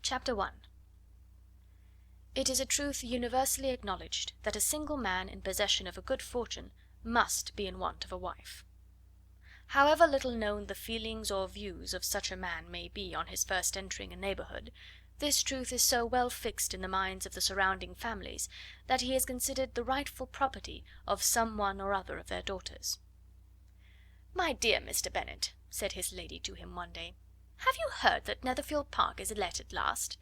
Chapter 1. It is a truth universally acknowledged that a single man in possession of a good fortune must be in want of a wife. However little known the feelings or views of such a man may be on his first entering a neighbourhood, this truth is so well fixed in the minds of the surrounding families that he is considered the rightful property of some one or other of their daughters. "My dear Mr. Bennet," said his lady to him one day, "have you heard that Netherfield Park is let at last?"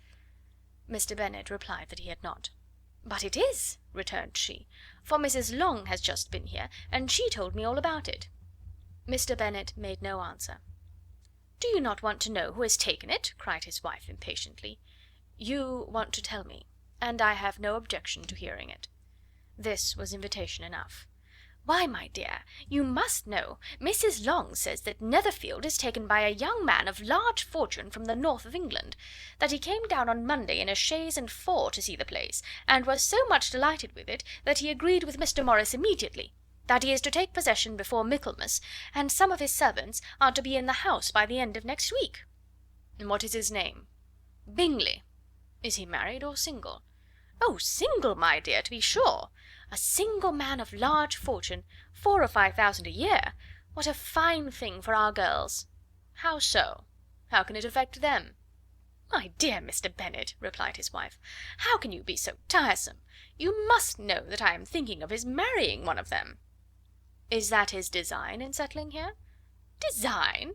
Mr. Bennet replied that he had not. "But it is," returned she, "for Mrs. Long has just been here, and she told me all about it." Mr. Bennet made no answer. "Do you not want to know who has taken it?" cried his wife impatiently. "You want to tell me, and I have no objection to hearing it." This was invitation enough. "Why, my dear, you must know. Mrs. Long says that Netherfield is taken by a young man of large fortune from the north of England; that he came down on Monday in a chaise and four to see the place, and was so much delighted with it that he agreed with Mr. Morris immediately; that he is to take possession before Michaelmas, and some of his servants are to be in the house by the end of next week." "And what is his name?" "Bingley." "Is he married or single?" "Oh, single, my dear, to be sure. A single man of large fortune, 4,000 or 5,000 a year. What a fine thing for our girls!" "How so? How can it affect them?" "My dear Mr. Bennet," replied his wife, "how can you be so tiresome? You must know that I am thinking of his marrying one of them." "Is that his design in settling here?" "Design?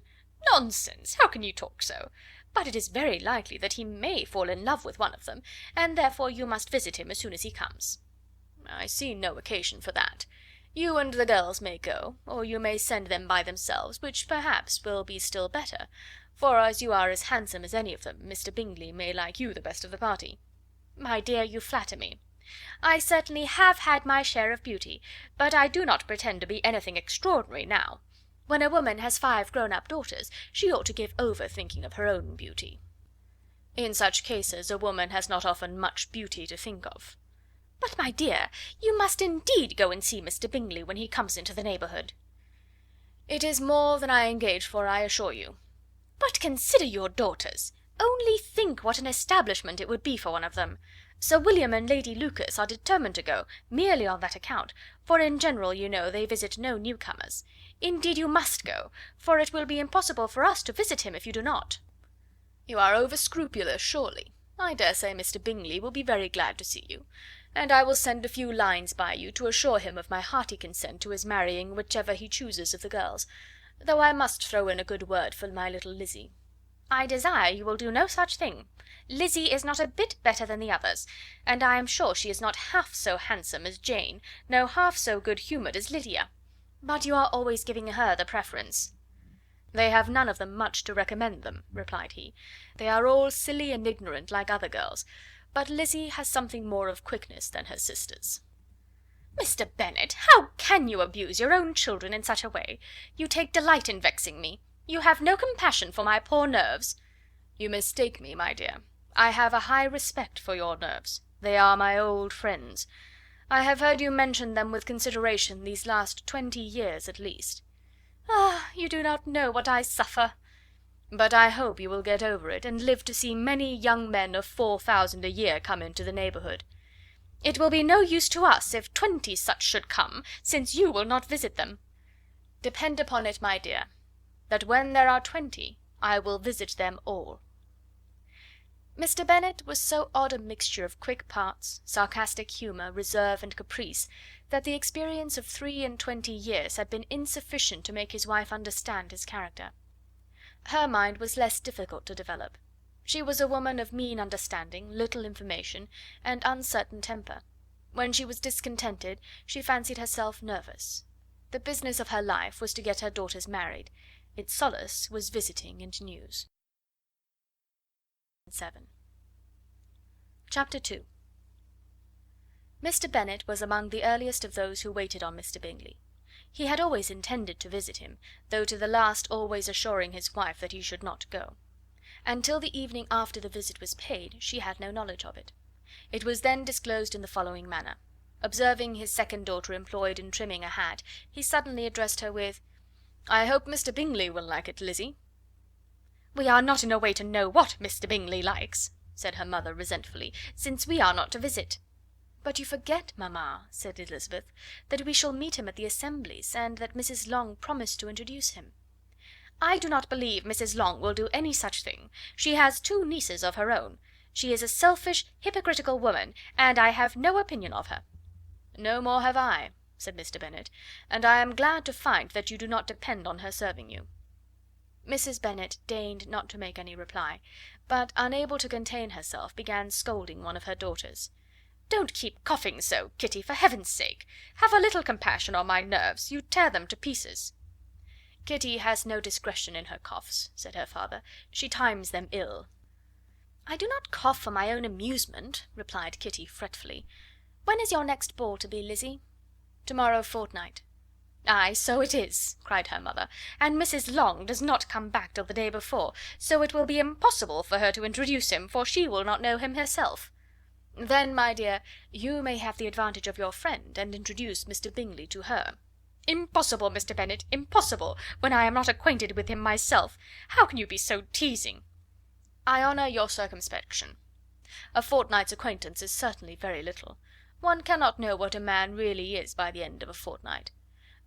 Nonsense! How can you talk so? But it is very likely that he may fall in love with one of them, and therefore you must visit him as soon as he comes." "I see no occasion for that. You and the girls may go, or you may send them by themselves, which perhaps will be still better, for as you are as handsome as any of them, Mr. Bingley may like you the best of the party." "My dear, you flatter me. I certainly have had my share of beauty, but I do not pretend to be anything extraordinary now. When a woman has 5 grown-up daughters, she ought to give over thinking of her own beauty." "In such cases a woman has not often much beauty to think of." "But, my dear, you must indeed go and see Mr. Bingley when he comes into the neighbourhood." "It is more than I engage for, I assure you." "But consider your daughters. Only think what an establishment it would be for one of them. Sir William and Lady Lucas are determined to go, merely on that account, for in general, you know, they visit no newcomers. Indeed you must go, for it will be impossible for us to visit him if you do not." "You are over scrupulous, surely. I dare say Mr. Bingley will be very glad to see you, and I will send a few lines by you to assure him of my hearty consent to his marrying whichever he chooses of the girls, though I must throw in a good word for my little Lizzie." "I desire you will do no such thing. Lizzie is not a bit better than the others, and I am sure she is not half so handsome as Jane, no half so good humoured as Lydia. But you are always giving her the preference." "They have none of them much to recommend them," replied he. "They are all silly and ignorant like other girls, but Lizzie has something more of quickness than her sisters." "Mr. Bennet, how can you abuse your own children in such a way? You take delight in vexing me. You have no compassion for my poor nerves." "You mistake me, my dear. I have a high respect for your nerves. They are my old friends. I have heard you mention them with consideration these last 20 years at least." "Ah, you do not know what I suffer." "But I hope you will get over it, and live to see many young men of 4,000 a year come into the neighbourhood." "It will be no use to us if 20 such should come, since you will not visit them." "Depend upon it, my dear, that when there are 20 I will visit them all." Mr. Bennet was so odd a mixture of quick parts, sarcastic humour, reserve, and caprice, that the experience of 23 years had been insufficient to make his wife understand his character. Her mind was less difficult to develop. She was a woman of mean understanding, little information, and uncertain temper. When she was discontented, she fancied herself nervous. The business of her life was to get her daughters married. Its solace was visiting and news. 7. Chapter 2. Mr. Bennet was among the earliest of those who waited on Mr. Bingley. He had always intended to visit him, though to the last always assuring his wife that he should not go. Until the evening after the visit was paid, she had no knowledge of it. It was then disclosed in the following manner. Observing his second daughter employed in trimming a hat, he suddenly addressed her with, "I hope Mr. Bingley will like it, Lizzie." "We are not in a way to know what Mr. Bingley likes," said her mother resentfully, "since we are not to visit." "But you forget, mamma," said Elizabeth, "that we shall meet him at the assemblies, and that Mrs. Long promised to introduce him." "I do not believe Mrs. Long will do any such thing. She has 2 nieces of her own. She is a selfish, hypocritical woman, and I have no opinion of her." "No more have I," said Mr. Bennet, "and I am glad to find that you do not depend on her serving you." Mrs. Bennet deigned not to make any reply, but, unable to contain herself, began scolding one of her daughters. "Don't keep coughing so, Kitty, for heaven's sake! Have a little compassion on my nerves, you tear them to pieces." "Kitty has no discretion in her coughs," said her father; "she times them ill." "I do not cough for my own amusement," replied Kitty fretfully. "When is your next ball to be, Lizzie?" "To-morrow fortnight." "Ay, so it is," cried her mother, "and Mrs. Long does not come back till the day before, so it will be impossible for her to introduce him, for she will not know him herself." "Then, my dear, you may have the advantage of your friend, and introduce Mr. Bingley to her." "Impossible, Mr. Bennet, impossible, when I am not acquainted with him myself. How can you be so teasing?" "I honour your circumspection. A fortnight's acquaintance is certainly very little. One cannot know what a man really is by the end of a fortnight.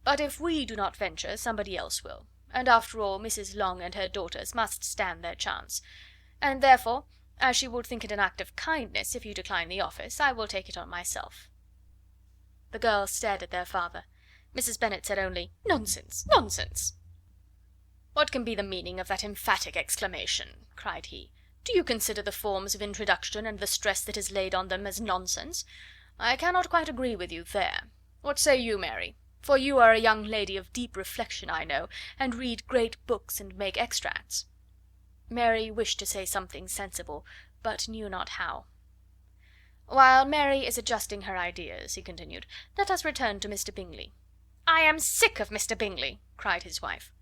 But if we do not venture, somebody else will, and after all Mrs. Long and her daughters must stand their chance; and therefore, as she would think it an act of kindness if you decline the office, I will take it on myself." The girls stared at their father. Mrs. Bennet said only, "Nonsense, nonsense!" "What can be the meaning of that emphatic exclamation?" cried he. "Do you consider the forms of introduction and the stress that is laid on them as nonsense? I cannot quite agree with you there. What say you, Mary? For you are a young lady of deep reflection, I know, and read great books and make extracts." Mary wished to say something sensible, but knew not how. "While Mary is adjusting her ideas," he continued, "let us return to Mr. Bingley." "I am sick of Mr. Bingley!" cried his wife.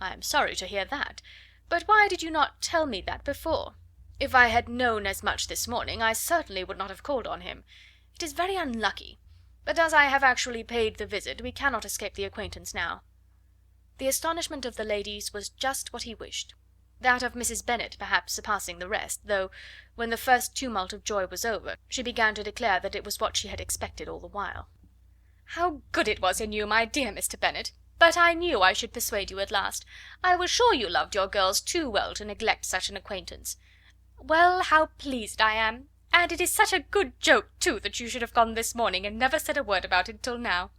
"I am sorry to hear that. But why did you not tell me that before? If I had known as much this morning, I certainly would not have called on him. It is very unlucky, but as I have actually paid the visit, we cannot escape the acquaintance now." The astonishment of the ladies was just what he wished; that of Mrs. Bennet perhaps surpassing the rest, though, when the first tumult of joy was over, she began to declare that it was what she had expected all the while. "How good it was in you, my dear Mr. Bennet! But I knew I should persuade you at last. I was sure you loved your girls too well to neglect such an acquaintance. Well, how pleased I am! And it is such a good joke, too, that you should have gone this morning and never said a word about it till now."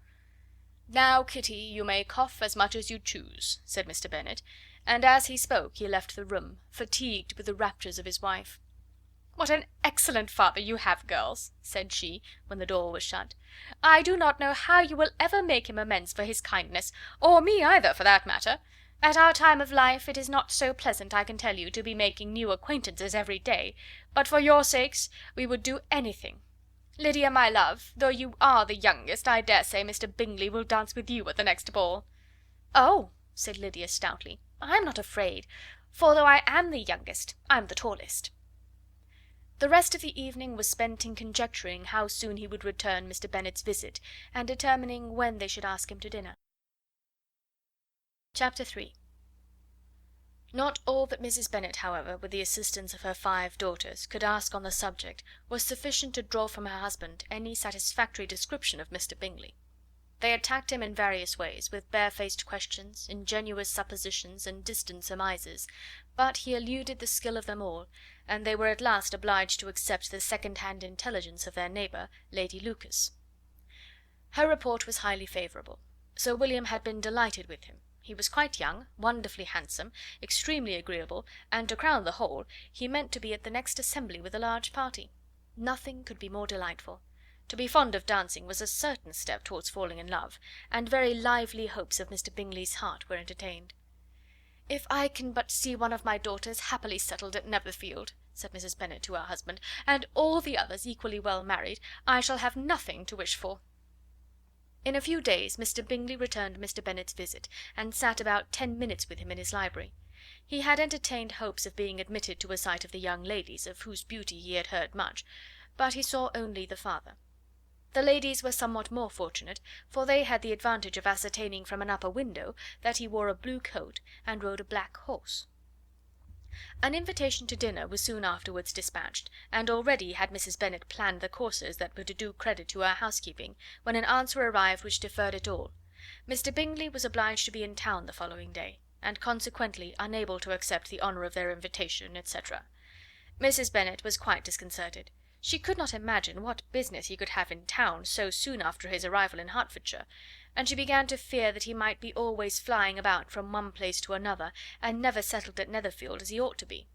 "Now, Kitty, you may cough as much as you choose," said Mr. Bennet, and as he spoke he left the room, fatigued with the raptures of his wife. "What an excellent father you have, girls!" said she, when the door was shut. "I do not know how you will ever make him amends for his kindness, or me either, for that matter. At our time of life it is not so pleasant, I can tell you, to be making new acquaintances every day, but for your sakes we would do anything. Lydia, my love, though you are the youngest, I dare say Mr. Bingley will dance with you at the next ball." "Oh!" said Lydia stoutly, "I'm not afraid, for though I am the youngest, I'm the tallest." The rest of the evening was spent in conjecturing how soon he would return Mr. Bennet's visit, and determining when they should ask him to dinner. Chapter 3. Not all that Mrs. Bennet, however, with the assistance of her 5 daughters, could ask on the subject was sufficient to draw from her husband any satisfactory description of Mr. Bingley. They attacked him in various ways, with barefaced questions, ingenuous suppositions, and distant surmises, but he eluded the skill of them all, and they were at last obliged to accept the second-hand intelligence of their neighbour, Lady Lucas. Her report was highly favourable. Sir William had been delighted with him. He was quite young, wonderfully handsome, extremely agreeable, and to crown the whole, he meant to be at the next assembly with a large party. Nothing could be more delightful. To be fond of dancing was a certain step towards falling in love, and very lively hopes of Mr. Bingley's heart were entertained. "If I can but see one of my daughters happily settled at Netherfield," said Mrs. Bennet to her husband, "and all the others equally well married, I shall have nothing to wish for." In a few days Mr. Bingley returned Mr. Bennet's visit, and sat about 10 minutes with him in his library. He had entertained hopes of being admitted to a sight of the young ladies, of whose beauty he had heard much, but he saw only the father. The ladies were somewhat more fortunate, for they had the advantage of ascertaining from an upper window that he wore a blue coat and rode a black horse. An invitation to dinner was soon afterwards dispatched, and already had Mrs. Bennet planned the courses that were to do credit to her housekeeping, when an answer arrived which deferred it all. Mr. Bingley was obliged to be in town the following day, and consequently unable to accept the honour of their invitation, etc. Mrs. Bennet was quite disconcerted. She could not imagine what business he could have in town so soon after his arrival in Hertfordshire, and she began to fear that he might be always flying about from one place to another, and never settled at Netherfield as he ought to be.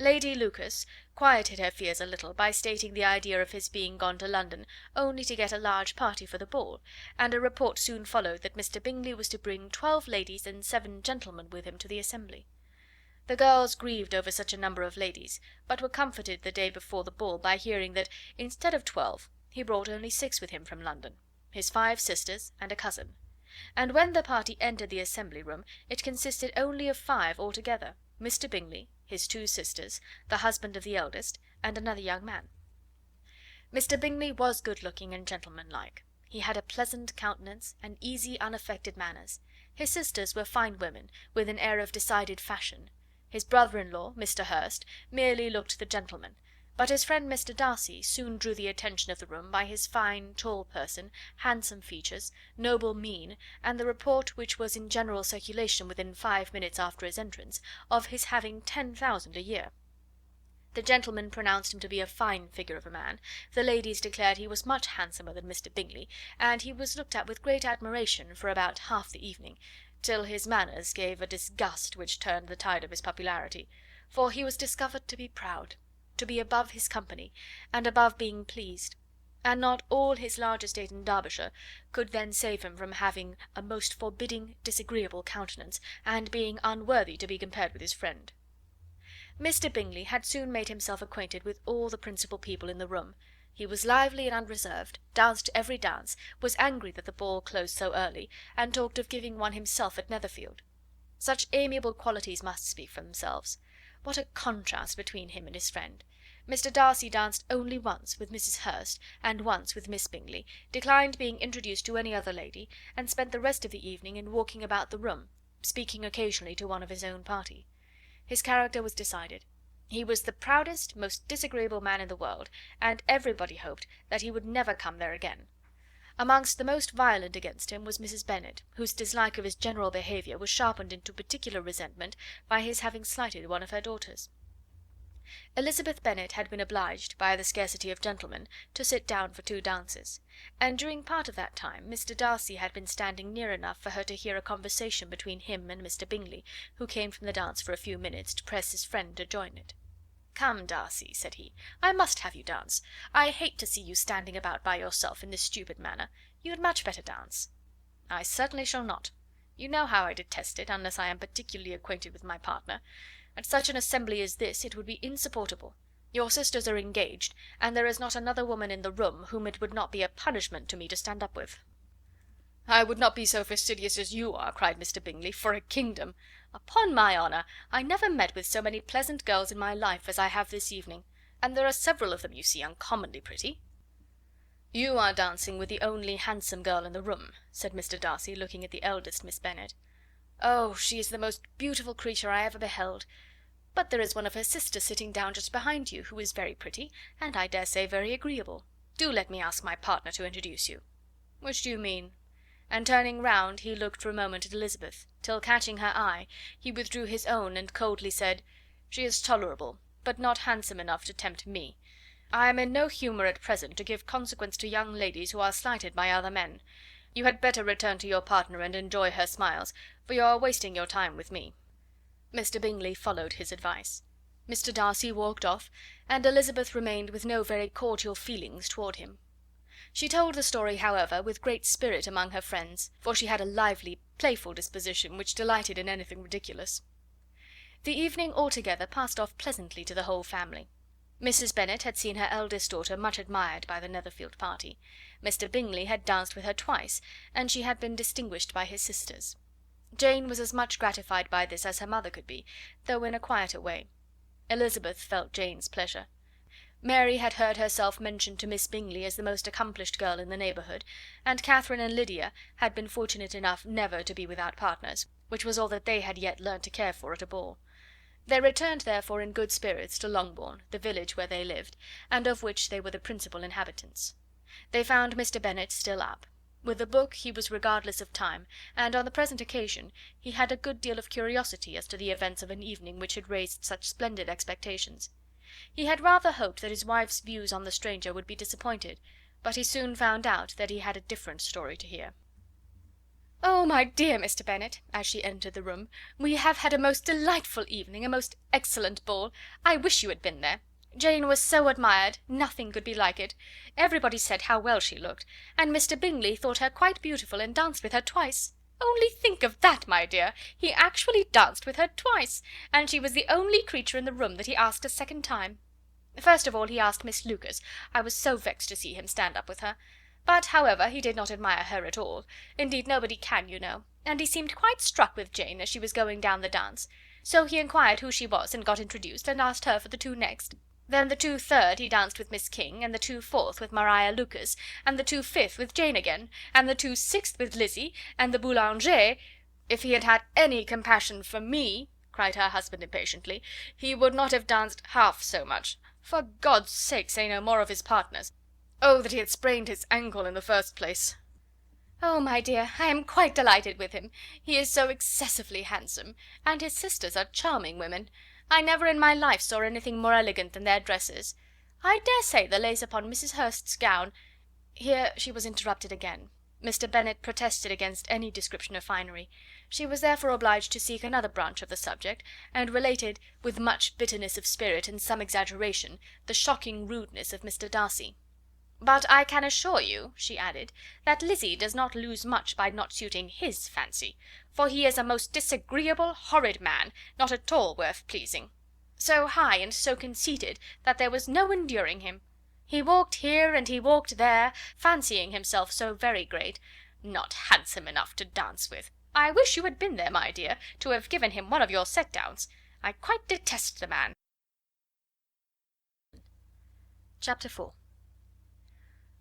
Lady Lucas quieted her fears a little by stating the idea of his being gone to London only to get a large party for the ball, and a report soon followed that Mr. Bingley was to bring 12 ladies and 7 gentlemen with him to the assembly. The girls grieved over such a number of ladies, but were comforted the day before the ball by hearing that, instead of 12, he brought only 6 with him from London, his 5 sisters and a cousin; and when the party entered the assembly room it consisted only of 5 altogether, Mr. Bingley, his 2 sisters, the husband of the eldest, and another young man. Mr. Bingley was good looking and gentlemanlike. He had a pleasant countenance and easy unaffected manners. His sisters were fine women, with an air of decided fashion. His brother-in-law, Mr. Hurst, merely looked the gentleman, but his friend Mr. Darcy soon drew the attention of the room by his fine tall person, handsome features, noble mien, and the report which was in general circulation within 5 minutes after his entrance, of his having 10,000 a year. The gentlemen pronounced him to be a fine figure of a man, the ladies declared he was much handsomer than Mr. Bingley, and he was looked at with great admiration for about half the evening, till his manners gave a disgust which turned the tide of his popularity, for he was discovered to be proud, to be above his company, and above being pleased, and not all his large estate in Derbyshire could then save him from having a most forbidding, disagreeable countenance, and being unworthy to be compared with his friend. Mr. Bingley had soon made himself acquainted with all the principal people in the room. He was lively and unreserved, danced every dance, was angry that the ball closed so early, and talked of giving one himself at Netherfield. Such amiable qualities must speak for themselves. What a contrast between him and his friend! Mr. Darcy danced only once with Mrs. Hurst, and once with Miss Bingley, declined being introduced to any other lady, and spent the rest of the evening in walking about the room, speaking occasionally to one of his own party. His character was decided. He was the proudest, most disagreeable man in the world, and everybody hoped that he would never come there again. Amongst the most violent against him was Mrs. Bennet, whose dislike of his general behaviour was sharpened into particular resentment by his having slighted one of her daughters. Elizabeth Bennet had been obliged, by the scarcity of gentlemen, to sit down for 2 dances, and during part of that time Mr. Darcy had been standing near enough for her to hear a conversation between him and Mr. Bingley, who came from the dance for a few minutes to press his friend to join it. "Come, Darcy," said he, "I must have you dance. I hate to see you standing about by yourself in this stupid manner. You had much better dance." "I certainly shall not. You know how I detest it, unless I am particularly acquainted with my partner. At such an assembly as this it would be insupportable. Your sisters are engaged, and there is not another woman in the room whom it would not be a punishment to me to stand up with." "I would not be so fastidious as you are," cried Mr. Bingley, "for a kingdom. Upon my honour, I never met with so many pleasant girls in my life as I have this evening, and there are several of them, you see, uncommonly pretty." "You are dancing with the only handsome girl in the room," said Mr. Darcy, looking at the eldest Miss Bennet. "Oh, she is the most beautiful creature I ever beheld. But there is one of her sisters sitting down just behind you, who is very pretty, and I dare say very agreeable. Do let me ask my partner to introduce you." "Which do you mean?" And turning round, he looked for a moment at Elizabeth, till catching her eye, he withdrew his own and coldly said, "She is tolerable, but not handsome enough to tempt me. I am in no humour at present to give consequence to young ladies who are slighted by other men. You had better return to your partner and enjoy her smiles, for you are wasting your time with me." Mr. Bingley followed his advice. Mr. Darcy walked off, and Elizabeth remained with no very cordial feelings toward him. She told the story, however, with great spirit among her friends, for she had a lively, playful disposition, which delighted in anything ridiculous. The evening altogether passed off pleasantly to the whole family. Mrs. Bennet had seen her eldest daughter much admired by the Netherfield party. Mr. Bingley had danced with her twice, and she had been distinguished by his sisters. Jane was as much gratified by this as her mother could be, though in a quieter way. Elizabeth felt Jane's pleasure. Mary had heard herself mentioned to Miss Bingley as the most accomplished girl in the neighbourhood, and Catherine and Lydia had been fortunate enough never to be without partners, which was all that they had yet learnt to care for at a ball. They returned therefore in good spirits to Longbourn, the village where they lived, and of which they were the principal inhabitants. They found Mr. Bennet still up. With a book he was regardless of time, and on the present occasion he had a good deal of curiosity as to the events of an evening which had raised such splendid expectations. He had rather hoped that his wife's views on the stranger would be disappointed, but he soon found out that he had a different story to hear. "Oh, my dear Mr. Bennet," as she entered the room, "we have had a most delightful evening, a most excellent ball. I wish you had been there. Jane was so admired, nothing could be like it. Everybody said how well she looked, and Mr. Bingley thought her quite beautiful and danced with her twice. Only think of that, my dear! He actually danced with her twice, and she was the only creature in the room that he asked a second time. First of all he asked Miss Lucas. I was so vexed to see him stand up with her. But, however, he did not admire her at all. Indeed, nobody can, you know, and he seemed quite struck with Jane as she was going down the dance. So he inquired who she was, and got introduced, and asked her for the two next. Then the 2/3 he danced with Miss King, and the 2/4 with Maria Lucas, and the 2/5 with Jane again, and the 2/6 with Lizzie, and the Boulanger. If he had had any compassion for me," cried her husband impatiently, "he would not have danced half so much. For God's sake, say no more of his partners. Oh, that he had sprained his ankle in the first place!" "Oh, my dear, I am quite delighted with him. He is so excessively handsome, and his sisters are charming women. I never in my life saw anything more elegant than their dresses. I dare say the lace upon Mrs. Hurst's gown—" Here she was interrupted again. Mr. Bennet protested against any description of finery. She was therefore obliged to seek another branch of the subject, and related, with much bitterness of spirit and some exaggeration, the shocking rudeness of Mr. Darcy. "But I can assure you," she added, "that Lizzie does not lose much by not suiting his fancy, for he is a most disagreeable, horrid man, not at all worth pleasing. So high and so conceited that there was no enduring him. He walked here and he walked there, fancying himself so very great. Not handsome enough to dance with. I wish you had been there, my dear, to have given him one of your set downs. I quite detest the man." Chapter 4.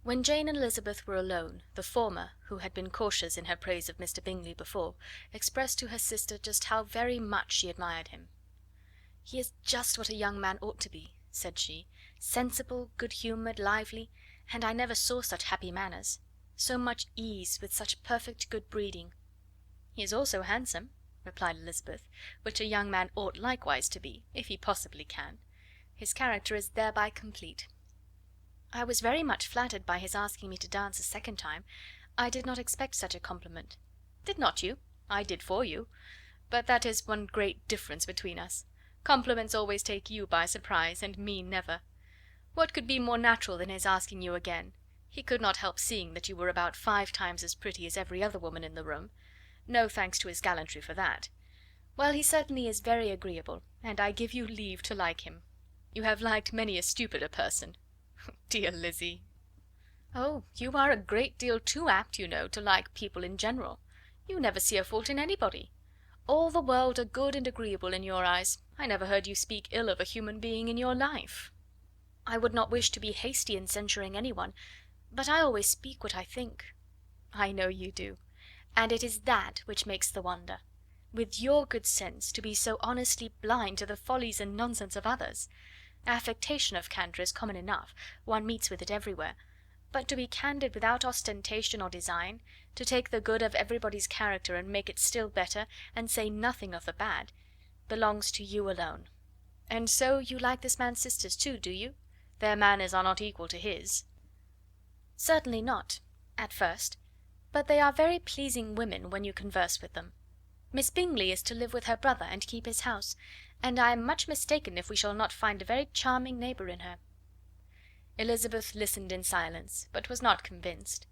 When Jane and Elizabeth were alone, the former, who had been cautious in her praise of Mr. Bingley before, expressed to her sister just how very much she admired him. "He is just what a young man ought to be," said she, "sensible, good-humoured, lively, and I never saw such happy manners. So much ease, with such perfect good breeding." "He is also handsome," replied Elizabeth, "which a young man ought likewise to be, if he possibly can. His character is thereby complete. I was very much flattered by his asking me to dance a second time. I did not expect such a compliment." "Did not you? I did for you. But that is one great difference between us. Compliments always take you by surprise, and me never. What could be more natural than his asking you again? He could not help seeing that you were about 5 times as pretty as every other woman in the room. No thanks to his gallantry for that. Well, he certainly is very agreeable, and I give you leave to like him. You have liked many a stupider person." "Dear Lizzie!" "Oh, you are a great deal too apt, you know, to like people in general. You never see a fault in anybody. All the world are good and agreeable in your eyes. I never heard you speak ill of a human being in your life." "I would not wish to be hasty in censuring anyone, but I always speak what I think." "I know you do, and it is that which makes the wonder. With your good sense, to be so honestly blind to the follies and nonsense of others. Affectation of candour is common enough, one meets with it everywhere, but to be candid without ostentation or design, to take the good of everybody's character and make it still better, and say nothing of the bad, belongs to you alone. And so you like this man's sisters too, do you? Their manners are not equal to his." "Certainly not, at first, but they are very pleasing women when you converse with them. Miss Bingley is to live with her brother and keep his house, and I am much mistaken if we shall not find a very charming neighbour in her." Elizabeth listened in silence, but was not convinced.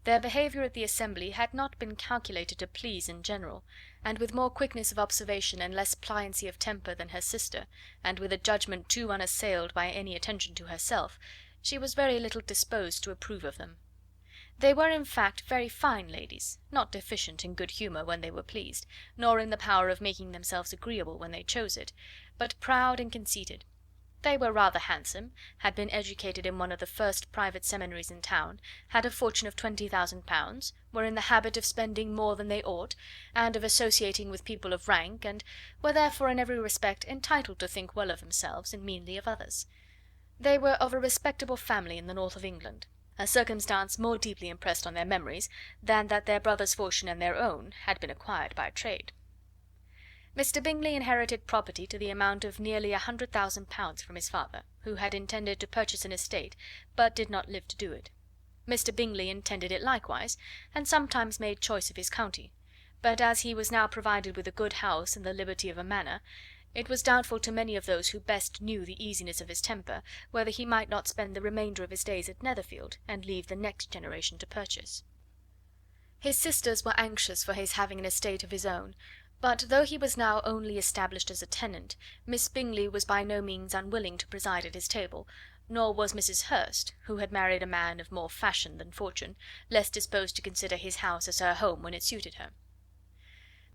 Their behaviour at the assembly had not been calculated to please in general, and with more quickness of observation and less pliancy of temper than her sister, and with a judgment too unassailed by any attention to herself, she was very little disposed to approve of them. They were, in fact, very fine ladies, not deficient in good humour when they were pleased, nor in the power of making themselves agreeable when they chose it, but proud and conceited. They were rather handsome, had been educated in one of the first private seminaries in town, had a fortune of £20,000, were in the habit of spending more than they ought, and of associating with people of rank, and were therefore in every respect entitled to think well of themselves and meanly of others. They were of a respectable family in the north of England, a circumstance more deeply impressed on their memories than that their brother's fortune and their own had been acquired by trade. Mr. Bingley inherited property to the amount of nearly £100,000 from his father, who had intended to purchase an estate, but did not live to do it. Mr. Bingley intended it likewise, and sometimes made choice of his county; but as he was now provided with a good house and the liberty of a manor, it was doubtful to many of those who best knew the easiness of his temper whether he might not spend the remainder of his days at Netherfield, and leave the next generation to purchase. His sisters were anxious for his having an estate of his own, but though he was now only established as a tenant, Miss Bingley was by no means unwilling to preside at his table, nor was Mrs. Hurst, who had married a man of more fashion than fortune, less disposed to consider his house as her home when it suited her.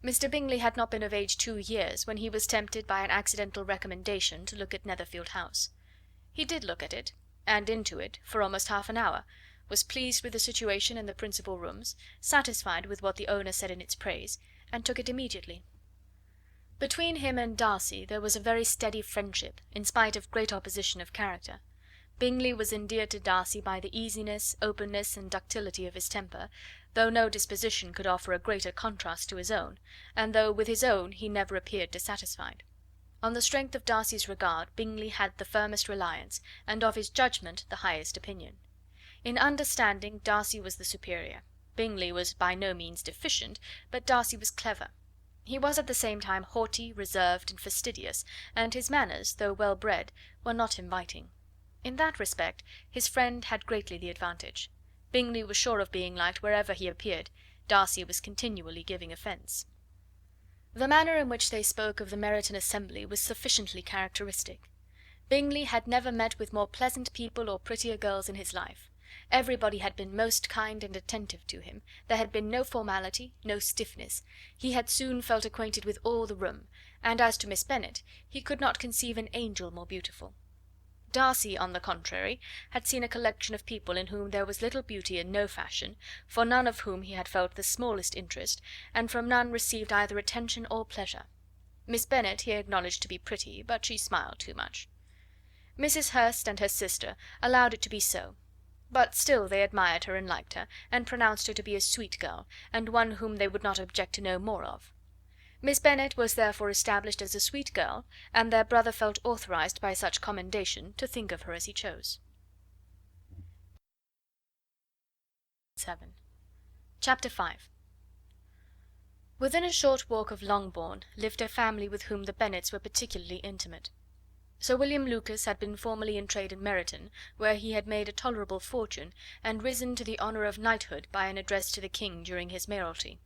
Mr. Bingley had not been of age 2 years when he was tempted by an accidental recommendation to look at Netherfield House. He did look at it, and into it, for almost half an hour, was pleased with the situation and the principal rooms, satisfied with what the owner said in its praise, and took it immediately. Between him and Darcy there was a very steady friendship, in spite of great opposition of character. Bingley was endeared to Darcy by the easiness, openness, and ductility of his temper, though no disposition could offer a greater contrast to his own, and though with his own he never appeared dissatisfied. On the strength of Darcy's regard Bingley had the firmest reliance, and of his judgment the highest opinion. In understanding Darcy was the superior. Bingley was by no means deficient, but Darcy was clever. He was at the same time haughty, reserved, and fastidious, and his manners, though well bred, were not inviting. In that respect his friend had greatly the advantage. Bingley was sure of being liked wherever he appeared; Darcy was continually giving offence. The manner in which they spoke of the Meryton assembly was sufficiently characteristic. Bingley had never met with more pleasant people or prettier girls in his life. Everybody had been most kind and attentive to him, there had been no formality, no stiffness, he had soon felt acquainted with all the room, and as to Miss Bennet, he could not conceive an angel more beautiful. Darcy, on the contrary, had seen a collection of people in whom there was little beauty and no fashion, for none of whom he had felt the smallest interest, and from none received either attention or pleasure. Miss Bennet he acknowledged to be pretty, but she smiled too much. Mrs. Hurst and her sister allowed it to be so, but still they admired her and liked her, and pronounced her to be a sweet girl, and one whom they would not object to know more of. Miss Bennet was therefore established as a sweet girl, and their brother felt authorized by such commendation to think of her as he chose. 7. Chapter 5. Within a short walk of Longbourn lived a family with whom the Bennets were particularly intimate. Sir William Lucas had been formerly in trade in Meryton, where he had made a tolerable fortune, and risen to the honour of knighthood by an address to the King during his mayoralty.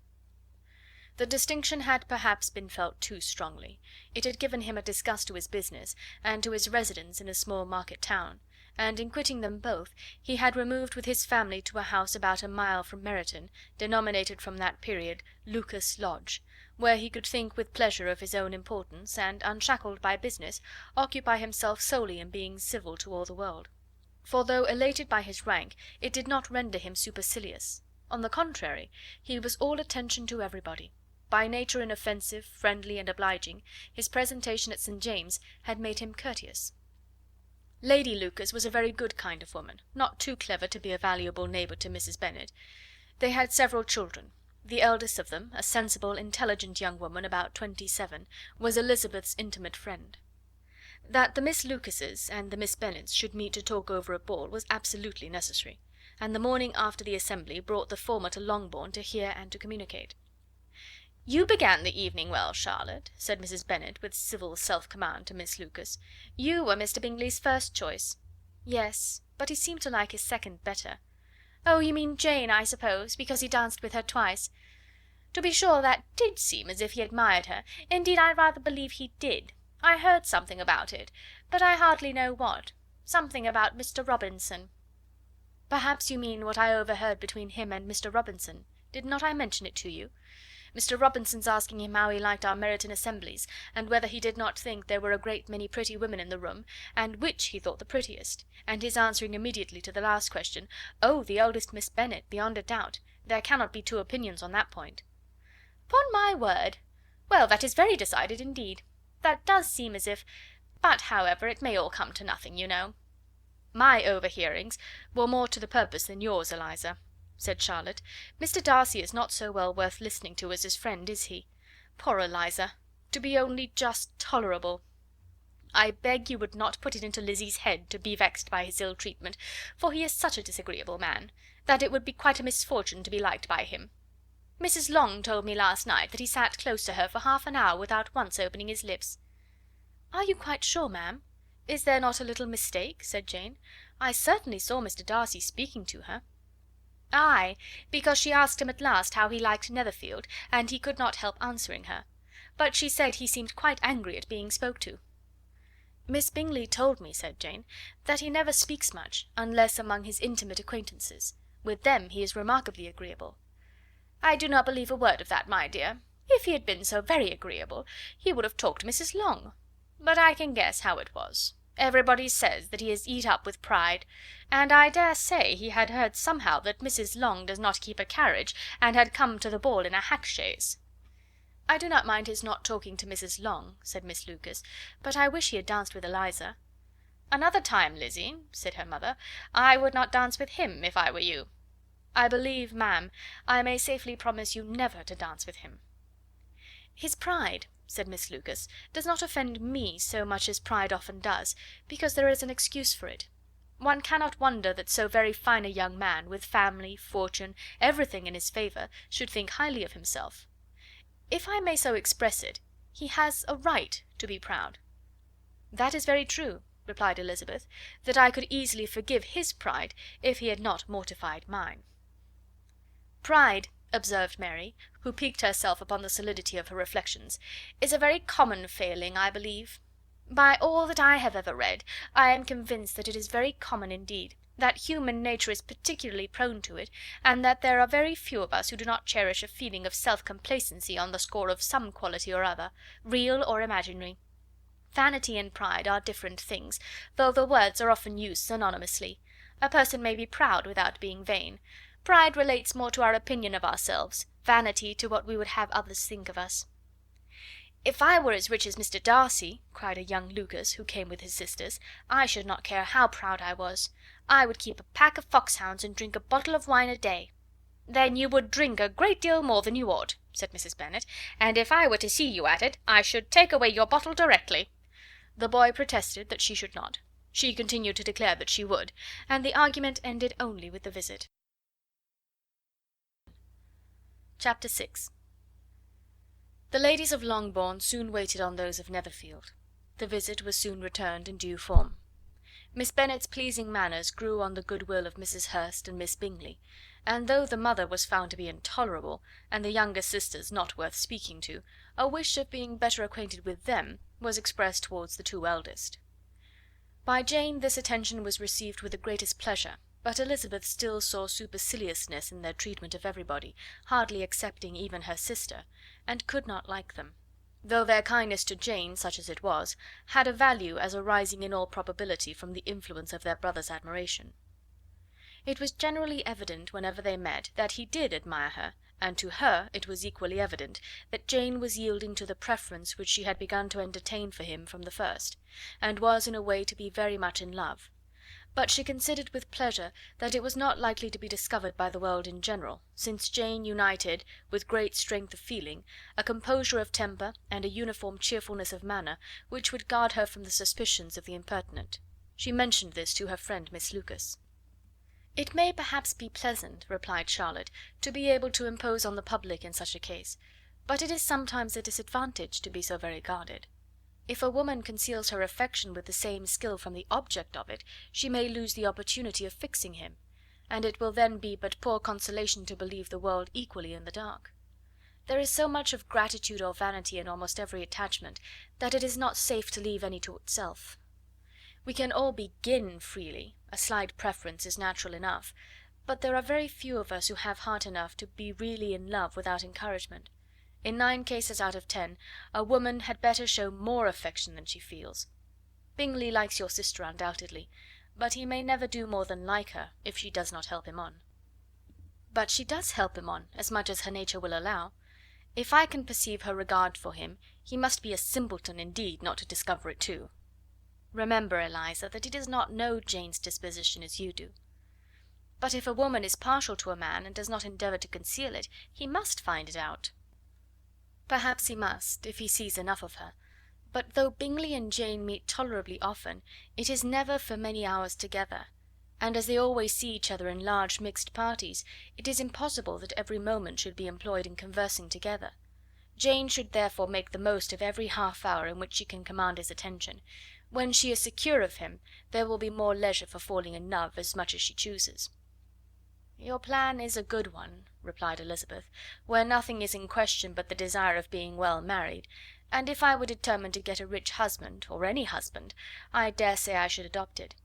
The distinction had perhaps been felt too strongly. It had given him a disgust to his business, and to his residence in a small market town, and in quitting them both, he had removed with his family to a house about a mile from Meryton, denominated from that period Lucas Lodge, where he could think with pleasure of his own importance, and, unshackled by business, occupy himself solely in being civil to all the world. For though elated by his rank, it did not render him supercilious. On the contrary, he was all attention to everybody. By nature inoffensive, friendly, and obliging, his presentation at St. James had made him courteous. Lady Lucas was a very good kind of woman, not too clever to be a valuable neighbour to Mrs. Bennet. They had several children. The eldest of them, a sensible, intelligent young woman about 27, was Elizabeth's intimate friend. That the Miss Lucases and the Miss Bennets should meet to talk over a ball was absolutely necessary, and the morning after the assembly brought the former to Longbourn to hear and to communicate. "You began the evening well, Charlotte," said Mrs. Bennet, with civil self-command, to Miss Lucas. "You were Mr. Bingley's first choice." "Yes, but he seemed to like his second better." "Oh, you mean Jane, I suppose, because he danced with her twice." "To be sure, that did seem as if he admired her. Indeed, I rather believe he did. I heard something about it, but I hardly know what. Something about Mr. Robinson." "Perhaps you mean what I overheard between him and Mr. Robinson. Did not I mention it to you? Mr. Robinson's asking him how he liked our Meryton assemblies, and whether he did not think there were a great many pretty women in the room, and which he thought the prettiest, and his answering immediately to the last question, 'Oh, the eldest Miss Bennet, beyond a doubt,' There cannot be two opinions on that point." "Upon my word! Well, that is very decided indeed. That does seem as if... But, however, it may all come to nothing, you know." "My overhearings were more to the purpose than yours, Eliza," said Charlotte. "Mr. Darcy is not so well worth listening to as his friend, is he? Poor Eliza! To be only just tolerable! I beg you would not put it into Lizzie's head to be vexed by his ill treatment, for he is such a disagreeable man, that it would be quite a misfortune to be liked by him. Mrs. Long told me last night that he sat close to her for half an hour without once opening his lips." "Are you quite sure, ma'am? Is there not a little mistake?" said Jane. "I certainly saw Mr. Darcy speaking to her." "Ay, because she asked him at last how he liked Netherfield, and he could not help answering her. But she said he seemed quite angry at being spoke to." "Miss Bingley told me," said Jane, "that he never speaks much, unless among his intimate acquaintances. With them he is remarkably agreeable." "I do not believe a word of that, my dear. If he had been so very agreeable, he would have talked to Mrs. Long. But I can guess how it was. Everybody says that he is eat up with pride, and I dare say he had heard somehow that Mrs. Long does not keep a carriage, and had come to the ball in a hack chaise." "I do not mind his not talking to Mrs. Long," said Miss Lucas, "but I wish he had danced with Eliza." "Another time, Lizzie," said her mother, "I would not dance with him, if I were you." "I believe, ma'am, I may safely promise you never to dance with him." "His pride," said Miss Lucas, "does not offend me so much as pride often does, because there is an excuse for it. One cannot wonder that so very fine a young man, with family, fortune, everything in his favour, should think highly of himself. If I may so express it, he has a right to be proud." "That is very true," replied Elizabeth, "that I could easily forgive his pride if he had not mortified mine." "Pride," observed Mary, who piqued herself upon the solidity of her reflections, "is a very common failing, I believe. By all that I have ever read, I am convinced that it is very common indeed, that human nature is particularly prone to it, and that there are very few of us who do not cherish a feeling of self complacency on the score of some quality or other, real or imaginary. Vanity and pride are different things, though the words are often used synonymously. A person may be proud without being vain. Pride relates more to our opinion of ourselves, vanity to what we would have others think of us." "If I were as rich as Mr. Darcy," cried a young Lucas, who came with his sisters, "I should not care how proud I was. I would keep a pack of foxhounds and drink a bottle of wine a day." "Then you would drink a great deal more than you ought," said Mrs. Bennet, "and if I were to see you at it, I should take away your bottle directly." The boy protested that she should not. She continued to declare that she would, and the argument ended only with the visit. Chapter 6. The ladies of Longbourn soon waited on those of Netherfield. The visit was soon returned in due form. Miss Bennet's pleasing manners grew on the goodwill of Mrs. Hurst and Miss Bingley, and though the mother was found to be intolerable, and the younger sisters not worth speaking to, a wish of being better acquainted with them was expressed towards the two eldest. By Jane this attention was received with the greatest pleasure, but Elizabeth still saw superciliousness in their treatment of everybody, hardly excepting even her sister, and could not like them; though their kindness to Jane, such as it was, had a value as arising in all probability from the influence of their brother's admiration. It was generally evident, whenever they met, that he did admire her, and to her it was equally evident that Jane was yielding to the preference which she had begun to entertain for him from the first, and was in a way to be very much in love; but she considered with pleasure that it was not likely to be discovered by the world in general, since Jane united, with great strength of feeling, a composure of temper and a uniform cheerfulness of manner, which would guard her from the suspicions of the impertinent. She mentioned this to her friend Miss Lucas. "It may perhaps be pleasant," replied Charlotte, "to be able to impose on the public in such a case, but it is sometimes a disadvantage to be so very guarded. If a woman conceals her affection with the same skill from the object of it, she may lose the opportunity of fixing him, and it will then be but poor consolation to believe the world equally in the dark. There is so much of gratitude or vanity in almost every attachment, that it is not safe to leave any to itself. We can all begin freely, a slight preference is natural enough, but there are very few of us who have heart enough to be really in love without encouragement. In 9 cases out of 10 a woman had better show more affection than she feels. Bingley likes your sister undoubtedly, but he may never do more than like her if she does not help him on." But she does help him on, as much as her nature will allow. If I can perceive her regard for him, he must be a simpleton indeed not to discover it too. Remember, Eliza, that he does not know Jane's disposition as you do. But if a woman is partial to a man, and does not endeavour to conceal it, he must find it out." "Perhaps he must, if he sees enough of her. But though Bingley and Jane meet tolerably often, it is never for many hours together, and as they always see each other in large mixed parties, it is impossible that every moment should be employed in conversing together. Jane should therefore make the most of every half hour in which she can command his attention. When she is secure of him, there will be more leisure for falling in love as much as she chooses." "Your plan is a good one," replied Elizabeth, "where nothing is in question but the desire of being well married, and if I were determined to get a rich husband, or any husband, I dare say I should adopt it.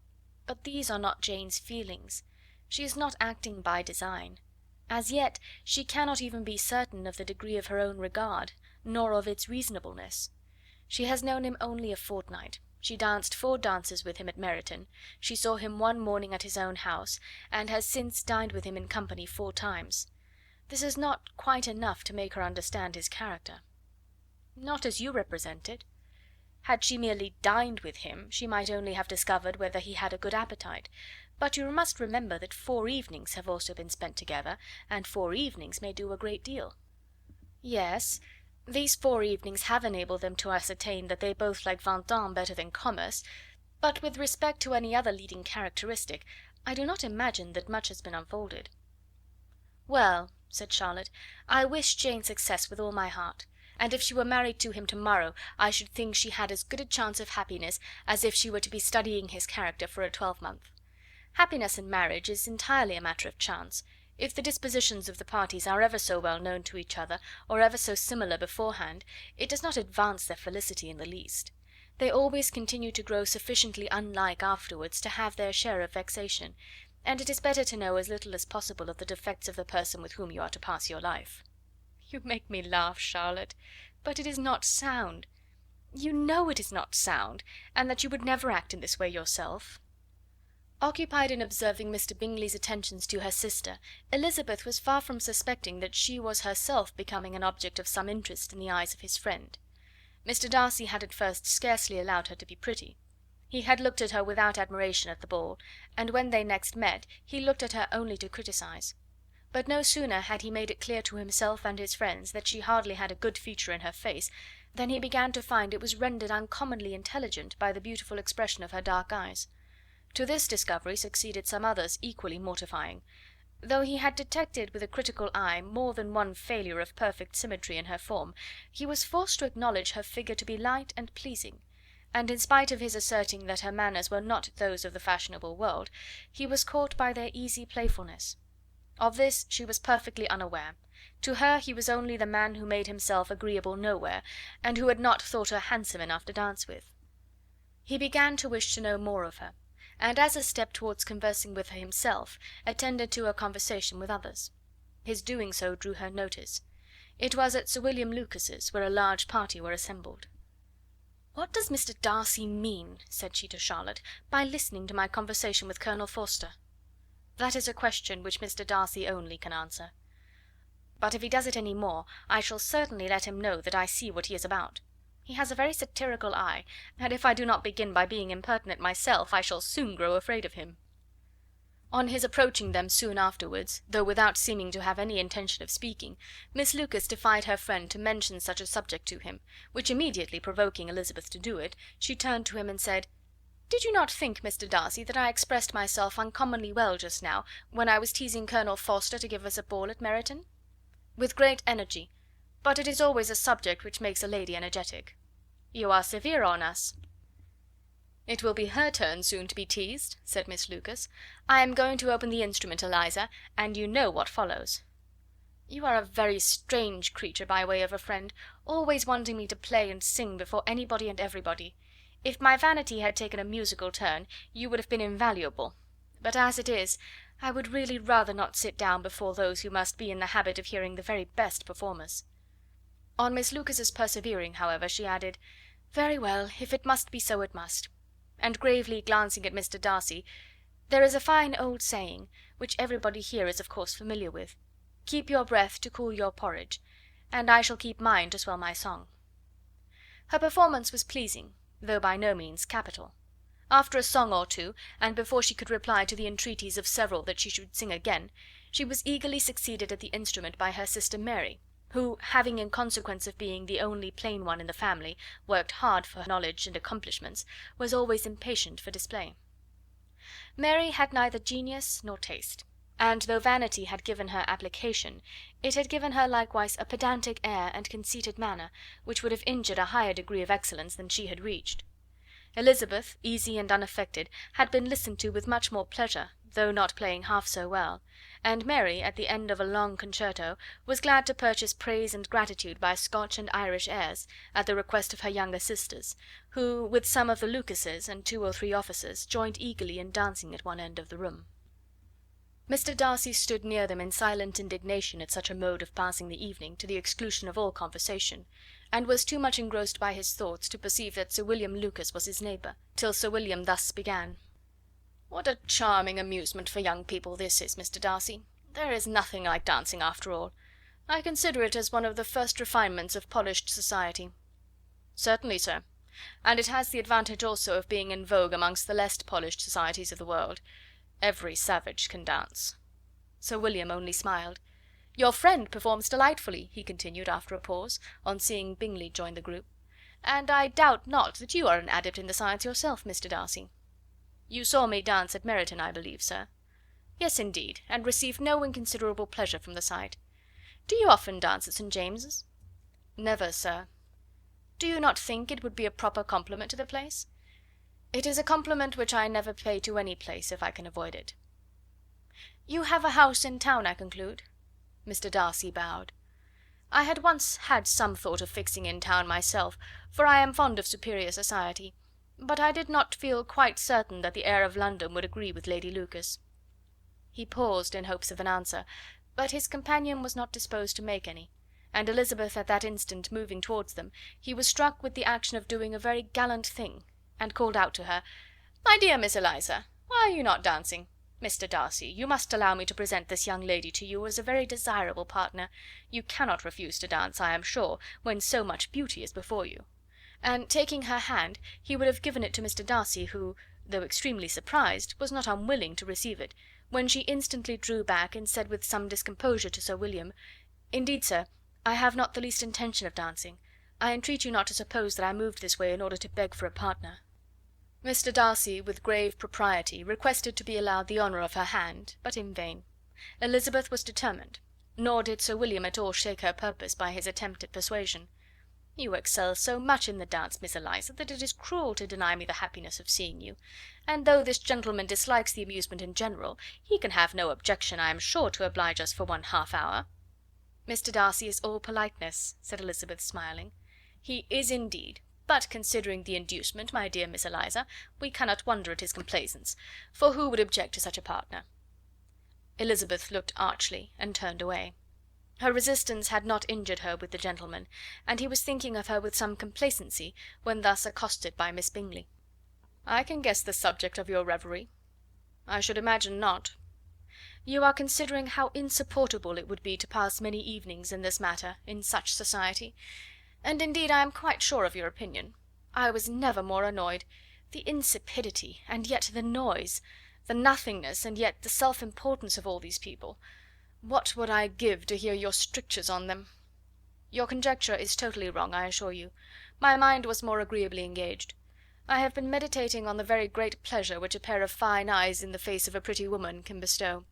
But these are not Jane's feelings. She is not acting by design. As yet she cannot even be certain of the degree of her own regard, nor of its reasonableness. She has known him only a fortnight. She danced 4 dances with him at Meryton, she saw him one morning at his own house, and has since dined with him in company 4 times. This is not quite enough to make her understand his character." "Not as you represent it. Had she merely dined with him, she might only have discovered whether he had a good appetite. But you must remember that 4 evenings have also been spent together, and 4 evenings may do a great deal." "Yes, these 4 evenings have enabled them to ascertain that they both like Vingt better than commerce, but with respect to any other leading characteristic, I do not imagine that much has been unfolded." "Well," said Charlotte, "I wish Jane success with all my heart, and if she were married to him to morrow, I should think she had as good a chance of happiness as if she were to be studying his character for a 12-month. Happiness in marriage is entirely a matter of chance. If the dispositions of the parties are ever so well known to each other, or ever so similar beforehand, it does not advance their felicity in the least. They always continue to grow sufficiently unlike afterwards to have their share of vexation, and it is better to know as little as possible of the defects of the person with whom you are to pass your life." "You make me laugh, Charlotte, but it is not sound. You know it is not sound, and that you would never act in this way yourself." Occupied in observing Mr. Bingley's attentions to her sister, Elizabeth was far from suspecting that she was herself becoming an object of some interest in the eyes of his friend. Mr. Darcy had at first scarcely allowed her to be pretty. He had looked at her without admiration at the ball, and when they next met he looked at her only to criticise. But no sooner had he made it clear to himself and his friends that she hardly had a good feature in her face, than he began to find it was rendered uncommonly intelligent by the beautiful expression of her dark eyes. To this discovery succeeded some others equally mortifying. Though he had detected with a critical eye more than one failure of perfect symmetry in her form, he was forced to acknowledge her figure to be light and pleasing, and in spite of his asserting that her manners were not those of the fashionable world, he was caught by their easy playfulness. Of this she was perfectly unaware. To her he was only the man who made himself agreeable nowhere, and who had not thought her handsome enough to dance with. He began to wish to know more of her, and as a step towards conversing with her himself, attended to her conversation with others. His doing so drew her notice. It was at Sir William Lucas's, where a large party were assembled. "What does Mr. Darcy mean," said she to Charlotte, "by listening to my conversation with Colonel Forster?" "That is a question which Mr. Darcy only can answer. But if he does it any more, I shall certainly let him know that I see what he is about. He has a very satirical eye, and if I do not begin by being impertinent myself, I shall soon grow afraid of him." On his approaching them soon afterwards, though without seeming to have any intention of speaking, Miss Lucas defied her friend to mention such a subject to him, which immediately provoking Elizabeth to do it, she turned to him and said, "Did you not think, Mr. Darcy, that I expressed myself uncommonly well just now, when I was teasing Colonel Forster to give us a ball at Meryton?" "With great energy, but it is always a subject which makes a lady energetic." "You are severe on us." "It will be her turn soon to be teased," said Miss Lucas. "I am going to open the instrument, Eliza, and you know what follows." "You are a very strange creature by way of a friend, always wanting me to play and sing before anybody and everybody. If my vanity had taken a musical turn, you would have been invaluable; but as it is, I would really rather not sit down before those who must be in the habit of hearing the very best performers." On Miss Lucas's persevering, however, she added, "Very well, if it must be so, it must," and gravely glancing at Mr. Darcy, There is a fine old saying, which everybody here is of course familiar with: keep your breath to cool your porridge, and I shall keep mine to swell my song. Her performance was pleasing, though by no means capital. After a song or two, and before she could reply to the entreaties of several that she should sing again, she was eagerly succeeded at the instrument by her sister Mary, who, having in consequence of being the only plain one in the family worked hard for knowledge and accomplishments, was always impatient for display. Mary had neither genius nor taste, and though vanity had given her application, it had given her likewise a pedantic air and conceited manner, which would have injured a higher degree of excellence than she had reached. Elizabeth, easy and unaffected, had been listened to with much more pleasure, though not playing half so well, and Mary, at the end of a long concerto, was glad to purchase praise and gratitude by Scotch and Irish airs, at the request of her younger sisters, who, with some of the Lucases and 2 or 3 officers, joined eagerly in dancing at one end of the room. Mr. Darcy stood near them in silent indignation at such a mode of passing the evening, to the exclusion of all conversation, and was too much engrossed by his thoughts to perceive that Sir William Lucas was his neighbour, till Sir William thus began: "What a charming amusement for young people this is, Mr. Darcy! There is nothing like dancing after all. I consider it as one of the first refinements of polished society." "Certainly, sir, and it has the advantage also of being in vogue amongst the less polished societies of the world. Every savage can dance." Sir William only smiled. "Your friend performs delightfully," he continued after a pause, on seeing Bingley join the group, "and I doubt not that you are an adept in the science yourself, Mr. Darcy." "You saw me dance at Meryton, I believe, sir?" "Yes, indeed, and received no inconsiderable pleasure from the sight. Do you often dance at St. James's?" "Never, sir." "Do you not think it would be a proper compliment to the place?" "It is a compliment which I never pay to any place, if I can avoid it." "You have a house in town, I conclude?" Mr. Darcy bowed. "I had once had some thought of fixing in town myself, for I am fond of superior society, but I did not feel quite certain that the air of London would agree with Lady Lucas." He paused in hopes of an answer, but his companion was not disposed to make any, and Elizabeth at that instant moving towards them, he was struck with the action of doing a very gallant thing, and called out to her: "My dear Miss Eliza, why are you not dancing? Mr. Darcy, you must allow me to present this young lady to you as a very desirable partner. You cannot refuse to dance, I am sure, when so much beauty is before you." And taking her hand, he would have given it to Mr. Darcy, who, though extremely surprised, was not unwilling to receive it, when she instantly drew back, and said with some discomposure to Sir William: "Indeed, sir, I have not the least intention of dancing. I entreat you not to suppose that I moved this way in order to beg for a partner." Mr. Darcy, with grave propriety, requested to be allowed the honour of her hand, but in vain. Elizabeth was determined, nor did Sir William at all shake her purpose by his attempt at persuasion. "You excel so much in the dance, Miss Eliza, that it is cruel to deny me the happiness of seeing you, and though this gentleman dislikes the amusement in general, he can have no objection, I am sure, to oblige us for 1/2 hour." "Mr. Darcy is all politeness," said Elizabeth, smiling. "He is indeed, but considering the inducement, my dear Miss Eliza, we cannot wonder at his complaisance, for who would object to such a partner?" Elizabeth looked archly, and turned away. Her resistance had not injured her with the gentleman, and he was thinking of her with some complacency, when thus accosted by Miss Bingley. "I can guess the subject of your reverie." "I should imagine not." "You are considering how insupportable it would be to pass many evenings in this matter, in such society, and indeed I am quite sure of your opinion. I was never more annoyed. The insipidity, and yet the noise, the nothingness, and yet the self-importance of all these people. What would I give to hear your strictures on them?" "Your conjecture is totally wrong, I assure you. My mind was more agreeably engaged. I have been meditating on the very great pleasure which a pair of fine eyes in the face of a pretty woman can bestow."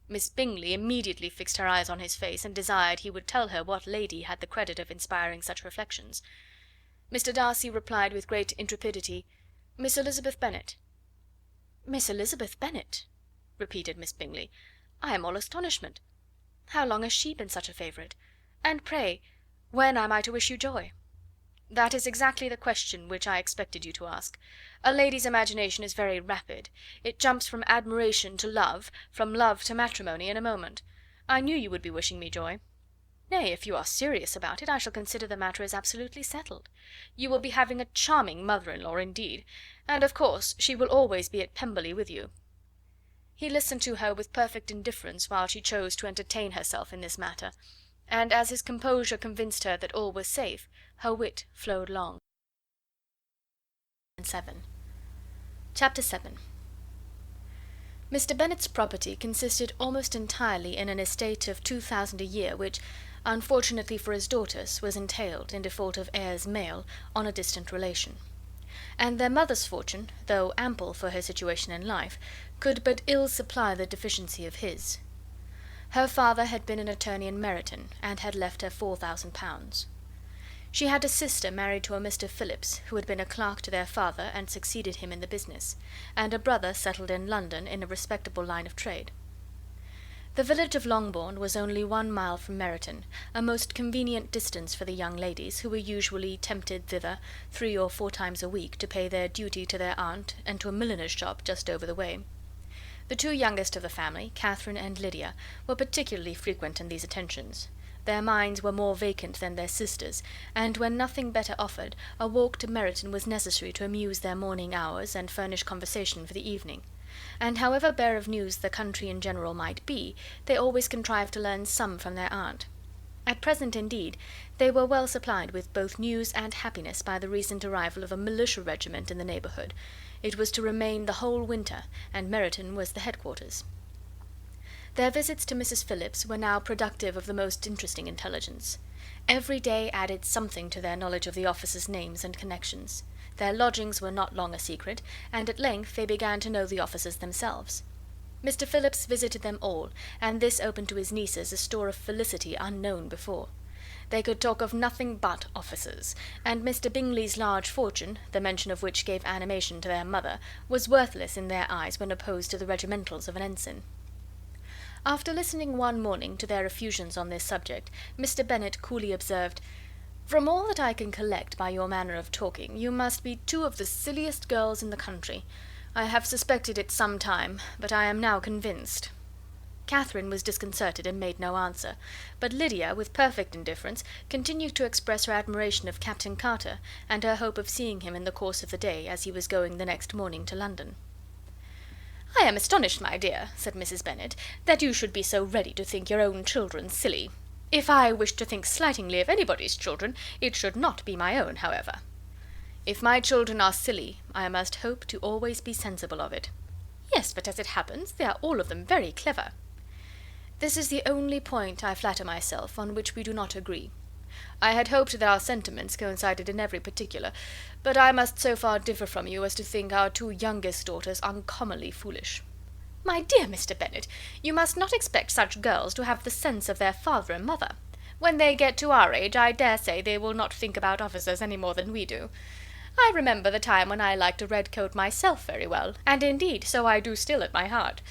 Miss Bingley immediately fixed her eyes on his face, and desired he would tell her what lady had the credit of inspiring such reflections. Mr. Darcy replied with great intrepidity: "Miss Elizabeth Bennet." "Miss Elizabeth Bennet?" repeated Miss Bingley. "I am all astonishment. How long has she been such a favourite? And pray, when am I to wish you joy?" "That is exactly the question which I expected you to ask. A lady's imagination is very rapid. It jumps from admiration to love, from love to matrimony, in a moment. I knew you would be wishing me joy. Nay, if you are serious about it, I shall consider the matter as absolutely settled. You will be having a charming mother-in-law indeed, and of course she will always be at Pemberley with you. He listened to her with perfect indifference while she chose to entertain herself in this matter, and as his composure convinced her that all was safe, her wit flowed long. 7. Chapter 7. Mr. Bennet's property consisted almost entirely in an estate of 2,000 a year, which, unfortunately for his daughters, was entailed, in default of heirs male, on a distant relation. And their mother's fortune, though ample for her situation in life, could but ill supply the deficiency of his. Her father had been an attorney in Meryton, and had left her £4,000. She had a sister married to a Mr. Phillips, who had been a clerk to their father and succeeded him in the business, and a brother settled in London in a respectable line of trade. The village of Longbourn was only 1 mile from Meryton, a most convenient distance for the young ladies, who were usually tempted thither 3 or 4 times a week to pay their duty to their aunt and to a milliner's shop just over the way. The 2 youngest of the family, Catherine and Lydia, were particularly frequent in these attentions. Their minds were more vacant than their sisters', and when nothing better offered, a walk to Meryton was necessary to amuse their morning hours and furnish conversation for the evening. And however bare of news the country in general might be, they always contrived to learn some from their aunt. At present, indeed, they were well supplied with both news and happiness by the recent arrival of a militia regiment in the neighbourhood. It was to remain the whole winter, and Meryton was the headquarters. Their visits to Mrs. Phillips were now productive of the most interesting intelligence. Every day added something to their knowledge of the officers' names and connections. Their lodgings were not long a secret, and at length they began to know the officers themselves. Mr. Phillips visited them all, and this opened to his nieces a store of felicity unknown before. They could talk of nothing but officers, and Mr. Bingley's large fortune, the mention of which gave animation to their mother, was worthless in their eyes when opposed to the regimentals of an ensign. After listening one morning to their effusions on this subject, Mr. Bennet coolly observed, "From all that I can collect by your manner of talking, you must be 2 of the silliest girls in the country. I have suspected it some time, but I am now convinced." Catherine was disconcerted and made no answer, but Lydia, with perfect indifference, continued to express her admiration of Captain Carter, and her hope of seeing him in the course of the day, as he was going the next morning to London. "I am astonished, my dear," said Mrs. Bennet, "that you should be so ready to think your own children silly. If I wished to think slightingly of anybody's children, it should not be my own, however. If my children are silly, I must hope to always be sensible of it." "Yes, but as it happens, they are all of them very clever." "This is the only point, I flatter myself, on which we do not agree. I had hoped that our sentiments coincided in every particular, but I must so far differ from you as to think our 2 youngest daughters uncommonly foolish." "My dear Mr. Bennet, you must not expect such girls to have the sense of their father and mother. When they get to our age, I dare say they will not think about officers any more than we do. I remember the time when I liked a red coat myself very well, and indeed so I do still at my heart.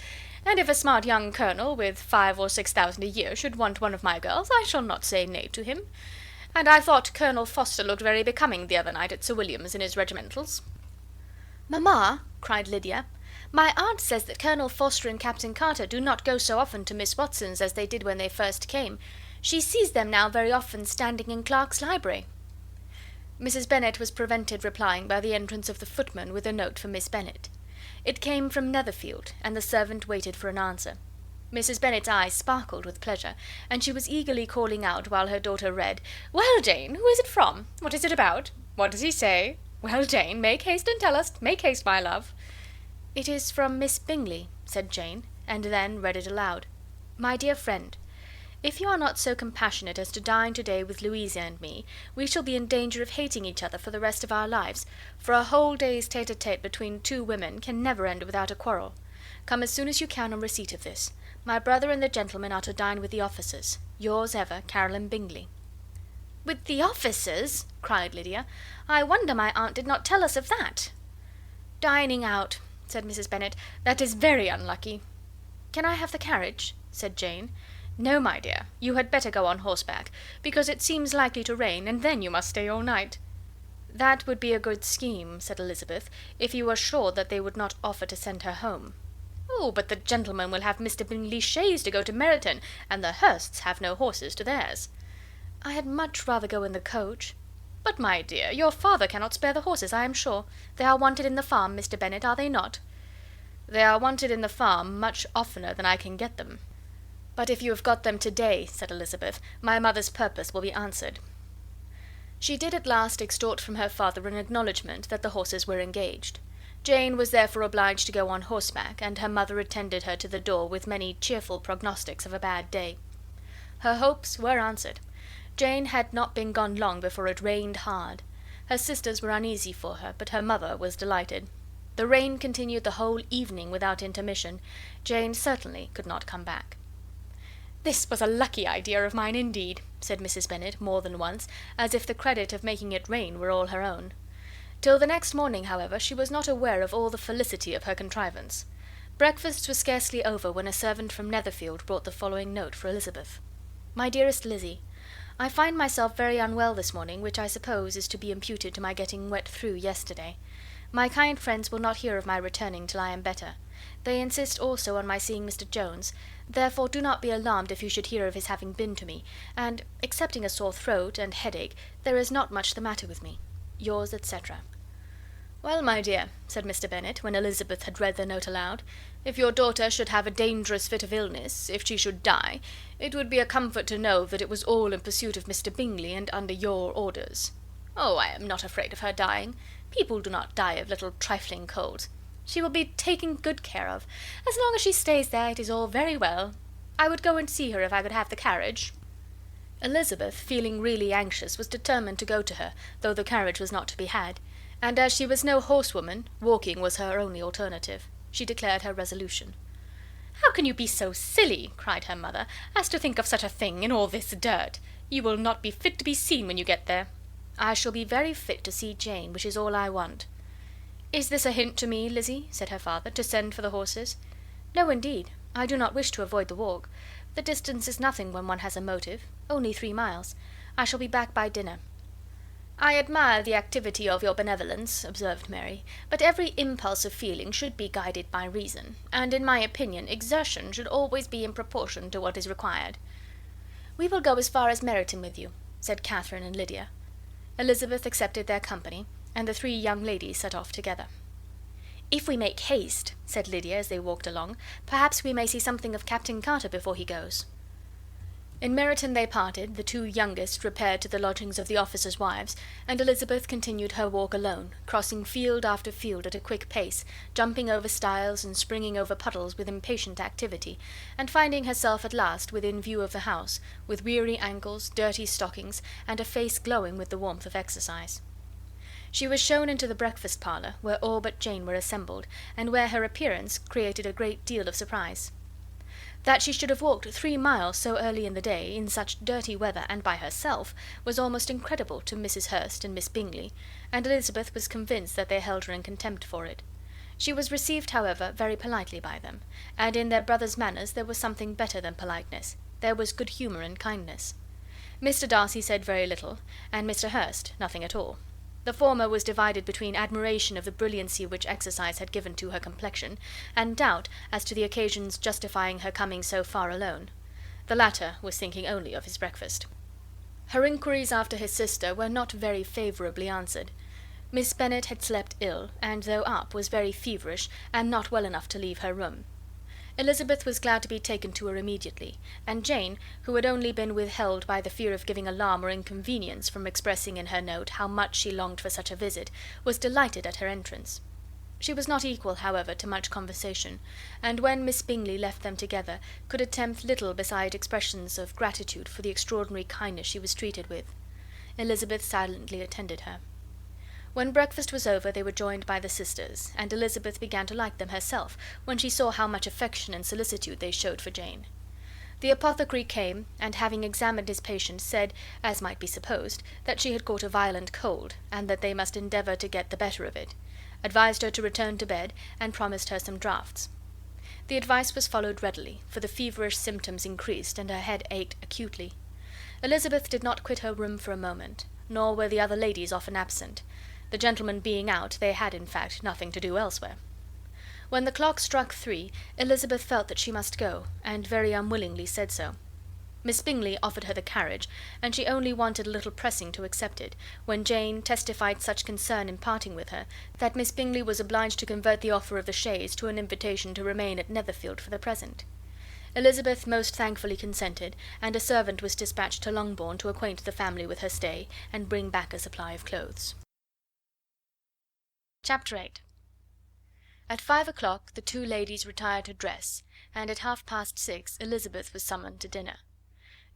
And if a smart young colonel with 5,000 or 6,000 a year should want one of my girls, I shall not say nay to him. And I thought Colonel Forster looked very becoming the other night at Sir William's in his regimentals." "Mamma," cried Lydia, "my aunt says that Colonel Forster and Captain Carter do not go so often to Miss Watson's as they did when they first came. She sees them now very often standing in Clark's library." Mrs. Bennet was prevented replying by the entrance of the footman with a note for Miss Bennet. It came from Netherfield, and the servant waited for an answer. Mrs. Bennet's eyes sparkled with pleasure, and she was eagerly calling out while her daughter read, "Well, Jane, who is it from? What is it about? What does he say? Well, Jane, make haste and tell us. Make haste, my love." "It is from Miss Bingley," said Jane, and then read it aloud. "My dear friend, if you are not so compassionate as to dine to-day with Louisa and me, we shall be in danger of hating each other for the rest of our lives, for a whole day's tete-a-tete between 2 women can never end without a quarrel. Come as soon as you can on receipt of this. My brother and the gentlemen are to dine with the officers. Yours ever, Caroline Bingley." "With the officers?" cried Lydia. "I wonder my aunt did not tell us of that." "Dining out," said Mrs. Bennet. "That is very unlucky." "Can I have the carriage?" said Jane. "No, my dear, you had better go on horseback, because it seems likely to rain, and then you must stay all night." "That would be a good scheme," said Elizabeth, "if you were sure that they would not offer to send her home." "Oh, but the gentlemen will have Mr. Bingley's chaise to go to Meryton, and the Hursts have no horses to theirs." "I had much rather go in the coach." "But, my dear, your father cannot spare the horses, I am sure. They are wanted in the farm, Mr. Bennet, are they not?" They are wanted in the farm much oftener than I can get them." "But if you have got them to-day," said Elizabeth, "my mother's purpose will be answered." She did at last extort from her father an acknowledgment that the horses were engaged. Jane was therefore obliged to go on horseback, and her mother attended her to the door with many cheerful prognostics of a bad day. Her hopes were answered. Jane had not been gone long before it rained hard. Her sisters were uneasy for her, but her mother was delighted. The rain continued the whole evening without intermission. Jane certainly could not come back. "This was a lucky idea of mine, indeed," said Mrs. Bennet more than once, as if the credit of making it rain were all her own. Till the next morning, however, she was not aware of all the felicity of her contrivance. Breakfast was scarcely over when a servant from Netherfield brought the following note for Elizabeth. "My dearest Lizzie, I find myself very unwell this morning, which I suppose is to be imputed to my getting wet through yesterday. My kind friends will not hear of my returning till I am better. They insist also on my seeing Mr. Jones, therefore do not be alarmed if you should hear of his having been to me, and, excepting a sore throat and headache, there is not much the matter with me. Yours, etc." "Well, my dear," said Mr. Bennet, when Elizabeth had read the note aloud, "if your daughter should have a dangerous fit of illness, if she should die, it would be a comfort to know that it was all in pursuit of Mr. Bingley and under your orders." "Oh, I am not afraid of her dying. People do not die of little trifling colds. She will be taken good care of. As long as she stays there, it is all very well. I would go and see her if I could have the carriage." Elizabeth, feeling really anxious, was determined to go to her, though the carriage was not to be had, and as she was no horsewoman, walking was her only alternative. She declared her resolution. "How can you be so silly," cried her mother, "as to think of such a thing, in all this dirt? You will not be fit to be seen when you get there." "I shall be very fit to see Jane, which is all I want." "Is this a hint to me, Lizzie," said her father, "to send for the horses?" "No, indeed. I do not wish to avoid the walk. The distance is nothing when one has a motive. Only 3 miles. I shall be back by dinner." "I admire the activity of your benevolence," observed Mary, "but every impulse of feeling should be guided by reason, and, in my opinion, exertion should always be in proportion to what is required." "We will go as far as Meryton with you," said Catherine and Lydia. Elizabeth accepted their company, and the 3 young ladies set off together. "If we make haste," said Lydia as they walked along, "perhaps we may see something of Captain Carter before he goes." In Meryton they parted, the 2 youngest repaired to the lodgings of the officers' wives, and Elizabeth continued her walk alone, crossing field after field at a quick pace, jumping over stiles and springing over puddles with impatient activity, and finding herself at last within view of the house, with weary ankles, dirty stockings, and a face glowing with the warmth of exercise. She was shown into the breakfast parlour, where all but Jane were assembled, and where her appearance created a great deal of surprise. That she should have walked 3 miles so early in the day, in such dirty weather, and by herself, was almost incredible to Mrs. Hurst and Miss Bingley, and Elizabeth was convinced that they held her in contempt for it. She was received, however, very politely by them, and in their brother's manners there was something better than politeness, there was good humour and kindness. Mr. Darcy said very little, and Mr. Hurst nothing at all. The former was divided between admiration of the brilliancy which exercise had given to her complexion, and doubt as to the occasions justifying her coming so far alone. The latter was thinking only of his breakfast. Her inquiries after his sister were not very favourably answered. Miss Bennet had slept ill, and though up, was very feverish, and not well enough to leave her room. Elizabeth was glad to be taken to her immediately, and Jane, who had only been withheld by the fear of giving alarm or inconvenience from expressing in her note how much she longed for such a visit, was delighted at her entrance. She was not equal, however, to much conversation, and when Miss Bingley left them together, could attempt little beside expressions of gratitude for the extraordinary kindness she was treated with. Elizabeth silently attended her. When breakfast was over they were joined by the sisters, and Elizabeth began to like them herself, when she saw how much affection and solicitude they showed for Jane. The apothecary came, and having examined his patient, said, as might be supposed, that she had caught a violent cold, and that they must endeavour to get the better of it, advised her to return to bed, and promised her some draughts. The advice was followed readily, for the feverish symptoms increased, and her head ached acutely. Elizabeth did not quit her room for a moment, nor were the other ladies often absent. The gentlemen being out, they had, in fact, nothing to do elsewhere. When the clock struck 3, Elizabeth felt that she must go, and very unwillingly said so. Miss Bingley offered her the carriage, and she only wanted a little pressing to accept it, when Jane testified such concern in parting with her, that Miss Bingley was obliged to convert the offer of the chaise to an invitation to remain at Netherfield for the present. Elizabeth most thankfully consented, and a servant was dispatched to Longbourn to acquaint the family with her stay, and bring back a supply of clothes. Chapter 8. At 5 o'clock the two ladies retired to dress, and at 6:30 Elizabeth was summoned to dinner.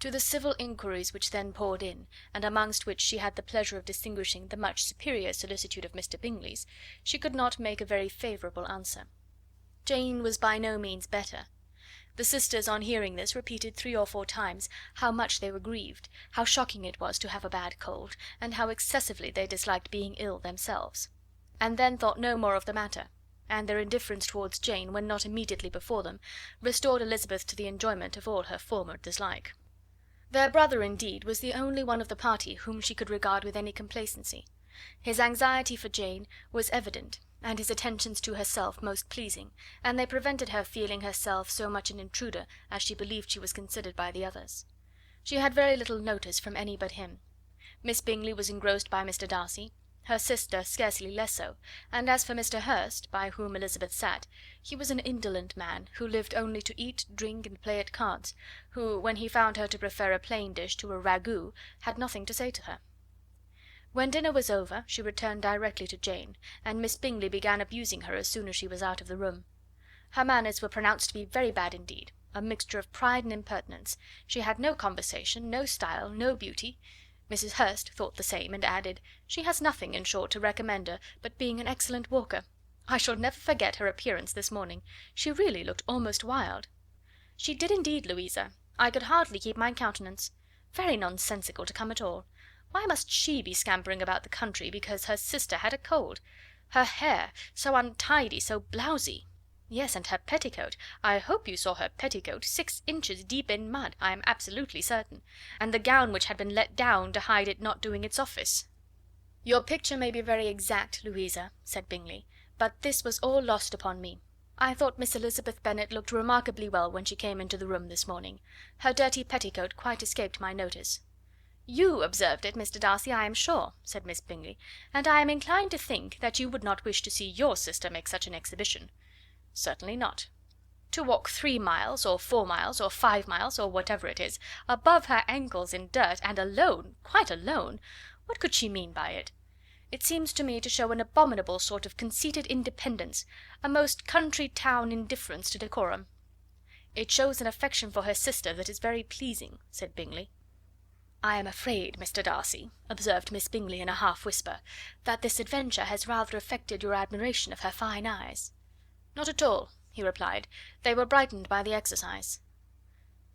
To the civil inquiries which then poured in, and amongst which she had the pleasure of distinguishing the much superior solicitude of Mr. Bingley's, she could not make a very favourable answer. Jane was by no means better. The sisters, on hearing this, repeated 3 or 4 times how much they were grieved, how shocking it was to have a bad cold, and how excessively they disliked being ill themselves; and then thought no more of the matter, and their indifference towards Jane, when not immediately before them, restored Elizabeth to the enjoyment of all her former dislike. Their brother, indeed, was the only one of the party whom she could regard with any complacency. His anxiety for Jane was evident, and his attentions to herself most pleasing, and they prevented her feeling herself so much an intruder as she believed she was considered by the others. She had very little notice from any but him. Miss Bingley was engrossed by Mr. Darcy, her sister scarcely less so, and as for Mr. Hurst, by whom Elizabeth sat, he was an indolent man, who lived only to eat, drink, and play at cards, who, when he found her to prefer a plain dish to a ragout, had nothing to say to her. When dinner was over, she returned directly to Jane, and Miss Bingley began abusing her as soon as she was out of the room. Her manners were pronounced to be very bad indeed, a mixture of pride and impertinence. She had no conversation, no style, no beauty. Mrs. Hurst thought the same, and added, "She has nothing, in short, to recommend her but being an excellent walker. I shall never forget her appearance this morning. She really looked almost wild." "She did indeed, Louisa. I could hardly keep my countenance. Very nonsensical to come at all. Why must she be scampering about the country because her sister had a cold? Her hair, so untidy, so blousy! Yes, and her petticoat, I hope you saw her petticoat, 6 inches deep in mud, I am absolutely certain, and the gown which had been let down to hide it not doing its office." "Your picture may be very exact, Louisa," said Bingley, "but this was all lost upon me. I thought Miss Elizabeth Bennet looked remarkably well when she came into the room this morning. Her dirty petticoat quite escaped my notice." "You observed it, Mr. Darcy, I am sure," said Miss Bingley, "and I am inclined to think that you would not wish to see your sister make such an exhibition." "Certainly not." "To walk 3 miles, or 4 miles, or 5 miles, or whatever it is, above her ankles in dirt, and alone, quite alone! What could she mean by it? It seems to me to show an abominable sort of conceited independence, a most country town indifference to decorum." "It shows an affection for her sister that is very pleasing," said Bingley. "I am afraid, Mr. Darcy," observed Miss Bingley in a half whisper, "that this adventure has rather affected your admiration of her fine eyes." "Not at all," he replied, "they were brightened by the exercise."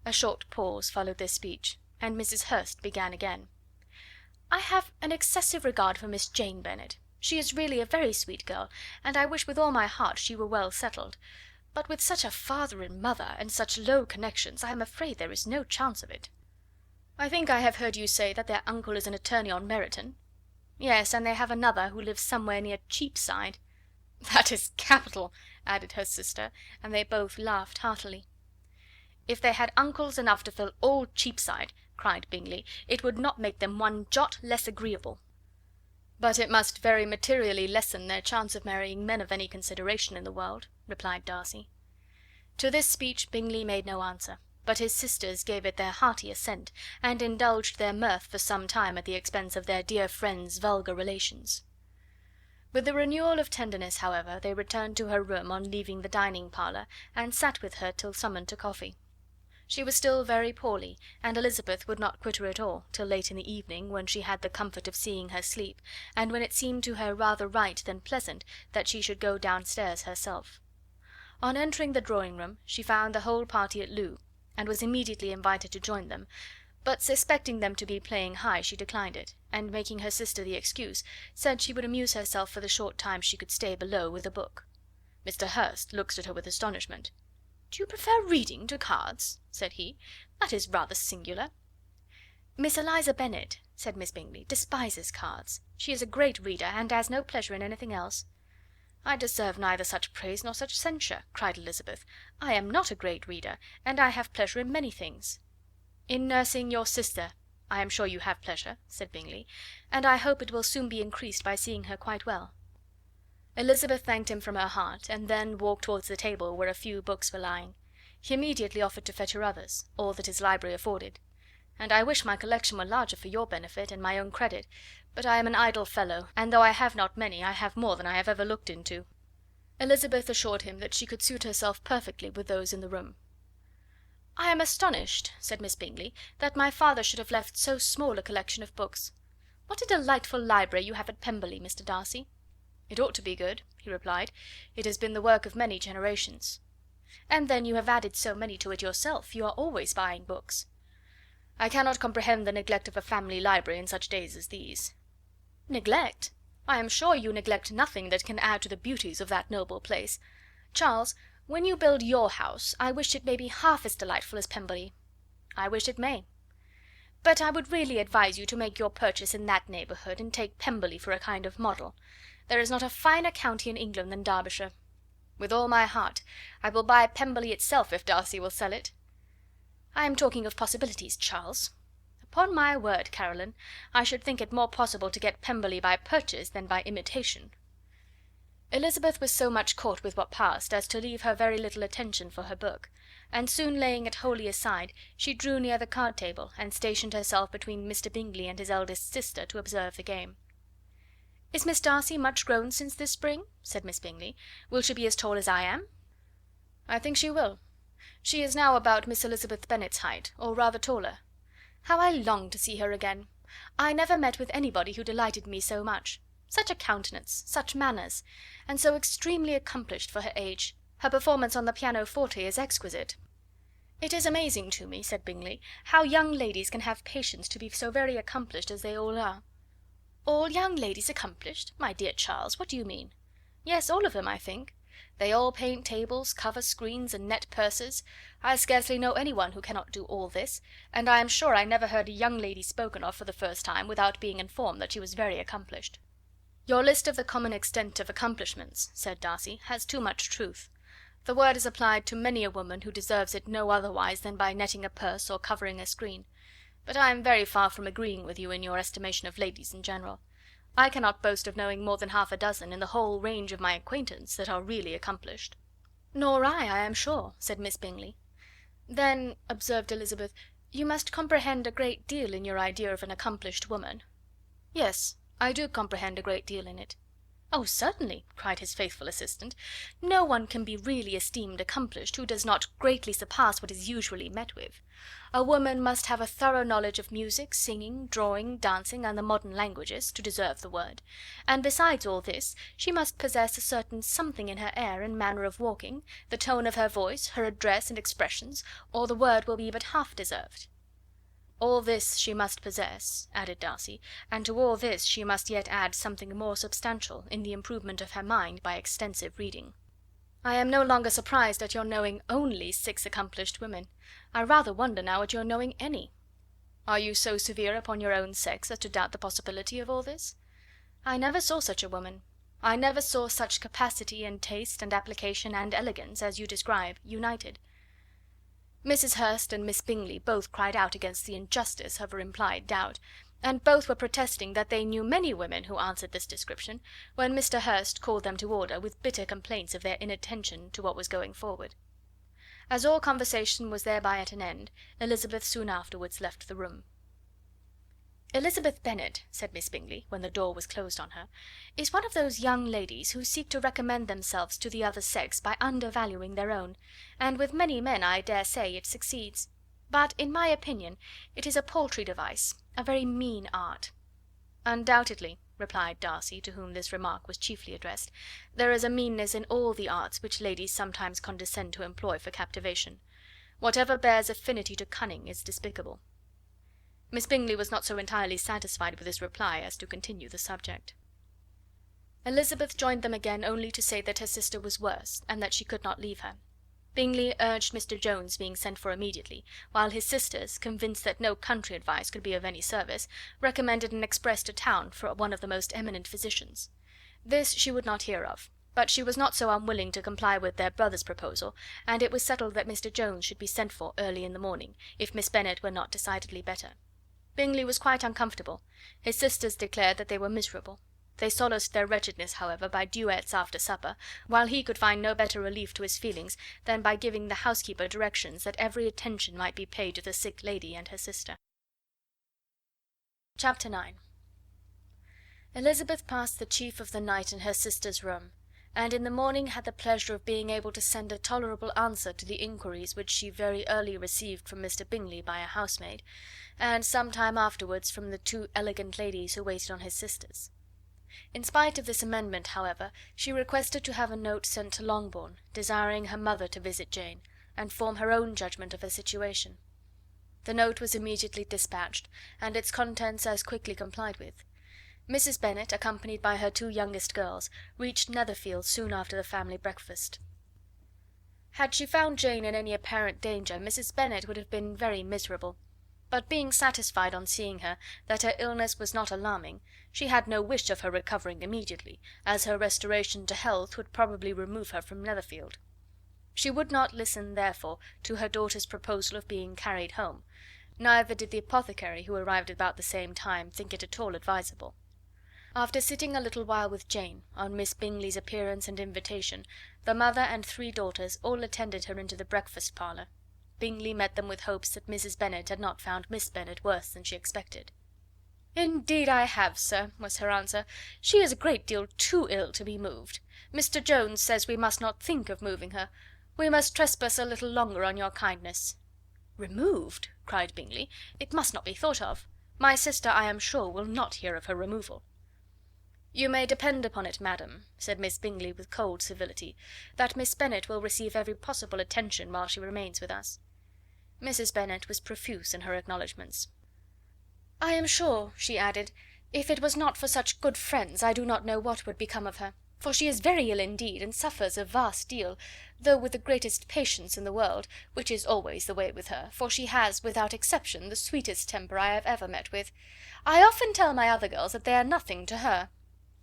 A short pause followed this speech, and Mrs. Hurst began again. "I have an excessive regard for Miss Jane Bennet. She is really a very sweet girl, and I wish with all my heart she were well settled; but with such a father and mother, and such low connections, I am afraid there is no chance of it." "I think I have heard you say that their uncle is an attorney on Meryton." "Yes, and they have another who lives somewhere near Cheapside." "That is capital," added her sister, and they both laughed heartily. "If they had uncles enough to fill all Cheapside," cried Bingley, "it would not make them one jot less agreeable." "But it must very materially lessen their chance of marrying men of any consideration in the world," replied Darcy. To this speech Bingley made no answer, but his sisters gave it their hearty assent, and indulged their mirth for some time at the expense of their dear friend's vulgar relations. With the renewal of tenderness, however, they returned to her room on leaving the dining parlour, and sat with her till summoned to coffee. She was still very poorly, and Elizabeth would not quit her at all till late in the evening, when she had the comfort of seeing her sleep, and when it seemed to her rather right than pleasant that she should go downstairs herself. On entering the drawing room she found the whole party at loo, and was immediately invited to join them, but suspecting them to be playing high she declined it, and making her sister the excuse, said she would amuse herself for the short time she could stay below with a book. Mr. Hurst looked at her with astonishment. "Do you prefer reading to cards?" said he. "That is rather singular." "Miss Eliza Bennet," said Miss Bingley, "despises cards. She is a great reader, and has no pleasure in anything else." "I deserve neither such praise nor such censure," cried Elizabeth. "I am not a great reader, and I have pleasure in many things." "In nursing your sister I am sure you have pleasure," said Bingley, "and I hope it will soon be increased by seeing her quite well." Elizabeth thanked him from her heart, and then walked towards the table where a few books were lying. He immediately offered to fetch her others, all that his library afforded. "And I wish my collection were larger for your benefit and my own credit, but I am an idle fellow, and though I have not many, I have more than I have ever looked into." Elizabeth assured him that she could suit herself perfectly with those in the room. "I am astonished," said Miss Bingley, "that my father should have left so small a collection of books. What a delightful library you have at Pemberley, Mr. Darcy." "It ought to be good," he replied. "It has been the work of many generations." "And then you have added so many to it yourself. You are always buying books." "I cannot comprehend the neglect of a family library in such days as these." "Neglect? I am sure you neglect nothing that can add to the beauties of that noble place. Charles, when you build your house, I wish it may be half as delightful as Pemberley." "I wish it may." "But I would really advise you to make your purchase in that neighbourhood, and take Pemberley for a kind of model. There is not a finer county in England than Derbyshire." "With all my heart. I will buy Pemberley itself if Darcy will sell it." "I am talking of possibilities, Charles. Upon my word, Caroline, I should think it more possible to get Pemberley by purchase than by imitation." Elizabeth was so much caught with what passed as to leave her very little attention for her book, and soon laying it wholly aside, she drew near the card table, and stationed herself between Mr. Bingley and his eldest sister to observe the game. "Is Miss Darcy much grown since this spring?" said Miss Bingley. "Will she be as tall as I am?" "I think she will. She is now about Miss Elizabeth Bennet's height, or rather taller. How I long to see her again! I never met with anybody who delighted me so much. Such a countenance, such manners, and so extremely accomplished for her age. Her performance on the pianoforte is exquisite." "It is amazing to me," said Bingley, "how young ladies can have patience to be so very accomplished as they all are." "All young ladies accomplished? My dear Charles, what do you mean?" "Yes, all of them, I think. They all paint tables, cover screens, and net purses. I scarcely know any one who cannot do all this, and I am sure I never heard a young lady spoken of for the first time without being informed that she was very accomplished." "Your list of the common extent of accomplishments," said Darcy, "has too much truth. The word is applied to many a woman who deserves it no otherwise than by netting a purse or covering a screen. But I am very far from agreeing with you in your estimation of ladies in general. I cannot boast of knowing more than half a dozen, in the whole range of my acquaintance, that are really accomplished." "Nor I am sure," said Miss Bingley. "Then," observed Elizabeth, "you must comprehend a great deal in your idea of an accomplished woman." "Yes, I do comprehend a great deal in it." "Oh, certainly," cried his faithful assistant. "No one can be really esteemed accomplished who does not greatly surpass what is usually met with. A woman must have a thorough knowledge of music, singing, drawing, dancing, and the modern languages, to deserve the word; and besides all this, she must possess a certain something in her air and manner of walking, the tone of her voice, her address and expressions, or the word will be but half deserved." "All this she must possess," added Darcy, "and to all this she must yet add something more substantial, in the improvement of her mind by extensive reading." "I am no longer surprised at your knowing only 6 accomplished women. I rather wonder now at your knowing any." "Are you so severe upon your own sex as to doubt the possibility of all this?" "I never saw such a woman. I never saw such capacity and taste and application and elegance as you describe united." Mrs. Hurst and Miss Bingley both cried out against the injustice of her implied doubt, and both were protesting that they knew many women who answered this description, when Mr. Hurst called them to order, with bitter complaints of their inattention to what was going forward. As all conversation was thereby at an end, Elizabeth soon afterwards left the room. "Elizabeth Bennet," said Miss Bingley, when the door was closed on her, "is one of those young ladies who seek to recommend themselves to the other sex by undervaluing their own, and with many men, I dare say, it succeeds; but, in my opinion, it is a paltry device, a very mean art." "Undoubtedly," replied Darcy, to whom this remark was chiefly addressed, "there is a meanness in all the arts which ladies sometimes condescend to employ for captivation. Whatever bears affinity to cunning is despicable." Miss Bingley was not so entirely satisfied with this reply as to continue the subject. Elizabeth joined them again only to say that her sister was worse, and that she could not leave her. Bingley urged Mr. Jones being sent for immediately, while his sisters, convinced that no country advice could be of any service, recommended an express to town for one of the most eminent physicians. This she would not hear of. but she was not so unwilling to comply with their brother's proposal, and it was settled that Mr Jones should be sent for early in the morning, if Miss Bennet were not decidedly better. Bingley was quite uncomfortable. His sisters declared that they were miserable. They solaced their wretchedness, however, by duets after supper, while he could find no better relief to his feelings than by giving the housekeeper directions that every attention might be paid to the sick lady and her sister. Chapter 9. Elizabeth passed the chief of the night in her sister's room, and in the morning had the pleasure of being able to send a tolerable answer to the inquiries which she very early received from Mr Bingley by a housemaid, and some time afterwards from the two elegant ladies who waited on his sisters. In spite of this amendment, however, she requested to have a note sent to Longbourn, desiring her mother to visit Jane, and form her own judgment of her situation. The note was immediately dispatched, and its contents as quickly complied with. Mrs Bennet, accompanied by her two youngest girls, reached Netherfield soon after the family breakfast. Had she found Jane in any apparent danger, Mrs Bennet would have been very miserable; but being satisfied on seeing her that her illness was not alarming, she had no wish of her recovering immediately, as her restoration to health would probably remove her from Netherfield. She would not listen, therefore, to her daughter's proposal of being carried home, neither did the apothecary, who arrived about the same time, think it at all advisable. After sitting a little while with Jane, on Miss Bingley's appearance and invitation, the mother and three daughters all attended her into the breakfast parlour. Bingley met them with hopes that Mrs Bennet had not found Miss Bennet worse than she expected. "Indeed I have, sir," was her answer. "She is a great deal too ill to be moved. Mr Jones says we must not think of moving her. We must trespass a little longer on your kindness." "Removed!" cried Bingley. "It must not be thought of. My sister, I am sure, will not hear of her removal." "You may depend upon it, madam," said Miss Bingley with cold civility, "that Miss Bennet will receive every possible attention while she remains with us." Mrs Bennet was profuse in her acknowledgments. "I am sure," she added, "if it was not for such good friends, I do not know what would become of her, for she is very ill indeed, and suffers a vast deal, though with the greatest patience in the world, which is always the way with her, for she has, without exception, the sweetest temper I have ever met with. I often tell my other girls that they are nothing to her.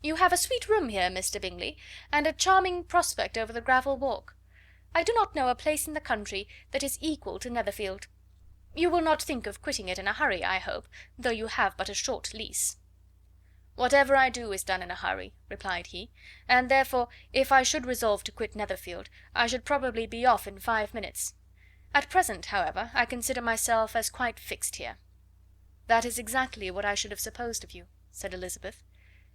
You have a sweet room here, Mr Bingley, and a charming prospect over the gravel walk. I do not know a place in the country that is equal to Netherfield. You will not think of quitting it in a hurry, I hope, though you have but a short lease." "Whatever I do is done in a hurry," replied he, "and therefore, if I should resolve to quit Netherfield, I should probably be off in 5 minutes. At present, however, I consider myself as quite fixed here." "That is exactly what I should have supposed of you," said Elizabeth.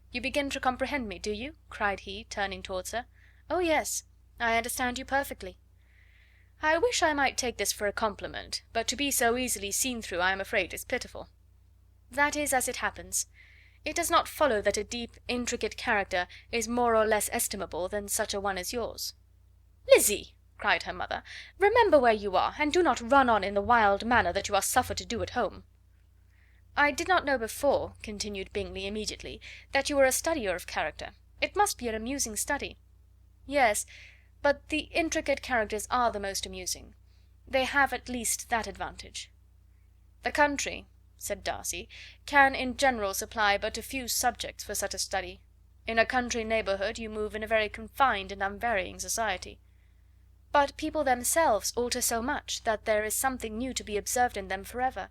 "You begin to comprehend me, do you?" cried he, turning towards her. "Oh yes, I understand you perfectly." "I wish I might take this for a compliment, but to be so easily seen through I am afraid is pitiful." "That is as it happens. It does not follow that a deep, intricate character is more or less estimable than such a one as yours." "Lizzy!" cried her mother, "remember where you are, and do not run on in the wild manner that you are suffered to do at home." "I did not know before," continued Bingley immediately, "that you were a studier of character. It must be an amusing study." "Yes, but the intricate characters are the most amusing. They have at least that advantage." "The country," said Darcy, "can in general supply but a few subjects for such a study. In a country neighbourhood you move in a very confined and unvarying society." "But people themselves alter so much that there is something new to be observed in them for ever."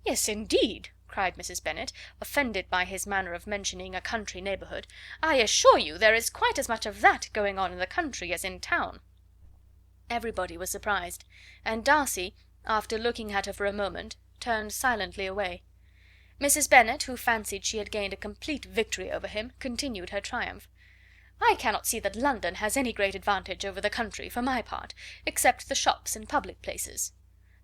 "Yes, indeed!" cried Mrs Bennet, offended by his manner of mentioning a country neighbourhood. "I assure you there is quite as much of that going on in the country as in town." Everybody was surprised, and Darcy, after looking at her for a moment, turned silently away. Mrs Bennet, who fancied she had gained a complete victory over him, continued her triumph. "I cannot see that London has any great advantage over the country, for my part, except the shops and public places.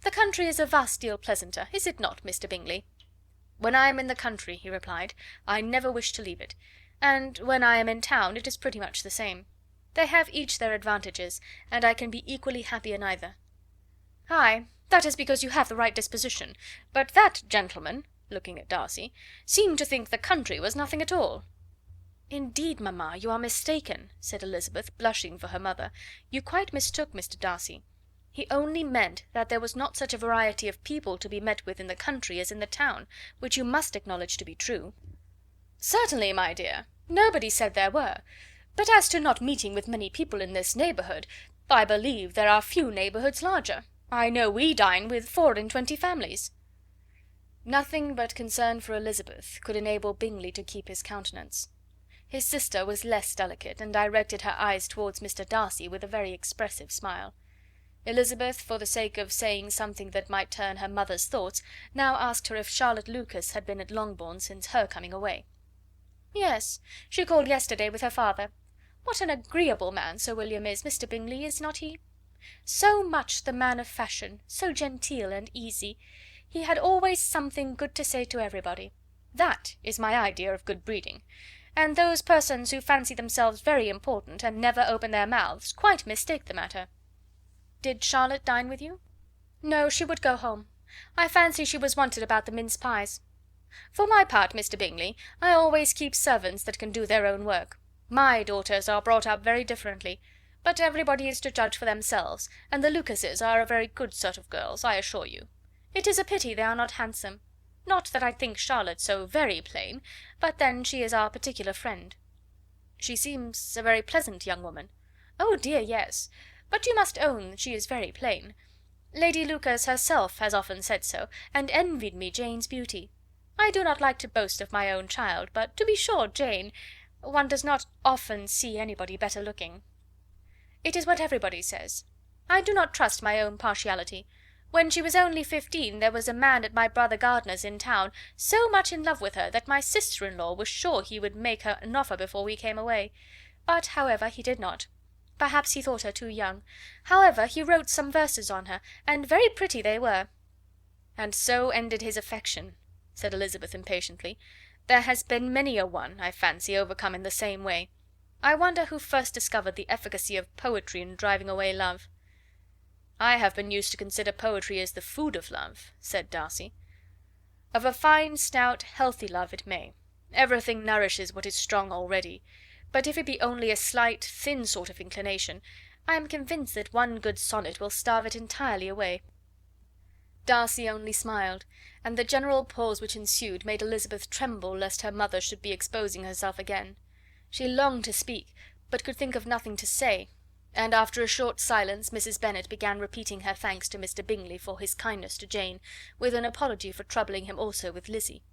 The country is a vast deal pleasanter, is it not, Mr Bingley?" "When I am in the country," he replied, "I never wish to leave it, and when I am in town it is pretty much the same. They have each their advantages, and I can be equally happy in either." "Ay, that is because you have the right disposition, but that gentleman," looking at Darcy, "seemed to think the country was nothing at all." "Indeed, mamma, you are mistaken," said Elizabeth, blushing for her mother. "You quite mistook Mr Darcy. He only meant that there was not such a variety of people to be met with in the country as in the town, which you must acknowledge to be true." "Certainly, my dear, nobody said there were. But as to not meeting with many people in this neighbourhood, I believe there are few neighbourhoods larger. I know we dine with 24 families." Nothing but concern for Elizabeth could enable Bingley to keep his countenance. His sister was less delicate, and directed her eyes towards Mr. Darcy with a very expressive smile. Elizabeth, for the sake of saying something that might turn her mother's thoughts, now asked her if Charlotte Lucas had been at Longbourn since her coming away. "Yes, she called yesterday with her father. What an agreeable man Sir William is, Mr. Bingley, is not he? So much the man of fashion, so genteel and easy. He had always something good to say to everybody. That is my idea of good breeding. And those persons who fancy themselves very important, and never open their mouths, quite mistake the matter." "Did Charlotte dine with you?" "No, she would go home. I fancy she was wanted about the mince pies. For my part, Mr. Bingley, I always keep servants that can do their own work. My daughters are brought up very differently, but everybody is to judge for themselves, and the Lucases are a very good sort of girls, I assure you. It is a pity they are not handsome. Not that I think Charlotte so very plain, but then she is our particular friend." "She seems a very pleasant young woman." "Oh dear, yes. But you must own she is very plain. Lady Lucas herself has often said so, and envied me Jane's beauty. I do not like to boast of my own child, but to be sure Jane, one does not often see anybody better looking." "It is what everybody says. I do not trust my own partiality. When she was only 15 there was a man at my brother Gardiner's in town so much in love with her that my sister-in-law was sure he would make her an offer before we came away. But, however, he did not. Perhaps he thought her too young. However, he wrote some verses on her, and very pretty they were." "And so ended his affection," said Elizabeth impatiently. "There has been many a one, I fancy, overcome in the same way. I wonder who first discovered the efficacy of poetry in driving away love." "I have been used to consider poetry as the food of love," said Darcy. "Of a fine, stout, healthy love it may. Everything nourishes what is strong already. But if it be only a slight, thin sort of inclination, I am convinced that one good sonnet will starve it entirely away." Darcy only smiled, and the general pause which ensued made Elizabeth tremble lest her mother should be exposing herself again. She longed to speak, but could think of nothing to say, and after a short silence Mrs. Bennet began repeating her thanks to Mr. Bingley for his kindness to Jane, with an apology for troubling him also with Lizzie.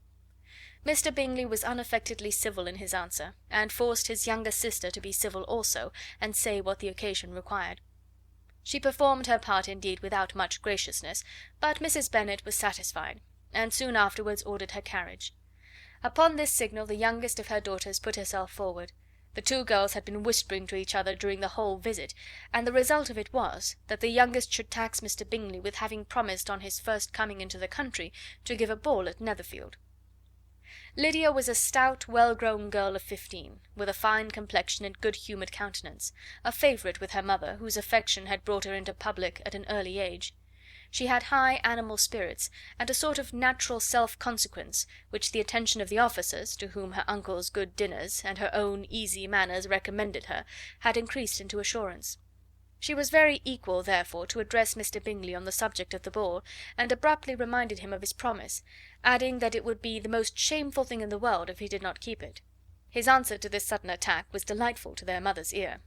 Mr. Bingley was unaffectedly civil in his answer, and forced his younger sister to be civil also, and say what the occasion required. She performed her part indeed without much graciousness, but Mrs. Bennet was satisfied, and soon afterwards ordered her carriage. Upon this signal the youngest of her daughters put herself forward. The two girls had been whispering to each other during the whole visit, and the result of it was, that the youngest should tax Mr. Bingley with having promised on his first coming into the country to give a ball at Netherfield. Lydia was a stout, well-grown girl of 15, with a fine complexion and good-humoured countenance, a favourite with her mother, whose affection had brought her into public at an early age. She had high animal spirits, and a sort of natural self-consequence, which the attention of the officers, to whom her uncle's good dinners, and her own easy manners recommended her, had increased into assurance. She was very equal, therefore, to address Mr. Bingley on the subject of the ball, and abruptly reminded him of his promise, adding that it would be the most shameful thing in the world if he did not keep it. His answer to this sudden attack was delightful to their mother's ear.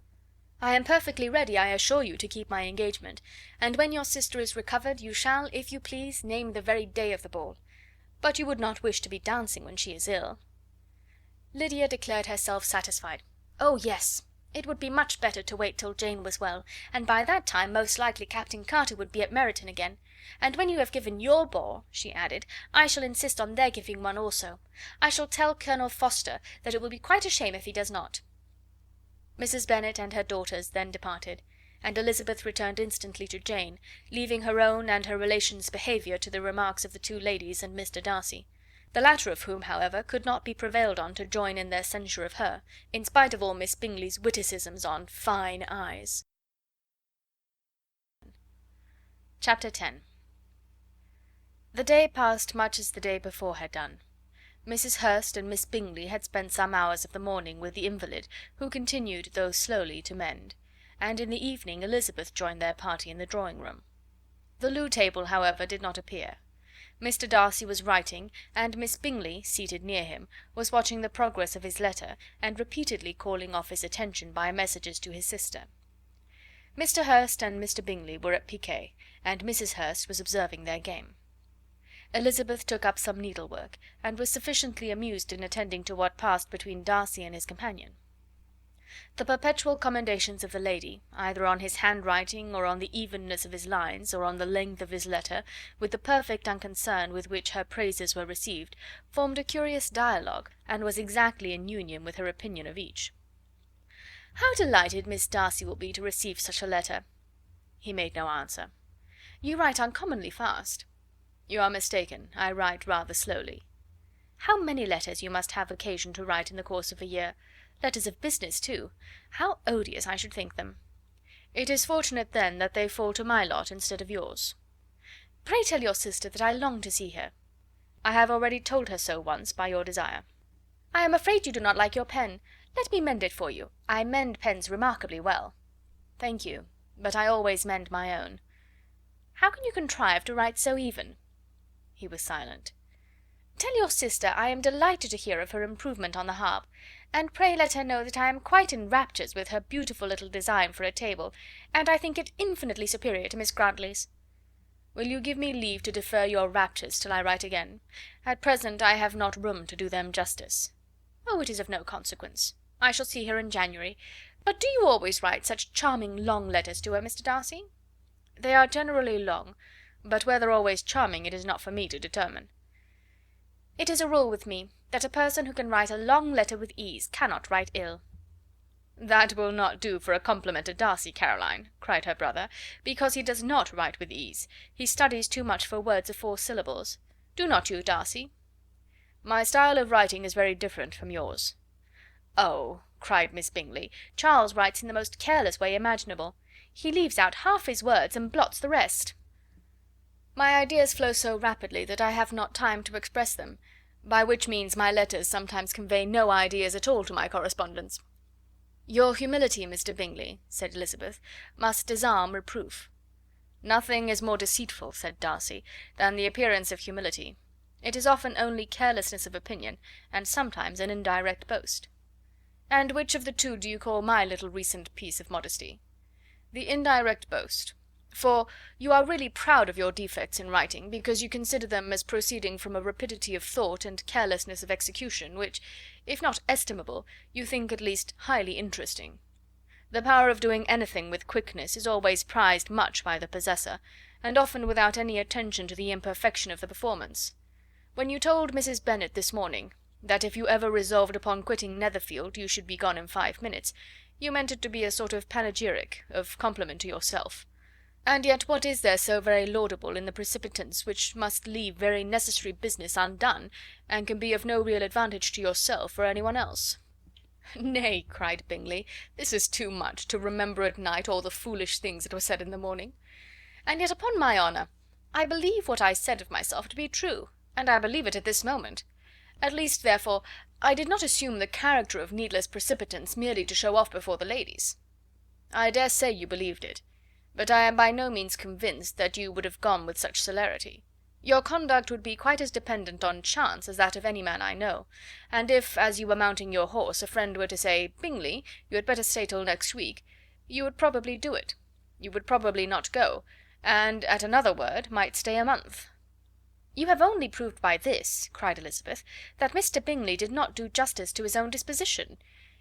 "I am perfectly ready, I assure you, to keep my engagement, and when your sister is recovered you shall, if you please, name the very day of the ball. But you would not wish to be dancing when she is ill?" Lydia declared herself satisfied. "Oh, yes! It would be much better to wait till Jane was well, and by that time most likely Captain Carter would be at Meryton again. And when you have given your ball," she added, "I shall insist on their giving one also. I shall tell Colonel Forster that it will be quite a shame if he does not." Mrs. Bennet and her daughters then departed, and Elizabeth returned instantly to Jane, leaving her own and her relations' behaviour to the remarks of the two ladies and Mr. Darcy. The latter of whom, however, could not be prevailed on to join in their censure of her, in spite of all Miss Bingley's witticisms on fine eyes. Chapter 10. The day passed much as the day before had done. Mrs. Hurst and Miss Bingley had spent some hours of the morning with the invalid, who continued, though slowly, to mend, and in the evening Elizabeth joined their party in the drawing-room. The loo table, however, did not appear. Mr. Darcy was writing, and Miss Bingley, seated near him, was watching the progress of his letter, and repeatedly calling off his attention by messages to his sister. Mr. Hurst and Mr. Bingley were at piquet, and Mrs. Hurst was observing their game. Elizabeth took up some needlework, and was sufficiently amused in attending to what passed between Darcy and his companion. The perpetual commendations of the lady, either on his handwriting, or on the evenness of his lines, or on the length of his letter, with the perfect unconcern with which her praises were received, formed a curious dialogue, and was exactly in union with her opinion of each. "How delighted Miss Darcy will be to receive such a letter!" He made no answer. "You write uncommonly fast." "You are mistaken, I write rather slowly." "How many letters you must have occasion to write in the course of a year! Letters of business, too. How odious I should think them!" "It is fortunate, then, that they fall to my lot instead of yours." "Pray tell your sister that I long to see her." "I have already told her so once, by your desire." "I am afraid you do not like your pen. Let me mend it for you. I mend pens remarkably well." "Thank you, but I always mend my own." "How can you contrive to write so even?" He was silent. "Tell your sister I am delighted to hear of her improvement on the harp, and pray let her know that I am quite in raptures with her beautiful little design for a table, and I think it infinitely superior to Miss Grantley's." "Will you give me leave to defer your raptures till I write again? At present I have not room to do them justice." "Oh, it is of no consequence. I shall see her in January. But do you always write such charming long letters to her, Mr. Darcy?" "They are generally long, but whether always charming it is not for me to determine." "It is a rule with me, that a person who can write a long letter with ease cannot write ill." "That will not do for a compliment to Darcy, Caroline," cried her brother, "because he does not write with ease. He studies too much for words of 4 syllables. Do not you, Darcy?" "My style of writing is very different from yours." "Oh!" cried Miss Bingley, "Charles writes in the most careless way imaginable. He leaves out half his words and blots the rest." "My ideas flow so rapidly that I have not time to express them, by which means my letters sometimes convey no ideas at all to my correspondents." "Your humility, Mr. Bingley," said Elizabeth, "must disarm reproof." "Nothing is more deceitful," said Darcy, "than the appearance of humility. It is often only carelessness of opinion, and sometimes an indirect boast." "And which of the two do you call my little recent piece of modesty?" "The indirect boast. For you are really proud of your defects in writing, because you consider them as proceeding from a rapidity of thought and carelessness of execution, which, if not estimable, you think at least highly interesting. The power of doing anything with quickness is always prized much by the possessor, and often without any attention to the imperfection of the performance. When you told Mrs. Bennet this morning that if you ever resolved upon quitting Netherfield you should be gone in 5 minutes, you meant it to be a sort of panegyric, of compliment to yourself. And yet what is there so very laudable in the precipitance which must leave very necessary business undone, and can be of no real advantage to yourself or any one else?" "Nay," cried Bingley, "this is too much, to remember at night all the foolish things that were said in the morning. And yet, upon my honour, I believe what I said of myself to be true, and I believe it at this moment. At least, therefore, I did not assume the character of needless precipitance merely to show off before the ladies." "I dare say you believed it, but I am by no means convinced that you would have gone with such celerity. Your conduct would be quite as dependent on chance as that of any man I know, and if, as you were mounting your horse, a friend were to say, 'Bingley, you had better stay till next week,' you would probably do it. You would probably not go, and, at another word, might stay a month." "You have only proved by this," cried Elizabeth, "that Mr. Bingley did not do justice to his own disposition.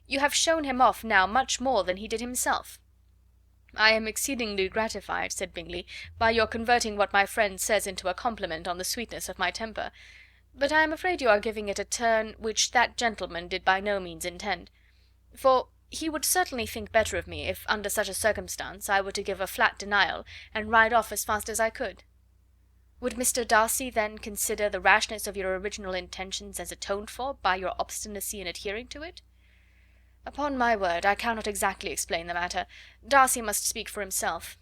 You have shown him off now much more than he did himself." "I am exceedingly gratified," said Bingley, "by your converting what my friend says into a compliment on the sweetness of my temper, but I am afraid you are giving it a turn which that gentleman did by no means intend; for he would certainly think better of me if under such a circumstance I were to give a flat denial, and ride off as fast as I could." "Would Mr. Darcy then consider the rashness of your original intentions as atoned for by your obstinacy in adhering to it?" "Upon my word, I cannot exactly explain the matter. Darcy must speak for himself."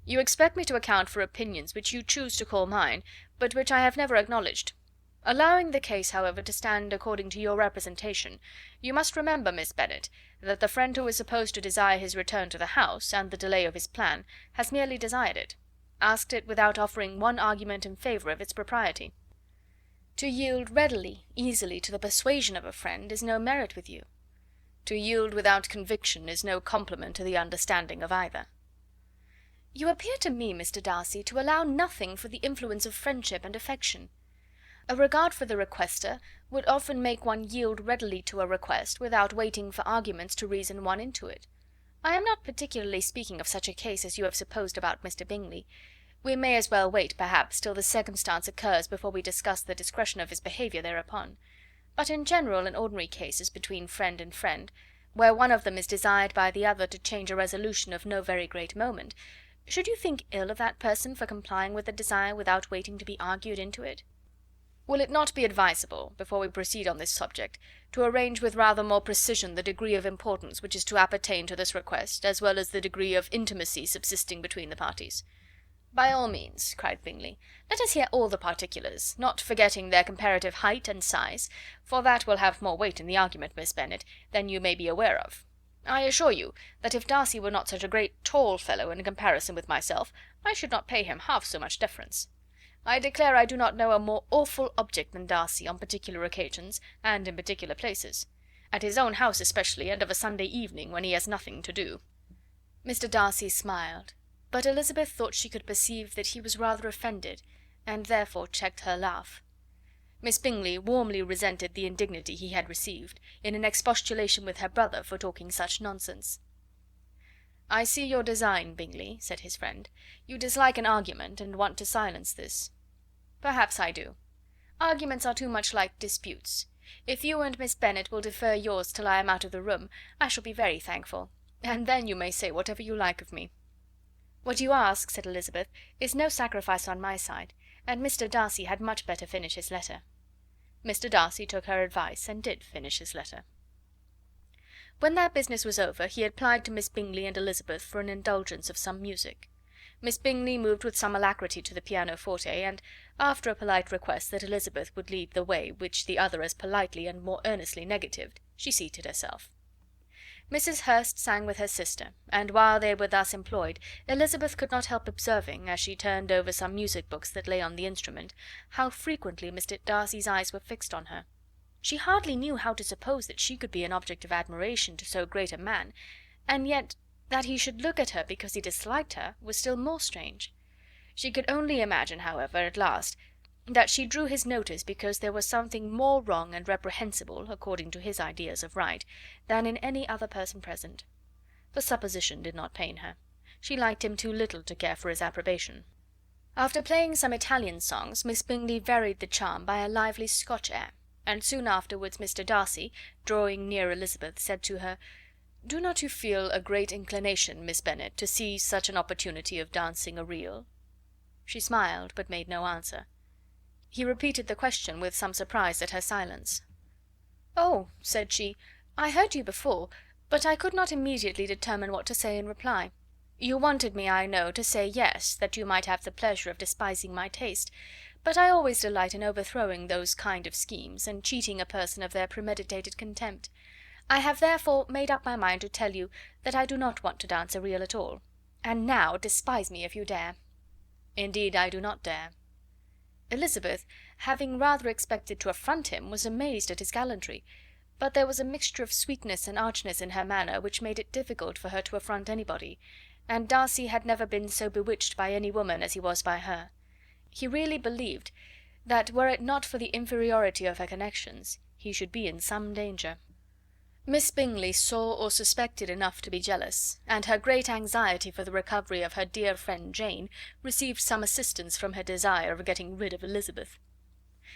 "You expect me to account for opinions which you choose to call mine, but which I have never acknowledged. Allowing the case, however, to stand according to your representation, you must remember, Miss Bennet, that the friend who is supposed to desire his return to the house, and the delay of his plan, has merely desired it. asked it without offering one argument in favour of its propriety. To yield readily, easily to the persuasion of a friend is no merit with you. To yield without conviction is no compliment to the understanding of either. You appear to me, Mr. Darcy, to allow nothing for the influence of friendship and affection. A regard for the requester would often make one yield readily to a request without waiting for arguments to reason one into it. I am not particularly speaking of such a case as you have supposed about Mr. Bingley. We may as well wait, perhaps, till the circumstance occurs before we discuss the discretion of his behaviour thereupon. But in general and ordinary cases between friend and friend, where one of them is desired by the other to change a resolution of no very great moment, should you think ill of that person for complying with the desire without waiting to be argued into it? Will it not be advisable, before we proceed on this subject, to arrange with rather more precision the degree of importance which is to appertain to this request, as well as the degree of intimacy subsisting between the parties? By all means, cried Bingley. Let us hear all the particulars, not forgetting their comparative height and size, for that will have more weight in the argument, Miss Bennet, than you may be aware of. I assure you that if Darcy were not such a great tall fellow in comparison with myself, I should not pay him half so much deference. I declare I do not know a more awful object than Darcy on particular occasions, and in particular places. At his own house especially, and of a Sunday evening, when he has nothing to do. Mr. Darcy smiled, but Elizabeth thought she could perceive that he was rather offended, and therefore checked her laugh. Miss Bingley warmly resented the indignity he had received, in an expostulation with her brother for talking such nonsense. "I see your design, Bingley," said his friend. "You dislike an argument, and want to silence this." "Perhaps I do. Arguments are too much like disputes. If you and Miss Bennet will defer yours till I am out of the room, I shall be very thankful, and then you may say whatever you like of me." "What you ask," said Elizabeth, "is no sacrifice on my side, and Mr. Darcy had much better finish his letter." Mr. Darcy took her advice, and did finish his letter. When that business was over, he applied to Miss Bingley and Elizabeth for an indulgence of some music. Miss Bingley moved with some alacrity to the pianoforte, and, after a polite request that Elizabeth would lead the way, which the other as politely and more earnestly negatived, she seated herself. Mrs. Hurst sang with her sister, and while they were thus employed, Elizabeth could not help observing, as she turned over some music books that lay on the instrument, how frequently Mr. Darcy's eyes were fixed on her. She hardly knew how to suppose that she could be an object of admiration to so great a man, and yet that he should look at her because he disliked her was still more strange. She could only imagine, however, at last, that she drew his notice because there was something more wrong and reprehensible, according to his ideas of right, than in any other person present. The supposition did not pain her. She liked him too little to care for his approbation. After playing some Italian songs, Miss Bingley varied the charm by a lively Scotch air, and soon afterwards Mr. Darcy, drawing near Elizabeth, said to her, "Do not you feel a great inclination, Miss Bennet, to seize such an opportunity of dancing a reel?" She smiled, but made no answer. He repeated the question with some surprise at her silence. "Oh," said she, "I heard you before, but I could not immediately determine what to say in reply. You wanted me, I know, to say yes, that you might have the pleasure of despising my taste, but I always delight in overthrowing those kind of schemes, and cheating a person of their premeditated contempt. I have therefore made up my mind to tell you that I do not want to dance a reel at all. And now despise me if you dare." "Indeed I do not dare." Elizabeth, having rather expected to affront him, was amazed at his gallantry, but there was a mixture of sweetness and archness in her manner which made it difficult for her to affront anybody, and Darcy had never been so bewitched by any woman as he was by her. He really believed that were it not for the inferiority of her connections, he should be in some danger. Miss Bingley saw or suspected enough to be jealous, and her great anxiety for the recovery of her dear friend Jane received some assistance from her desire of getting rid of Elizabeth.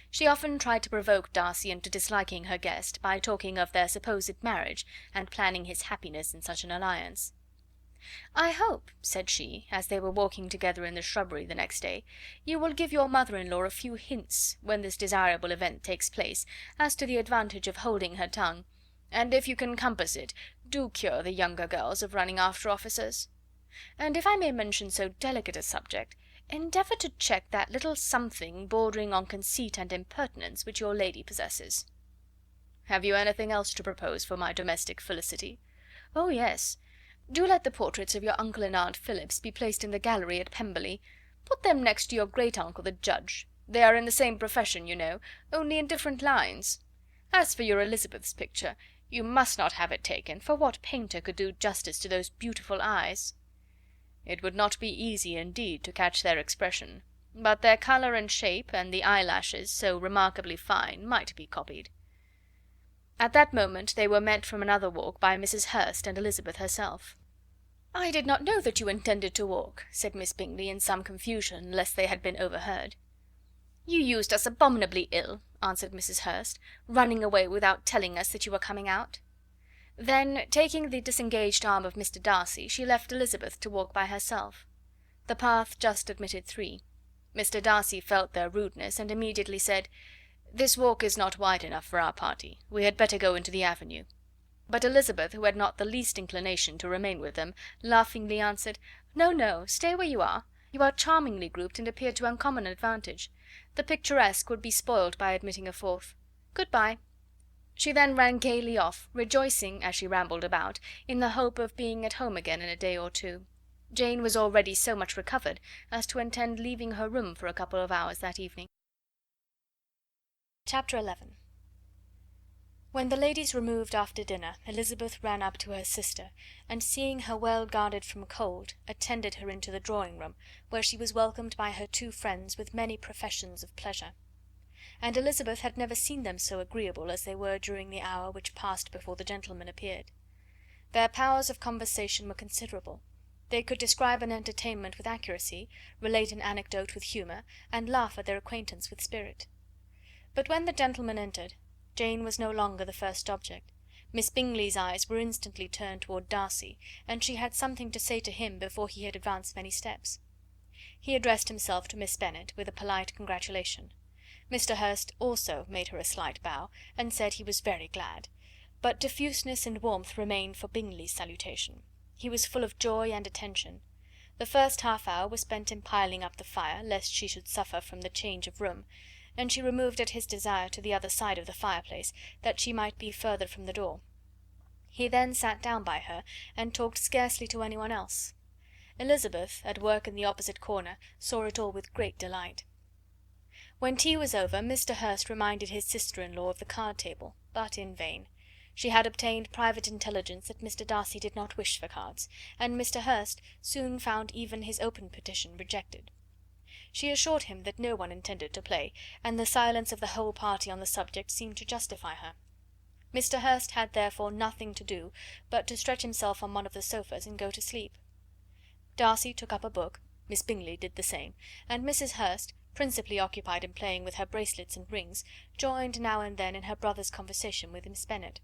She often tried to provoke Darcy into disliking her guest by talking of their supposed marriage, and planning his happiness in such an alliance. "I hope," said she, as they were walking together in the shrubbery the next day, "you will give your mother-in-law a few hints, when this desirable event takes place, as to the advantage of holding her tongue, and if you can compass it, do cure the younger girls of running after officers. And if I may mention so delicate a subject, endeavour to check that little something bordering on conceit and impertinence which your lady possesses." "Have you anything else to propose for my domestic felicity?" "Oh, yes. Do let the portraits of your uncle and aunt Phillips be placed in the gallery at Pemberley. Put them next to your great-uncle the Judge. They are in the same profession, you know, only in different lines. As for your Elizabeth's picture, you must not have it taken, for what painter could do justice to those beautiful eyes? It would not be easy, indeed, to catch their expression, but their colour and shape, and the eyelashes, so remarkably fine, might be copied. At that moment they were met from another walk by Mrs. Hurst and Elizabeth herself. "I did not know that you intended to walk," said Miss Bingley, in some confusion, lest they had been overheard. "You used us abominably ill," answered Mrs. Hurst, "running away without telling us that you were coming out." Then, taking the disengaged arm of Mr. Darcy, she left Elizabeth to walk by herself. The path just admitted three. Mr. Darcy felt their rudeness, and immediately said, "This walk is not wide enough for our party. We had better go into the avenue." But Elizabeth, who had not the least inclination to remain with them, laughingly answered, "No, no, stay where you are. You are charmingly grouped, and appear to uncommon advantage. The picturesque would be spoiled by admitting a fourth. Good bye." She then ran gaily off, rejoicing, as she rambled about, in the hope of being at home again in a day or two. Jane was already so much recovered as to intend leaving her room for a couple of hours that evening. Chapter 11. When the ladies removed after dinner, Elizabeth ran up to her sister, and seeing her well guarded from cold, attended her into the drawing room, where she was welcomed by her two friends with many professions of pleasure. And Elizabeth had never seen them so agreeable as they were during the hour which passed before the gentlemen appeared. Their powers of conversation were considerable. They could describe an entertainment with accuracy, relate an anecdote with humour, and laugh at their acquaintance with spirit. But when the gentlemen entered, Jane was no longer the first object. Miss Bingley's eyes were instantly turned toward Darcy, and she had something to say to him before he had advanced many steps. He addressed himself to Miss Bennet with a polite congratulation. Mr. Hurst also made her a slight bow, and said he was very glad, but diffuseness and warmth remained for Bingley's salutation. He was full of joy and attention. The first half-hour was spent in piling up the fire, lest she should suffer from the change of room, and she removed at his desire to the other side of the fireplace, that she might be further from the door. He then sat down by her, and talked scarcely to anyone else. Elizabeth, at work in the opposite corner, saw it all with great delight. When tea was over, Mr. Hurst reminded his sister-in-law of the card-table, but in vain. She had obtained private intelligence that Mr. Darcy did not wish for cards, and Mr. Hurst soon found even his open petition rejected. She assured him that no one intended to play, and the silence of the whole party on the subject seemed to justify her. Mr. Hurst had therefore nothing to do but to stretch himself on one of the sofas and go to sleep. Darcy took up a book, Miss Bingley did the same, and Mrs. Hurst, principally occupied in playing with her bracelets and rings, joined now and then in her brother's conversation with Miss Bennet.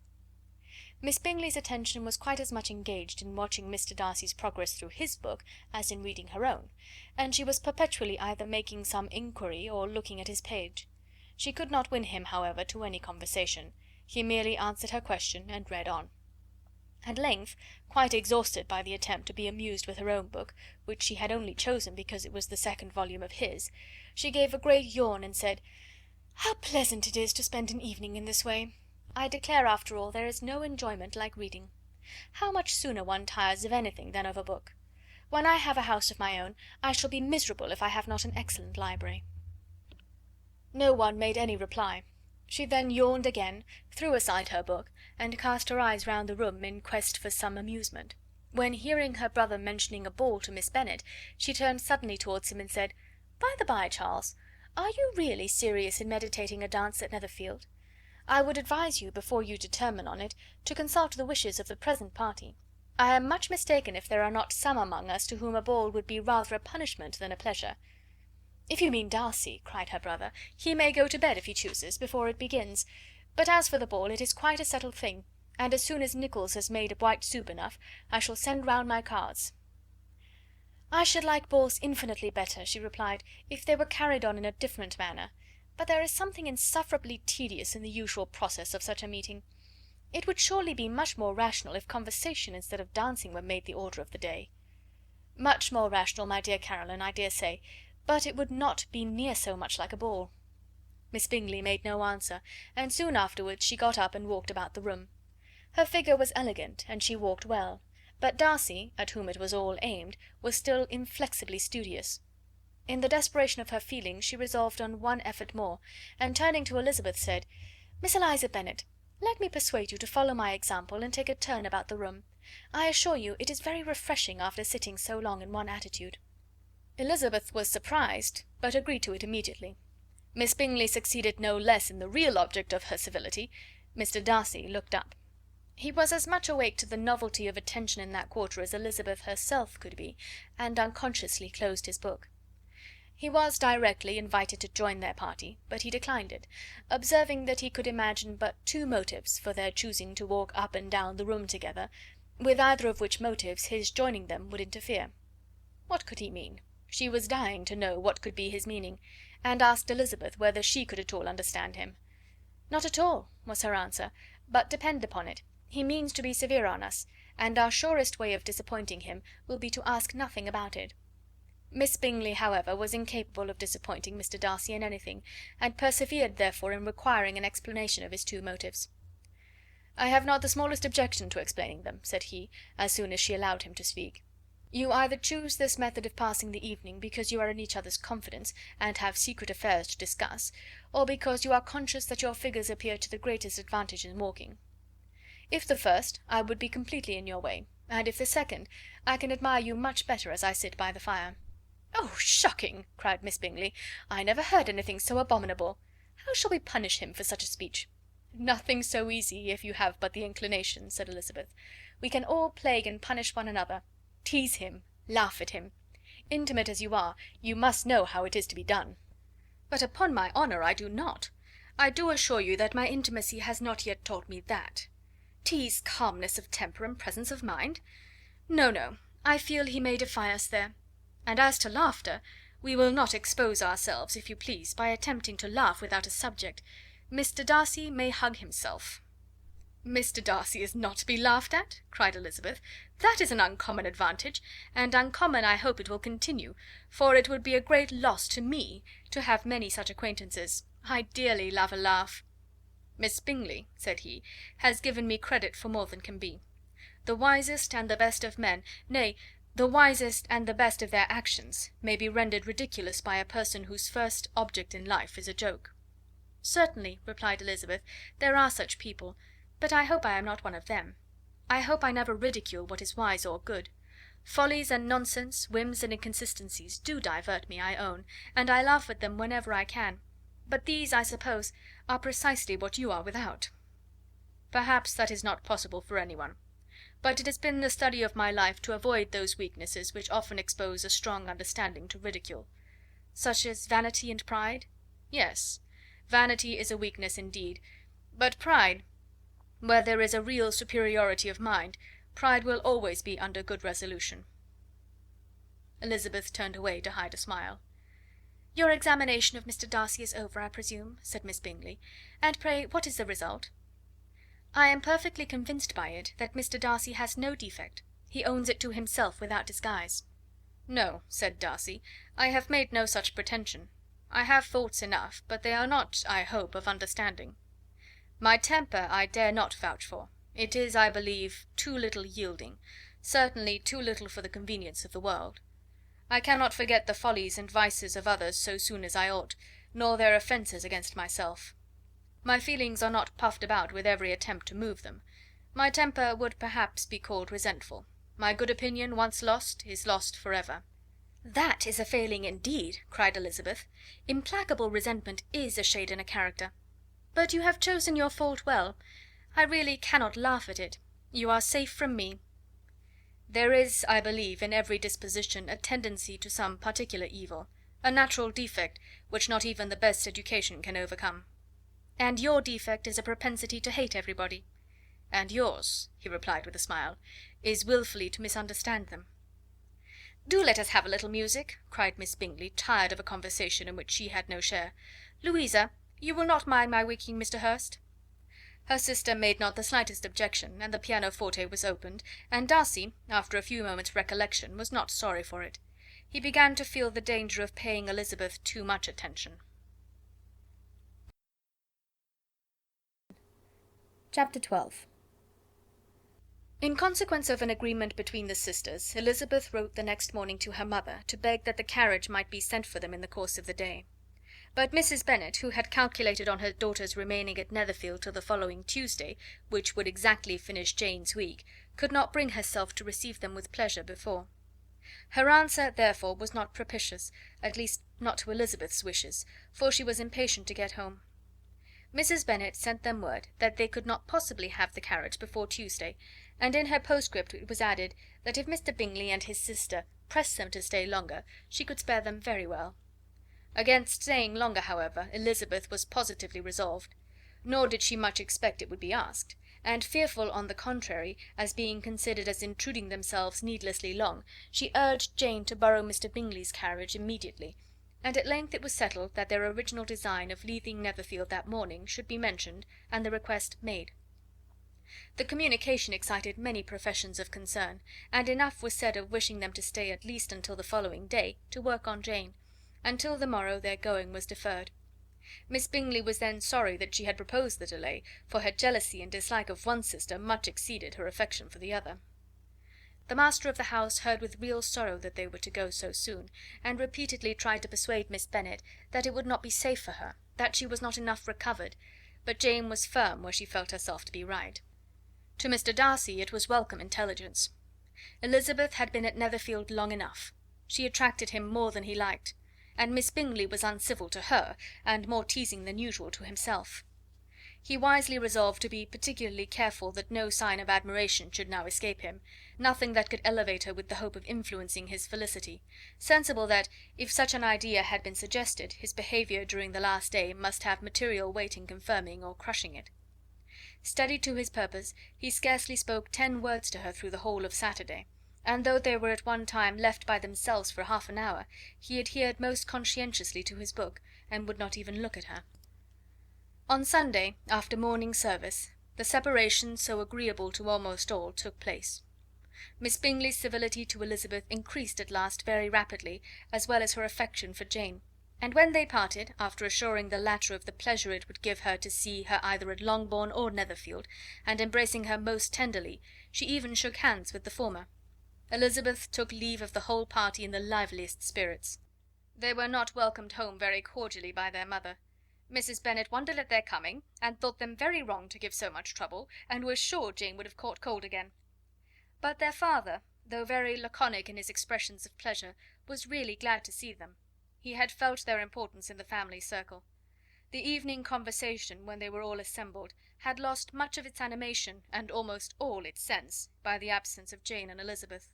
Miss Bingley's attention was quite as much engaged in watching Mr. Darcy's progress through his book as in reading her own, and she was perpetually either making some inquiry or looking at his page. She could not win him, however, to any conversation. He merely answered her question and read on. At length, quite exhausted by the attempt to be amused with her own book, which she had only chosen because it was the second volume of his, she gave a great yawn and said, "How pleasant it is to spend an evening in this way! I declare, after all, there is no enjoyment like reading. How much sooner one tires of anything than of a book! When I have a house of my own, I shall be miserable if I have not an excellent library." No one made any reply. She then yawned again, threw aside her book, and cast her eyes round the room in quest for some amusement, when, hearing her brother mentioning a ball to Miss Bennet, she turned suddenly towards him and said, "By the by, Charles, are you really serious in meditating a dance at Netherfield? I would advise you, before you determine on it, to consult the wishes of the present party. I am much mistaken if there are not some among us to whom a ball would be rather a punishment than a pleasure." "If you mean Darcy," cried her brother, "he may go to bed, if he chooses, before it begins; but as for the ball, it is quite a settled thing, and as soon as Nicholls has made white soup enough, I shall send round my cards." "I should like balls infinitely better," she replied, "if they were carried on in a different manner, but there is something insufferably tedious in the usual process of such a meeting. It would surely be much more rational if conversation instead of dancing were made the order of the day." "Much more rational, my dear Caroline, I dare say, but it would not be near so much like a ball." Miss Bingley made no answer, and soon afterwards she got up and walked about the room. Her figure was elegant, and she walked well, but Darcy, at whom it was all aimed, was still inflexibly studious. In the desperation of her feelings she resolved on one effort more, and turning to Elizabeth, said, "Miss Eliza Bennet, let me persuade you to follow my example and take a turn about the room. I assure you it is very refreshing after sitting so long in one attitude." Elizabeth was surprised, but agreed to it immediately. Miss Bingley succeeded no less in the real object of her civility. Mr. Darcy looked up. He was as much awake to the novelty of attention in that quarter as Elizabeth herself could be, and unconsciously closed his book. He was directly invited to join their party, but he declined it, observing that he could imagine but two motives for their choosing to walk up and down the room together, with either of which motives his joining them would interfere. What could he mean? She was dying to know what could be his meaning, and asked Elizabeth whether she could at all understand him. "Not at all," was her answer, "but depend upon it, he means to be severe on us, and our surest way of disappointing him will be to ask nothing about it." Miss Bingley, however, was incapable of disappointing Mr. Darcy in anything, and persevered therefore in requiring an explanation of his two motives. "I have not the smallest objection to explaining them," said he, as soon as she allowed him to speak. "You either choose this method of passing the evening because you are in each other's confidence, and have secret affairs to discuss, or because you are conscious that your figures appear to the greatest advantage in walking. If the first, I would be completely in your way, and if the second, I can admire you much better as I sit by the fire." "Oh, shocking!" cried Miss Bingley. "I never heard anything so abominable. How shall we punish him for such a speech?" "Nothing so easy, if you have but the inclination," said Elizabeth. "We can all plague and punish one another. Tease him, laugh at him. Intimate as you are, you must know how it is to be done." "But upon my honour I do not. I do assure you that my intimacy has not yet taught me that. Tease calmness of temper and presence of mind? No, no, I feel he may defy us there. And as to laughter, we will not expose ourselves, if you please, by attempting to laugh without a subject. Mr. Darcy may hug himself." "Mr. Darcy is not to be laughed at?" cried Elizabeth. "That is an uncommon advantage, and uncommon I hope it will continue, for it would be a great loss to me to have many such acquaintances. I dearly love a laugh." "Miss Bingley," said he, "has given me credit for more than can be. The wisest and the best of men, nay, the wisest and the best of their actions, may be rendered ridiculous by a person whose first object in life is a joke." "Certainly," replied Elizabeth, "there are such people, but I hope I am not one of them. I hope I never ridicule what is wise or good. Follies and nonsense, whims and inconsistencies, do divert me, I own, and I laugh at them whenever I can; but these, I suppose, are precisely what you are without." "Perhaps that is not possible for anyone. But it has been the study of my life to avoid those weaknesses which often expose a strong understanding to ridicule." "Such as vanity and pride?" "Yes, vanity is a weakness indeed, but pride, where there is a real superiority of mind, pride will always be under good resolution." Elizabeth turned away to hide a smile. "Your examination of Mr. Darcy is over, I presume," said Miss Bingley, "and pray what is the result?" "I am perfectly convinced by it that Mr. Darcy has no defect. He owns it to himself without disguise." "No," said Darcy, "I have made no such pretension. I have faults enough, but they are not, I hope, of understanding. My temper I dare not vouch for. It is, I believe, too little yielding, certainly too little for the convenience of the world. I cannot forget the follies and vices of others so soon as I ought, nor their offences against myself. My feelings are not puffed about with every attempt to move them. My temper would perhaps be called resentful. My good opinion, once lost, is lost for ever." "That is a failing indeed," cried Elizabeth. "Implacable resentment is a shade in a character. But you have chosen your fault well. I really cannot laugh at it. You are safe from me." "There is, I believe, in every disposition a tendency to some particular evil, a natural defect which not even the best education can overcome." "And your defect is a propensity to hate everybody." "And yours," he replied with a smile, "is wilfully to misunderstand them." "Do let us have a little music," cried Miss Bingley, tired of a conversation in which she had no share. "Louisa, you will not mind my waking Mr. Hurst?" Her sister made not the slightest objection, and the pianoforte was opened, and Darcy, after a few moments' recollection, was not sorry for it. He began to feel the danger of paying Elizabeth too much attention. Chapter 12. In consequence of an agreement between the sisters, Elizabeth wrote the next morning to her mother to beg that the carriage might be sent for them in the course of the day. But Mrs. Bennet, who had calculated on her daughters remaining at Netherfield till the following Tuesday, which would exactly finish Jane's week, could not bring herself to receive them with pleasure before. Her answer, therefore, was not propitious, at least not to Elizabeth's wishes, for she was impatient to get home. Mrs. Bennet sent them word that they could not possibly have the carriage before Tuesday, and in her postscript it was added that if Mr. Bingley and his sister pressed them to stay longer, she could spare them very well. Against staying longer, however, Elizabeth was positively resolved, nor did she much expect it would be asked, and fearful, on the contrary, as being considered as intruding themselves needlessly long, she urged Jane to borrow Mr. Bingley's carriage immediately, and at length it was settled that their original design of leaving Netherfield that morning should be mentioned, and the request made. The communication excited many professions of concern, and enough was said of wishing them to stay at least until the following day, to work on Jane. Until the morrow their going was deferred. Miss Bingley was then sorry that she had proposed the delay, for her jealousy and dislike of one sister much exceeded her affection for the other. The master of the house heard with real sorrow that they were to go so soon, and repeatedly tried to persuade Miss Bennet that it would not be safe for her, that she was not enough recovered, but Jane was firm where she felt herself to be right. To Mr. Darcy it was welcome intelligence. Elizabeth had been at Netherfield long enough. She attracted him more than he liked, and Miss Bingley was uncivil to her, and more teasing than usual to himself. He wisely resolved to be particularly careful that no sign of admiration should now escape him, nothing that could elevate her with the hope of influencing his felicity, sensible that, if such an idea had been suggested, his behaviour during the last day must have material weight in confirming or crushing it. Steady to his purpose, he scarcely spoke 10 words to her through the whole of Saturday, and though they were at one time left by themselves for half an hour, he adhered most conscientiously to his book, and would not even look at her. On Sunday, after morning service, the separation, so agreeable to almost all, took place. Miss Bingley's civility to Elizabeth increased at last very rapidly, as well as her affection for Jane, and when they parted, after assuring the latter of the pleasure it would give her to see her either at Longbourn or Netherfield, and embracing her most tenderly, she even shook hands with the former. Elizabeth took leave of the whole party in the liveliest spirits. They were not welcomed home very cordially by their mother. Mrs. Bennet wondered at their coming, and thought them very wrong to give so much trouble, and was sure Jane would have caught cold again. But their father, though very laconic in his expressions of pleasure, was really glad to see them. He had felt their importance in the family circle. The evening conversation, when they were all assembled, had lost much of its animation, and almost all its sense, by the absence of Jane and Elizabeth.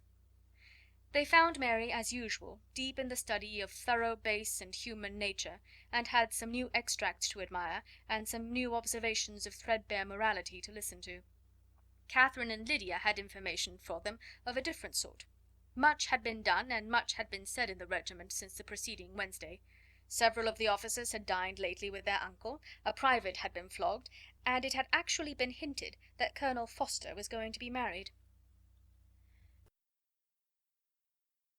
They found Mary, as usual, deep in the study of thorough base and human nature, and had some new extracts to admire, and some new observations of threadbare morality to listen to. Catherine and Lydia had information for them of a different sort. Much had been done, and much had been said in the regiment since the preceding Wednesday. Several of the officers had dined lately with their uncle, a private had been flogged, and it had actually been hinted that Colonel Forster was going to be married.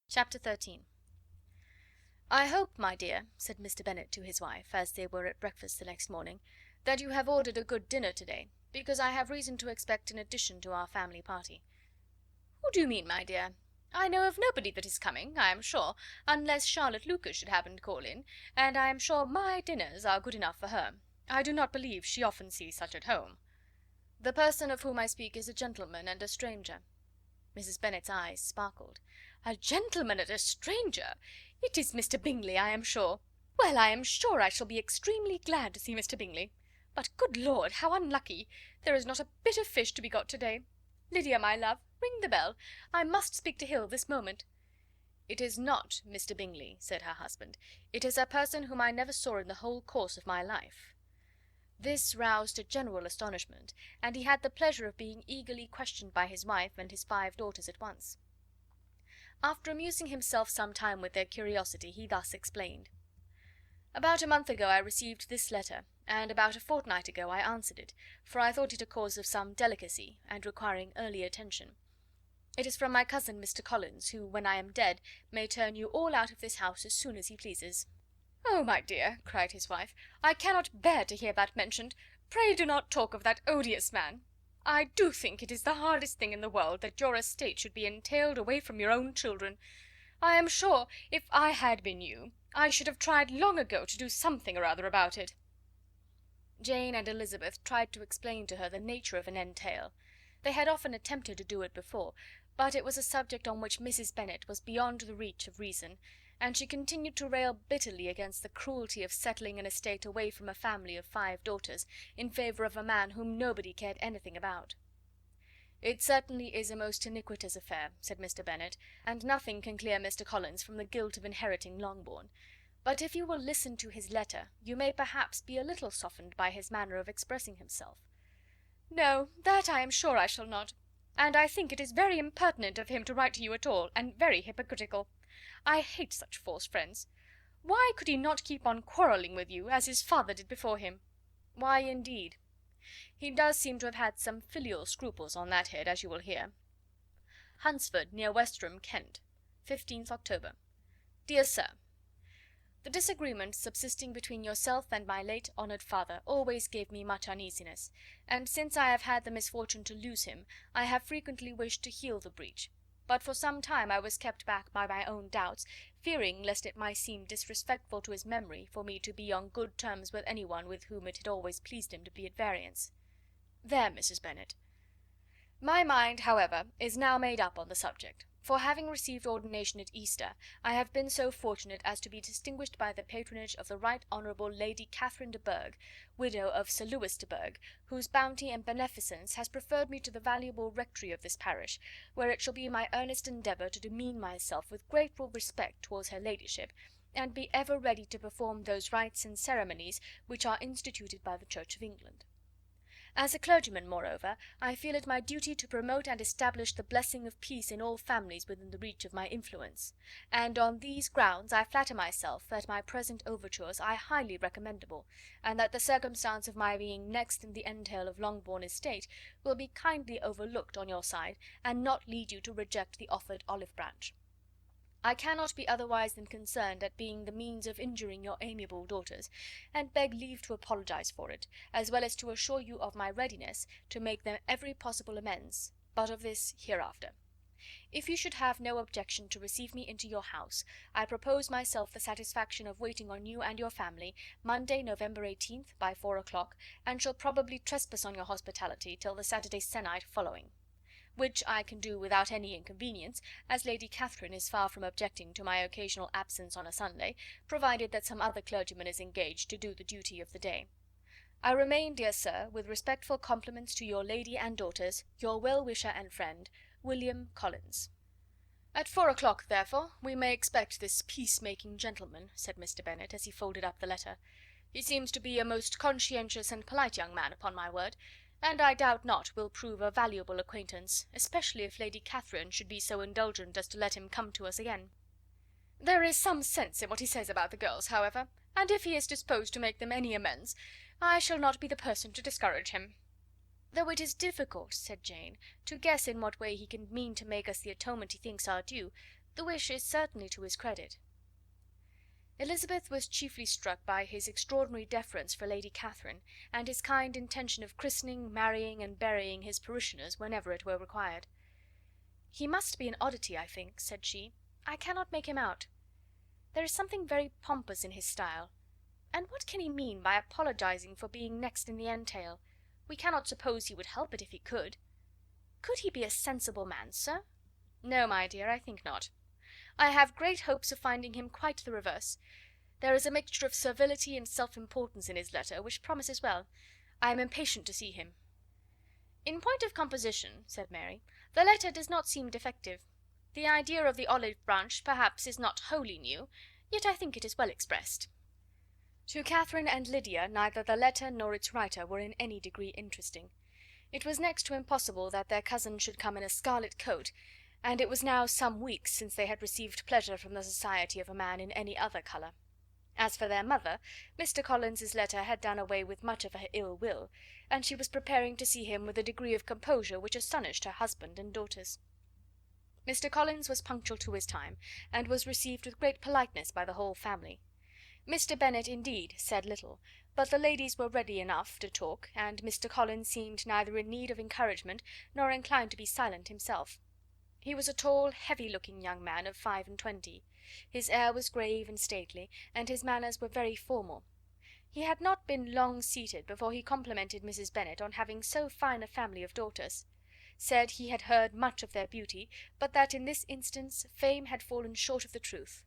Chapter 13. "I hope, my dear," said Mr. Bennet to his wife, as they were at breakfast the next morning, "that you have ordered a good dinner to-day, because I have reason to expect an addition to our family party." "Who do you mean, my dear? I know of nobody that is coming, I am sure, unless Charlotte Lucas should happen to call in, and I am sure my dinners are good enough for her. I do not believe she often sees such at home." "The person of whom I speak is a gentleman and a stranger." Mrs. Bennet's eyes sparkled. "A gentleman and a stranger! It is Mr. Bingley, I am sure. Well, I am sure I shall be extremely glad to see Mr. Bingley. But, good Lord, how unlucky! There is not a bit of fish to be got to-day. Lydia, my love, ring the bell. I must speak to Hill this moment." "It is not Mr. Bingley," said her husband. "It is a person whom I never saw in the whole course of my life." This roused a general astonishment, and he had the pleasure of being eagerly questioned by his wife and his 5 daughters at once. After amusing himself some time with their curiosity, he thus explained: "About a month ago I received this letter, and about a fortnight ago I answered it, for I thought it a cause of some delicacy, and requiring early attention. It is from my cousin Mr. Collins, who, when I am dead, may turn you all out of this house as soon as he pleases." "Oh, my dear," cried his wife, "I cannot bear to hear that mentioned. Pray do not talk of that odious man." I do think it is the hardest thing in the world that your estate should be entailed away from your own children. I am sure if I had been you, I should have tried long ago to do something or other about it." Jane and Elizabeth tried to explain to her the nature of an entail. They had often attempted to do it before, but it was a subject on which Mrs. Bennet was beyond the reach of reason, and she continued to rail bitterly against the cruelty of settling an estate away from a family of 5 daughters in favour of a man whom nobody cared anything about. "It certainly is a most iniquitous affair," said Mr. Bennet, "and nothing can clear Mr. Collins from the guilt of inheriting Longbourn. But if you will listen to his letter, you may perhaps be a little softened by his manner of expressing himself." "No, that I am sure I shall not. And I think it is very impertinent of him to write to you at all, and very hypocritical. I hate such false friends. Why could he not keep on quarrelling with you, as his father did before him?" "Why, indeed? He does seem to have had some filial scruples on that head, as you will hear. Hunsford, near Westerham, Kent, 15th October. Dear Sir, the disagreement subsisting between yourself and my late honoured father always gave me much uneasiness, and since I have had the misfortune to lose him, I have frequently wished to heal the breach, but for some time I was kept back by my own doubts, fearing lest it might seem disrespectful to his memory for me to be on good terms with any one with whom it had always pleased him to be at variance. There, Mrs. Bennet. My mind, however, is now made up on the subject, for having received ordination at Easter, I have been so fortunate as to be distinguished by the patronage of the Right Honourable Lady Catherine de Bourgh, widow of Sir Lewis de Bourgh, whose bounty and beneficence has preferred me to the valuable rectory of this parish, where it shall be my earnest endeavour to demean myself with grateful respect towards her ladyship, and be ever ready to perform those rites and ceremonies which are instituted by the Church of England. As a clergyman, moreover, I feel it my duty to promote and establish the blessing of peace in all families within the reach of my influence, and on these grounds I flatter myself that my present overtures are highly recommendable, and that the circumstance of my being next in the entail of Longbourn estate will be kindly overlooked on your side, and not lead you to reject the offered olive branch. I cannot be otherwise than concerned at being the means of injuring your amiable daughters, and beg leave to apologize for it, as well as to assure you of my readiness to make them every possible amends, but of this hereafter. If you should have no objection to receive me into your house, I propose myself the satisfaction of waiting on you and your family, Monday, November 18th, by 4 o'clock, and shall probably trespass on your hospitality till the Saturday sennight following, which I can do without any inconvenience, as Lady Catherine is far from objecting to my occasional absence on a Sunday, provided that some other clergyman is engaged to do the duty of the day. I remain, dear sir, with respectful compliments to your lady and daughters, your well-wisher and friend, William Collins. At 4 o'clock, therefore, we may expect this peace-making gentleman, said Mr. Bennet, as he folded up the letter. He seems to be a most conscientious and polite young man, upon my word, and I doubt not will prove a valuable acquaintance, especially if Lady Catherine should be so indulgent as to let him come to us again. There is some sense in what he says about the girls, however, and if he is disposed to make them any amends, I shall not be the person to discourage him. Though it is difficult, said Jane, to guess in what way he can mean to make us the atonement he thinks our due, the wish is certainly to his credit. Elizabeth was chiefly struck by his extraordinary deference for Lady Catherine, and his kind intention of christening, marrying, and burying his parishioners whenever it were required. "He must be an oddity, I think," said she. "I cannot make him out. There is something very pompous in his style. And what can he mean by apologizing for being next in the entail? We cannot suppose he would help it if he could. Could he be a sensible man, sir?" "No, my dear, I think not. I have great hopes of finding him quite the reverse. There is a mixture of servility and self-importance in his letter, which promises well. I am impatient to see him." "In point of composition," said Mary, "the letter does not seem defective. The idea of the olive branch perhaps is not wholly new, yet I think it is well expressed." To Catherine and Lydia neither the letter nor its writer were in any degree interesting. It was next to impossible that their cousin should come in a scarlet coat, and it was now some weeks since they had received pleasure from the society of a man in any other colour. As for their mother, Mr. Collins's letter had done away with much of her ill will, and she was preparing to see him with a degree of composure which astonished her husband and daughters. Mr. Collins was punctual to his time, and was received with great politeness by the whole family. Mr. Bennet, indeed, said little, but the ladies were ready enough to talk, and Mr. Collins seemed neither in need of encouragement nor inclined to be silent himself. He was a tall, heavy-looking young man of 25. His air was grave and stately, and his manners were very formal. He had not been long seated before he complimented Mrs. Bennet on having so fine a family of daughters; said he had heard much of their beauty, but that in this instance fame had fallen short of the truth;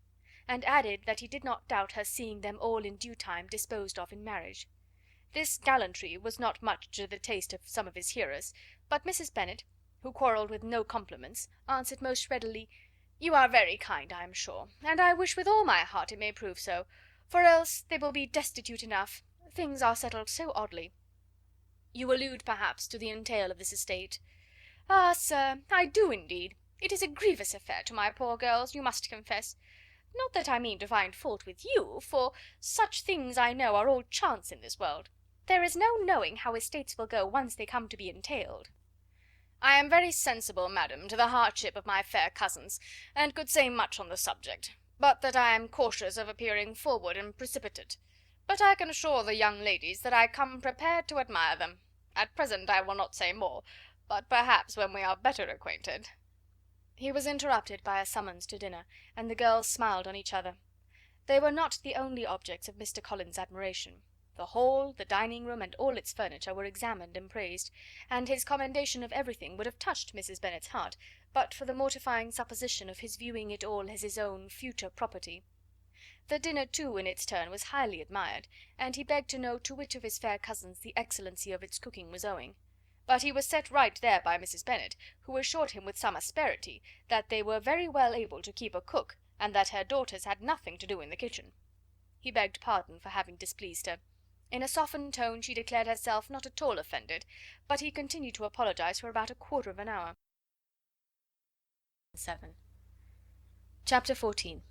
and added that he did not doubt her seeing them all in due time disposed of in marriage. This gallantry was not much to the taste of some of his hearers, but Mrs. Bennet, who quarrelled with no compliments, answered most readily, "You are very kind, I am sure, and I wish with all my heart it may prove so, for else they will be destitute enough. Things are settled so oddly." "You allude, perhaps, to the entail of this estate?" "Ah, sir, I do indeed. It is a grievous affair to my poor girls, you must confess. Not that I mean to find fault with you, for such things I know are all chance in this world. There is no knowing how estates will go once they come to be entailed." "I am very sensible, madam, to the hardship of my fair cousins, and could say much on the subject, but that I am cautious of appearing forward and precipitate. But I can assure the young ladies that I come prepared to admire them. At present I will not say more, but perhaps when we are better acquainted—" He was interrupted by a summons to dinner, and the girls smiled on each other. They were not the only objects of Mr. Collins' admiration. The hall, the dining room, and all its furniture were examined and praised, and his commendation of everything would have touched Mrs. Bennet's heart, but for the mortifying supposition of his viewing it all as his own future property. The dinner, too, in its turn, was highly admired, and he begged to know to which of his fair cousins the excellency of its cooking was owing; but he was set right there by Mrs. Bennet, who assured him with some asperity that they were very well able to keep a cook, and that her daughters had nothing to do in the kitchen. He begged pardon for having displeased her. In a softened tone she declared herself not at all offended, but he continued to apologize for about a quarter of an hour. 7. Chapter 14.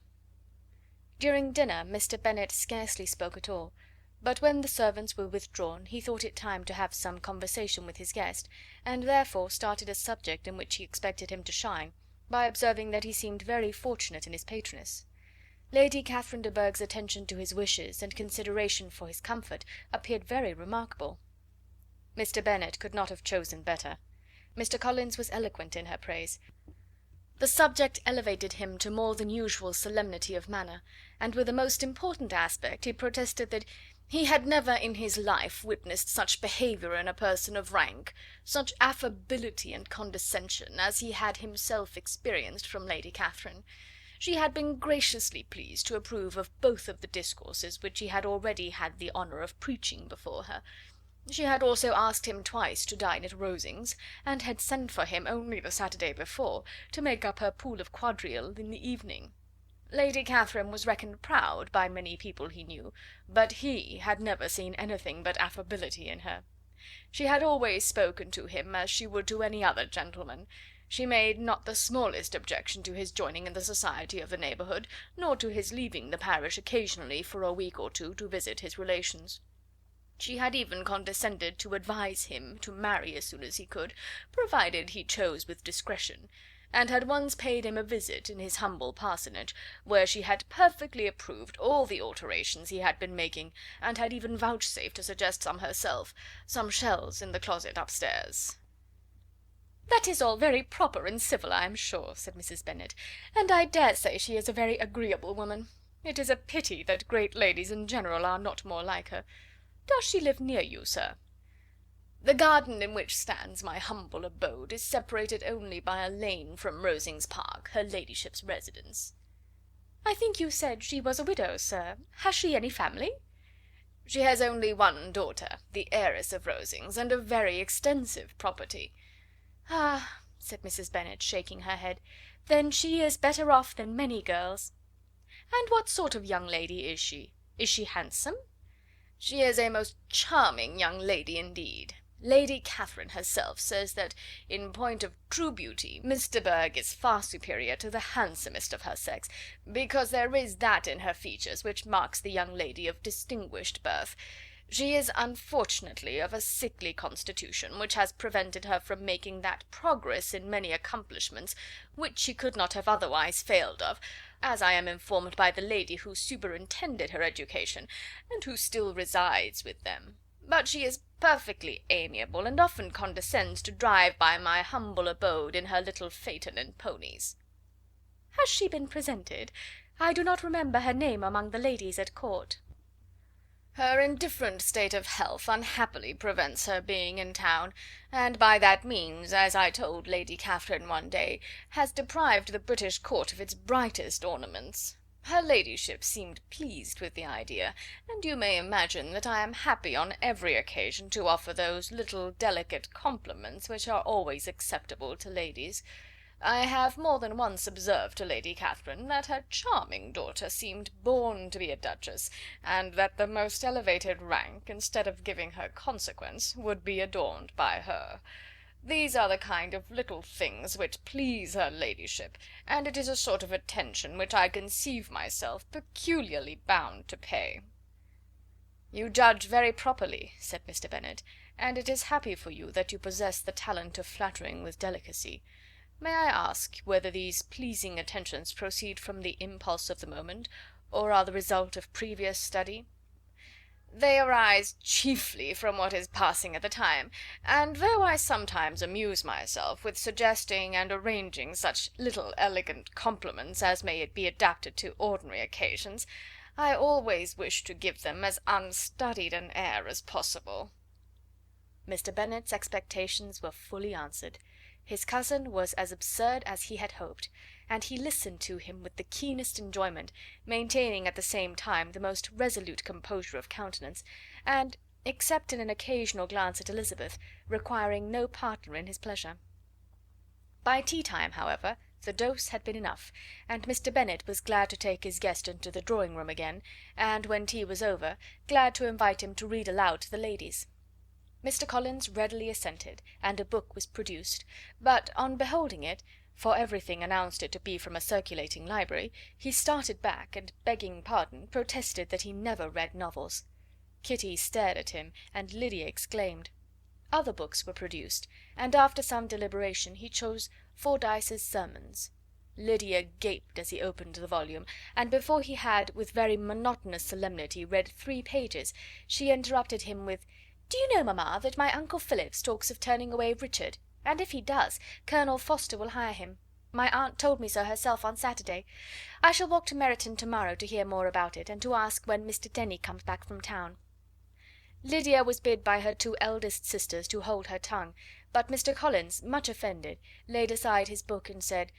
During dinner Mr. Bennet scarcely spoke at all, but when the servants were withdrawn he thought it time to have some conversation with his guest, and therefore started a subject in which he expected him to shine, by observing that he seemed very fortunate in his patroness. Lady Catherine de Bourgh's attention to his wishes and consideration for his comfort appeared very remarkable. Mr. Bennet could not have chosen better. Mr. Collins was eloquent in her praise. The subject elevated him to more than usual solemnity of manner, and with a most important aspect he protested that he had never in his life witnessed such behaviour in a person of rank, such affability and condescension, as he had himself experienced from Lady Catherine. She had been graciously pleased to approve of both of the discourses which he had already had the honour of preaching before her. She had also asked him twice to dine at Rosings, and had sent for him only the Saturday before, to make up her pool of quadrille in the evening. Lady Catherine was reckoned proud by many people he knew, but he had never seen anything but affability in her. She had always spoken to him as she would to any other gentleman. She made not the smallest objection to his joining in the society of the neighbourhood, nor to his leaving the parish occasionally for a week or two to visit his relations. She had even condescended to advise him to marry as soon as he could, provided he chose with discretion, and had once paid him a visit in his humble parsonage, where she had perfectly approved all the alterations he had been making, and had even vouchsafed to suggest some herself, some shelves in the closet upstairs. "That is all very proper and civil, I am sure," said Mrs. Bennet, "and I dare say she is a very agreeable woman. It is a pity that great ladies in general are not more like her. Does she live near you, sir?" "The garden in which stands my humble abode is separated only by a lane from Rosings Park, her ladyship's residence." "I think you said she was a widow, sir. Has she any family?" "She has only one daughter, the heiress of Rosings, and a very extensive property." "Ah," said Mrs. Bennet, shaking her head, "then she is better off than many girls. And what sort of young lady is she? Is she handsome?" "She is a most charming young lady indeed. Lady Catherine herself says that, in point of true beauty, Miss de Bourgh is far superior to the handsomest of her sex, because there is that in her features which marks the young lady of distinguished birth. She is unfortunately of a sickly constitution, which has prevented her from making that progress in many accomplishments which she could not have otherwise failed of, as I am informed by the lady who superintended her education, and who still resides with them. But she is perfectly amiable, and often condescends to drive by my humble abode in her little phaeton and ponies." "Has she been presented? I do not remember her name among the ladies at court." "Her indifferent state of health unhappily prevents her being in town, and by that means, as I told Lady Catherine one day, has deprived the British court of its brightest ornaments. Her ladyship seemed pleased with the idea, and you may imagine that I am happy on every occasion to offer those little delicate compliments which are always acceptable to ladies. I have more than once observed to Lady Catherine that her charming daughter seemed born to be a duchess, and that the most elevated rank, instead of giving her consequence, would be adorned by her. These are the kind of little things which please her ladyship, and it is a sort of attention which I conceive myself peculiarly bound to pay." "You judge very properly," said Mr. Bennet, "and it is happy for you that you possess the talent of flattering with delicacy. May I ask whether these pleasing attentions proceed from the impulse of the moment, or are the result of previous study?" "They arise chiefly from what is passing at the time, and though I sometimes amuse myself with suggesting and arranging such little elegant compliments as may be adapted to ordinary occasions, I always wish to give them as unstudied an air as possible." Mr. Bennet's expectations were fully answered. His cousin was as absurd as he had hoped, and he listened to him with the keenest enjoyment, maintaining at the same time the most resolute composure of countenance, and, except in an occasional glance at Elizabeth, requiring no partner in his pleasure. By tea time, however, the dose had been enough, and Mr. Bennet was glad to take his guest into the drawing room again, and, when tea was over, glad to invite him to read aloud to the ladies. Mr. Collins readily assented, and a book was produced, but on beholding it, for everything announced it to be from a circulating library, he started back, and, begging pardon, protested that he never read novels. Kitty stared at him, and Lydia exclaimed. Other books were produced, and after some deliberation he chose Fordyce's Sermons. Lydia gaped as he opened the volume, and before he had, with very monotonous solemnity, read 3 pages, she interrupted him with, "Do you know, mamma, that my uncle Phillips talks of turning away Richard, and if he does, Colonel Forster will hire him. My aunt told me so herself on Saturday. I shall walk to Meryton to-morrow to hear more about it, and to ask when Mr. Denny comes back from town." Lydia was bid by her 2 eldest sisters to hold her tongue, but Mr. Collins, much offended, laid aside his book and said,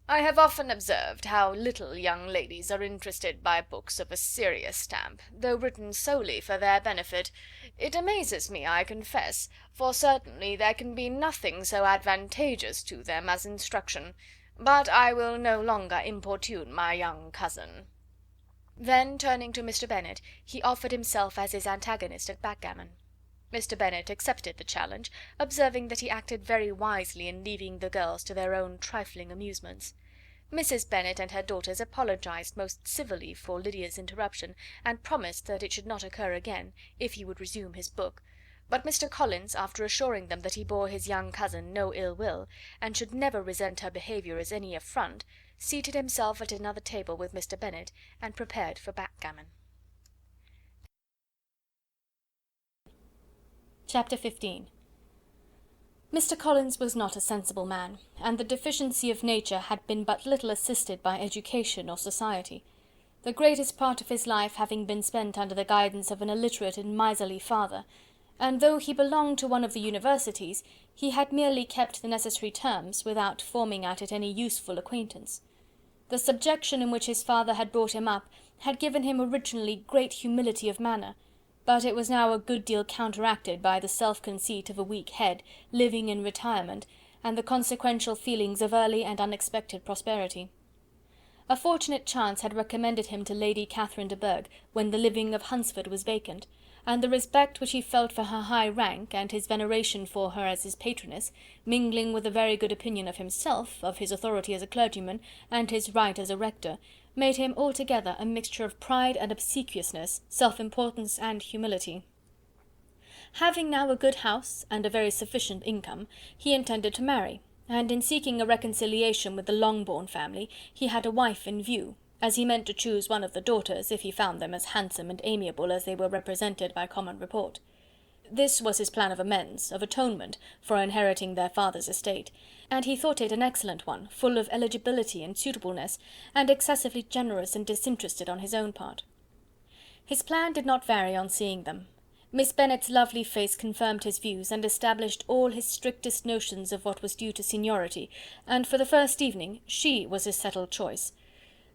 "I have often observed how little young ladies are interested by books of a serious stamp, though written solely for their benefit. It amazes me, I confess, for certainly there can be nothing so advantageous to them as instruction. But I will no longer importune my young cousin." Then, turning to Mr. Bennet, he offered himself as his antagonist at backgammon. Mr. Bennet accepted the challenge, observing that he acted very wisely in leaving the girls to their own trifling amusements. Mrs. Bennet and her daughters apologized most civilly for Lydia's interruption, and promised that it should not occur again, if he would resume his book; but Mr. Collins, after assuring them that he bore his young cousin no ill will, and should never resent her behaviour as any affront, seated himself at another table with Mr. Bennet, and prepared for backgammon. Chapter 15. Mr. Collins was not a sensible man, and the deficiency of nature had been but little assisted by education or society, the greatest part of his life having been spent under the guidance of an illiterate and miserly father, and though he belonged to one of the universities, he had merely kept the necessary terms, without forming at it any useful acquaintance. The subjection in which his father had brought him up had given him originally great humility of manner, but it was now a good deal counteracted by the self-conceit of a weak head, living in retirement, and the consequential feelings of early and unexpected prosperity. A fortunate chance had recommended him to Lady Catherine de Bourgh when the living of Hunsford was vacant, and the respect which he felt for her high rank, and his veneration for her as his patroness, mingling with a very good opinion of himself, of his authority as a clergyman, and his right as a rector, made him altogether a mixture of pride and obsequiousness, self-importance and humility. Having now a good house and a very sufficient income, he intended to marry, and in seeking a reconciliation with the Longbourn family, he had a wife in view, as he meant to choose one of the daughters if he found them as handsome and amiable as they were represented by common report. This was his plan of amends, of atonement, for inheriting their father's estate, and he thought it an excellent one, full of eligibility and suitableness, and excessively generous and disinterested on his own part. His plan did not vary on seeing them. Miss Bennet's lovely face confirmed his views, and established all his strictest notions of what was due to seniority, and for the first evening she was his settled choice.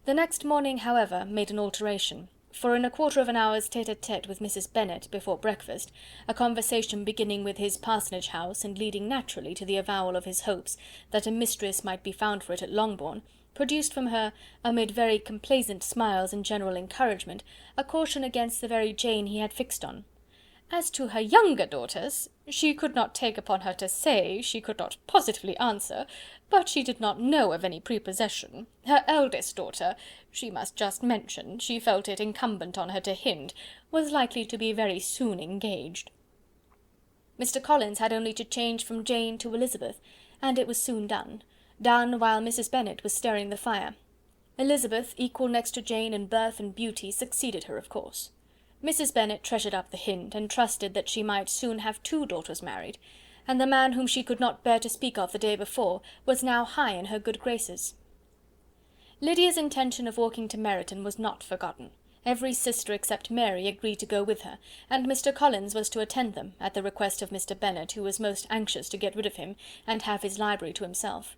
The next morning, however, made an alteration, for in a quarter of an hour's tete-a-tete with Mrs. Bennet before breakfast, a conversation beginning with his parsonage house and leading naturally to the avowal of his hopes that a mistress might be found for it at Longbourn, produced from her, amid very complaisant smiles and general encouragement, a caution against the very Jane he had fixed on. As to her younger daughters, she could not take upon her to say, she could not positively answer, but she did not know of any prepossession. Her eldest daughter, she must just mention, she felt it incumbent on her to hint, was likely to be very soon engaged. Mr. Collins had only to change from Jane to Elizabeth, and it was soon done while Mrs. Bennet was stirring the fire. Elizabeth, equal next to Jane in birth and beauty, succeeded her, of course. Mrs. Bennet treasured up the hint, and trusted that she might soon have 2 daughters married, and the man whom she could not bear to speak of the day before was now high in her good graces. Lydia's intention of walking to Meryton was not forgotten. Every sister except Mary agreed to go with her, and Mr. Collins was to attend them, at the request of Mr. Bennet, who was most anxious to get rid of him, and have his library to himself.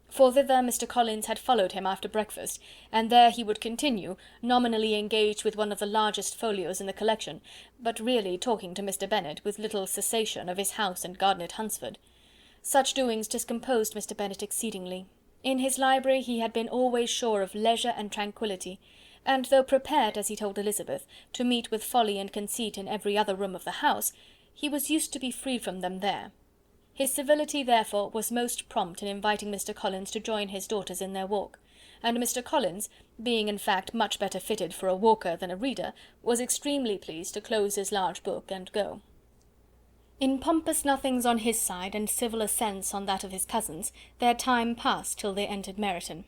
For thither Mr. Collins had followed him after breakfast, and there he would continue, nominally engaged with one of the largest folios in the collection, but really talking to Mr. Bennet with little cessation of his house and garden at Hunsford. Such doings discomposed Mr. Bennet exceedingly. In his library he had been always sure of leisure and tranquillity, and though prepared, as he told Elizabeth, to meet with folly and conceit in every other room of the house, he was used to be free from them there. His civility, therefore, was most prompt in inviting Mr. Collins to join his daughters in their walk, and Mr. Collins, being in fact much better fitted for a walker than a reader, was extremely pleased to close his large book and go. In pompous nothings on his side, and civil assents on that of his cousins, their time passed till they entered Meryton.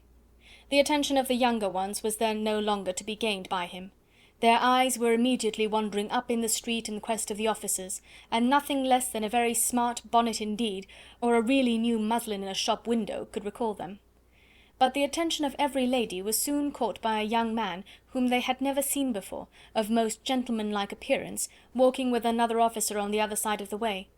The attention of the younger ones was then no longer to be gained by him. Their eyes were immediately wandering up in the street in quest of the officers, and nothing less than a very smart bonnet indeed, or a really new muslin in a shop window, could recall them. But the attention of every lady was soon caught by a young man whom they had never seen before, of most gentlemanlike appearance, walking with another officer on the other side of the way.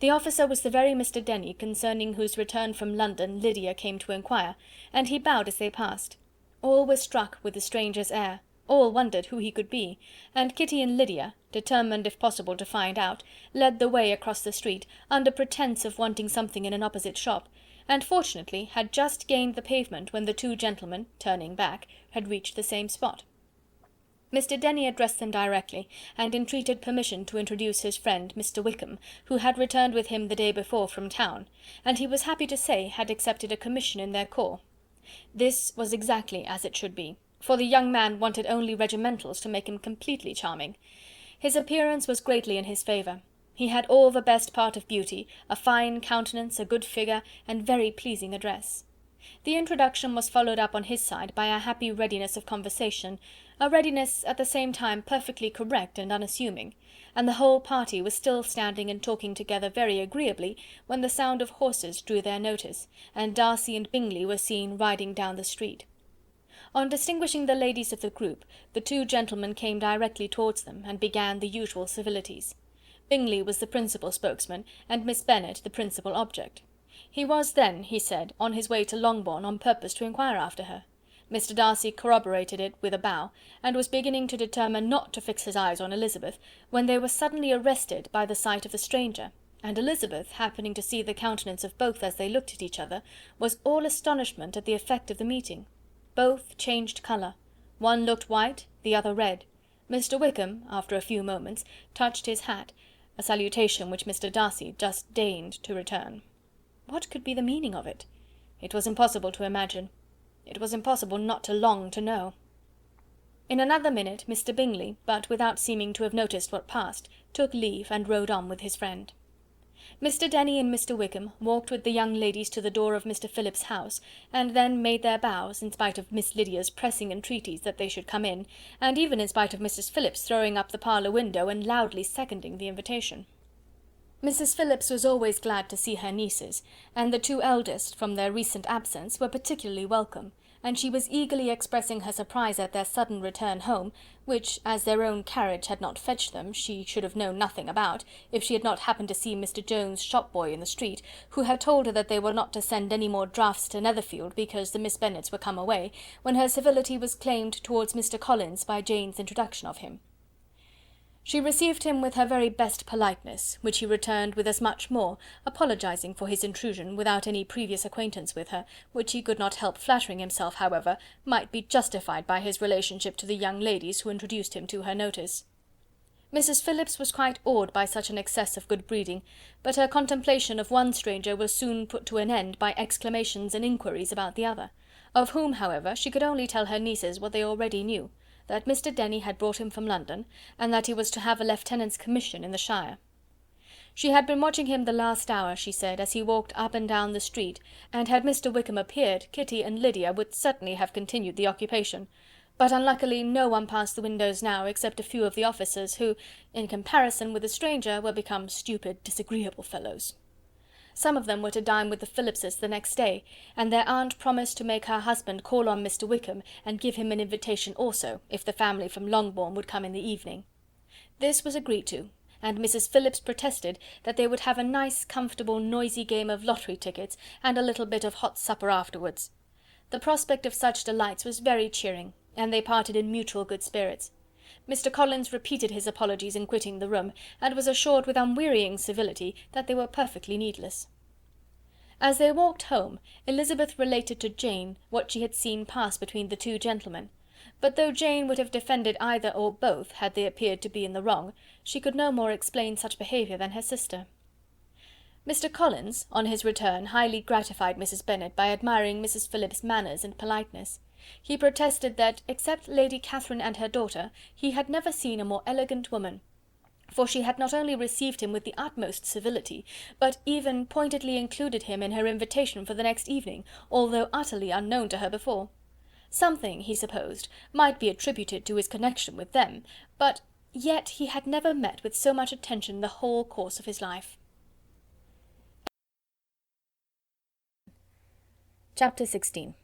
The officer was the very Mr. Denny concerning whose return from London Lydia came to inquire, and he bowed as they passed. All were struck with the stranger's air. All wondered who he could be, and Kitty and Lydia, determined if possible to find out, led the way across the street, under pretence of wanting something in an opposite shop, and fortunately had just gained the pavement when the 2 gentlemen, turning back, had reached the same spot. Mr. Denny addressed them directly, and entreated permission to introduce his friend Mr. Wickham, who had returned with him the day before from town, and he was happy to say had accepted a commission in their corps. This was exactly as it should be, for the young man wanted only regimentals to make him completely charming. His appearance was greatly in his favour. He had all the best part of beauty, a fine countenance, a good figure, and very pleasing address. The introduction was followed up on his side by a happy readiness of conversation, a readiness at the same time perfectly correct and unassuming, and the whole party was still standing and talking together very agreeably when the sound of horses drew their notice, and Darcy and Bingley were seen riding down the street. On distinguishing the ladies of the group, the 2 gentlemen came directly towards them, and began the usual civilities. Bingley was the principal spokesman, and Miss Bennet the principal object. He was then, he said, on his way to Longbourn on purpose to inquire after her. Mr. Darcy corroborated it with a bow, and was beginning to determine not to fix his eyes on Elizabeth, when they were suddenly arrested by the sight of the stranger, and Elizabeth, happening to see the countenance of both as they looked at each other, was all astonishment at the effect of the meeting. Both changed colour. One looked white, the other red. Mr. Wickham, after a few moments, touched his hat, a salutation which Mr. Darcy just deigned to return. What could be the meaning of it? It was impossible to imagine. It was impossible not to long to know. In another minute Mr. Bingley, but without seeming to have noticed what passed, took leave and rode on with his friend. Mr. Denny and Mr. Wickham walked with the young ladies to the door of Mr. Phillips's house, and then made their bows, in spite of Miss Lydia's pressing entreaties that they should come in, and even in spite of Mrs. Phillips throwing up the parlour window and loudly seconding the invitation. Mrs. Phillips was always glad to see her nieces, and the two eldest, from their recent absence, were particularly welcome, and she was eagerly expressing her surprise at their sudden return home, which, as their own carriage had not fetched them, she should have known nothing about, if she had not happened to see Mr. Jones' shop-boy in the street, who had told her that they were not to send any more drafts to Netherfield because the Miss Bennets were come away, when her civility was claimed towards Mr. Collins by Jane's introduction of him. She received him with her very best politeness, which he returned with as much more, apologizing for his intrusion without any previous acquaintance with her, which he could not help flattering himself, however, might be justified by his relationship to the young ladies who introduced him to her notice. Mrs. Phillips was quite awed by such an excess of good breeding, but her contemplation of one stranger was soon put to an end by exclamations and inquiries about the other, of whom, however, she could only tell her nieces what they already knew, that Mr. Denny had brought him from London, and that he was to have a lieutenant's commission in the shire. She had been watching him the last hour, she said, as he walked up and down the street, and had Mr. Wickham appeared, Kitty and Lydia would certainly have continued the occupation, but unluckily no one passed the windows now except a few of the officers, who, in comparison with the stranger, were become stupid, disagreeable fellows. Some of them were to dine with the Phillipses the next day, and their aunt promised to make her husband call on Mr. Wickham, and give him an invitation also, if the family from Longbourn would come in the evening. This was agreed to, and Mrs. Phillips protested that they would have a nice, comfortable, noisy game of lottery tickets, and a little bit of hot supper afterwards. The prospect of such delights was very cheering, and they parted in mutual good spirits. Mr. Collins repeated his apologies in quitting the room, and was assured with unwearying civility that they were perfectly needless. As they walked home, Elizabeth related to Jane what she had seen pass between the two gentlemen, but though Jane would have defended either or both had they appeared to be in the wrong, she could no more explain such behaviour than her sister. Mr. Collins, on his return, highly gratified Mrs. Bennet by admiring Mrs. Phillips's manners and politeness. He protested that, except Lady Catherine and her daughter, he had never seen a more elegant woman, for she had not only received him with the utmost civility, but even pointedly included him in her invitation for the next evening, although utterly unknown to her before. Something, he supposed, might be attributed to his connection with them, but yet he had never met with so much attention in the whole course of his life. Chapter 16.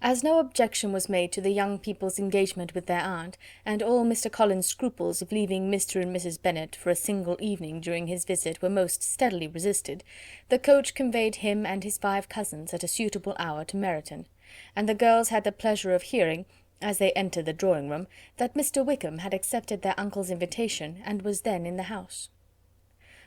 As no objection was made to the young people's engagement with their aunt, and all Mr. Collins' scruples of leaving Mr. and Mrs. Bennet for a single evening during his visit were most steadily resisted, the coach conveyed him and his 5 cousins at a suitable hour to Meryton, and the girls had the pleasure of hearing, as they entered the drawing-room, that Mr. Wickham had accepted their uncle's invitation, and was then in the house.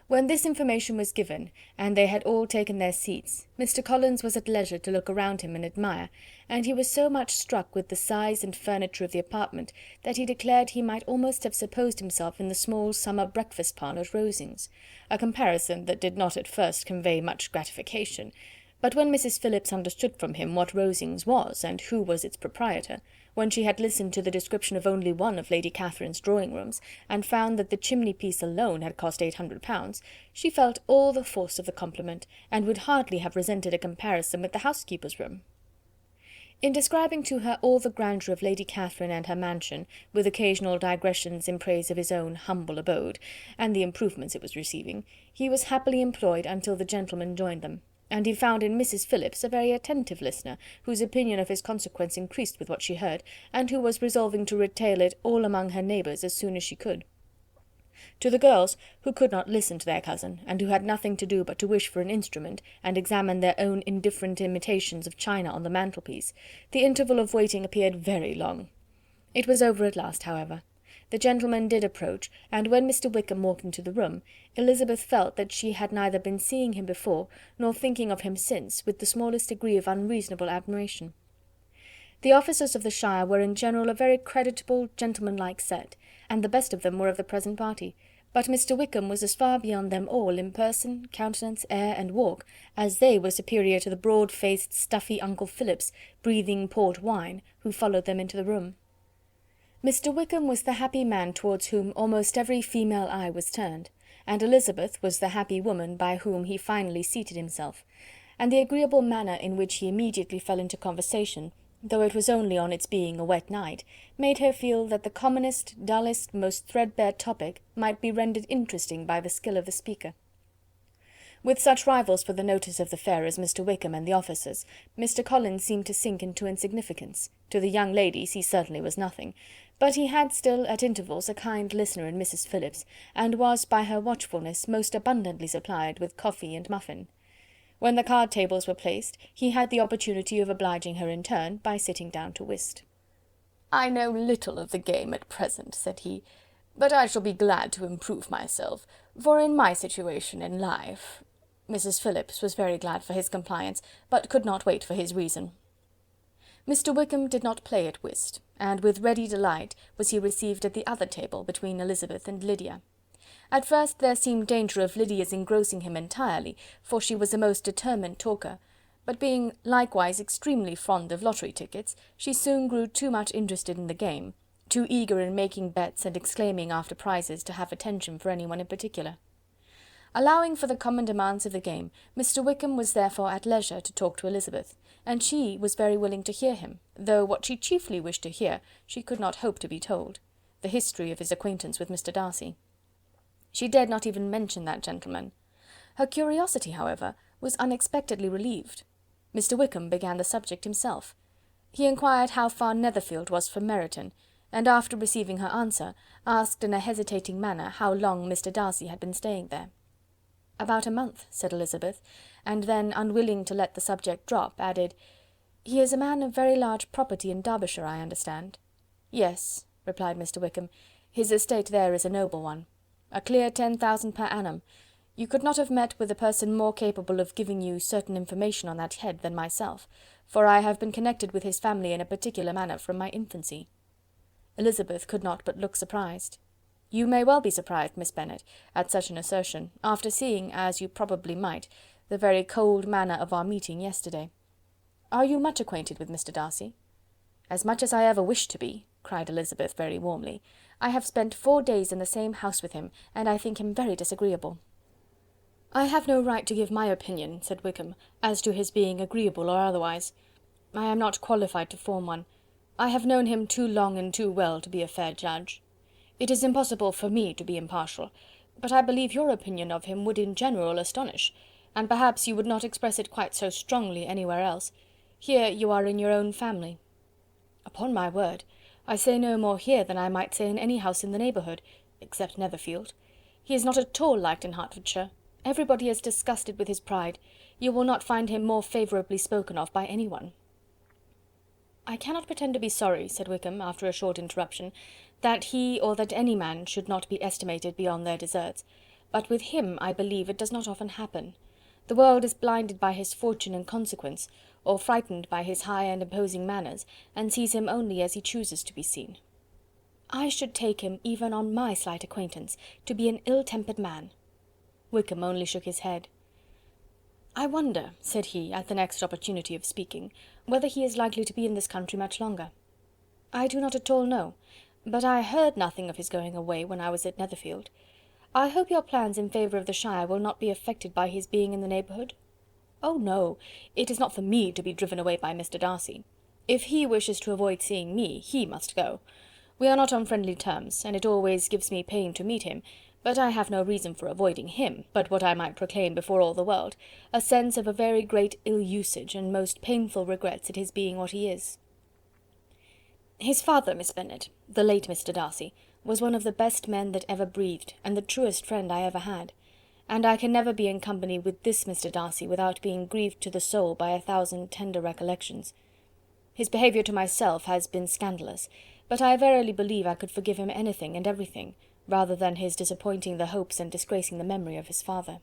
When this information was given, and they had all taken their seats, Mr. Collins was at leisure to look around him and admire, and he was so much struck with the size and furniture of the apartment, that he declared he might almost have supposed himself in the small summer breakfast parlour at Rosings, a comparison that did not at first convey much gratification, but when Mrs. Phillips understood from him what Rosings was, and who was its proprietor, when she had listened to the description of only one of Lady Catherine's drawing-rooms, and found that the chimney-piece alone had cost £800, she felt all the force of the compliment, and would hardly have resented a comparison with the housekeeper's room. In describing to her all the grandeur of Lady Catherine and her mansion, with occasional digressions in praise of his own humble abode, and the improvements it was receiving, he was happily employed until the gentlemen joined them, and he found in Mrs. Phillips a very attentive listener, whose opinion of his consequence increased with what she heard, and who was resolving to retail it all among her neighbours as soon as she could. To the girls, who could not listen to their cousin, and who had nothing to do but to wish for an instrument, and examine their own indifferent imitations of china on the mantelpiece, the interval of waiting appeared very long. It was over at last, however. The gentlemen did approach, and when Mr. Wickham walked into the room, Elizabeth felt that she had neither been seeing him before, nor thinking of him since, with the smallest degree of unreasonable admiration. The officers of the shire were in general a very creditable, gentlemanlike set, and the best of them were of the present party, but Mr. Wickham was as far beyond them all in person, countenance, air, and walk, as they were superior to the broad-faced, stuffy Uncle Phillips, breathing port wine, who followed them into the room. Mr. Wickham was the happy man towards whom almost every female eye was turned, and Elizabeth was the happy woman by whom he finally seated himself, and the agreeable manner in which he immediately fell into conversation, though it was only on its being a wet night, made her feel that the commonest, dullest, most threadbare topic might be rendered interesting by the skill of the speaker. With such rivals for the notice of the fair as Mr. Wickham and the officers, Mr. Collins seemed to sink into insignificance. To the young ladies he certainly was nothing, but he had still at intervals a kind listener in Mrs. Phillips, and was by her watchfulness most abundantly supplied with coffee and muffin. When the card tables were placed, he had the opportunity of obliging her in turn by sitting down to whist. "I know little of the game at present," said he, "but I shall be glad to improve myself, for in my situation in life—" Mrs. Phillips was very glad for his compliance, but could not wait for his reason. Mr. Wickham did not play at whist, and with ready delight was he received at the other table between Elizabeth and Lydia. At first there seemed danger of Lydia's engrossing him entirely, for she was a most determined talker, but being likewise extremely fond of lottery tickets, she soon grew too much interested in the game, too eager in making bets and exclaiming after prizes to have attention for anyone in particular. Allowing for the common demands of the game, Mr. Wickham was therefore at leisure to talk to Elizabeth, and she was very willing to hear him, though what she chiefly wished to hear she could not hope to be told, the history of his acquaintance with Mr. Darcy. She dared not even mention that gentleman. Her curiosity, however, was unexpectedly relieved. Mr. Wickham began the subject himself. He inquired how far Netherfield was from Meryton, and after receiving her answer, asked in a hesitating manner how long Mr. Darcy had been staying there. "About a month," said Elizabeth, and then, unwilling to let the subject drop, added, "He is a man of very large property in Derbyshire, I understand." "Yes," replied Mr. Wickham, "his estate there is a noble one. A clear 10,000 per annum. You could not have met with a person more capable of giving you certain information on that head than myself, for I have been connected with his family in a particular manner from my infancy." Elizabeth could not but look surprised. "You may well be surprised, Miss Bennet, at such an assertion, after seeing, as you probably might, the very cold manner of our meeting yesterday. Are you much acquainted with Mr. Darcy?" "As much as I ever wished to be," cried Elizabeth very warmly. "I have spent 4 days in the same house with him, and I think him very disagreeable." "I have no right to give my opinion," said Wickham, "as to his being agreeable or otherwise. I am not qualified to form one. I have known him too long and too well to be a fair judge. It is impossible for me to be impartial, but I believe your opinion of him would in general astonish, and perhaps you would not express it quite so strongly anywhere else. Here you are in your own family." "Upon my word, I say no more here than I might say in any house in the neighbourhood, except Netherfield. He is not at all liked in Hertfordshire. Everybody is disgusted with his pride. You will not find him more favourably spoken of by anyone." "I cannot pretend to be sorry," said Wickham, after a short interruption, "that he or that any man should not be estimated beyond their deserts, but with him, I believe, it does not often happen. The world is blinded by his fortune and consequence, or frightened by his high and imposing manners, and sees him only as he chooses to be seen. I should take him, even on my slight acquaintance, to be an ill-tempered man." Wickham only shook his head. "I wonder," said he, at the next opportunity of speaking, "whether he is likely to be in this country much longer. I do not at all know, but I heard nothing of his going away when I was at Netherfield. I hope your plans in favour of the shire will not be affected by his being in the neighbourhood?" "Oh no, it is not for me to be driven away by Mr. Darcy. If he wishes to avoid seeing me, he must go. We are not on friendly terms, and it always gives me pain to meet him, but I have no reason for avoiding him, but what I might proclaim before all the world, a sense of a very great ill-usage and most painful regrets at his being what he is. His father, Miss Bennet, the late Mr. Darcy, was one of the best men that ever breathed, and the truest friend I ever had, and I can never be in company with this Mr. Darcy without being grieved to the soul by 1,000 tender recollections. His behaviour to myself has been scandalous, but I verily believe I could forgive him anything and everything, rather than his disappointing the hopes and disgracing the memory of his father."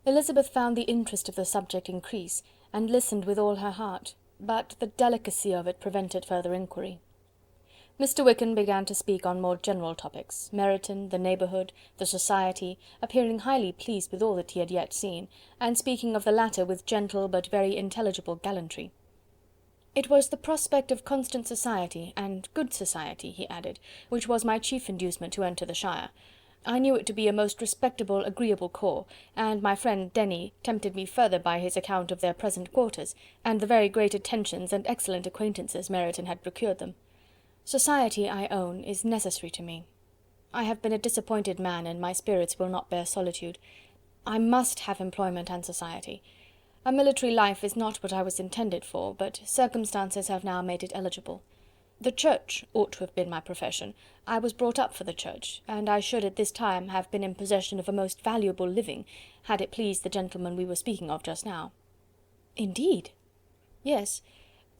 Elizabeth found the interest of the subject increase, and listened with all her heart, but the delicacy of it prevented further inquiry. Mr. Wickham began to speak on more general topics, Meryton, the neighbourhood, the society, appearing highly pleased with all that he had yet seen, and speaking of the latter with gentle but very intelligible gallantry. It was the prospect of constant society, and good society, he added, which was my chief inducement to enter the shire. I knew it to be a most respectable, agreeable corps, and my friend Denny tempted me further by his account of their present quarters, and the very great attentions and excellent acquaintances Meryton had procured them. Society, I own, is necessary to me. I have been a disappointed man, and my spirits will not bear solitude. I must have employment and society. A military life is not what I was intended for, but circumstances have now made it eligible. The Church ought to have been my profession. I was brought up for the Church, and I should at this time have been in possession of a most valuable living, had it pleased the gentleman we were speaking of just now." "Indeed?" "Yes.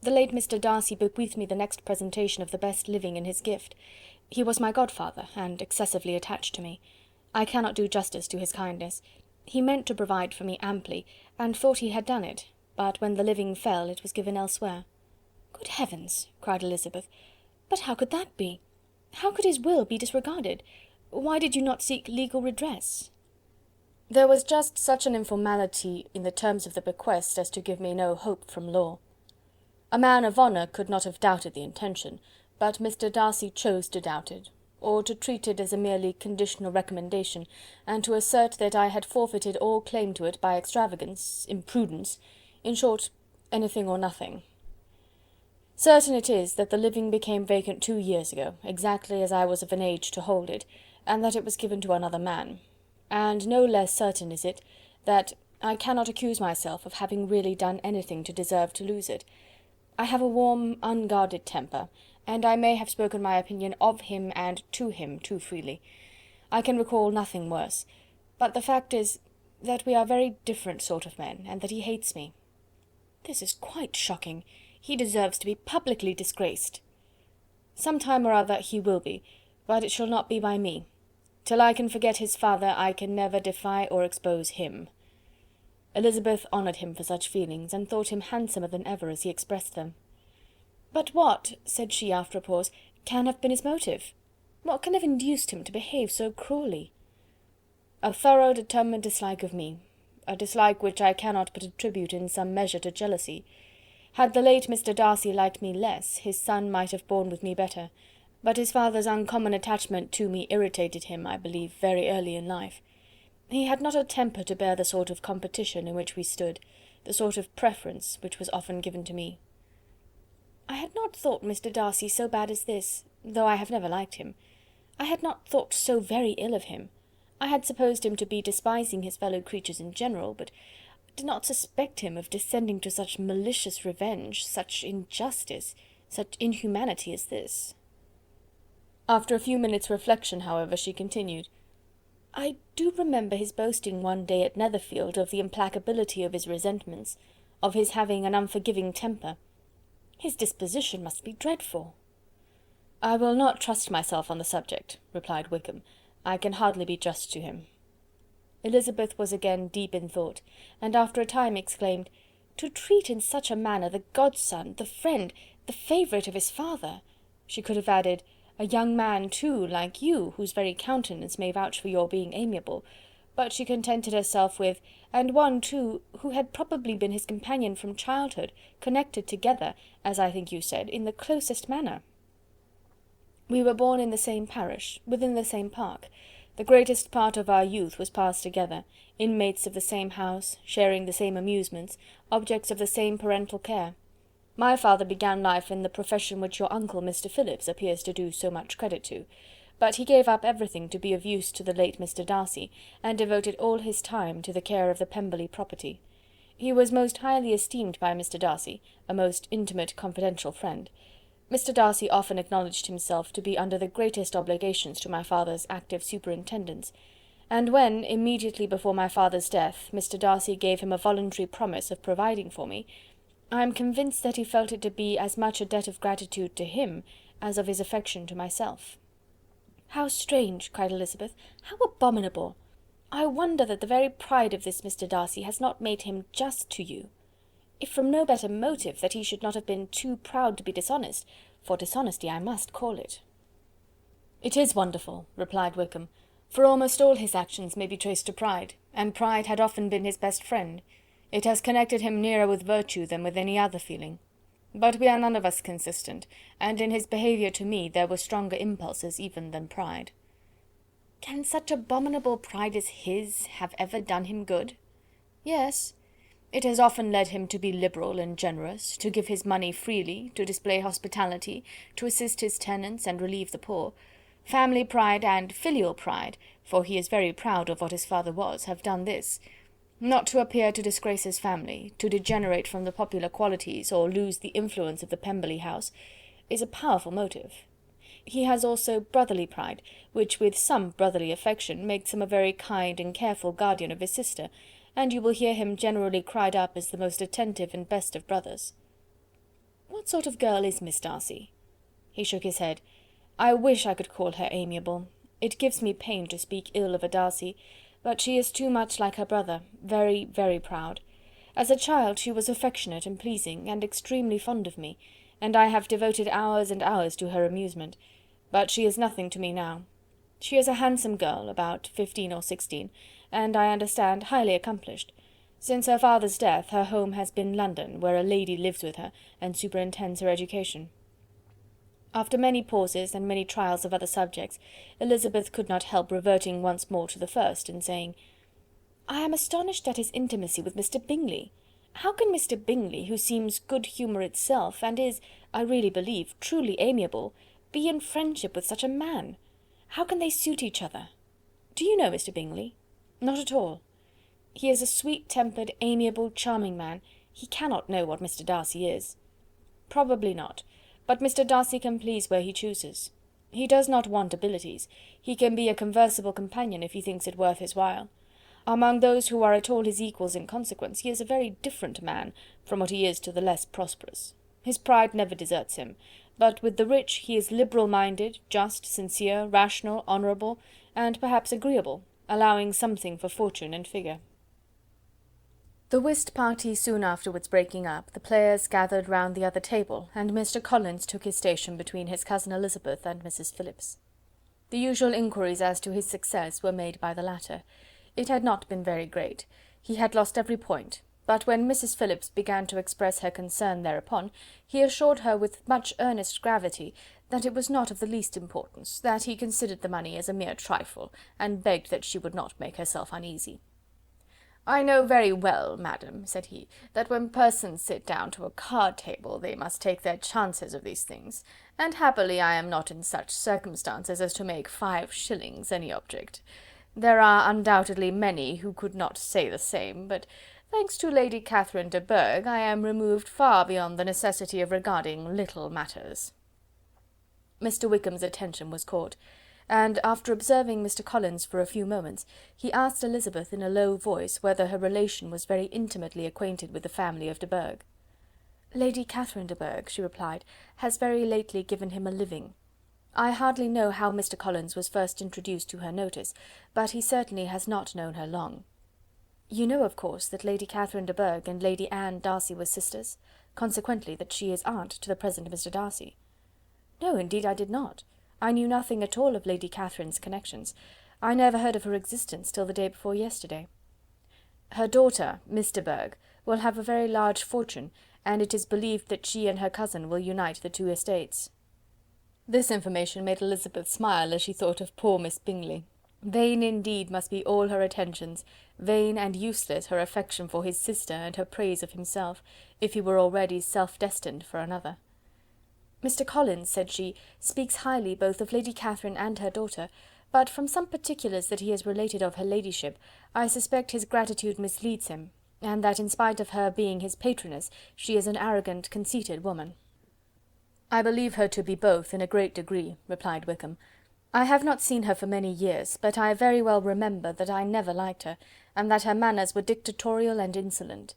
The late Mr. Darcy bequeathed me the next presentation of the best living in his gift. He was my godfather, and excessively attached to me. I cannot do justice to his kindness. He meant to provide for me amply, and thought he had done it, but when the living fell, it was given elsewhere." "Good heavens!" cried Elizabeth. "But how could that be? How could his will be disregarded? Why did you not seek legal redress?" "There was just such an informality in the terms of the bequest as to give me no hope from law. A man of honour could not have doubted the intention, but Mr. Darcy chose to doubt it, or to treat it as a merely conditional recommendation, and to assert that I had forfeited all claim to it by extravagance, imprudence, in short, anything or nothing. Certain it is that the living became vacant 2 years ago, exactly as I was of an age to hold it, and that it was given to another man. And no less certain is it, that I cannot accuse myself of having really done anything to deserve to lose it. I have a warm, unguarded temper, and I may have spoken my opinion of him and to him too freely. I can recall nothing worse, but the fact is, that we are very different sort of men, and that he hates me." "This is quite shocking. He deserves to be publicly disgraced." "Some time or other he will be, but it shall not be by me. Till I can forget his father, I can never defy or expose him." Elizabeth honoured him for such feelings, and thought him handsomer than ever as he expressed them. "But what," said she after a pause, "can have been his motive? What can have induced him to behave so cruelly?" "A thorough determined dislike of me, a dislike which I cannot but attribute in some measure to jealousy. Had the late Mr. Darcy liked me less, his son might have borne with me better, but his father's uncommon attachment to me irritated him, I believe, very early in life. He had not a temper to bear the sort of competition in which we stood, the sort of preference which was often given to me." "I had not thought Mr. Darcy so bad as this, though I have never liked him. I had not thought so very ill of him. I had supposed him to be despising his fellow creatures in general, but did not suspect him of descending to such malicious revenge, such injustice, such inhumanity as this." After a few minutes' reflection, however, she continued, "I do remember his boasting one day at Netherfield of the implacability of his resentments, of his having an unforgiving temper. His disposition must be dreadful." "I will not trust myself on the subject," replied Wickham. "I can hardly be just to him." Elizabeth was again deep in thought, and after a time exclaimed, "To treat in such a manner the godson, the friend, the favourite of his father!" She could have added, "a young man too, like you, whose very countenance may vouch for your being amiable," but she contented herself with, "and one too, who had probably been his companion from childhood, connected together, as I think you said, in the closest manner. We were born in the same parish, within the same park. The greatest part of our youth was passed together, inmates of the same house, sharing the same amusements, objects of the same parental care. My father began life in the profession which your uncle, Mr. Phillips, appears to do so much credit to, but he gave up everything to be of use to the late Mr. Darcy, and devoted all his time to the care of the Pemberley property. He was most highly esteemed by Mr. Darcy, a most intimate confidential friend. Mr. Darcy often acknowledged himself to be under the greatest obligations to my father's active superintendence, and when, immediately before my father's death, Mr. Darcy gave him a voluntary promise of providing for me, I am convinced that he felt it to be as much a debt of gratitude to him as of his affection to myself." "How strange!" cried Elizabeth. "How abominable! I wonder that the very pride of this Mr. Darcy has not made him just to you. If from no better motive, that he should not have been too proud to be dishonest, for dishonesty I must call it." "It is wonderful," replied Wickham, "for almost all his actions may be traced to pride, and pride had often been his best friend. It has connected him nearer with virtue than with any other feeling. But we are none of us consistent, and in his behaviour to me there were stronger impulses even than pride." "Can such abominable pride as his have ever done him good?" "Yes. It has often led him to be liberal and generous, to give his money freely, to display hospitality, to assist his tenants and relieve the poor. Family pride and filial pride, for he is very proud of what his father was, have done this. Not to appear to disgrace his family, to degenerate from the popular qualities, or lose the influence of the Pemberley house, is a powerful motive. He has also brotherly pride, which with some brotherly affection makes him a very kind and careful guardian of his sister, and you will hear him generally cried up as the most attentive and best of brothers." "What sort of girl is Miss Darcy?" He shook his head. "I wish I could call her amiable. It gives me pain to speak ill of a Darcy, but she is too much like her brother, very, very proud. As a child she was affectionate and pleasing, and extremely fond of me, and I have devoted hours and hours to her amusement, but she is nothing to me now. She is a handsome girl, about 15 or 16, and I understand highly accomplished. Since her father's death her home has been London, where a lady lives with her and superintends her education." After many pauses and many trials of other subjects, Elizabeth could not help reverting once more to the first, and saying, "I am astonished at his intimacy with Mr. Bingley. How can Mr. Bingley, who seems good humour itself, and is, I really believe, truly amiable, be in friendship with such a man? How can they suit each other? Do you know Mr. Bingley?" "Not at all." "He is a sweet-tempered, amiable, charming man. He cannot know what Mr. Darcy is." "Probably not. But Mr. Darcy can please where he chooses. He does not want abilities. He can be a conversable companion if he thinks it worth his while. Among those who are at all his equals in consequence, he is a very different man from what he is to the less prosperous. His pride never deserts him, but with the rich he is liberal-minded, just, sincere, rational, honourable, and perhaps agreeable, allowing something for fortune and figure." The whist party soon afterwards breaking up, the players gathered round the other table, and Mr. Collins took his station between his cousin Elizabeth and Mrs. Phillips. The usual inquiries as to his success were made by the latter. It had not been very great. He had lost every point, but when Mrs. Phillips began to express her concern thereupon, he assured her with much earnest gravity that it was not of the least importance, that he considered the money as a mere trifle, and begged that she would not make herself uneasy. "I know very well, madam," said he, "that when persons sit down to a card-table they must take their chances of these things, and happily I am not in such circumstances as to make 5 shillings any object. There are undoubtedly many who could not say the same, but thanks to Lady Catherine de Bourgh, I am removed far beyond the necessity of regarding little matters." Mr. Wickham's attention was caught, and after observing Mr. Collins for a few moments, he asked Elizabeth in a low voice whether her relation was very intimately acquainted with the family of de Bourgh. "Lady Catherine de Bourgh," she replied, "has very lately given him a living. I hardly know how Mr. Collins was first introduced to her notice, but he certainly has not known her long. You know, of course, that Lady Catherine de Bourgh and Lady Anne Darcy were sisters, consequently that she is aunt to the present Mr. Darcy." "No, indeed I did not. I knew nothing at all of Lady Catherine's connections. I never heard of her existence till the day before yesterday." "Her daughter, Miss de Bourgh, will have a very large fortune, and it is believed that she and her cousin will unite the 2 estates." This information made Elizabeth smile as she thought of poor Miss Bingley. Vain indeed must be all her attentions, vain and useless her affection for his sister and her praise of himself, if he were already self-destined for another. "Mr. Collins," said she, "speaks highly both of Lady Catherine and her daughter, but from some particulars that he has related of her ladyship, I suspect his gratitude misleads him, and that in spite of her being his patroness, she is an arrogant, conceited woman." "I believe her to be both in a great degree," replied Wickham. "I have not seen her for many years, but I very well remember that I never liked her, and that her manners were dictatorial and insolent.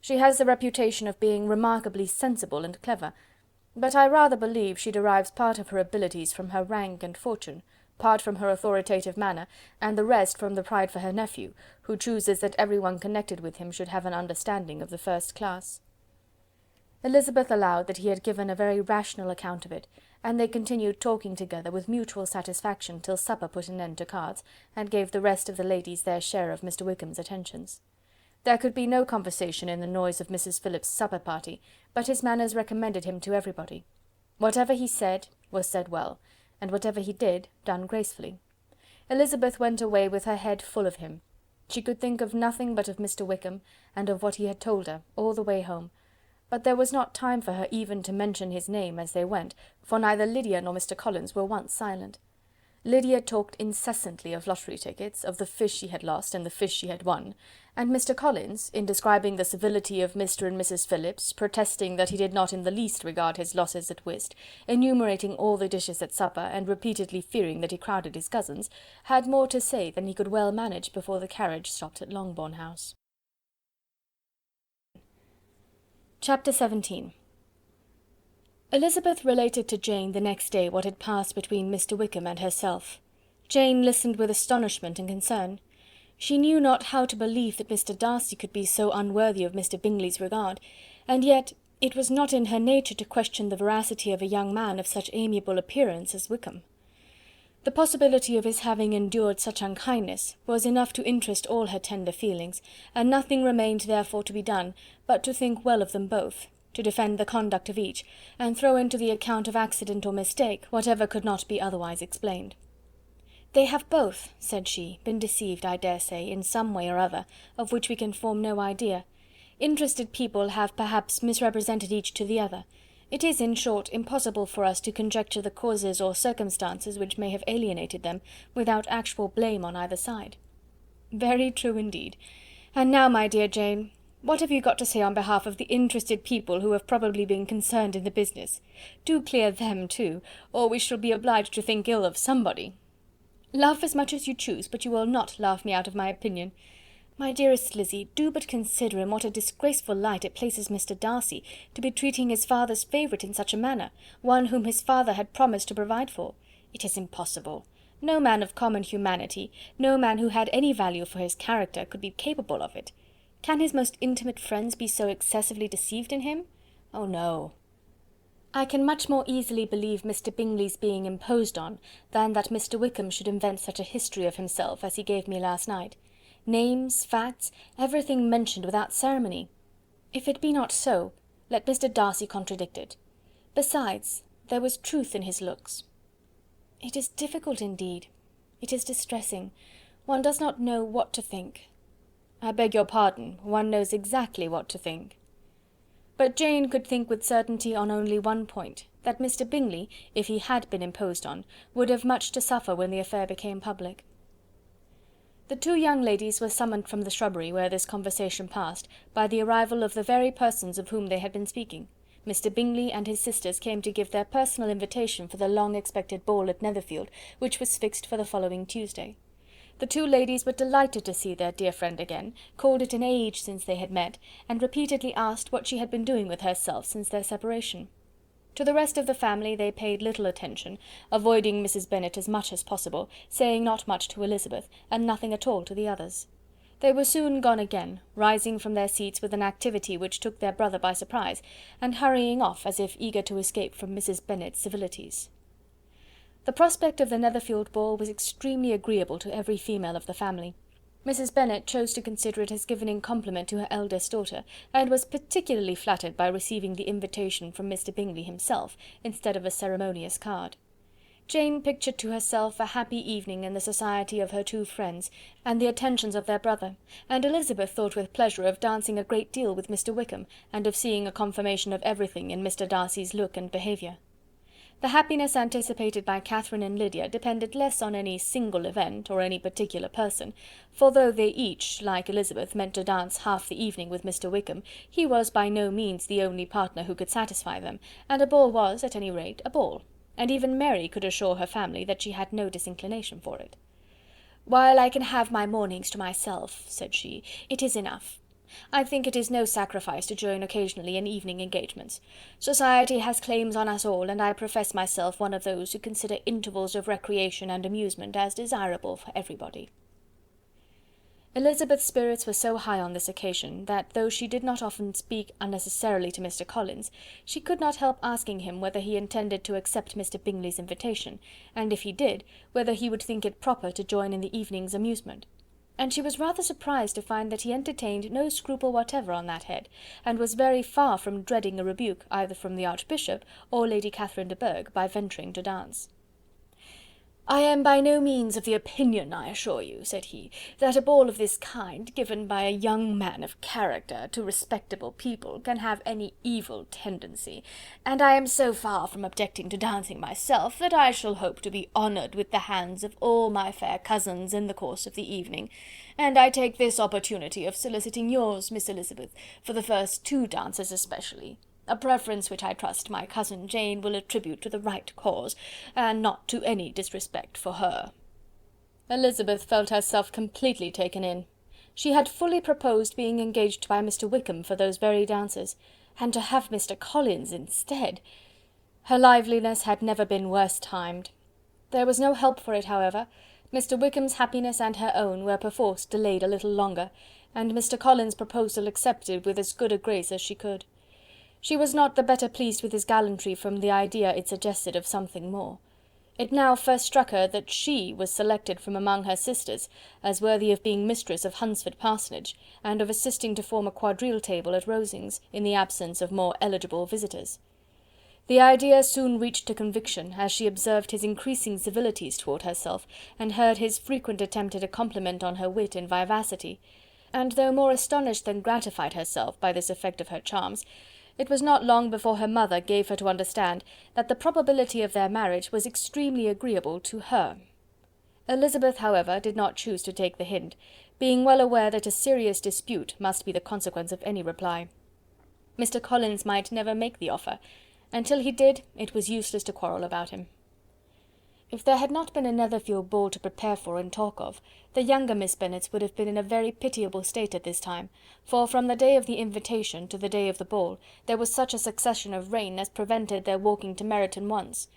She has the reputation of being remarkably sensible and clever, but I rather believe she derives part of her abilities from her rank and fortune, part from her authoritative manner, and the rest from the pride for her nephew, who chooses that every one connected with him should have an understanding of the first class." Elizabeth allowed that he had given a very rational account of it, and they continued talking together with mutual satisfaction till supper put an end to cards, and gave the rest of the ladies their share of Mr. Wickham's attentions. There could be no conversation in the noise of Mrs. Phillips's supper party, but his manners recommended him to everybody. Whatever he said was said well, and whatever he did, done gracefully. Elizabeth went away with her head full of him. She could think of nothing but of Mr. Wickham, and of what he had told her, all the way home. But there was not time for her even to mention his name as they went, for neither Lydia nor Mr. Collins were once silent. Lydia talked incessantly of lottery tickets, of the fish she had lost and the fish she had won, and Mr. Collins, in describing the civility of Mr. and Mrs. Phillips, protesting that he did not in the least regard his losses at whist, enumerating all the dishes at supper, and repeatedly fearing that he crowded his cousins, had more to say than he could well manage before the carriage stopped at Longbourn House. Chapter 17. Elizabeth related to Jane the next day what had passed between Mr. Wickham and herself. Jane listened with astonishment and concern. She knew not how to believe that Mr. Darcy could be so unworthy of Mr. Bingley's regard, and yet it was not in her nature to question the veracity of a young man of such amiable appearance as Wickham. The possibility of his having endured such unkindness was enough to interest all her tender feelings, and nothing remained therefore to be done but to think well of them both, to defend the conduct of each, and throw into the account of accident or mistake whatever could not be otherwise explained. "They have both," said she, "been deceived, I dare say, in some way or other, of which we can form no idea. Interested people have perhaps misrepresented each to the other. It is, in short, impossible for us to conjecture the causes or circumstances which may have alienated them, without actual blame on either side." "Very true indeed. And now, my dear Jane, what have you got to say on behalf of the interested people who have probably been concerned in the business? Do clear them too, or we shall be obliged to think ill of somebody." "Laugh as much as you choose, but you will not laugh me out of my opinion. My dearest Lizzy, do but consider in what a disgraceful light it places Mr. Darcy, to be treating his father's favourite in such a manner, one whom his father had promised to provide for. It is impossible. No man of common humanity, no man who had any value for his character, could be capable of it. Can his most intimate friends be so excessively deceived in him? Oh no. I can much more easily believe Mr. Bingley's being imposed on, than that Mr. Wickham should invent such a history of himself as he gave me last night. Names, facts, everything mentioned without ceremony. If it be not so, let Mr. Darcy contradict it. Besides, there was truth in his looks. It is difficult indeed. It is distressing. One does not know what to think. I beg your pardon, one knows exactly what to think. But Jane could think with certainty on only one point, that Mr. Bingley, if he had been imposed on, would have much to suffer when the affair became public. The two young ladies were summoned from the shrubbery where this conversation passed, by the arrival of the very persons of whom they had been speaking. Mr. Bingley and his sisters came to give their personal invitation for the long-expected ball at Netherfield, which was fixed for the following Tuesday. The two ladies were delighted to see their dear friend again, called it an age since they had met, and repeatedly asked what she had been doing with herself since their separation. To the rest of the family they paid little attention, avoiding Mrs. Bennet as much as possible, saying not much to Elizabeth, and nothing at all to the others. They were soon gone again, rising from their seats with an activity which took their brother by surprise, and hurrying off as if eager to escape from Mrs. Bennet's civilities. The prospect of the Netherfield ball was extremely agreeable to every female of the family. Mrs. Bennet chose to consider it as given in compliment to her eldest daughter, and was particularly flattered by receiving the invitation from Mr. Bingley himself, instead of a ceremonious card. Jane pictured to herself a happy evening in the society of her two friends, and the attentions of their brother, and Elizabeth thought with pleasure of dancing a great deal with Mr. Wickham, and of seeing a confirmation of everything in Mr. Darcy's look and behaviour. The happiness anticipated by Catherine and Lydia depended less on any single event, or any particular person, for though they each, like Elizabeth, meant to dance half the evening with Mr. Wickham, he was by no means the only partner who could satisfy them, and a ball was, at any rate, a ball, and even Mary could assure her family that she had no disinclination for it. "While I can have my mornings to myself," said she, "it is enough. I think it is no sacrifice to join occasionally in evening engagements. Society has claims on us all, and I profess myself one of those who consider intervals of recreation and amusement as desirable for everybody." Elizabeth's spirits were so high on this occasion, that though she did not often speak unnecessarily to Mr. Collins, she could not help asking him whether he intended to accept Mr. Bingley's invitation, and if he did, whether he would think it proper to join in the evening's amusement. and she was rather surprised to find that he entertained no scruple whatever on that head, and was very far from dreading a rebuke either from the Archbishop or Lady Catherine de Bourgh by venturing to dance. "I am by no means of the opinion, I assure you," said he, "that a ball of this kind, given by a young man of character to respectable people, can have any evil tendency, and I am so far from objecting to dancing myself, that I shall hope to be honoured with the hands of all my fair cousins in the course of the evening, and I take this opportunity of soliciting yours, Miss Elizabeth, for the first 2 dances especially. A preference which I trust my cousin Jane will attribute to the right cause, and not to any disrespect for her." Elizabeth felt herself completely taken in. She had fully proposed being engaged by Mr. Wickham for those very dances, and to have Mr. Collins instead! Her liveliness had never been worse timed. There was no help for it, however. Mr. Wickham's happiness and her own were perforce delayed a little longer, and Mr. Collins' proposal accepted with as good a grace as she could. She was not the better pleased with his gallantry from the idea it suggested of something more. It now first struck her that she was selected from among her sisters as worthy of being mistress of Hunsford Parsonage, and of assisting to form a quadrille table at Rosings, in the absence of more eligible visitors. The idea soon reached a conviction, as she observed his increasing civilities toward herself, and heard his frequent attempt at a compliment on her wit and vivacity, and though more astonished than gratified herself by this effect of her charms, it was not long before her mother gave her to understand that the probability of their marriage was extremely agreeable to her. Elizabeth, however, did not choose to take the hint, being well aware that a serious dispute must be the consequence of any reply. Mr. Collins might never make the offer, and till he did, it was useless to quarrel about him. If there had not been a Netherfield ball to prepare for and talk of, the younger Miss Bennets would have been in a very pitiable state at this time, for from the day of the invitation to the day of the ball, there was such a succession of rain as prevented their walking to Meryton once.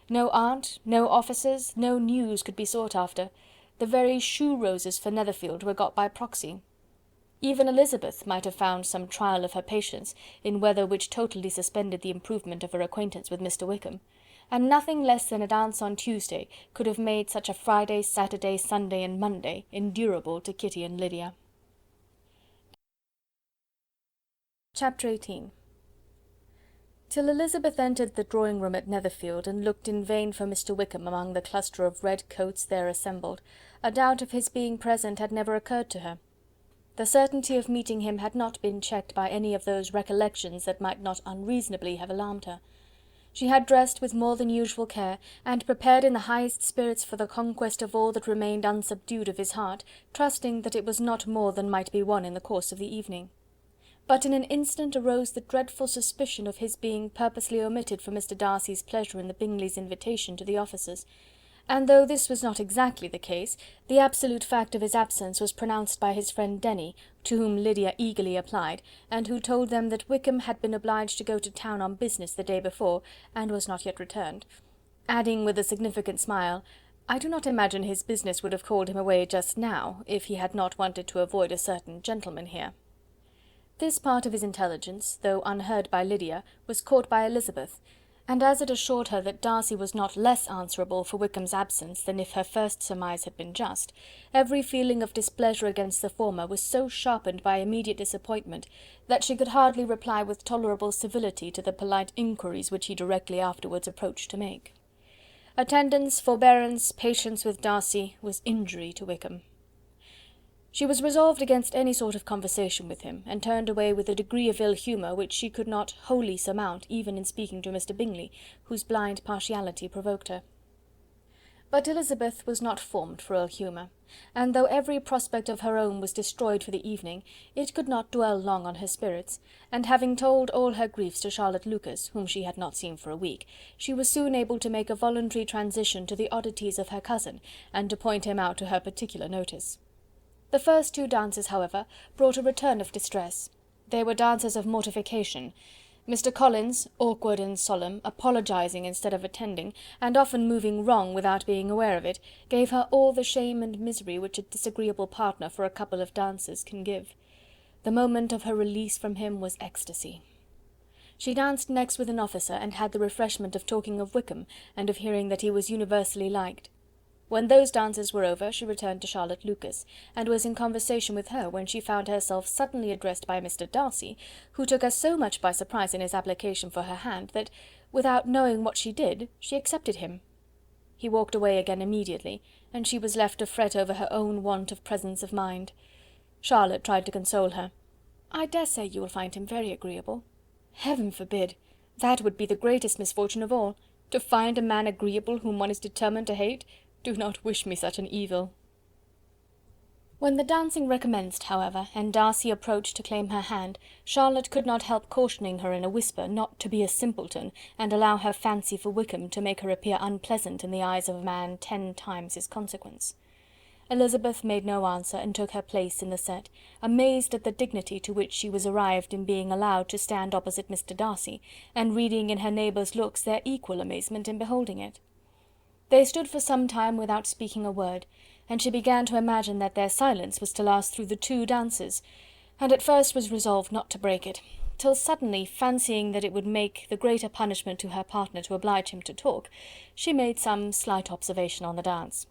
No aunt, no officers, no news could be sought after. The very shoe roses for Netherfield were got by proxy. Even Elizabeth might have found some trial of her patience in weather which totally suspended the improvement of her acquaintance with Mr. Wickham, and nothing less than a dance on Tuesday could have made such a Friday, Saturday, Sunday, and Monday endurable to Kitty and Lydia. Chapter 18. Till Elizabeth entered the drawing-room at Netherfield, and looked in vain for Mr. Wickham among the cluster of red coats there assembled, a doubt of his being present had never occurred to her. The certainty of meeting him had not been checked by any of those recollections that might not unreasonably have alarmed her. She had dressed with more than usual care, and prepared in the highest spirits for the conquest of all that remained unsubdued of his heart, trusting that it was not more than might be won in the course of the evening. But in an instant arose the dreadful suspicion of his being purposely omitted for Mr. Darcy's pleasure in the Bingleys' invitation to the officers, and though this was not exactly the case, the absolute fact of his absence was pronounced by his friend Denny, to whom Lydia eagerly applied, and who told them that Wickham had been obliged to go to town on business the day before, and was not yet returned, adding with a significant smile, "I do not imagine his business would have called him away just now, if he had not wanted to avoid a certain gentleman here." This part of his intelligence, though unheard by Lydia, was caught by Elizabeth, and as it assured her that Darcy was not less answerable for Wickham's absence than if her first surmise had been just, every feeling of displeasure against the former was so sharpened by immediate disappointment, that she could hardly reply with tolerable civility to the polite inquiries which he directly afterwards approached to make. Attendance, forbearance, patience with Darcy, was injury to Wickham. She was resolved against any sort of conversation with him, and turned away with a degree of ill humour which she could not wholly surmount even in speaking to Mr. Bingley, whose blind partiality provoked her. But Elizabeth was not formed for ill humour, and though every prospect of her own was destroyed for the evening, it could not dwell long on her spirits, and having told all her griefs to Charlotte Lucas, whom she had not seen for a week, she was soon able to make a voluntary transition to the oddities of her cousin, and to point him out to her particular notice. The first 2 dances, however, brought a return of distress. They were dances of mortification. Mr. Collins, awkward and solemn, apologizing instead of attending, and often moving wrong without being aware of it, gave her all the shame and misery which a disagreeable partner for a couple of dances can give. The moment of her release from him was ecstasy. She danced next with an officer, and had the refreshment of talking of Wickham, and of hearing that he was universally liked. When those dances were over, she returned to Charlotte Lucas, and was in conversation with her when she found herself suddenly addressed by Mr. Darcy, who took her so much by surprise in his application for her hand, that, without knowing what she did, she accepted him. He walked away again immediately, and she was left to fret over her own want of presence of mind. Charlotte tried to console her. "I dare say you will find him very agreeable." "Heaven forbid! That would be the greatest misfortune of all. To find a man agreeable whom one is determined to hate. Do not wish me such an evil." When the dancing recommenced, however, and Darcy approached to claim her hand, Charlotte could not help cautioning her in a whisper not to be a simpleton, and allow her fancy for Wickham to make her appear unpleasant in the eyes of a man 10 times his consequence. Elizabeth made no answer, and took her place in the set, amazed at the dignity to which she was arrived in being allowed to stand opposite Mr. Darcy, and reading in her neighbours' looks their equal amazement in beholding it. They stood for some time without speaking a word, and she began to imagine that their silence was to last through the 2 dances, and at first was resolved not to break it, till suddenly, fancying that it would make the greater punishment to her partner to oblige him to talk, she made some slight observation on the dance.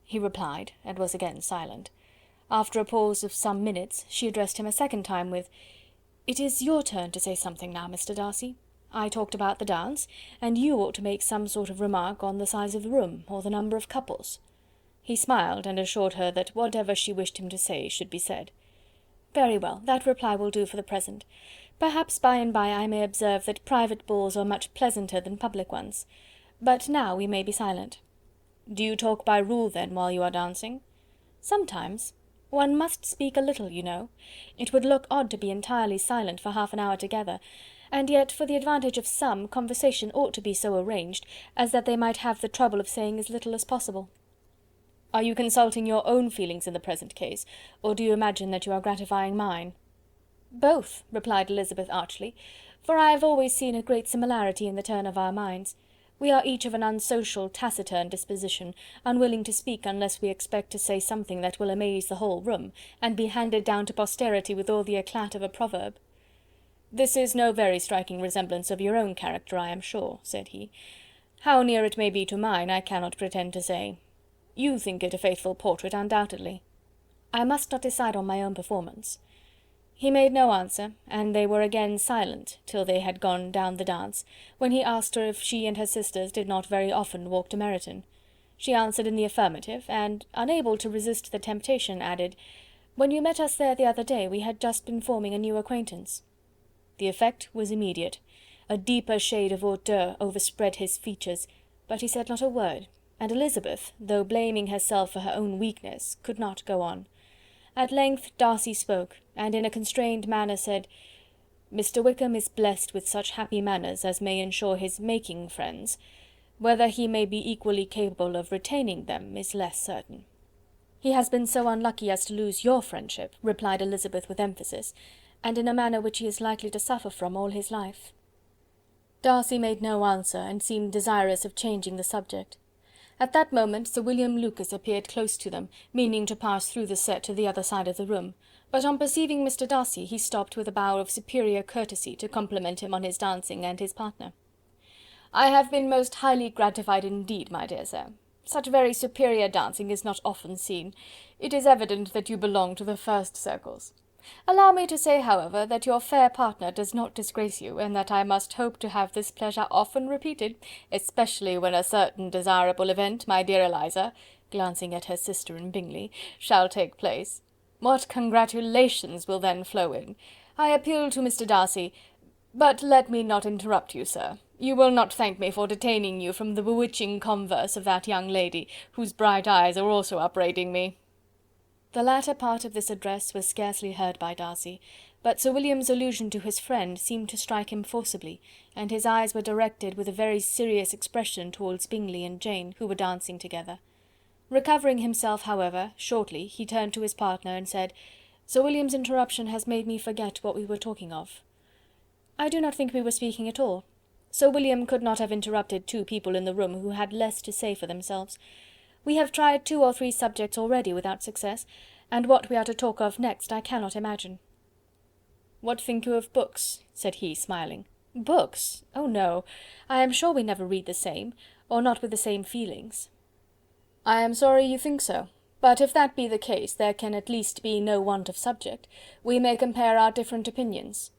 He replied, and was again silent. After a pause of some minutes, she addressed him a second time with: "It is your turn to say something now, Mr. Darcy. I talked about the dance, and you ought to make some sort of remark on the size of the room, or the number of couples." He smiled, and assured her that whatever she wished him to say should be said. "Very well, that reply will do for the present. Perhaps by and by I may observe that private balls are much pleasanter than public ones. But now we may be silent." "Do you talk by rule, then, while you are dancing?" "Sometimes. One must speak a little, you know. It would look odd to be entirely silent for half an hour together, and yet for the advantage of some, conversation ought to be so arranged as that they might have the trouble of saying as little as possible." "Are you consulting your own feelings in the present case, or do you imagine that you are gratifying mine?" "Both," replied Elizabeth archly, "for I have always seen a great similarity in the turn of our minds. We are each of an unsocial, taciturn disposition, unwilling to speak unless we expect to say something that will amaze the whole room, and be handed down to posterity with all the eclat of a proverb." "This is no very striking resemblance of your own character, I am sure," said he. "How near it may be to mine, I cannot pretend to say. You think it a faithful portrait, undoubtedly." "I must not decide on my own performance." He made no answer, and they were again silent till they had gone down the dance, when he asked her if she and her sisters did not very often walk to Meryton. She answered in the affirmative, and, unable to resist the temptation, added: "When you met us there the other day, we had just been forming a new acquaintance." The effect was immediate. A deeper shade of hauteur overspread his features, but he said not a word, and Elizabeth, though blaming herself for her own weakness, could not go on. At length Darcy spoke, and in a constrained manner said: "Mr. Wickham is blessed with such happy manners as may ensure his making friends. Whether he may be equally capable of retaining them is less certain." "He has been so unlucky as to lose your friendship," replied Elizabeth with emphasis, "and in a manner which he is likely to suffer from all his life." Darcy made no answer, and seemed desirous of changing the subject. At that moment Sir William Lucas appeared close to them, meaning to pass through the set to the other side of the room, but on perceiving Mr. Darcy, he stopped with a bow of superior courtesy to compliment him on his dancing and his partner. "I have been most highly gratified indeed, my dear sir. Such very superior dancing is not often seen. It is evident that you belong to the first circles. Allow me to say, however, that your fair partner does not disgrace you, and that I must hope to have this pleasure often repeated, especially when a certain desirable event, my dear Eliza," glancing at her sister in Bingley, "shall take place. What congratulations will then flow in! I appeal to Mr. Darcy... But let me not interrupt you, sir. You will not thank me for detaining you from the bewitching converse of that young lady, whose bright eyes are also upbraiding me." The latter part of this address was scarcely heard by Darcy, but Sir William's allusion to his friend seemed to strike him forcibly, and his eyes were directed with a very serious expression towards Bingley and Jane, who were dancing together. Recovering himself, however, shortly, he turned to his partner and said: "Sir William's interruption has made me forget what we were talking of." "I do not think we were speaking at all. Sir William could not have interrupted 2 people in the room who had less to say for themselves. We have tried 2 or 3 subjects already without success, and what we are to talk of next I cannot imagine." "What think you of books?" said he, smiling. "Books? Oh no! I am sure we never read the same, or not with the same feelings." "I am sorry you think so. But if that be the case, there can at least be no want of subject. We may compare our different opinions."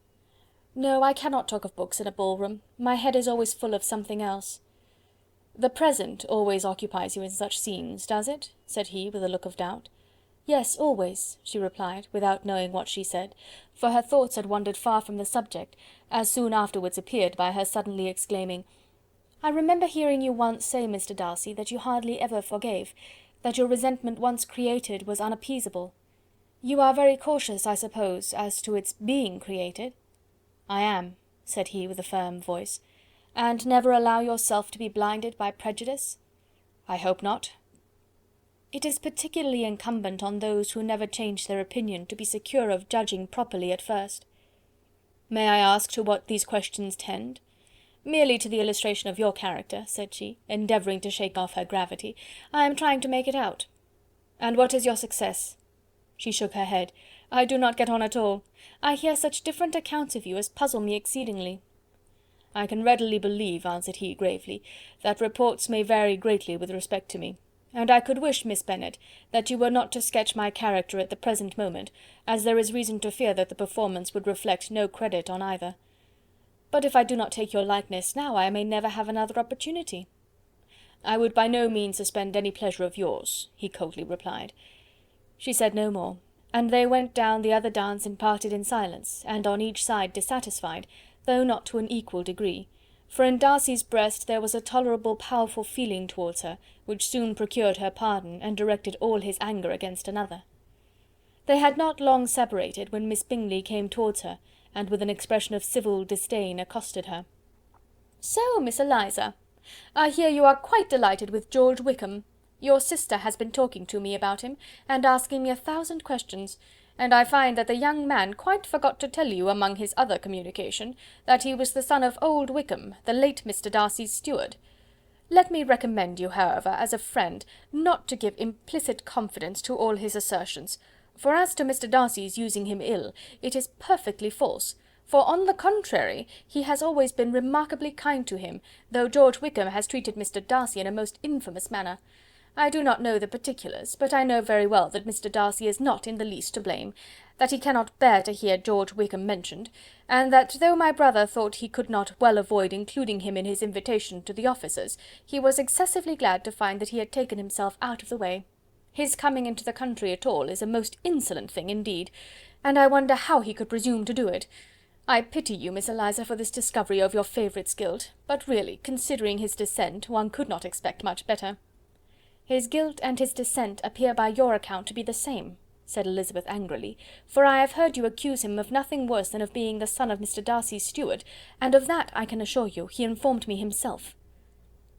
"No, I cannot talk of books in a ballroom. My head is always full of something else." "The present always occupies you in such scenes, does it?" said he, with a look of doubt. "Yes, always," she replied, without knowing what she said, for her thoughts had wandered far from the subject, as soon afterwards appeared by her suddenly exclaiming, "I remember hearing you once say, Mr. Darcy, that you hardly ever forgave, that your resentment once created was unappeasable. You are very cautious, I suppose, as to its being created?" "I am," said he with a firm voice. "And never allow yourself to be blinded by prejudice?" "I hope not." "It is particularly incumbent on those who never change their opinion to be secure of judging properly at first." "May I ask to what these questions tend?" "Merely to the illustration of your character," said she, endeavouring to shake off her gravity. "I am trying to make it out." "And what is your success?" She shook her head. "I do not get on at all. I hear such different accounts of you as puzzle me exceedingly." "I can readily believe," answered he, gravely, "that reports may vary greatly with respect to me, and I could wish, Miss Bennet, that you were not to sketch my character at the present moment, as there is reason to fear that the performance would reflect no credit on either. But if I do not take your likeness now, I may never have another opportunity." "I would by no means suspend any pleasure of yours," he coldly replied. She said no more, and they went down the other dance and parted in silence, and on each side dissatisfied, though not to an equal degree, for in Darcy's breast there was a tolerable powerful feeling towards her, which soon procured her pardon, and directed all his anger against another. They had not long separated when Miss Bingley came towards her, and with an expression of civil disdain accosted her. "So, Miss Eliza, I hear you are quite delighted with George Wickham. Your sister has been talking to me about him, and asking me 1,000 questions, and I find that the young man quite forgot to tell you, among his other communication, that he was the son of old Wickham, the late Mr. Darcy's steward. Let me recommend you, however, as a friend, not to give implicit confidence to all his assertions, for as to Mr. Darcy's using him ill, it is perfectly false, for on the contrary, he has always been remarkably kind to him, though George Wickham has treated Mr. Darcy in a most infamous manner. I do not know the particulars, but I know very well that Mr. Darcy is not in the least to blame, that he cannot bear to hear George Wickham mentioned, and that though my brother thought he could not well avoid including him in his invitation to the officers, he was excessively glad to find that he had taken himself out of the way. His coming into the country at all is a most insolent thing indeed, and I wonder how he could presume to do it. I pity you, Miss Eliza, for this discovery of your favourite's guilt, but really, considering his descent, one could not expect much better." "His guilt and his descent appear by your account to be the same," said Elizabeth angrily, "for I have heard you accuse him of nothing worse than of being the son of Mr. Darcy's steward, and of that, I can assure you, he informed me himself."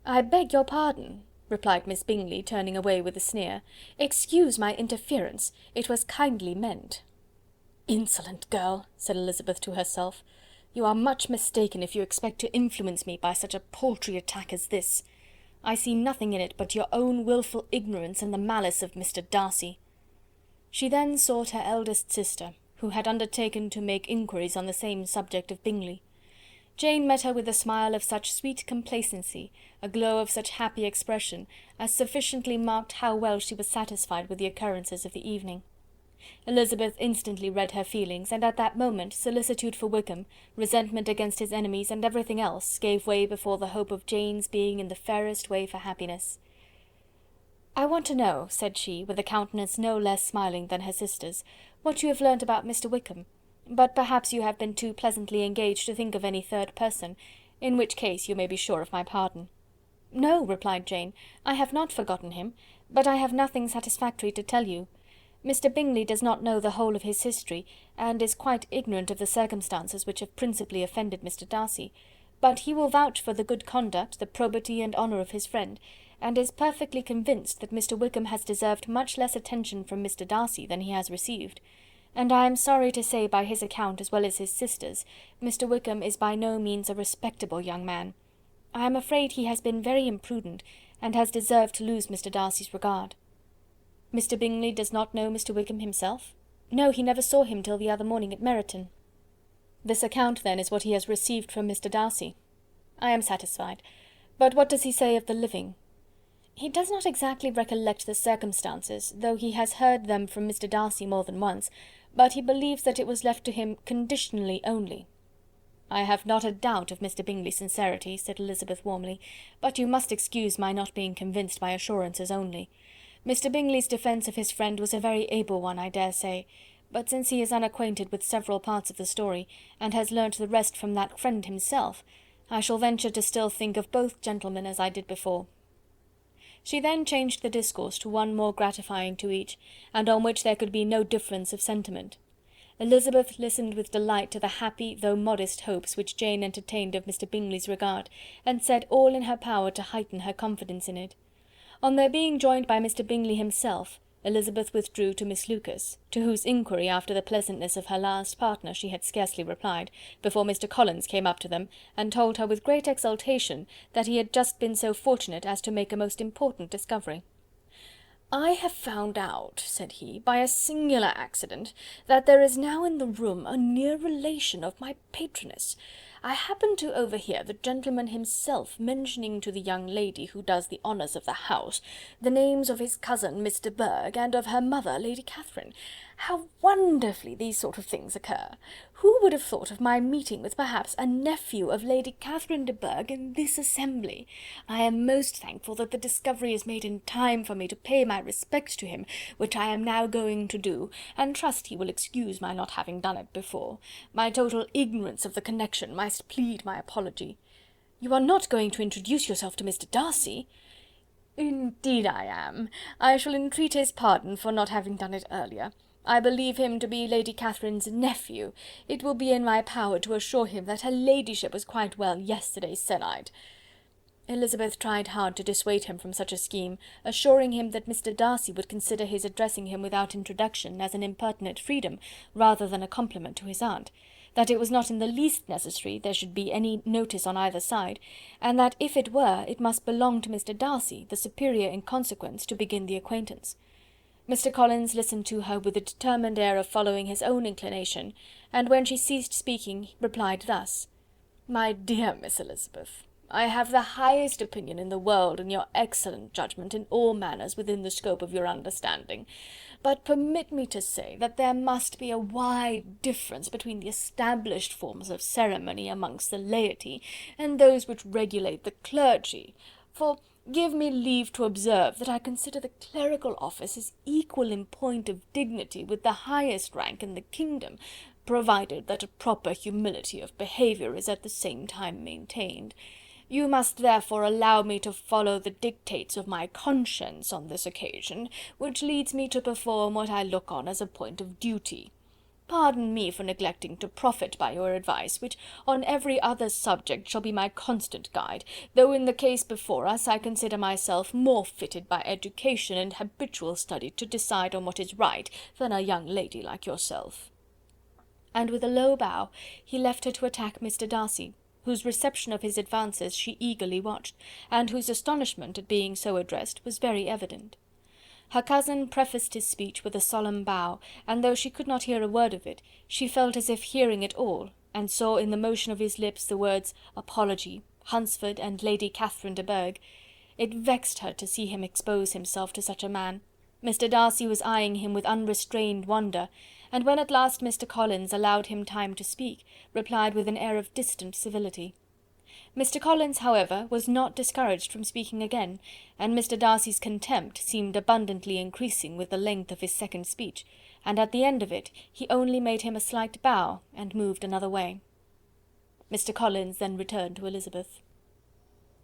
"I beg your pardon," replied Miss Bingley, turning away with a sneer. "Excuse my interference, it was kindly meant." "Insolent girl," said Elizabeth to herself, "you are much mistaken if you expect to influence me by such a paltry attack as this. I see nothing in it but your own wilful ignorance and the malice of Mr. Darcy." She then sought her eldest sister, who had undertaken to make inquiries on the same subject of Bingley. Jane met her with a smile of such sweet complacency, a glow of such happy expression, as sufficiently marked how well she was satisfied with the occurrences of the evening. Elizabeth instantly read her feelings, and at that moment solicitude for Wickham, resentment against his enemies, and everything else, gave way before the hope of Jane's being in the fairest way for happiness. "I want to know," said she, with a countenance no less smiling than her sister's, "what you have learnt about Mr. Wickham, but perhaps you have been too pleasantly engaged to think of any third person, in which case you may be sure of my pardon." "No," replied Jane, "I have not forgotten him, but I have nothing satisfactory to tell you. Mr. Bingley does not know the whole of his history, and is quite ignorant of the circumstances which have principally offended Mr. Darcy, but he will vouch for the good conduct, the probity and honour of his friend, and is perfectly convinced that Mr. Wickham has deserved much less attention from Mr. Darcy than he has received, and I am sorry to say by his account as well as his sister's, Mr. Wickham is by no means a respectable young man. I am afraid he has been very imprudent, and has deserved to lose Mr. Darcy's regard." "Mr. Bingley does not know Mr. Wickham himself?" "No, he never saw him till the other morning at Meryton." "This account, then, is what he has received from Mr. Darcy. I am satisfied. But what does he say of the living?" "He does not exactly recollect the circumstances, though he has heard them from Mr. Darcy more than once, but he believes that it was left to him conditionally only." "I have not a doubt of Mr. Bingley's sincerity," said Elizabeth warmly, "but you must excuse my not being convinced by assurances only. Mr. Bingley's defence of his friend was a very able one, I dare say, but since he is unacquainted with several parts of the story, and has learnt the rest from that friend himself, I shall venture to still think of both gentlemen as I did before." She then changed the discourse to one more gratifying to each, and on which there could be no difference of sentiment. Elizabeth listened with delight to the happy though modest hopes which Jane entertained of Mr. Bingley's regard, and said all in her power to heighten her confidence in it. On their being joined by Mr. Bingley himself, Elizabeth withdrew to Miss Lucas, to whose inquiry after the pleasantness of her last partner she had scarcely replied, before Mr. Collins came up to them, and told her with great exultation that he had just been so fortunate as to make a most important discovery. "I have found out," said he, "by a singular accident, that there is now in the room a near relation of my patroness. I happened to overhear the gentleman himself mentioning to the young lady who does the honours of the house the names of his cousin Miss de Bourgh, and of her mother Lady Catherine. How wonderfully these sort of things occur! Who would have thought of my meeting with perhaps a nephew of Lady Catherine de Bourgh in this assembly? I am most thankful that the discovery is made in time for me to pay my respects to him, which I am now going to do, and trust he will excuse my not having done it before. My total ignorance of the connection must plead my apology." "You are not going to introduce yourself to Mr. Darcy?" "Indeed I am. I shall entreat his pardon for not having done it earlier. I believe him to be Lady Catherine's nephew. It will be in my power to assure him that her ladyship was quite well yesterday se'nnight." Elizabeth tried hard to dissuade him from such a scheme, assuring him that Mr. Darcy would consider his addressing him without introduction as an impertinent freedom, rather than a compliment to his aunt, that it was not in the least necessary there should be any notice on either side, and that if it were, it must belong to Mr. Darcy, the superior in consequence, to begin the acquaintance. Mr. Collins listened to her with a determined air of following his own inclination, and when she ceased speaking, replied thus: "My dear Miss Elizabeth, I have the highest opinion in the world in your excellent judgment in all matters within the scope of your understanding, but permit me to say that there must be a wide difference between the established forms of ceremony amongst the laity and those which regulate the clergy, for give me leave to observe that I consider the clerical office as equal in point of dignity with the highest rank in the kingdom, provided that a proper humility of behaviour is at the same time maintained. You must therefore allow me to follow the dictates of my conscience on this occasion, which leads me to perform what I look on as a point of duty. Pardon me for neglecting to profit by your advice, which on every other subject shall be my constant guide, though in the case before us I consider myself more fitted by education and habitual study to decide on what is right than a young lady like yourself." And with a low bow he left her to attack Mr. Darcy, whose reception of his advances she eagerly watched, and whose astonishment at being so addressed was very evident. Her cousin prefaced his speech with a solemn bow, and though she could not hear a word of it, she felt as if hearing it all, and saw in the motion of his lips the words apology, Hunsford, and Lady Catherine de Bourgh. It vexed her to see him expose himself to such a man. Mr. Darcy was eyeing him with unrestrained wonder, and when at last Mr. Collins allowed him time to speak, replied with an air of distant civility. Mr. Collins, however, was not discouraged from speaking again, and Mr. Darcy's contempt seemed abundantly increasing with the length of his second speech, and at the end of it he only made him a slight bow, and moved another way. Mr. Collins then returned to Elizabeth.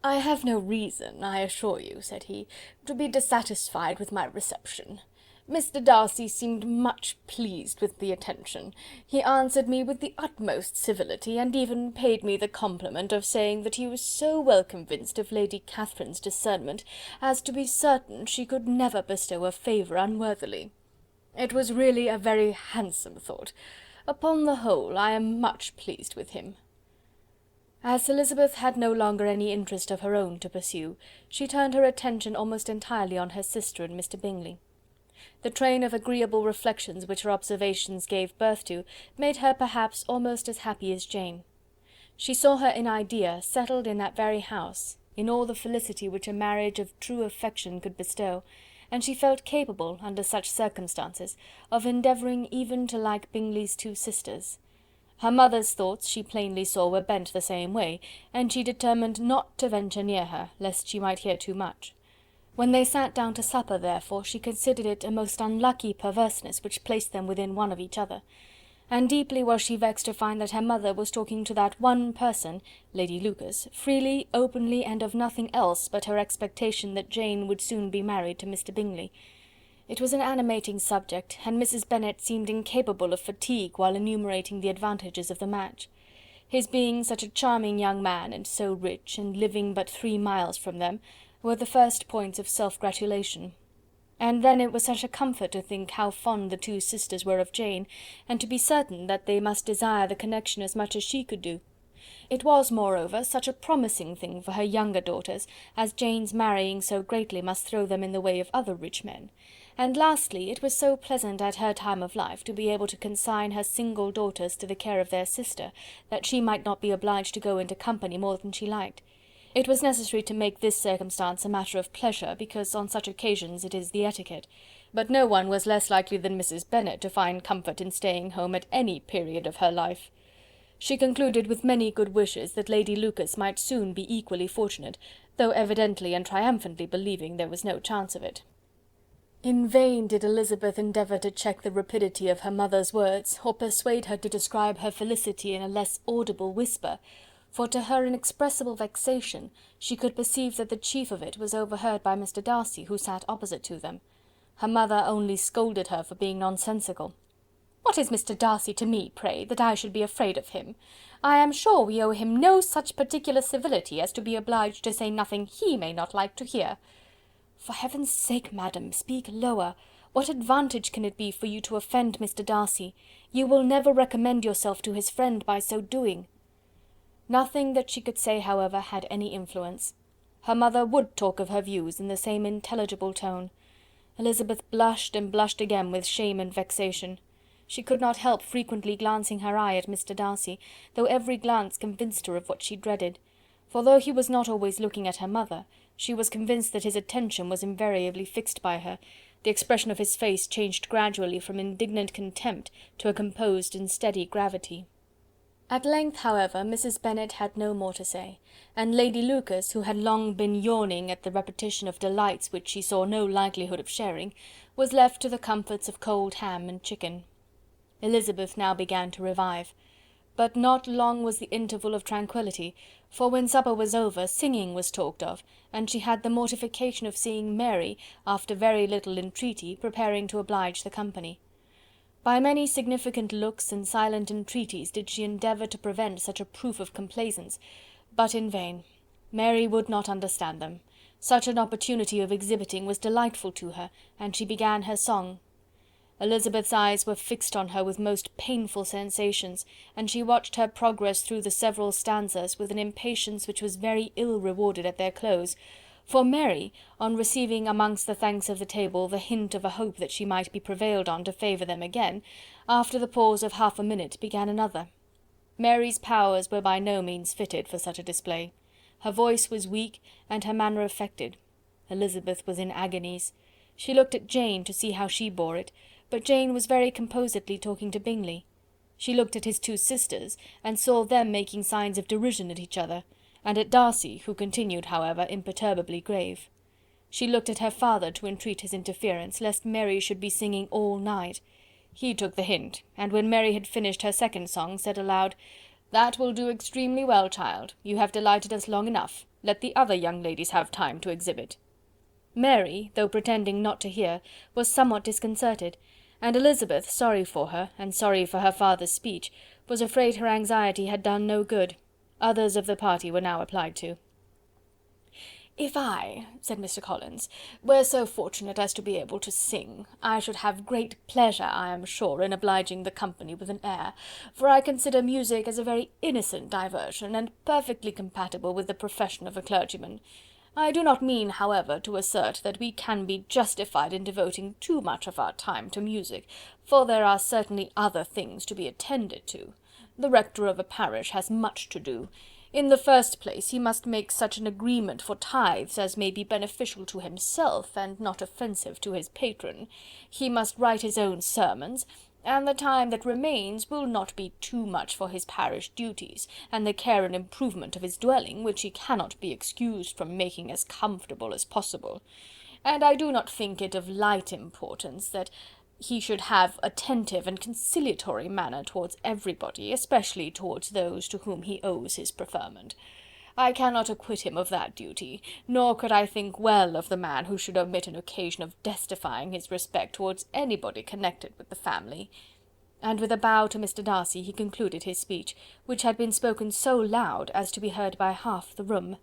"I have no reason, I assure you," said he, "to be dissatisfied with my reception. Mr. Darcy seemed much pleased with the attention. He answered me with the utmost civility, and even paid me the compliment of saying that he was so well convinced of Lady Catherine's discernment as to be certain she could never bestow a favour unworthily. It was really a very handsome thought. Upon the whole, I am much pleased with him." As Elizabeth had no longer any interest of her own to pursue, she turned her attention almost entirely on her sister and Mr. Bingley. The train of agreeable reflections which her observations gave birth to made her perhaps almost as happy as Jane. She saw her in idea settled in that very house, in all the felicity which a marriage of true affection could bestow, and she felt capable, under such circumstances, of endeavouring even to like Bingley's two sisters. Her mother's thoughts she plainly saw were bent the same way, and she determined not to venture near her, lest she might hear too much. When they sat down to supper, therefore, she considered it a most unlucky perverseness which placed them within one of each other, and deeply was she vexed to find that her mother was talking to that one person, Lady Lucas, freely, openly, and of nothing else but her expectation that Jane would soon be married to Mr. Bingley. It was an animating subject, and Mrs. Bennet seemed incapable of fatigue while enumerating the advantages of the match. His being such a charming young man, and so rich, and living but 3 miles from them, were the first points of self-gratulation. And then it was such a comfort to think how fond the two sisters were of Jane, and to be certain that they must desire the connection as much as she could do. It was, moreover, such a promising thing for her younger daughters, as Jane's marrying so greatly must throw them in the way of other rich men. And lastly, it was so pleasant at her time of life to be able to consign her single daughters to the care of their sister, that she might not be obliged to go into company more than she liked. It was necessary to make this circumstance a matter of pleasure, because on such occasions it is the etiquette, but no one was less likely than Mrs. Bennet to find comfort in staying home at any period of her life. She concluded with many good wishes that Lady Lucas might soon be equally fortunate, though evidently and triumphantly believing there was no chance of it. In vain did Elizabeth endeavour to check the rapidity of her mother's words, or persuade her to describe her felicity in a less audible whisper, for to her inexpressible vexation she could perceive that the chief of it was overheard by Mr. Darcy, who sat opposite to them. Her mother only scolded her for being nonsensical. "What is Mr. Darcy to me, pray, that I should be afraid of him? I am sure we owe him no such particular civility as to be obliged to say nothing he may not like to hear." "For heaven's sake, madam, speak lower. What advantage can it be for you to offend Mr. Darcy? You will never recommend yourself to his friend by so doing." Nothing that she could say, however, had any influence. Her mother would talk of her views in the same intelligible tone. Elizabeth blushed and blushed again with shame and vexation. She could not help frequently glancing her eye at Mr. Darcy, though every glance convinced her of what she dreaded, for though he was not always looking at her mother, she was convinced that his attention was invariably fixed by her. The expression of his face changed gradually from indignant contempt to a composed and steady gravity. At length, however, Mrs. Bennet had no more to say, and Lady Lucas, who had long been yawning at the repetition of delights which she saw no likelihood of sharing, was left to the comforts of cold ham and chicken. Elizabeth now began to revive. But not long was the interval of tranquillity, for when supper was over, singing was talked of, and she had the mortification of seeing Mary, after very little entreaty, preparing to oblige the company. By many significant looks and silent entreaties did she endeavour to prevent such a proof of complaisance, but in vain. Mary would not understand them. Such an opportunity of exhibiting was delightful to her, and she began her song. Elizabeth's eyes were fixed on her with most painful sensations, and she watched her progress through the several stanzas with an impatience which was very ill rewarded at their close, for Mary, on receiving amongst the thanks of the table the hint of a hope that she might be prevailed on to favour them again, after the pause of half a minute began another. Mary's powers were by no means fitted for such a display. Her voice was weak, and her manner affected. Elizabeth was in agonies. She looked at Jane to see how she bore it, but Jane was very composedly talking to Bingley. She looked at his two sisters, and saw them making signs of derision at each other, and at Darcy, who continued, however, imperturbably grave. She looked at her father to entreat his interference, lest Mary should be singing all night. He took the hint, and when Mary had finished her second song, said aloud, "That will do extremely well, child. You have delighted us long enough. Let the other young ladies have time to exhibit." Mary, though pretending not to hear, was somewhat disconcerted, and Elizabeth, sorry for her, and sorry for her father's speech, was afraid her anxiety had done no good. Others of the party were now applied to. "If I," said Mr. Collins, "were so fortunate as to be able to sing, I should have great pleasure, I am sure, in obliging the company with an air, for I consider music as a very innocent diversion, and perfectly compatible with the profession of a clergyman. I do not mean, however, to assert that we can be justified in devoting too much of our time to music, for there are certainly other things to be attended to. The rector of a parish has much to do. In the first place, he must make such an agreement for tithes as may be beneficial to himself, and not offensive to his patron. He must write his own sermons, and the time that remains will not be too much for his parish duties, and the care and improvement of his dwelling, which he cannot be excused from making as comfortable as possible. And I do not think it of light importance that he should have attentive and conciliatory manner towards everybody, especially towards those to whom he owes his preferment. I cannot acquit him of that duty, nor could I think well of the man who should omit an occasion of testifying his respect towards anybody connected with the family." And with a bow to Mr. Darcy he concluded his speech, which had been spoken so loud as to be heard by half the room.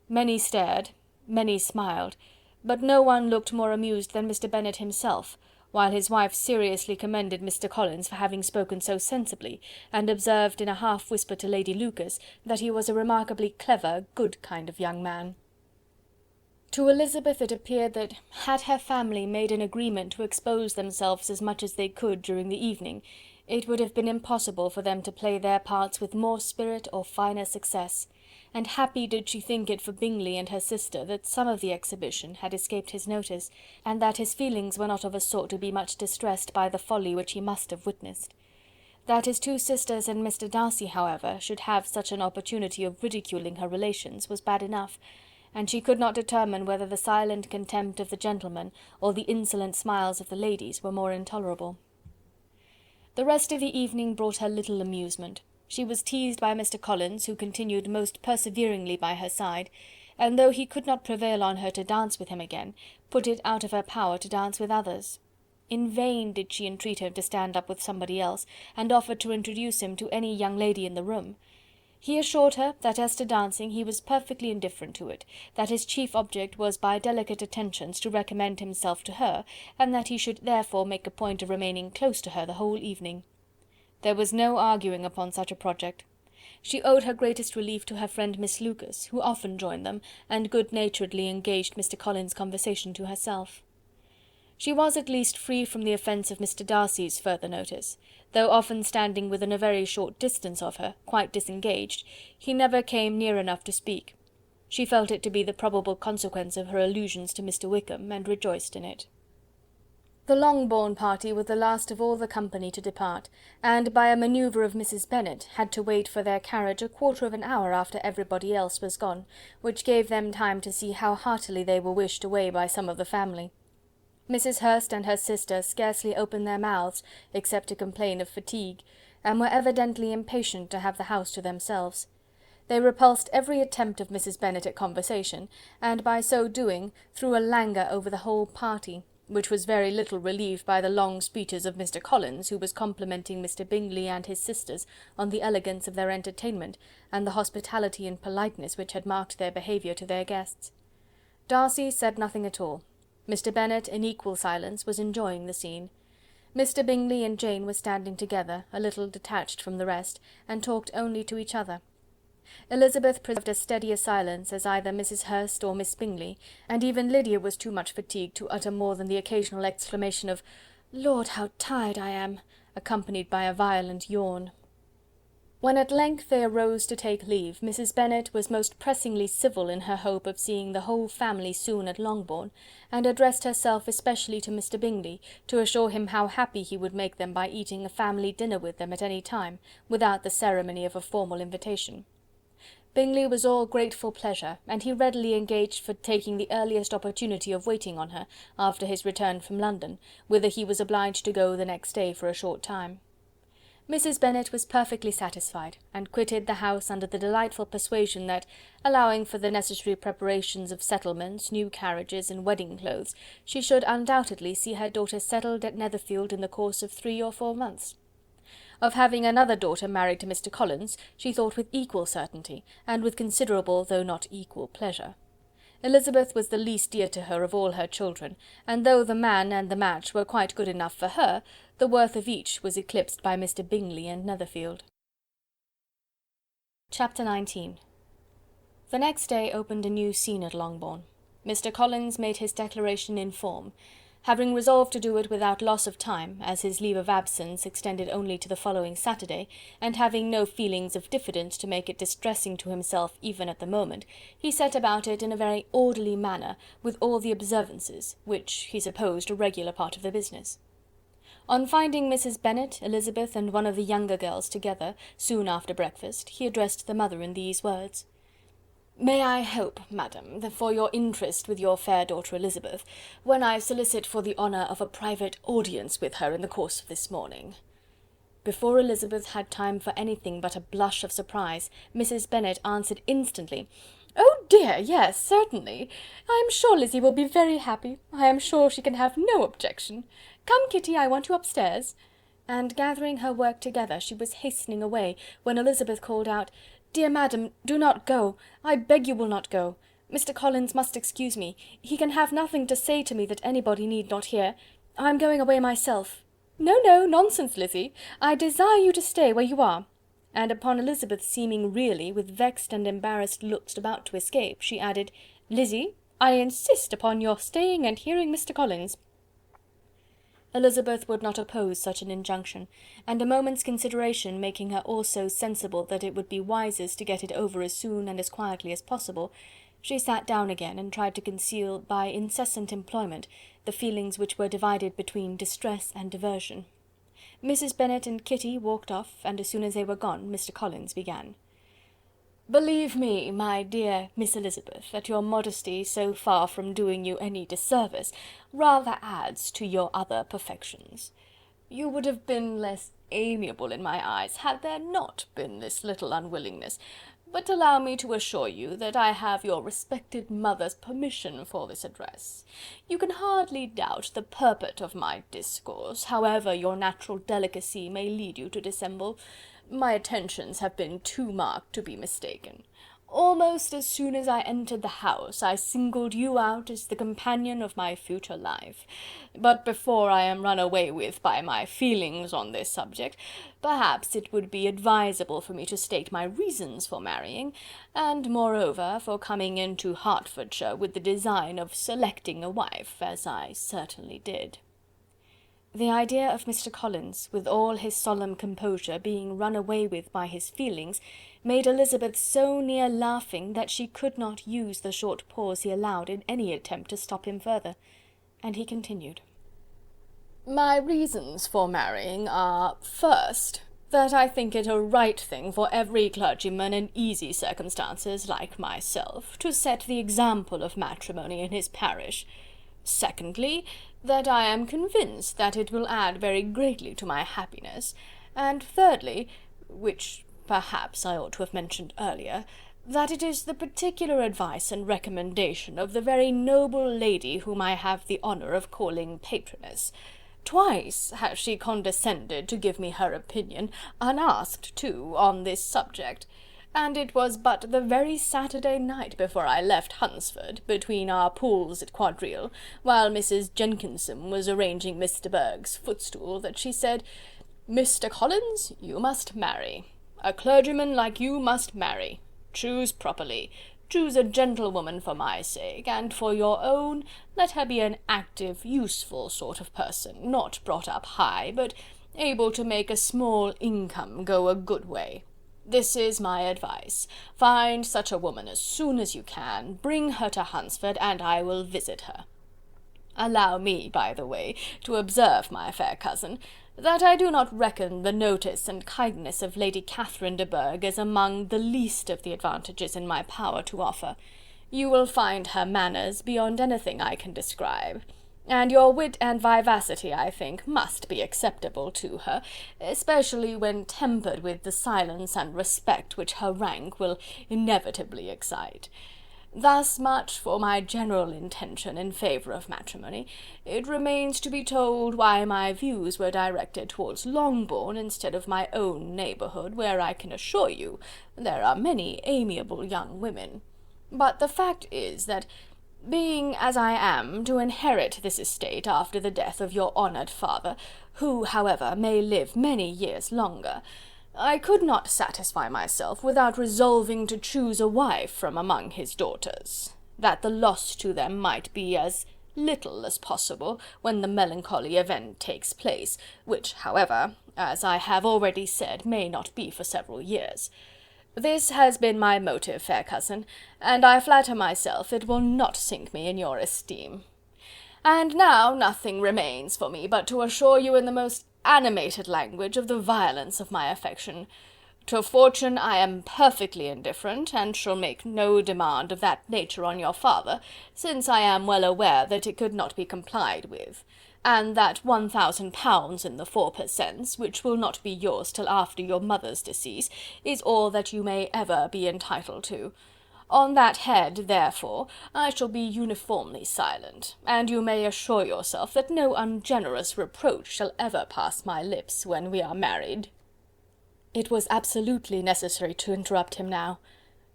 Many stared, many smiled, but no one looked more amused than Mr. Bennet himself, while his wife seriously commended Mr. Collins for having spoken so sensibly, and observed in a half whisper to Lady Lucas that he was a remarkably clever, good kind of young man. To Elizabeth it appeared that, had her family made an agreement to expose themselves as much as they could during the evening, it would have been impossible for them to play their parts with more spirit or finer success, and happy did she think it for Bingley and her sister that some of the exhibition had escaped his notice, and that his feelings were not of a sort to be much distressed by the folly which he must have witnessed. That his two sisters and Mr. Darcy, however, should have such an opportunity of ridiculing her relations was bad enough, and she could not determine whether the silent contempt of the gentlemen or the insolent smiles of the ladies were more intolerable. The rest of the evening brought her little amusement. She was teased by Mr. Collins, who continued most perseveringly by her side, and though he could not prevail on her to dance with him again, put it out of her power to dance with others. In vain did she entreat him to stand up with somebody else, and offered to introduce him to any young lady in the room. He assured her that as to dancing he was perfectly indifferent to it, that his chief object was by delicate attentions to recommend himself to her, and that he should therefore make a point of remaining close to her the whole evening. There was no arguing upon such a project. She owed her greatest relief to her friend Miss Lucas, who often joined them, and good-naturedly engaged Mr. Collins' conversation to herself. She was at least free from the offence of Mr. Darcy's further notice, though often standing within a very short distance of her, quite disengaged, he never came near enough to speak. She felt it to be the probable consequence of her allusions to Mr. Wickham, and rejoiced in it. The Longbourn party were the last of all the company to depart, and by a manoeuvre of Mrs. Bennet had to wait for their carriage a quarter of an hour after everybody else was gone, which gave them time to see how heartily they were wished away by some of the family. Mrs. Hurst and her sister scarcely opened their mouths except to complain of fatigue, and were evidently impatient to have the house to themselves. They repulsed every attempt of Mrs. Bennet at conversation, and by so doing threw a languor over the whole party, which was very little relieved by the long speeches of Mr. Collins, who was complimenting Mr. Bingley and his sisters on the elegance of their entertainment, and the hospitality and politeness which had marked their behaviour to their guests. Darcy said nothing at all. Mr. Bennet, in equal silence, was enjoying the scene. Mr. Bingley and Jane were standing together, a little detached from the rest, and talked only to each other. Elizabeth preserved as steady a silence as either Mrs. Hurst or Miss Bingley, and even Lydia was too much fatigued to utter more than the occasional exclamation of "Lord, how tired I am!" accompanied by a violent yawn. When at length they arose to take leave, Mrs. Bennet was most pressingly civil in her hope of seeing the whole family soon at Longbourn, and addressed herself especially to Mr. Bingley, to assure him how happy he would make them by eating a family dinner with them at any time, without the ceremony of a formal invitation. Bingley was all grateful pleasure, and he readily engaged for taking the earliest opportunity of waiting on her, after his return from London, whither he was obliged to go the next day for a short time. Mrs. Bennet was perfectly satisfied, and quitted the house under the delightful persuasion that, allowing for the necessary preparations of settlements, new carriages, and wedding clothes, she should undoubtedly see her daughter settled at Netherfield in the course of 3 or 4 months. Of having another daughter married to Mr. Collins, she thought with equal certainty, and with considerable though not equal pleasure. Elizabeth was the least dear to her of all her children, and though the man and the match were quite good enough for her, the worth of each was eclipsed by Mr. Bingley and Netherfield. Chapter 19. The next day opened a new scene at Longbourn. Mr. Collins made his declaration in form. Having resolved to do it without loss of time, as his leave of absence extended only to the following Saturday, and having no feelings of diffidence to make it distressing to himself even at the moment, he set about it in a very orderly manner, with all the observances, which he supposed a regular part of the business. On finding Mrs. Bennet, Elizabeth, and one of the younger girls together, soon after breakfast, he addressed the mother in these words: "May I hope, madam, that for your interest with your fair daughter Elizabeth, when I solicit for the honour of a private audience with her in the course of this morning?" Before Elizabeth had time for anything but a blush of surprise, Mrs. Bennet answered instantly: "Oh dear, yes, certainly. I am sure Lizzy will be very happy. I am sure she can have no objection. Come, Kitty, I want you upstairs." And gathering her work together, she was hastening away, when Elizabeth called out: "Dear madam, do not go. I beg you will not go. Mr. Collins must excuse me. He can have nothing to say to me that anybody need not hear. I am going away myself." "No, no, nonsense, Lizzy. I desire you to stay where you are." And upon Elizabeth seeming really, with vexed and embarrassed looks about to escape, she added: "Lizzy, I insist upon your staying and hearing Mr. Collins." Elizabeth would not oppose such an injunction, and a moment's consideration making her also sensible that it would be wisest to get it over as soon and as quietly as possible, she sat down again and tried to conceal by incessant employment the feelings which were divided between distress and diversion. Mrs. Bennet and Kitty walked off, and as soon as they were gone, Mr. Collins began: "Believe me, my dear Miss Elizabeth, that your modesty, so far from doing you any disservice, rather adds to your other perfections. You would have been less amiable in my eyes, had there not been this little unwillingness, but allow me to assure you that I have your respected mother's permission for this address. You can hardly doubt the purport of my discourse, however your natural delicacy may lead you to dissemble. My attentions have been too marked to be mistaken. Almost as soon as I entered the house, I singled you out as the companion of my future life. But before I am run away with by my feelings on this subject, perhaps it would be advisable for me to state my reasons for marrying, and moreover for coming into Hertfordshire with the design of selecting a wife, as I certainly did." The idea of Mr. Collins, with all his solemn composure, being run away with by his feelings, made Elizabeth so near laughing that she could not use the short pause he allowed in any attempt to stop him further, and he continued: "My reasons for marrying are, first, that I think it a right thing for every clergyman in easy circumstances, like myself, to set the example of matrimony in his parish. Secondly, that I am convinced that it will add very greatly to my happiness, and thirdly, which perhaps I ought to have mentioned earlier, that it is the particular advice and recommendation of the very noble lady whom I have the honour of calling patroness. Twice has she condescended to give me her opinion, unasked too, on this subject, and it was but the very Saturday night before I left Hunsford, between our pools at quadrille, while Mrs. Jenkinson was arranging Mr. Berg's footstool, that she said, 'Mr. Collins, you must marry. A clergyman like you must marry. Choose properly. Choose a gentlewoman for my sake, and for your own, let her be an active, useful sort of person, not brought up high, but able to make a small income go a good way. This is my advice. Find such a woman as soon as you can, bring her to Hunsford, and I will visit her. Allow me, by the way, to observe, my fair cousin, that I do not reckon the notice and kindness of Lady Catherine de Bourgh as among the least of the advantages in my power to offer. You will find her manners beyond anything I can describe, and your wit and vivacity, I think, must be acceptable to her, especially when tempered with the silence and respect which her rank will inevitably excite. Thus much for my general intention in favour of matrimony. It remains to be told why my views were directed towards Longbourn instead of my own neighbourhood, where I can assure you there are many amiable young women. But the fact is that, being as I am to inherit this estate after the death of your honoured father, who, however, may live many years longer, I could not satisfy myself without resolving to choose a wife from among his daughters, that the loss to them might be as little as possible when the melancholy event takes place, which, however, as I have already said, may not be for several years. This has been my motive, fair cousin, and I flatter myself it will not sink me in your esteem. And now nothing remains for me but to assure you in the most animated language of the violence of my affection. To fortune I am perfectly indifferent, and shall make no demand of that nature on your father, since I am well aware that it could not be complied with, and that £1,000 in the 4 per cents, which will not be yours till after your mother's decease, is all that you may ever be entitled to. On that head, therefore, I shall be uniformly silent, and you may assure yourself that no ungenerous reproach shall ever pass my lips when we are married." It was absolutely necessary to interrupt him now.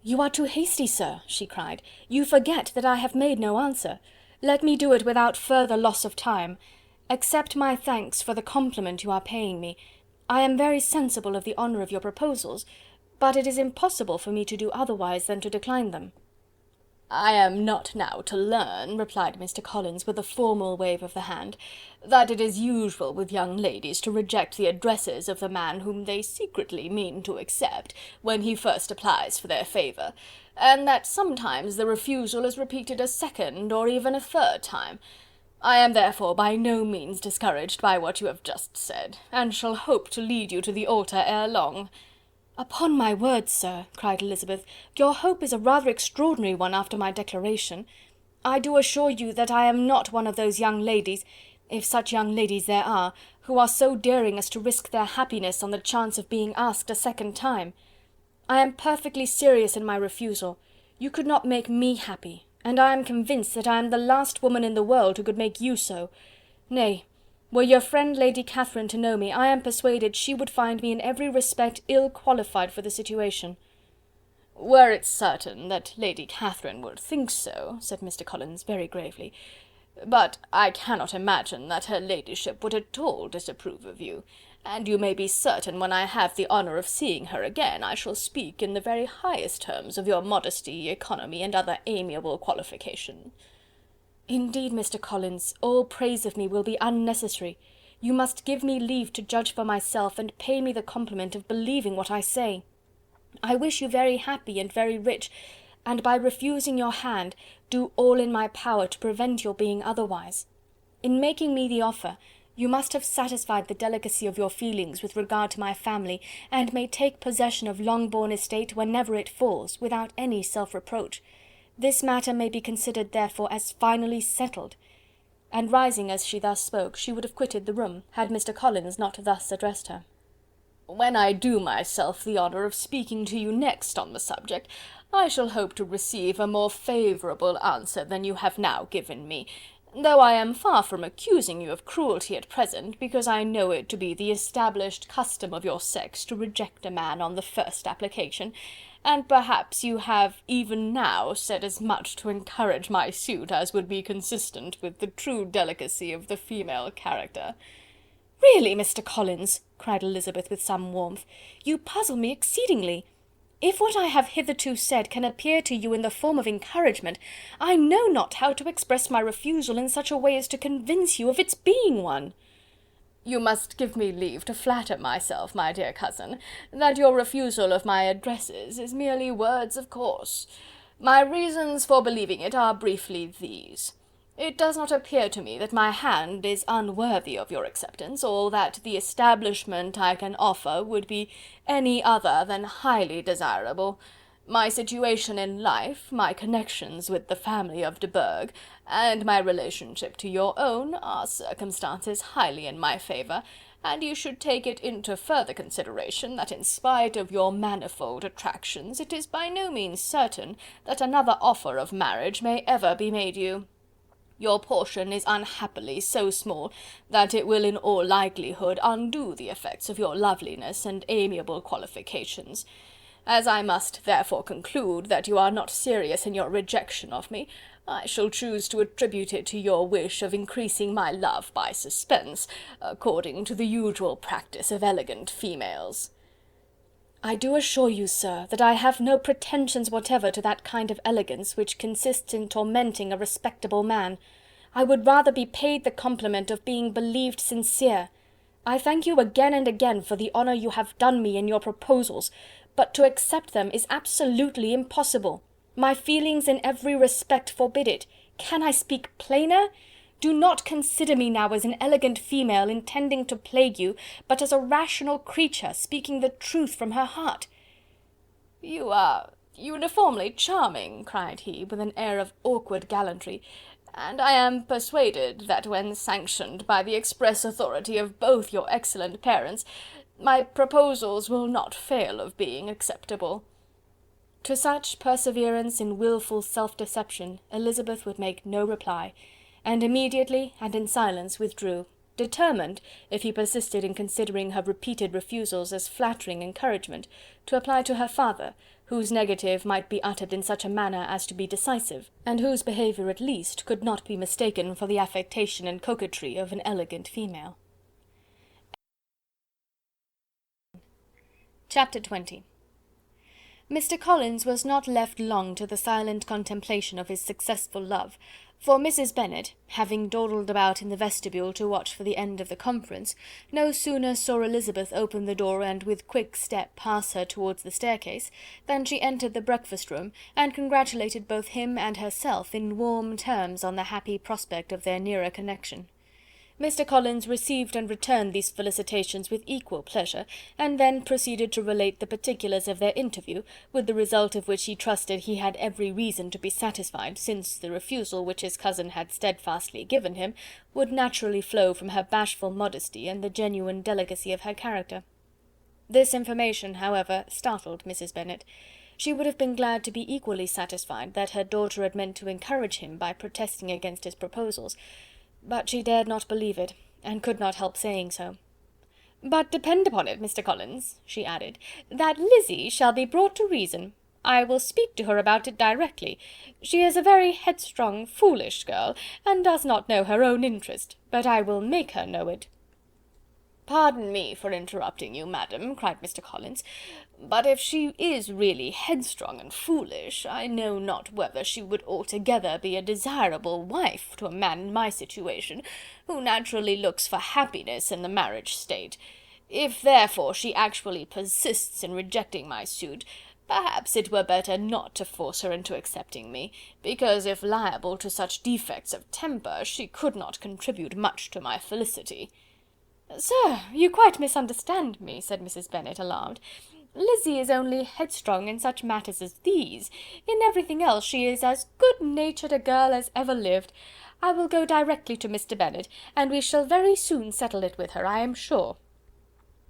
"You are too hasty, sir," she cried. "You forget that I have made no answer. Let me do it without further loss of time. Accept my thanks for the compliment you are paying me. I am very sensible of the honour of your proposals, but it is impossible for me to do otherwise than to decline them." "I am not now to learn," replied Mr. Collins, with a formal wave of the hand, "that it is usual with young ladies to reject the addresses of the man whom they secretly mean to accept, when he first applies for their favour, and that sometimes the refusal is repeated a second or even a third time. I am therefore by no means discouraged by what you have just said, and shall hope to lead you to the altar ere long." "Upon my word, sir," cried Elizabeth, "your hope is a rather extraordinary one after my declaration. I do assure you that I am not one of those young ladies, if such young ladies there are, who are so daring as to risk their happiness on the chance of being asked a second time. I am perfectly serious in my refusal. You could not make me happy, and I am convinced that I am the last woman in the world who could make you so. Nay, were your friend Lady Catherine to know me, I am persuaded she would find me in every respect ill qualified for the situation." "Were it certain that Lady Catherine would think so," said Mr. Collins very gravely, "but I cannot imagine that her ladyship would at all disapprove of you, and you may be certain when I have the honour of seeing her again, I shall speak in the very highest terms of your modesty, economy, and other amiable qualification." "Indeed, Mr. Collins, all praise of me will be unnecessary. You must give me leave to judge for myself, and pay me the compliment of believing what I say. I wish you very happy and very rich, and by refusing your hand, do all in my power to prevent your being otherwise. In making me the offer, you must have satisfied the delicacy of your feelings with regard to my family, and may take possession of Longbourn estate whenever it falls, without any self-reproach. This matter may be considered, therefore, as finally settled." And rising as she thus spoke, she would have quitted the room, had Mr. Collins not thus addressed her. "When I do myself the honour of speaking to you next on the subject, I shall hope to receive a more favourable answer than you have now given me, though I am far from accusing you of cruelty at present, because I know it to be the established custom of your sex to reject a man on the first application, and perhaps you have even now said as much to encourage my suit as would be consistent with the true delicacy of the female character." "Really, Mr. Collins," cried Elizabeth with some warmth, "you puzzle me exceedingly. If what I have hitherto said can appear to you in the form of encouragement, I know not how to express my refusal in such a way as to convince you of its being one." "You must give me leave to flatter myself, my dear cousin, that your refusal of my addresses is merely words of course. My reasons for believing it are briefly these. It does not appear to me that my hand is unworthy of your acceptance, or that the establishment I can offer would be any other than highly desirable. My situation in life, my connections with the family of de Bourgh, and my relationship to your own, are circumstances highly in my favour, and you should take it into further consideration that in spite of your manifold attractions, it is by no means certain that another offer of marriage may ever be made you. Your portion is unhappily so small that it will in all likelihood undo the effects of your loveliness and amiable qualifications. As I must therefore conclude that you are not serious in your rejection of me, I shall choose to attribute it to your wish of increasing my love by suspense, according to the usual practice of elegant females." "I do assure you, sir, that I have no pretensions whatever to that kind of elegance which consists in tormenting a respectable man. I would rather be paid the compliment of being believed sincere. I thank you again and again for the honour you have done me in your proposals, but to accept them is absolutely impossible. My feelings in every respect forbid it. Can I speak plainer? Do not consider me now as an elegant female intending to plague you, but as a rational creature speaking the truth from her heart." "You are uniformly charming," cried he, with an air of awkward gallantry, "and I am persuaded that when sanctioned by the express authority of both your excellent parents, my proposals will not fail of being acceptable." To such perseverance in wilful self-deception Elizabeth would make no reply, and immediately and in silence withdrew, determined, if he persisted in considering her repeated refusals as flattering encouragement, to apply to her father, whose negative might be uttered in such a manner as to be decisive, and whose behaviour at least could not be mistaken for the affectation and coquetry of an elegant female. Chapter 20. Mr. Collins was not left long to the silent contemplation of his successful love, for Mrs. Bennet, having dawdled about in the vestibule to watch for the end of the conference, no sooner saw Elizabeth open the door and with quick step pass her towards the staircase, than she entered the breakfast-room, and congratulated both him and herself in warm terms on the happy prospect of their nearer connection. Mr. Collins received and returned these felicitations with equal pleasure, and then proceeded to relate the particulars of their interview, with the result of which he trusted he had every reason to be satisfied, since the refusal which his cousin had steadfastly given him would naturally flow from her bashful modesty and the genuine delicacy of her character. This information, however, startled Mrs. Bennet. She would have been glad to be equally satisfied that her daughter had meant to encourage him by protesting against his proposals, but she dared not believe it, and could not help saying so. "But depend upon it, Mr. Collins," she added, "that Lizzie shall be brought to reason. I will speak to her about it directly. She is a very headstrong, foolish girl, and does not know her own interest, but I will make her know it." "Pardon me for interrupting you, madam," cried Mr. Collins, "but if she is really headstrong and foolish, I know not whether she would altogether be a desirable wife to a man in my situation, who naturally looks for happiness in the marriage state. If therefore she actually persists in rejecting my suit, perhaps it were better not to force her into accepting me, because if liable to such defects of temper, she could not contribute much to my felicity." "Sir, you quite misunderstand me," said Mrs. Bennet, alarmed. "Lizzie is only headstrong in such matters as these. In everything else she is as good-natured a girl as ever lived. I will go directly to Mr. Bennet, and we shall very soon settle it with her, I am sure."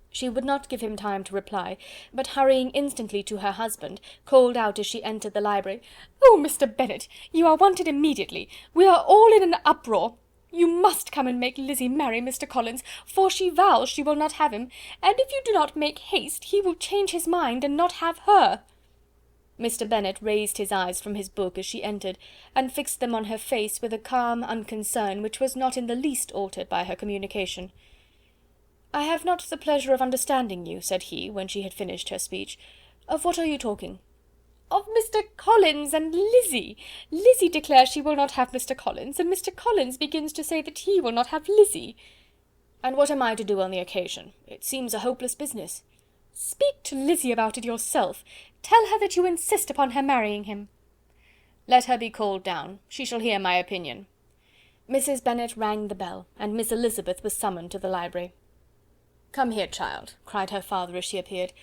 She would not give him time to reply, but hurrying instantly to her husband, called out as she entered the library, "Oh, Mr. Bennet, you are wanted immediately. We are all in an uproar. You must come and make Lizzie marry Mr. Collins, for she vows she will not have him, and if you do not make haste, he will change his mind and not have her." Mr. Bennet raised his eyes from his book as she entered, and fixed them on her face with a calm unconcern which was not in the least altered by her communication. "I have not the pleasure of understanding you," said he, when she had finished her speech. "Of what are you talking?" "Of Mr. Collins and Lizzie. Lizzie declares she will not have Mr. Collins, and Mr. Collins begins to say that he will not have Lizzie." "And what am I to do on the occasion? It seems a hopeless business." "Speak to Lizzie about it yourself. Tell her that you insist upon her marrying him." "Let her be called down. She shall hear my opinion." Mrs. Bennet rang the bell, and Miss Elizabeth was summoned to the library. "Come here, child," cried her father as she appeared.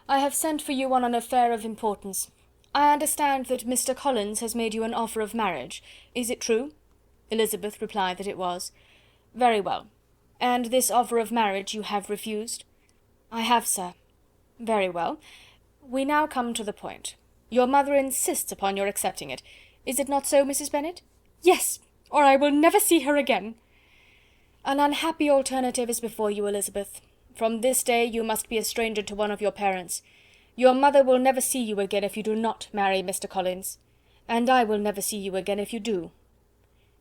"I have sent for you on an affair of importance. I understand that Mr. Collins has made you an offer of marriage. Is it true?" Elizabeth replied that it was. "Very well. And this offer of marriage you have refused?" "I have, sir." "Very well. We now come to the point. Your mother insists upon your accepting it. Is it not so, Mrs. Bennet?" "Yes, or I will never see her again." "An unhappy alternative is before you, Elizabeth. From this day you must be a stranger to one of your parents. Your mother will never see you again if you do not marry Mr. Collins, and I will never see you again if you do."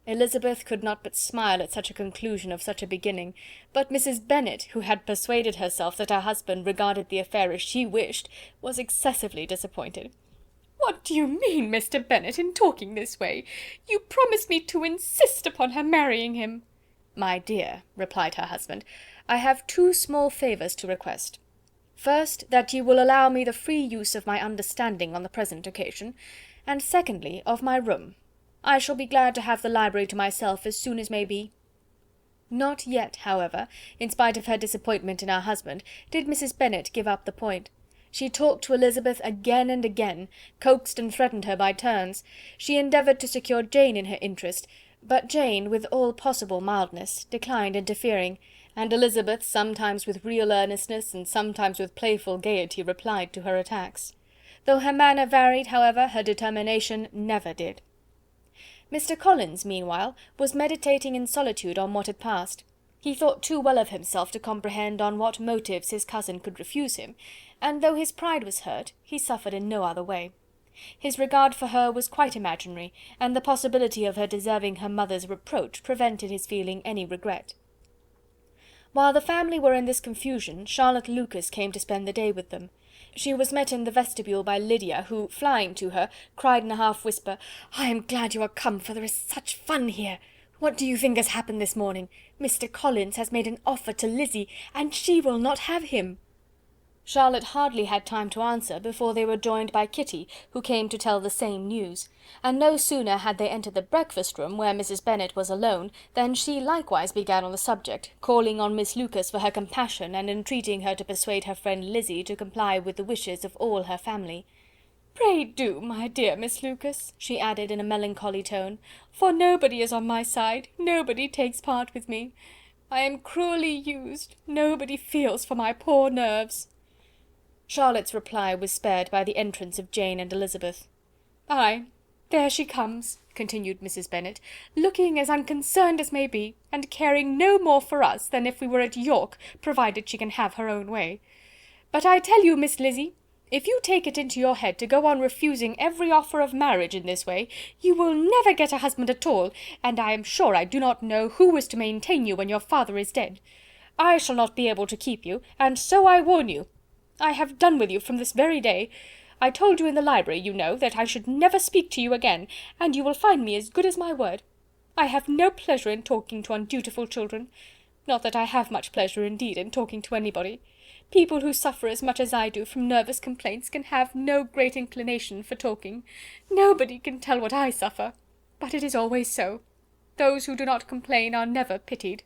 Elizabeth could not but smile at such a conclusion of such a beginning, but Mrs. Bennet, who had persuaded herself that her husband regarded the affair as she wished, was excessively disappointed. "What do you mean, Mr. Bennet, in talking this way? You promised me to insist upon her marrying him." "My dear," replied her husband, "I have two small favours to request. First, that you will allow me the free use of my understanding on the present occasion, and secondly, of my room. I shall be glad to have the library to myself as soon as may be." Not yet, however, in spite of her disappointment in her husband, did Mrs. Bennet give up the point. She talked to Elizabeth again and again, coaxed and threatened her by turns. She endeavoured to secure Jane in her interest, but Jane, with all possible mildness, declined interfering, and Elizabeth, sometimes with real earnestness, and sometimes with playful gaiety, replied to her attacks. Though her manner varied, however, her determination never did. Mr. Collins, meanwhile, was meditating in solitude on what had passed. He thought too well of himself to comprehend on what motives his cousin could refuse him, and though his pride was hurt, he suffered in no other way. His regard for her was quite imaginary, and the possibility of her deserving her mother's reproach prevented his feeling any regret. While the family were in this confusion, Charlotte Lucas came to spend the day with them. She was met in the vestibule by Lydia, who, flying to her, cried in a half whisper, "I am glad you are come, for there is such fun here. What do you think has happened this morning? Mr. Collins has made an offer to Lizzie, and she will not have him." Charlotte hardly had time to answer before they were joined by Kitty, who came to tell the same news, and no sooner had they entered the breakfast-room, where Mrs. Bennet was alone, than she likewise began on the subject, calling on Miss Lucas for her compassion, and entreating her to persuade her friend Lizzie to comply with the wishes of all her family. "Pray do, my dear Miss Lucas," she added in a melancholy tone, "for nobody is on my side, nobody takes part with me. I am cruelly used, nobody feels for my poor nerves." Charlotte's reply was spared by the entrance of Jane and Elizabeth. "Ay, there she comes," continued Mrs. Bennet, "looking as unconcerned as may be, and caring no more for us than if we were at York, provided she can have her own way. But I tell you, Miss Lizzie, if you take it into your head to go on refusing every offer of marriage in this way, you will never get a husband at all, and I am sure I do not know who is to maintain you when your father is dead. I shall not be able to keep you, and so I warn you. I have done with you from this very day. I told you in the library, you know, that I should never speak to you again, and you will find me as good as my word. I have no pleasure in talking to undutiful children. Not that I have much pleasure indeed in talking to anybody. People who suffer as much as I do from nervous complaints can have no great inclination for talking. Nobody can tell what I suffer. But it is always so. Those who do not complain are never pitied."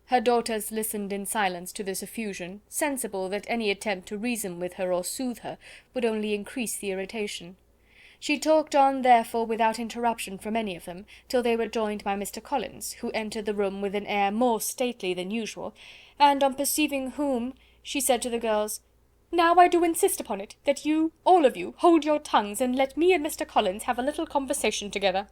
Her daughters listened in silence to this effusion, sensible that any attempt to reason with her or soothe her would only increase the irritation. She talked on, therefore, without interruption from any of them, till they were joined by Mr. Collins, who entered the room with an air more stately than usual, and on perceiving whom, she said to the girls, "Now I do insist upon it, that you, all of you, hold your tongues, and let me and Mr. Collins have a little conversation together."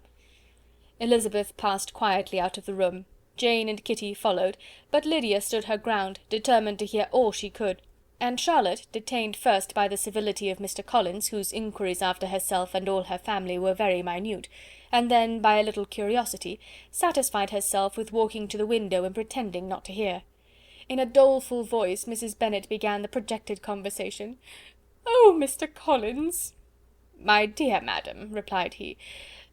Elizabeth passed quietly out of the room. Jane and Kitty followed, but Lydia stood her ground, determined to hear all she could, and Charlotte, detained first by the civility of Mr. Collins, whose inquiries after herself and all her family were very minute, and then by a little curiosity, satisfied herself with walking to the window and pretending not to hear. In a doleful voice Mrs. Bennet began the projected conversation. "Oh, Mr. Collins!" "My dear madam," replied he,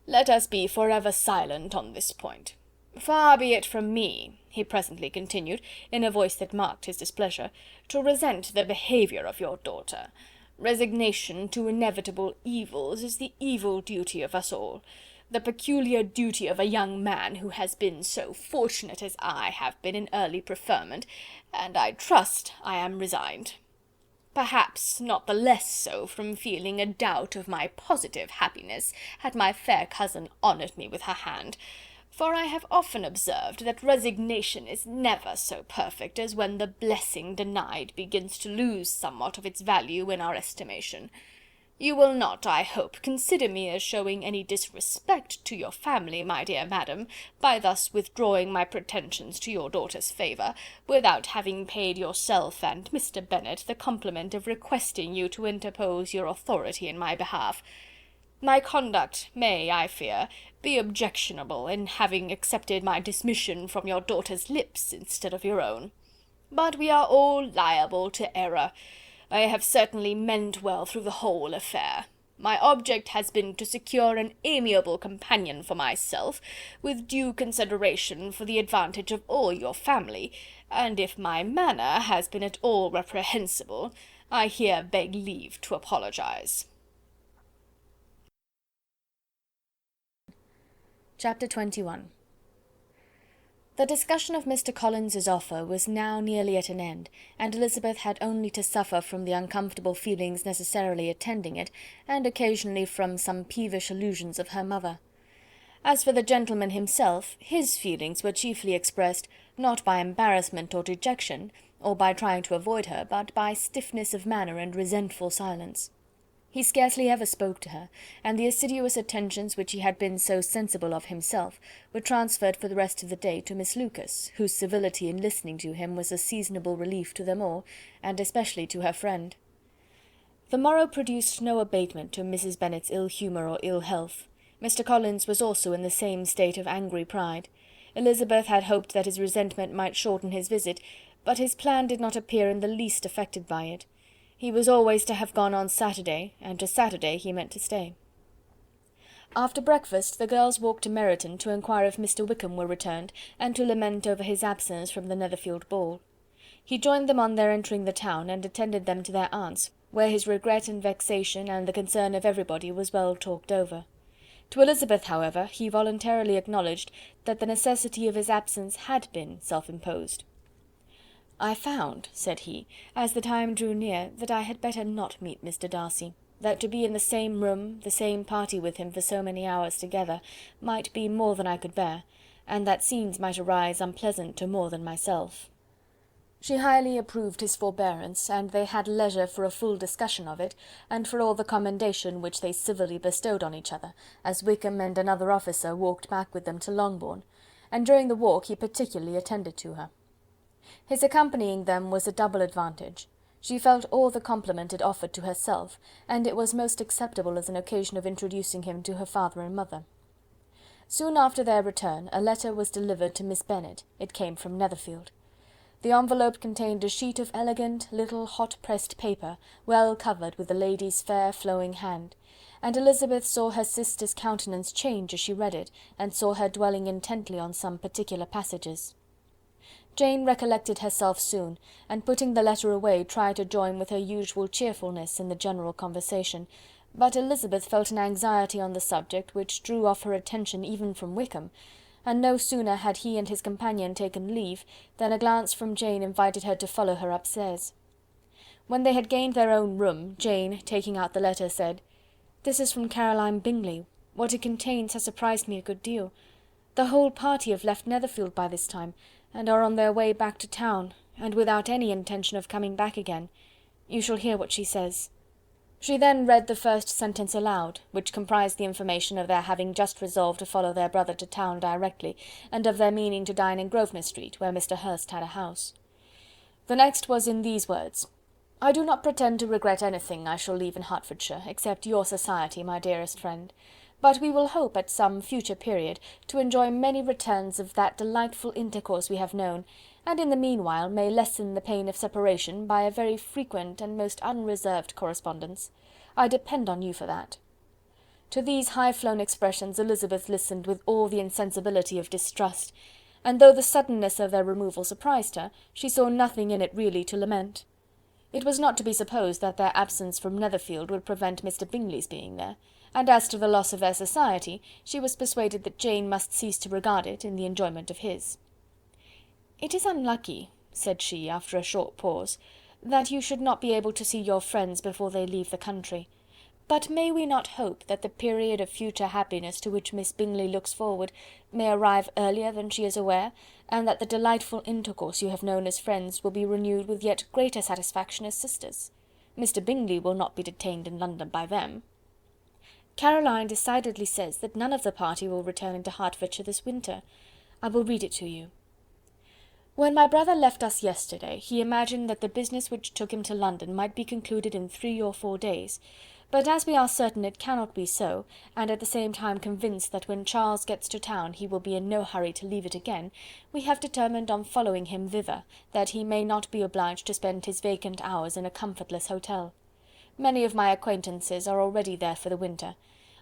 "let us be for ever silent on this point. Far be it from me," he presently continued, in a voice that marked his displeasure, "to resent the behaviour of your daughter. Resignation to inevitable evils is the evil duty of us all, the peculiar duty of a young man who has been so fortunate as I have been in early preferment, and I trust I am resigned. Perhaps not the less so from feeling a doubt of my positive happiness had my fair cousin honoured me with her hand, for I have often observed that resignation is never so perfect as when the blessing denied begins to lose somewhat of its value in our estimation. You will not, I hope, consider me as showing any disrespect to your family, my dear madam, by thus withdrawing my pretensions to your daughter's favour, without having paid yourself and Mr. Bennet the compliment of requesting you to interpose your authority in my behalf. My conduct may, I fear, be objectionable in having accepted my dismission from your daughter's lips instead of your own. But we are all liable to error. I have certainly meant well through the whole affair. My object has been to secure an amiable companion for myself, with due consideration for the advantage of all your family, and if my manner has been at all reprehensible, I here beg leave to apologize." Chapter 21. The discussion of Mr. Collins's offer was now nearly at an end, and Elizabeth had only to suffer from the uncomfortable feelings necessarily attending it, and occasionally from some peevish allusions of her mother. As for the gentleman himself, his feelings were chiefly expressed, not by embarrassment or dejection, or by trying to avoid her, but by stiffness of manner and resentful silence. He scarcely ever spoke to her, and the assiduous attentions which he had been so sensible of himself were transferred for the rest of the day to Miss Lucas, whose civility in listening to him was a seasonable relief to them all, and especially to her friend. The morrow produced no abatement to Mrs. Bennet's ill humour or ill health. Mr. Collins was also in the same state of angry pride. Elizabeth had hoped that his resentment might shorten his visit, but his plan did not appear in the least affected by it. He was always to have gone on Saturday, and to Saturday he meant to stay. After breakfast the girls walked to Meryton to inquire if Mr. Wickham were returned, and to lament over his absence from the Netherfield ball. He joined them on their entering the town, and attended them to their aunt's, where his regret and vexation and the concern of everybody was well talked over. To Elizabeth, however, he voluntarily acknowledged that the necessity of his absence had been self-imposed. "I found," said he, as the time drew near, "that I had better not meet Mr. Darcy, that to be in the same room, the same party with him for so many hours together, might be more than I could bear, and that scenes might arise unpleasant to more than myself." She highly approved his forbearance, and they had leisure for a full discussion of it, and for all the commendation which they civilly bestowed on each other, as Wickham and another officer walked back with them to Longbourn, and during the walk he particularly attended to her. His accompanying them was a double advantage. She felt all the compliment it offered to herself, and it was most acceptable as an occasion of introducing him to her father and mother. Soon after their return a letter was delivered to Miss Bennet. It came from Netherfield. The envelope contained a sheet of elegant, little hot-pressed paper, well covered with the lady's fair flowing hand, and Elizabeth saw her sister's countenance change as she read it, and saw her dwelling intently on some particular passages. Jane recollected herself soon, and putting the letter away tried to join with her usual cheerfulness in the general conversation, but Elizabeth felt an anxiety on the subject which drew off her attention even from Wickham, and no sooner had he and his companion taken leave than a glance from Jane invited her to follow her upstairs. When they had gained their own room, Jane, taking out the letter, said, "This is from Caroline Bingley. What it contains has surprised me a good deal. The whole party have left Netherfield by this time, and are on their way back to town, and without any intention of coming back again. You shall hear what she says." She then read the first sentence aloud, which comprised the information of their having just resolved to follow their brother to town directly, and of their meaning to dine in Grosvenor Street, where Mr. Hurst had a house. The next was in these words: "I do not pretend to regret anything I shall leave in Hertfordshire, except your society, my dearest friend. But we will hope at some future period to enjoy many returns of that delightful intercourse we have known, and in the meanwhile may lessen the pain of separation by a very frequent and most unreserved correspondence. I depend on you for that." To these high-flown expressions Elizabeth listened with all the insensibility of distrust, and though the suddenness of their removal surprised her, she saw nothing in it really to lament. It was not to be supposed that their absence from Netherfield would prevent Mr. Bingley's being there, and as to the loss of their society, she was persuaded that Jane must cease to regard it in the enjoyment of his. "It is unlucky," said she, after a short pause, "that you should not be able to see your friends before they leave the country. But may we not hope that the period of future happiness to which Miss Bingley looks forward may arrive earlier than she is aware, and that the delightful intercourse you have known as friends will be renewed with yet greater satisfaction as sisters? Mr. Bingley will not be detained in London by them. Caroline decidedly says that none of the party will return into Hertfordshire this winter. I will read it to you. When my brother left us yesterday, he imagined that the business which took him to London might be concluded in 3 or 4 days, but as we are certain it cannot be so, and at the same time convinced that when Charles gets to town he will be in no hurry to leave it again, we have determined on following him thither, that he may not be obliged to spend his vacant hours in a comfortless hotel. Many of my acquaintances are already there for the winter.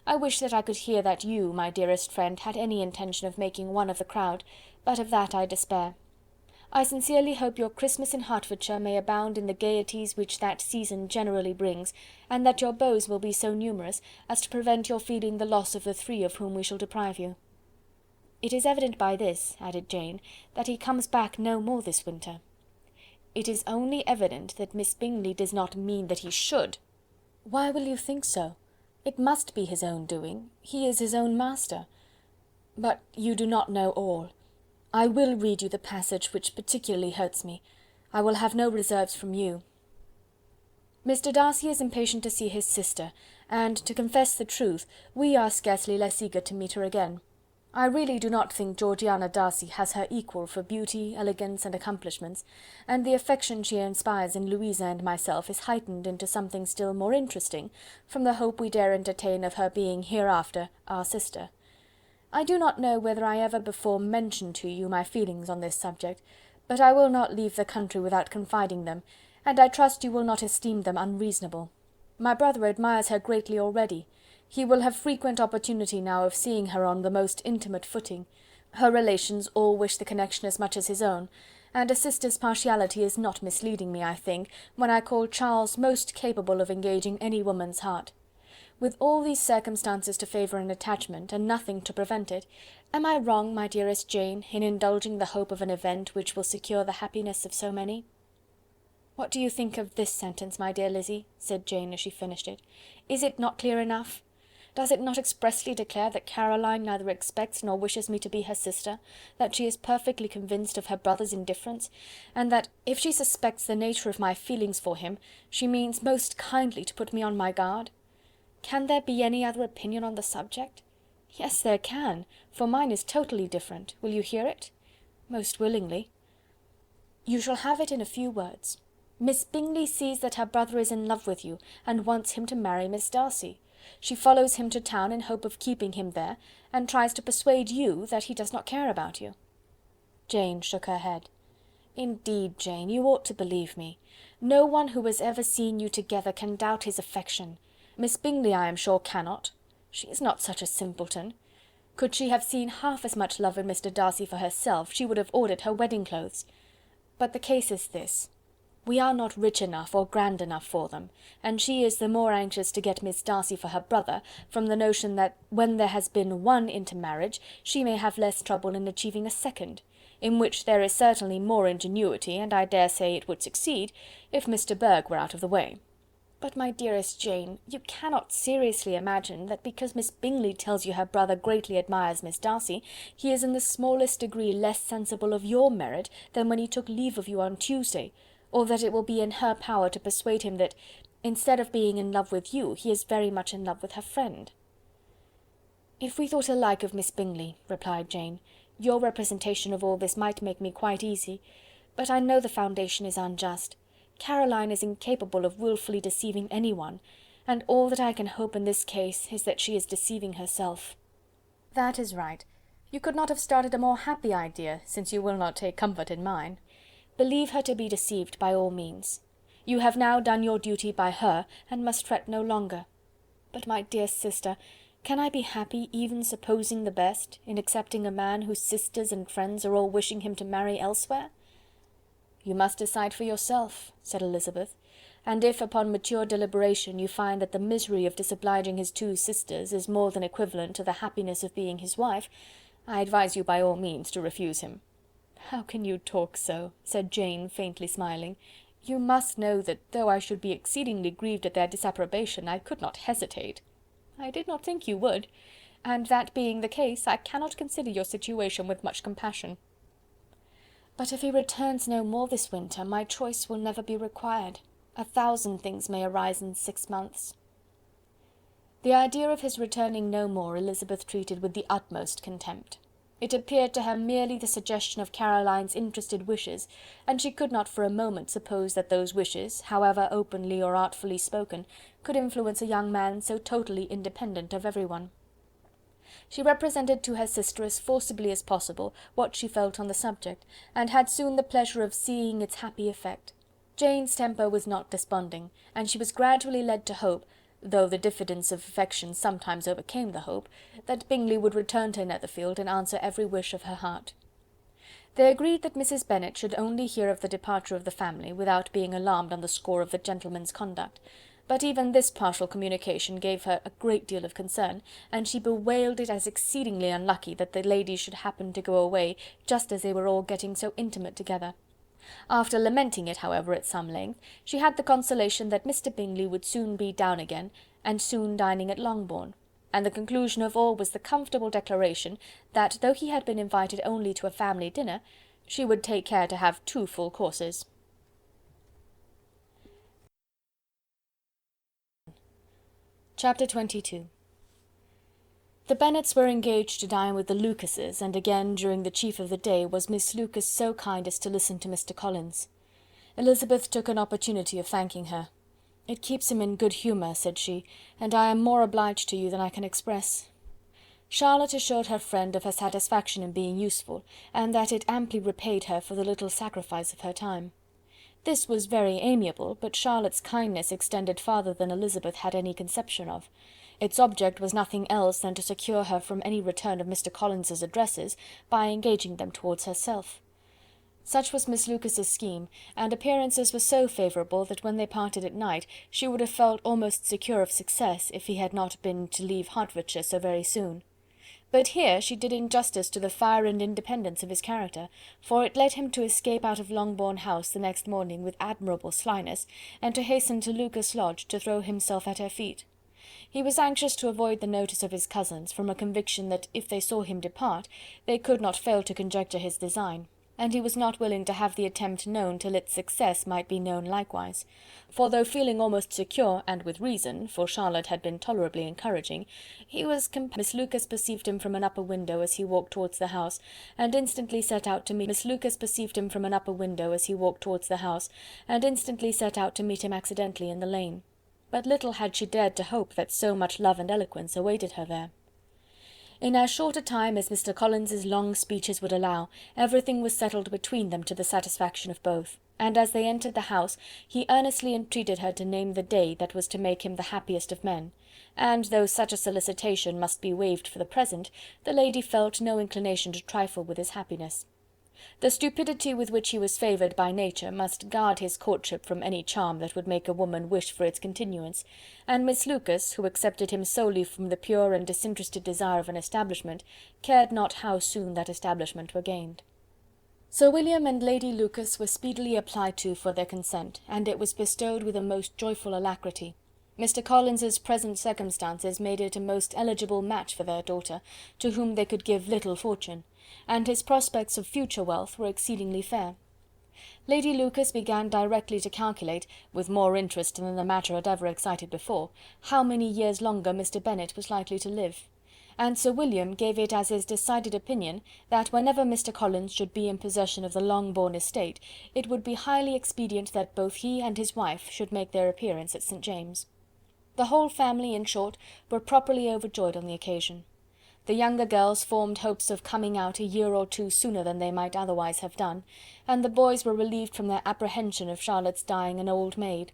I wish that I could hear that you, my dearest friend, had any intention of making one of the crowd, but of that I despair. I sincerely hope your Christmas in Hertfordshire may abound in the gaieties which that season generally brings, and that your beaux will be so numerous as to prevent your feeling the loss of the 3 of whom we shall deprive you. It is evident by this, added Jane, that he comes back no more this winter. It is only evident that Miss Bingley does not mean that he should. Why will you think so? It must be his own doing. He is his own master. But you do not know all. I will read you the passage which particularly hurts me. I will have no reserves from you. Mr. Darcy is impatient to see his sister, and, to confess the truth, we are scarcely less eager to meet her again. I really do not think Georgiana Darcy has her equal for beauty, elegance, and accomplishments, and the affection she inspires in Louisa and myself is heightened into something still more interesting from the hope we dare entertain of her being hereafter our sister. I do not know whether I ever before mentioned to you my feelings on this subject, but I will not leave the country without confiding them, and I trust you will not esteem them unreasonable. My brother admires her greatly already. He will have frequent opportunity now of seeing her on the most intimate footing. Her relations all wish the connection as much as his own, and a sister's partiality is not misleading me, I think, when I call Charles most capable of engaging any woman's heart. With all these circumstances to favour an attachment, and nothing to prevent it, am I wrong, my dearest Jane, in indulging the hope of an event which will secure the happiness of so many? What do you think of this sentence, my dear Lizzy? Said Jane as she finished it. Is it not clear enough? Does it not expressly declare that Caroline neither expects nor wishes me to be her sister, that she is perfectly convinced of her brother's indifference, and that, if she suspects the nature of my feelings for him, she means most kindly to put me on my guard? Can there be any other opinion on the subject? Yes, there can, for mine is totally different. Will you hear it? Most willingly. You shall have it in a few words. Miss Bingley sees that her brother is in love with you, and wants him to marry Miss Darcy. She follows him to town in hope of keeping him there, and tries to persuade you that he does not care about you. Jane shook her head. Indeed, Jane, you ought to believe me. No one who has ever seen you together can doubt his affection. Miss Bingley, I am sure, cannot. She is not such a simpleton. Could she have seen half as much love in Mr. Darcy for herself, she would have ordered her wedding clothes. But the case is this. We are not rich enough or grand enough for them, and she is the more anxious to get Miss Darcy for her brother, from the notion that when there has been one intermarriage, she may have less trouble in achieving a second, in which there is certainly more ingenuity, and I dare say it would succeed, if Mr. Burgh were out of the way. But, my dearest Jane, you cannot seriously imagine that because Miss Bingley tells you her brother greatly admires Miss Darcy, he is in the smallest degree less sensible of your merit than when he took leave of you on Tuesday, or that it will be in her power to persuade him that, instead of being in love with you, he is very much in love with her friend. If we thought alike of Miss Bingley, replied Jane, your representation of all this might make me quite easy, but I know the foundation is unjust. Caroline is incapable of wilfully deceiving anyone, and all that I can hope in this case is that she is deceiving herself. That is right. You could not have started a more happy idea, since you will not take comfort in mine. Believe her to be deceived by all means. You have now done your duty by her, and must fret no longer. But, my dear sister, can I be happy, even supposing the best, in accepting a man whose sisters and friends are all wishing him to marry elsewhere? You must decide for yourself, said Elizabeth, and if upon mature deliberation you find that the misery of disobliging his 2 sisters is more than equivalent to the happiness of being his wife, I advise you by all means to refuse him. How can you talk so? Said Jane, faintly smiling. You must know that though I should be exceedingly grieved at their disapprobation, I could not hesitate. I did not think you would, and that being the case, I cannot consider your situation with much compassion. But if he returns no more this winter, my choice will never be required. 1,000 things may arise in 6 months. The idea of his returning no more Elizabeth treated with the utmost contempt. It appeared to her merely the suggestion of Caroline's interested wishes, and she could not for a moment suppose that those wishes, however openly or artfully spoken, could influence a young man so totally independent of everyone. She represented to her sister as forcibly as possible what she felt on the subject, and had soon the pleasure of seeing its happy effect. Jane's temper was not desponding, and she was gradually led to hope, though the diffidence of affection sometimes overcame the hope, that Bingley would return to Netherfield and answer every wish of her heart. They agreed that Mrs. Bennet should only hear of the departure of the family, without being alarmed on the score of the gentleman's conduct; but even this partial communication gave her a great deal of concern, and she bewailed it as exceedingly unlucky that the ladies should happen to go away just as they were all getting so intimate together. After lamenting it, however, at some length, she had the consolation that Mr. Bingley would soon be down again, and soon dining at Longbourn; and the conclusion of all was the comfortable declaration that, though he had been invited only to a family dinner, she would take care to have 2 full courses. Chapter 22. The Bennets were engaged to dine with the Lucases, and again during the chief of the day was Miss Lucas so kind as to listen to Mr. Collins. Elizabeth took an opportunity of thanking her. "It keeps him in good humour," said she, "and I am more obliged to you than I can express." Charlotte assured her friend of her satisfaction in being useful, and that it amply repaid her for the little sacrifice of her time. This was very amiable, but Charlotte's kindness extended farther than Elizabeth had any conception of. Its object was nothing else than to secure her from any return of Mr. Collins's addresses, by engaging them towards herself. Such was Miss Lucas's scheme, and appearances were so favourable that when they parted at night she would have felt almost secure of success if he had not been to leave Hertfordshire so very soon. But here she did injustice to the fire and independence of his character, for it led him to escape out of Longbourn House the next morning with admirable slyness, and to hasten to Lucas Lodge to throw himself at her feet. He was anxious to avoid the notice of his cousins, from a conviction that if they saw him depart, they could not fail to conjecture his design, and he was not willing to have the attempt known till its success might be known likewise; for though feeling almost secure, and with reason, for Charlotte had been tolerably encouraging, he was Miss Lucas perceived him from an upper window as he walked towards the house, and instantly set out to meet him accidentally in the lane. But little had she dared to hope that so much love and eloquence awaited her there. In as short a time as Mr. Collins's long speeches would allow, everything was settled between them to the satisfaction of both, and as they entered the house, he earnestly entreated her to name the day that was to make him the happiest of men, and though such a solicitation must be waived for the present, the lady felt no inclination to trifle with his happiness. The stupidity with which he was favoured by nature must guard his courtship from any charm that would make a woman wish for its continuance, and Miss Lucas, who accepted him solely from the pure and disinterested desire of an establishment, cared not how soon that establishment were gained. Sir William and Lady Lucas were speedily applied to for their consent, and it was bestowed with a most joyful alacrity. Mr. Collins's present circumstances made it a most eligible match for their daughter, to whom they could give little fortune, and his prospects of future wealth were exceedingly fair. Lady Lucas began directly to calculate, with more interest than the matter had ever excited before, how many years longer Mr. Bennet was likely to live, and Sir William gave it as his decided opinion that whenever Mr. Collins should be in possession of the Longbourn estate, it would be highly expedient that both he and his wife should make their appearance at St. James's. The whole family, in short, were properly overjoyed on the occasion. The younger girls formed hopes of coming out a year or 2 sooner than they might otherwise have done, and the boys were relieved from their apprehension of Charlotte's dying an old maid.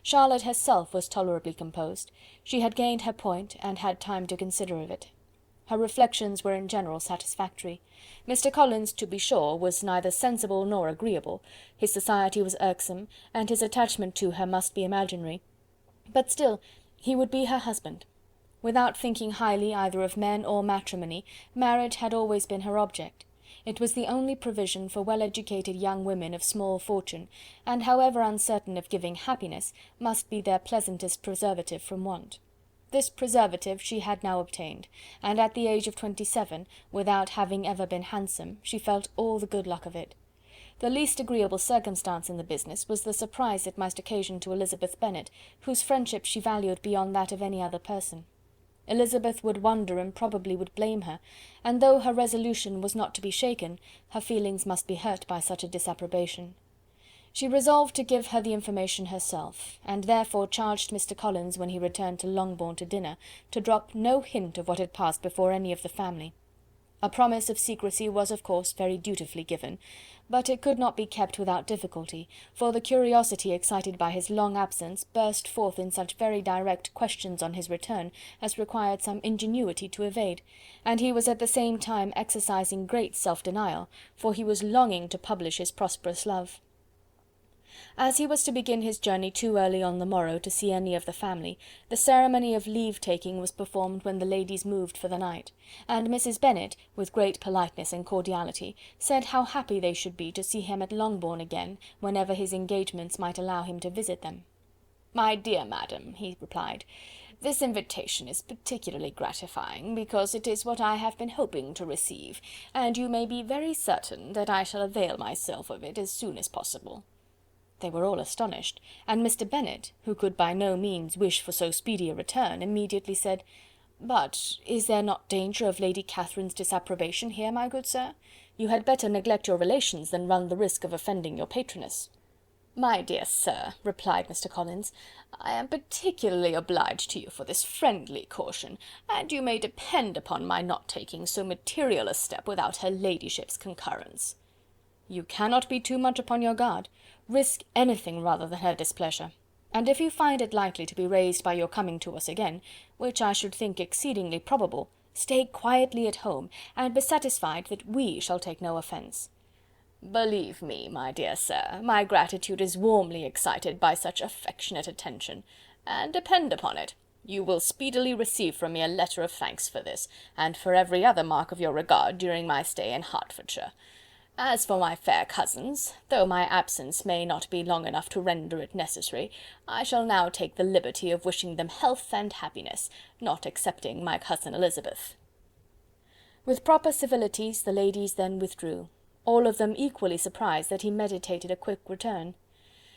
Charlotte herself was tolerably composed; she had gained her point, and had time to consider of it. Her reflections were in general satisfactory. Mr. Collins, to be sure, was neither sensible nor agreeable, his society was irksome, and his attachment to her must be imaginary, but still he would be her husband. Without thinking highly either of men or matrimony, marriage had always been her object. It was the only provision for well-educated young women of small fortune, and however uncertain of giving happiness, must be their pleasantest preservative from want. This preservative she had now obtained, and at the age of 27, without having ever been handsome, she felt all the good luck of it. The least agreeable circumstance in the business was the surprise it must occasion to Elizabeth Bennet, whose friendship she valued beyond that of any other person. Elizabeth would wonder and probably would blame her, and though her resolution was not to be shaken, her feelings must be hurt by such a disapprobation. She resolved to give her the information herself, and therefore charged Mr. Collins, when he returned to Longbourn to dinner, to drop no hint of what had passed before any of the family. A promise of secrecy was of course very dutifully given, but it could not be kept without difficulty, for the curiosity excited by his long absence burst forth in such very direct questions on his return as required some ingenuity to evade, and he was at the same time exercising great self-denial, for he was longing to publish his prosperous love. As he was to begin his journey too early on the morrow to see any of the family, the ceremony of leave-taking was performed when the ladies moved for the night, and Mrs. Bennet, with great politeness and cordiality, said how happy they should be to see him at Longbourn again, whenever his engagements might allow him to visit them. "My dear madam," he replied, "this invitation is particularly gratifying, because it is what I have been hoping to receive, and you may be very certain that I shall avail myself of it as soon as possible." They were all astonished, and Mr. Bennet, who could by no means wish for so speedy a return, immediately said, "But is there not danger of Lady Catherine's disapprobation here, my good sir? You had better neglect your relations than run the risk of offending your patroness." "My dear sir," replied Mr. Collins, "I am particularly obliged to you for this friendly caution, and you may depend upon my not taking so material a step without her ladyship's concurrence." "You cannot be too much upon your guard. Risk anything rather than her displeasure. And if you find it likely to be raised by your coming to us again, which I should think exceedingly probable, stay quietly at home, and be satisfied that we shall take no offence." "Believe me, my dear sir, my gratitude is warmly excited by such affectionate attention, and depend upon it, you will speedily receive from me a letter of thanks for this, and for every other mark of your regard during my stay in Hertfordshire. As for my fair cousins, though my absence may not be long enough to render it necessary, I shall now take the liberty of wishing them health and happiness, not excepting my cousin Elizabeth." With proper civilities the ladies then withdrew, all of them equally surprised that he meditated a quick return.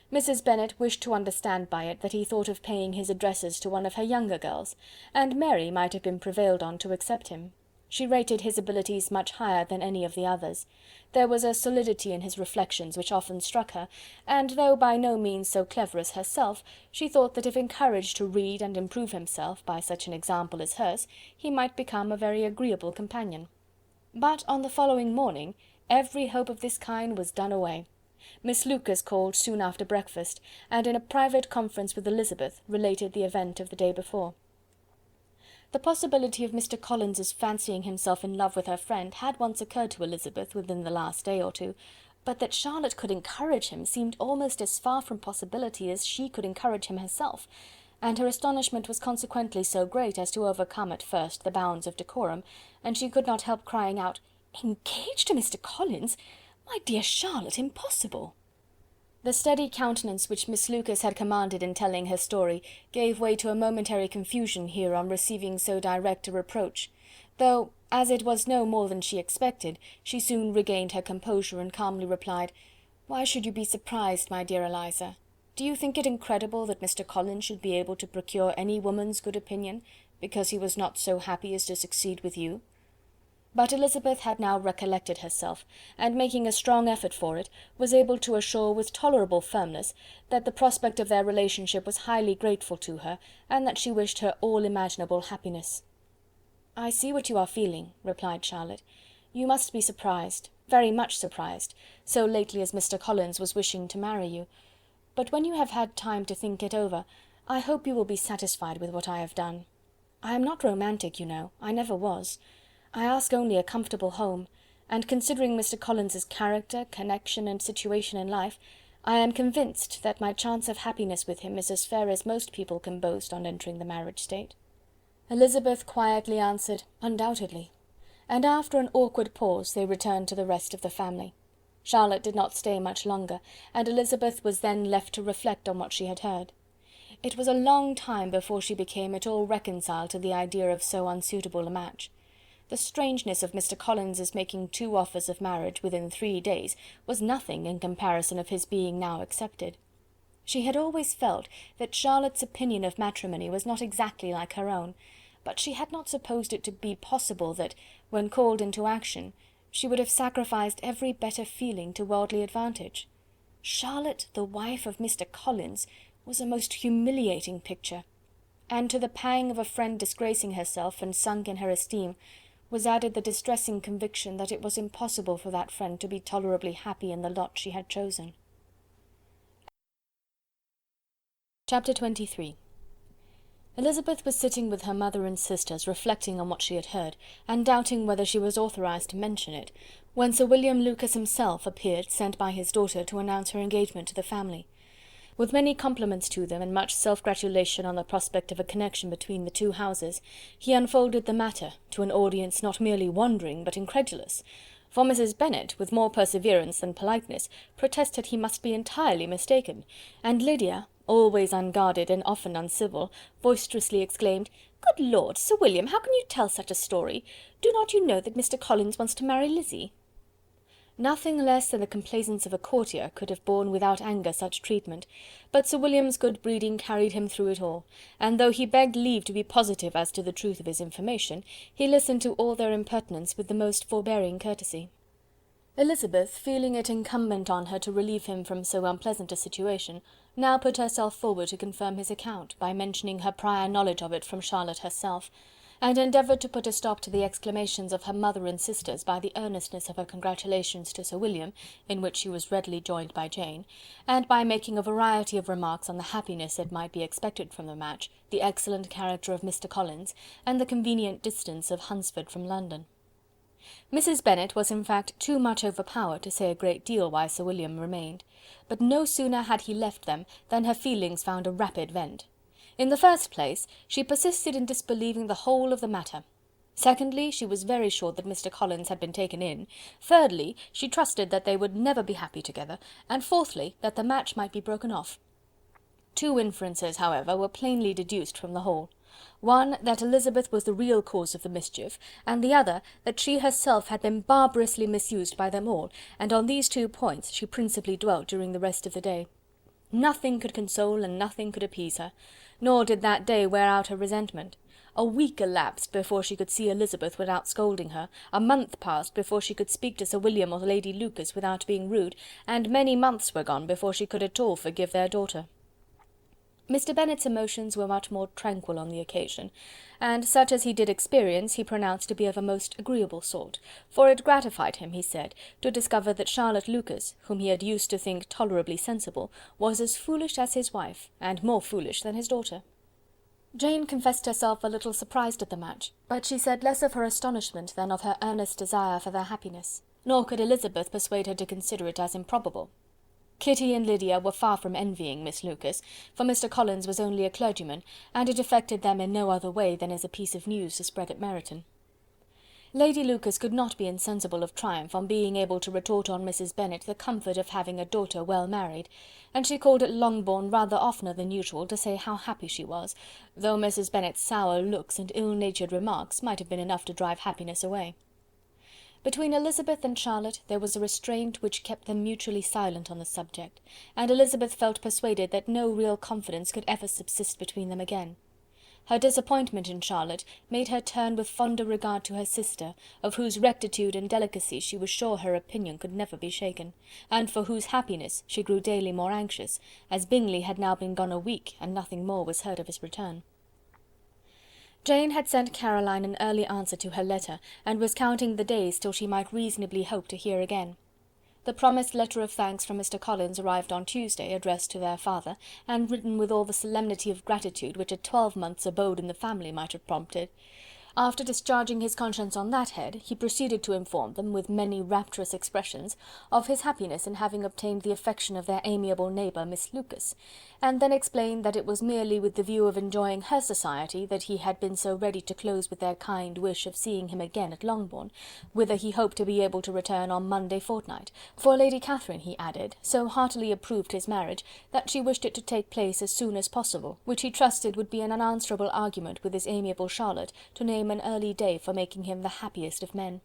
Mrs. Bennet wished to understand by it that he thought of paying his addresses to one of her younger girls, and Mary might have been prevailed on to accept him. She rated his abilities much higher than any of the others. There was a solidity in his reflections which often struck her, and though by no means so clever as herself, she thought that if encouraged to read and improve himself by such an example as hers, he might become a very agreeable companion. But on the following morning every hope of this kind was done away. Miss Lucas called soon after breakfast, and in a private conference with Elizabeth related the event of the day before. The possibility of Mr. Collins's fancying himself in love with her friend had once occurred to Elizabeth within the last day or two, but that Charlotte could encourage him seemed almost as far from possibility as she could encourage him herself, and her astonishment was consequently so great as to overcome at first the bounds of decorum, and she could not help crying out, "Engaged to Mr. Collins! My dear Charlotte, impossible!" The steady countenance which Miss Lucas had commanded in telling her story gave way to a momentary confusion here on receiving so direct a reproach, though, as it was no more than she expected, she soon regained her composure and calmly replied, "Why should you be surprised, my dear Eliza? Do you think it incredible that Mr. Collins should be able to procure any woman's good opinion, because he was not so happy as to succeed with you?" But Elizabeth had now recollected herself, and making a strong effort for it, was able to assure with tolerable firmness that the prospect of their relationship was highly grateful to her, and that she wished her all imaginable happiness. "I see what you are feeling," replied Charlotte. "You must be surprised, very much surprised, so lately as Mr. Collins was wishing to marry you. But when you have had time to think it over, I hope you will be satisfied with what I have done. I am not romantic, you know, I never was. I ask only a comfortable home, and considering Mr. Collins's character, connection, and situation in life, I am convinced that my chance of happiness with him is as fair as most people can boast on entering the marriage state." Elizabeth quietly answered, "Undoubtedly," and after an awkward pause they returned to the rest of the family. Charlotte did not stay much longer, and Elizabeth was then left to reflect on what she had heard. It was a long time before she became at all reconciled to the idea of so unsuitable a match. The strangeness of Mr. Collins's making 2 offers of marriage within 3 days was nothing in comparison of his being now accepted. She had always felt that Charlotte's opinion of matrimony was not exactly like her own, but she had not supposed it to be possible that, when called into action, she would have sacrificed every better feeling to worldly advantage. Charlotte, the wife of Mr. Collins, was a most humiliating picture, and to the pang of a friend disgracing herself and sunk in her esteem, was added the distressing conviction that it was impossible for that friend to be tolerably happy in the lot she had chosen. Chapter 23. Elizabeth was sitting with her mother and sisters, reflecting on what she had heard, and doubting whether she was authorised to mention it, when Sir William Lucas himself appeared, sent by his daughter to announce her engagement to the family. With many compliments to them, and much self-gratulation on the prospect of a connection between the two houses, he unfolded the matter to an audience not merely wondering but incredulous, for Mrs. Bennet, with more perseverance than politeness, protested he must be entirely mistaken, and Lydia, always unguarded and often uncivil, boisterously exclaimed, "Good Lord, Sir William, how can you tell such a story? Do not you know that Mr. Collins wants to marry Lizzie?" Nothing less than the complaisance of a courtier could have borne without anger such treatment, but Sir William's good breeding carried him through it all, and though he begged leave to be positive as to the truth of his information, he listened to all their impertinence with the most forbearing courtesy. Elizabeth, feeling it incumbent on her to relieve him from so unpleasant a situation, now put herself forward to confirm his account, by mentioning her prior knowledge of it from Charlotte herself, and endeavoured to put a stop to the exclamations of her mother and sisters by the earnestness of her congratulations to Sir William, in which she was readily joined by Jane, and by making a variety of remarks on the happiness that might be expected from the match, the excellent character of Mr. Collins, and the convenient distance of Hunsford from London. Mrs. Bennet was in fact too much overpowered to say a great deal while Sir William remained, but no sooner had he left them than her feelings found a rapid vent. In the first place, she persisted in disbelieving the whole of the matter. Secondly, she was very sure that Mr. Collins had been taken in. Thirdly, she trusted that they would never be happy together, and fourthly, that the match might be broken off. Two inferences, however, were plainly deduced from the whole. One, that Elizabeth was the real cause of the mischief, and the other, that she herself had been barbarously misused by them all, and on these two points she principally dwelt during the rest of the day. Nothing could console and nothing could appease her, nor did that day wear out her resentment. A week elapsed before she could see Elizabeth without scolding her, a month passed before she could speak to Sir William or Lady Lucas without being rude, and many months were gone before she could at all forgive their daughter. Mr. Bennet's emotions were much more tranquil on the occasion, and such as he did experience he pronounced to be of a most agreeable sort, for it gratified him, he said, to discover that Charlotte Lucas, whom he had used to think tolerably sensible, was as foolish as his wife, and more foolish than his daughter. Jane confessed herself a little surprised at the match, but she said less of her astonishment than of her earnest desire for their happiness, nor could Elizabeth persuade her to consider it as improbable. Kitty and Lydia were far from envying Miss Lucas, for Mr. Collins was only a clergyman, and it affected them in no other way than as a piece of news to spread at Meryton. Lady Lucas could not be insensible of triumph on being able to retort on Mrs. Bennet the comfort of having a daughter well married, and she called at Longbourn rather oftener than usual to say how happy she was, though Mrs. Bennet's sour looks and ill-natured remarks might have been enough to drive happiness away. Between Elizabeth and Charlotte there was a restraint which kept them mutually silent on the subject, and Elizabeth felt persuaded that no real confidence could ever subsist between them again. Her disappointment in Charlotte made her turn with fonder regard to her sister, of whose rectitude and delicacy she was sure her opinion could never be shaken, and for whose happiness she grew daily more anxious, as Bingley had now been gone a week, and nothing more was heard of his return. Jane had sent Caroline an early answer to her letter, and was counting the days till she might reasonably hope to hear again. The promised letter of thanks from Mr. Collins arrived on Tuesday, addressed to their father, and written with all the solemnity of gratitude which a 12-month's abode in the family might have prompted. After discharging his conscience on that head, he proceeded to inform them, with many rapturous expressions, of his happiness in having obtained the affection of their amiable neighbour Miss Lucas, and then explained that it was merely with the view of enjoying her society that he had been so ready to close with their kind wish of seeing him again at Longbourn, whither he hoped to be able to return on Monday fortnight, for Lady Catherine, he added, so heartily approved his marriage, that she wished it to take place as soon as possible, which he trusted would be an unanswerable argument with his amiable Charlotte to name an early day for making him the happiest of men.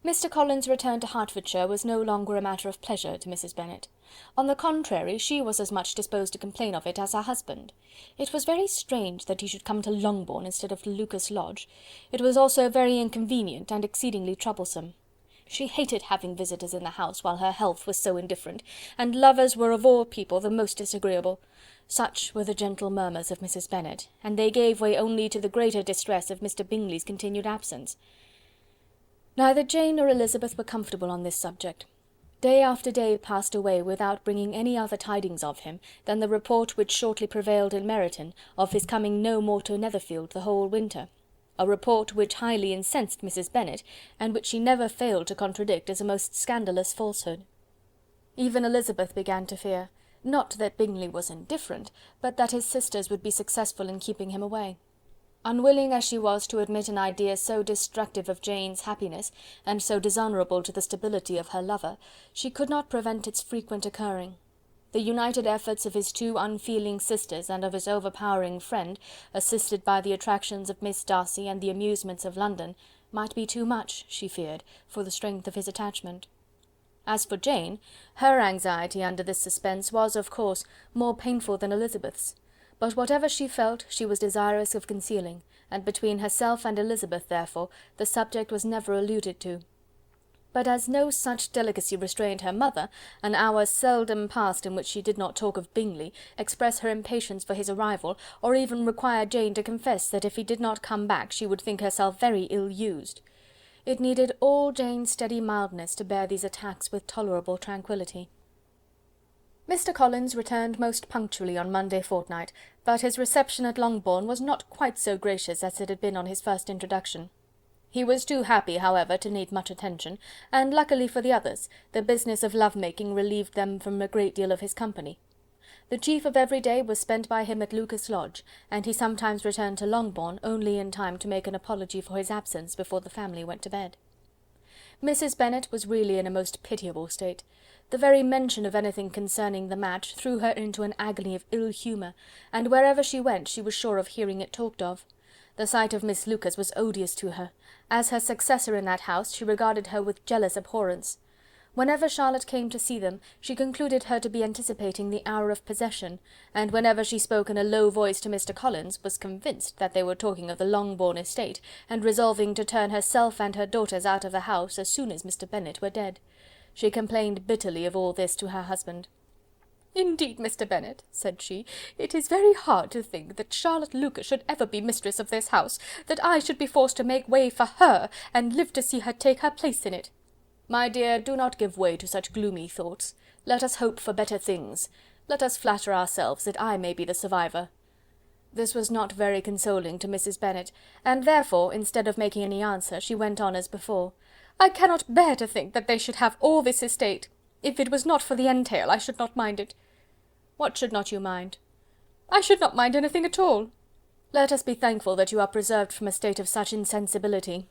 Mr. Collins' return to Hertfordshire was no longer a matter of pleasure to Mrs. Bennet. On the contrary, she was as much disposed to complain of it as her husband. It was very strange that he should come to Longbourn instead of to Lucas Lodge. It was also very inconvenient and exceedingly troublesome. She hated having visitors in the house while her health was so indifferent, and lovers were of all people the most disagreeable. Such were the gentle murmurs of Mrs. Bennet, and they gave way only to the greater distress of Mr. Bingley's continued absence. Neither Jane nor Elizabeth were comfortable on this subject. Day after day passed away without bringing any other tidings of him than the report which shortly prevailed in Meryton of his coming no more to Netherfield the whole winter, a report which highly incensed Mrs. Bennet, and which she never failed to contradict as a most scandalous falsehood. Even Elizabeth began to fear, not that Bingley was indifferent, but that his sisters would be successful in keeping him away. Unwilling as she was to admit an idea so destructive of Jane's happiness, and so dishonourable to the stability of her lover, she could not prevent its frequent occurring. The united efforts of his two unfeeling sisters and of his overpowering friend, assisted by the attractions of Miss Darcy and the amusements of London, might be too much, she feared, for the strength of his attachment. As for Jane, her anxiety under this suspense was, of course, more painful than Elizabeth's, but whatever she felt she was desirous of concealing, and between herself and Elizabeth, therefore, the subject was never alluded to. But as no such delicacy restrained her mother, an hour seldom passed in which she did not talk of Bingley, express her impatience for his arrival, or even require Jane to confess that if he did not come back she would think herself very ill-used. It needed all Jane's steady mildness to bear these attacks with tolerable tranquillity. Mr. Collins returned most punctually on Monday fortnight, but his reception at Longbourn was not quite so gracious as it had been on his first introduction. He was too happy, however, to need much attention, and luckily for the others, the business of love-making relieved them from a great deal of his company. The chief of every day was spent by him at Lucas Lodge, and he sometimes returned to Longbourn only in time to make an apology for his absence before the family went to bed. Mrs. Bennet was really in a most pitiable state. The very mention of anything concerning the match threw her into an agony of ill humour, and wherever she went she was sure of hearing it talked of. The sight of Miss Lucas was odious to her. As her successor in that house, she regarded her with jealous abhorrence. Whenever Charlotte came to see them, she concluded her to be anticipating the hour of possession, and whenever she spoke in a low voice to Mr. Collins, was convinced that they were talking of the Longbourn estate, and resolving to turn herself and her daughters out of the house as soon as Mr. Bennet were dead. She complained bitterly of all this to her husband. "Indeed, Mr. Bennet," said she, "it is very hard to think that Charlotte Lucas should ever be mistress of this house, that I should be forced to make way for her, and live to see her take her place in it." "My dear, do not give way to such gloomy thoughts. Let us hope for better things. Let us flatter ourselves that I may be the survivor." This was not very consoling to Mrs. Bennet, and therefore, instead of making any answer, she went on as before. "I cannot bear to think that they should have all this estate. If it was not for the entail, I should not mind it." "What should not you mind?" "I should not mind anything at all." "Let us be thankful that you are preserved from a state of such insensibility."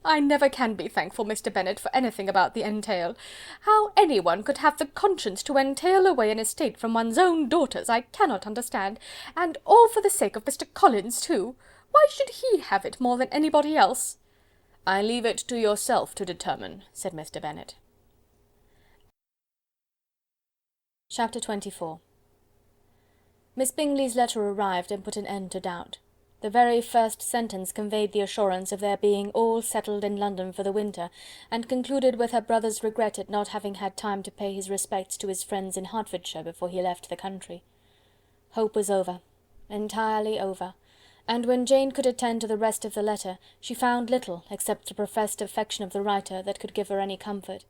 "I never can be thankful, Mr. Bennet, for anything about the entail. How anyone could have the conscience to entail away an estate from one's own daughters, I cannot understand, and all for the sake of Mr. Collins, too. Why should he have it more than anybody else?" "I leave it to yourself to determine," said Mr. Bennet. Chapter 24. Miss Bingley's letter arrived and put an end to doubt. The very first sentence conveyed the assurance of their being all settled in London for the winter, and concluded with her brother's regret at not having had time to pay his respects to his friends in Hertfordshire before he left the country. Hope was over, entirely over, and when Jane could attend to the rest of the letter, she found little, except the professed affection of the writer, that could give her any comfort.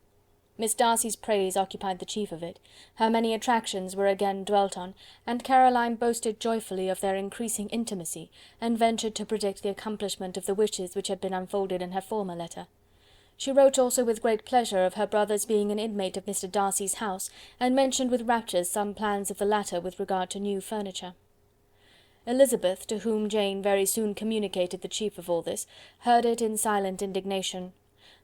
Miss Darcy's praise occupied the chief of it, her many attractions were again dwelt on, and Caroline boasted joyfully of their increasing intimacy, and ventured to predict the accomplishment of the wishes which had been unfolded in her former letter. She wrote also with great pleasure of her brother's being an inmate of Mr. Darcy's house, and mentioned with raptures some plans of the latter with regard to new furniture. Elizabeth, to whom Jane very soon communicated the chief of all this, heard it in silent indignation.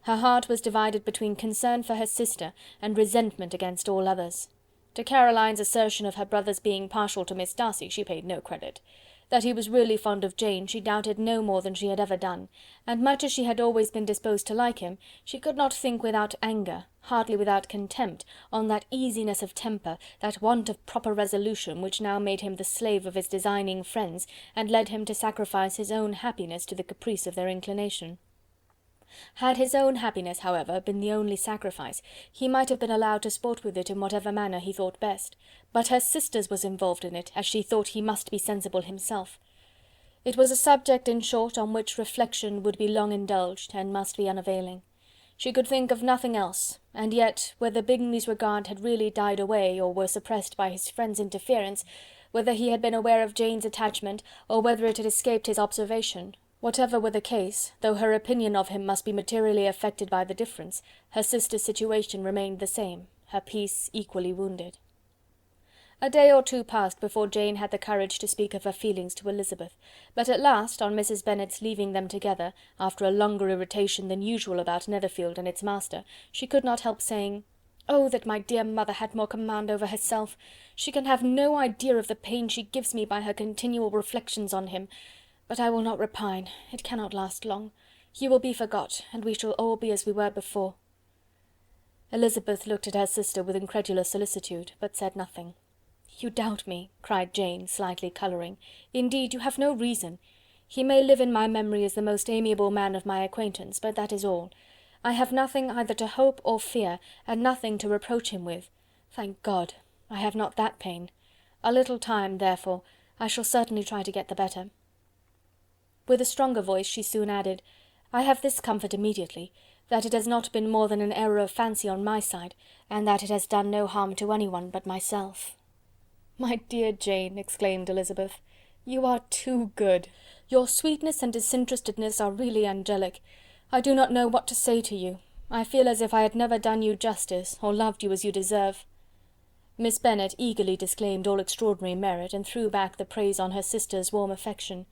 Her heart was divided between concern for her sister and resentment against all others. To Caroline's assertion of her brother's being partial to Miss Darcy she paid no credit. That he was really fond of Jane she doubted no more than she had ever done, and much as she had always been disposed to like him, she could not think without anger, hardly without contempt, on that easiness of temper, that want of proper resolution which now made him the slave of his designing friends, and led him to sacrifice his own happiness to the caprice of their inclination. Had his own happiness, however, been the only sacrifice, he might have been allowed to sport with it in whatever manner he thought best, but her sister's was involved in it, as she thought he must be sensible himself. It was a subject, in short, on which reflection would be long indulged, and must be unavailing. She could think of nothing else, and yet, whether Bingley's regard had really died away, or were suppressed by his friend's interference, whether he had been aware of Jane's attachment, or whether it had escaped his observation, whatever were the case, though her opinion of him must be materially affected by the difference, her sister's situation remained the same, her peace equally wounded. A day or two passed before Jane had the courage to speak of her feelings to Elizabeth, but at last, on Mrs. Bennet's leaving them together, after a longer irritation than usual about Netherfield and its master, she could not help saying, "Oh, that my dear mother had more command over herself! She can have no idea of the pain she gives me by her continual reflections on him. But I will not repine, it cannot last long. He will be forgot, and we shall all be as we were before." Elizabeth looked at her sister with incredulous solicitude, but said nothing. "You doubt me," cried Jane, slightly colouring. "Indeed, you have no reason. He may live in my memory as the most amiable man of my acquaintance, but that is all. I have nothing either to hope or fear, and nothing to reproach him with. Thank God, I have not that pain. A little time, therefore, I shall certainly try to get the better." With a stronger voice she soon added, "I have this comfort immediately, that it has not been more than an error of fancy on my side, and that it has done no harm to anyone but myself." "My dear Jane," exclaimed Elizabeth, "you are too good. Your sweetness and disinterestedness are really angelic. I do not know what to say to you. I feel as if I had never done you justice, or loved you as you deserve." Miss Bennet eagerly disclaimed all extraordinary merit, and threw back the praise on her sister's warm affection.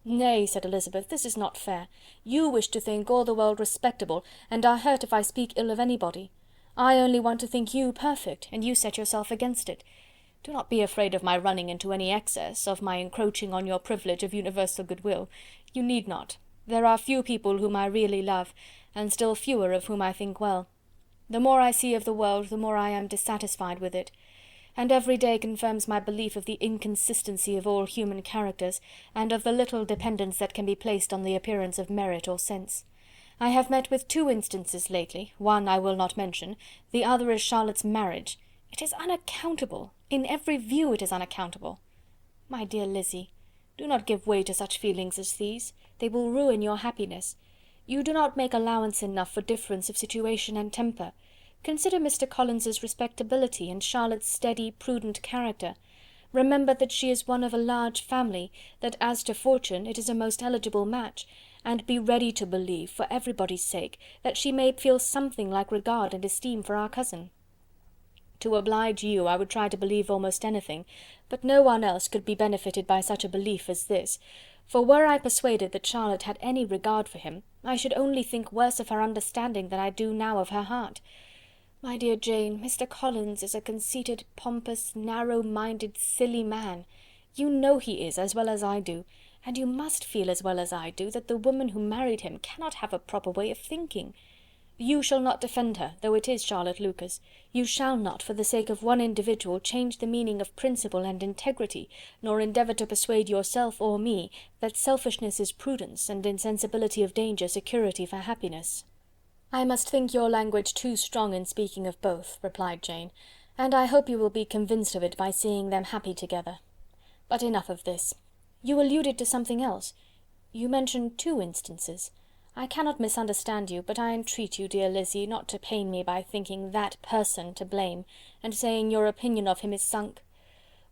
"Nay," said Elizabeth, "this is not fair. You wish to think all the world respectable, and are hurt if I speak ill of anybody. I only want to think you perfect, and you set yourself against it. Do not be afraid of my running into any excess, of my encroaching on your privilege of universal goodwill. You need not. There are few people whom I really love, and still fewer of whom I think well. The more I see of the world, the more I am dissatisfied with it, and every day confirms my belief of the inconsistency of all human characters, and of the little dependence that can be placed on the appearance of merit or sense. I have met with 2 instances lately, one I will not mention, the other is Charlotte's marriage. It is unaccountable, in every view it is unaccountable. My dear Lizzy, do not give way to such feelings as these, they will ruin your happiness. You do not make allowance enough for difference of situation and temper. Consider Mr. Collins's respectability, and Charlotte's steady, prudent character. Remember that she is one of a large family, that as to fortune it is a most eligible match, and be ready to believe, for everybody's sake, that she may feel something like regard and esteem for our cousin. To oblige you, I would try to believe almost anything, but no one else could be benefited by such a belief as this, for were I persuaded that Charlotte had any regard for him, I should only think worse of her understanding than I do now of her heart. My dear Jane, Mr. Collins is a conceited, pompous, narrow-minded, silly man. You know he is, as well as I do, and you must feel as well as I do, that the woman who married him cannot have a proper way of thinking. You shall not defend her, though it is Charlotte Lucas. You shall not, for the sake of one individual, change the meaning of principle and integrity, nor endeavour to persuade yourself or me that selfishness is prudence, and insensibility of danger security for happiness." "I must think your language too strong in speaking of both," replied Jane, "and I hope you will be convinced of it by seeing them happy together. But enough of this. You alluded to something else. You mentioned 2 instances. I cannot misunderstand you, but I entreat you, dear Lizzy, not to pain me by thinking that person to blame, and saying your opinion of him is sunk.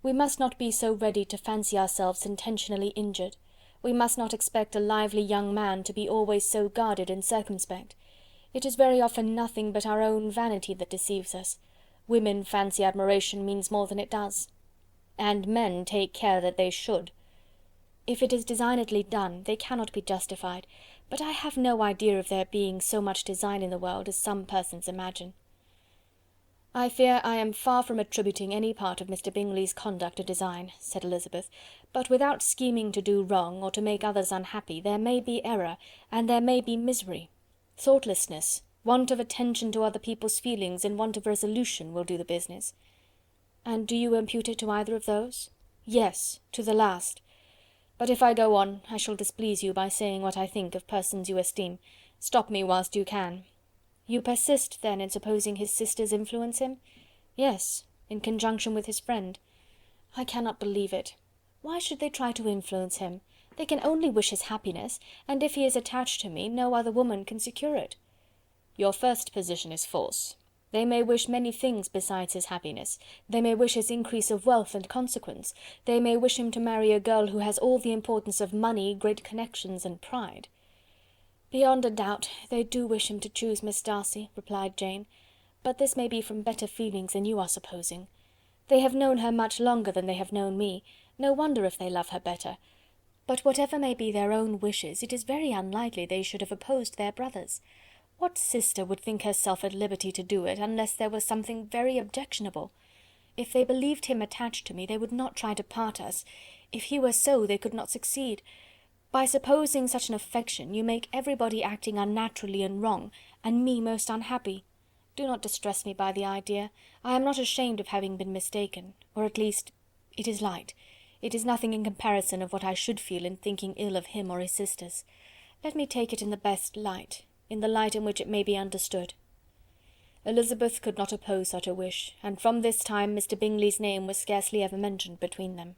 We must not be so ready to fancy ourselves intentionally injured. We must not expect a lively young man to be always so guarded and circumspect. It is very often nothing but our own vanity that deceives us. Women fancy admiration means more than it does. And men take care that they should. If it is designedly done, they cannot be justified, but I have no idea of there being so much design in the world as some persons imagine." "I fear I am far from attributing any part of Mr. Bingley's conduct to design," said Elizabeth, "but without scheming to do wrong, or to make others unhappy, there may be error, and there may be misery. Thoughtlessness, want of attention to other people's feelings, and want of resolution will do the business." "And do you impute it to either of those?" "Yes, to the last. But if I go on, I shall displease you by saying what I think of persons you esteem, Stop me whilst you can." "You persist, then, in supposing his sisters influence him?" "Yes, in conjunction with his friend." "I cannot believe it. Why should they try to influence him? They can only wish his happiness, and if he is attached to me, no other woman can secure it." "Your first position is false. They may wish many things besides his happiness. They may wish his increase of wealth and consequence. They may wish him to marry a girl who has all the importance of money, great connections, and pride." "Beyond a doubt, they do wish him to choose Miss Darcy," replied Jane, "but this may be from better feelings than you are supposing. They have known her much longer than they have known me. No wonder if they love her better. But whatever may be their own wishes, it is very unlikely they should have opposed their brother's. What sister would think herself at liberty to do it, unless there was something very objectionable? If they believed him attached to me, they would not try to part us. If he were so, they could not succeed. By supposing such an affection, you make everybody acting unnaturally and wrong, and me most unhappy. Do not distress me by the idea. I am not ashamed of having been mistaken, or at least it is light. It is nothing in comparison of what I should feel in thinking ill of him or his sisters. Let me take it in the best light, in the light in which it may be understood." Elizabeth could not oppose such a wish, and from this time Mr. Bingley's name was scarcely ever mentioned between them.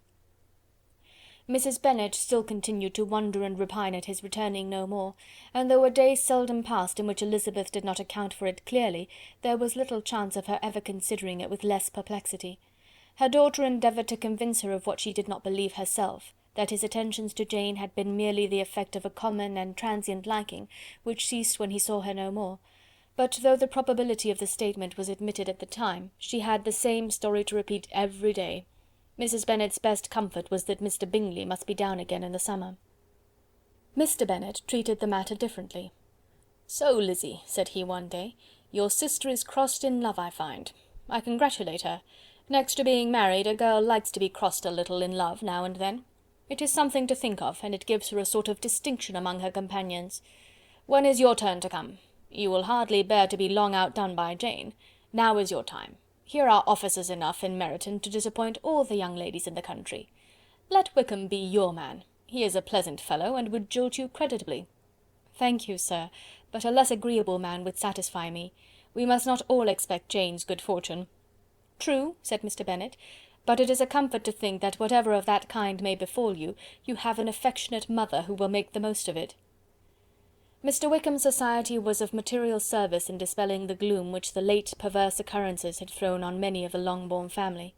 Mrs. Bennet still continued to wonder and repine at his returning no more, and though a day seldom passed in which Elizabeth did not account for it clearly, there was little chance of her ever considering it with less perplexity. Her daughter endeavoured to convince her of what she did not believe herself, that his attentions to Jane had been merely the effect of a common and transient liking, which ceased when he saw her no more; but though the probability of the statement was admitted at the time, she had the same story to repeat every day. Mrs. Bennet's best comfort was that Mr. Bingley must be down again in the summer. Mr. Bennet treated the matter differently. "So, Lizzy," said he one day, "your sister is crossed in love, I find. I congratulate her. Next to being married, a girl likes to be crossed a little in love now and then. It is something to think of, and it gives her a sort of distinction among her companions. When is your turn to come? You will hardly bear to be long outdone by Jane. Now is your time. Here are officers enough in Meryton to disappoint all the young ladies in the country. Let Wickham be your man. He is a pleasant fellow, and would jilt you creditably." "Thank you, sir, but a less agreeable man would satisfy me. We must not all expect Jane's good fortune." "True," said Mr. Bennet, "but it is a comfort to think that whatever of that kind may befall you, you have an affectionate mother who will make the most of it." Mr. Wickham's society was of material service in dispelling the gloom which the late perverse occurrences had thrown on many of the Longbourn family.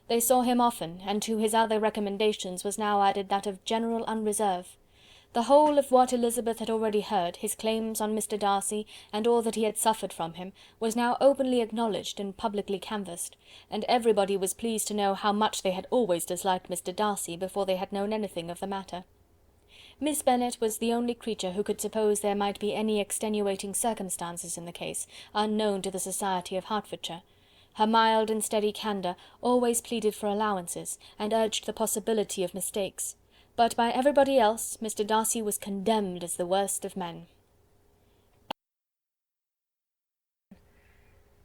They saw him often, and to his other recommendations was now added that of general unreserve. The whole of what Elizabeth had already heard, his claims on Mr. Darcy, and all that he had suffered from him, was now openly acknowledged and publicly canvassed, and everybody was pleased to know how much they had always disliked Mr. Darcy before they had known anything of the matter. Miss Bennet was the only creature who could suppose there might be any extenuating circumstances in the case, unknown to the society of Hertfordshire. Her mild and steady candour always pleaded for allowances, and urged the possibility of mistakes; but by everybody else Mr. Darcy was condemned as the worst of men.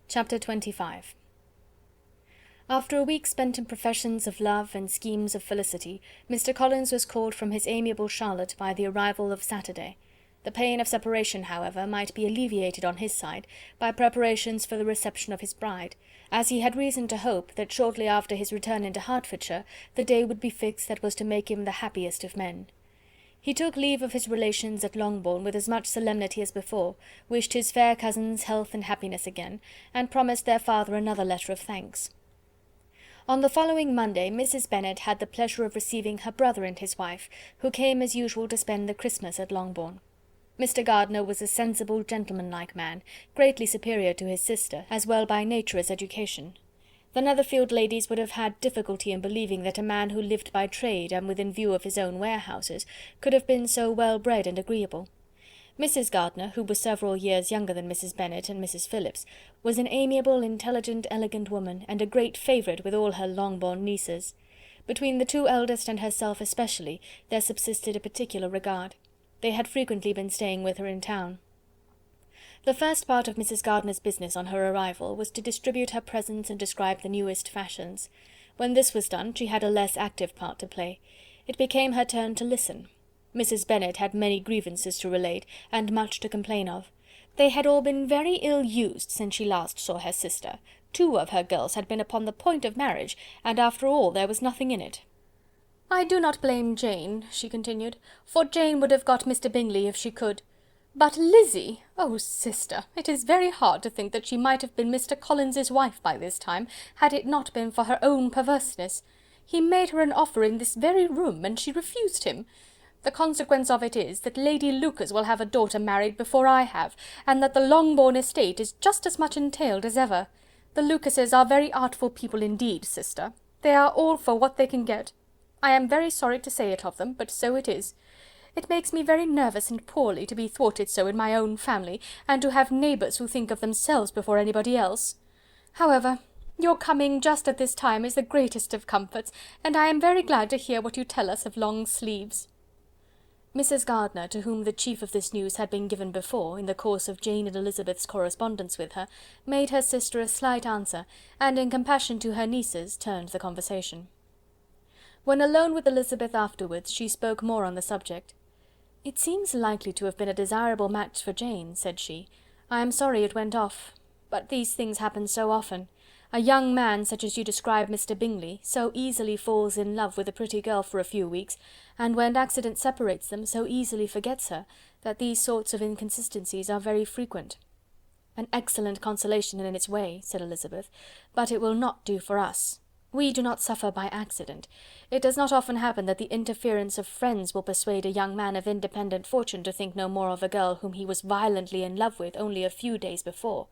Chapter 25. After a week spent in professions of love and schemes of felicity, Mr. Collins was called from his amiable Charlotte by the arrival of Saturday. The pain of separation, however, might be alleviated on his side by preparations for the reception of his bride, as he had reason to hope that shortly after his return into Hertfordshire the day would be fixed that was to make him the happiest of men. He took leave of his relations at Longbourn with as much solemnity as before, wished his fair cousins health and happiness again, and promised their father another letter of thanks. On the following Monday Mrs. Bennet had the pleasure of receiving her brother and his wife, who came as usual to spend the Christmas at Longbourn. Mr. Gardiner was a sensible, gentlemanlike man, greatly superior to his sister, as well by nature as education. The Netherfield ladies would have had difficulty in believing that a man who lived by trade and within view of his own warehouses could have been so well bred and agreeable. Mrs. Gardiner, who was several years younger than Mrs. Bennet and Mrs. Phillips, was an amiable, intelligent, elegant woman, and a great favourite with all her Longbourn nieces. Between the two eldest and herself especially there subsisted a particular regard. They had frequently been staying with her in town. The first part of Mrs. Gardiner's business on her arrival was to distribute her presents and describe the newest fashions. When this was done, she had a less active part to play. It became her turn to listen. Mrs. Bennet had many grievances to relate, and much to complain of. They had all been very ill used since she last saw her sister. 2 of her girls had been upon the point of marriage, and after all there was nothing in it. "I do not blame Jane," she continued, "for Jane would have got Mr. Bingley if she could. But Lizzy! Oh, sister, it is very hard to think that she might have been Mr. Collins's wife by this time, had it not been for her own perverseness. He made her an offer in this very room, and she refused him. The consequence of it is, that Lady Lucas will have a daughter married before I have, and that the Longbourn estate is just as much entailed as ever. The Lucases are very artful people indeed, sister. They are all for what they can get. I am very sorry to say it of them, but so it is. It makes me very nervous and poorly to be thwarted so in my own family, and to have neighbours who think of themselves before anybody else. However, your coming just at this time is the greatest of comforts, and I am very glad to hear what you tell us of long sleeves." Mrs. Gardiner, to whom the chief of this news had been given before, in the course of Jane and Elizabeth's correspondence with her, made her sister a slight answer, and in compassion to her nieces, turned the conversation. When alone with Elizabeth afterwards, she spoke more on the subject. "It seems likely to have been a desirable match for Jane," said she. "I am sorry it went off. But these things happen so often. A young man, such as you describe Mr. Bingley, so easily falls in love with a pretty girl for a few weeks, and when accident separates them, so easily forgets her, that these sorts of inconsistencies are very frequent." "An excellent consolation in its way," said Elizabeth, "but it will not do for us. We do not suffer by accident. It does not often happen that the interference of friends will persuade a young man of independent fortune to think no more of a girl whom he was violently in love with only a few days before."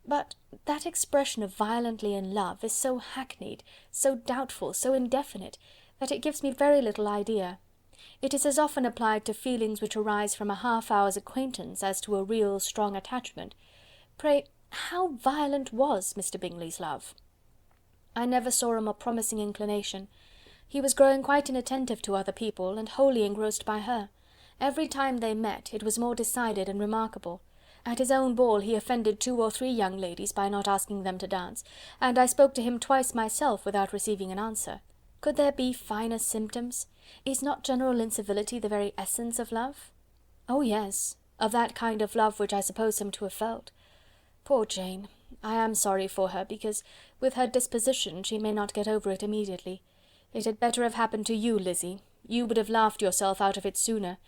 "But that expression of violently in love is so hackneyed, so doubtful, so indefinite, that it gives me very little idea. It is as often applied to feelings which arise from a half-hour's acquaintance as to a real strong attachment. Pray, how violent was Mr. Bingley's love?" "I never saw a more promising inclination. He was growing quite inattentive to other people, and wholly engrossed by her. Every time they met, it was more decided and remarkable. At his own ball he offended 2 or 3 young ladies by not asking them to dance, and I spoke to him twice myself without receiving an answer. Could there be finer symptoms? Is not general incivility the very essence of love?" "Oh yes, of that kind of love which I suppose him to have felt. Poor Jane! I am sorry for her, because, with her disposition, she may not get over it immediately. It had better have happened to you, Lizzy. You would have laughed yourself out of it sooner.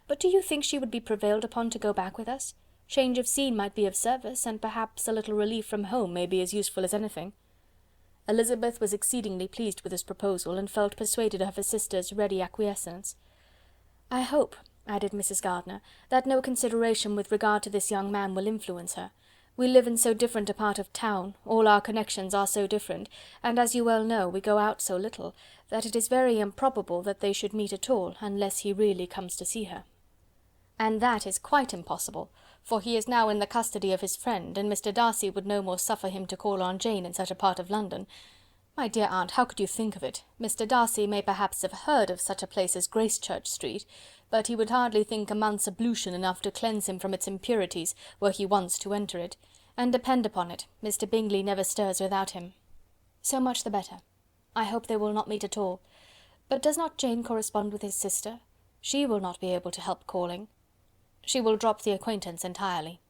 But do you think she would be prevailed upon to go back with us? Change of scene might be of service, and perhaps a little relief from home may be as useful as anything." Elizabeth was exceedingly pleased with this proposal, and felt persuaded of her sister's ready acquiescence. "I hope," added Mrs. Gardiner, "that no consideration with regard to this young man will influence her. We live in so different a part of town, all our connections are so different, and as you well know, we go out so little, that it is very improbable that they should meet at all, unless he really comes to see her." "And that is quite impossible, for he is now in the custody of his friend, and Mr. Darcy would no more suffer him to call on Jane in such a part of London. My dear aunt, how could you think of it? Mr. Darcy may perhaps have heard of such a place as Gracechurch Street, but he would hardly think a month's ablution enough to cleanse him from its impurities, were he once to enter it, and depend upon it, Mr. Bingley never stirs without him." "So much the better. I hope they will not meet at all. But does not Jane correspond with his sister? She will not be able to help calling." "She will drop the acquaintance entirely."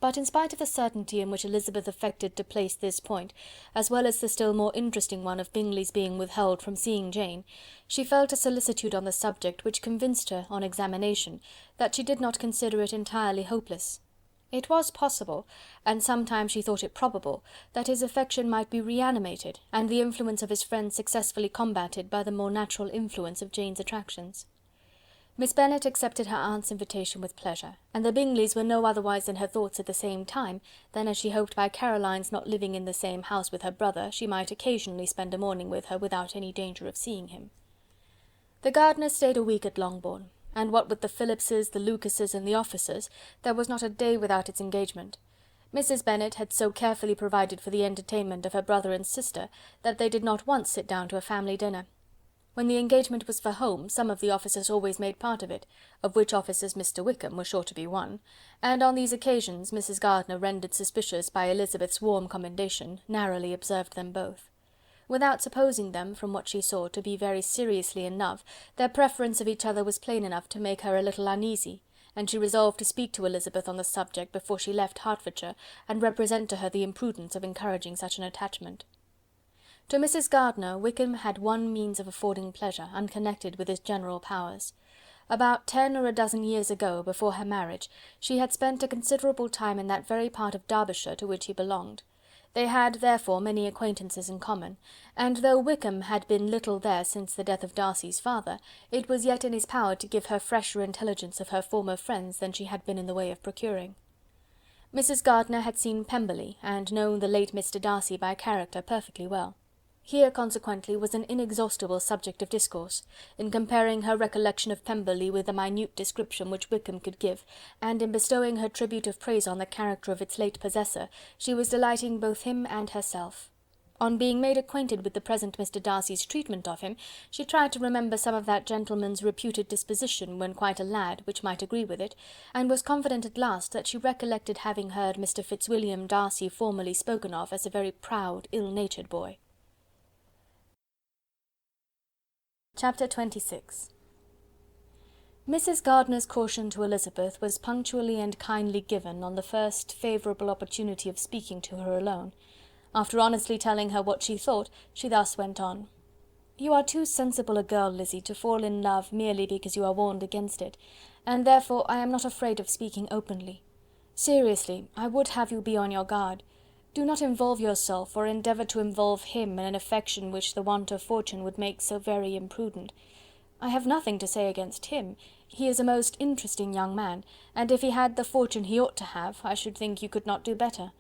But in spite of the certainty in which Elizabeth affected to place this point, as well as the still more interesting one of Bingley's being withheld from seeing Jane, she felt a solicitude on the subject which convinced her, on examination, that she did not consider it entirely hopeless. It was possible, and sometimes she thought it probable, that his affection might be reanimated, and the influence of his friend successfully combated by the more natural influence of Jane's attractions. Miss Bennet accepted her aunt's invitation with pleasure, and the Bingleys were no otherwise in her thoughts at the same time than as she hoped by Caroline's not living in the same house with her brother, she might occasionally spend a morning with her without any danger of seeing him. The Gardiners stayed a week at Longbourn, and what with the Phillipses, the Lucases, and the officers, there was not a day without its engagement. Mrs. Bennet had so carefully provided for the entertainment of her brother and sister that they did not once sit down to a family dinner. When the engagement was for home, some of the officers always made part of it, of which officers Mr. Wickham was sure to be one, and on these occasions Mrs. Gardiner, rendered suspicious by Elizabeth's warm commendation, narrowly observed them both. Without supposing them, from what she saw, to be very seriously in love, their preference of each other was plain enough to make her a little uneasy, and she resolved to speak to Elizabeth on the subject before she left Hertfordshire, and represent to her the imprudence of encouraging such an attachment. To Mrs. Gardiner, Wickham had one means of affording pleasure, unconnected with his general powers. About 10 or a dozen years ago, before her marriage, she had spent a considerable time in that very part of Derbyshire to which he belonged. They had, therefore, many acquaintances in common, and though Wickham had been little there since the death of Darcy's father, it was yet in his power to give her fresher intelligence of her former friends than she had been in the way of procuring. Mrs. Gardiner had seen Pemberley, and known the late Mr. Darcy by character perfectly well. Here, consequently, was an inexhaustible subject of discourse, in comparing her recollection of Pemberley with the minute description which Wickham could give, and in bestowing her tribute of praise on the character of its late possessor, she was delighting both him and herself. On being made acquainted with the present Mr. Darcy's treatment of him, she tried to remember some of that gentleman's reputed disposition when quite a lad, which might agree with it, and was confident at last that she recollected having heard Mr. Fitzwilliam Darcy formerly spoken of as a very proud, ill-natured boy. Chapter 26. Mrs. Gardiner's caution to Elizabeth was punctually and kindly given on the first favourable opportunity of speaking to her alone. After honestly telling her what she thought, she thus went on. "You are too sensible a girl, Lizzy, to fall in love merely because you are warned against it, and therefore I am not afraid of speaking openly. Seriously, I would have you be on your guard. Do not involve yourself, or endeavour to involve him in an affection which the want of fortune would make so very imprudent. I have nothing to say against him. He is a most interesting young man, and if he had the fortune he ought to have, I should think you could not do better.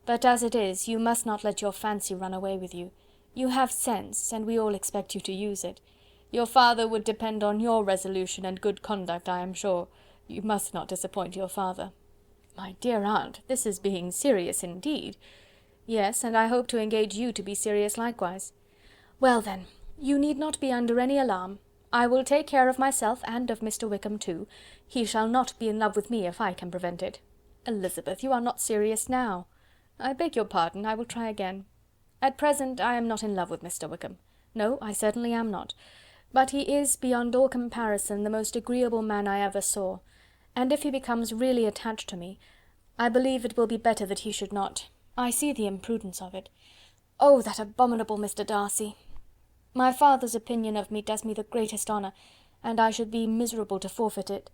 But as it is, you must not let your fancy run away with you. You have sense, and we all expect you to use it. Your father would depend on your resolution and good conduct, I am sure. You must not disappoint your father." "My dear aunt, this is being serious indeed." "Yes, and I hope to engage you to be serious likewise." "Well then, you need not be under any alarm. I will take care of myself and of Mr. Wickham too. He shall not be in love with me if I can prevent it." "Elizabeth, you are not serious now." "I beg your pardon, I will try again. At present I am not in love with Mr. Wickham. No, I certainly am not. But he is, beyond all comparison, the most agreeable man I ever saw, and if he becomes really attached to me, I believe it will be better that he should not. I see the imprudence of it. Oh, that abominable Mr. Darcy! My father's opinion of me does me the greatest honour, and I should be miserable to forfeit it.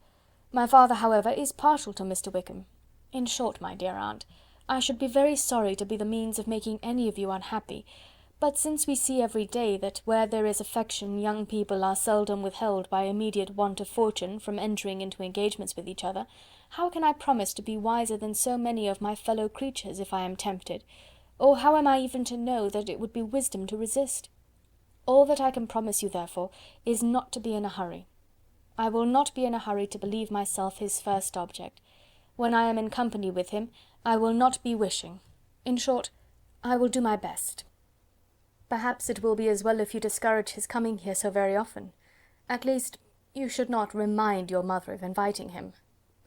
My father, however, is partial to Mr. Wickham. In short, my dear aunt, I should be very sorry to be the means of making any of you unhappy, but since we see every day that where there is affection young people are seldom withheld by immediate want of fortune from entering into engagements with each other, how can I promise to be wiser than so many of my fellow creatures if I am tempted, or how am I even to know that it would be wisdom to resist? All that I can promise you, therefore, is not to be in a hurry. I will not be in a hurry to believe myself his first object. When I am in company with him, I will not be wishing. In short, I will do my best. Perhaps it will be as well if you discourage his coming here so very often. At least, you should not remind your mother of inviting him."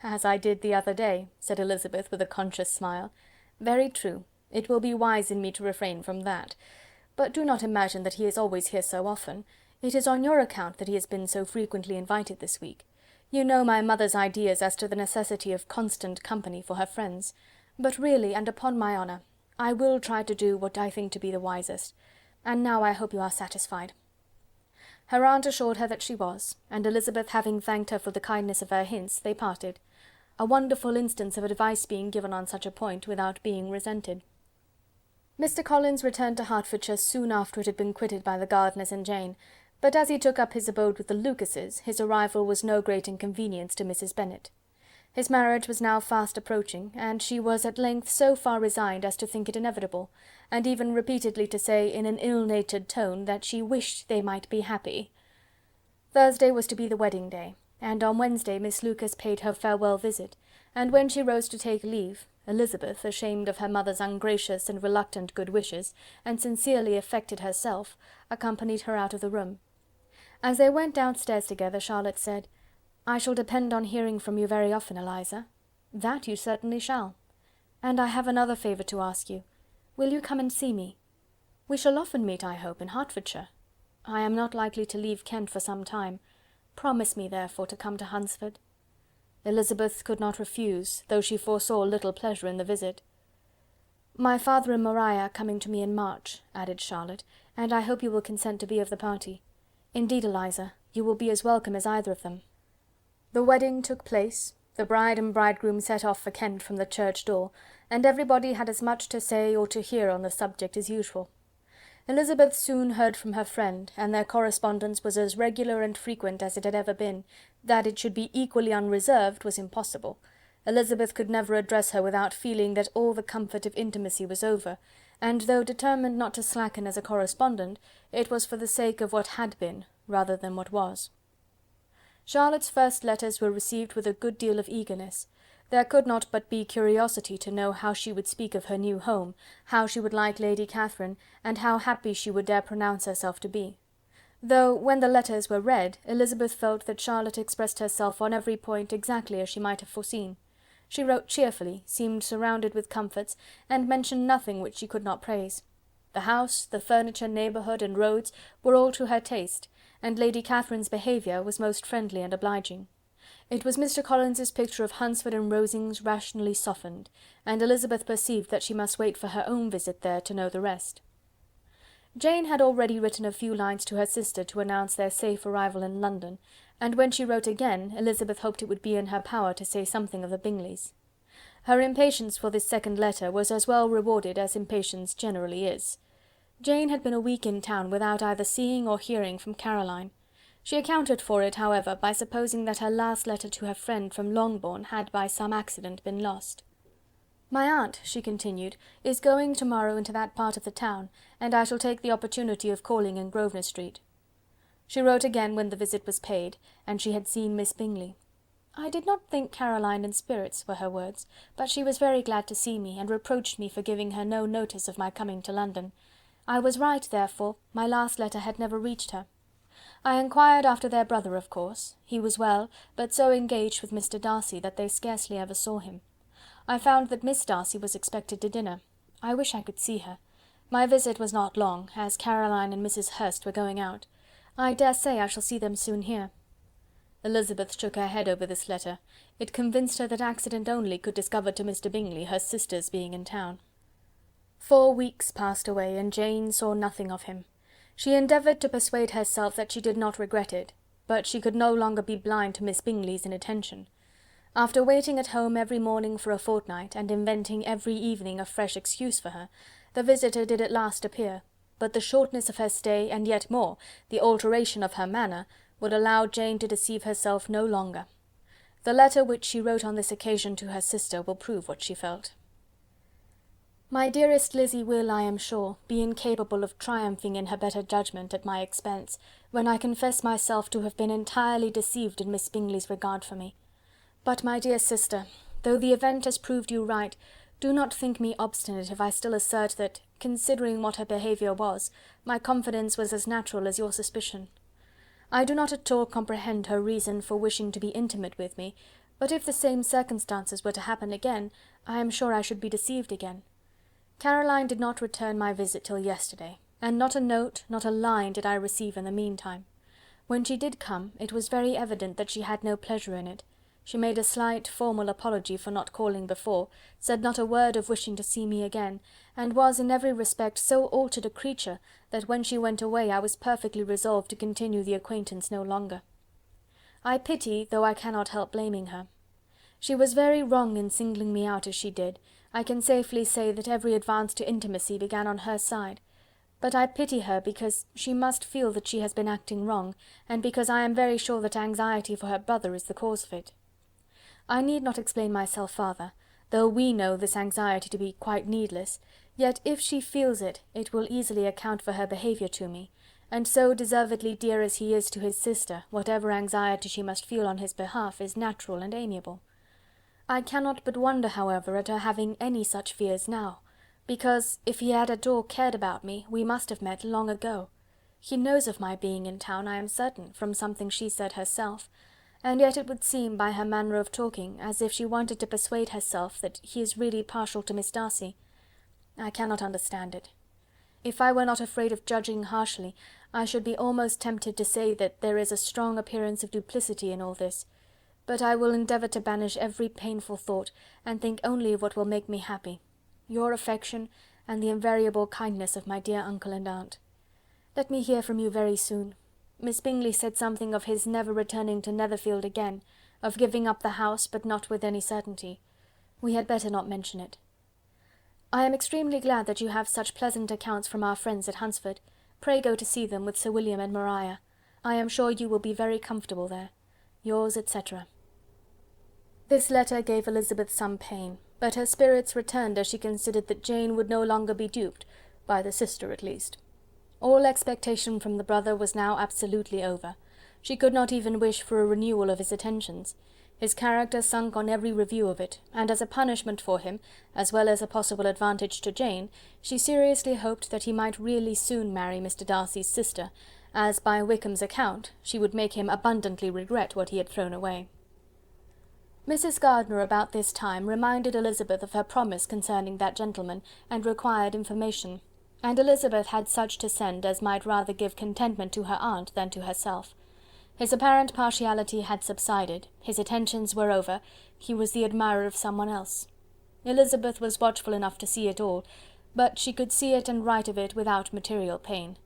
"As I did the other day," said Elizabeth with a conscious smile. "Very true. It will be wise in me to refrain from that. But do not imagine that he is always here so often. It is on your account that he has been so frequently invited this week. You know my mother's ideas as to the necessity of constant company for her friends. But really, and upon my honour, I will try to do what I think to be the wisest. And now I hope you are satisfied." Her aunt assured her that she was, and Elizabeth having thanked her for the kindness of her hints, they parted. A wonderful instance of advice being given on such a point without being resented. Mr. Collins returned to Hertfordshire soon after it had been quitted by the Gardiners and Jane, but as he took up his abode with the Lucases, his arrival was no great inconvenience to Mrs. Bennet. His marriage was now fast approaching, and she was at length so far resigned as to think it inevitable, and even repeatedly to say in an ill-natured tone that she wished they might be happy. Thursday was to be the wedding day, and on Wednesday Miss Lucas paid her farewell visit, and when she rose to take leave, Elizabeth, ashamed of her mother's ungracious and reluctant good wishes, and sincerely affected herself, accompanied her out of the room. As they went downstairs together, Charlotte said, "I shall depend on hearing from you very often, Eliza." "That you certainly shall. And I have another favour to ask you. Will you come and see me?" "We shall often meet, I hope, in Hertfordshire. I am not likely to leave Kent for some time. Promise me, therefore, to come to Hunsford." Elizabeth could not refuse, though she foresaw little pleasure in the visit. "My father and Maria are coming to me in March," added Charlotte, "and I hope you will consent to be of the party. Indeed, Eliza, you will be as welcome as either of them." The wedding took place, the bride and bridegroom set off for Kent from the church door, and everybody had as much to say or to hear on the subject as usual. Elizabeth soon heard from her friend, and their correspondence was as regular and frequent as it had ever been. That it should be equally unreserved was impossible. Elizabeth could never address her without feeling that all the comfort of intimacy was over, and though determined not to slacken as a correspondent, it was for the sake of what had been, rather than what was. Charlotte's first letters were received with a good deal of eagerness. There could not but be curiosity to know how she would speak of her new home, how she would like Lady Catherine, and how happy she would dare pronounce herself to be. Though, when the letters were read, Elizabeth felt that Charlotte expressed herself on every point exactly as she might have foreseen. She wrote cheerfully, seemed surrounded with comforts, and mentioned nothing which she could not praise. The house, the furniture, neighbourhood, and roads were all to her taste, and Lady Catherine's behaviour was most friendly and obliging. It was Mr. Collins's picture of Hunsford and Rosings rationally softened, and Elizabeth perceived that she must wait for her own visit there to know the rest. Jane had already written a few lines to her sister to announce their safe arrival in London, and when she wrote again, Elizabeth hoped it would be in her power to say something of the Bingleys. Her impatience for this second letter was as well rewarded as impatience generally is. Jane had been a week in town without either seeing or hearing from Caroline. She accounted for it, however, by supposing that her last letter to her friend from Longbourn had by some accident been lost. "My aunt," she continued, "is going to-morrow into that part of the town, and I shall take the opportunity of calling in Grosvenor Street." She wrote again when the visit was paid, and she had seen Miss Bingley. "I did not think Caroline in spirits," were her words, "but she was very glad to see me, and reproached me for giving her no notice of my coming to London. I was right, therefore, my last letter had never reached her. I inquired after their brother, of course. He was well, but so engaged with Mr. Darcy that they scarcely ever saw him. I found that Miss Darcy was expected to dinner. I wish I could see her. My visit was not long, as Caroline and Mrs. Hurst were going out. I dare say I shall see them soon here." Elizabeth shook her head over this letter. It convinced her that accident only could discover to Mr. Bingley her sister's being in town. 4 weeks passed away, and Jane saw nothing of him. She endeavoured to persuade herself that she did not regret it, but she could no longer be blind to Miss Bingley's inattention. After waiting at home every morning for a fortnight, and inventing every evening a fresh excuse for her, the visitor did at last appear, but the shortness of her stay, and yet more, the alteration of her manner, would allow Jane to deceive herself no longer. The letter which she wrote on this occasion to her sister will prove what she felt. "My dearest Lizzy will, I am sure, be incapable of triumphing in her better judgment at my expense, when I confess myself to have been entirely deceived in Miss Bingley's regard for me. But, my dear sister, though the event has proved you right, do not think me obstinate if I still assert that, considering what her behaviour was, my confidence was as natural as your suspicion. I do not at all comprehend her reason for wishing to be intimate with me, but if the same circumstances were to happen again, I am sure I should be deceived again. Caroline did not return my visit till yesterday, and not a note, not a line did I receive in the meantime. When she did come, it was very evident that she had no pleasure in it. She made a slight, formal apology for not calling before, said not a word of wishing to see me again, and was in every respect so altered a creature, that when she went away I was perfectly resolved to continue the acquaintance no longer. I pity, though I cannot help blaming her. She was very wrong in singling me out as she did. I can safely say that every advance to intimacy began on her side. But I pity her because she must feel that she has been acting wrong, and because I am very sure that anxiety for her brother is the cause of it. I need not explain myself farther, though we know this anxiety to be quite needless, yet if she feels it, it will easily account for her behaviour to me, and so deservedly dear as he is to his sister, whatever anxiety she must feel on his behalf is natural and amiable. I cannot but wonder, however, at her having any such fears now, because, if he had at all cared about me, we must have met long ago. He knows of my being in town, I am certain, from something she said herself, and yet it would seem, by her manner of talking, as if she wanted to persuade herself that he is really partial to Miss Darcy. I cannot understand it. If I were not afraid of judging harshly, I should be almost tempted to say that there is a strong appearance of duplicity in all this. But I will endeavour to banish every painful thought, and think only of what will make me happy. Your affection, and the invariable kindness of my dear uncle and aunt. Let me hear from you very soon. Miss Bingley said something of his never returning to Netherfield again, of giving up the house, but not with any certainty. We had better not mention it. I am extremely glad that you have such pleasant accounts from our friends at Hunsford. Pray go to see them with Sir William and Maria. I am sure you will be very comfortable there. Yours, etc. This letter gave Elizabeth some pain, but her spirits returned as she considered that Jane would no longer be duped, by the sister at least. All expectation from the brother was now absolutely over. She could not even wish for a renewal of his attentions. His character sunk on every review of it, and as a punishment for him, as well as a possible advantage to Jane, she seriously hoped that he might really soon marry Mr. Darcy's sister, as, by Wickham's account, she would make him abundantly regret what he had thrown away. Mrs. Gardiner about this time reminded Elizabeth of her promise concerning that gentleman, and required information, and Elizabeth had such to send as might rather give contentment to her aunt than to herself. His apparent partiality had subsided, his attentions were over, he was the admirer of someone else. Elizabeth was watchful enough to see it all, but she could see it and write of it without material pain.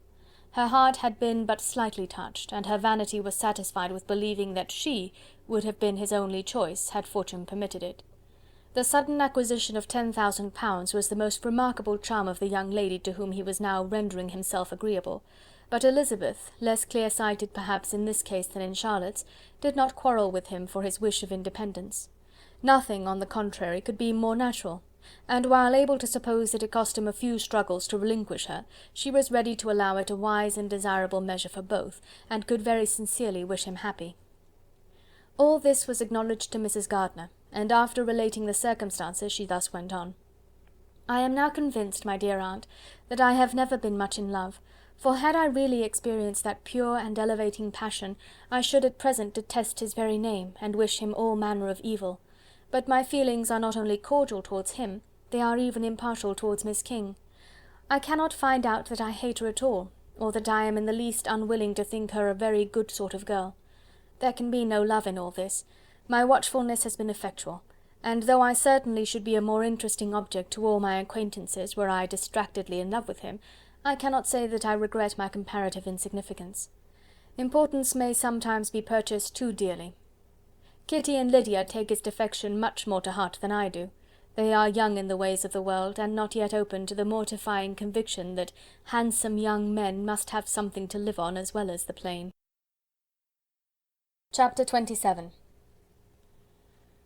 Her heart had been but slightly touched, and her vanity was satisfied with believing that she would have been his only choice, had fortune permitted it. The sudden acquisition of £10,000 was the most remarkable charm of the young lady to whom he was now rendering himself agreeable, but Elizabeth, less clear-sighted perhaps in this case than in Charlotte's, did not quarrel with him for his wish of independence. Nothing, on the contrary, could be more natural, and while able to suppose that it cost him a few struggles to relinquish her, she was ready to allow it a wise and desirable measure for both, and could very sincerely wish him happy. All this was acknowledged to Mrs. Gardiner, and after relating the circumstances, she thus went on. "I am now convinced, my dear aunt, that I have never been much in love, for had I really experienced that pure and elevating passion, I should at present detest his very name, and wish him all manner of evil. But my feelings are not only cordial towards him, they are even impartial towards Miss King. I cannot find out that I hate her at all, or that I am in the least unwilling to think her a very good sort of girl. There can be no love in all this. My watchfulness has been effectual, and though I certainly should be a more interesting object to all my acquaintances were I distractedly in love with him, I cannot say that I regret my comparative insignificance. Importance may sometimes be purchased too dearly. Kitty and Lydia take his defection much more to heart than I do. They are young in the ways of the world, and not yet open to the mortifying conviction that handsome young men must have something to live on as well as the plain." Chapter 27.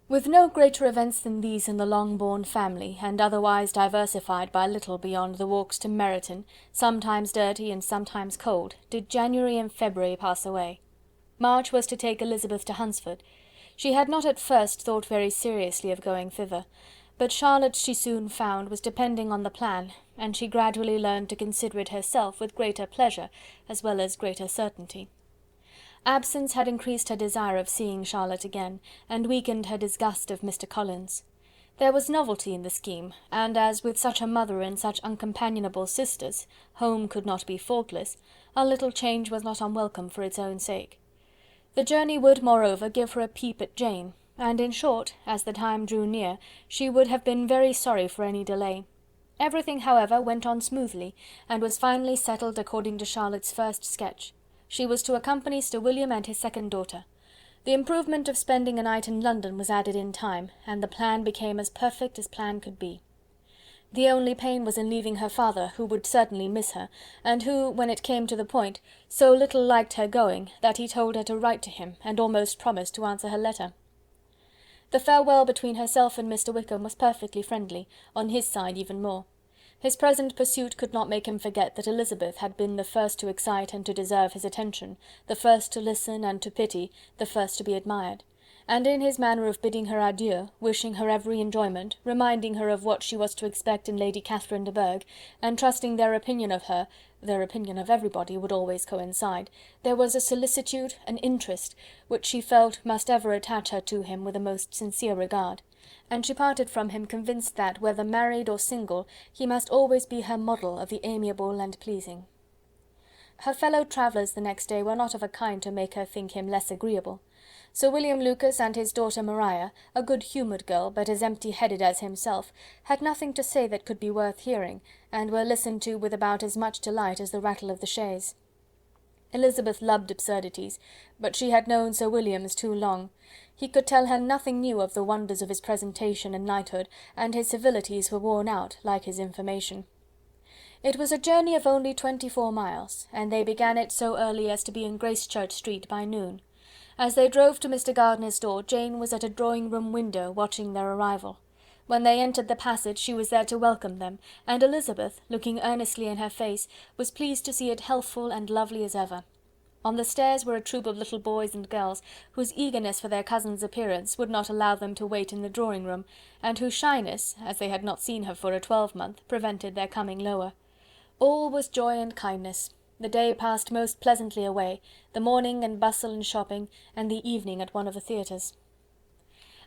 With no greater events than these in the Longbourn family, and otherwise diversified by little beyond the walks to Meryton, sometimes dirty and sometimes cold, did January and February pass away. March was to take Elizabeth to Hunsford. She had not at first thought very seriously of going thither, but Charlotte, she soon found, was depending on the plan, and she gradually learned to consider it herself with greater pleasure as well as greater certainty. Absence had increased her desire of seeing Charlotte again, and weakened her disgust of Mr. Collins. There was novelty in the scheme, and as with such a mother and such uncompanionable sisters, home could not be faultless, a little change was not unwelcome for its own sake. The journey would, moreover, give her a peep at Jane, and in short, as the time drew near, she would have been very sorry for any delay. Everything, however, went on smoothly, and was finally settled according to Charlotte's first sketch. She was to accompany Sir William and his second daughter. The improvement of spending a night in London was added in time, and the plan became as perfect as plan could be. The only pain was in leaving her father, who would certainly miss her, and who, when it came to the point, so little liked her going, that he told her to write to him, and almost promised to answer her letter. The farewell between herself and Mr. Wickham was perfectly friendly, on his side even more. His present pursuit could not make him forget that Elizabeth had been the first to excite and to deserve his attention, the first to listen and to pity, the first to be admired; and in his manner of bidding her adieu, wishing her every enjoyment, reminding her of what she was to expect in Lady Catherine de Bourgh, and trusting their opinion of her, their opinion of everybody, would always coincide, there was a solicitude, an interest, which she felt must ever attach her to him with a most sincere regard, and she parted from him convinced that, whether married or single, he must always be her model of the amiable and pleasing. Her fellow travellers the next day were not of a kind to make her think him less agreeable. Sir William Lucas and his daughter Maria, a good-humoured girl, but as empty-headed as himself, had nothing to say that could be worth hearing, and were listened to with about as much delight as the rattle of the chaise. Elizabeth loved absurdities, but she had known Sir William's too long. He could tell her nothing new of the wonders of his presentation and knighthood, and his civilities were worn out, like his information. It was a journey of only 24 miles, and they began it so early as to be in Gracechurch Street by noon. As they drove to Mr. Gardiner's door, Jane was at a drawing-room window, watching their arrival. When they entered the passage, she was there to welcome them, and Elizabeth, looking earnestly in her face, was pleased to see it healthful and lovely as ever. On the stairs were a troop of little boys and girls, whose eagerness for their cousin's appearance would not allow them to wait in the drawing-room, and whose shyness, as they had not seen her for a 12-month, prevented their coming lower. All was joy and kindness. The day passed most pleasantly away, the morning in bustle and shopping, and the evening at one of the theatres.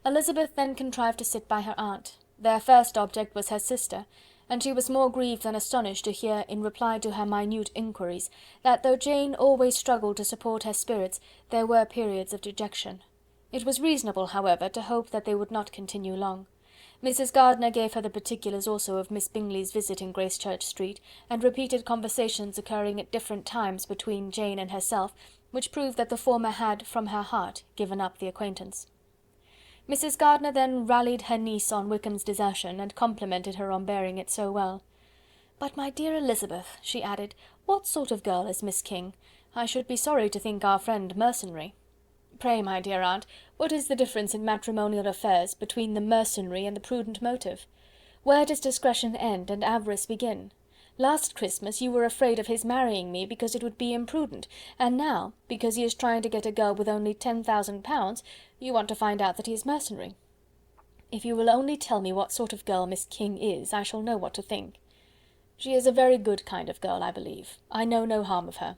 Elizabeth then contrived to sit by her aunt. Their first object was her sister, and she was more grieved than astonished to hear, in reply to her minute inquiries, that though Jane always struggled to support her spirits, there were periods of dejection. It was reasonable, however, to hope that they would not continue long. Mrs. Gardiner gave her the particulars also of Miss Bingley's visit in Gracechurch Street, and repeated conversations occurring at different times between Jane and herself, which proved that the former had, from her heart, given up the acquaintance. Mrs. Gardiner then rallied her niece on Wickham's desertion, and complimented her on bearing it so well. "But, my dear Elizabeth," she added, "what sort of girl is Miss King? I should be sorry to think our friend mercenary." "Pray, my dear aunt, what is the difference in matrimonial affairs between the mercenary and the prudent motive? Where does discretion end and avarice begin? Last Christmas you were afraid of his marrying me because it would be imprudent, and now, because he is trying to get a girl with only 10,000 pounds, you want to find out that he is mercenary. If you will only tell me what sort of girl Miss King is, I shall know what to think. She is a very good kind of girl, I believe. I know no harm of her.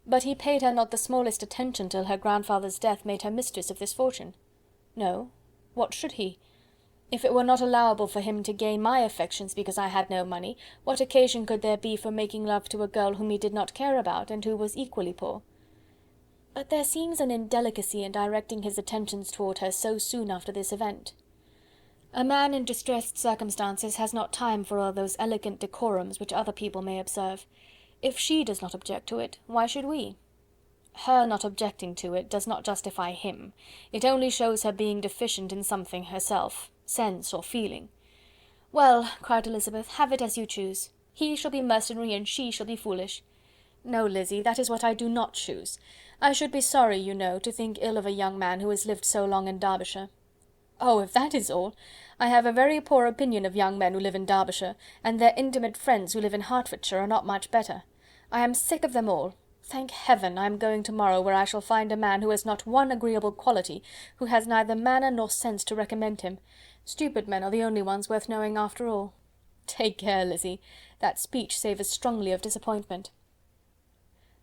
But he paid her not the smallest attention till her grandfather's death made her mistress of this fortune. No, what should he? If it were not allowable for him to gain my affections because I had no money, what occasion could there be for making love to a girl whom he did not care about, and who was equally poor? But there seems an indelicacy in directing his attentions toward her so soon after this event. A man in distressed circumstances has not time for all those elegant decorums which other people may observe. If she does not object to it, why should we? Her not objecting to it does not justify him. It only shows her being deficient in something herself, sense or feeling. "Well," cried Elizabeth, "have it as you choose. He shall be mercenary and she shall be foolish." "No, Lizzy, that is what I do not choose. I should be sorry, you know, to think ill of a young man who has lived so long in Derbyshire." "Oh, if that is all, I have a very poor opinion of young men who live in Derbyshire, and their intimate friends who live in Hertfordshire are not much better. I am sick of them all. Thank heaven, I am going tomorrow where I shall find a man who has not one agreeable quality, who has neither manner nor sense to recommend him. Stupid men are the only ones worth knowing after all." "Take care, Lizzy, that speech savours strongly of disappointment."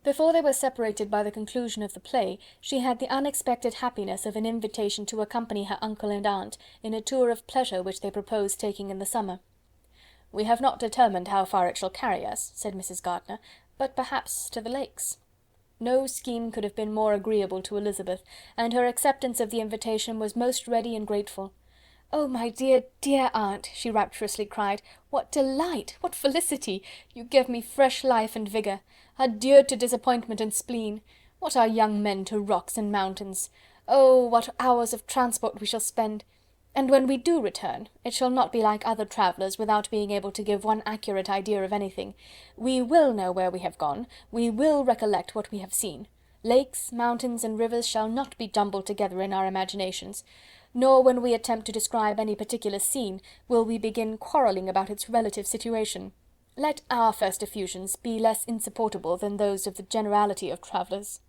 Before they were separated by the conclusion of the play, she had the unexpected happiness of an invitation to accompany her uncle and aunt in a tour of pleasure which they proposed taking in the summer. "We have not determined how far it shall carry us," said Mrs. Gardiner, "but perhaps to the Lakes." No scheme could have been more agreeable to Elizabeth, and her acceptance of the invitation was most ready and grateful. "Oh, my dear, dear aunt," she rapturously cried, "what delight! What felicity! You give me fresh life and vigour. Adieu to disappointment and spleen. What are young men to rocks and mountains? Oh, what hours of transport we shall spend! And when we do return, it shall not be like other travellers, without being able to give one accurate idea of anything. We will know where we have gone, we will recollect what we have seen. Lakes, mountains, and rivers shall not be jumbled together in our imaginations, nor when we attempt to describe any particular scene, will we begin quarrelling about its relative situation. Let our first effusions be less insupportable than those of the generality of travellers."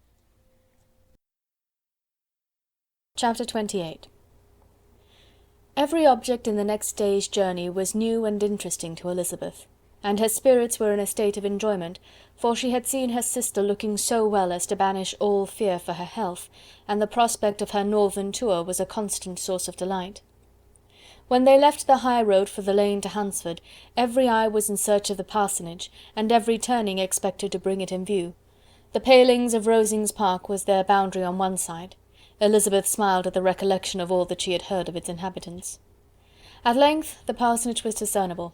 Chapter 28. Every object in the next day's journey was new and interesting to Elizabeth, and her spirits were in a state of enjoyment, for she had seen her sister looking so well as to banish all fear for her health, and the prospect of her northern tour was a constant source of delight. When they left the high road for the lane to Hunsford, every eye was in search of the parsonage, and every turning expected to bring it in view. The palings of Rosings Park was their boundary on one side. Elizabeth smiled at the recollection of all that she had heard of its inhabitants. At length the parsonage was discernible.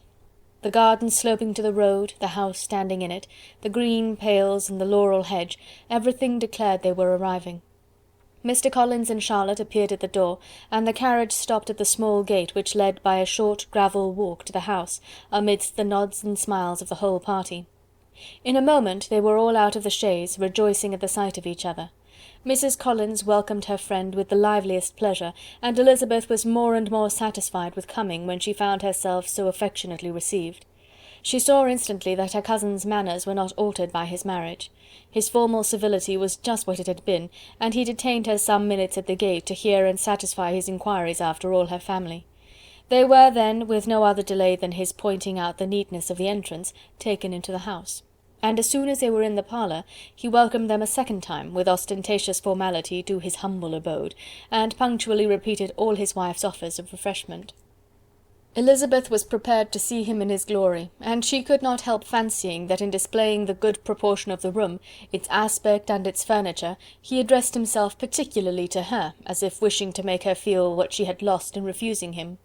The garden sloping to the road, the house standing in it, the green pales and the laurel hedge, everything declared they were arriving. Mr. Collins and Charlotte appeared at the door, and the carriage stopped at the small gate which led by a short gravel walk to the house, amidst the nods and smiles of the whole party. In a moment they were all out of the chaise, rejoicing at the sight of each other. Mrs. Collins welcomed her friend with the liveliest pleasure, and Elizabeth was more and more satisfied with coming when she found herself so affectionately received. She saw instantly that her cousin's manners were not altered by his marriage. His formal civility was just what it had been, and he detained her some minutes at the gate to hear and satisfy his inquiries after all her family. They were then, with no other delay than his pointing out the neatness of the entrance, taken into the house. And as soon as they were in the parlour, he welcomed them a second time, with ostentatious formality, to his humble abode, and punctually repeated all his wife's offers of refreshment. Elizabeth was prepared to see him in his glory, and she could not help fancying that in displaying the good proportion of the room, its aspect and its furniture, he addressed himself particularly to her, as if wishing to make her feel what she had lost in refusing him.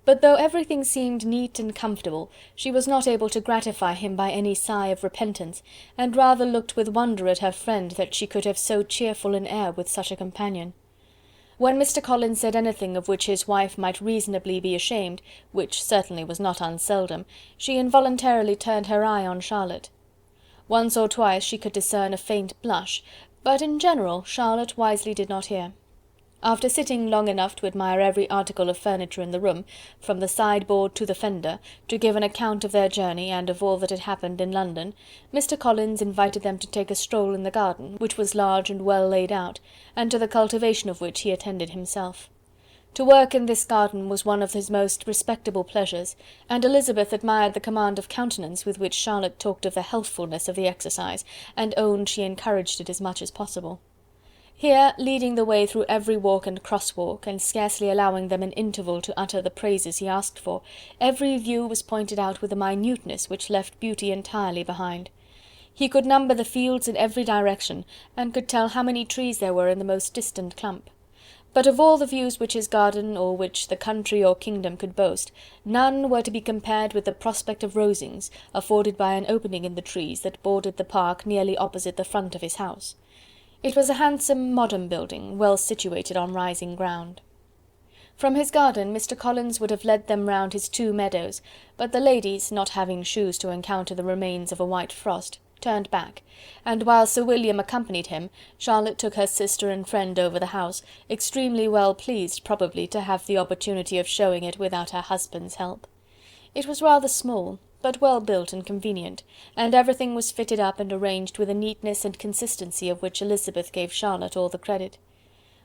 But though everything seemed neat and comfortable, she was not able to gratify him by any sigh of repentance, and rather looked with wonder at her friend that she could have so cheerful an air with such a companion. When Mr. Collins said anything of which his wife might reasonably be ashamed, which certainly was not unseldom, she involuntarily turned her eye on Charlotte. Once or twice she could discern a faint blush, but in general Charlotte wisely did not hear. After sitting long enough to admire every article of furniture in the room, from the sideboard to the fender, to give an account of their journey and of all that had happened in London, Mr. Collins invited them to take a stroll in the garden, which was large and well laid out, and to the cultivation of which he attended himself. To work in this garden was one of his most respectable pleasures, and Elizabeth admired the command of countenance with which Charlotte talked of the healthfulness of the exercise, and owned she encouraged it as much as possible. Here, leading the way through every walk and cross-walk, and scarcely allowing them an interval to utter the praises he asked for, every view was pointed out with a minuteness which left beauty entirely behind. He could number the fields in every direction, and could tell how many trees there were in the most distant clump. But of all the views which his garden, or which the country or kingdom could boast, none were to be compared with the prospect of Rosings, afforded by an opening in the trees that bordered the park nearly opposite the front of his house. It was a handsome modern building, well situated on rising ground. From his garden Mr. Collins would have led them round his 2 meadows, but the ladies, not having shoes to encounter the remains of a white frost, turned back, and while Sir William accompanied him, Charlotte took her sister and friend over the house, extremely well pleased probably to have the opportunity of showing it without her husband's help. It was rather small, but well built and convenient, and everything was fitted up and arranged with a neatness and consistency of which Elizabeth gave Charlotte all the credit.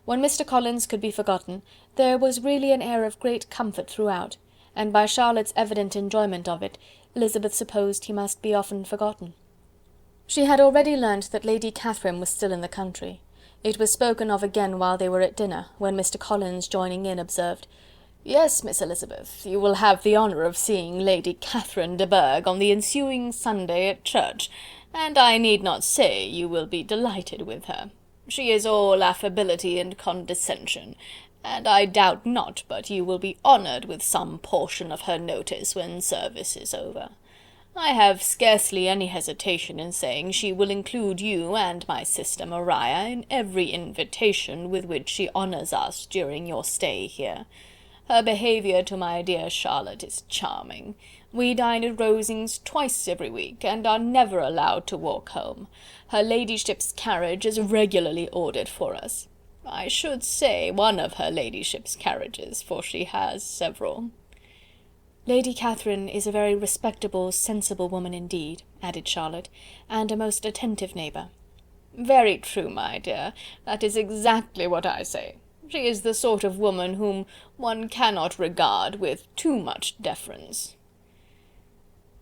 When Mr. Collins could be forgotten, there was really an air of great comfort throughout, and by Charlotte's evident enjoyment of it, Elizabeth supposed he must be often forgotten. She had already learnt that Lady Catherine was still in the country. It was spoken of again while they were at dinner, when Mr. Collins, joining in, observed, "Yes, Miss Elizabeth, you will have the honour of seeing Lady Catherine de Bourgh on the ensuing Sunday at church, and I need not say you will be delighted with her. She is all affability and condescension, and I doubt not but you will be honoured with some portion of her notice when service is over. I have scarcely any hesitation in saying she will include you and my sister Maria in every invitation with which she honours us during your stay here. Her behaviour to my dear Charlotte is charming. We dine at Rosings twice every week, and are never allowed to walk home. Her ladyship's carriage is regularly ordered for us. I should say one of her ladyship's carriages, for she has several." "Lady Catherine is a very respectable, sensible woman indeed," added Charlotte, "and a most attentive neighbour." "Very true, my dear, that is exactly what I say. She is the sort of woman whom one cannot regard with too much deference."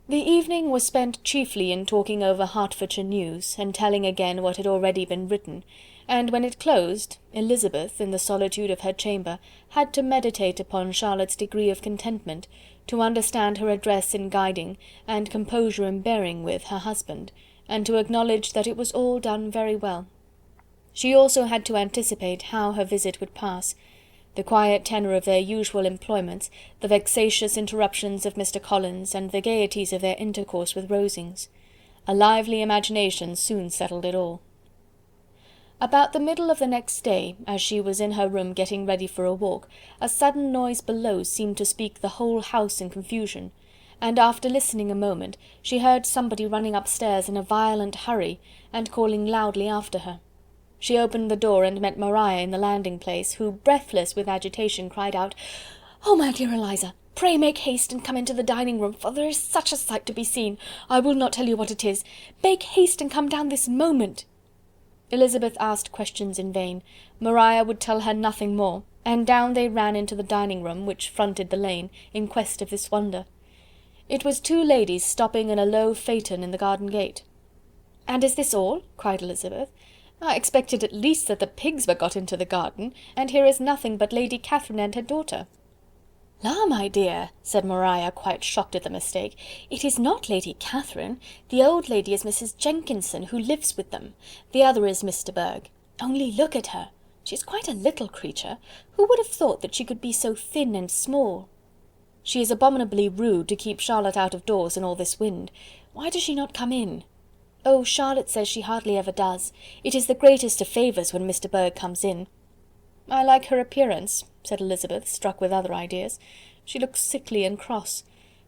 The evening was spent chiefly in talking over Hertfordshire news, and telling again what had already been written, and when it closed, Elizabeth, in the solitude of her chamber, had to meditate upon Charlotte's degree of contentment, to understand her address in guiding, and composure in bearing with, her husband, and to acknowledge that it was all done very well. She also had to anticipate how her visit would pass: the quiet tenor of their usual employments, the vexatious interruptions of Mr. Collins, and the gaieties of their intercourse with Rosings. A lively imagination soon settled it all. About the middle of the next day, as she was in her room getting ready for a walk, a sudden noise below seemed to speak the whole house in confusion, and after listening a moment, she heard somebody running upstairs in a violent hurry, and calling loudly after her. She opened the door and met Maria in the landing-place, who, breathless with agitation, cried out, "Oh, my dear Eliza! Pray make haste and come into the dining-room, for there is such a sight to be seen! I will not tell you what it is. Make haste and come down this moment." Elizabeth asked questions in vain. Maria would tell her nothing more, and down they ran into the dining-room, which fronted the lane, in quest of this wonder. It was two ladies stopping in a low phaeton in the garden gate. "And is this all?" cried Elizabeth. "I expected at least that the pigs were got into the garden, and here is nothing but Lady Catherine and her daughter." "La, my dear," said Maria, quite shocked at the mistake, "it is not Lady Catherine. The old lady is Mrs. Jenkinson, who lives with them. The other is Mr. Burgh. Only look at her! She is quite a little creature. Who would have thought that she could be so thin and small? She is abominably rude to keep Charlotte out of doors in all this wind. Why does she not come in?" "Oh, Charlotte says she hardly ever does. It is the greatest of favours when Mr. Burgh comes in." "I like her appearance," said Elizabeth, struck with other ideas. "She looks sickly and cross.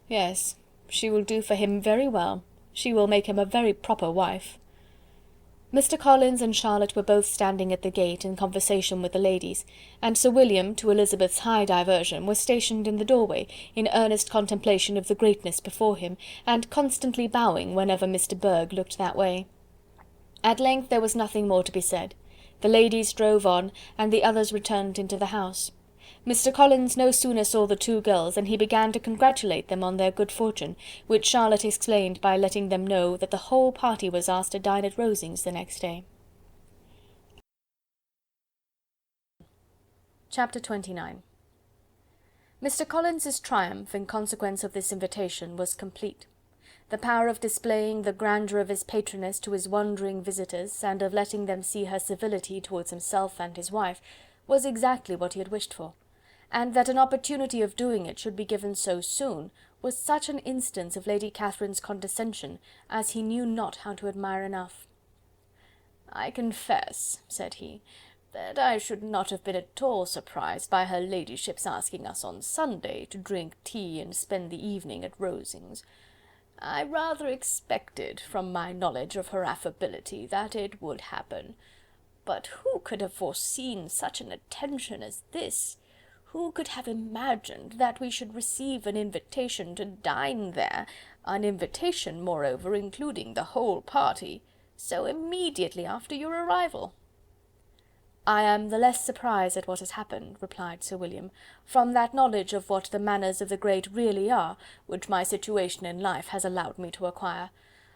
Yes, she will do for him very well. She will make him a very proper wife." Mr. Collins and Charlotte were both standing at the gate in conversation with the ladies, and Sir William, to Elizabeth's high diversion, was stationed in the doorway, in earnest contemplation of the greatness before him, and constantly bowing whenever Mr. Burgh looked that way. At length there was nothing more to be said. The ladies drove on, and the others returned into the house. Mr. Collins no sooner saw the two girls than he began to congratulate them on their good fortune, which Charlotte explained by letting them know that the whole party was asked to dine at Rosings the next day. Chapter 29. Mr. Collins's triumph in consequence of this invitation was complete. The power of displaying the grandeur of his patroness to his wondering visitors, and of letting them see her civility towards himself and his wife, was exactly what he had wished for, and that an opportunity of doing it should be given so soon, was such an instance of Lady Catherine's condescension, as he knew not how to admire enough. "I confess," said he, "that I should not have been at all surprised by her ladyship's asking us on Sunday to drink tea and spend the evening at Rosings. I rather expected, from my knowledge of her affability, that it would happen. But who could have foreseen such an attention as this? Who could have imagined that we should receive an invitation to dine there, an invitation, moreover, including the whole party, so immediately after your arrival?" "I am the less surprised at what has happened," replied Sir William, "from that knowledge of what the manners of the great really are, which my situation in life has allowed me to acquire.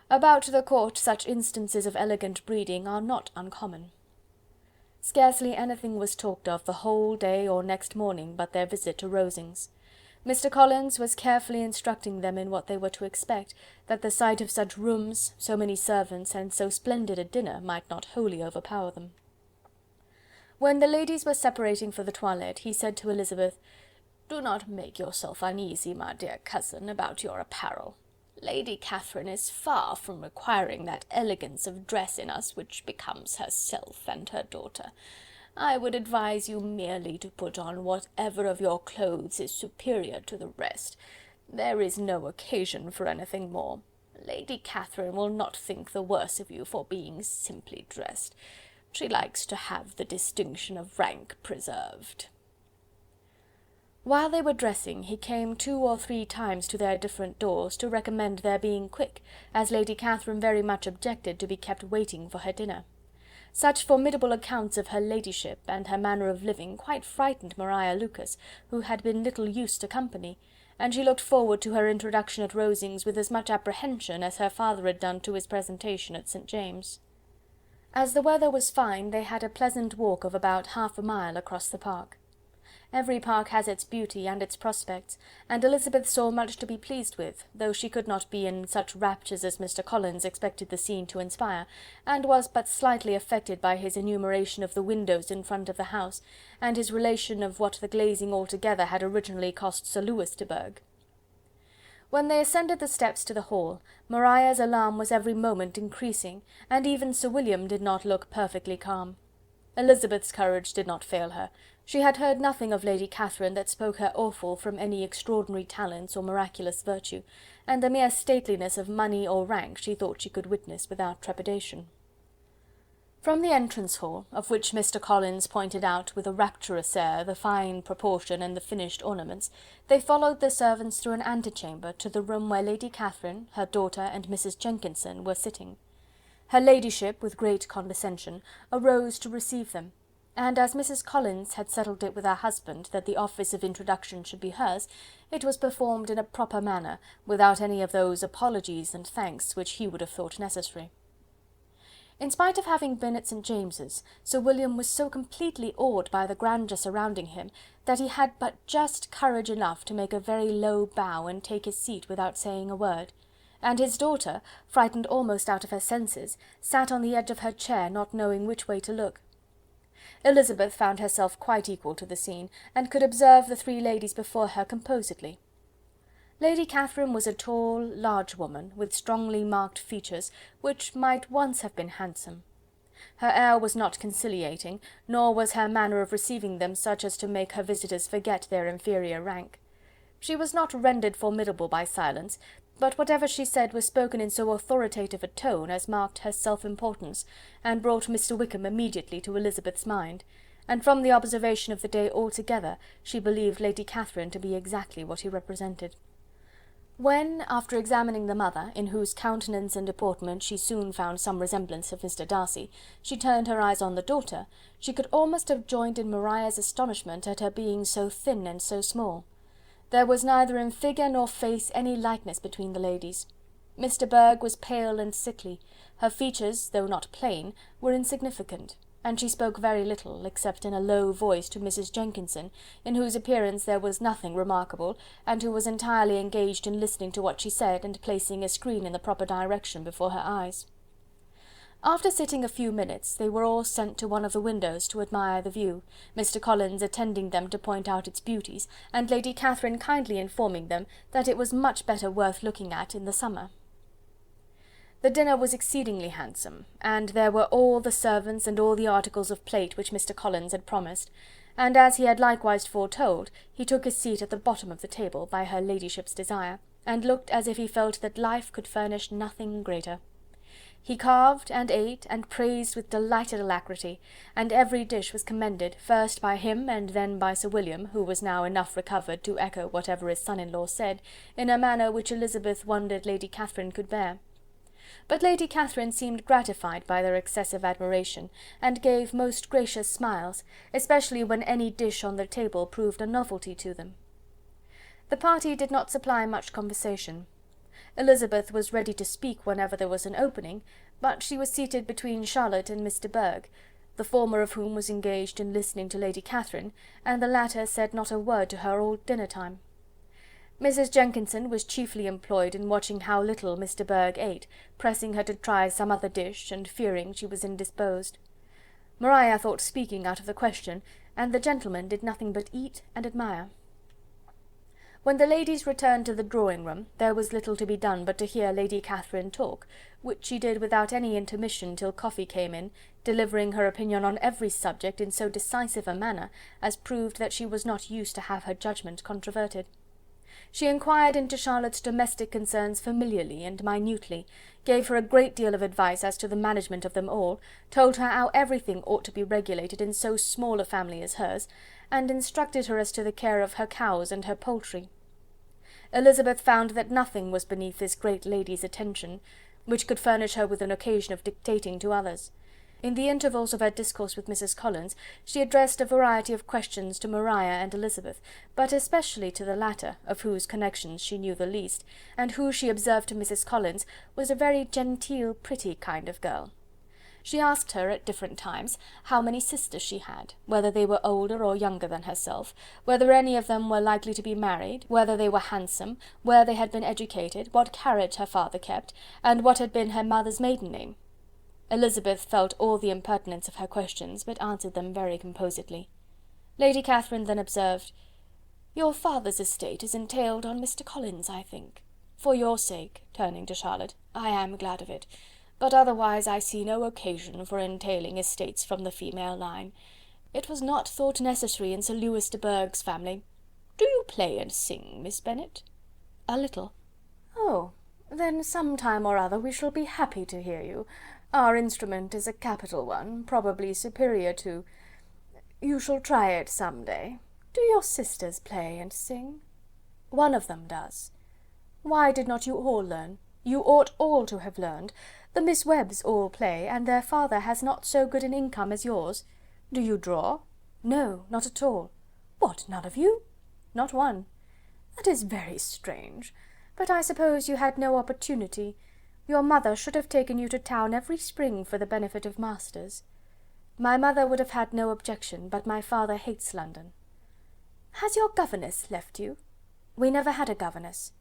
About the court such instances of elegant breeding are not uncommon." Scarcely anything was talked of the whole day or next morning but their visit to Rosings. Mr. Collins was carefully instructing them in what they were to expect, that the sight of such rooms, so many servants, and so splendid a dinner might not wholly overpower them. When the ladies were separating for the toilette, he said to Elizabeth, "Do not make yourself uneasy, my dear cousin, about your apparel. Lady Catherine is far from requiring that elegance of dress in us which becomes herself and her daughter. I would advise you merely to put on whatever of your clothes is superior to the rest. There is no occasion for anything more. Lady Catherine will not think the worse of you for being simply dressed. She likes to have the distinction of rank preserved." While they were dressing, he came 2 or 3 times to their different doors, to recommend their being quick, as Lady Catherine very much objected to be kept waiting for her dinner. Such formidable accounts of her ladyship, and her manner of living, quite frightened Maria Lucas, who had been little used to company, and she looked forward to her introduction at Rosings with as much apprehension as her father had done to his presentation at St. James'. As the weather was fine, they had a pleasant walk of about half a mile across the park. Every park has its beauty and its prospects, and Elizabeth saw much to be pleased with, though she could not be in such raptures as Mr. Collins expected the scene to inspire, and was but slightly affected by his enumeration of the windows in front of the house, and his relation of what the glazing altogether had originally cost Sir Lewis de Bourgh. When they ascended the steps to the hall, Maria's alarm was every moment increasing, and even Sir William did not look perfectly calm. Elizabeth's courage did not fail her. She had heard nothing of Lady Catherine that spoke her awful from any extraordinary talents or miraculous virtue, and the mere stateliness of money or rank she thought she could witness without trepidation. From the entrance hall, of which Mr. Collins pointed out with a rapturous air the fine proportion and the finished ornaments, they followed the servants through an antechamber to the room where Lady Catherine, her daughter, and Mrs. Jenkinson were sitting. Her ladyship, with great condescension, arose to receive them, and as Mrs. Collins had settled it with her husband that the office of introduction should be hers, it was performed in a proper manner, without any of those apologies and thanks which he would have thought necessary. In spite of having been at St. James's, Sir William was so completely awed by the grandeur surrounding him, that he had but just courage enough to make a very low bow and take his seat without saying a word, and his daughter, frightened almost out of her senses, sat on the edge of her chair, not knowing which way to look. Elizabeth found herself quite equal to the scene, and could observe the three ladies before her composedly. Lady Catherine was a tall, large woman, with strongly marked features, which might once have been handsome. Her air was not conciliating, nor was her manner of receiving them such as to make her visitors forget their inferior rank. She was not rendered formidable by silence, but whatever she said was spoken in so authoritative a tone as marked her self-importance, and brought Mr. Wickham immediately to Elizabeth's mind, and from the observation of the day altogether, she believed Lady Catherine to be exactly what he represented. When, after examining the mother, in whose countenance and deportment she soon found some resemblance of Mr. Darcy, she turned her eyes on the daughter, she could almost have joined in Maria's astonishment at her being so thin and so small. There was neither in figure nor face any likeness between the ladies. Miss de Bourgh was pale and sickly, her features, though not plain, were insignificant, and she spoke very little, except in a low voice to Mrs. Jenkinson, in whose appearance there was nothing remarkable, and who was entirely engaged in listening to what she said, and placing a screen in the proper direction before her eyes. After sitting a few minutes, they were all sent to one of the windows to admire the view, Mr. Collins attending them to point out its beauties, and Lady Catherine kindly informing them that it was much better worth looking at in the summer. The dinner was exceedingly handsome, and there were all the servants and all the articles of plate which Mr. Collins had promised, and as he had likewise foretold, he took his seat at the bottom of the table, by her ladyship's desire, and looked as if he felt that life could furnish nothing greater. He carved, and ate, and praised with delighted alacrity, and every dish was commended, first by him and then by Sir William, who was now enough recovered to echo whatever his son-in-law said, in a manner which Elizabeth wondered Lady Catherine could bear. But Lady Catherine seemed gratified by their excessive admiration, and gave most gracious smiles, especially when any dish on the table proved a novelty to them. The party did not supply much conversation. Elizabeth was ready to speak whenever there was an opening, but she was seated between Charlotte and Miss de Bourgh, the former of whom was engaged in listening to Lady Catherine, and the latter said not a word to her all dinner-time. Mrs. Jenkinson was chiefly employed in watching how little Miss de Bourgh ate, pressing her to try some other dish, and fearing she was indisposed. Maria thought speaking out of the question, and the gentlemen did nothing but eat and admire. When the ladies returned to the drawing-room, there was little to be done but to hear Lady Catherine talk, which she did without any intermission till coffee came in, delivering her opinion on every subject in so decisive a manner as proved that she was not used to have her judgment controverted. She inquired into Charlotte's domestic concerns familiarly and minutely, gave her a great deal of advice as to the management of them all, told her how everything ought to be regulated in so small a family as hers, and instructed her as to the care of her cows and her poultry. Elizabeth found that nothing was beneath this great lady's attention, which could furnish her with an occasion of dictating to others. In the intervals of her discourse with Mrs. Collins, she addressed a variety of questions to Maria and Elizabeth, but especially to the latter, of whose connections she knew the least, and who, she observed to Mrs. Collins, was a very genteel, pretty kind of girl. She asked her at different times how many sisters she had, whether they were older or younger than herself, whether any of them were likely to be married, whether they were handsome, where they had been educated, what carriage her father kept, and what had been her mother's maiden name. Elizabeth felt all the impertinence of her questions, but answered them very composedly. Lady Catherine then observed, "Your father's estate is entailed on Mr. Collins, I think. For your sake," turning to Charlotte, "I am glad of it, but otherwise I see no occasion for entailing estates from the female line. It was not thought necessary in Sir Lewis de Bourgh's family. Do you play and sing, Miss Bennet?" "A little." "Oh, then some time or other we shall be happy to hear you. Our instrument is a capital one, probably superior to... You shall try it some day. Do your sisters play and sing?" "One of them does." "Why did not you all learn? You ought all to have learned. The Miss Webbs all play, and their father has not so good an income as yours. Do you draw?" "No, not at all." "What, none of you?" "Not one." "That is very strange. But I suppose you had no opportunity. Your mother should have taken you to town every spring for the benefit of masters." "My mother would have had no objection, but my father hates London." "Has your governess left you?" "We never had a governess."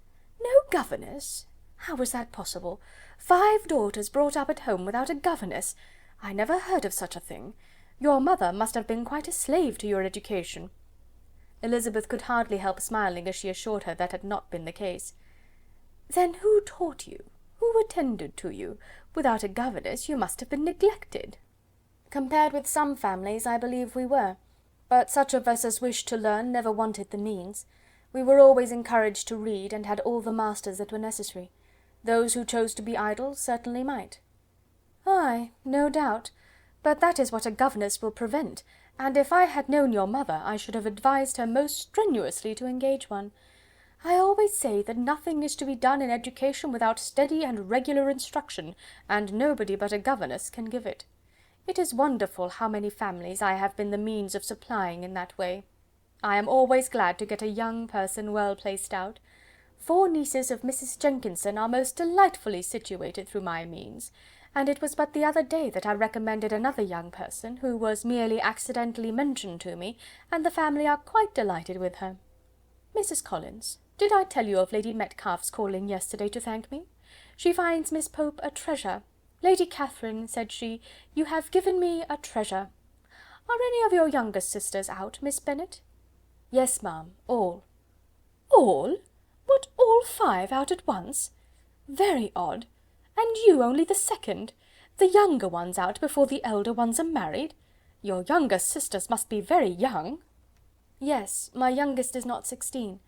"No governess? How was that possible? 5 daughters brought up at home without a governess! I never heard of such a thing. Your mother must have been quite a slave to your education." Elizabeth could hardly help smiling as she assured her that had not been the case. "Then who taught you? Who attended to you? Without a governess you must have been neglected." "Compared with some families, I believe we were, but such of us as wished to learn never wanted the means. We were always encouraged to read, and had all the masters that were necessary. Those who chose to be idle certainly might." "Ay, no doubt, but that is what a governess will prevent, and if I had known your mother, I should have advised her most strenuously to engage one. I always say that nothing is to be done in education without steady and regular instruction, and nobody but a governess can give it. It is wonderful how many families I have been the means of supplying in that way. I am always glad to get a young person well placed out. 4 nieces of Mrs. Jenkinson are most delightfully situated through my means, and it was but the other day that I recommended another young person, who was merely accidentally mentioned to me, and the family are quite delighted with her. Mrs. Collins, did I tell you of Lady Metcalfe's calling yesterday to thank me? She finds Miss Pope a treasure. Lady Catherine, said she, you have given me a treasure. Are any of your younger sisters out, Miss Bennet?" "Yes, ma'am, all." "All? What, all 5 out at once? Very odd. And you only the second? The younger ones out before the elder ones are married? Your younger sisters must be very young." "Yes, my youngest is not 16.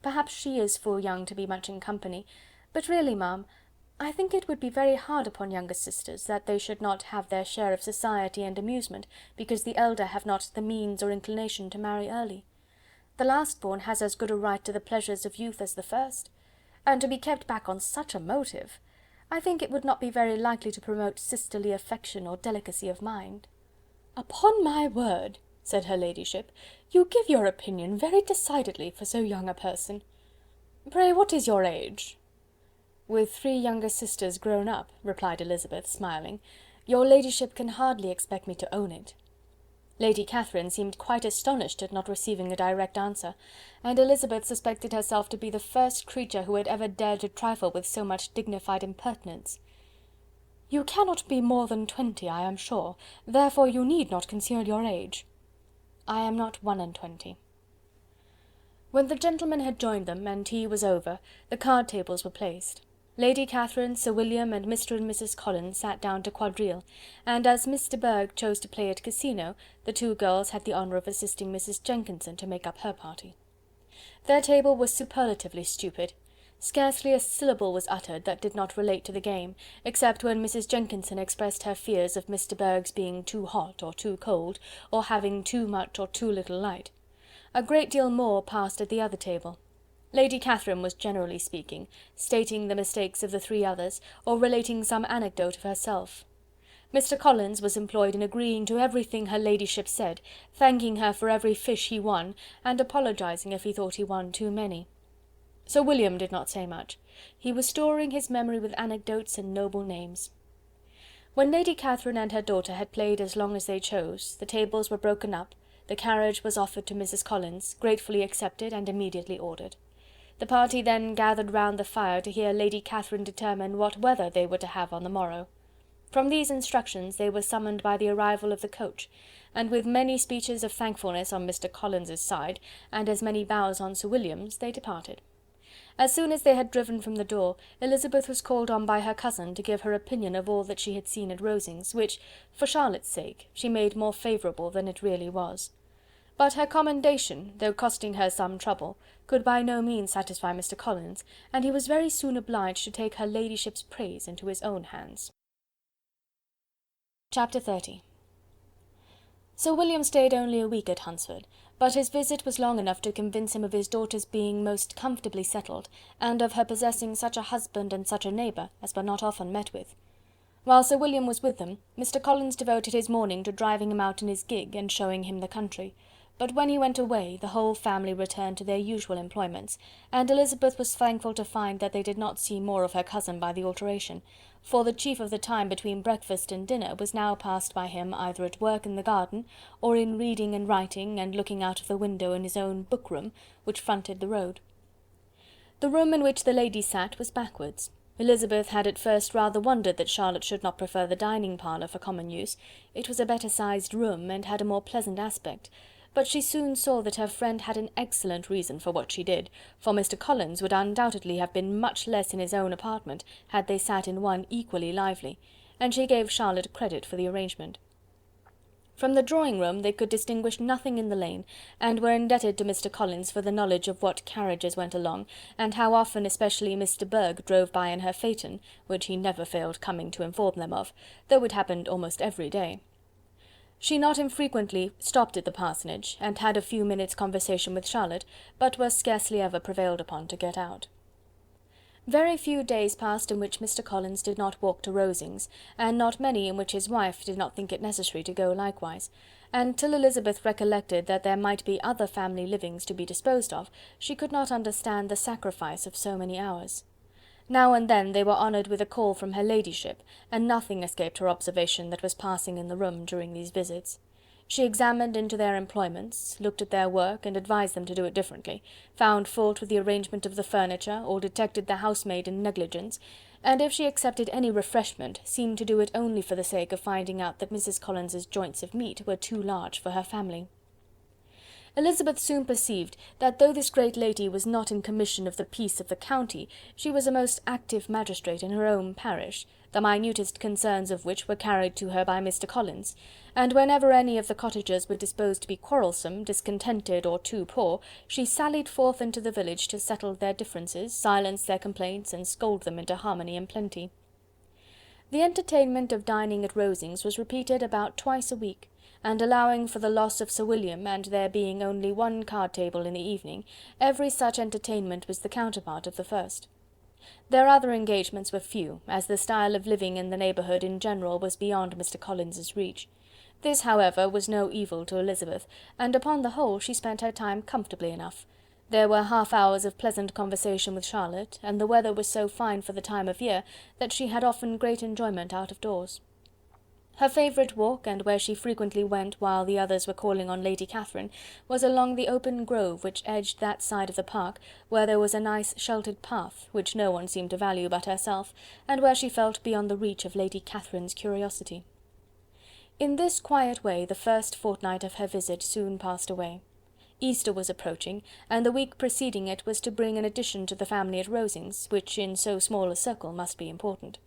Perhaps she is full young to be much in company, but really, ma'am, I think it would be very hard upon younger sisters that they should not have their share of society and amusement, because the elder have not the means or inclination to marry early. The last born has as good a right to the pleasures of youth as the first, and to be kept back on such a motive, I think it would not be very likely to promote sisterly affection or delicacy of mind." "Upon my word," said her ladyship, "you give your opinion very decidedly for so young a person. Pray, what is your age?" "With 3 younger sisters grown up," replied Elizabeth, smiling, "your ladyship can hardly expect me to own it." Lady Catherine seemed quite astonished at not receiving a direct answer, and Elizabeth suspected herself to be the first creature who had ever dared to trifle with so much dignified impertinence. "You cannot be more than 20, I am sure, therefore you need not conceal your age." "I am not 21." When the gentlemen had joined them, and tea was over, the card tables were placed. Lady Catherine, Sir William, and Mr. and Mrs. Collins sat down to quadrille, and as Miss de Bourgh chose to play at casino, the 2 girls had the honour of assisting Mrs. Jenkinson to make up her party. Their table was superlatively stupid. Scarcely a syllable was uttered that did not relate to the game, except when Mrs. Jenkinson expressed her fears of Miss de Bourgh's being too hot or too cold, or having too much or too little light. A great deal more passed at the other table. Lady Catherine was generally speaking, stating the mistakes of the 3 others, or relating some anecdote of herself. Mr. Collins was employed in agreeing to everything her ladyship said, thanking her for every fish he won, and apologizing if he thought he won too many. Sir William did not say much. He was storing his memory with anecdotes and noble names. When Lady Catherine and her daughter had played as long as they chose, the tables were broken up, the carriage was offered to Mrs. Collins, gratefully accepted and immediately ordered. The party then gathered round the fire to hear Lady Catherine determine what weather they were to have on the morrow. From these instructions they were summoned by the arrival of the coach, and with many speeches of thankfulness on Mr. Collins's side, and as many bows on Sir William's, they departed. As soon as they had driven from the door, Elizabeth was called on by her cousin to give her opinion of all that she had seen at Rosings, which, for Charlotte's sake, she made more favourable than it really was. But her commendation, though costing her some trouble, could by no means satisfy Mr. Collins, and he was very soon obliged to take her ladyship's praise into his own hands. Chapter 30. Sir William stayed only a week at Hunsford, but his visit was long enough to convince him of his daughter's being most comfortably settled, and of her possessing such a husband and such a neighbour as were not often met with. While Sir William was with them, Mr. Collins devoted his morning to driving him out in his gig and showing him the country. But when he went away, the whole family returned to their usual employments, and Elizabeth was thankful to find that they did not see more of her cousin by the alteration, for the chief of the time between breakfast and dinner was now passed by him either at work in the garden, or in reading and writing, and looking out of the window in his own book-room, which fronted the road. The room in which the ladies sat was backwards. Elizabeth had at first rather wondered that Charlotte should not prefer the dining parlour for common use. It was a better-sized room, and had a more pleasant aspect, but she soon saw that her friend had an excellent reason for what she did, for Mr. Collins would undoubtedly have been much less in his own apartment had they sat in one equally lively, and she gave Charlotte credit for the arrangement. From the drawing-room they could distinguish nothing in the lane, and were indebted to Mr. Collins for the knowledge of what carriages went along, and how often especially Mr. Burge drove by in her phaeton, which he never failed coming to inform them of, though it happened almost every day. She not infrequently stopped at the parsonage, and had a few minutes' conversation with Charlotte, but was scarcely ever prevailed upon to get out. Very few days passed in which Mr. Collins did not walk to Rosings, and not many in which his wife did not think it necessary to go likewise, and till Elizabeth recollected that there might be other family livings to be disposed of, she could not understand the sacrifice of so many hours. Now and then they were honoured with a call from her ladyship, and nothing escaped her observation that was passing in the room during these visits. She examined into their employments, looked at their work, and advised them to do it differently, found fault with the arrangement of the furniture, or detected the housemaid in negligence, and if she accepted any refreshment, seemed to do it only for the sake of finding out that Mrs. Collins's joints of meat were too large for her family. Elizabeth soon perceived that though this great lady was not in commission of the peace of the county, she was a most active magistrate in her own parish, the minutest concerns of which were carried to her by Mr. Collins, and whenever any of the cottagers were disposed to be quarrelsome, discontented, or too poor, she sallied forth into the village to settle their differences, silence their complaints, and scold them into harmony and plenty. The entertainment of dining at Rosings was repeated about twice a week, and allowing for the loss of Sir William, and there being only one card-table in the evening, every such entertainment was the counterpart of the first. Their other engagements were few, as the style of living in the neighbourhood in general was beyond Mr. Collins's reach. This, however, was no evil to Elizabeth, and upon the whole she spent her time comfortably enough. There were half-hours of pleasant conversation with Charlotte, and the weather was so fine for the time of year that she had often great enjoyment out of doors. Her favourite walk, and where she frequently went while the others were calling on Lady Catherine, was along the open grove which edged that side of the park, where there was a nice sheltered path, which no one seemed to value but herself, and where she felt beyond the reach of Lady Catherine's curiosity. In this quiet way the first fortnight of her visit soon passed away. Easter was approaching, and the week preceding it was to bring an addition to the family at Rosings, which in so small a circle must be important.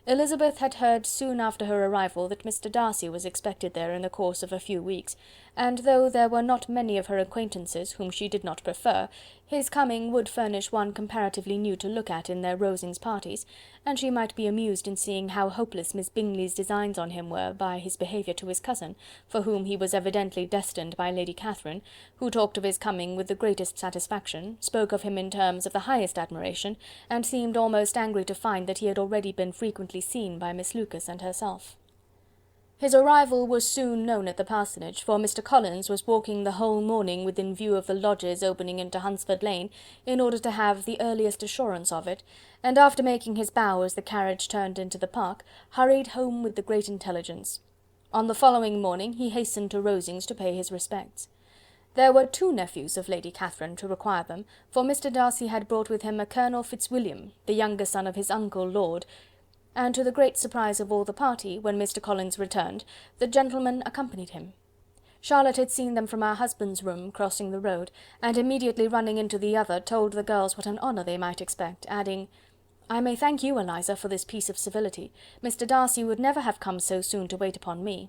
Elizabeth had heard soon after her arrival that Mr. Darcy was expected there in the course of a few weeks, and though there were not many of her acquaintances whom she did not prefer, his coming would furnish one comparatively new to look at in their Rosings parties, and she might be amused in seeing how hopeless Miss Bingley's designs on him were by his behaviour to his cousin, for whom he was evidently destined by Lady Catherine, who talked of his coming with the greatest satisfaction, spoke of him in terms of the highest admiration, and seemed almost angry to find that he had already been frequently seen by Miss Lucas and herself. His arrival was soon known at the parsonage, for Mr. Collins was walking the whole morning within view of the lodges opening into Hunsford Lane, in order to have the earliest assurance of it, and after making his bow as the carriage turned into the park, hurried home with the great intelligence. On the following morning he hastened to Rosings to pay his respects. There were two nephews of Lady Catherine to require them, for Mr. Darcy had brought with him a Colonel Fitzwilliam, the younger son of his uncle Lord, and to the great surprise of all the party, when Mr. Collins returned, the gentleman accompanied him. Charlotte had seen them from her husband's room, crossing the road, and immediately running into the other, told the girls what an honour they might expect, adding, "I may thank you, Eliza, for this piece of civility. Mr. Darcy would never have come so soon to wait upon me."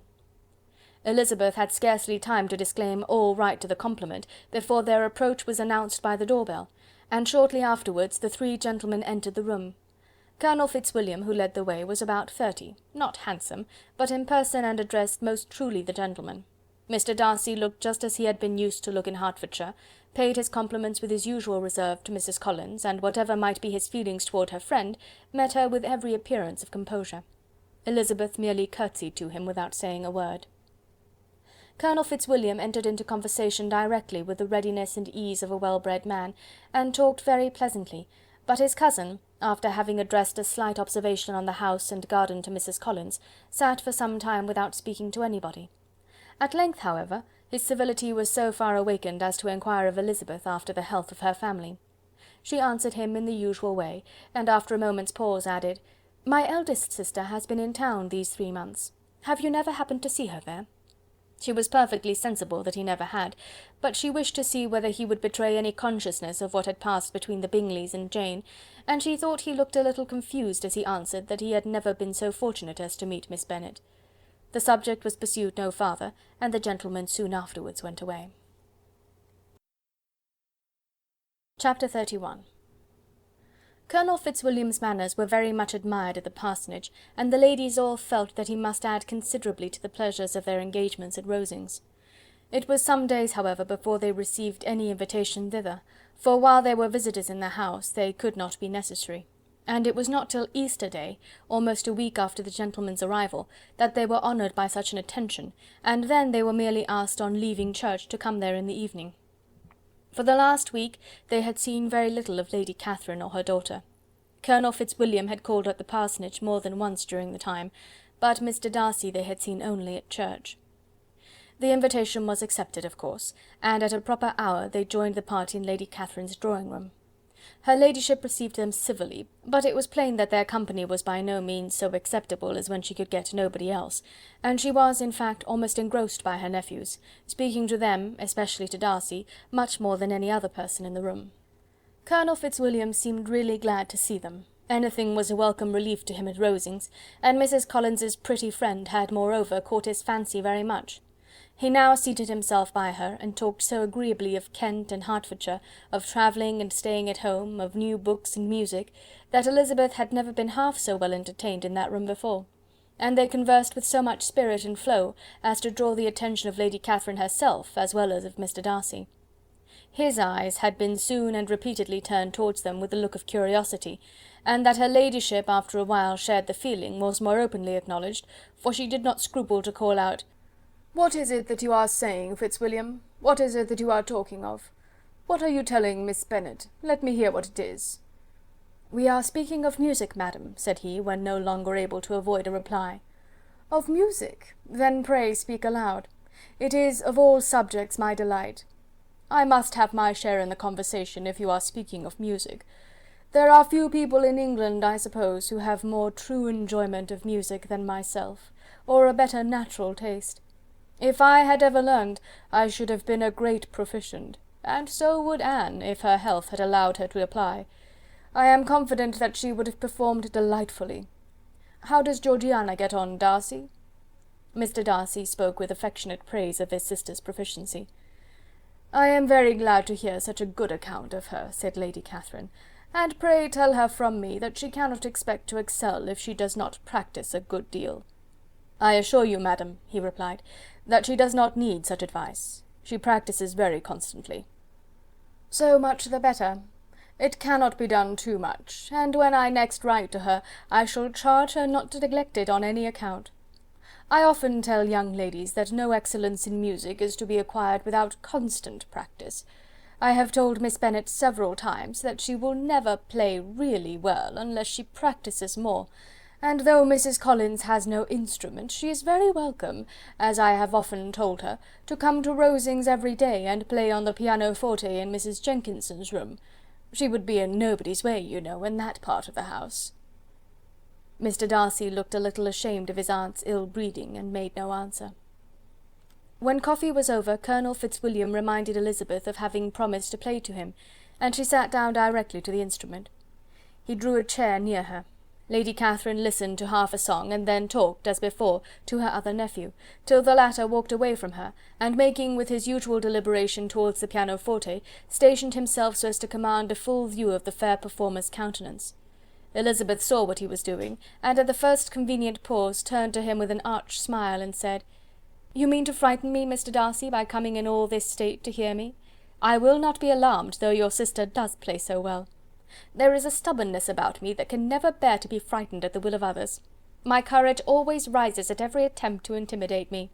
Elizabeth had scarcely time to disclaim all right to the compliment, before their approach was announced by the door-bell, and shortly afterwards the three gentlemen entered the room. Colonel Fitzwilliam, who led the way, was about 30, not handsome, but in person and address most truly the gentleman. Mr. Darcy looked just as he had been used to look in Hertfordshire, paid his compliments with his usual reserve to Mrs. Collins, and whatever might be his feelings toward her friend, met her with every appearance of composure. Elizabeth merely curtsied to him without saying a word. Colonel Fitzwilliam entered into conversation directly with the readiness and ease of a well-bred man, and talked very pleasantly, but his cousin, after having addressed a slight observation on the house and garden to Mrs. Collins, sat for some time without speaking to anybody. At length, however, his civility was so far awakened as to inquire of Elizabeth after the health of her family. She answered him in the usual way, and after a moment's pause added, "My eldest sister has been in town these 3 months. Have you never happened to see her there?" She was perfectly sensible that he never had, but she wished to see whether he would betray any consciousness of what had passed between the Bingleys and Jane, and she thought he looked a little confused as he answered that he had never been so fortunate as to meet Miss Bennet. The subject was pursued no farther, and the gentlemen soon afterwards went away. Chapter 31. Colonel Fitzwilliam's manners were very much admired at the parsonage, and the ladies all felt that he must add considerably to the pleasures of their engagements at Rosings. It was some days, however, before they received any invitation thither, for while there were visitors in the house, they could not be necessary, and it was not till Easter Day, almost a week after the gentlemen's arrival, that they were honoured by such an attention, and then they were merely asked on leaving church to come there in the evening. For the last week they had seen very little of Lady Catherine or her daughter. Colonel Fitzwilliam had called at the parsonage more than once during the time, but Mr. Darcy they had seen only at church. The invitation was accepted, of course, and at a proper hour they joined the party in Lady Catherine's drawing-room. Her ladyship received them civilly, but it was plain that their company was by no means so acceptable as when she could get nobody else, and she was, in fact, almost engrossed by her nephews, speaking to them, especially to Darcy, much more than any other person in the room. Colonel Fitzwilliam seemed really glad to see them. Anything was a welcome relief to him at Rosings, and Mrs. Collins's pretty friend had moreover caught his fancy very much. He now seated himself by her, and talked so agreeably of Kent and Hertfordshire, of travelling and staying at home, of new books and music, that Elizabeth had never been half so well entertained in that room before, and they conversed with so much spirit and flow as to draw the attention of Lady Catherine herself, as well as of Mr. Darcy. His eyes had been soon and repeatedly turned towards them with a look of curiosity, and that her ladyship after a while shared the feeling was more openly acknowledged, for she did not scruple to call out, "What is it that you are saying, Fitzwilliam? What is it that you are talking of? What are you telling Miss Bennet? Let me hear what it is." "We are speaking of music, madam," said he, when no longer able to avoid a reply. "Of music? Then pray speak aloud. It is of all subjects my delight. I must have my share in the conversation, if you are speaking of music. There are few people in England, I suppose, who have more true enjoyment of music than myself, or a better natural taste. If I had ever learned, I should have been a great proficient, and so would Anne, if her health had allowed her to apply. I am confident that she would have performed delightfully. How does Georgiana get on, Darcy?" Mr. Darcy spoke with affectionate praise of his sister's proficiency. "I am very glad to hear such a good account of her," said Lady Catherine, "and pray tell her from me that she cannot expect to excel if she does not practise a good deal." "I assure you, madam," he replied, "that she does not need such advice. She practises very constantly." "So much the better. It cannot be done too much, and when I next write to her, I shall charge her not to neglect it on any account. I often tell young ladies that no excellence in music is to be acquired without constant practice. I have told Miss Bennet several times that she will never play really well unless she practises more, and though Mrs. Collins has no instrument, she is very welcome, as I have often told her, to come to Rosings every day and play on the pianoforte in Mrs. Jenkinson's room. She would be in nobody's way, you know, in that part of the house." Mr. Darcy looked a little ashamed of his aunt's ill-breeding, and made no answer. When coffee was over, Colonel Fitzwilliam reminded Elizabeth of having promised to play to him, and she sat down directly to the instrument. He drew a chair near her. Lady Catherine listened to half a song, and then talked, as before, to her other nephew, till the latter walked away from her, and making with his usual deliberation towards the pianoforte, stationed himself so as to command a full view of the fair performer's countenance. Elizabeth saw what he was doing, and at the first convenient pause turned to him with an arch smile, and said, "You mean to frighten me, Mr. Darcy, by coming in all this state to hear me? I will not be alarmed, though your sister does play so well. There is a stubbornness about me that can never bear to be frightened at the will of others. My courage always rises at every attempt to intimidate me."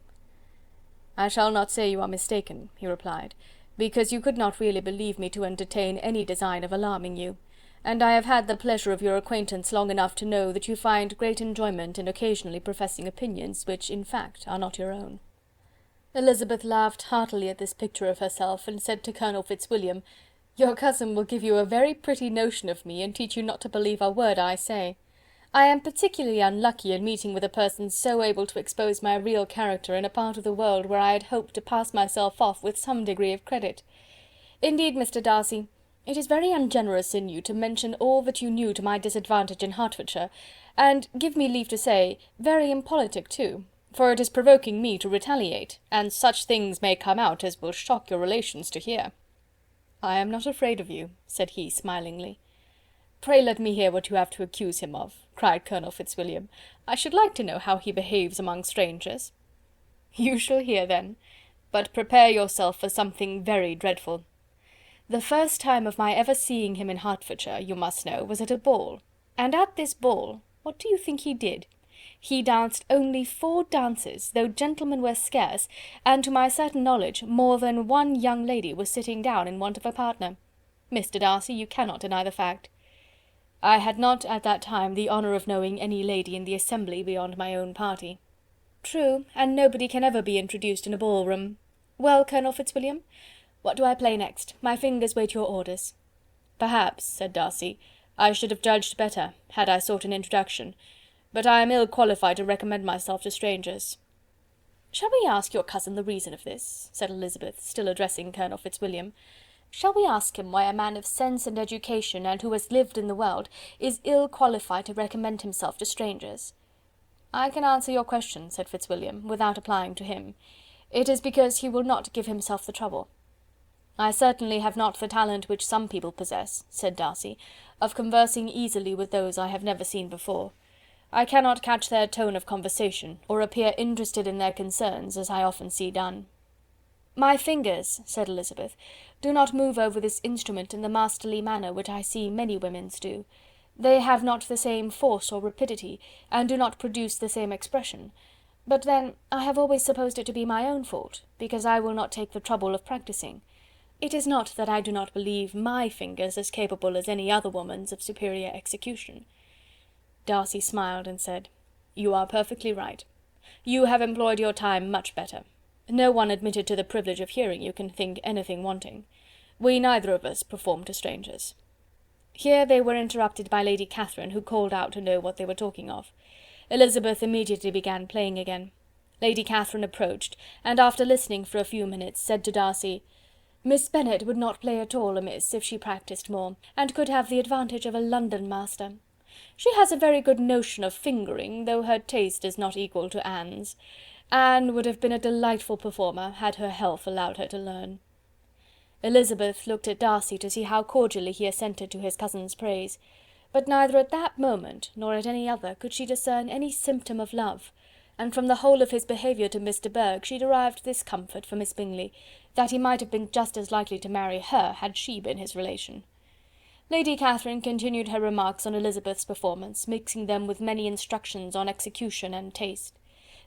"I shall not say you are mistaken," he replied, "because you could not really believe me to entertain any design of alarming you, and I have had the pleasure of your acquaintance long enough to know that you find great enjoyment in occasionally professing opinions which, in fact, are not your own." Elizabeth laughed heartily at this picture of herself, and said to Colonel Fitzwilliam, "Your cousin will give you a very pretty notion of me, and teach you not to believe a word I say. I am particularly unlucky in meeting with a person so able to expose my real character in a part of the world where I had hoped to pass myself off with some degree of credit. Indeed, Mr. Darcy, it is very ungenerous in you to mention all that you knew to my disadvantage in Hertfordshire, and, give me leave to say, very impolitic too, for it is provoking me to retaliate, and such things may come out as will shock your relations to hear." "I am not afraid of you," said he, smilingly. "Pray let me hear what you have to accuse him of," cried Colonel Fitzwilliam. "I should like to know how he behaves among strangers." "You shall hear then, but prepare yourself for something very dreadful. The first time of my ever seeing him in Hertfordshire, you must know, was at a ball, and at this ball, what do you think he did? He danced only 4 dances, though gentlemen were scarce, and to my certain knowledge more than one young lady was sitting down in want of a partner. Mr. Darcy, you cannot deny the fact." "I had not at that time the honour of knowing any lady in the assembly beyond my own party." "True, and nobody can ever be introduced in a ballroom. Well, Colonel Fitzwilliam, what do I play next? My fingers wait your orders." "Perhaps," said Darcy, "I should have judged better, had I sought an introduction, but I am ill qualified to recommend myself to strangers." "Shall we ask your cousin the reason of this?" said Elizabeth, still addressing Colonel Fitzwilliam. "Shall we ask him why a man of sense and education, and who has lived in the world, is ill qualified to recommend himself to strangers?" "I can answer your question," said Fitzwilliam, without applying to him. "It is because he will not give himself the trouble." "I certainly have not the talent which some people possess," said Darcy, "of conversing easily with those I have never seen before. I cannot catch their tone of conversation, or appear interested in their concerns, as I often see done." "My fingers," said Elizabeth, "do not move over this instrument in the masterly manner which I see many women's do. They have not the same force or rapidity, and do not produce the same expression. But then I have always supposed it to be my own fault, because I will not take the trouble of practising. It is not that I do not believe my fingers as capable as any other woman's of superior execution." Darcy smiled and said, "You are perfectly right. You have employed your time much better. No one admitted to the privilege of hearing you can think anything wanting. We neither of us perform to strangers." Here they were interrupted by Lady Catherine, who called out to know what they were talking of. Elizabeth immediately began playing again. Lady Catherine approached, and after listening for a few minutes, said to Darcy, "Miss Bennet would not play at all amiss if she practised more, and could have the advantage of a London master. She has a very good notion of fingering, though her taste is not equal to Anne's. Anne would have been a delightful performer, had her health allowed her to learn." Elizabeth looked at Darcy to see how cordially he assented to his cousin's praise, but neither at that moment, nor at any other, could she discern any symptom of love, and from the whole of his behaviour to Miss de Bourgh she derived this comfort for Miss Bingley, that he might have been just as likely to marry her had she been his relation. Lady Catherine continued her remarks on Elizabeth's performance, mixing them with many instructions on execution and taste.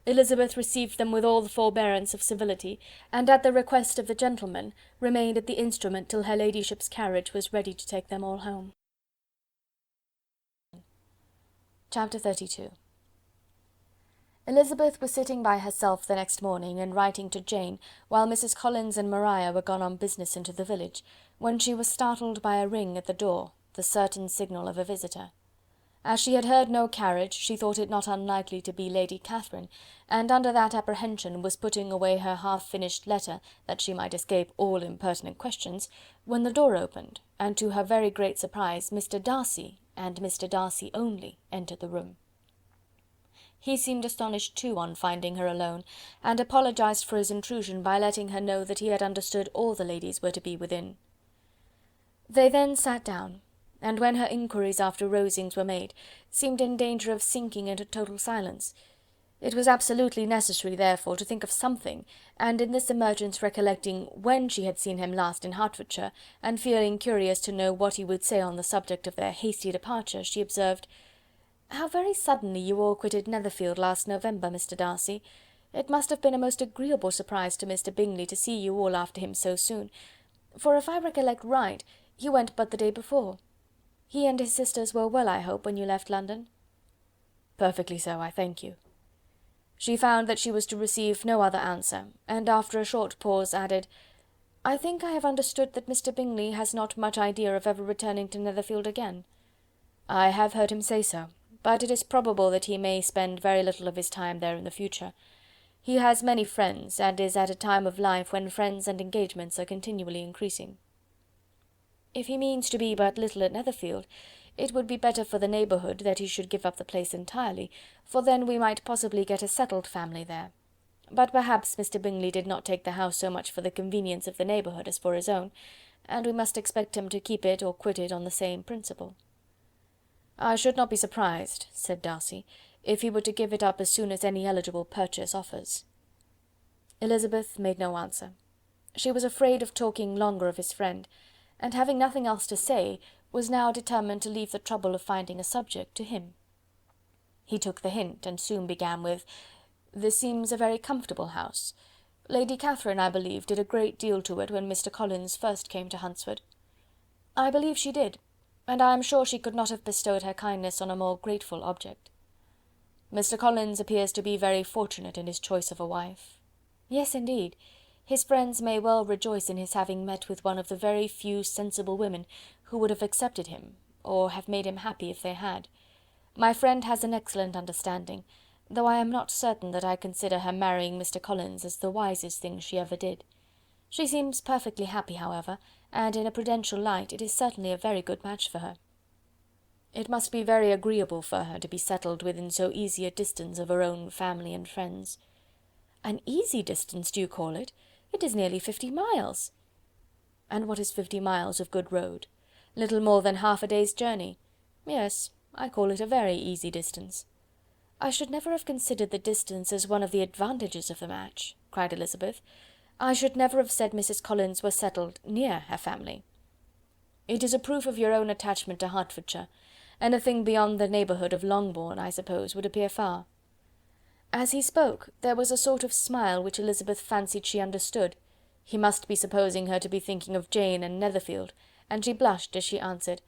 Elizabeth received them with all the forbearance of civility, and at the request of the gentleman, remained at the instrument till her ladyship's carriage was ready to take them all home. Chapter 32. Elizabeth was sitting by herself the next morning, and writing to Jane, while Mrs. Collins and Maria were gone on business into the village, when she was startled by a ring at the door, the certain signal of a visitor. As she had heard no carriage, she thought it not unlikely to be Lady Catherine, and under that apprehension was putting away her half-finished letter, that she might escape all impertinent questions, when the door opened, and to her very great surprise Mr. Darcy, and Mr. Darcy only, entered the room. He seemed astonished too on finding her alone, and apologized for his intrusion by letting her know that he had understood all the ladies were to be within. They then sat down, and when her inquiries after Rosings were made, seemed in danger of sinking into total silence. It was absolutely necessary, therefore, to think of something, and in this emergence recollecting when she had seen him last in Hertfordshire, and feeling curious to know what he would say on the subject of their hasty departure, she observed, "How very suddenly you all quitted Netherfield last November, Mr. Darcy. It must have been a most agreeable surprise to Mr. Bingley to see you all after him so soon, for if I recollect right, he went but the day before. He and his sisters were well, I hope, when you left London?" "Perfectly so, I thank you." She found that she was to receive no other answer, and after a short pause added, "I think I have understood that Mr. Bingley has not much idea of ever returning to Netherfield again." "I have heard him say so, but it is probable that he may spend very little of his time there in the future. He has many friends, and is at a time of life when friends and engagements are continually increasing." "If he means to be but little at Netherfield, it would be better for the neighbourhood that he should give up the place entirely, for then we might possibly get a settled family there. But perhaps Mr. Bingley did not take the house so much for the convenience of the neighbourhood as for his own, and we must expect him to keep it or quit it on the same principle." "I should not be surprised," said Darcy, "if he were to give it up as soon as any eligible purchase offers." Elizabeth made no answer. She was afraid of talking longer of his friend, and having nothing else to say, was now determined to leave the trouble of finding a subject to him. He took the hint, and soon began with, "This seems a very comfortable house. Lady Catherine, I believe, did a great deal to it when Mr. Collins first came to Hunsford." "I believe she did, and I am sure she could not have bestowed her kindness on a more grateful object." "Mr. Collins appears to be very fortunate in his choice of a wife." "Yes, indeed. His friends may well rejoice in his having met with one of the very few sensible women who would have accepted him, or have made him happy if they had. My friend has an excellent understanding, though I am not certain that I consider her marrying Mr. Collins as the wisest thing she ever did. She seems perfectly happy, however, and in a prudential light it is certainly a very good match for her." "It must be very agreeable for her to be settled within so easy a distance of her own family and friends." "An easy distance, do you call it? It is nearly 50 miles." "And what is 50 miles of good road? Little more than half a day's journey. Yes, I call it a very easy distance." "I should never have considered the distance as one of the advantages of the match," cried Elizabeth. "I should never have said Mrs. Collins was settled near her family." "It is a proof of your own attachment to Hertfordshire. Anything beyond the neighbourhood of Longbourn, I suppose, would appear far." As he spoke, there was a sort of smile which Elizabeth fancied she understood. He must be supposing her to be thinking of Jane and Netherfield, and she blushed as she answered,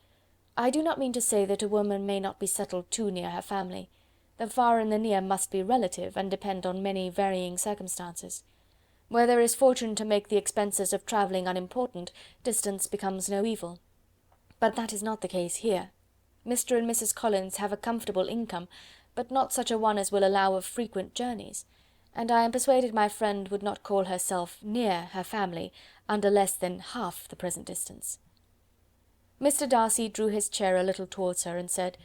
"I do not mean to say that a woman may not be settled too near her family. The far and the near must be relative, and depend on many varying circumstances. Where there is fortune to make the expenses of travelling unimportant, distance becomes no evil. But that is not the case here. Mr. and Mrs. Collins have a comfortable income, but not such a one as will allow of frequent journeys, and I am persuaded my friend would not call herself near her family under less than half the present distance." Mr. Darcy drew his chair a little towards her, and said,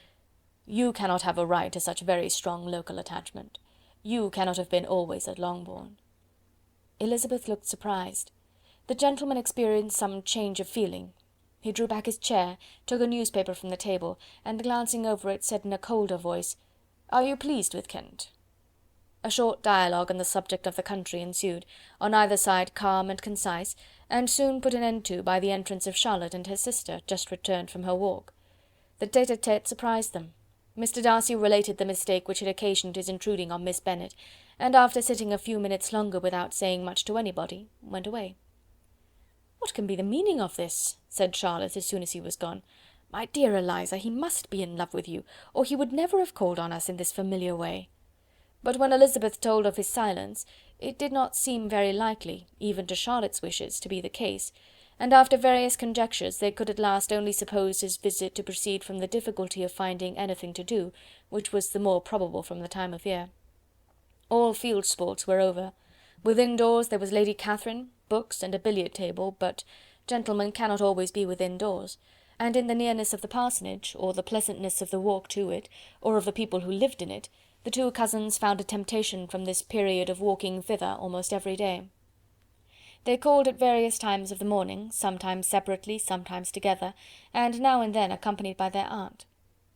"You cannot have a right to such very strong local attachment. You cannot have been always at Longbourn." Elizabeth looked surprised. The gentleman experienced some change of feeling. He drew back his chair, took a newspaper from the table, and glancing over it, said in a colder voice, "Are you pleased with Kent?" A short dialogue on the subject of the country ensued, on either side calm and concise, and soon put an end to by the entrance of Charlotte and her sister, just returned from her walk. The tete-a-tete surprised them. Mr. Darcy related the mistake which had occasioned his intruding on Miss Bennet, and after sitting a few minutes longer without saying much to anybody, went away. "What can be the meaning of this?" said Charlotte, as soon as he was gone. "My dear Eliza, he must be in love with you, or he would never have called on us in this familiar way." But when Elizabeth told of his silence, it did not seem very likely, even to Charlotte's wishes, to be the case, and after various conjectures they could at last only suppose his visit to proceed from the difficulty of finding anything to do, which was the more probable from the time of year. All field sports were over. Within doors there was Lady Catherine, books, and a billiard table, but gentlemen cannot always be within doors, and in the nearness of the parsonage, or the pleasantness of the walk to it, or of the people who lived in it, the two cousins found a temptation from this period of walking thither almost every day. They called at various times of the morning, sometimes separately, sometimes together, and now and then accompanied by their aunt.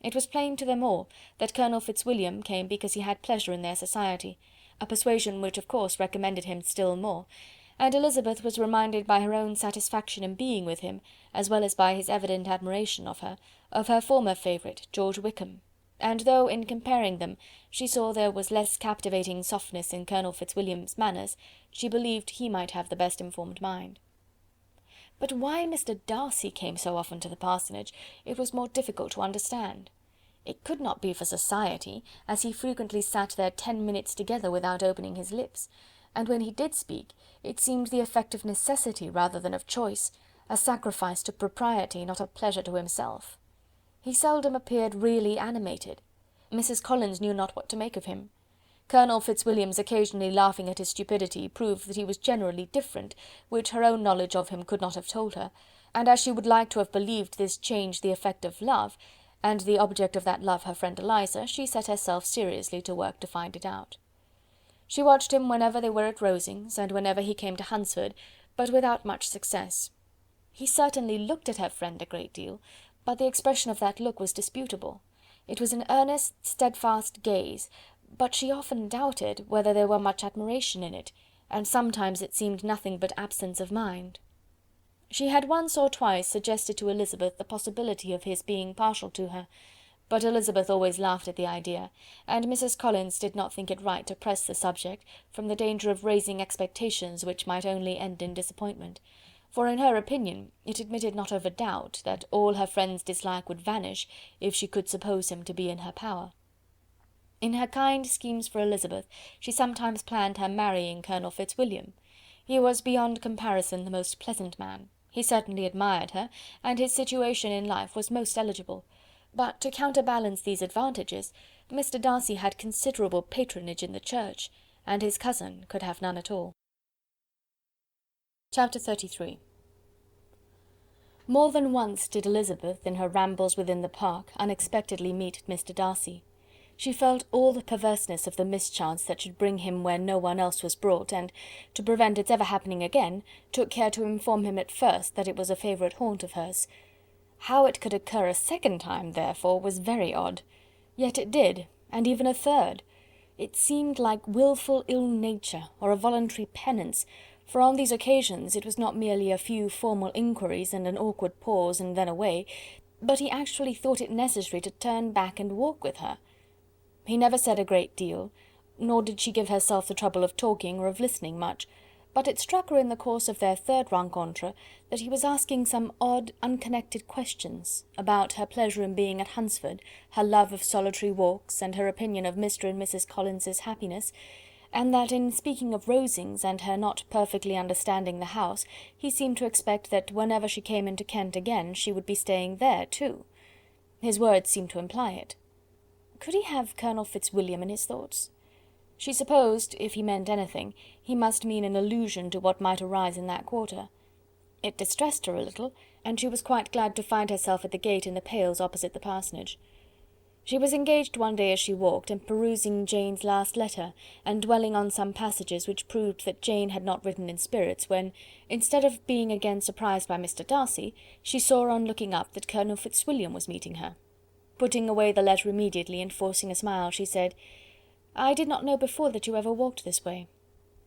It was plain to them all that Colonel Fitzwilliam came because he had pleasure in their society, a persuasion which of course recommended him still more, and Elizabeth was reminded by her own satisfaction in being with him, as well as by his evident admiration of her former favourite, George Wickham, and though, in comparing them, she saw there was less captivating softness in Colonel Fitzwilliam's manners, she believed he might have the best informed mind. But why Mr. Darcy came so often to the parsonage, it was more difficult to understand. It could not be for society, as he frequently sat there 10 minutes together without opening his lips, and when he did speak, it seemed the effect of necessity rather than of choice, a sacrifice to propriety, not a pleasure to himself. He seldom appeared really animated. Mrs. Collins knew not what to make of him. Colonel Fitzwilliam's occasionally laughing at his stupidity proved that he was generally different, which her own knowledge of him could not have told her, and as she would like to have believed this change the effect of love, and the object of that love her friend Eliza, she set herself seriously to work to find it out. She watched him whenever they were at Rosings, and whenever he came to Hunsford, but without much success. He certainly looked at her friend a great deal, but the expression of that look was disputable. It was an earnest, steadfast gaze, but she often doubted whether there were much admiration in it, and sometimes it seemed nothing but absence of mind. She had once or twice suggested to Elizabeth the possibility of his being partial to her, but Elizabeth always laughed at the idea, and Mrs. Collins did not think it right to press the subject, from the danger of raising expectations which might only end in disappointment, for in her opinion it admitted not of a doubt that all her friend's dislike would vanish if she could suppose him to be in her power. In her kind schemes for Elizabeth, she sometimes planned her marrying Colonel Fitzwilliam. He was beyond comparison the most pleasant man. He certainly admired her, and his situation in life was most eligible. But to counterbalance these advantages, Mr. Darcy had considerable patronage in the church, and his cousin could have none at all. Chapter 33. More than once did Elizabeth, in her rambles within the park, unexpectedly meet Mr. Darcy. She felt all the perverseness of the mischance that should bring him where no one else was brought, and, to prevent its ever happening again, took care to inform him at first that it was a favourite haunt of hers. How it could occur a second time, therefore, was very odd. Yet it did, and even a third. It seemed like wilful ill nature, or a voluntary penance, for on these occasions it was not merely a few formal inquiries and an awkward pause and then away, but he actually thought it necessary to turn back and walk with her. He never said a great deal, nor did she give herself the trouble of talking or of listening much, but it struck her in the course of their third rencontre that he was asking some odd, unconnected questions about her pleasure in being at Hunsford, her love of solitary walks, and her opinion of Mr. and Mrs. Collins's happiness, and that in speaking of Rosings and her not perfectly understanding the house, he seemed to expect that whenever she came into Kent again she would be staying there too. His words seemed to imply it. Could he have Colonel Fitzwilliam in his thoughts? She supposed, if he meant anything, he must mean an allusion to what might arise in that quarter. It distressed her a little, and she was quite glad to find herself at the gate in the Pales opposite the parsonage. She was engaged one day as she walked, in perusing Jane's last letter, and dwelling on some passages which proved that Jane had not written in spirits, when, instead of being again surprised by Mr. Darcy, she saw on looking up that Colonel Fitzwilliam was meeting her. Putting away the letter immediately, and forcing a smile, she said, "I did not know before that you ever walked this way."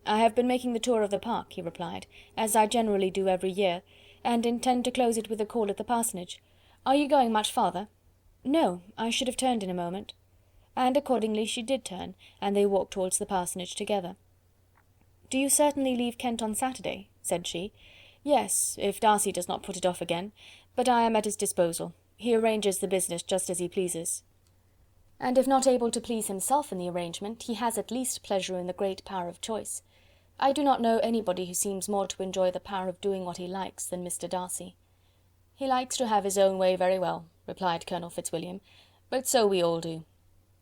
"I have been making the tour of the park," he replied, "as I generally do every year, and intend to close it with a call at the parsonage. Are you going much farther?" "No, I should have turned in a moment." And accordingly she did turn, and they walked towards the parsonage together. "Do you certainly leave Kent on Saturday?" said she. "Yes, if Darcy does not put it off again, but I am at his disposal. He arranges the business just as he pleases." "And if not able to please himself in the arrangement, he has at least pleasure in the great power of choice. I do not know anybody who seems more to enjoy the power of doing what he likes than Mr. Darcy." "He likes to have his own way very well," replied Colonel Fitzwilliam, "but so we all do.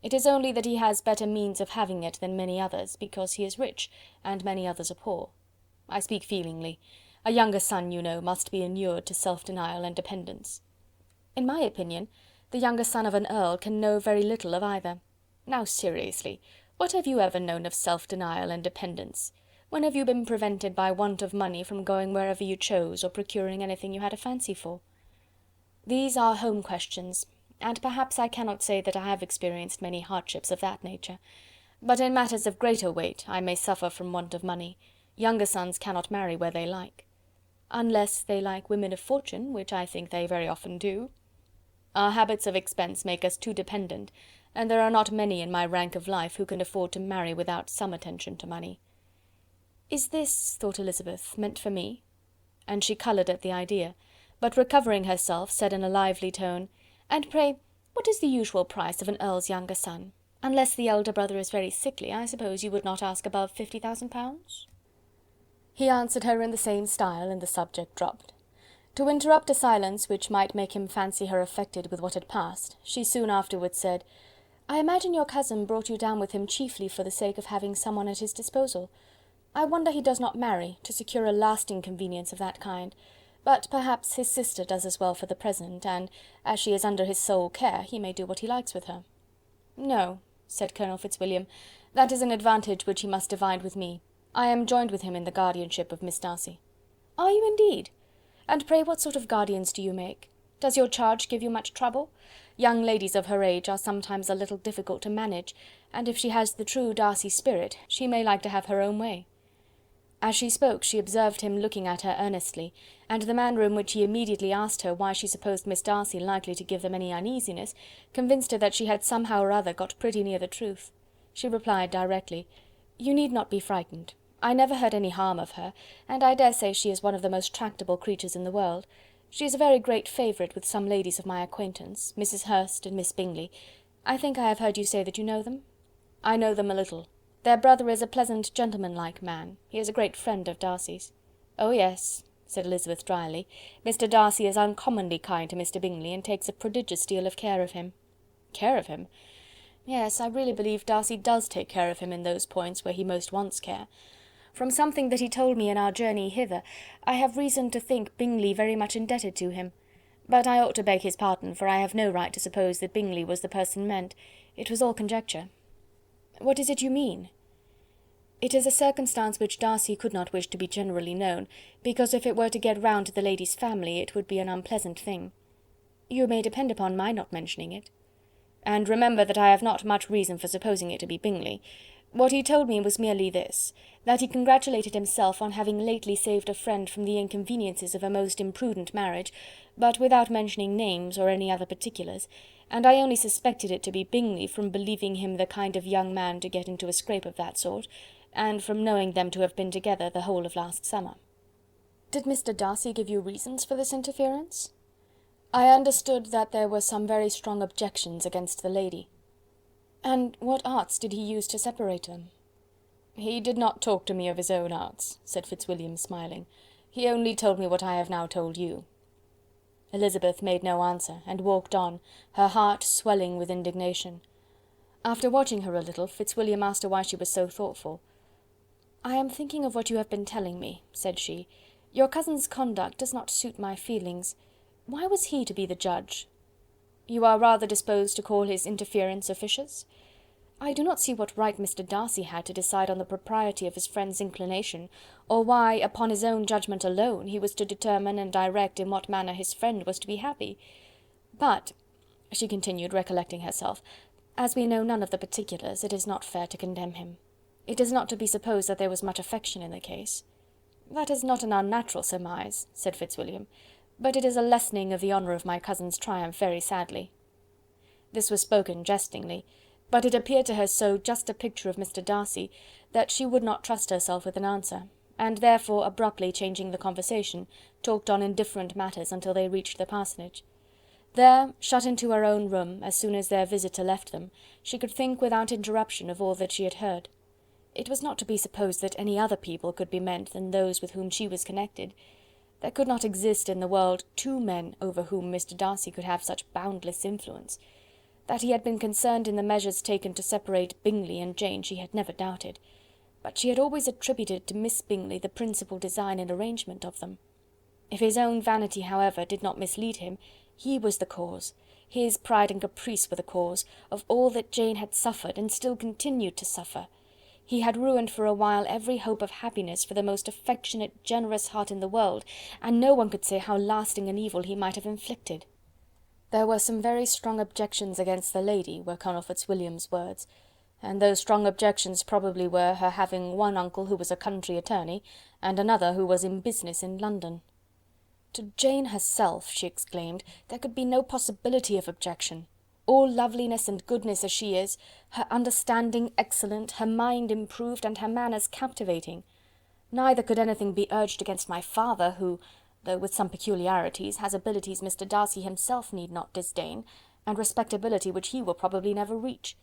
It is only that he has better means of having it than many others, because he is rich, and many others are poor. I speak feelingly. A younger son, you know, must be inured to self-denial and dependence." "In my opinion, the younger son of an earl can know very little of either. Now seriously, what have you ever known of self-denial and dependence? When have you been prevented by want of money from going wherever you chose, or procuring anything you had a fancy for?" "These are home questions, and perhaps I cannot say that I have experienced many hardships of that nature. But in matters of greater weight I may suffer from want of money. Younger sons cannot marry where they like." "Unless they like women of fortune, which I think they very often do." "Our habits of expense make us too dependent, and there are not many in my rank of life who can afford to marry without some attention to money." "Is this," thought Elizabeth, "meant for me?" And she coloured at the idea, but recovering herself, said in a lively tone, "And pray, what is the usual price of an earl's younger son? Unless the elder brother is very sickly, I suppose you would not ask above £50,000? He answered her in the same style, and the subject dropped. To interrupt a silence which might make him fancy her affected with what had passed, she soon afterwards said, "I imagine your cousin brought you down with him chiefly for the sake of having some one at his disposal. I wonder he does not marry, to secure a lasting convenience of that kind. But perhaps his sister does as well for the present, and, as she is under his sole care, he may do what he likes with her." "No," said Colonel Fitzwilliam, "that is an advantage which he must divide with me. I am joined with him in the guardianship of Miss Darcy." "Are you indeed? And pray what sort of guardians do you make? Does your charge give you much trouble? Young ladies of her age are sometimes a little difficult to manage, and if she has the true Darcy spirit, she may like to have her own way." As she spoke she observed him looking at her earnestly, and the manner in which he immediately asked her why she supposed Miss Darcy likely to give them any uneasiness, convinced her that she had somehow or other got pretty near the truth. She replied directly, "You need not be frightened. I never heard any harm of her, and I dare say she is one of the most tractable creatures in the world. She is a very great favourite with some ladies of my acquaintance, Mrs. Hurst and Miss Bingley. I think I have heard you say that you know them?" "I know them a little. Their brother is a pleasant gentlemanlike man. He is a great friend of Darcy's." "Oh yes," said Elizabeth drily. "Mr. Darcy is uncommonly kind to Mr. Bingley, and takes a prodigious deal of care of him." "Care of him?" "Yes, I really believe Darcy does take care of him in those points where he most wants care. From something that he told me in our journey hither, I have reason to think Bingley very much indebted to him. But I ought to beg his pardon, for I have no right to suppose that Bingley was the person meant. It was all conjecture." "What is it you mean?" "It is a circumstance which Darcy could not wish to be generally known, because if it were to get round to the lady's family it would be an unpleasant thing." "You may depend upon my not mentioning it." "And remember that I have not much reason for supposing it to be Bingley. What he told me was merely this, that he congratulated himself on having lately saved a friend from the inconveniences of a most imprudent marriage, but without mentioning names or any other particulars, and I only suspected it to be Bingley from believing him the kind of young man to get into a scrape of that sort, and from knowing them to have been together the whole of last summer." "Did Mr. Darcy give you reasons for this interference?" "I understood that there were some very strong objections against the lady." "And what arts did he use to separate them?" "He did not talk to me of his own arts," said Fitzwilliam, smiling. "He only told me what I have now told you." Elizabeth made no answer, and walked on, her heart swelling with indignation. After watching her a little, Fitzwilliam asked her why she was so thoughtful. "I am thinking of what you have been telling me," said she. "Your cousin's conduct does not suit my feelings. Why was he to be the judge?" "You are rather disposed to call his interference officious?" "I do not see what right Mr. Darcy had to decide on the propriety of his friend's inclination, or why, upon his own judgment alone, he was to determine and direct in what manner his friend was to be happy. But," she continued, recollecting herself, "as we know none of the particulars, it is not fair to condemn him. It is not to be supposed that there was much affection in the case." "That is not an unnatural surmise," said Fitzwilliam, "but it is a lessening of the honour of my cousin's triumph very sadly." This was spoken jestingly, but it appeared to her so just a picture of Mr. Darcy, that she would not trust herself with an answer, and therefore abruptly changing the conversation, talked on indifferent matters until they reached the parsonage. There, shut into her own room, as soon as their visitor left them, she could think without interruption of all that she had heard. It was not to be supposed that any other people could be meant than those with whom she was connected. There could not exist in the world two men over whom Mr. Darcy could have such boundless influence. That he had been concerned in the measures taken to separate Bingley and Jane she had never doubted, but she had always attributed to Miss Bingley the principal design and arrangement of them. If his own vanity, however, did not mislead him, he was the cause, his pride and caprice were the cause, of all that Jane had suffered and still continued to suffer. He had ruined for a while every hope of happiness for the most affectionate, generous heart in the world, and no one could say how lasting an evil he might have inflicted. There were some very strong objections against the lady, were Colonel Fitzwilliam's words, and those strong objections probably were her having one uncle who was a country attorney, and another who was in business in London. To Jane herself, she exclaimed, there could be no possibility of objection. All loveliness and goodness as she is, her understanding excellent, her mind improved, and her manners captivating. Neither could anything be urged against my father, who, though with some peculiarities, has abilities Mr. Darcy himself need not disdain, and respectability which he will probably never reach.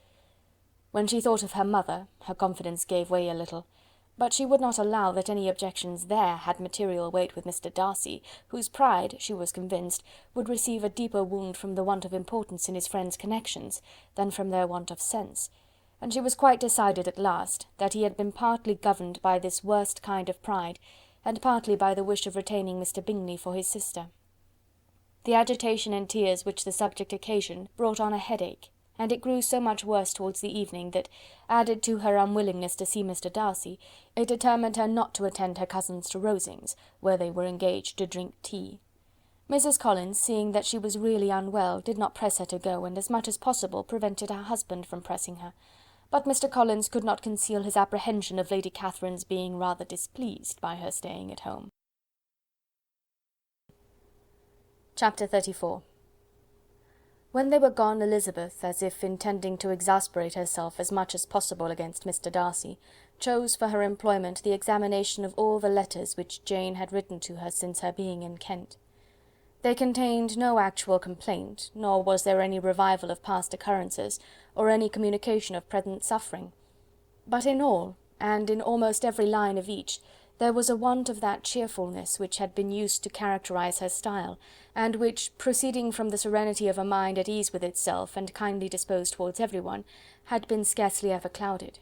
When she thought of her mother, her confidence gave way a little, but she would not allow that any objections there had material weight with Mr. Darcy, whose pride, she was convinced, would receive a deeper wound from the want of importance in his friends' connections, than from their want of sense, and she was quite decided at last that he had been partly governed by this worst kind of pride, and partly by the wish of retaining Mr. Bingley for his sister. The agitation and tears which the subject occasioned brought on a headache, and it grew so much worse towards the evening that, added to her unwillingness to see Mr. Darcy, it determined her not to attend her cousins to Rosings, where they were engaged to drink tea. Mrs. Collins, seeing that she was really unwell, did not press her to go, and as much as possible prevented her husband from pressing her, but Mr. Collins could not conceal his apprehension of Lady Catherine's being rather displeased by her staying at home. Chapter 34. When they were gone, Elizabeth, as if intending to exasperate herself as much as possible against Mr. Darcy, chose for her employment the examination of all the letters which Jane had written to her since her being in Kent. They contained no actual complaint, nor was there any revival of past occurrences, or any communication of present suffering. But in all, and in almost every line of each, there was a want of that cheerfulness which had been used to characterize her style, and which, proceeding from the serenity of a mind at ease with itself and kindly disposed towards everyone, had been scarcely ever clouded.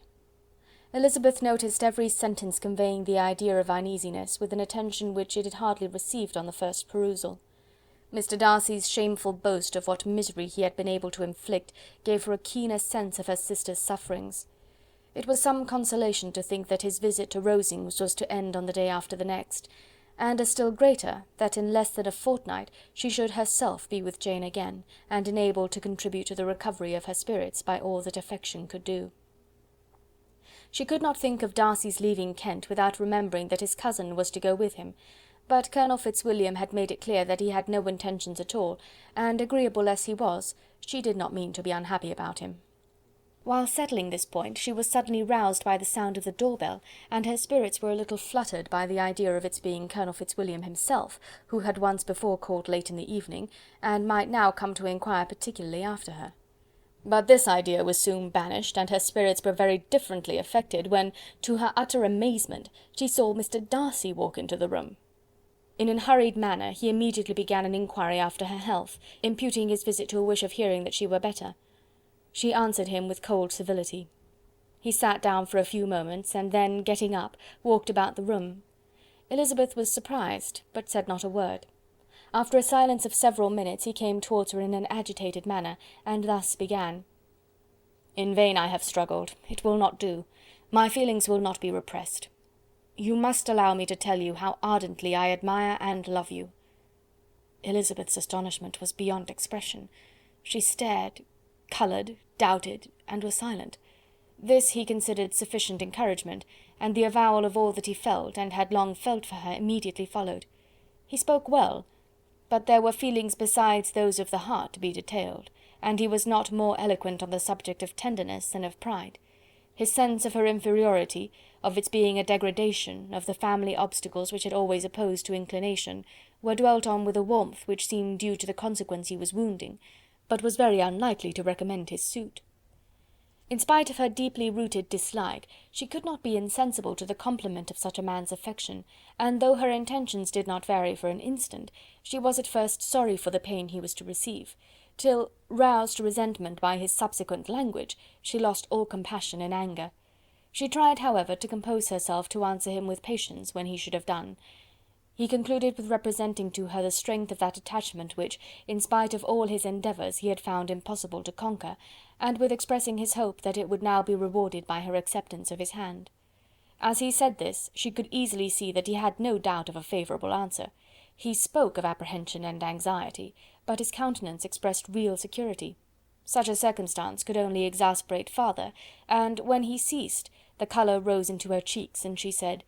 Elizabeth noticed every sentence conveying the idea of uneasiness with an attention which it had hardly received on the first perusal. Mr. Darcy's shameful boast of what misery he had been able to inflict gave her a keener sense of her sister's sufferings. It was some consolation to think that his visit to Rosings was to end on the day after the next, and a still greater, that in less than a fortnight she should herself be with Jane again, and enabled to contribute to the recovery of her spirits by all that affection could do. She could not think of Darcy's leaving Kent without remembering that his cousin was to go with him, but Colonel Fitzwilliam had made it clear that he had no intentions at all, and agreeable as he was, she did not mean to be unhappy about him. While settling this point, she was suddenly roused by the sound of the door-bell, and her spirits were a little fluttered by the idea of its being Colonel Fitzwilliam himself, who had once before called late in the evening, and might now come to inquire particularly after her. But this idea was soon banished, and her spirits were very differently affected, when, to her utter amazement, she saw Mr. Darcy walk into the room. In an hurried manner, he immediately began an inquiry after her health, imputing his visit to a wish of hearing that she were better. She answered him with cold civility. He sat down for a few moments, and then, getting up, walked about the room. Elizabeth was surprised, but said not a word. After a silence of several minutes, he came towards her in an agitated manner, and thus began: "In vain I have struggled. It will not do. My feelings will not be repressed. You must allow me to tell you how ardently I admire and love you." Elizabeth's astonishment was beyond expression. She stared, coloured, doubted, and was silent. This he considered sufficient encouragement, and the avowal of all that he felt, and had long felt for her, immediately followed. He spoke well, but there were feelings besides those of the heart to be detailed, and he was not more eloquent on the subject of tenderness than of pride. His sense of her inferiority, of its being a degradation, of the family obstacles which had always opposed to inclination, were dwelt on with a warmth which seemed due to the consequence he was wounding, but was very unlikely to recommend his suit. In spite of her deeply rooted dislike, she could not be insensible to the compliment of such a man's affection, and though her intentions did not vary for an instant, she was at first sorry for the pain he was to receive, till, roused to resentment by his subsequent language, she lost all compassion in anger. She tried, however, to compose herself to answer him with patience when he should have done. He concluded with representing to her the strength of that attachment which, in spite of all his endeavours, he had found impossible to conquer, and with expressing his hope that it would now be rewarded by her acceptance of his hand. As he said this, she could easily see that he had no doubt of a favourable answer. He spoke of apprehension and anxiety, but his countenance expressed real security. Such a circumstance could only exasperate farther, and when he ceased, the colour rose into her cheeks, and she said: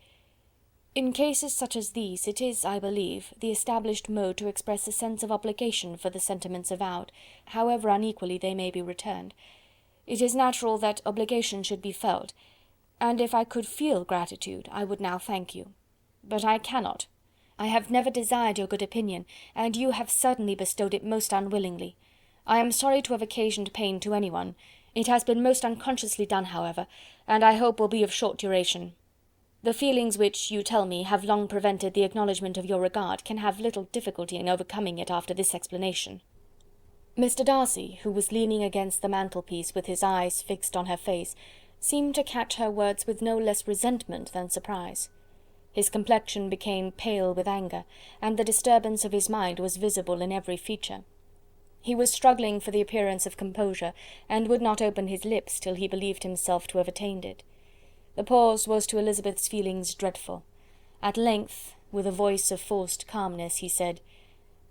"In cases such as these, it is, I believe, the established mode to express a sense of obligation for the sentiments avowed, however unequally they may be returned. It is natural that obligation should be felt, and if I could feel gratitude, I would now thank you. But I cannot. I have never desired your good opinion, and you have certainly bestowed it most unwillingly. I am sorry to have occasioned pain to anyone. It has been most unconsciously done, however, and I hope will be of short duration. The feelings which, you tell me, have long prevented the acknowledgment of your regard, can have little difficulty in overcoming it after this explanation." Mr. Darcy, who was leaning against the mantelpiece with his eyes fixed on her face, seemed to catch her words with no less resentment than surprise. His complexion became pale with anger, and the disturbance of his mind was visible in every feature. He was struggling for the appearance of composure, and would not open his lips till he believed himself to have attained it. The pause was to Elizabeth's feelings dreadful. At length, with a voice of forced calmness, he said: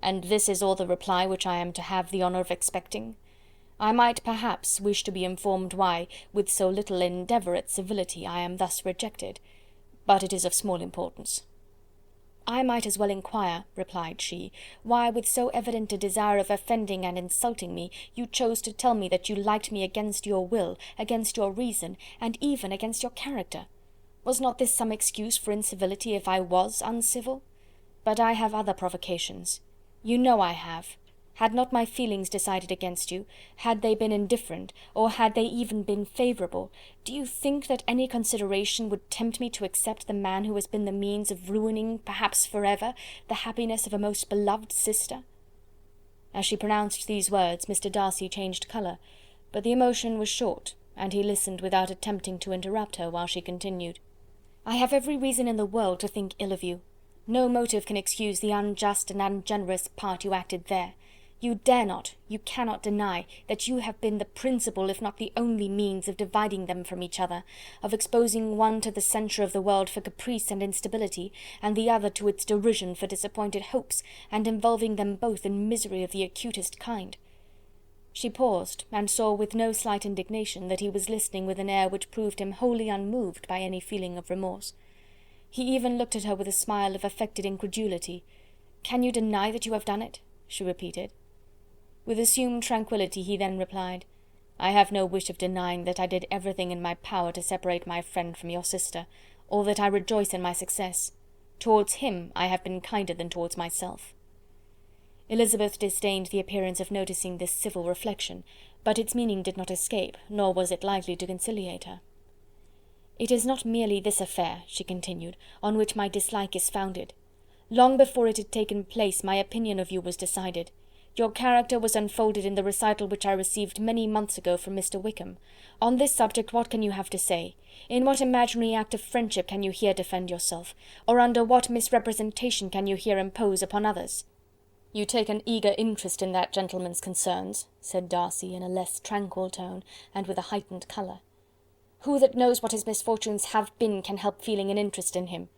"And this is all the reply which I am to have the honour of expecting? I might, perhaps, wish to be informed why, with so little endeavour at civility, I am thus rejected, but it is of small importance." "I might as well inquire," replied she, "why, with so evident a desire of offending and insulting me, you chose to tell me that you liked me against your will, against your reason, and even against your character. Was not this some excuse for incivility if I was uncivil? But I have other provocations. You know I have. Had not my feelings decided against you, had they been indifferent, or had they even been favourable, do you think that any consideration would tempt me to accept the man who has been the means of ruining, perhaps for ever, the happiness of a most beloved sister?" As she pronounced these words, Mr. Darcy changed colour, but the emotion was short, and he listened without attempting to interrupt her while she continued: "I have every reason in the world to think ill of you. No motive can excuse the unjust and ungenerous part you acted there. You dare not, you cannot deny, that you have been the principal, if not the only means of dividing them from each other, of exposing one to the censure of the world for caprice and instability, and the other to its derision for disappointed hopes, and involving them both in misery of the acutest kind." She paused, and saw with no slight indignation that he was listening with an air which proved him wholly unmoved by any feeling of remorse. He even looked at her with a smile of affected incredulity. "Can you deny that you have done it?" she repeated. With assumed tranquillity he then replied: "I have no wish of denying that I did everything in my power to separate my friend from your sister, or that I rejoice in my success. Towards him I have been kinder than towards myself." Elizabeth disdained the appearance of noticing this civil reflection, but its meaning did not escape, nor was it likely to conciliate her. "It is not merely this affair," she continued, "on which my dislike is founded. Long before it had taken place my opinion of you was decided. Your character was unfolded in the recital which I received many months ago from Mr. Wickham. On this subject what can you have to say? In what imaginary act of friendship can you here defend yourself? Or under what misrepresentation can you here impose upon others?" "You take an eager interest in that gentleman's concerns," said Darcy, in a less tranquil tone, and with a heightened colour. "Who that knows what his misfortunes have been can help feeling an interest in him?"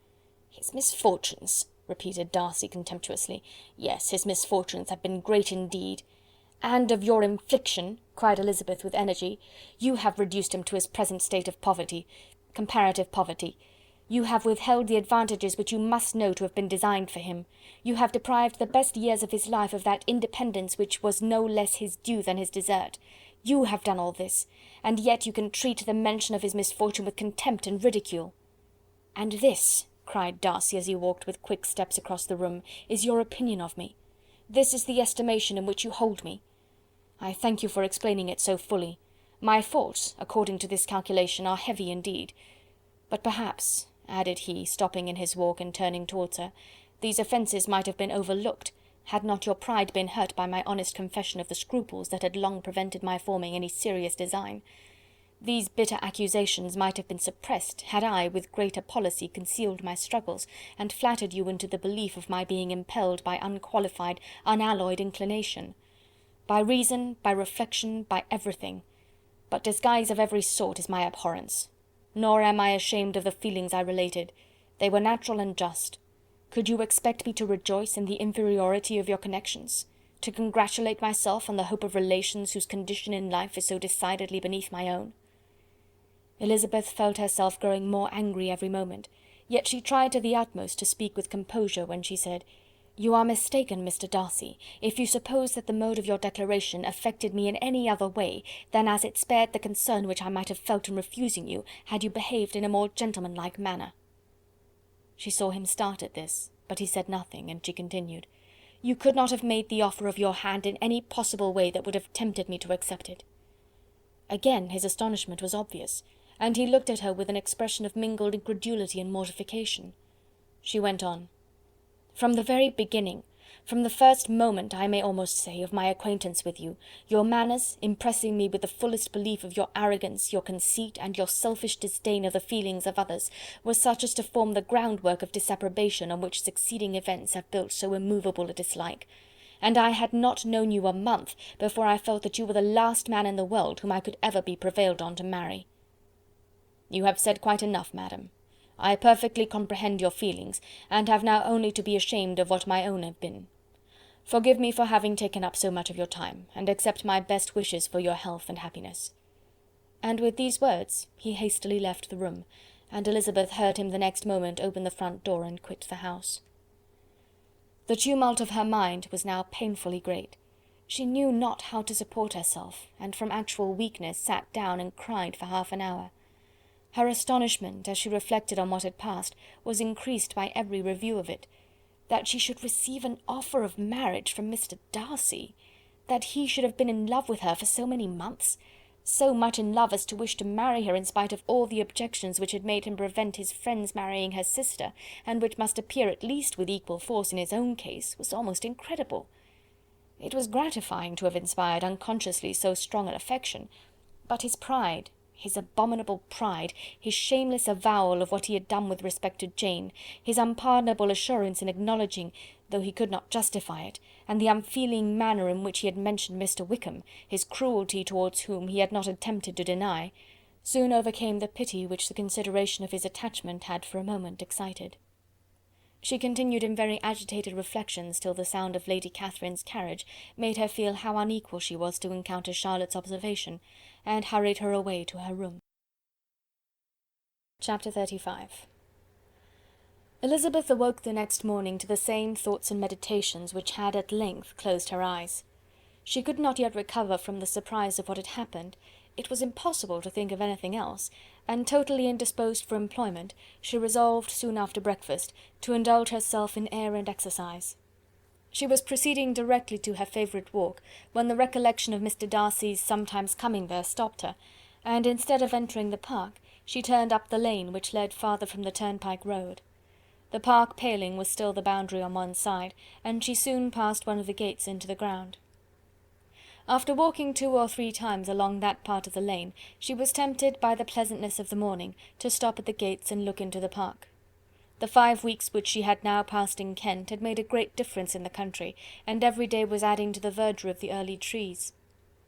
"His misfortunes!" repeated Darcy contemptuously. "Yes, his misfortunes have been great indeed." "And of your infliction," cried Elizabeth with energy. "You have reduced him to his present state of poverty, comparative poverty. You have withheld the advantages which you must know to have been designed for him. You have deprived the best years of his life of that independence which was no less his due than his desert. You have done all this, and yet you can treat the mention of his misfortune with contempt and ridicule." "And this," cried Darcy, as he walked with quick steps across the room, "is your opinion of me? This is the estimation in which you hold me? I thank you for explaining it so fully. My faults, according to this calculation, are heavy indeed. But perhaps," added he, stopping in his walk and turning towards her, "these offences might have been overlooked, had not your pride been hurt by my honest confession of the scruples that had long prevented my forming any serious design. These bitter accusations might have been suppressed, had I, with greater policy, concealed my struggles, and flattered you into the belief of my being impelled by unqualified, unalloyed inclination. By reason, by reflection, by everything. But disguise of every sort is my abhorrence. Nor am I ashamed of the feelings I related. They were natural and just. Could you expect me to rejoice in the inferiority of your connections? To congratulate myself on the hope of relations whose condition in life is so decidedly beneath my own?" Elizabeth felt herself growing more angry every moment, yet she tried to the utmost to speak with composure when she said, "You are mistaken, Mr. Darcy, if you suppose that the mode of your declaration affected me in any other way than as it spared the concern which I might have felt in refusing you, had you behaved in a more gentlemanlike manner." She saw him start at this, but he said nothing, and she continued, "You could not have made the offer of your hand in any possible way that would have tempted me to accept it." Again his astonishment was obvious, and he looked at her with an expression of mingled incredulity and mortification. She went on, "From the very beginning, from the first moment, I may almost say, of my acquaintance with you, your manners, impressing me with the fullest belief of your arrogance, your conceit, and your selfish disdain of the feelings of others, were such as to form the groundwork of disapprobation on which succeeding events have built so immovable a dislike. And I had not known you a month before I felt that you were the last man in the world whom I could ever be prevailed on to marry." "You have said quite enough, madam. I perfectly comprehend your feelings, and have now only to be ashamed of what my own have been. Forgive me for having taken up so much of your time, and accept my best wishes for your health and happiness." And with these words he hastily left the room, and Elizabeth heard him the next moment open the front door and quit the house. The tumult of her mind was now painfully great. She knew not how to support herself, and from actual weakness sat down and cried for half an hour. Her astonishment, as she reflected on what had passed, was increased by every review of it. That she should receive an offer of marriage from Mr. Darcy! That he should have been in love with her for so many months! So much in love as to wish to marry her in spite of all the objections which had made him prevent his friends marrying her sister, and which must appear at least with equal force in his own case, was almost incredible. It was gratifying to have inspired unconsciously so strong an affection, but his pride, his abominable pride, his shameless avowal of what he had done with respect to Jane, his unpardonable assurance in acknowledging, though he could not justify it, and the unfeeling manner in which he had mentioned Mr. Wickham, his cruelty towards whom he had not attempted to deny, soon overcame the pity which the consideration of his attachment had for a moment excited. She continued in very agitated reflections till the sound of Lady Catherine's carriage made her feel how unequal she was to encounter Charlotte's observation, and hurried her away to her room. Chapter 35. Elizabeth awoke the next morning to the same thoughts and meditations which had at length closed her eyes. She could not yet recover from the surprise of what had happened. It was impossible to think of anything else, and totally indisposed for employment, she resolved, soon after breakfast, to indulge herself in air and exercise. She was proceeding directly to her favourite walk, when the recollection of Mr. Darcy's sometimes coming there stopped her, and instead of entering the park, she turned up the lane which led farther from the turnpike road. The park paling was still the boundary on one side, and she soon passed one of the gates into the ground. After walking 2 or 3 times along that part of the lane, she was tempted by the pleasantness of the morning to stop at the gates and look into the park. The 5 weeks which she had now passed in Kent had made a great difference in the country, and every day was adding to the verdure of the early trees.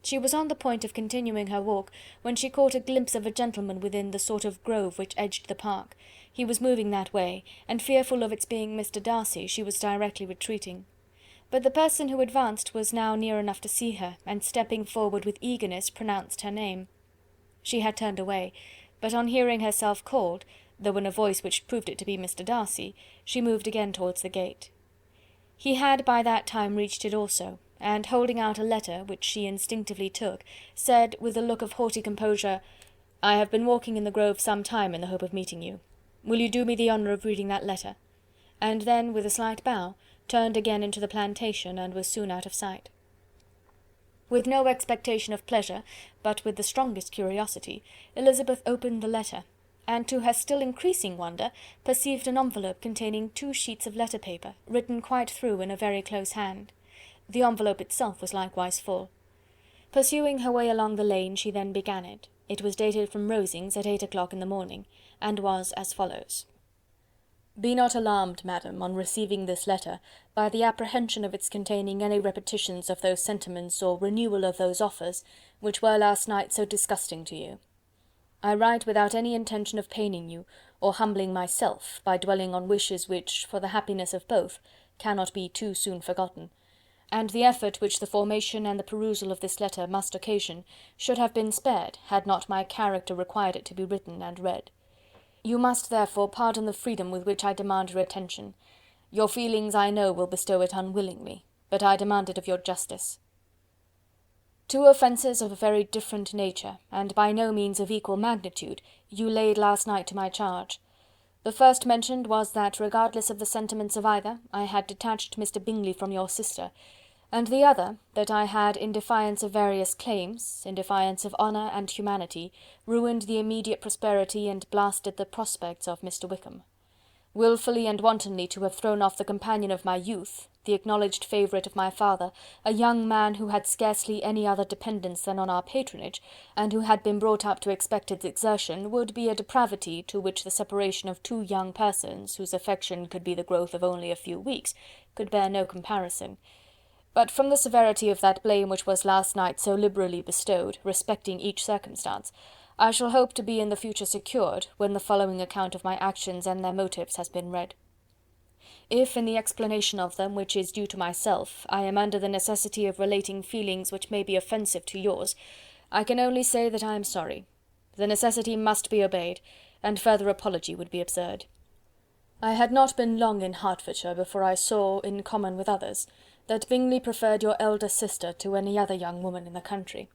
She was on the point of continuing her walk, when she caught a glimpse of a gentleman within the sort of grove which edged the park. He was moving that way, and fearful of its being Mr. Darcy, she was directly retreating. But the person who advanced was now near enough to see her, and stepping forward with eagerness, pronounced her name. She had turned away, but on hearing herself called, though in a voice which proved it to be Mr. Darcy, she moved again towards the gate. He had by that time reached it also, and holding out a letter, which she instinctively took, said, with a look of haughty composure, "I have been walking in the grove some time in the hope of meeting you. Will you do me the honour of reading that letter?" And then, with a slight bow, turned again into the plantation, and was soon out of sight. With no expectation of pleasure, but with the strongest curiosity, Elizabeth opened the letter, and to her still increasing wonder, perceived an envelope containing 2 sheets of letter paper, written quite through in a very close hand. The envelope itself was likewise full. Pursuing her way along the lane, she then began it. It was dated from Rosings at 8 o'clock in the morning, and was as follows: "Be not alarmed, madam, on receiving this letter, by the apprehension of its containing any repetitions of those sentiments or renewal of those offers, which were last night so disgusting to you. I write without any intention of paining you, or humbling myself, by dwelling on wishes which, for the happiness of both, cannot be too soon forgotten, and the effort which the formation and the perusal of this letter must occasion, should have been spared, had not my character required it to be written and read. You must therefore pardon the freedom with which I demand your attention. Your feelings, I know, will bestow it unwillingly, but I demand it of your justice. 2 offences of a very different nature, and by no means of equal magnitude, you laid last night to my charge. The first mentioned was that, regardless of the sentiments of either, I had detached Mr. Bingley from your sister, and the other, that I had, in defiance of various claims, in defiance of honour and humanity, ruined the immediate prosperity and blasted the prospects of Mr. Wickham. Wilfully and wantonly to have thrown off the companion of my youth, the acknowledged favourite of my father, a young man who had scarcely any other dependence than on our patronage, and who had been brought up to expect its exertion, would be a depravity to which the separation of 2 young persons, whose affection could be the growth of only a few weeks, could bear no comparison. But from the severity of that blame which was last night so liberally bestowed, respecting each circumstance, I shall hope to be in the future secured, when the following account of my actions and their motives has been read. If, in the explanation of them, which is due to myself, I am under the necessity of relating feelings which may be offensive to yours, I can only say that I am sorry. The necessity must be obeyed, and further apology would be absurd. I had not been long in Hertfordshire before I saw, in common with others, that Bingley preferred your elder sister to any other young woman in the country.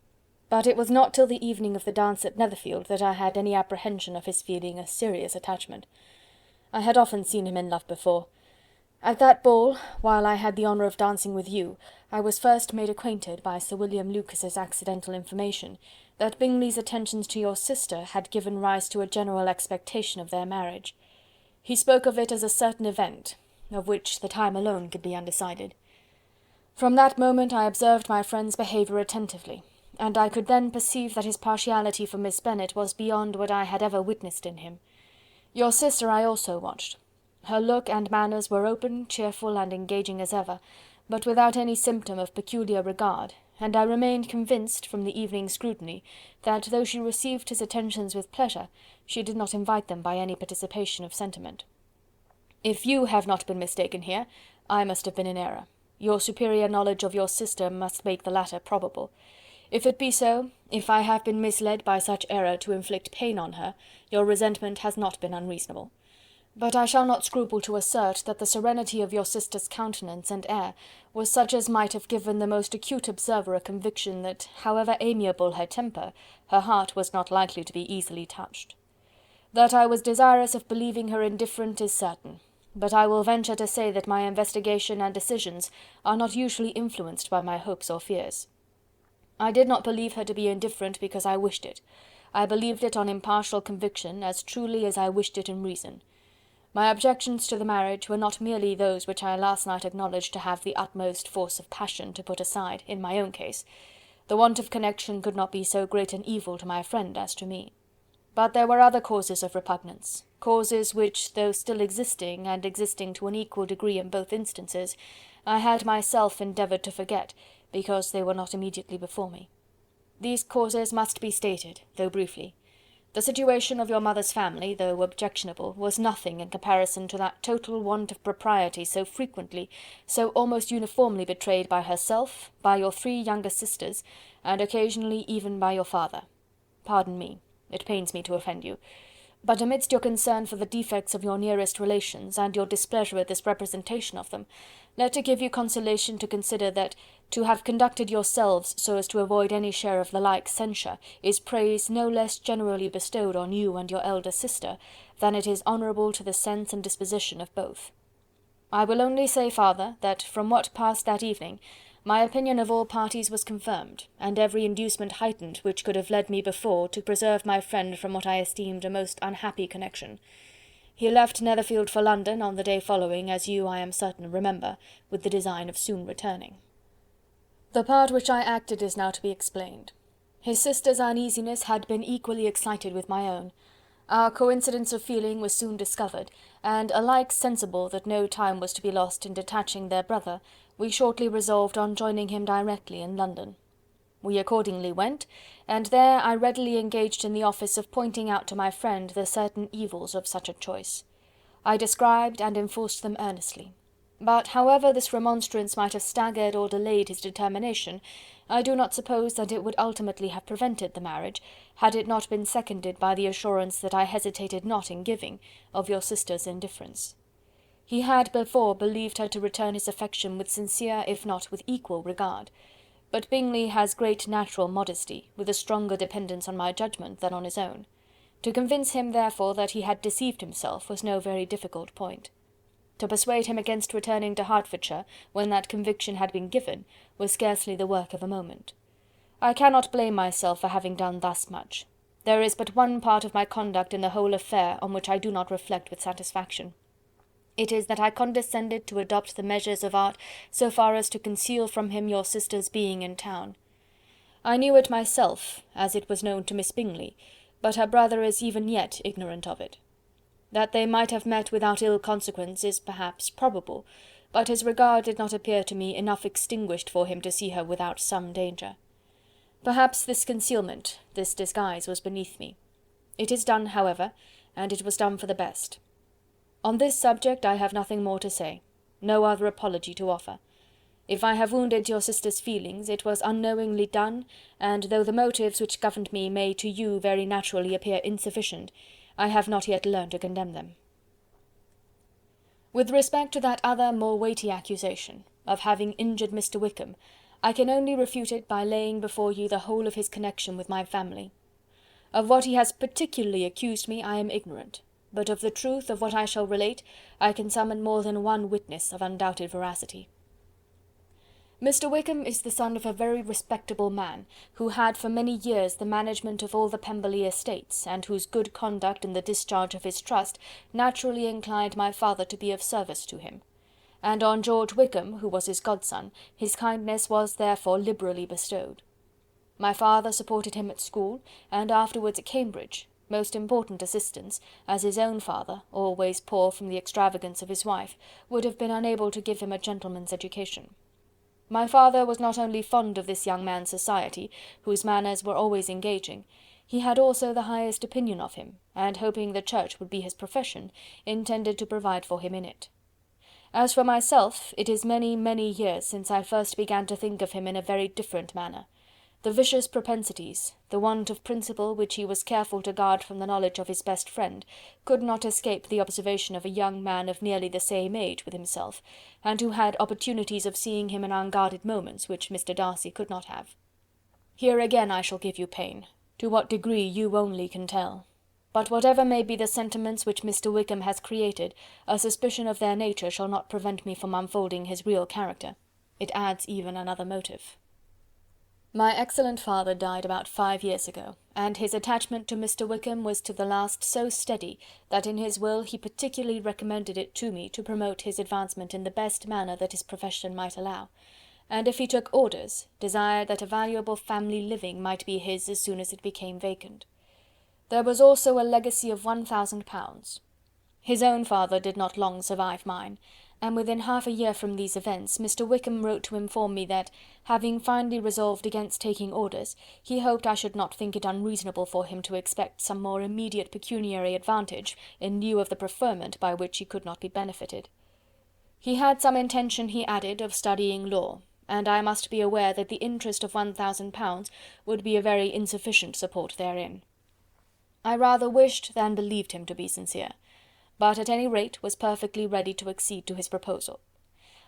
But it was not till the evening of the dance at Netherfield that I had any apprehension of his feeling a serious attachment. I had often seen him in love before. At that ball, while I had the honour of dancing with you, I was first made acquainted by Sir William Lucas's accidental information, that Bingley's attentions to your sister had given rise to a general expectation of their marriage. He spoke of it as a certain event, of which the time alone could be undecided. From that moment I observed my friend's behaviour attentively, and I could then perceive that his partiality for Miss Bennet was beyond what I had ever witnessed in him. Your sister I also watched. Her look and manners were open, cheerful, and engaging as ever, but without any symptom of peculiar regard, and I remained convinced, from the evening's scrutiny, that though she received his attentions with pleasure, she did not invite them by any participation of sentiment. If you have not been mistaken here, I must have been in error. Your superior knowledge of your sister must make the latter probable. If it be so, if I have been misled by such error to inflict pain on her, your resentment has not been unreasonable. But I shall not scruple to assert that the serenity of your sister's countenance and air was such as might have given the most acute observer a conviction that, however amiable her temper, her heart was not likely to be easily touched. That I was desirous of believing her indifferent is certain, but I will venture to say that my investigation and decisions are not usually influenced by my hopes or fears. I did not believe her to be indifferent because I wished it. I believed it on impartial conviction, as truly as I wished it in reason. My objections to the marriage were not merely those which I last night acknowledged to have the utmost force of passion to put aside, in my own case. The want of connection could not be so great an evil to my friend as to me. But there were other causes of repugnance, causes which, though still existing, and existing to an equal degree in both instances, I had myself endeavoured to forget, because they were not immediately before me. These causes must be stated, though briefly. The situation of your mother's family, though objectionable, was nothing in comparison to that total want of propriety so frequently, so almost uniformly betrayed by herself, by your 3 younger sisters, and occasionally even by your father. Pardon me, it pains me to offend you. But amidst your concern for the defects of your nearest relations, and your displeasure at this representation of them, let it give you consolation to consider that to have conducted yourselves so as to avoid any share of the like censure, is praise no less generally bestowed on you and your elder sister, than it is honourable to the sense and disposition of both. I will only say farther, that from what passed that evening, my opinion of all parties was confirmed, and every inducement heightened which could have led me before to preserve my friend from what I esteemed a most unhappy connection. He left Netherfield for London on the day following, as you, I am certain, remember, with the design of soon returning. The part which I acted is now to be explained. His sister's uneasiness had been equally excited with my own. Our coincidence of feeling was soon discovered, and alike sensible that no time was to be lost in detaching their brother, we shortly resolved on joining him directly in London. We accordingly went, and there I readily engaged in the office of pointing out to my friend the certain evils of such a choice. I described and enforced them earnestly. But however this remonstrance might have staggered or delayed his determination, I do not suppose that it would ultimately have prevented the marriage, had it not been seconded by the assurance that I hesitated not in giving, of your sister's indifference. He had before believed her to return his affection with sincere, if not with equal regard. But Bingley has great natural modesty, with a stronger dependence on my judgment than on his own. To convince him, therefore, that he had deceived himself was no very difficult point. To persuade him against returning to Hertfordshire, when that conviction had been given, was scarcely the work of a moment. I cannot blame myself for having done thus much. There is but one part of my conduct in the whole affair on which I do not reflect with satisfaction. It is that I condescended to adopt the measures of art so far as to conceal from him your sister's being in town. I knew it myself, as it was known to Miss Bingley, but her brother is even yet ignorant of it. That they might have met without ill consequence is perhaps probable, but his regard did not appear to me enough extinguished for him to see her without some danger. Perhaps this concealment, this disguise, was beneath me. It is done, however, and it was done for the best. On this subject I have nothing more to say, no other apology to offer. If I have wounded your sister's feelings, it was unknowingly done, and though the motives which governed me may to you very naturally appear insufficient, I have not yet learned to condemn them. With respect to that other more weighty accusation, of having injured Mr. Wickham, I can only refute it by laying before you the whole of his connection with my family. Of what he has particularly accused me I am ignorant, but of the truth of what I shall relate I can summon more than one witness of undoubted veracity. Mr. Wickham is the son of a very respectable man, who had for many years the management of all the Pemberley estates, and whose good conduct in the discharge of his trust naturally inclined my father to be of service to him. And on George Wickham, who was his godson, his kindness was therefore liberally bestowed. My father supported him at school, and afterwards at Cambridge, most important assistance, as his own father, always poor from the extravagance of his wife, would have been unable to give him a gentleman's education. My father was not only fond of this young man's society, whose manners were always engaging, he had also the highest opinion of him, and hoping the church would be his profession, intended to provide for him in it. As for myself, it is many, many years since I first began to think of him in a very different manner. The vicious propensities, the want of principle which he was careful to guard from the knowledge of his best friend, could not escape the observation of a young man of nearly the same age with himself, and who had opportunities of seeing him in unguarded moments which Mr. Darcy could not have. Here again I shall give you pain, to what degree you only can tell. But whatever may be the sentiments which Mr. Wickham has created, a suspicion of their nature shall not prevent me from unfolding his real character. It adds even another motive. My excellent father died about 5 years ago, and his attachment to Mr. Wickham was to the last so steady, that in his will he particularly recommended it to me to promote his advancement in the best manner that his profession might allow, and if he took orders, desired that a valuable family living might be his as soon as it became vacant. There was also a legacy of £1,000. His own father did not long survive mine, and within half a year from these events Mr. Wickham wrote to inform me that, having finally resolved against taking orders, he hoped I should not think it unreasonable for him to expect some more immediate pecuniary advantage in lieu of the preferment by which he could not be benefited. He had some intention, he added, of studying law, and I must be aware that the interest of £1,000 would be a very insufficient support therein. I rather wished than believed him to be sincere, but at any rate was perfectly ready to accede to his proposal.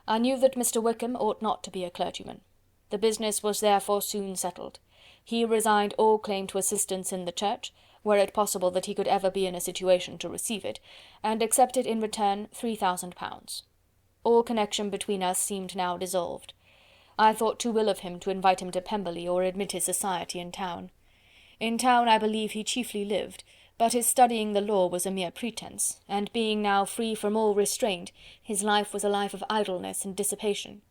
I knew that Mr. Wickham ought not to be a clergyman. The business was therefore soon settled. He resigned all claim to assistance in the church, were it possible that he could ever be in a situation to receive it, and accepted in return £3000. All connection between us seemed now dissolved. I thought too ill of him to invite him to Pemberley or admit his society in town. In town I believe he chiefly lived, but his studying the law was a mere pretence, and being now free from all restraint, his life was a life of idleness and dissipation.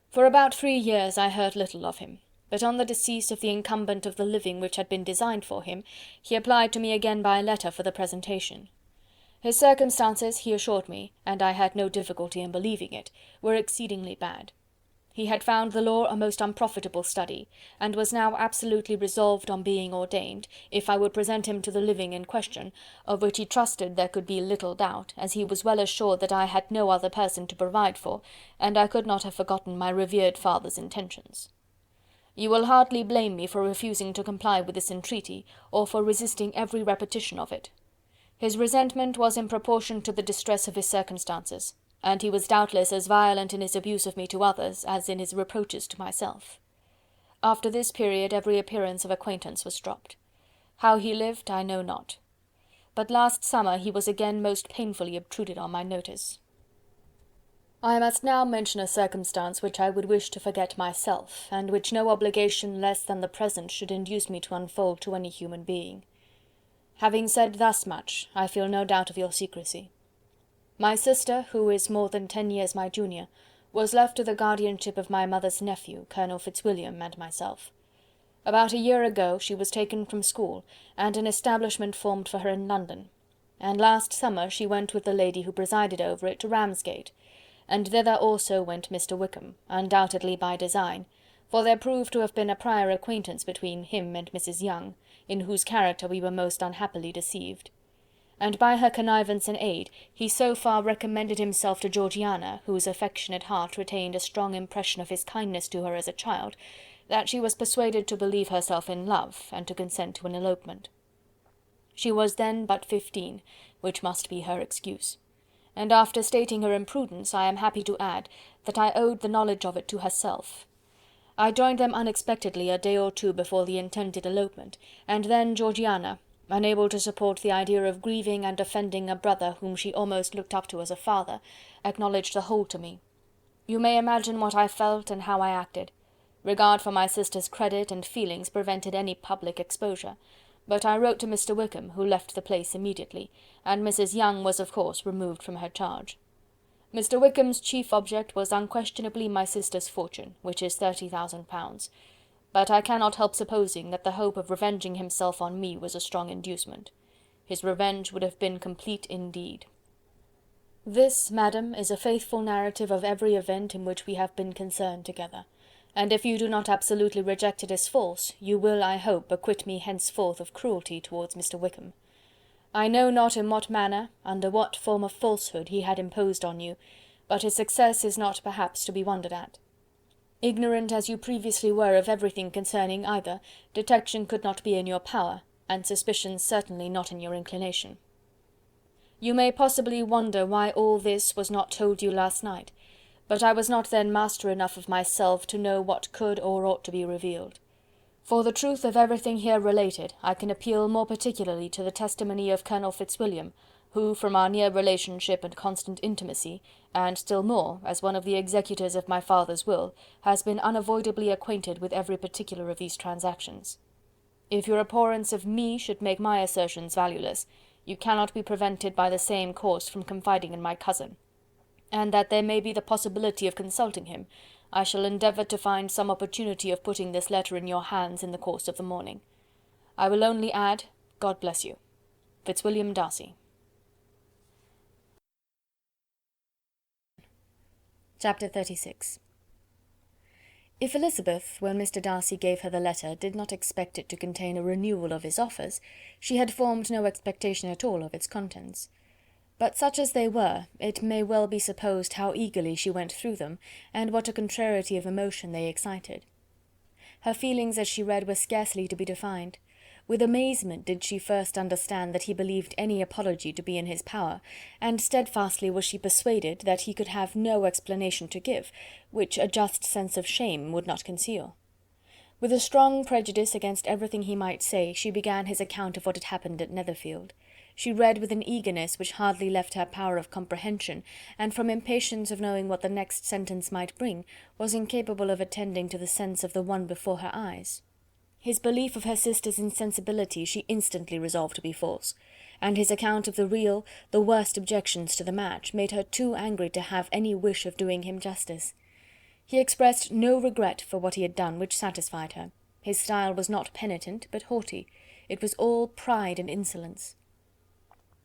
For about 3 years I heard little of him, but on the decease of the incumbent of the living which had been designed for him, he applied to me again by letter for the presentation. His circumstances, he assured me, and I had no difficulty in believing it, were exceedingly bad. He had found the law a most unprofitable study, and was now absolutely resolved on being ordained, if I would present him to the living in question, of which he trusted there could be little doubt, as he was well assured that I had no other person to provide for, and I could not have forgotten my revered father's intentions. You will hardly blame me for refusing to comply with this entreaty, or for resisting every repetition of it. His resentment was in proportion to the distress of his circumstances, and he was doubtless as violent in his abuse of me to others as in his reproaches to myself. After this period every appearance of acquaintance was dropped. How he lived I know not. But last summer he was again most painfully obtruded on my notice. I must now mention a circumstance which I would wish to forget myself, and which no obligation less than the present should induce me to unfold to any human being. Having said thus much, I feel no doubt of your secrecy. My sister, who is more than 10 years my junior, was left to the guardianship of my mother's nephew, Colonel Fitzwilliam, and myself. About a year ago she was taken from school, and an establishment formed for her in London, and last summer she went with the lady who presided over it to Ramsgate, and thither also went Mr. Wickham, undoubtedly by design, for there proved to have been a prior acquaintance between him and Mrs. Young, in whose character we were most unhappily deceived. And by her connivance and aid, he so far recommended himself to Georgiana, whose affectionate heart retained a strong impression of his kindness to her as a child, that she was persuaded to believe herself in love, and to consent to an elopement. She was then but 15, which must be her excuse, and after stating her imprudence, I am happy to add, that I owed the knowledge of it to herself. I joined them unexpectedly a day or two before the intended elopement, and then Georgiana, unable to support the idea of grieving and offending a brother whom she almost looked up to as a father, acknowledged the whole to me. You may imagine what I felt and how I acted. Regard for my sister's credit and feelings prevented any public exposure, but I wrote to Mr. Wickham, who left the place immediately, and Mrs. Young was of course removed from her charge. Mr. Wickham's chief object was unquestionably my sister's fortune, which is £30,000, but I cannot help supposing that the hope of revenging himself on me was a strong inducement. His revenge would have been complete indeed. This, madam, is a faithful narrative of every event in which we have been concerned together, and if you do not absolutely reject it as false, you will, I hope, acquit me henceforth of cruelty towards Mr. Wickham. I know not in what manner, under what form of falsehood he had imposed on you, but his success is not perhaps to be wondered at. Ignorant as you previously were of everything concerning either, detection could not be in your power, and suspicion certainly not in your inclination. You may possibly wonder why all this was not told you last night, but I was not then master enough of myself to know what could or ought to be revealed. For the truth of everything here related, I can appeal more particularly to the testimony of Colonel Fitzwilliam, who, from our near relationship and constant intimacy, and still more, as one of the executors of my father's will, has been unavoidably acquainted with every particular of these transactions. If your abhorrence of me should make my assertions valueless, you cannot be prevented by the same course from confiding in my cousin, and that there may be the possibility of consulting him, I shall endeavour to find some opportunity of putting this letter in your hands in the course of the morning. I will only add, God bless you. Fitzwilliam Darcy. Chapter 36. If Elizabeth, when Mr. Darcy gave her the letter, did not expect it to contain a renewal of his offers, she had formed no expectation at all of its contents. But such as they were, it may well be supposed how eagerly she went through them, and what a contrariety of emotion they excited. Her feelings as she read were scarcely to be defined. With amazement did she first understand that he believed any apology to be in his power, and steadfastly was she persuaded that he could have no explanation to give, which a just sense of shame would not conceal. With a strong prejudice against everything he might say, she began his account of what had happened at Netherfield. She read with an eagerness which hardly left her power of comprehension, and from impatience of knowing what the next sentence might bring, was incapable of attending to the sense of the one before her eyes. His belief of her sister's insensibility she instantly resolved to be false, and his account of the real, the worst objections to the match, made her too angry to have any wish of doing him justice. He expressed no regret for what he had done, which satisfied her. His style was not penitent, but haughty. It was all pride and insolence.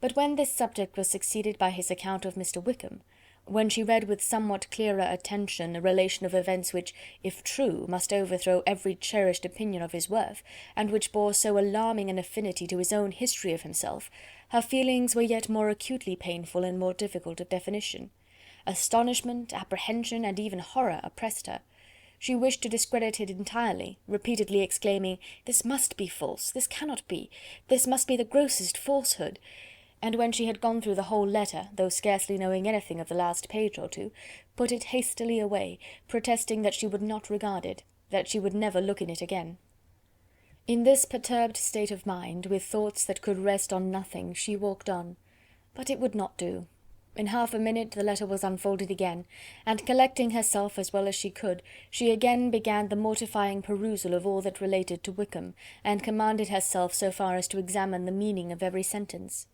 But when this subject was succeeded by his account of Mr. Wickham, when she read with somewhat clearer attention a relation of events which, if true, must overthrow every cherished opinion of his worth, and which bore so alarming an affinity to his own history of himself, her feelings were yet more acutely painful and more difficult of definition. Astonishment, apprehension, and even horror oppressed her. She wished to discredit it entirely, repeatedly exclaiming, "This must be false, this cannot be, this must be the grossest falsehood," and when she had gone through the whole letter, though scarcely knowing anything of the last page or two, put it hastily away, protesting that she would not regard it, that she would never look in it again. In this perturbed state of mind, with thoughts that could rest on nothing, she walked on, but it would not do. In half a minute the letter was unfolded again, and collecting herself as well as she could, she again began the mortifying perusal of all that related to Wickham, and commanded herself so far as to examine the meaning of every sentence.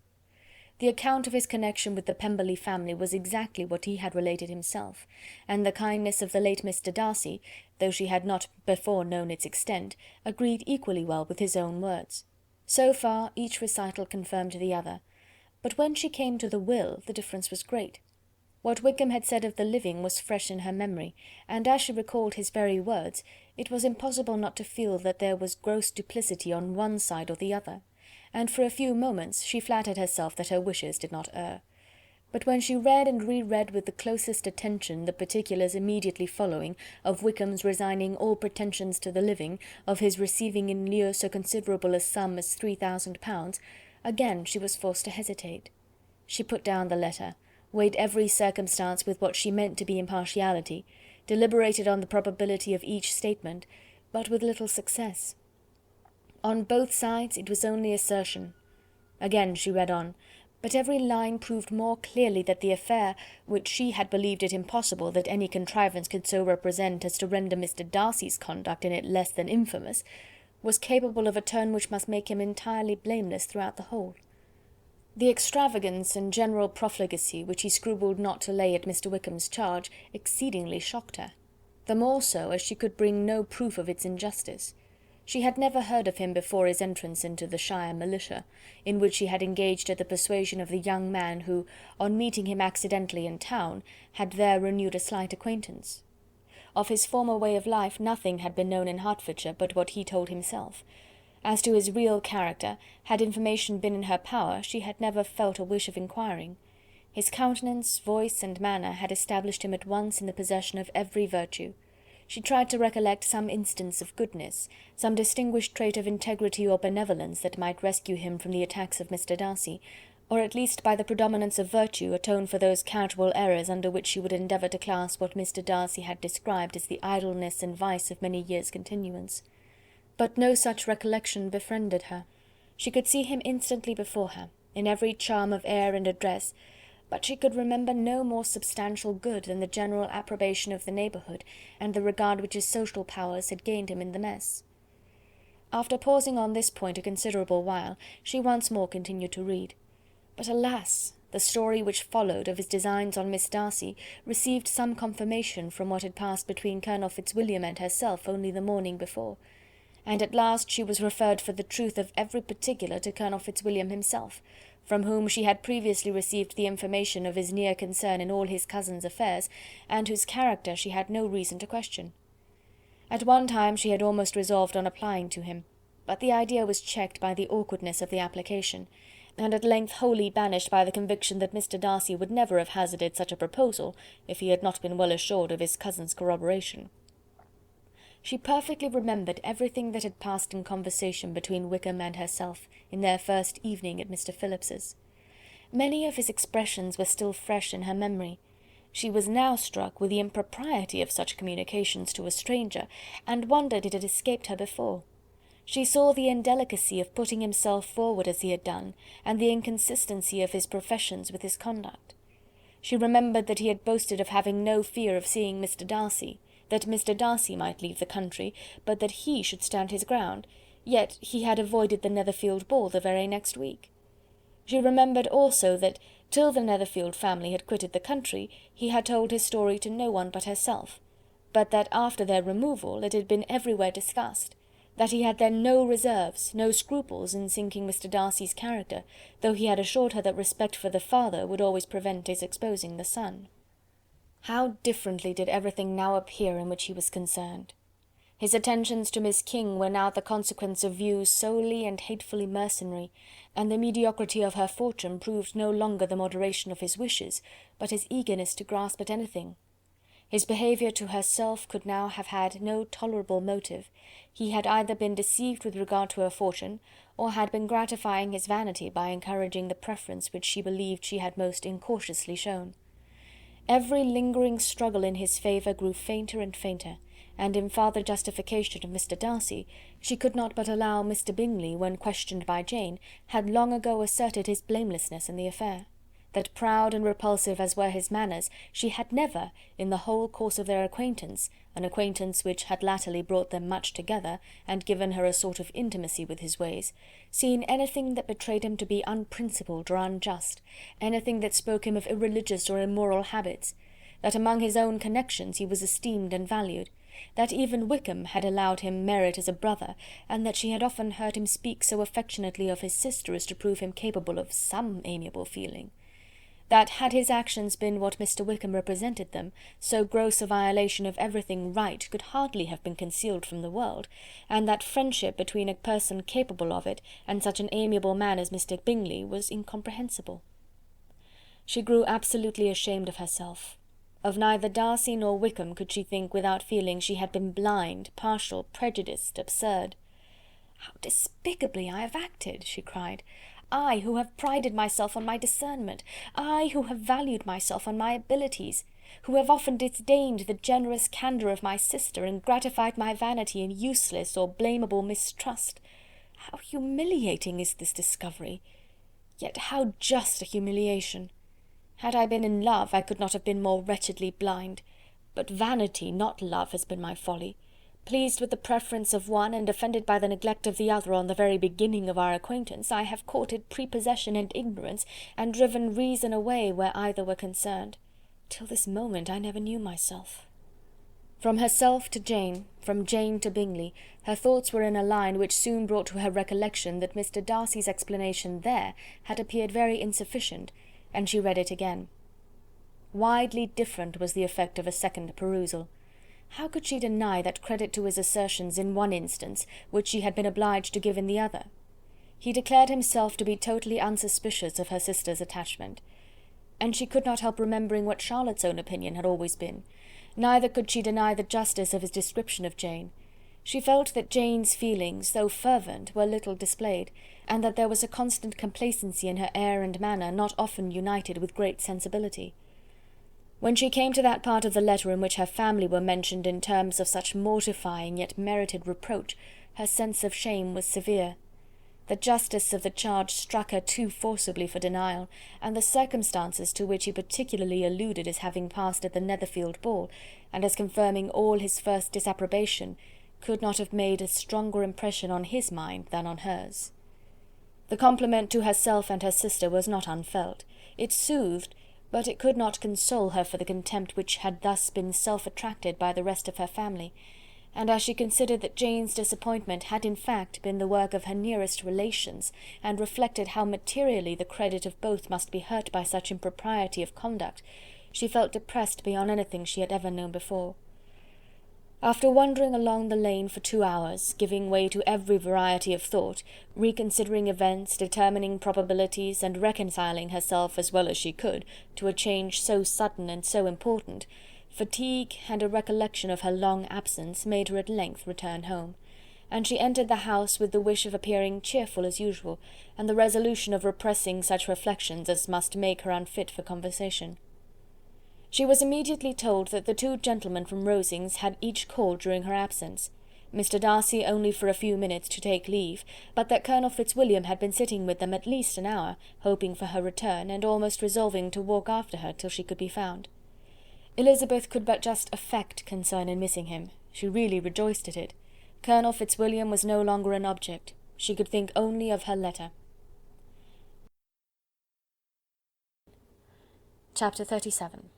The account of his connection with the Pemberley family was exactly what he had related himself, and the kindness of the late Mr. Darcy, though she had not before known its extent, agreed equally well with his own words. So far each recital confirmed the other. But when she came to the will, the difference was great. What Wickham had said of the living was fresh in her memory, and as she recalled his very words, it was impossible not to feel that there was gross duplicity on one side or the other, and for a few moments she flattered herself that her wishes did not err. But when she read and re-read with the closest attention the particulars immediately following, of Wickham's resigning all pretensions to the living, of his receiving in lieu so considerable a sum as £3,000, again she was forced to hesitate. She put down the letter, weighed every circumstance with what she meant to be impartiality, deliberated on the probability of each statement, but with little success. On both sides it was only assertion. Again she read on, but every line proved more clearly that the affair, which she had believed it impossible that any contrivance could so represent as to render Mr. Darcy's conduct in it less than infamous, was capable of a turn which must make him entirely blameless throughout the whole. The extravagance and general profligacy which he scrupled not to lay at Mr. Wickham's charge exceedingly shocked her, the more so as she could bring no proof of its injustice. She had never heard of him before his entrance into the shire militia, in which he had engaged at the persuasion of the young man who, on meeting him accidentally in town, had there renewed a slight acquaintance. Of his former way of life nothing had been known in Hertfordshire but what he told himself. As to his real character, had information been in her power, she had never felt a wish of inquiring. His countenance, voice, and manner had established him at once in the possession of every virtue. She tried to recollect some instance of goodness, some distinguished trait of integrity or benevolence that might rescue him from the attacks of Mr. Darcy, or at least by the predominance of virtue atone for those casual errors under which she would endeavour to class what Mr. Darcy had described as the idleness and vice of many years' continuance. But no such recollection befriended her. She could see him instantly before her, in every charm of air and address, but she could remember no more substantial good than the general approbation of the neighbourhood, and the regard which his social powers had gained him in the mess. After pausing on this point a considerable while, she once more continued to read. But alas! the story which followed of his designs on Miss Darcy received some confirmation from what had passed between Colonel Fitzwilliam and herself only the morning before, and at last she was referred for the truth of every particular to Colonel Fitzwilliam himself, from whom she had previously received the information of his near concern in all his cousin's affairs, and whose character she had no reason to question. At one time she had almost resolved on applying to him, but the idea was checked by the awkwardness of the application, and at length wholly banished by the conviction that Mr. Darcy would never have hazarded such a proposal if he had not been well assured of his cousin's corroboration. She perfectly remembered everything that had passed in conversation between Wickham and herself in their first evening at Mr. Phillips's. Many of his expressions were still fresh in her memory. She was now struck with the impropriety of such communications to a stranger, and wondered it had escaped her before. She saw the indelicacy of putting himself forward as he had done, and the inconsistency of his professions with his conduct. She remembered that he had boasted of having no fear of seeing Mr. Darcy, that Mr. Darcy might leave the country, but that he should stand his ground, yet he had avoided the Netherfield ball the very next week. She remembered also that, till the Netherfield family had quitted the country, he had told his story to no one but herself, but that after their removal it had been everywhere discussed, that he had then no reserves, no scruples in sinking Mr. Darcy's character, though he had assured her that respect for the father would always prevent his exposing the son. How differently did everything now appear in which he was concerned! His attentions to Miss King were now the consequence of views solely and hatefully mercenary, and the mediocrity of her fortune proved no longer the moderation of his wishes, but his eagerness to grasp at anything. His behaviour to herself could now have had no tolerable motive. He had either been deceived with regard to her fortune, or had been gratifying his vanity by encouraging the preference which she believed she had most incautiously shown. Every lingering struggle in his favour grew fainter and fainter, and in farther justification of Mr. Darcy, she could not but allow Mr. Bingley, when questioned by Jane, had long ago asserted his blamelessness in the affair. That proud and repulsive as were his manners, she had never, in the whole course of their acquaintance, an acquaintance which had latterly brought them much together, and given her a sort of intimacy with his ways, seen anything that betrayed him to be unprincipled or unjust, anything that spoke him of irreligious or immoral habits, that among his own connections he was esteemed and valued, that even Wickham had allowed him merit as a brother, and that she had often heard him speak so affectionately of his sister as to prove him capable of some amiable feeling. That, had his actions been what Mr. Wickham represented them, so gross a violation of everything right could hardly have been concealed from the world, and that friendship between a person capable of it and such an amiable man as Mr. Bingley was incomprehensible. She grew absolutely ashamed of herself. Of neither Darcy nor Wickham could she think without feeling she had been blind, partial, prejudiced, absurd. "How despicably I have acted!" she cried. "I, who have prided myself on my discernment, I, who have valued myself on my abilities, who have often disdained the generous candour of my sister, and gratified my vanity in useless or blameable mistrust. How humiliating is this discovery! Yet how just a humiliation! Had I been in love, I could not have been more wretchedly blind. But vanity, not love, has been my folly. Pleased with the preference of one, and offended by the neglect of the other on the very beginning of our acquaintance, I have courted prepossession and ignorance, and driven reason away where either were concerned. Till this moment I never knew myself." From herself to Jane, from Jane to Bingley, her thoughts were in a line which soon brought to her recollection that Mr. Darcy's explanation there had appeared very insufficient, and she read it again. Widely different was the effect of a second perusal. How could she deny that credit to his assertions in one instance, which she had been obliged to give in the other? He declared himself to be totally unsuspicious of her sister's attachment, and she could not help remembering what Charlotte's own opinion had always been. Neither could she deny the justice of his description of Jane. She felt that Jane's feelings, though fervent, were little displayed, and that there was a constant complacency in her air and manner not often united with great sensibility. When she came to that part of the letter in which her family were mentioned in terms of such mortifying yet merited reproach, her sense of shame was severe. The justice of the charge struck her too forcibly for denial, and the circumstances to which he particularly alluded as having passed at the Netherfield ball, and as confirming all his first disapprobation, could not have made a stronger impression on his mind than on hers. The compliment to herself and her sister was not unfelt. It soothed, but it could not console her for the contempt which had thus been self-attracted by the rest of her family, and as she considered that Jane's disappointment had in fact been the work of her nearest relations, and reflected how materially the credit of both must be hurt by such impropriety of conduct, she felt depressed beyond anything she had ever known before. After wandering along the lane for 2 hours, giving way to every variety of thought, reconsidering events, determining probabilities, and reconciling herself as well as she could to a change so sudden and so important, Fatigue and a recollection of her long absence made her at length return home, and she entered the house with the wish of appearing cheerful as usual, and the resolution of repressing such reflections as must make her unfit for conversation. She was immediately told that the two gentlemen from Rosings had each called during her absence, Mr. Darcy only for a few minutes to take leave, but that Colonel Fitzwilliam had been sitting with them at least an hour, hoping for her return, and almost resolving to walk after her till she could be found. Elizabeth could but just affect concern in missing him. She really rejoiced at it. Colonel Fitzwilliam was no longer an object. She could think only of her letter. Chapter 37.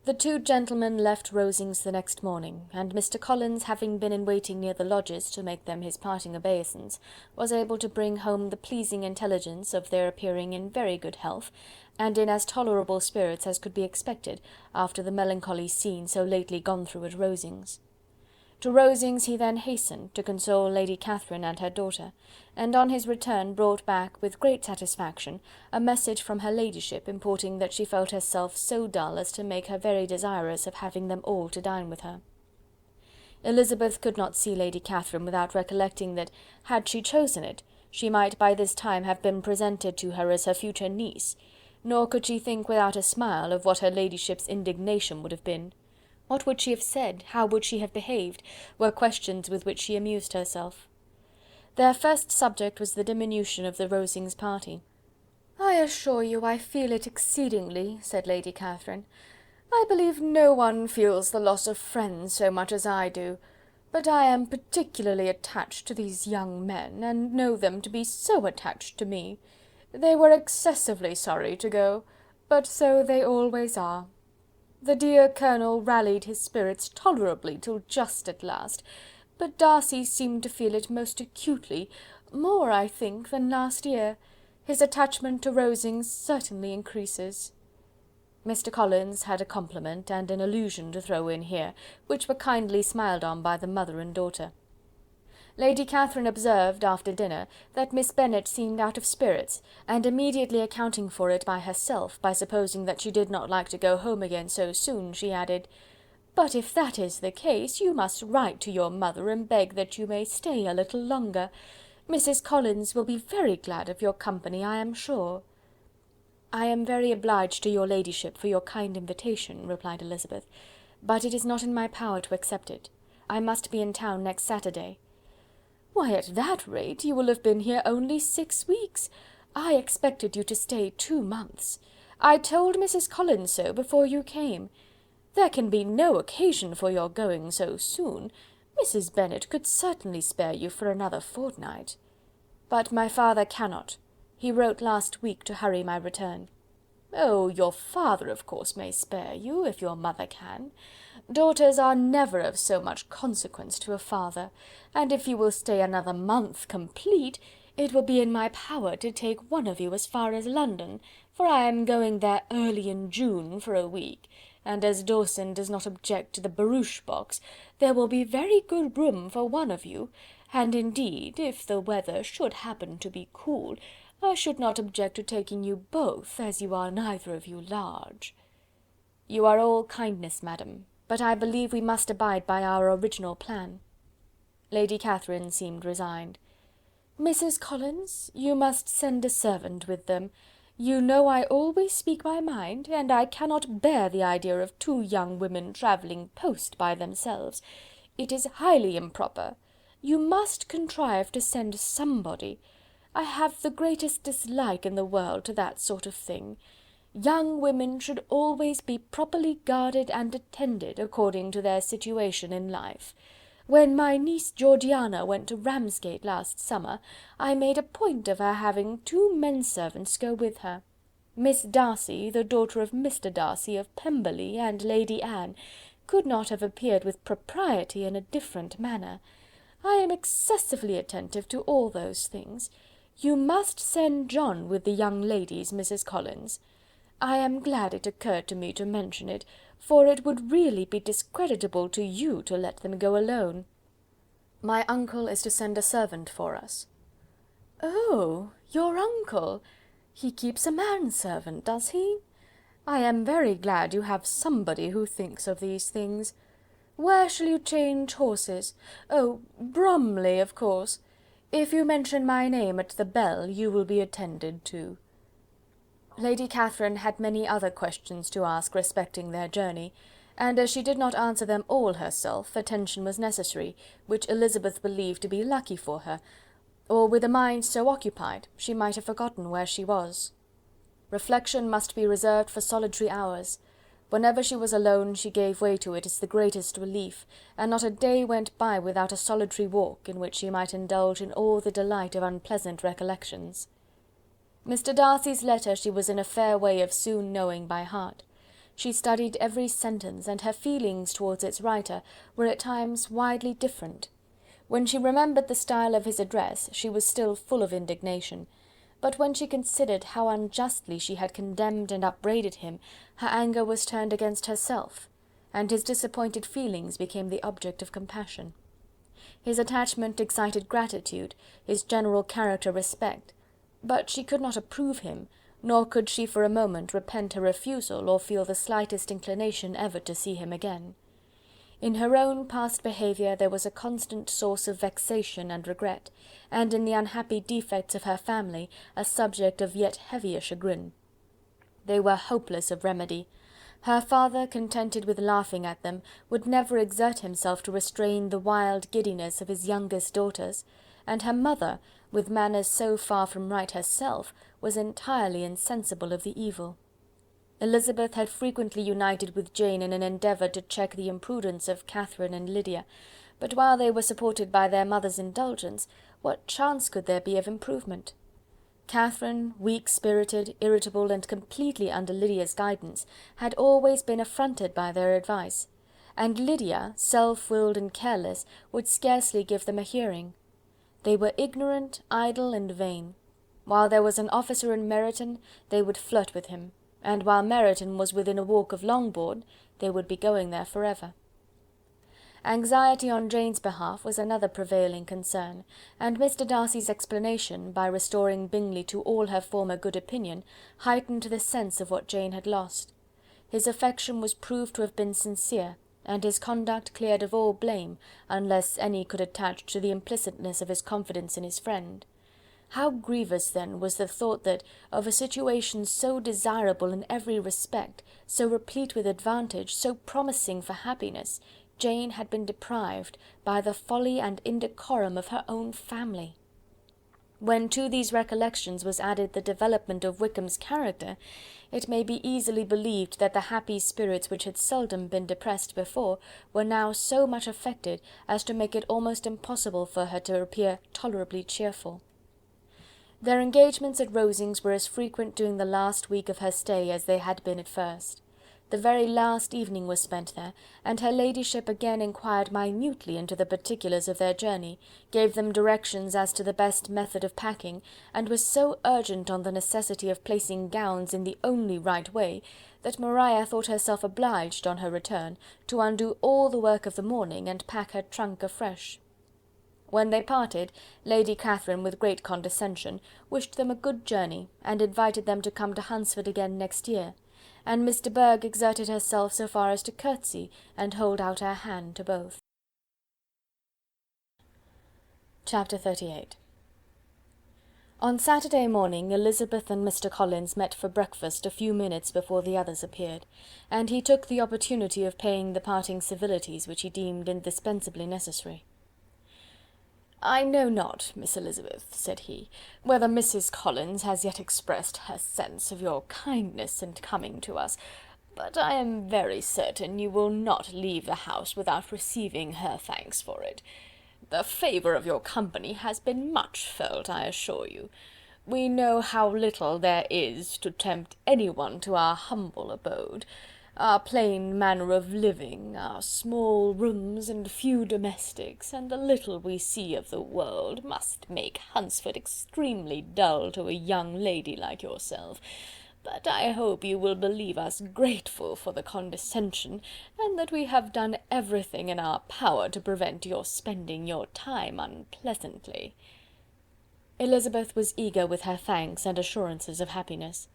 The two gentlemen left Rosings the next morning, and Mr. Collins, having been in waiting near the lodges to make them his parting obeisance, was able to bring home the pleasing intelligence of their appearing in very good health, and in as tolerable spirits as could be expected after the melancholy scene so lately gone through at Rosings. To Rosings he then hastened to console Lady Catherine and her daughter, and on his return brought back, with great satisfaction, a message from her ladyship, importing that she felt herself so dull as to make her very desirous of having them all to dine with her. Elizabeth could not see Lady Catherine without recollecting that, had she chosen it, she might by this time have been presented to her as her future niece, nor could she think without a smile of what her ladyship's indignation would have been. What would she have said, how would she have behaved, were questions with which she amused herself. Their first subject was the diminution of the Rosings party. "I assure you I feel it exceedingly," said Lady Catherine. "I believe no one feels the loss of friends so much as I do, but I am particularly attached to these young men, and know them to be so attached to me. They were excessively sorry to go, but so they always are. The dear Colonel rallied his spirits tolerably till just at last, but Darcy seemed to feel it most acutely, more, I think, than last year. His attachment to Rosings certainly increases." Mr. Collins had a compliment and an allusion to throw in here, which were kindly smiled on by the mother and daughter. Lady Catherine observed, after dinner, that Miss Bennet seemed out of spirits, and immediately accounting for it by herself, by supposing that she did not like to go home again so soon, she added, "But if that is the case, you must write to your mother and beg that you may stay a little longer. Mrs. Collins will be very glad of your company, I am sure." "I am very obliged to your ladyship for your kind invitation," replied Elizabeth, "but it is not in my power to accept it. I must be in town next Saturday." "Why, at that rate, you will have been here only 6 weeks. I expected you to stay 2 months. I told Mrs. Collins so before you came. There can be no occasion for your going so soon. Mrs. Bennet could certainly spare you for another fortnight." "But my father cannot. He wrote last week to hurry my return." "Oh, your father, of course, may spare you, if your mother can. Daughters are never of so much consequence to a father, and if you will stay another month complete, it will be in my power to take one of you as far as London, for I am going there early in June for a week, and as Dawson does not object to the barouche box, there will be very good room for one of you, and indeed, if the weather should happen to be cool, I should not object to taking you both, as you are neither of you large." "You are all kindness, madam, but I believe we must abide by our original plan." Lady Catherine seemed resigned. "Mrs. Collins, you must send a servant with them. You know I always speak my mind, and I cannot bear the idea of 2 young women travelling post by themselves. It is highly improper. You must contrive to send somebody. I have the greatest dislike in the world to that sort of thing. Young women should always be properly guarded and attended, according to their situation in life. When my niece Georgiana went to Ramsgate last summer, I made a point of her having 2 men-servants go with her. Miss Darcy, the daughter of Mr. Darcy of Pemberley, and Lady Anne, could not have appeared with propriety in a different manner. I am excessively attentive to all those things. You must send John with the young ladies, Mrs. Collins. I am glad it occurred to me to mention it, for it would really be discreditable to you to let them go alone." "My uncle is to send a servant for us." "Oh, your uncle! He keeps a manservant, does he? "I am very glad you have somebody who thinks of these things. Where shall you change horses? Oh, Bromley, of course. If you mention my name at the bell, you will be attended to." Lady Catherine had many other questions to ask respecting their journey, and as she did not answer them all herself, attention was necessary, which Elizabeth believed to be lucky for her, or with a mind so occupied she might have forgotten where she was. Reflection must be reserved for solitary hours. Whenever she was alone she gave way to it as the greatest relief, and not a day went by without a solitary walk, in which she might indulge in all the delight of unpleasant recollections. Mr. Darcy's letter she was in a fair way of soon knowing by heart. She studied every sentence, and her feelings towards its writer were at times widely different. When she remembered the style of his address, she was still full of indignation, but when she considered how unjustly she had condemned and upbraided him, her anger was turned against herself, and his disappointed feelings became the object of compassion. His attachment excited gratitude, his general character respect, but she could not approve him, nor could she for a moment repent her refusal, or feel the slightest inclination ever to see him again. In her own past behaviour there was a constant source of vexation and regret, and in the unhappy defects of her family a subject of yet heavier chagrin. They were hopeless of remedy. Her father, contented with laughing at them, would never exert himself to restrain the wild giddiness of his youngest daughters, and her mother, with manners so far from right herself, was entirely insensible of the evil. Elizabeth had frequently united with Jane in an endeavour to check the imprudence of Catherine and Lydia, but while they were supported by their mother's indulgence, what chance could there be of improvement? Catherine, weak-spirited, irritable, and completely under Lydia's guidance, had always been affronted by their advice, and Lydia, self-willed and careless, would scarcely give them a hearing. They were ignorant, idle, and vain. While there was an officer in Meryton, they would flirt with him, and while Meryton was within a walk of Longbourn, they would be going there for ever. Anxiety on Jane's behalf was another prevailing concern, and Mr. Darcy's explanation, by restoring Bingley to all her former good opinion, heightened the sense of what Jane had lost. His affection was proved to have been sincere, and his conduct cleared of all blame, unless any could attach to the implicitness of his confidence in his friend. How grievous, then, was the thought that, of a situation so desirable in every respect, so replete with advantage, so promising for happiness, Jane had been deprived by the folly and indecorum of her own family. When to these recollections was added the development of Wickham's character, it may be easily believed that the happy spirits which had seldom been depressed before were now so much affected as to make it almost impossible for her to appear tolerably cheerful. Their engagements at Rosings were as frequent during the last week of her stay as they had been at first. The very last evening was spent there, and her ladyship again inquired minutely into the particulars of their journey, gave them directions as to the best method of packing, and was so urgent on the necessity of placing gowns in the only right way, that Maria thought herself obliged, on her return, to undo all the work of the morning, and pack her trunk afresh. When they parted, Lady Catherine, with great condescension, wished them a good journey, and invited them to come to Hunsford again next year, and Miss de Bourgh exerted herself so far as to curtsy and hold out her hand to both. Chapter 38. On Saturday morning Elizabeth and Mr. Collins met for breakfast a few minutes before the others appeared, and he took the opportunity of paying the parting civilities which he deemed indispensably necessary. "I know not, Miss Elizabeth," said he, "whether Mrs. Collins has yet expressed her sense of your kindness in coming to us, but I am very certain you will not leave the house without receiving her thanks for it. The favour of your company has been much felt, I assure you. We know how little there is to tempt anyone to our humble abode. Our plain manner of living, our small rooms and few domestics, and the little we see of the world, must make Hunsford extremely dull to a young lady like yourself, but I hope you will believe us grateful for the condescension, and that we have done everything in our power to prevent your spending your time unpleasantly." Elizabeth was eager with her thanks and assurances of happiness.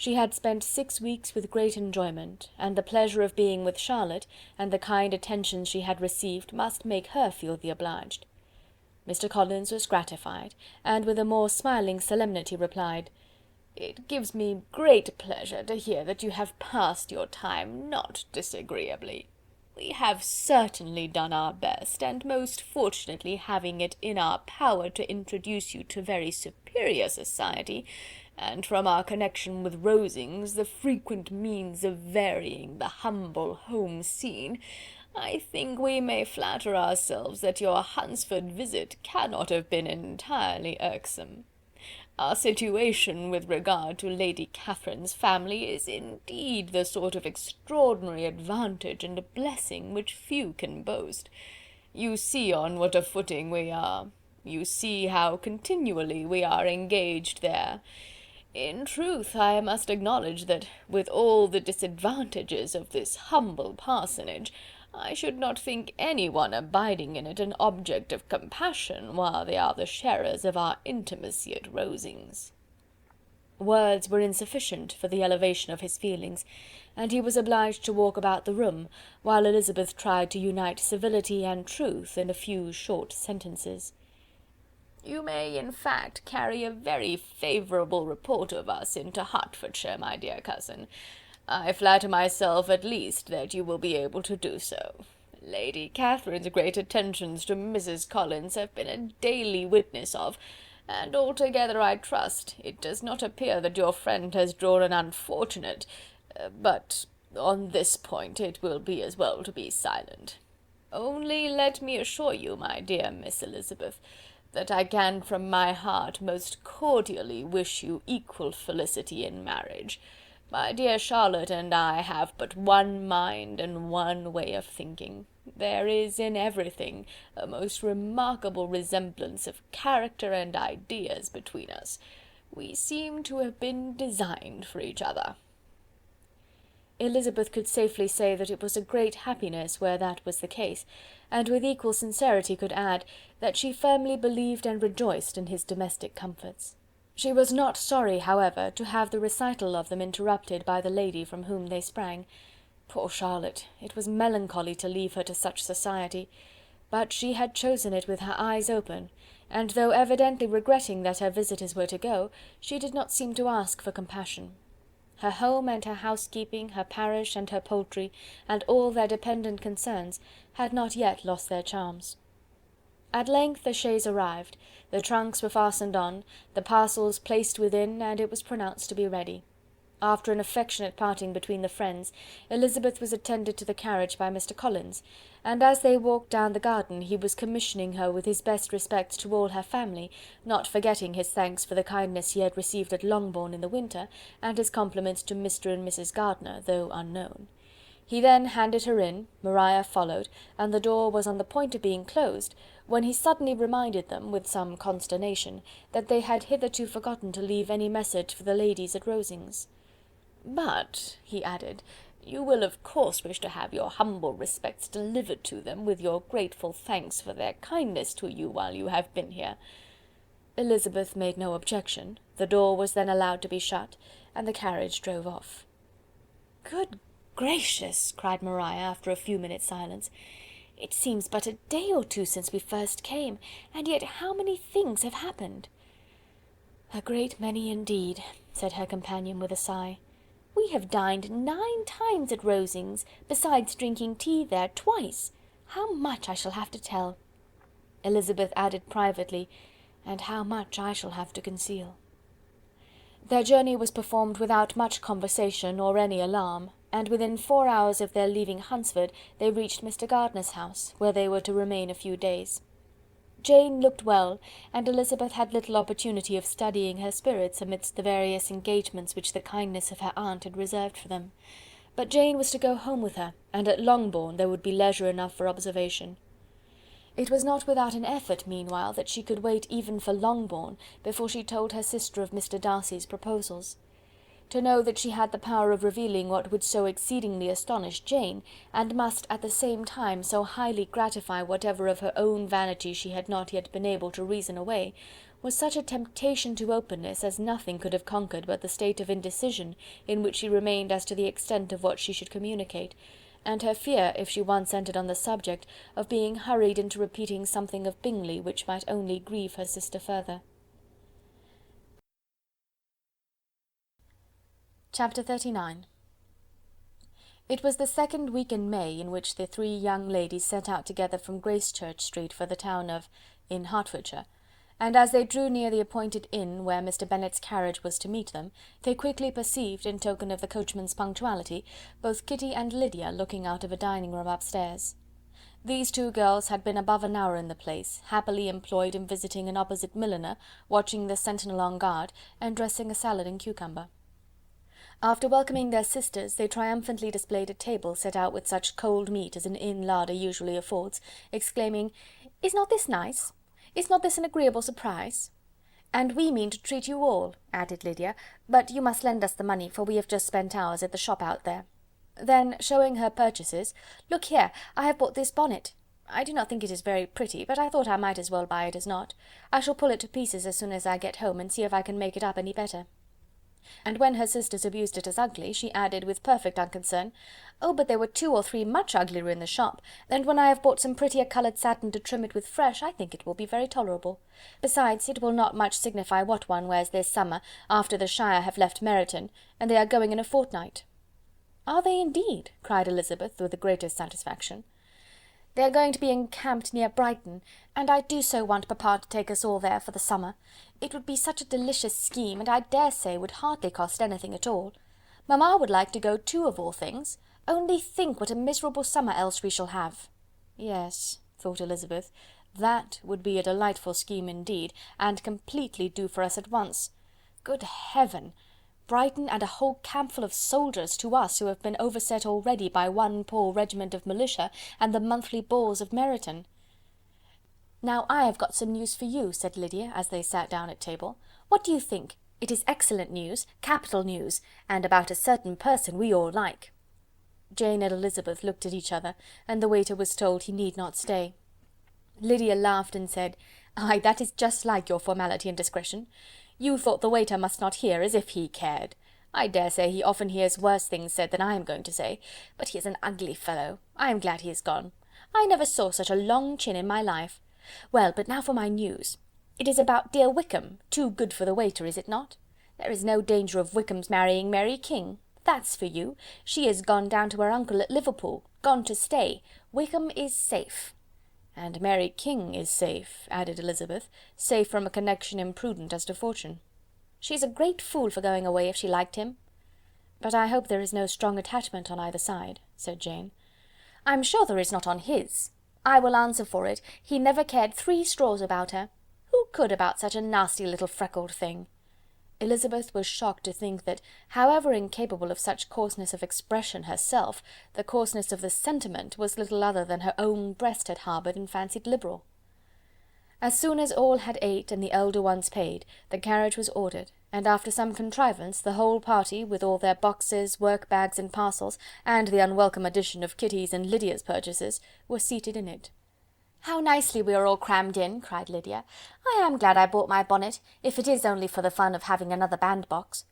She had spent 6 weeks with great enjoyment, and the pleasure of being with Charlotte, and the kind attentions she had received, must make her feel the obliged. Mr. Collins was gratified, and with a more smiling solemnity replied, "It gives me great pleasure to hear that you have passed your time not disagreeably. We have certainly done our best, and most fortunately having it in our power to introduce you to very superior society, and from our connection with Rosings, the frequent means of varying the humble home scene, I think we may flatter ourselves that your Hunsford visit cannot have been entirely irksome. Our situation with regard to Lady Catherine's family is indeed the sort of extraordinary advantage and blessing which few can boast. You see on what a footing we are. You see how continually we are engaged there. In truth, I must acknowledge that, with all the disadvantages of this humble parsonage, I should not think any one abiding in it an object of compassion, while they are the sharers of our intimacy at Rosings." Words were insufficient for the elevation of his feelings, and he was obliged to walk about the room, while Elizabeth tried to unite civility and truth in a few short sentences. "You may, in fact, carry a very favourable report of us into Hertfordshire, my dear cousin. I flatter myself, at least, that you will be able to do so. Lady Catherine's great attentions to Mrs. Collins have been a daily witness of, and altogether, I trust, it does not appear that your friend has drawn an unfortunate... but on this point it will be as well to be silent. Only let me assure you, my dear Miss Elizabeth, that I can from my heart most cordially wish you equal felicity in marriage. My dear Charlotte and I have but one mind and one way of thinking. There is in everything a most remarkable resemblance of character and ideas between us. We seem to have been designed for each other." Elizabeth could safely say that it was a great happiness where that was the case, and with equal sincerity could add, that she firmly believed and rejoiced in his domestic comforts. She was not sorry, however, to have the recital of them interrupted by the lady from whom they sprang. Poor Charlotte! It was melancholy to leave her to such society, but she had chosen it with her eyes open, and though evidently regretting that her visitors were to go, she did not seem to ask for compassion. Her home and her housekeeping, her parish and her poultry, and all their dependent concerns, had not yet lost their charms. At length the chaise arrived, the trunks were fastened on, the parcels placed within, and it was pronounced to be ready. After an affectionate parting between the friends, Elizabeth was attended to the carriage by Mr. Collins, and as they walked down the garden he was commissioning her with his best respects to all her family, not forgetting his thanks for the kindness he had received at Longbourn in the winter, and his compliments to Mr. and Mrs. Gardiner, though unknown. He then handed her in, Maria followed, and the door was on the point of being closed, when he suddenly reminded them, with some consternation, that they had hitherto forgotten to leave any message for the ladies at Rosings. "But," he added, "you will of course wish to have your humble respects delivered to them, with your grateful thanks for their kindness to you while you have been here." Elizabeth made no objection, the door was then allowed to be shut, and the carriage drove off. "Good gracious!" cried Maria, after a few minutes' silence. "It seems but a day or two since we first came, and yet how many things have happened!" "A great many indeed," said her companion with a sigh. "We have dined 9 times at Rosings, besides drinking tea there twice. How much I shall have to tell!" Elizabeth added privately, "and how much I shall have to conceal." Their journey was performed without much conversation or any alarm, and within 4 hours of their leaving Hunsford they reached Mr. Gardiner's house, where they were to remain a few days. Jane looked well, and Elizabeth had little opportunity of studying her spirits amidst the various engagements which the kindness of her aunt had reserved for them. But Jane was to go home with her, and at Longbourn there would be leisure enough for observation. It was not without an effort, meanwhile, that she could wait even for Longbourn before she told her sister of Mr. Darcy's proposals. To know that she had the power of revealing what would so exceedingly astonish Jane, and must at the same time so highly gratify whatever of her own vanity she had not yet been able to reason away, was such a temptation to openness as nothing could have conquered but the state of indecision in which she remained as to the extent of what she should communicate, and her fear, if she once entered on the subject, of being hurried into repeating something of Bingley which might only grieve her sister further. Chapter 39. It was the second week in May in which the three young ladies set out together from Gracechurch Street for the town of in Hertfordshire, and as they drew near the appointed inn where Mr. Bennet's carriage was to meet them, they quickly perceived, in token of the coachman's punctuality, both Kitty and Lydia looking out of a dining-room upstairs. These two girls had been above an hour in the place, happily employed in visiting an opposite milliner, watching the sentinel on guard, and dressing a salad and cucumber. After welcoming their sisters, they triumphantly displayed a table set out with such cold meat as an inn larder usually affords, exclaiming, "Is not this nice? Is not this an agreeable surprise? And we mean to treat you all," added Lydia, "but you must lend us the money, for we have just spent ours at the shop out there." Then, showing her purchases, "Look here, I have bought this bonnet. I do not think it is very pretty, but I thought I might as well buy it as not. I shall pull it to pieces as soon as I get home, and see if I can make it up any better." And when her sisters abused it as ugly, she added, with perfect unconcern, "Oh, but there were 2 or 3 much uglier in the shop, and when I have bought some prettier coloured satin to trim it with fresh, I think it will be very tolerable. Besides, it will not much signify what one wears this summer, after the Shire have left Meryton, and they are going in a fortnight." "Are they indeed?" cried Elizabeth, with the greatest satisfaction. "They are going to be encamped near Brighton, and I do so want papa to take us all there for the summer. It would be such a delicious scheme, and I dare say would hardly cost anything at all. Mamma would like to go too, of all things. Only think what a miserable summer else we shall have." "Yes," thought Elizabeth, "that would be a delightful scheme indeed, and completely do for us at once. Good heaven! Brighton and a whole campful of soldiers to us, who have been overset already by one poor regiment of militia and the monthly balls of Meryton." "Now I have got some news for you," said Lydia, as they sat down at table. "What do you think? It is excellent news, capital news, and about a certain person we all like." Jane and Elizabeth looked at each other, and the waiter was told he need not stay. Lydia laughed and said, "Aye, that is just like your formality and discretion. You thought the waiter must not hear, as if he cared. I dare say he often hears worse things said than I am going to say, but he is an ugly fellow. I am glad he is gone. I never saw such a long chin in my life. Well, but now for my news. It is about dear Wickham, too good for the waiter, is it not? There is no danger of Wickham's marrying Mary King. That's for you. She is gone down to her uncle at Liverpool, gone to stay. Wickham is safe." "And Mary King is safe," added Elizabeth, "safe from a connection imprudent as to fortune." "She's a great fool for going away if she liked him." "But I hope there is no strong attachment on either side," said Jane. "I'm sure there is not on his. I will answer for it, he never cared 3 straws about her. Who could about such a nasty little freckled thing?" Elizabeth was shocked to think that, however incapable of such coarseness of expression herself, the coarseness of the sentiment was little other than her own breast had harboured and fancied liberal. As soon as all had ate and the elder ones paid, the carriage was ordered, and after some contrivance, the whole party, with all their boxes, work-bags and parcels, and the unwelcome addition of Kitty's and Lydia's purchases, were seated in it. "How nicely we are all crammed in," cried Lydia. "I am glad I bought my bonnet, if it is only for the fun of having another bandbox.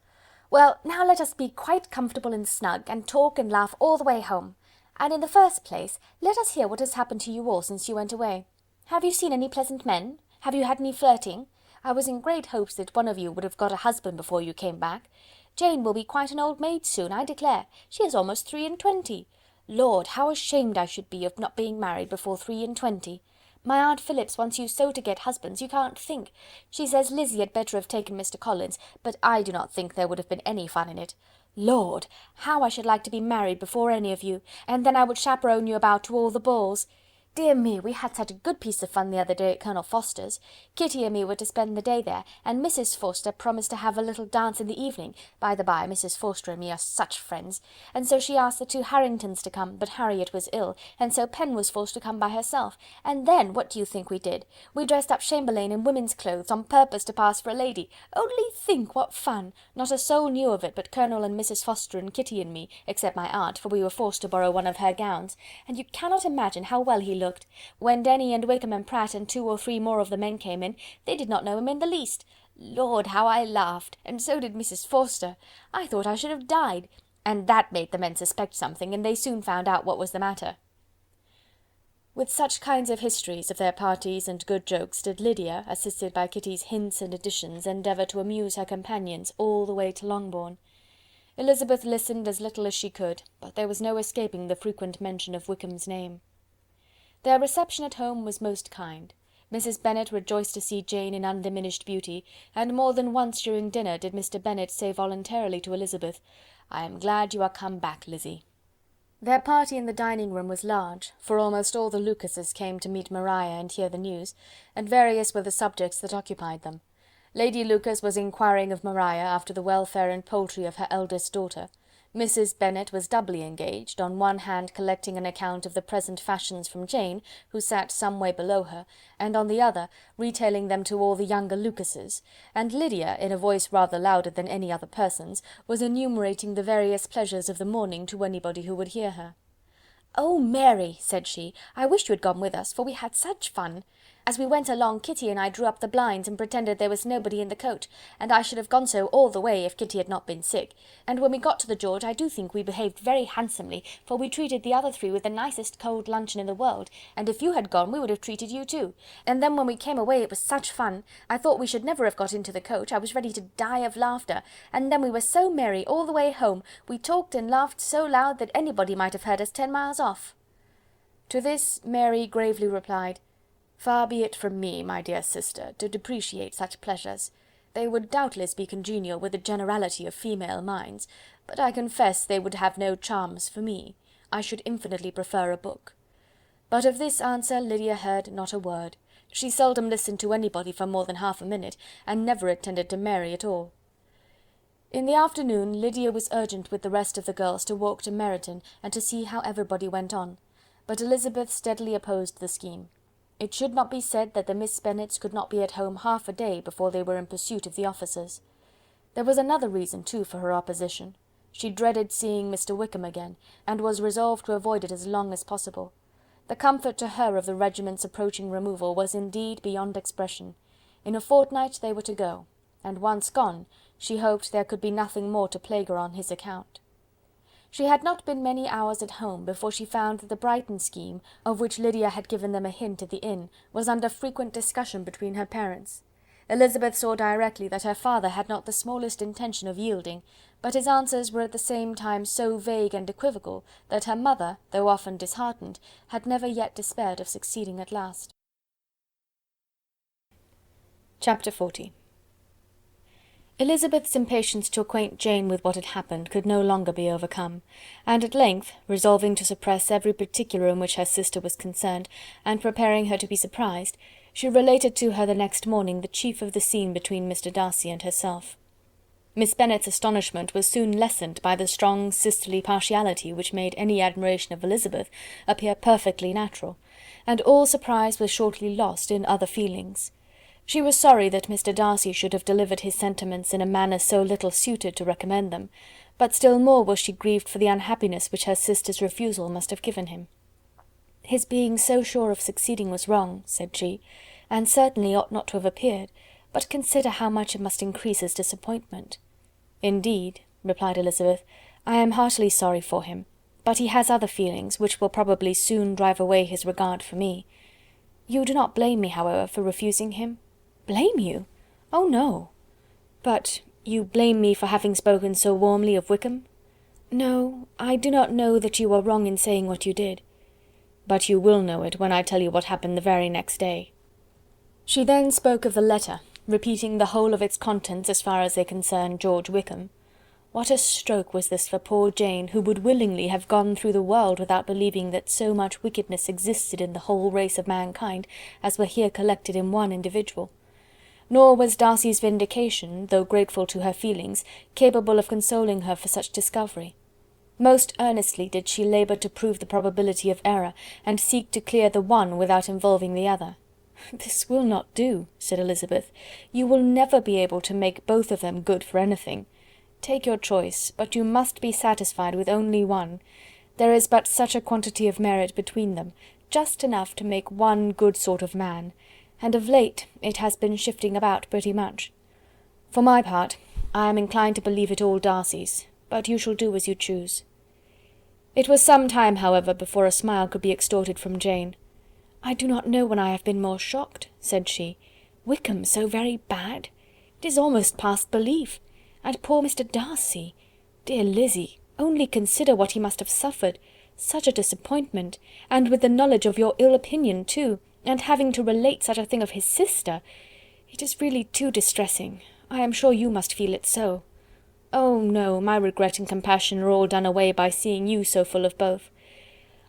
Well, now let us be quite comfortable and snug, and talk and laugh all the way home. And in the first place, let us hear what has happened to you all since you went away. Have you seen any pleasant men? Have you had any flirting? I was in great hopes that one of you would have got a husband before you came back. Jane will be quite an old maid soon, I declare. She is almost 23. Lord, how ashamed I should be of not being married before 23. My Aunt Phillips wants you so to get husbands, you can't think. She says Lizzie had better have taken Mr. Collins, but I do not think there would have been any fun in it. Lord, how I should like to be married before any of you, and then I would chaperone you about to all the balls. Dear me, we had such a good piece of fun the other day at Colonel Forster's. Kitty and me were to spend the day there, and Mrs. Forster promised to have a little dance in the evening. By the by, Mrs. Forster and me are such friends, and so she asked the 2 Harringtons to come, but Harriet was ill, and so Pen was forced to come by herself. And then, what do you think we did? We dressed up Chamberlain in women's clothes, on purpose to pass for a lady. Only think what fun! Not a soul knew of it but Colonel and Mrs. Forster and Kitty and me, except my aunt, for we were forced to borrow one of her gowns, and you cannot imagine how well he looked. When Denny and Wickham and Pratt and 2 or 3 more of the men came in, they did not know him in the least. Lord, how I laughed, and so did Mrs. Forster. I thought I should have died, and that made the men suspect something, and they soon found out what was the matter." With such kinds of histories of their parties and good jokes did Lydia, assisted by Kitty's hints and additions, endeavour to amuse her companions all the way to Longbourn. Elizabeth listened as little as she could, but there was no escaping the frequent mention of Wickham's name. Their reception at home was most kind. Mrs. Bennet rejoiced to see Jane in undiminished beauty, and more than once during dinner did Mr. Bennet say voluntarily to Elizabeth, "I am glad you are come back, Lizzy." Their party in the dining-room was large, for almost all the Lucases came to meet Maria and hear the news, and various were the subjects that occupied them. Lady Lucas was inquiring of Maria after the welfare and poultry of her eldest daughter. Mrs. Bennet was doubly engaged, on one hand collecting an account of the present fashions from Jane, who sat some way below her, and on the other retailing them to all the younger Lucases, and Lydia, in a voice rather louder than any other person's, was enumerating the various pleasures of the morning to anybody who would hear her. "Oh, Mary," said she, "I wish you had gone with us, for we had such fun. As we went along, Kitty and I drew up the blinds and pretended there was nobody in the coach, and I should have gone so all the way if Kitty had not been sick, and when we got to the George I do think we behaved very handsomely, for we treated the other 3 with the nicest cold luncheon in the world, and if you had gone we would have treated you too, and then when we came away it was such fun, I thought we should never have got into the coach, I was ready to die of laughter, and then we were so merry all the way home, we talked and laughed so loud that anybody might have heard us 10 miles off." To this Mary gravely replied, "Far be it from me, my dear sister, to depreciate such pleasures. They would doubtless be congenial with the generality of female minds, but I confess they would have no charms for me. I should infinitely prefer a book." But of this answer Lydia heard not a word. She seldom listened to anybody for more than half a minute, and never attended to Mary at all. In the afternoon Lydia was urgent with the rest of the girls to walk to Meryton, and to see how everybody went on, but Elizabeth steadily opposed the scheme. It should not be said that the Miss Bennets could not be at home half a day before they were in pursuit of the officers. There was another reason, too, for her opposition. She dreaded seeing Mr. Wickham again, and was resolved to avoid it as long as possible. The comfort to her of the regiment's approaching removal was indeed beyond expression. In a fortnight they were to go, and once gone, she hoped there could be nothing more to plague her on his account. She had not been many hours at home before she found that the Brighton scheme, of which Lydia had given them a hint at the inn, was under frequent discussion between her parents. Elizabeth saw directly that her father had not the smallest intention of yielding, but his answers were at the same time so vague and equivocal that her mother, though often disheartened, had never yet despaired of succeeding at last. Chapter 40. Elizabeth's impatience to acquaint Jane with what had happened could no longer be overcome, and at length, resolving to suppress every particular in which her sister was concerned, and preparing her to be surprised, she related to her the next morning the chief of the scene between Mr. Darcy and herself. Miss Bennet's astonishment was soon lessened by the strong sisterly partiality which made any admiration of Elizabeth appear perfectly natural, and all surprise was shortly lost in other feelings. She was sorry that Mr. Darcy should have delivered his sentiments in a manner so little suited to recommend them, but still more was she grieved for the unhappiness which her sister's refusal must have given him. "His being so sure of succeeding was wrong," said she, "and certainly ought not to have appeared, but consider how much it must increase his disappointment." "Indeed," replied Elizabeth, "I am heartily sorry for him, but he has other feelings, which will probably soon drive away his regard for me. You do not blame me, however, for refusing him?" "Blame you? Oh, no." "But you blame me for having spoken so warmly of Wickham?" "No, I do not know that you are wrong in saying what you did." "But you will know it when I tell you what happened the very next day." She then spoke of the letter, repeating the whole of its contents as far as they concerned George Wickham. What a stroke was this for poor Jane, who would willingly have gone through the world without believing that so much wickedness existed in the whole race of mankind as were here collected in one individual. Nor was Darcy's vindication, though grateful to her feelings, capable of consoling her for such discovery. Most earnestly did she labour to prove the probability of error, and seek to clear the one without involving the other. "This will not do," said Elizabeth. "You will never be able to make both of them good for anything. Take your choice, but you must be satisfied with only one. There is but such a quantity of merit between them. just enough to make one good sort of man, and of late it has been shifting about pretty much. For my part, I am inclined to believe it all Darcy's, but you shall do as you choose." It was some time, however, before a smile could be extorted from Jane. "I do not know when I have been more shocked," said she. "Wickham so very bad? It is almost past belief. And poor Mr. Darcy! Dear Lizzy, only consider what he must have suffered. Such a disappointment, and with the knowledge of your ill opinion too, and having to relate such a thing of his sister. It is really too distressing. I am sure you must feel it so. Oh no, my regret and compassion are all done away by seeing you so full of both.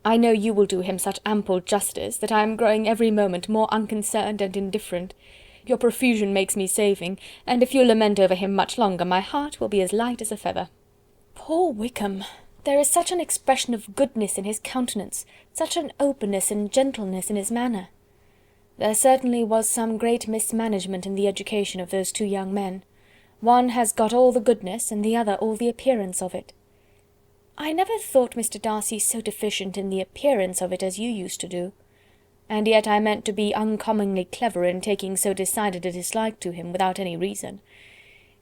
I know you will do him such ample justice, that I am growing every moment more unconcerned and indifferent. Your profusion makes me saving, and if you lament over him much longer, my heart will be as light as a feather." "Poor Wickham! There is such an expression of goodness in his countenance, such an openness and gentleness in his manner." "There certainly was some great mismanagement in the education of those two young men. One has got all the goodness, and the other all the appearance of it." "I never thought Mr. Darcy so deficient in the appearance of it as you used to do. And yet I meant to be uncommonly clever in taking so decided a dislike to him without any reason.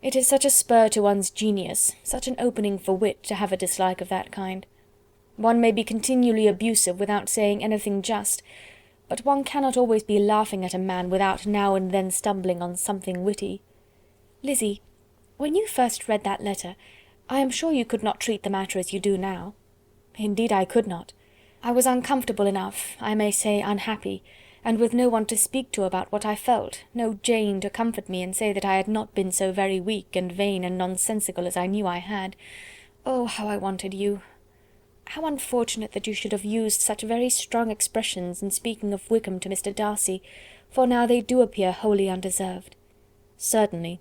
It is such a spur to one's genius, such an opening for wit, to have a dislike of that kind. One may be continually abusive without saying anything just, but one cannot always be laughing at a man without now and then stumbling on something witty. Lizzy, when you first read that letter, I am sure you could not treat the matter as you do now." "Indeed I could not. I was uncomfortable enough, I may say unhappy, and with no one to speak to about what I felt, no Jane to comfort me and say that I had not been so very weak and vain and nonsensical as I knew I had. Oh, how I wanted you! How unfortunate that you should have used such very strong expressions in speaking of Wickham to Mr. Darcy, for now they do appear wholly undeserved." "Certainly.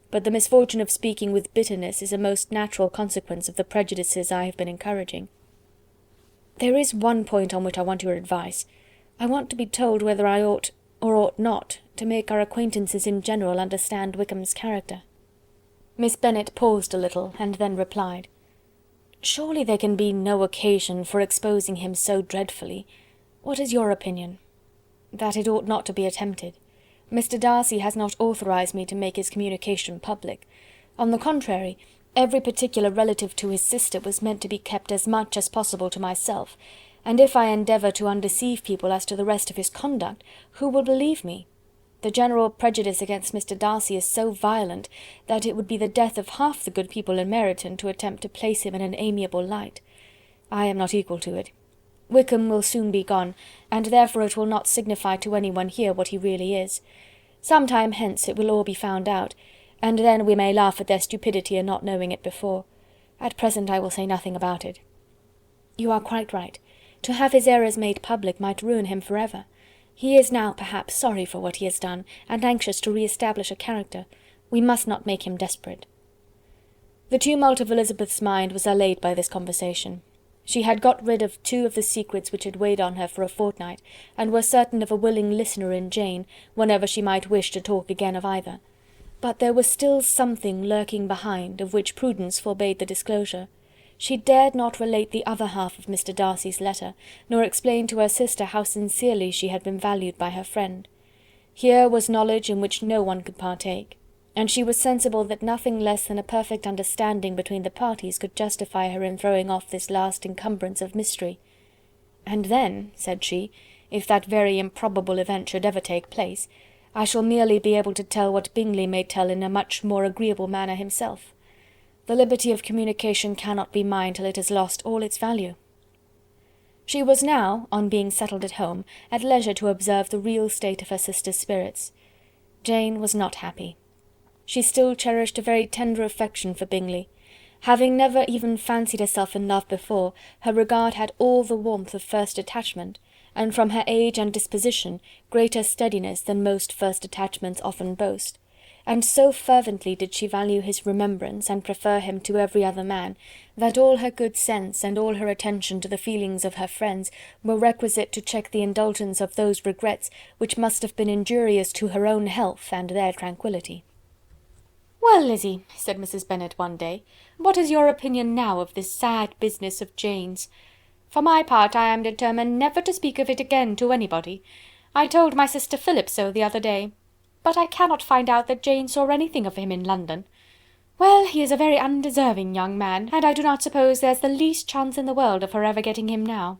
But the misfortune of speaking with bitterness is a most natural consequence of the prejudices I have been encouraging. There is one point on which I want your advice. I want to be told whether I ought or ought not to make our acquaintances in general understand Wickham's character." Miss Bennet paused a little, and then replied, "Surely there can be no occasion for exposing him so dreadfully. What is your opinion?" "That it ought not to be attempted. Mr. Darcy has not authorized me to make his communication public. On the contrary, every particular relative to his sister was meant to be kept as much as possible to myself, and if I endeavour to undeceive people as to the rest of his conduct, who will believe me? The general prejudice against Mr. Darcy is so violent, that it would be the death of half the good people in Meryton to attempt to place him in an amiable light. I am not equal to it. Wickham will soon be gone, and therefore it will not signify to any one here what he really is. Some time hence it will all be found out, and then we may laugh at their stupidity in not knowing it before. At present I will say nothing about it." "You are quite right. To have his errors made public might ruin him for ever. He is now, perhaps, sorry for what he has done, and anxious to re-establish a character. We must not make him desperate." The tumult of Elizabeth's mind was allayed by this conversation. She had got rid of two of the secrets which had weighed on her for a fortnight, and was certain of a willing listener in Jane, whenever she might wish to talk again of either. But there was still something lurking behind, of which prudence forbade the disclosure. She dared not relate the other half of Mr. Darcy's letter, nor explain to her sister how sincerely she had been valued by her friend. Here was knowledge in which no one could partake, and she was sensible that nothing less than a perfect understanding between the parties could justify her in throwing off this last encumbrance of mystery. "And then," said she, "if that very improbable event should ever take place, I shall merely be able to tell what Bingley may tell in a much more agreeable manner himself. The liberty of communication cannot be mine till it has lost all its value." She was now, on being settled at home, at leisure to observe the real state of her sister's spirits. Jane was not happy. She still cherished a very tender affection for Bingley. Having never even fancied herself in love before, her regard had all the warmth of first attachment, and from her age and disposition, greater steadiness than most first attachments often boast, and so fervently did she value his remembrance, and prefer him to every other man, that all her good sense and all her attention to the feelings of her friends were requisite to check the indulgence of those regrets which must have been injurious to her own health and their tranquillity. "Well, Lizzy," said Mrs. Bennet one day, "what is your opinion now of this sad business of Jane's? For my part, I am determined never to speak of it again to anybody. I told my sister Philip so the other day. But I cannot find out that Jane saw anything of him in London. Well, he is a very undeserving young man, and I do not suppose there's the least chance in the world of her ever getting him now.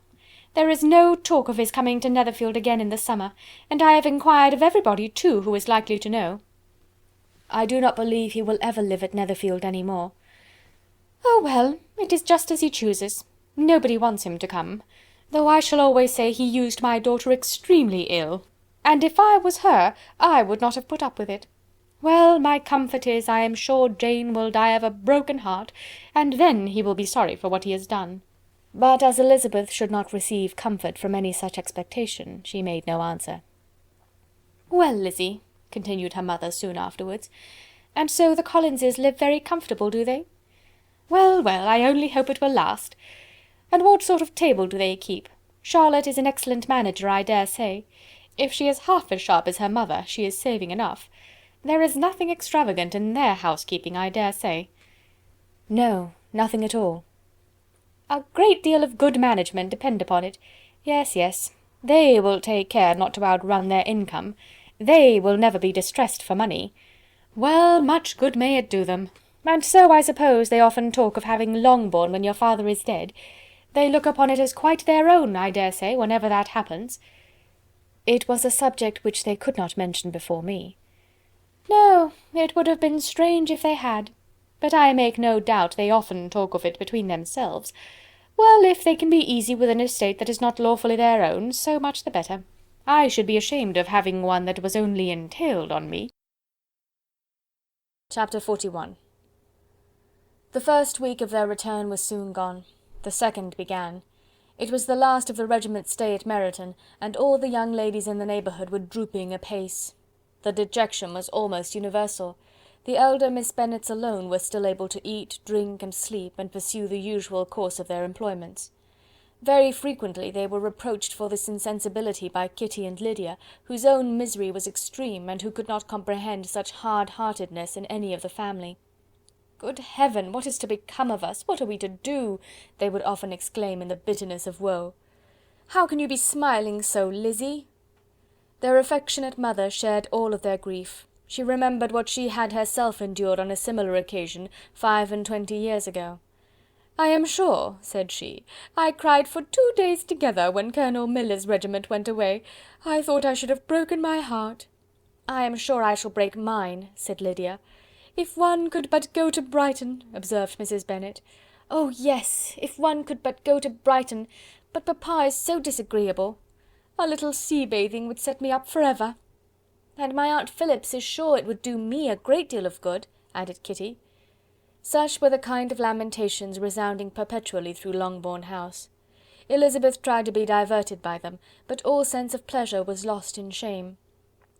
There is no talk of his coming to Netherfield again in the summer, and I have inquired of everybody, too, who is likely to know. I do not believe he will ever live at Netherfield any more. Oh, well, it is just as he chooses. Nobody wants him to come, though I shall always say he used my daughter extremely ill, and if I was her, I would not have put up with it. Well, my comfort is, I am sure Jane will die of a broken heart, and then he will be sorry for what he has done." But as Elizabeth should not receive comfort from any such expectation, she made no answer. "Well, Lizzy," continued her mother soon afterwards, "and so the Collinses live very comfortable, do they? Well, well, I only hope it will last. And what sort of table do they keep? Charlotte is an excellent manager, I dare say. If she is half as sharp as her mother, she is saving enough. There is nothing extravagant in their housekeeping, I dare say." "No, nothing at all." "A great deal of good management, depend upon it. Yes, yes, they will take care not to outrun their income. They will never be distressed for money. Well, much good may it do them. And so I suppose they often talk of having Longbourn when your father is dead. They look upon it as quite their own, I dare say, whenever that happens." "It was a subject which they could not mention before me." "No, it would have been strange if they had. But I make no doubt they often talk of it between themselves. Well, if they can be easy with an estate that is not lawfully their own, so much the better. I should be ashamed of having one that was only entailed on me." Chapter 41. The first week of their return was soon gone. The second began. It was the last of the regiment's stay at Meryton, and all the young ladies in the neighbourhood were drooping apace. The dejection was almost universal. The elder Miss Bennets alone were still able to eat, drink, and sleep, and pursue the usual course of their employments. Very frequently they were reproached for this insensibility by Kitty and Lydia, whose own misery was extreme, and who could not comprehend such hard-heartedness in any of the family. "Good heaven! What is to become of us? What are we to do?" they would often exclaim in the bitterness of woe. "How can you be smiling so, Lizzy?" Their affectionate mother shared all of their grief. She remembered what she had herself endured on a similar occasion 25 years ago. "I am sure," said she, "I cried for 2 days together when Colonel Miller's regiment went away. I thought I should have broken my heart." "I am sure I shall break mine," said Lydia. "If one could but go to Brighton," observed Mrs. Bennet. "Oh yes, if one could but go to Brighton, but papa is so disagreeable. A little sea bathing would set me up for ever." "And my Aunt Phillips is sure it would do me a great deal of good," added Kitty. Such were the kind of lamentations resounding perpetually through Longbourn House. Elizabeth tried to be diverted by them, but all sense of pleasure was lost in shame.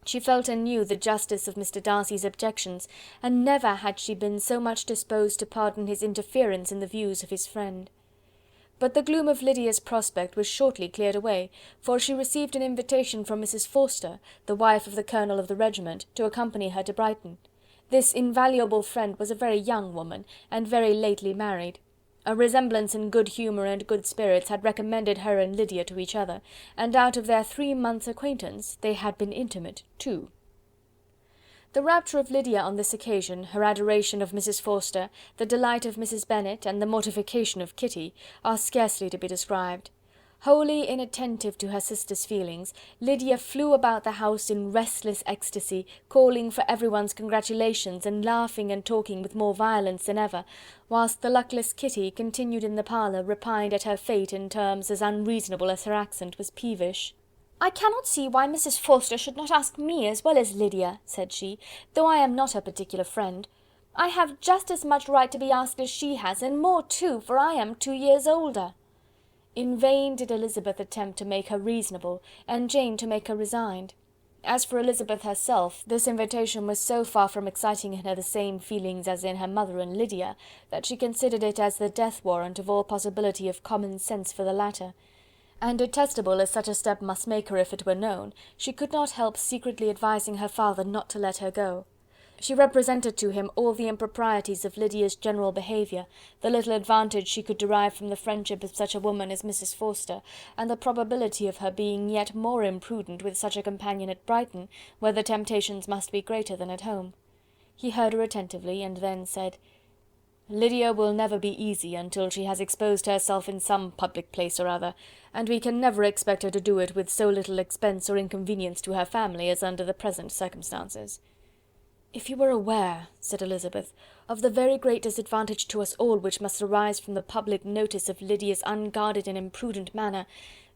She felt anew the justice of Mr. Darcy's objections, and never had she been so much disposed to pardon his interference in the views of his friend. But the gloom of Lydia's prospect was shortly cleared away, for she received an invitation from Mrs. Forster, the wife of the colonel of the regiment, to accompany her to Brighton. This invaluable friend was a very young woman, and very lately married. A resemblance in good humour and good spirits had recommended her and Lydia to each other, and out of their 3 months' acquaintance they had been intimate 2. The rapture of Lydia on this occasion, her adoration of Mrs. Forster, the delight of Mrs. Bennet, and the mortification of Kitty, are scarcely to be described. Wholly inattentive to her sister's feelings, Lydia flew about the house in restless ecstasy, calling for everyone's congratulations, and laughing and talking with more violence than ever, whilst the luckless Kitty continued in the parlour, repined at her fate in terms as unreasonable as her accent was peevish. "I cannot see why Mrs. Forster should not ask me as well as Lydia," said she, "though I am not her particular friend. I have just as much right to be asked as she has, and more too, for I am 2 years older." In vain did Elizabeth attempt to make her reasonable, and Jane to make her resigned. As for Elizabeth herself, this invitation was so far from exciting in her the same feelings as in her mother and Lydia, that she considered it as the death warrant of all possibility of common sense for the latter; and detestable as such a step must make her if it were known, she could not help secretly advising her father not to let her go. She represented to him all the improprieties of Lydia's general behaviour, the little advantage she could derive from the friendship of such a woman as Mrs. Forster, and the probability of her being yet more imprudent with such a companion at Brighton, where the temptations must be greater than at home. He heard her attentively, and then said: "Lydia will never be easy until she has exposed herself in some public place or other, and we can never expect her to do it with so little expense or inconvenience to her family as under the present circumstances." "If you were aware," said Elizabeth, "of the very great disadvantage to us all which must arise from the public notice of Lydia's unguarded and imprudent manner,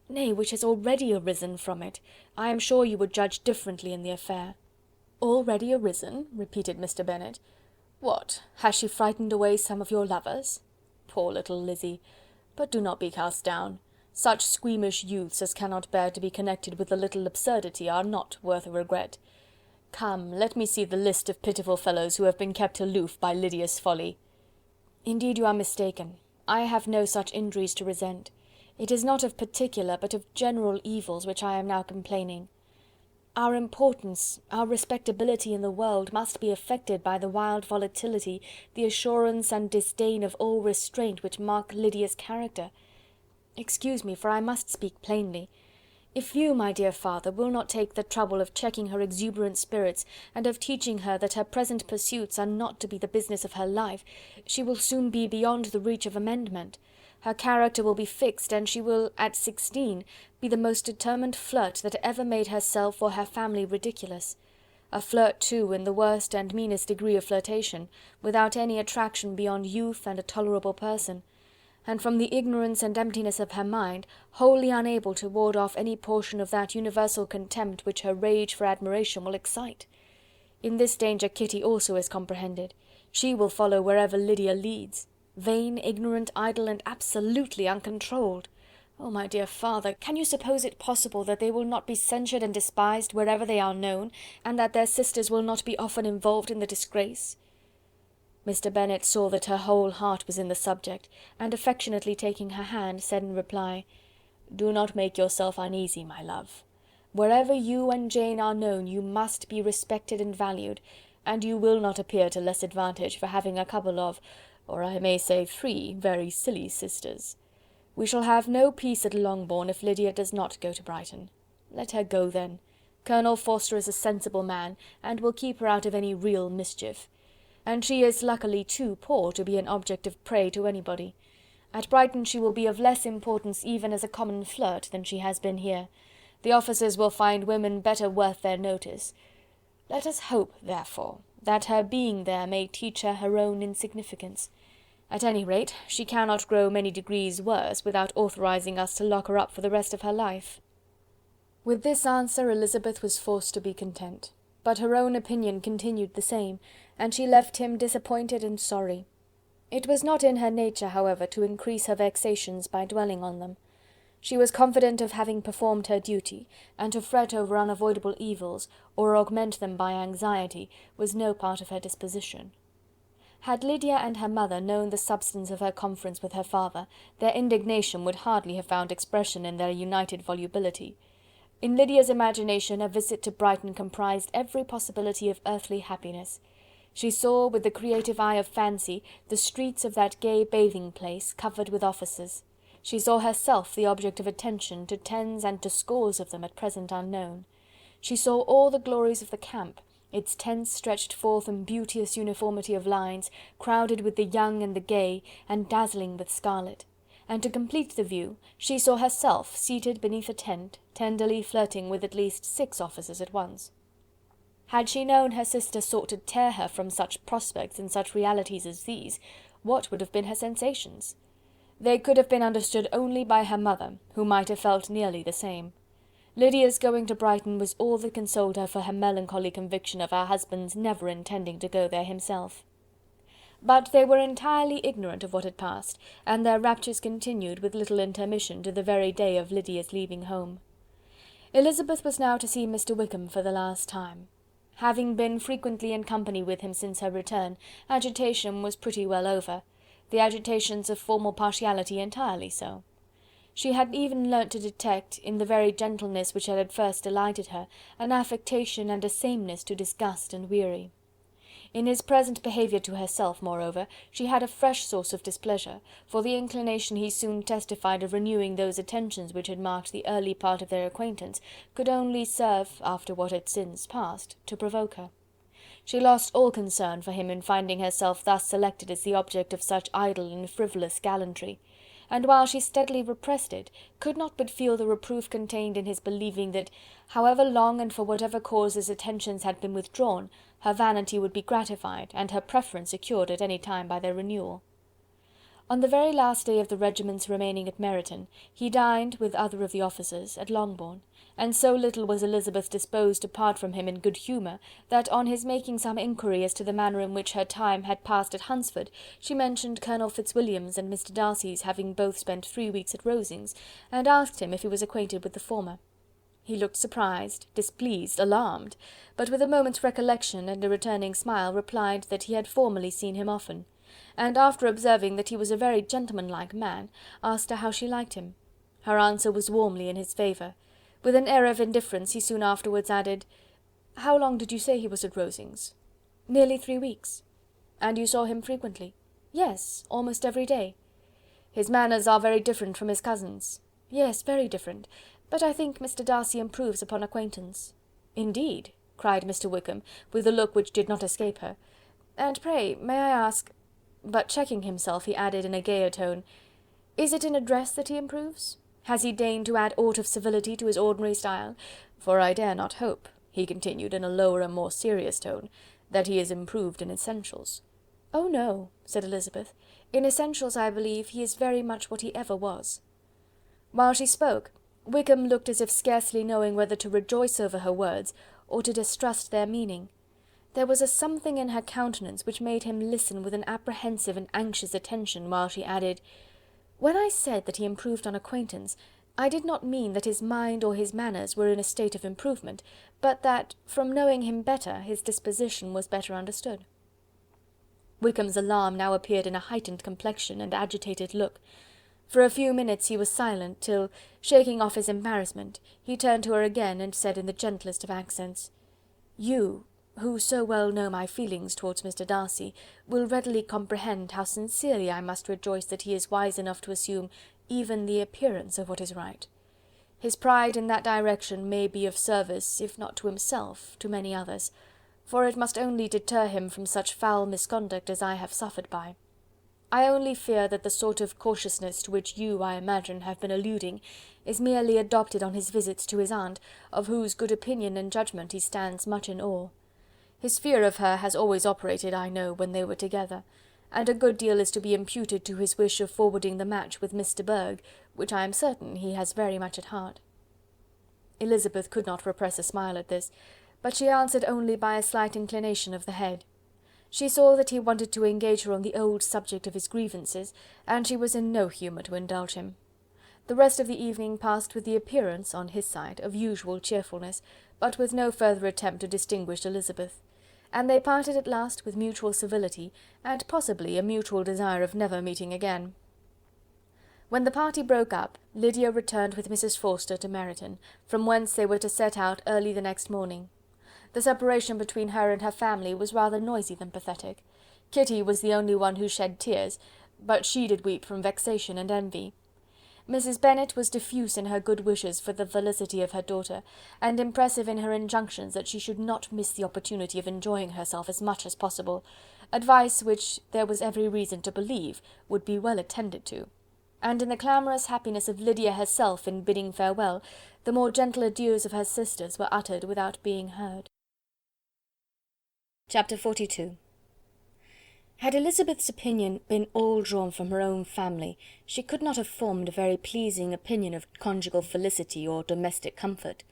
nay, which has already arisen from it, I am sure you would judge differently in the affair." "Already arisen?" repeated Mr. Bennet. "What, has she frightened away some of your lovers? Poor little Lizzy! But do not be cast down. Such squeamish youths as cannot bear to be connected with a little absurdity are not worth a regret. Come, let me see the list of pitiful fellows who have been kept aloof by Lydia's folly." "Indeed you are mistaken. I have no such injuries to resent. It is not of particular, but of general evils which I am now complaining. Our importance, our respectability in the world must be affected by the wild volatility, the assurance and disdain of all restraint which mark Lydia's character. Excuse me, for I must speak plainly. If you, my dear father, will not take the trouble of checking her exuberant spirits, and of teaching her that her present pursuits are not to be the business of her life, she will soon be beyond the reach of amendment. Her character will be fixed, and she will, at 16, be the most determined flirt that ever made herself or her family ridiculous. A flirt, too, in the worst and meanest degree of flirtation, without any attraction beyond youth and a tolerable person, and from the ignorance and emptiness of her mind, wholly unable to ward off any portion of that universal contempt which her rage for admiration will excite. In this danger Kitty also is comprehended. She will follow wherever Lydia leads. Vain, ignorant, idle, and absolutely uncontrolled. Oh, my dear father, can you suppose it possible that they will not be censured and despised wherever they are known, and that their sisters will not be often involved in the disgrace?" Mr. Bennet saw that her whole heart was in the subject, and affectionately taking her hand, said in reply, "Do not make yourself uneasy, my love. Wherever you and Jane are known, you must be respected and valued, and you will not appear to less advantage for having a couple of, or I may say 3, very silly sisters. We shall have no peace at Longbourn if Lydia does not go to Brighton. Let her go then. Colonel Forster is a sensible man, and will keep her out of any real mischief. And she is luckily too poor to be an object of prey to anybody. At Brighton she will be of less importance even as a common flirt than she has been here. The officers will find women better worth their notice. Let us hope, therefore, that her being there may teach her her own insignificance. At any rate, she cannot grow many degrees worse without authorizing us to lock her up for the rest of her life." With this answer Elizabeth was forced to be content, but her own opinion continued the same, and she left him disappointed and sorry. It was not in her nature, however, to increase her vexations by dwelling on them. She was confident of having performed her duty, and to fret over unavoidable evils, or augment them by anxiety, was no part of her disposition. Had Lydia and her mother known the substance of her conference with her father, their indignation would hardly have found expression in their united volubility. In Lydia's imagination a visit to Brighton comprised every possibility of earthly happiness. She saw, with the creative eye of fancy, the streets of that gay bathing place covered with officers. She saw herself the object of attention to tens and to scores of them at present unknown. She saw all the glories of the camp, its tents stretched forth in beauteous uniformity of lines, crowded with the young and the gay, and dazzling with scarlet. And to complete the view, she saw herself seated beneath a tent, tenderly flirting with at least 6 officers at once. Had she known her sister sought to tear her from such prospects and such realities as these, what would have been her sensations? They could have been understood only by her mother, who might have felt nearly the same. Lydia's going to Brighton was all that consoled her for her melancholy conviction of her husband's never intending to go there himself. But they were entirely ignorant of what had passed, and their raptures continued with little intermission to the very day of Lydia's leaving home. Elizabeth was now to see Mr. Wickham for the last time. Having been frequently in company with him since her return, agitation was pretty well over, the agitations of formal partiality entirely so. She had even learnt to detect, in the very gentleness which had at first delighted her, an affectation and a sameness to disgust and weary. In his present behaviour to herself, moreover, she had a fresh source of displeasure, for the inclination he soon testified of renewing those attentions which had marked the early part of their acquaintance could only serve, after what had since passed, to provoke her. She lost all concern for him in finding herself thus selected as the object of such idle and frivolous gallantry, and while she steadily repressed it, could not but feel the reproof contained in his believing that, however long and for whatever cause his attentions had been withdrawn, her vanity would be gratified, and her preference secured at any time by their renewal. On the very last day of the regiment's remaining at Meryton, he dined, with other of the officers, at Longbourn, and so little was Elizabeth disposed to part from him in good humour, that on his making some inquiry as to the manner in which her time had passed at Hunsford, she mentioned Colonel Fitzwilliam's and Mr. Darcy's having both spent 3 weeks at Rosings, and asked him if he was acquainted with the former. He looked surprised, displeased, alarmed, but with a moment's recollection and a returning smile replied that he had formerly seen him often, and after observing that he was a very gentlemanlike man, asked her how she liked him. Her answer was warmly in his favour. With an air of indifference he soon afterwards added, "How long did you say he was at Rosings?" "Nearly 3 weeks." "And you saw him frequently?" "Yes, almost every day." "His manners are very different from his cousin's." "Yes, very different, but I think Mr. Darcy improves upon acquaintance." "Indeed!" cried Mr. Wickham, with a look which did not escape her. "And pray, may I ask—" but checking himself, he added in a gayer tone, "is it in address that he improves? Has he deigned to add aught of civility to his ordinary style? For I dare not hope," he continued in a lower and more serious tone, "that he is improved in essentials." "Oh no," said Elizabeth, "in essentials, I believe, he is very much what he ever was." While she spoke, Wickham looked as if scarcely knowing whether to rejoice over her words, or to distrust their meaning. There was a something in her countenance which made him listen with an apprehensive and anxious attention, while she added, "When I said that he improved on acquaintance, I did not mean that his mind or his manners were in a state of improvement, but that, from knowing him better, his disposition was better understood." Wickham's alarm now appeared in a heightened complexion and agitated look. For a few minutes he was silent, till, shaking off his embarrassment, he turned to her again and said in the gentlest of accents, "You, who so well know my feelings towards Mr. Darcy, will readily comprehend how sincerely I must rejoice that he is wise enough to assume even the appearance of what is right. His pride in that direction may be of service, if not to himself, to many others, for it must only deter him from such foul misconduct as I have suffered by. I only fear that the sort of cautiousness to which you, I imagine, have been alluding, is merely adopted on his visits to his aunt, of whose good opinion and judgment he stands much in awe. His fear of her has always operated, I know, when they were together, and a good deal is to be imputed to his wish of forwarding the match with Miss de Bourgh, which I am certain he has very much at heart." Elizabeth could not repress a smile at this, but she answered only by a slight inclination of the head. She saw that he wanted to engage her on the old subject of his grievances, and she was in no humour to indulge him. The rest of the evening passed with the appearance, on his side, of usual cheerfulness, but with no further attempt to distinguish Elizabeth, and they parted at last with mutual civility, and possibly a mutual desire of never meeting again. When the party broke up, Lydia returned with Mrs. Forster to Meryton, from whence they were to set out early the next morning. The separation between her and her family was rather noisy than pathetic. Kitty was the only one who shed tears, but she did weep from vexation and envy. Mrs. Bennet was diffuse in her good wishes for the felicity of her daughter, and impressive in her injunctions that she should not miss the opportunity of enjoying herself as much as possible, advice which there was every reason to believe would be well attended to. And in the clamorous happiness of Lydia herself in bidding farewell, the more gentle adieus of her sisters were uttered without being heard. Chapter 42. Had Elizabeth's opinion been all drawn from her own family, she could not have formed a very pleasing opinion of conjugal felicity or domestic comfort.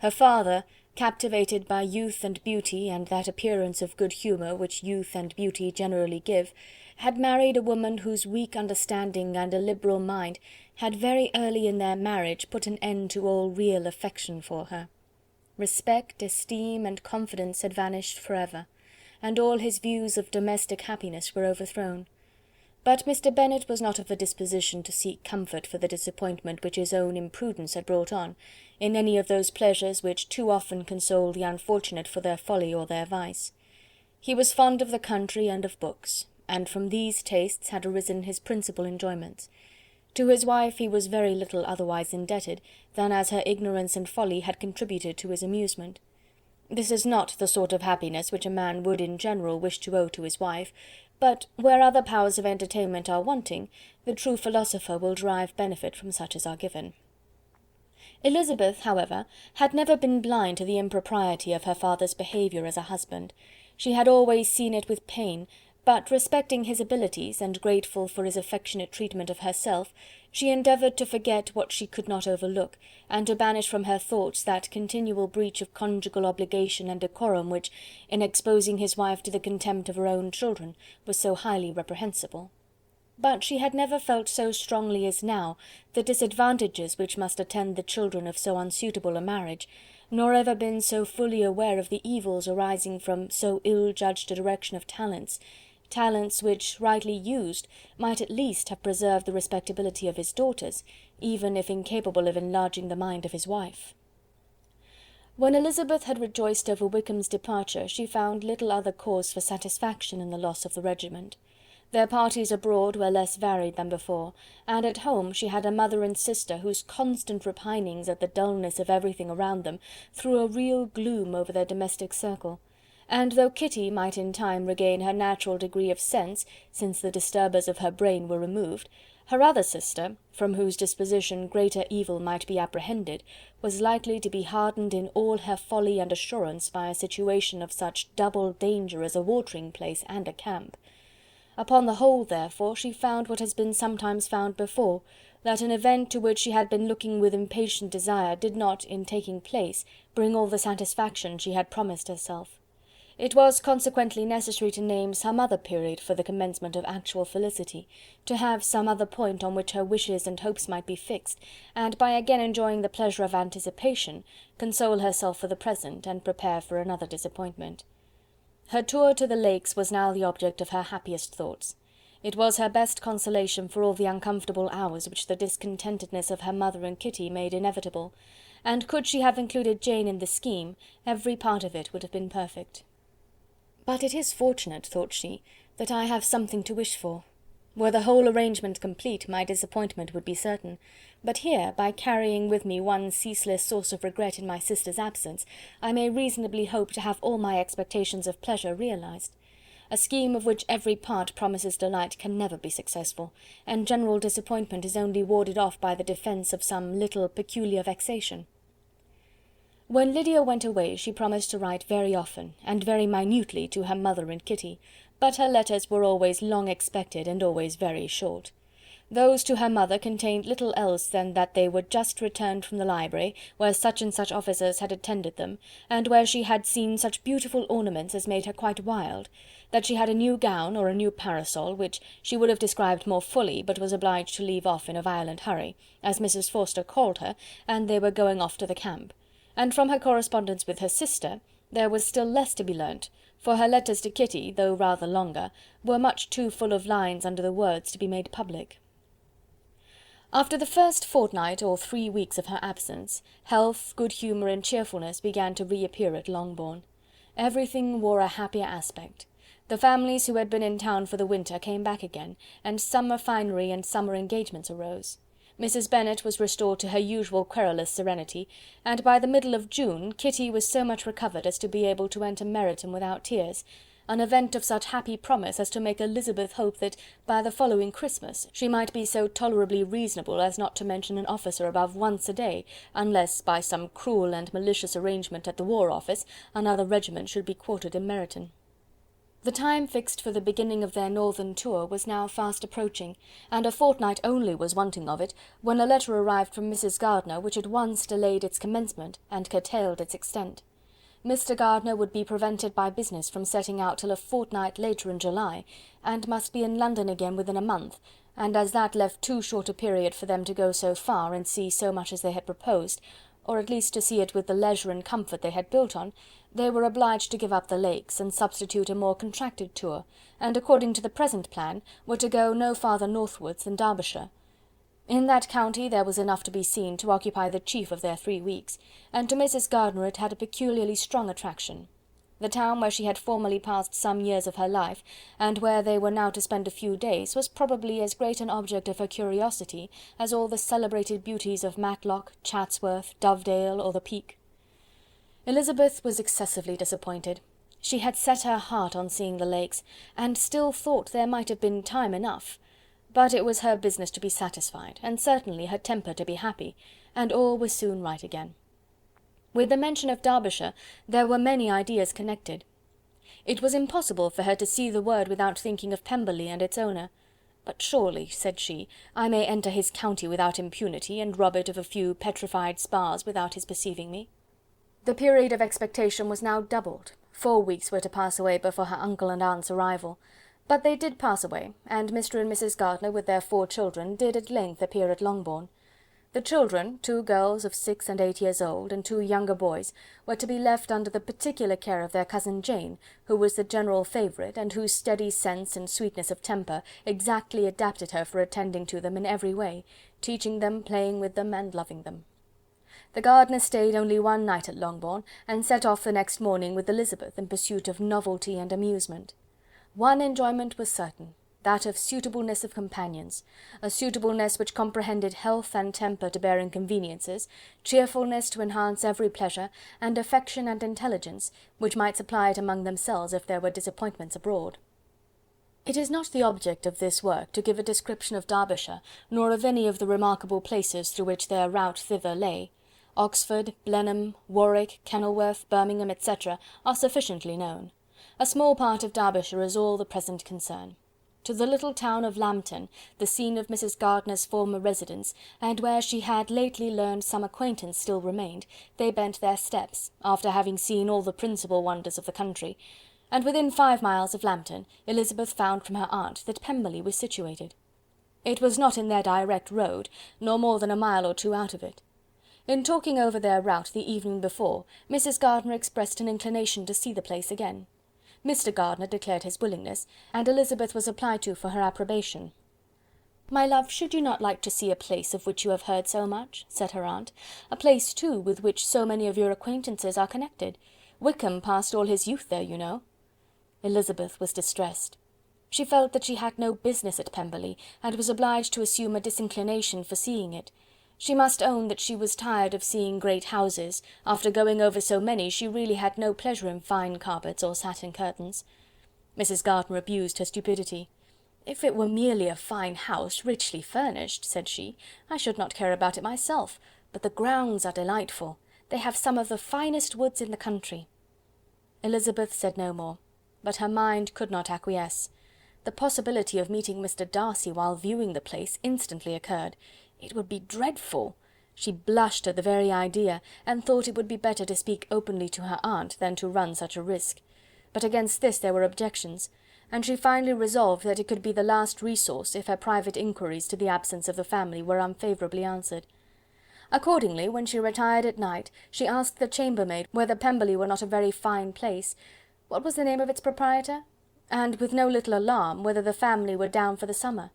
Her father, captivated by youth and beauty and that appearance of good humour which youth and beauty generally give, had married a woman whose weak understanding and illiberal mind had very early in their marriage put an end to all real affection for her. Respect, esteem, and confidence had vanished for ever, and all his views of domestic happiness were overthrown. But Mr. Bennet was not of a disposition to seek comfort for the disappointment which his own imprudence had brought on, in any of those pleasures which too often console the unfortunate for their folly or their vice. He was fond of the country and of books, and from these tastes had arisen his principal enjoyments. To his wife he was very little otherwise indebted than as her ignorance and folly had contributed to his amusement. This is not the sort of happiness which a man would in general wish to owe to his wife, but where other powers of entertainment are wanting, the true philosopher will derive benefit from such as are given. Elizabeth, however, had never been blind to the impropriety of her father's behaviour as a husband. She had always seen it with pain, but respecting his abilities, and grateful for his affectionate treatment of herself, she endeavoured to forget what she could not overlook, and to banish from her thoughts that continual breach of conjugal obligation and decorum which, in exposing his wife to the contempt of her own children, was so highly reprehensible. But she had never felt so strongly as now the disadvantages which must attend the children of so unsuitable a marriage, nor ever been so fully aware of the evils arising from so ill-judged a direction of talents, talents which, rightly used, might at least have preserved the respectability of his daughters, even if incapable of enlarging the mind of his wife. When Elizabeth had rejoiced over Wickham's departure, she found little other cause for satisfaction in the loss of the regiment. Their parties abroad were less varied than before, and at home she had a mother and sister whose constant repinings at the dullness of everything around them threw a real gloom over their domestic circle. And though Kitty might in time regain her natural degree of sense, since the disturbers of her brain were removed, her other sister, from whose disposition greater evil might be apprehended, was likely to be hardened in all her folly and assurance by a situation of such double danger as a watering-place and a camp. Upon the whole, therefore, she found what has been sometimes found before, that an event to which she had been looking with impatient desire did not, in taking place, bring all the satisfaction she had promised herself. It was consequently necessary to name some other period for the commencement of actual felicity, to have some other point on which her wishes and hopes might be fixed, and by again enjoying the pleasure of anticipation, console herself for the present, and prepare for another disappointment. Her tour to the Lakes was now the object of her happiest thoughts. It was her best consolation for all the uncomfortable hours which the discontentedness of her mother and Kitty made inevitable, and could she have included Jane in the scheme, every part of it would have been perfect. But it is fortunate, thought she, that I have something to wish for. Were the whole arrangement complete, my disappointment would be certain, but here, by carrying with me one ceaseless source of regret in my sister's absence, I may reasonably hope to have all my expectations of pleasure realized. A scheme of which every part promises delight can never be successful, and general disappointment is only warded off by the defence of some little peculiar vexation. When Lydia went away, she promised to write very often, and very minutely, to her mother and Kitty, but her letters were always long expected and always very short. Those to her mother contained little else than that they were just returned from the library, where such and such officers had attended them, and where she had seen such beautiful ornaments as made her quite wild, that she had a new gown, or a new parasol, which she would have described more fully, but was obliged to leave off in a violent hurry, as Mrs. Forster called her, and they were going off to the camp. And from her correspondence with her sister, there was still less to be learnt, for her letters to Kitty, though rather longer, were much too full of lines under the words to be made public. After the first fortnight or 3 weeks of her absence, health, good humour and cheerfulness began to reappear at Longbourn. Everything wore a happier aspect. The families who had been in town for the winter came back again, and summer finery and summer engagements arose. Mrs. Bennet was restored to her usual querulous serenity, and by the middle of June Kitty was so much recovered as to be able to enter Meryton without tears, an event of such happy promise as to make Elizabeth hope that by the following Christmas she might be so tolerably reasonable as not to mention an officer above once a day, unless by some cruel and malicious arrangement at the War Office another regiment should be quartered in Meryton. The time fixed for the beginning of their northern tour was now fast approaching, and a fortnight only was wanting of it, when a letter arrived from Mrs. Gardiner which at once delayed its commencement and curtailed its extent. Mr. Gardiner would be prevented by business from setting out till a fortnight later in July, and must be in London again within a month, and as that left too short a period for them to go so far and see so much as they had proposed, or at least to see it with the leisure and comfort they had built on, they were obliged to give up the Lakes, and substitute a more contracted tour, and according to the present plan, were to go no farther northwards than Derbyshire. In that county there was enough to be seen to occupy the chief of their 3 weeks, and to Mrs. Gardiner it had a peculiarly strong attraction. The town where she had formerly passed some years of her life, and where they were now to spend a few days, was probably as great an object of her curiosity as all the celebrated beauties of Matlock, Chatsworth, Dovedale, or the Peak. Elizabeth was excessively disappointed. She had set her heart on seeing the Lakes, and still thought there might have been time enough. But it was her business to be satisfied, and certainly her temper to be happy, and all was soon right again. With the mention of Derbyshire there were many ideas connected. It was impossible for her to see the word without thinking of Pemberley and its owner. "But surely," said she, "I may enter his county without impunity, and rob it of a few petrified spars without his perceiving me." The period of expectation was now doubled. 4 weeks were to pass away before her uncle and aunt's arrival. But they did pass away, and Mr. and Mrs. Gardiner, with their 4 children, did at length appear at Longbourn. The children, 2 girls of 6 and 8 years old, and 2 younger boys, were to be left under the particular care of their cousin Jane, who was the general favourite, and whose steady sense and sweetness of temper exactly adapted her for attending to them in every way, teaching them, playing with them, and loving them. The Gardiners stayed only 1 night at Longbourn, and set off the next morning with Elizabeth in pursuit of novelty and amusement. One enjoyment was certain, that of suitableness of companions, a suitableness which comprehended health and temper to bear inconveniences, cheerfulness to enhance every pleasure, and affection and intelligence, which might supply it among themselves if there were disappointments abroad. It is not the object of this work to give a description of Derbyshire, nor of any of the remarkable places through which their route thither lay. Oxford, Blenheim, Warwick, Kenilworth, Birmingham, etc., are sufficiently known. A small part of Derbyshire is all the present concern. To the little town of Lambton, the scene of Mrs. Gardiner's former residence, and where she had lately learned some acquaintance still remained, they bent their steps, after having seen all the principal wonders of the country, and within 5 miles of Lambton, Elizabeth found from her aunt that Pemberley was situated. It was not in their direct road, nor more than a mile or 2 out of it. In talking over their route the evening before, Mrs. Gardiner expressed an inclination to see the place again. Mr. Gardiner declared his willingness, and Elizabeth was applied to for her approbation. "My love, should you not like to see a place of which you have heard so much?" said her aunt. "A place, too, with which so many of your acquaintances are connected. Wickham passed all his youth there, you know." Elizabeth was distressed. She felt that she had no business at Pemberley, and was obliged to assume a disinclination for seeing it. She must own that she was tired of seeing great houses. After going over so many, she really had no pleasure in fine carpets or satin curtains. Mrs. Gardiner abused her stupidity. "If it were merely a fine house, richly furnished," said she, "I should not care about it myself, but the grounds are delightful. They have some of the finest woods in the country." Elizabeth said no more, but her mind could not acquiesce. The possibility of meeting Mr. Darcy while viewing the place instantly occurred. It would be dreadful. She blushed at the very idea, and thought it would be better to speak openly to her aunt than to run such a risk. But against this there were objections, and she finally resolved that it could be the last resource if her private inquiries to the absence of the family were unfavourably answered. Accordingly, when she retired at night, she asked the chambermaid whether Pemberley were not a very fine place. What was the name of its proprietor? And, with no little alarm, whether the family were down for the summer.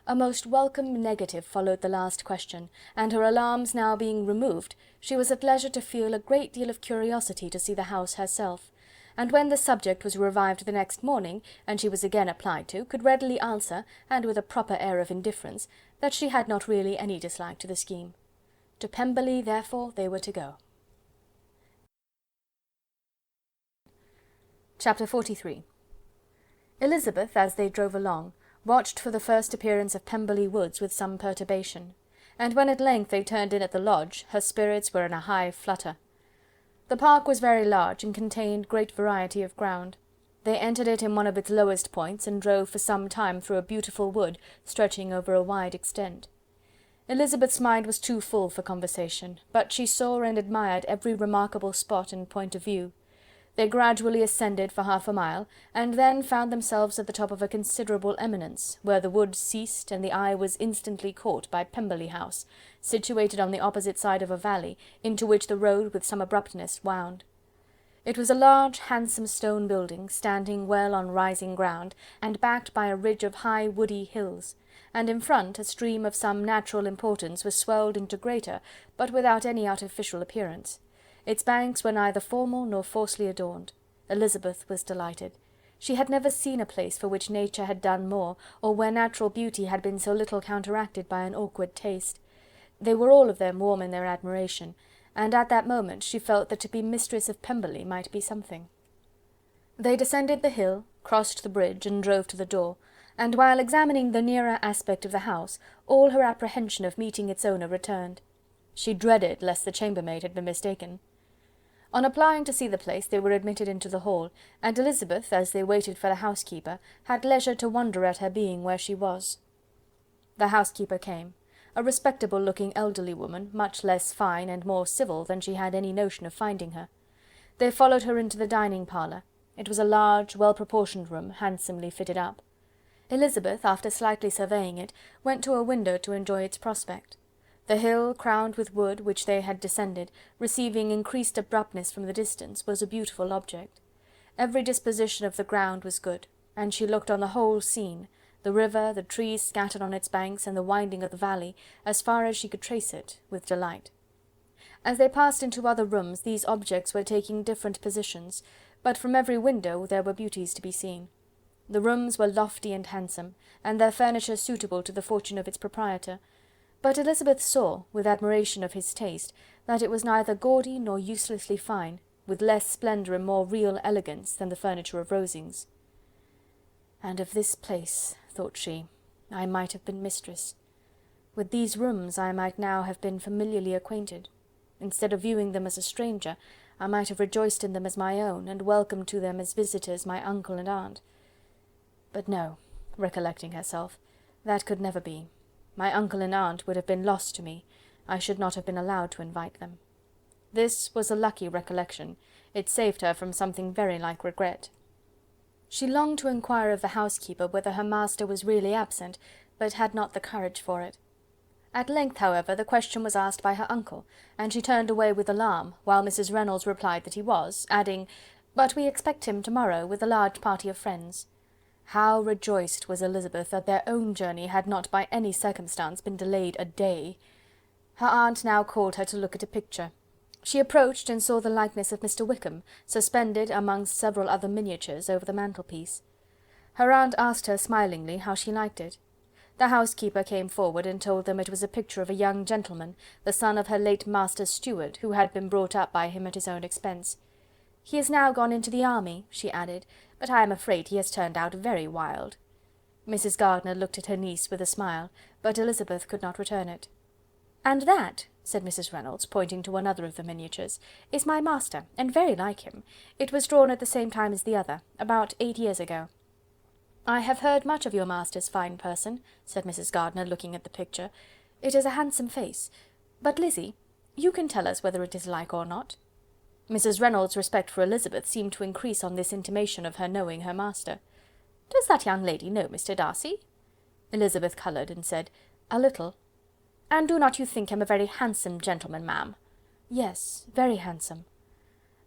A most welcome negative followed the last question, and her alarms now being removed, she was at leisure to feel a great deal of curiosity to see the house herself, and when the subject was revived the next morning, and she was again applied to, could readily answer, and with a proper air of indifference, that she had not really any dislike to the scheme. To Pemberley, therefore, they were to go. Chapter 43. Elizabeth, as they drove along, watched for the first appearance of Pemberley Woods with some perturbation, and when at length they turned in at the lodge, her spirits were in a high flutter. The park was very large, and contained great variety of ground. They entered it in one of its lowest points, and drove for some time through a beautiful wood, stretching over a wide extent. Elizabeth's mind was too full for conversation, but she saw and admired every remarkable spot and point of view. They gradually ascended for half a mile, and then found themselves at the top of a considerable eminence, where the wood ceased, and the eye was instantly caught by Pemberley House, situated on the opposite side of a valley, into which the road with some abruptness wound. It was a large, handsome stone building, standing well on rising ground, and backed by a ridge of high woody hills, and in front a stream of some natural importance was swelled into greater, but without any artificial appearance. Its banks were neither formal nor falsely adorned. Elizabeth was delighted. She had never seen a place for which nature had done more, or where natural beauty had been so little counteracted by an awkward taste. They were all of them warm in their admiration, and at that moment she felt that to be mistress of Pemberley might be something. They descended the hill, crossed the bridge, and drove to the door, and while examining the nearer aspect of the house, all her apprehension of meeting its owner returned. She dreaded lest the chambermaid had been mistaken. On applying to see the place, they were admitted into the hall, and Elizabeth, as they waited for the housekeeper, had leisure to wonder at her being where she was. The housekeeper came, a respectable-looking elderly woman, much less fine and more civil than she had any notion of finding her. They followed her into the dining parlour. It was a large, well-proportioned room, handsomely fitted up. Elizabeth, after slightly surveying it, went to a window to enjoy its prospect. The hill, crowned with wood, which they had descended, receiving increased abruptness from the distance, was a beautiful object. Every disposition of the ground was good, and she looked on the whole scene, the river, the trees scattered on its banks, and the winding of the valley, as far as she could trace it, with delight. As they passed into other rooms, these objects were taking different positions, but from every window there were beauties to be seen. The rooms were lofty and handsome, and their furniture suitable to the fortune of its proprietor, but Elizabeth saw, with admiration of his taste, that it was neither gaudy nor uselessly fine, with less splendour and more real elegance than the furniture of Rosings. "And of this place," thought she, "I might have been mistress. With these rooms I might now have been familiarly acquainted. Instead of viewing them as a stranger, I might have rejoiced in them as my own, and welcomed to them as visitors my uncle and aunt. But no," recollecting herself, "that could never be. My uncle and aunt would have been lost to me. I should not have been allowed to invite them." This was a lucky recollection. It saved her from something very like regret. She longed to inquire of the housekeeper whether her master was really absent, but had not the courage for it. At length, however, the question was asked by her uncle, and she turned away with alarm, while Mrs. Reynolds replied that he was, adding, "But we expect him to-morrow, with a large party of friends." How rejoiced was Elizabeth that their own journey had not by any circumstance been delayed a day! Her aunt now called her to look at a picture. She approached and saw the likeness of Mr. Wickham, suspended amongst several other miniatures, over the mantelpiece. Her aunt asked her smilingly how she liked it. The housekeeper came forward and told them it was a picture of a young gentleman, the son of her late master's steward, who had been brought up by him at his own expense. "He has now gone into the army," she added, "but I am afraid he has turned out very wild." Mrs. Gardiner looked at her niece with a smile, but Elizabeth could not return it. "And that," said Mrs. Reynolds, pointing to another of the miniatures, "is my master, and very like him. It was drawn at the same time as the other, about 8 years ago." "I have heard much of your master's fine person," said Mrs. Gardiner, looking at the picture. "It is a handsome face. But, Lizzy, you can tell us whether it is like or not." Mrs. Reynolds' respect for Elizabeth seemed to increase on this intimation of her knowing her master. "Does that young lady know Mr. Darcy?" Elizabeth coloured, and said, "A little." "And do not you think him a very handsome gentleman, ma'am?" "Yes, very handsome."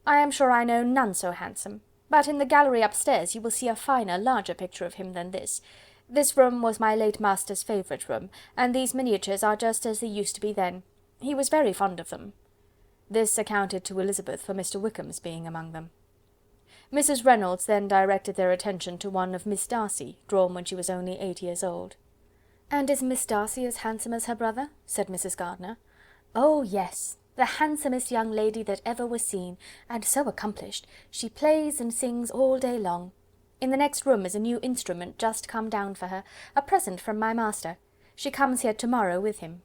"I am sure I know none so handsome. But in the gallery upstairs you will see a finer, larger picture of him than this. This room was my late master's favourite room, and these miniatures are just as they used to be then. He was very fond of them." This accounted to Elizabeth for Mr. Wickham's being among them. Mrs. Reynolds then directed their attention to one of Miss Darcy, drawn when she was only 8 years old. "And is Miss Darcy as handsome as her brother?" said Mrs. Gardiner. "Oh, yes, the handsomest young lady that ever was seen, and so accomplished. She plays and sings all day long. In the next room is a new instrument just come down for her, a present from my master. She comes here to-morrow with him."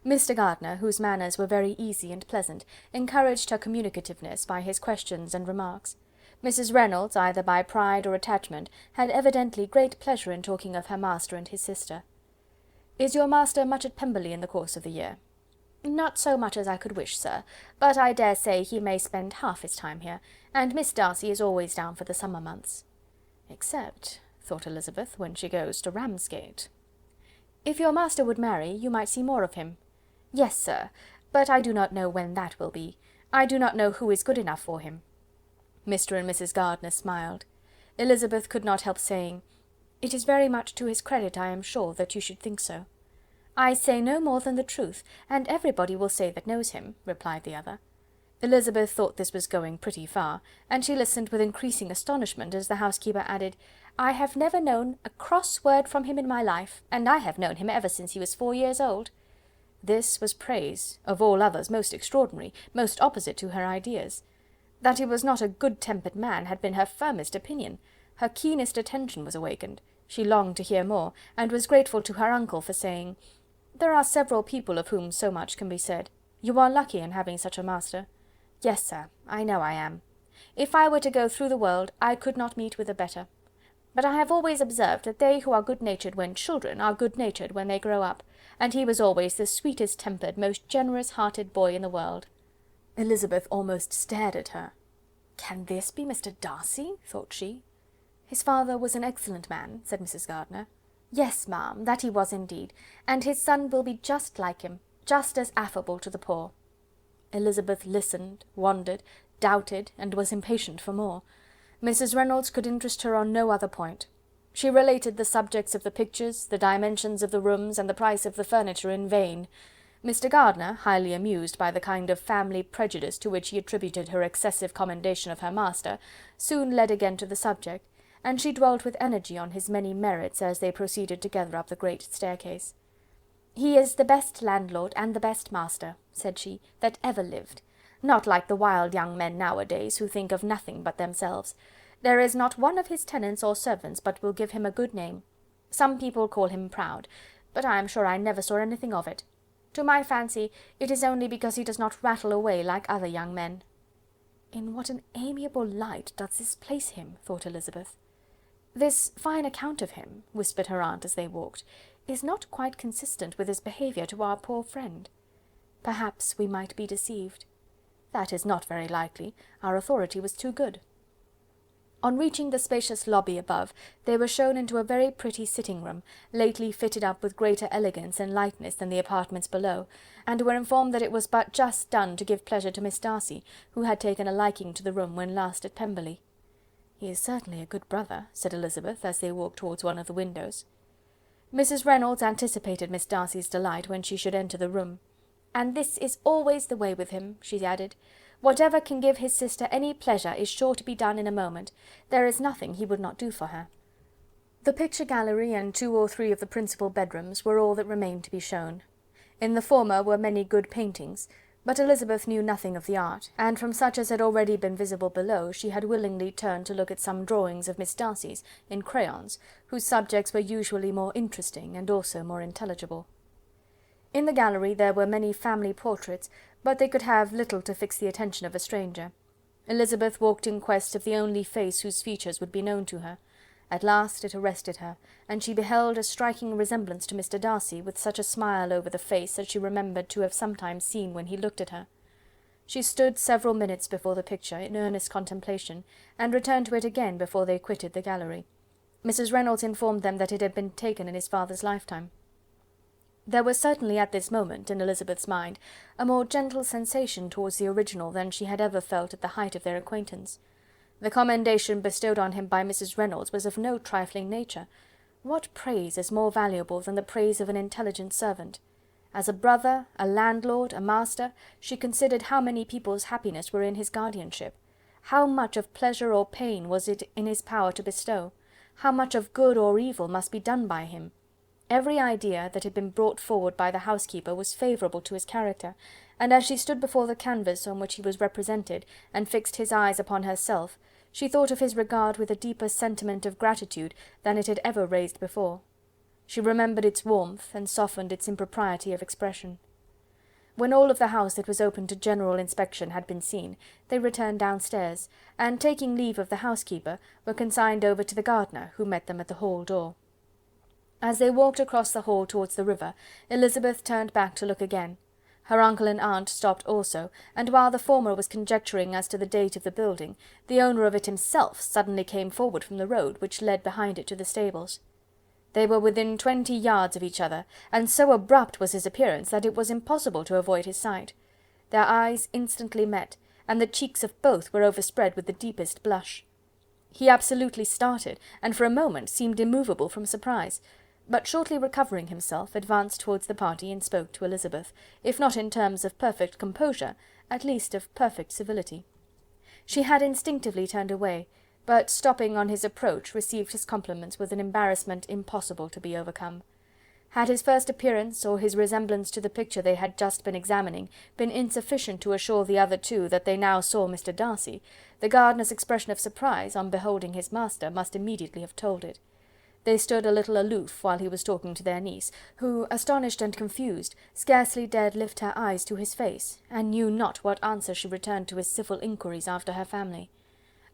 Mr. Gardiner, whose manners were very easy and pleasant, encouraged her communicativeness by his questions and remarks. Mrs. Reynolds, either by pride or attachment, had evidently great pleasure in talking of her master and his sister. "Is your master much at Pemberley in the course of the year?" "Not so much as I could wish, sir, but I dare say he may spend half his time here, and Miss Darcy is always down for the summer months." "Except," thought Elizabeth, "when she goes to Ramsgate." "If your master would marry, you might see more of him." "Yes, sir, but I do not know when that will be. I do not know who is good enough for him." Mr. and Mrs. Gardiner smiled. Elizabeth could not help saying, "It is very much to his credit, I am sure, that you should think so." "I say no more than the truth, and everybody will say that knows him," replied the other. Elizabeth thought this was going pretty far, and she listened with increasing astonishment as the housekeeper added, "I have never known a cross word from him in my life, and I have known him ever since he was 4 years old." This was praise, of all others most extraordinary, most opposite to her ideas. That he was not a good-tempered man had been her firmest opinion. Her keenest attention was awakened. She longed to hear more, and was grateful to her uncle for saying, "There are several people of whom so much can be said. You are lucky in having such a master." "Yes, sir, I know I am. If I were to go through the world, I could not meet with a better. But I have always observed that they who are good-natured when children are good-natured when they grow up, and he was always the sweetest-tempered, most generous-hearted boy in the world." Elizabeth almost stared at her. "Can this be Mr. Darcy?" thought she. "His father was an excellent man," said Mrs. Gardiner. "Yes, ma'am, that he was indeed, and his son will be just like him, just as affable to the poor." Elizabeth listened, wondered, doubted, and was impatient for more. Mrs. Reynolds could interest her on no other point. She related the subjects of the pictures, the dimensions of the rooms, and the price of the furniture in vain. Mr. Gardiner, highly amused by the kind of family prejudice to which he attributed her excessive commendation of her master, soon led again to the subject, and she dwelt with energy on his many merits as they proceeded together up the great staircase. "He is the best landlord and the best master," said she, "that ever lived. Not like the wild young men nowadays, who think of nothing but themselves. There is not one of his tenants or servants but will give him a good name. Some people call him proud, but I am sure I never saw anything of it. To my fancy, it is only because he does not rattle away like other young men." "In what an amiable light does this place him," thought Elizabeth. "This fine account of him," whispered her aunt as they walked, "is not quite consistent with his behaviour to our poor friend. Perhaps we might be deceived. That is not very likely, our authority was too good." On reaching the spacious lobby above, they were shown into a very pretty sitting-room, lately fitted up with greater elegance and lightness than the apartments below, and were informed that it was but just done to give pleasure to Miss Darcy, who had taken a liking to the room when last at Pemberley. "He is certainly a good brother," said Elizabeth, as they walked towards one of the windows. Mrs. Reynolds anticipated Miss Darcy's delight when she should enter the room. "And this is always the way with him," she added. "Whatever can give his sister any pleasure is sure to be done in a moment. There is nothing he would not do for her." The picture gallery and 2 or 3 of the principal bedrooms were all that remained to be shown. In the former were many good paintings, but Elizabeth knew nothing of the art, and from such as had already been visible below, she had willingly turned to look at some drawings of Miss Darcy's, in crayons, whose subjects were usually more interesting and also more intelligible. In the gallery there were many family portraits, but they could have little to fix the attention of a stranger. Elizabeth walked in quest of the only face whose features would be known to her. At last it arrested her, and she beheld a striking resemblance to Mr. Darcy, with such a smile over the face as she remembered to have sometimes seen when he looked at her. She stood several minutes before the picture, in earnest contemplation, and returned to it again before they quitted the gallery. Mrs. Reynolds informed them that it had been taken in his father's lifetime. There was certainly at this moment, in Elizabeth's mind, a more gentle sensation towards the original than she had ever felt at the height of their acquaintance. The commendation bestowed on him by Mrs. Reynolds was of no trifling nature. What praise is more valuable than the praise of an intelligent servant? As a brother, a landlord, a master, she considered how many people's happiness were in his guardianship. How much of pleasure or pain was it in his power to bestow? How much of good or evil must be done by him? Every idea that had been brought forward by the housekeeper was favourable to his character, and as she stood before the canvas on which he was represented, and fixed his eyes upon herself, she thought of his regard with a deeper sentiment of gratitude than it had ever raised before. She remembered its warmth, and softened its impropriety of expression. When all of the house that was open to general inspection had been seen, they returned downstairs, and taking leave of the housekeeper, were consigned over to the gardener, who met them at the hall door. As they walked across the hall towards the river, Elizabeth turned back to look again. Her uncle and aunt stopped also, and while the former was conjecturing as to the date of the building, the owner of it himself suddenly came forward from the road which led behind it to the stables. They were within 20 yards of each other, and so abrupt was his appearance that it was impossible to avoid his sight. Their eyes instantly met, and the cheeks of both were overspread with the deepest blush. He absolutely started, and for a moment seemed immovable from surprise, but shortly recovering himself, advanced towards the party and spoke to Elizabeth, if not in terms of perfect composure, at least of perfect civility. She had instinctively turned away, but stopping on his approach, received his compliments with an embarrassment impossible to be overcome. Had his first appearance, or his resemblance to the picture they had just been examining, been insufficient to assure the other two that they now saw Mr. Darcy, the gardener's expression of surprise, on beholding his master, must immediately have told it. They stood a little aloof while he was talking to their niece, who, astonished and confused, scarcely dared lift her eyes to his face, and knew not what answer she returned to his civil inquiries after her family.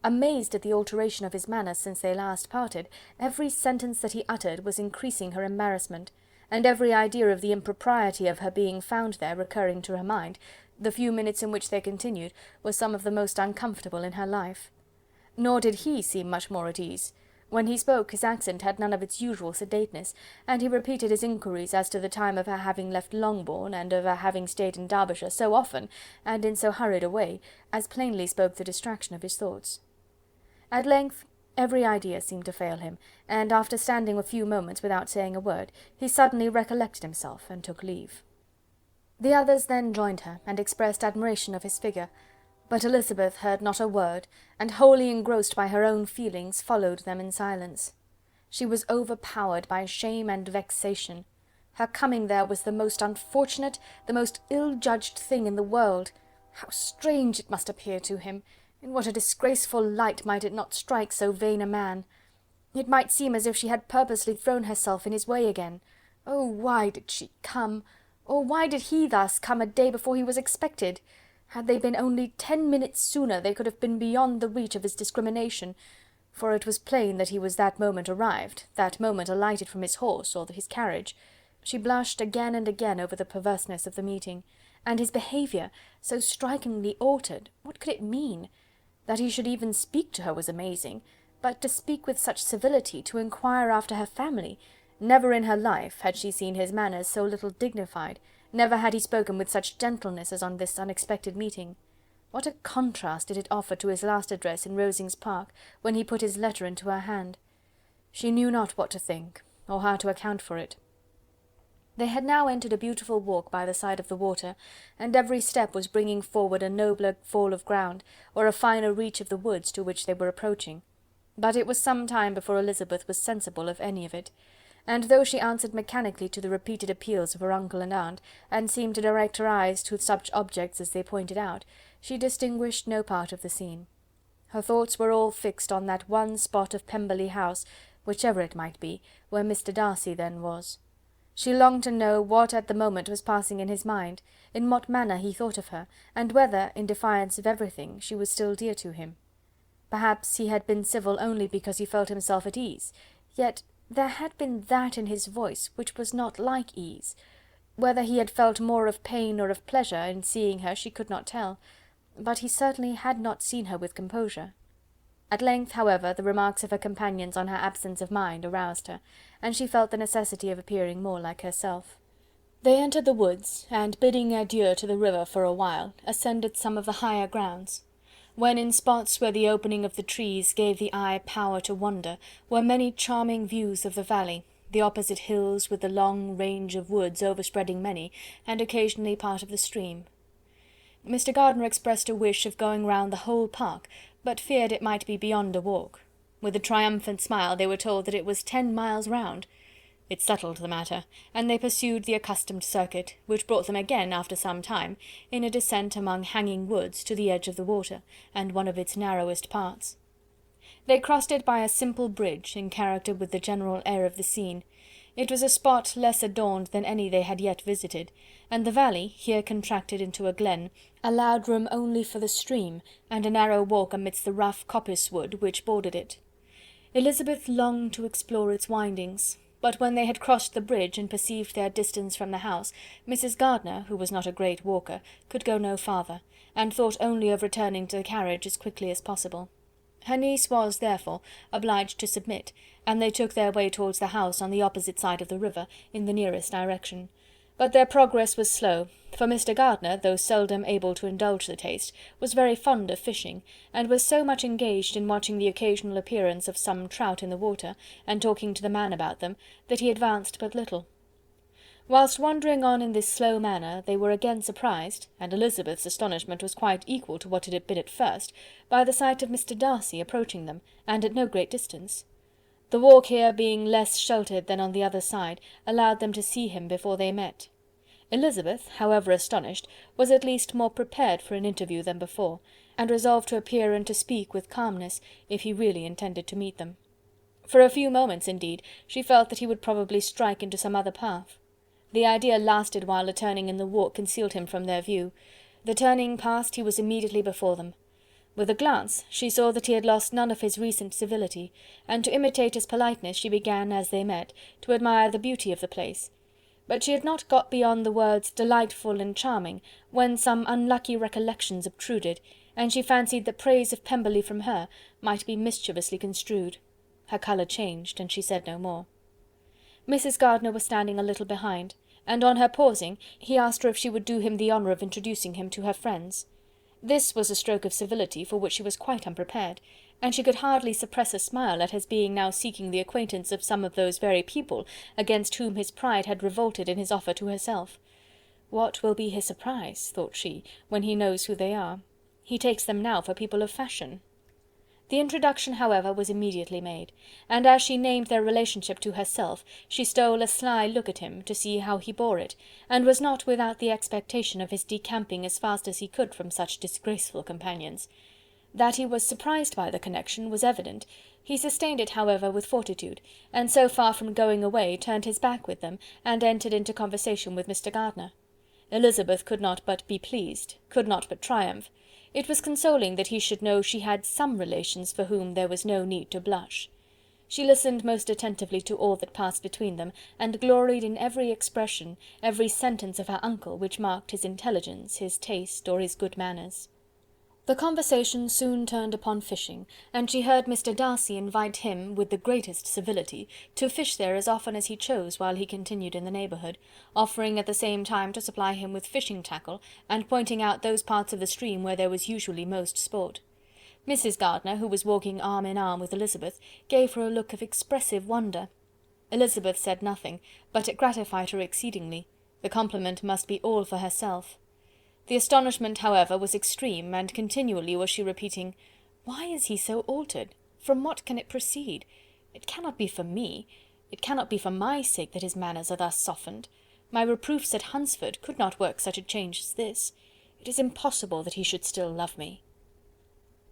Amazed at the alteration of his manner since they last parted, every sentence that he uttered was increasing her embarrassment, and every idea of the impropriety of her being found there recurring to her mind, the few minutes in which they continued were some of the most uncomfortable in her life. Nor did he seem much more at ease. When he spoke, his accent had none of its usual sedateness, and he repeated his inquiries as to the time of her having left Longbourn, and of her having stayed in Derbyshire so often, and in so hurried a way, as plainly spoke the distraction of his thoughts. At length every idea seemed to fail him, and after standing a few moments without saying a word, he suddenly recollected himself, and took leave. The others then joined her, and expressed admiration of his figure, but Elizabeth heard not a word, and wholly engrossed by her own feelings, followed them in silence. She was overpowered by shame and vexation. Her coming there was the most unfortunate, the most ill-judged thing in the world. How strange it must appear to him! In what a disgraceful light might it not strike so vain a man! It might seem as if she had purposely thrown herself in his way again. Oh, why did she come? Or why did he thus come a day before he was expected? Had they been only 10 minutes sooner, they could have been beyond the reach of his discrimination, for it was plain that he was that moment arrived, that moment alighted from his horse, or his carriage. She blushed again and again over the perverseness of the meeting, and his behaviour, so strikingly altered, what could it mean? That he should even speak to her was amazing, but to speak with such civility, to inquire after her family, never in her life had she seen his manners so little dignified, never had he spoken with such gentleness as on this unexpected meeting. What a contrast did it offer to his last address in Rosings Park, when he put his letter into her hand! She knew not what to think, or how to account for it. They had now entered a beautiful walk by the side of the water, and every step was bringing forward a nobler fall of ground, or a finer reach of the woods to which they were approaching. But it was some time before Elizabeth was sensible of any of it, and though she answered mechanically to the repeated appeals of her uncle and aunt, and seemed to direct her eyes to such objects as they pointed out, she distinguished no part of the scene. Her thoughts were all fixed on that one spot of Pemberley House, whichever it might be, where Mr. Darcy then was. She longed to know what at the moment was passing in his mind, in what manner he thought of her, and whether, in defiance of everything, she was still dear to him. Perhaps he had been civil only because he felt himself at ease, yet there had been that in his voice which was not like ease. Whether he had felt more of pain or of pleasure in seeing her she could not tell, but he certainly had not seen her with composure. At length, however, the remarks of her companions on her absence of mind aroused her, and she felt the necessity of appearing more like herself. They entered the woods, and bidding adieu to the river for a while, ascended some of the higher grounds. When in spots where the opening of the trees gave the eye power to wander, were many charming views of the valley, the opposite hills with the long range of woods overspreading many, and occasionally part of the stream. Mr. Gardiner expressed a wish of going round the whole park, but feared it might be beyond a walk. With a triumphant smile they were told that it was 10 miles round. It settled the matter, and they pursued the accustomed circuit, which brought them again, after some time, in a descent among hanging woods to the edge of the water, and one of its narrowest parts. They crossed it by a simple bridge, in character with the general air of the scene. It was a spot less adorned than any they had yet visited, and the valley, here contracted into a glen, allowed room only for the stream, and a narrow walk amidst the rough coppice wood which bordered it. Elizabeth longed to explore its windings, but when they had crossed the bridge and perceived their distance from the house, Mrs. Gardiner, who was not a great walker, could go no farther, and thought only of returning to the carriage as quickly as possible. Her niece was, therefore, obliged to submit, and they took their way towards the house on the opposite side of the river, in the nearest direction. But their progress was slow, for Mr. Gardiner, though seldom able to indulge the taste, was very fond of fishing, and was so much engaged in watching the occasional appearance of some trout in the water, and talking to the man about them, that he advanced but little. Whilst wandering on in this slow manner, they were again surprised, and Elizabeth's astonishment was quite equal to what it had been at first, by the sight of Mr. Darcy approaching them, and at no great distance. The walk here being less sheltered than on the other side, allowed them to see him before they met. Elizabeth, however astonished, was at least more prepared for an interview than before, and resolved to appear and to speak with calmness, if he really intended to meet them. For a few moments, indeed, she felt that he would probably strike into some other path. The idea lasted while a turning in the walk concealed him from their view. The turning past, he was immediately before them. With a glance she saw that he had lost none of his recent civility, and to imitate his politeness she began, as they met, to admire the beauty of the place. But she had not got beyond the words delightful and charming, when some unlucky recollections obtruded, and she fancied that praise of Pemberley from her might be mischievously construed. Her colour changed, and she said no more. Mrs. Gardiner was standing a little behind, and on her pausing, he asked her if she would do him the honour of introducing him to her friends. This was a stroke of civility for which she was quite unprepared, and she could hardly suppress a smile at his being now seeking the acquaintance of some of those very people against whom his pride had revolted in his offer to herself. What will be his surprise, thought she, when he knows who they are? He takes them now for people of fashion. The introduction, however, was immediately made, and as she named their relationship to herself, she stole a sly look at him, to see how he bore it, and was not without the expectation of his decamping as fast as he could from such disgraceful companions. That he was surprised by the connection was evident. He sustained it, however, with fortitude, and so far from going away, turned his back with them, and entered into conversation with Mr. Gardiner. Elizabeth could not but be pleased, could not but triumph. It was consoling that he should know she had some relations for whom there was no need to blush. She listened most attentively to all that passed between them, and gloried in every expression, every sentence of her uncle which marked his intelligence, his taste, or his good manners. The conversation soon turned upon fishing, and she heard Mr. Darcy invite him, with the greatest civility, to fish there as often as he chose while he continued in the neighbourhood, offering at the same time to supply him with fishing tackle, and pointing out those parts of the stream where there was usually most sport. Mrs. Gardiner, who was walking arm in arm with Elizabeth, gave her a look of expressive wonder. Elizabeth said nothing, but it gratified her exceedingly. The compliment must be all for herself. The astonishment, however, was extreme, and continually was she repeating, "Why is he so altered? From what can it proceed? It cannot be for me. It cannot be for my sake that his manners are thus softened. My reproofs at Hunsford could not work such a change as this. It is impossible that he should still love me."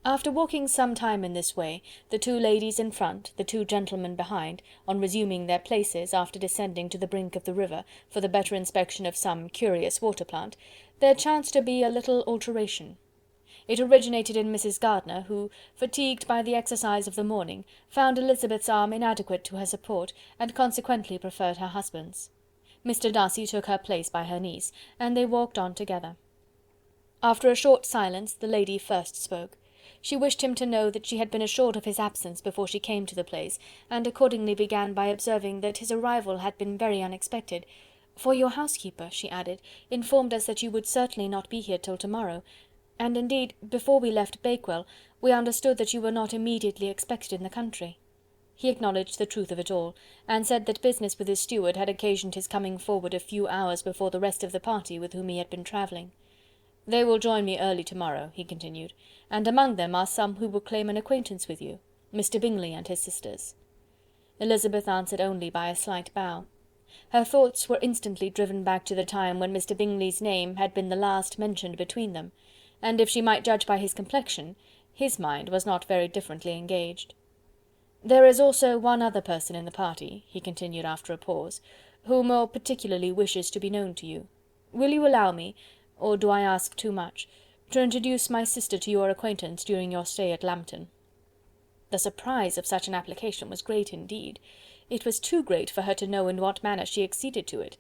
After walking some time in this way, the two ladies in front, the two gentlemen behind, on resuming their places after descending to the brink of the river for the better inspection of some curious water plant, there chanced to be a little alteration. It originated in Mrs. Gardiner, who, fatigued by the exercise of the morning, found Elizabeth's arm inadequate to her support, and consequently preferred her husband's. Mr. Darcy took her place by her niece, and they walked on together. After a short silence, the lady first spoke. She wished him to know that she had been assured of his absence before she came to the place, and accordingly began by observing that his arrival had been very unexpected, "for your housekeeper," she added, "informed us that you would certainly not be here till tomorrow, and indeed, before we left Bakewell, we understood that you were not immediately expected in the country." He acknowledged the truth of it all, and said that business with his steward had occasioned his coming forward a few hours before the rest of the party with whom he had been travelling. "They will join me early tomorrow," he continued, "and among them are some who will claim an acquaintance with you, Mr. Bingley and his sisters." Elizabeth answered only by a slight bow. Her thoughts were instantly driven back to the time when Mr. Bingley's name had been the last mentioned between them, and if she might judge by his complexion, his mind was not very differently engaged. "There is also one other person in the party," he continued after a pause, "who more particularly wishes to be known to you. Will you allow me, or do I ask too much, to introduce my sister to your acquaintance during your stay at Lambton?" The surprise of such an application was great indeed. It was too great for her to know in what manner she acceded to it.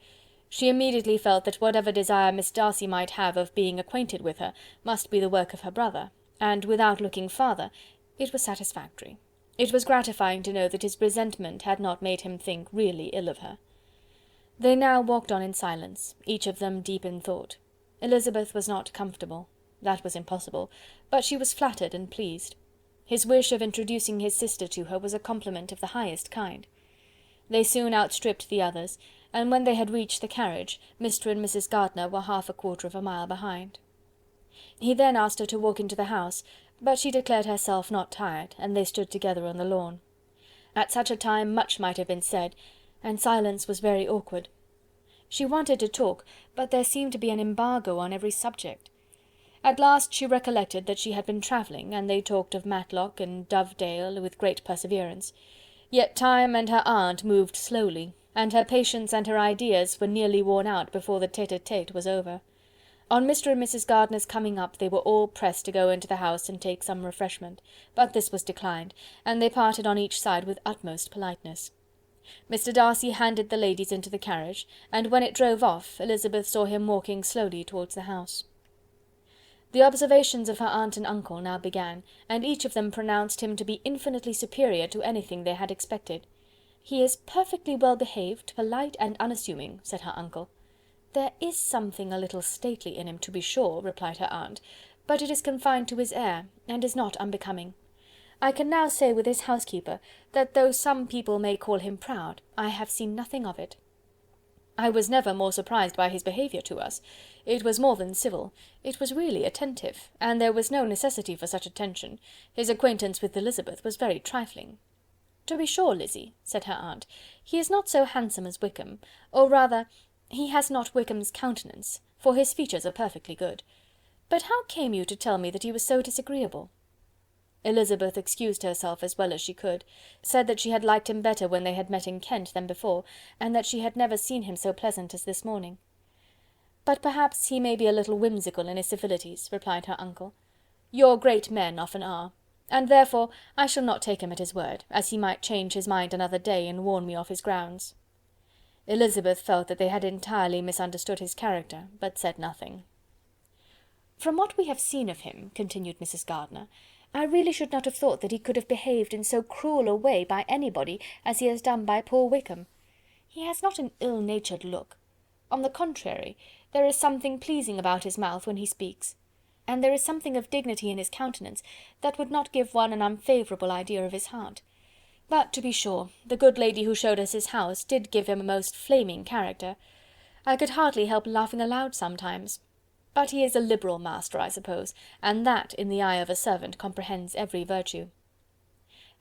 She immediately felt that whatever desire Miss Darcy might have of being acquainted with her must be the work of her brother, and without looking farther, it was satisfactory. It was gratifying to know that his resentment had not made him think really ill of her. They now walked on in silence, each of them deep in thought. Elizabeth was not comfortable. That was impossible, but she was flattered and pleased. His wish of introducing his sister to her was a compliment of the highest kind. They soon outstripped the others, and when they had reached the carriage, Mr. and Mrs. Gardiner were half a quarter of a mile behind. He then asked her to walk into the house, but she declared herself not tired, and they stood together on the lawn. At such a time much might have been said, and silence was very awkward. She wanted to talk, but there seemed to be an embargo on every subject. At last she recollected that she had been travelling, and they talked of Matlock and Dovedale with great perseverance. Yet time and her aunt moved slowly, and her patience and her ideas were nearly worn out before the tete-a-tete was over. On Mr. and Mrs. Gardiner's coming up, they were all pressed to go into the house and take some refreshment, but this was declined, and they parted on each side with utmost politeness. Mr. Darcy handed the ladies into the carriage, and when it drove off, Elizabeth saw him walking slowly towards the house. The observations of her aunt and uncle now began, and each of them pronounced him to be infinitely superior to anything they had expected. "He is perfectly well behaved, polite and unassuming," said her uncle. "There is something a little stately in him, to be sure," replied her aunt, "but it is confined to his air, and is not unbecoming. I can now say with his housekeeper, that though some people may call him proud, I have seen nothing of it. I was never more surprised by his behaviour to us. It was more than civil, it was really attentive, and there was no necessity for such attention. His acquaintance with Elizabeth was very trifling." "To be sure, Lizzy," said her aunt, "he is not so handsome as Wickham, or rather, he has not Wickham's countenance, for his features are perfectly good. But how came you to tell me that he was so disagreeable?" Elizabeth excused herself as well as she could, said that she had liked him better when they had met in Kent than before, and that she had never seen him so pleasant as this morning. "But perhaps he may be a little whimsical in his civilities," replied her uncle. "Your great men often are, and therefore I shall not take him at his word, as he might change his mind another day and warn me off his grounds." Elizabeth felt that they had entirely misunderstood his character, but said nothing. "From what we have seen of him," continued Mrs. Gardiner, "I really should not have thought that he could have behaved in so cruel a way by anybody as he has done by poor Wickham. He has not an ill-natured look. On the contrary, there is something pleasing about his mouth when he speaks, and there is something of dignity in his countenance that would not give one an unfavourable idea of his heart. But, to be sure, the good lady who showed us his house did give him a most flaming character. I could hardly help laughing aloud sometimes. But he is a liberal master, I suppose, and that, in the eye of a servant, comprehends every virtue."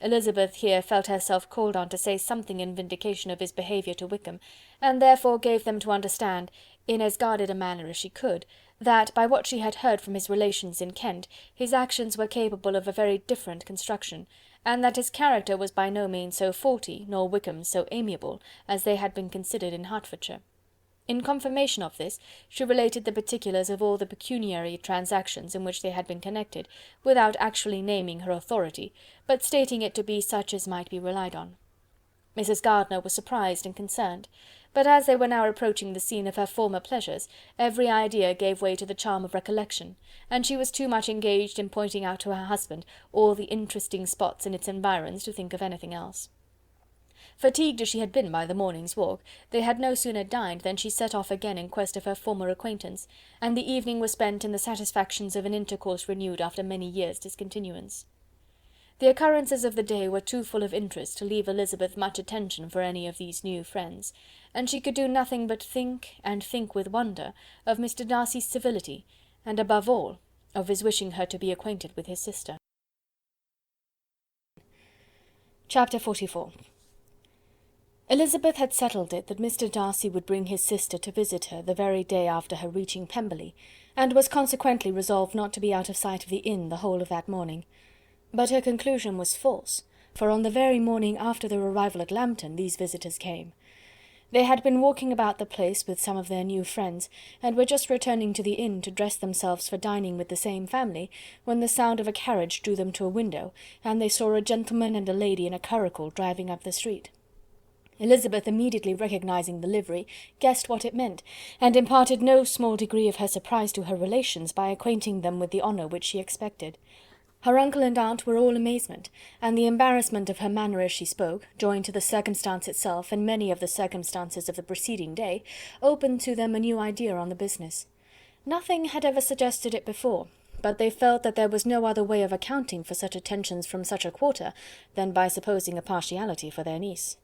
Elizabeth here felt herself called on to say something in vindication of his behaviour to Wickham, and therefore gave them to understand, in as guarded a manner as she could, that, by what she had heard from his relations in Kent, his actions were capable of a very different construction, and that his character was by no means so faulty, nor Wickham's so amiable, as they had been considered in Hertfordshire. In confirmation of this, she related the particulars of all the pecuniary transactions in which they had been connected, without actually naming her authority, but stating it to be such as might be relied on. Mrs. Gardiner was surprised and concerned, but as they were now approaching the scene of her former pleasures, every idea gave way to the charm of recollection, and she was too much engaged in pointing out to her husband all the interesting spots in its environs to think of anything else. Fatigued as she had been by the morning's walk, they had no sooner dined than she set off again in quest of her former acquaintance, and the evening was spent in the satisfactions of an intercourse renewed after many years' discontinuance. The occurrences of the day were too full of interest to leave Elizabeth much attention for any of these new friends, and she could do nothing but think, and think with wonder, of Mr. Darcy's civility, and above all, of his wishing her to be acquainted with his sister. Chapter 44. Elizabeth had settled it that Mr. Darcy would bring his sister to visit her the very day after her reaching Pemberley, and was consequently resolved not to be out of sight of the inn the whole of that morning. But her conclusion was false, for on the very morning after their arrival at Lambton these visitors came. They had been walking about the place with some of their new friends, and were just returning to the inn to dress themselves for dining with the same family, when the sound of a carriage drew them to a window, and they saw a gentleman and a lady in a curricle driving up the street. Elizabeth, immediately recognizing the livery, guessed what it meant, and imparted no small degree of her surprise to her relations by acquainting them with the honour which she expected. Her uncle and aunt were all amazement, and the embarrassment of her manner as she spoke, joined to the circumstance itself and many of the circumstances of the preceding day, opened to them a new idea on the business. Nothing had ever suggested it before, but they felt that there was no other way of accounting for such attentions from such a quarter than by supposing a partiality for their niece.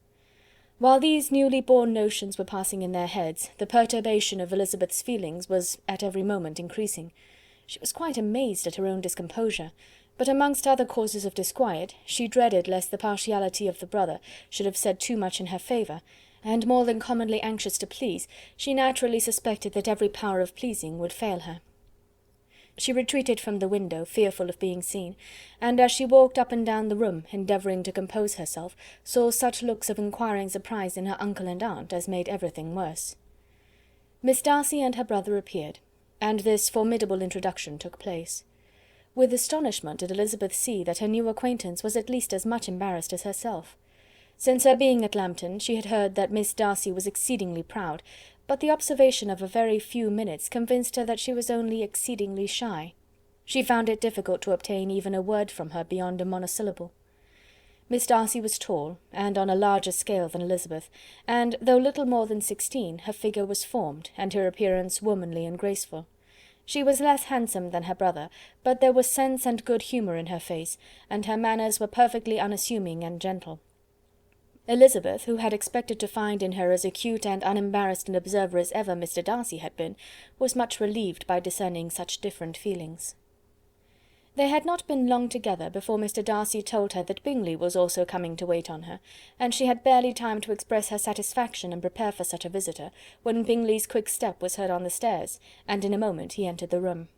While these newly born notions were passing in their heads, the perturbation of Elizabeth's feelings was at every moment increasing. She was quite amazed at her own discomposure, but amongst other causes of disquiet, she dreaded lest the partiality of the brother should have said too much in her favour, and more than commonly anxious to please, she naturally suspected that every power of pleasing would fail her. She retreated from the window, fearful of being seen, and as she walked up and down the room, endeavouring to compose herself, saw such looks of inquiring surprise in her uncle and aunt as made everything worse. Miss Darcy and her brother appeared, and this formidable introduction took place. With astonishment did Elizabeth see that her new acquaintance was at least as much embarrassed as herself. Since her being at Lambton, she had heard that Miss Darcy was exceedingly proud, but the observation of a very few minutes convinced her that she was only exceedingly shy. She found it difficult to obtain even a word from her beyond a monosyllable. Miss Darcy was tall, and on a larger scale than Elizabeth, and, though little more than 16, her figure was formed, and her appearance womanly and graceful. She was less handsome than her brother, but there was sense and good humour in her face, and her manners were perfectly unassuming and gentle. Elizabeth, who had expected to find in her as acute and unembarrassed an observer as ever Mr. Darcy had been, was much relieved by discerning such different feelings. They had not been long together before Mr. Darcy told her that Bingley was also coming to wait on her, and she had barely time to express her satisfaction and prepare for such a visitor, when Bingley's quick step was heard on the stairs, and in a moment he entered the room.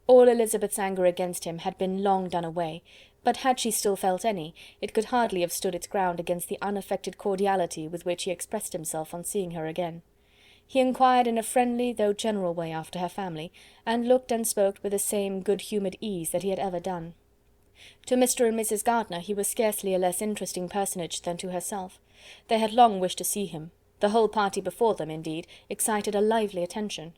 All Elizabeth's anger against him had been long done away, but had she still felt any, it could hardly have stood its ground against the unaffected cordiality with which he expressed himself on seeing her again. He inquired in a friendly though general way after her family, and looked and spoke with the same good-humoured ease that he had ever done. To Mr. and Mrs. Gardiner he was scarcely a less interesting personage than to herself. They had long wished to see him. The whole party before them, indeed, excited a lively attention.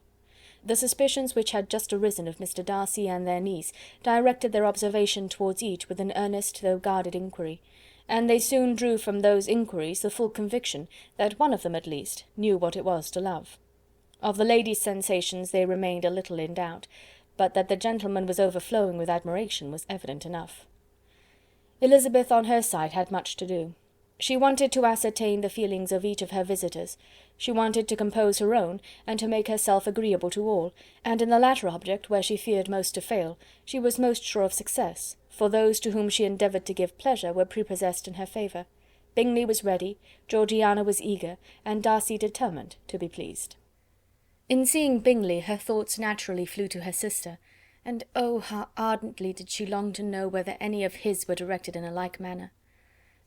The suspicions which had just arisen of Mr. Darcy and their niece directed their observation towards each with an earnest though guarded inquiry, and they soon drew from those inquiries the full conviction that one of them at least knew what it was to love. Of the lady's sensations they remained a little in doubt, but that the gentleman was overflowing with admiration was evident enough. Elizabeth on her side had much to do. She wanted to ascertain the feelings of each of her visitors. She wanted to compose her own, and to make herself agreeable to all, and in the latter object, where she feared most to fail, she was most sure of success, for those to whom she endeavoured to give pleasure were prepossessed in her favour. Bingley was ready, Georgiana was eager, and Darcy determined to be pleased. In seeing Bingley her thoughts naturally flew to her sister, and oh, how ardently did she long to know whether any of his were directed in a like manner.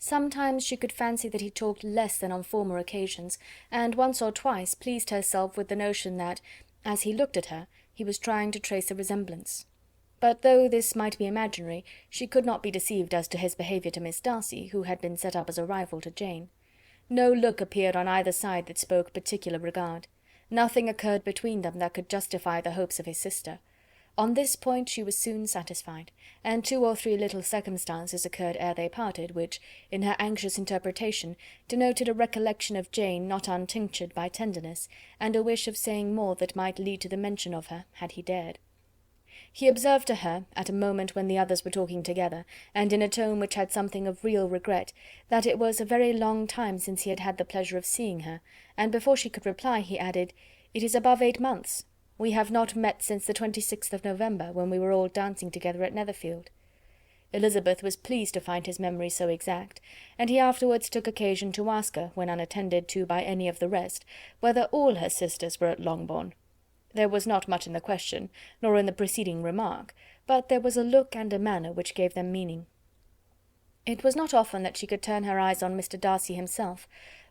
Sometimes she could fancy that he talked less than on former occasions, and once or twice pleased herself with the notion that, as he looked at her, he was trying to trace a resemblance. But though this might be imaginary, she could not be deceived as to his behaviour to Miss Darcy, who had been set up as a rival to Jane. No look appeared on either side that spoke particular regard. Nothing occurred between them that could justify the hopes of his sister. On this point she was soon satisfied, and 2 or 3 little circumstances occurred ere they parted, which, in her anxious interpretation, denoted a recollection of Jane not untinctured by tenderness, and a wish of saying more that might lead to the mention of her, had he dared. He observed to her, at a moment when the others were talking together, and in a tone which had something of real regret, that it was a very long time since he had had the pleasure of seeing her, and before she could reply, he added, "It is above 8 months. We have not met since the 26th of November, when we were all dancing together at Netherfield." Elizabeth was pleased to find his memory so exact, and he afterwards took occasion to ask her, when unattended to by any of the rest, whether all her sisters were at Longbourn. There was not much in the question, nor in the preceding remark, but there was a look and a manner which gave them meaning. It was not often that she could turn her eyes on Mr. Darcy himself,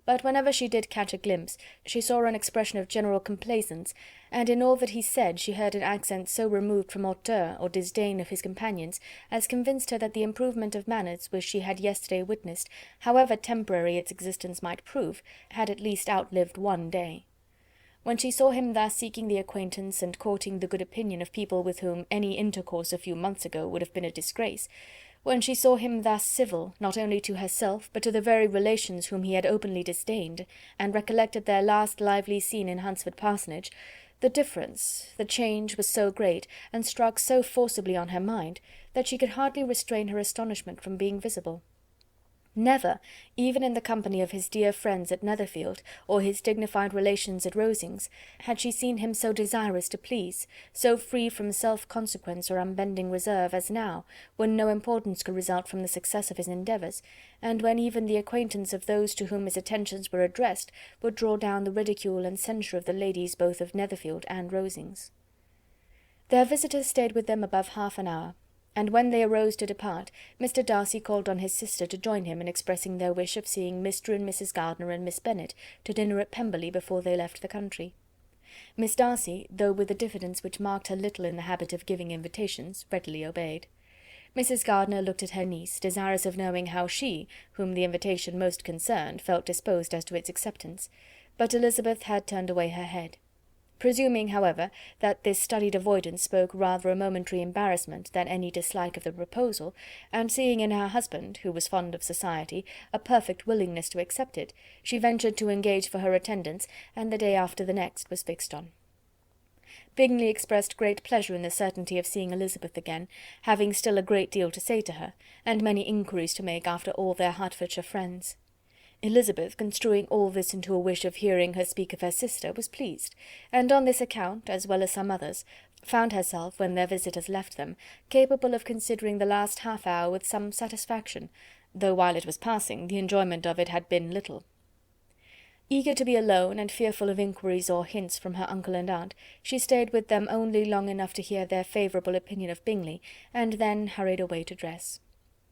but whenever she did catch a glimpse, she saw an expression of general complaisance, and in all that he said she heard an accent so removed from hauteur or disdain of his companions, as convinced her that the improvement of manners which she had yesterday witnessed, however temporary its existence might prove, had at least outlived one day. When she saw him thus seeking the acquaintance and courting the good opinion of people with whom any intercourse a few months ago would have been a disgrace, when she saw him thus civil, not only to herself, but to the very relations whom he had openly disdained, and recollected their last lively scene in Hunsford Parsonage, the difference, the change was so great, and struck so forcibly on her mind, that she could hardly restrain her astonishment from being visible. Never, even in the company of his dear friends at Netherfield, or his dignified relations at Rosings, had she seen him so desirous to please, so free from self-consequence or unbending reserve, as now, when no importance could result from the success of his endeavours, and when even the acquaintance of those to whom his attentions were addressed would draw down the ridicule and censure of the ladies both of Netherfield and Rosings. Their visitors stayed with them above half an hour, and when they arose to depart, Mr. Darcy called on his sister to join him in expressing their wish of seeing Mr. and Mrs. Gardiner and Miss Bennet to dinner at Pemberley before they left the country. Miss Darcy, though with a diffidence which marked her little in the habit of giving invitations, readily obeyed. Mrs. Gardiner looked at her niece, desirous of knowing how she, whom the invitation most concerned, felt disposed as to its acceptance, but Elizabeth had turned away her head. Presuming, however, that this studied avoidance spoke rather a momentary embarrassment than any dislike of the proposal, and seeing in her husband, who was fond of society, a perfect willingness to accept it, she ventured to engage for her attendance, and the day after the next was fixed on. Bingley expressed great pleasure in the certainty of seeing Elizabeth again, having still a great deal to say to her, and many inquiries to make after all their Hertfordshire friends. Elizabeth, construing all this into a wish of hearing her speak of her sister, was pleased, and on this account, as well as some others, found herself, when their visitors left them, capable of considering the last half-hour with some satisfaction, though while it was passing, the enjoyment of it had been little. Eager to be alone, and fearful of inquiries or hints from her uncle and aunt, she stayed with them only long enough to hear their favourable opinion of Bingley, and then hurried away to dress.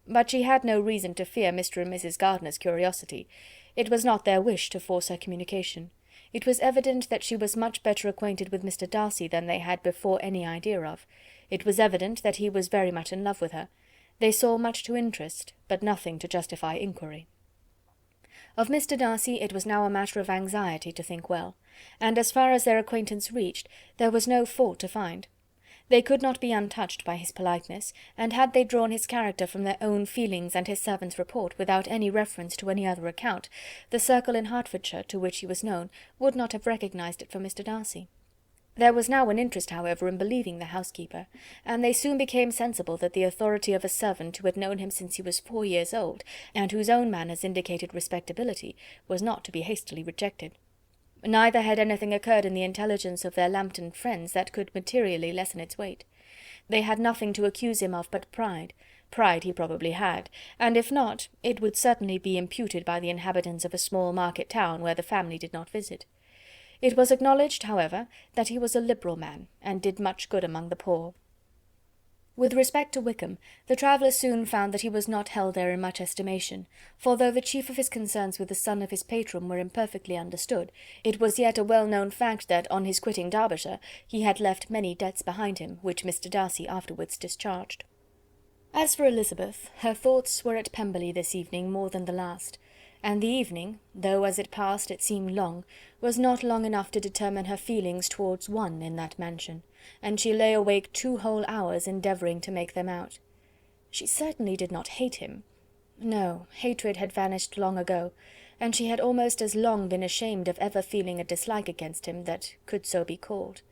But she had no reason to fear Mr. and Mrs. Gardiner's curiosity. It was not their wish to force her communication. It was evident that she was much better acquainted with Mr. Darcy than they had before any idea of. It was evident that he was very much in love with her. They saw much to interest, but nothing to justify inquiry. Of Mr. Darcy it was now a matter of anxiety to think well, and as far as their acquaintance reached, there was no fault to find. They could not be untouched by his politeness, and had they drawn his character from their own feelings and his servant's report, without any reference to any other account, the circle in Hertfordshire, to which he was known, would not have recognised it for Mr. Darcy. There was now an interest, however, in believing the housekeeper, and they soon became sensible that the authority of a servant who had known him since he was 4 years old, and whose own manners indicated respectability, was not to be hastily rejected. Neither had anything occurred in the intelligence of their Lambton friends that could materially lessen its weight. They had nothing to accuse him of but pride. Pride he probably had, and if not, it would certainly be imputed by the inhabitants of a small market town where the family did not visit. It was acknowledged, however, that he was a liberal man, and did much good among the poor. With respect to Wickham, the travellers soon found that he was not held there in much estimation, for though the chief of his concerns with the son of his patron were imperfectly understood, it was yet a well-known fact that, on his quitting Derbyshire, he had left many debts behind him, which Mr. Darcy afterwards discharged. As for Elizabeth, her thoughts were at Pemberley this evening more than the last, and the evening, though as it passed it seemed long, was not long enough to determine her feelings towards one in that mansion, and she lay awake 2 whole hours endeavouring to make them out. She certainly did not hate him. No, hatred had vanished long ago, and she had almost as long been ashamed of ever feeling a dislike against him that could so be called.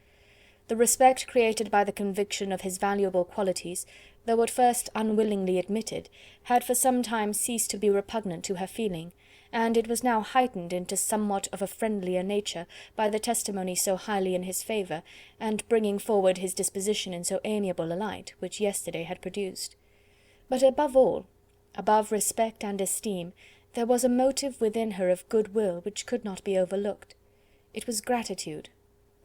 The respect created by the conviction of his valuable qualities, though at first unwillingly admitted, had for some time ceased to be repugnant to her feeling, and it was now heightened into somewhat of a friendlier nature by the testimony so highly in his favour, and bringing forward his disposition in so amiable a light, which yesterday had produced. But above all, above respect and esteem, there was a motive within her of goodwill which could not be overlooked. It was gratitude.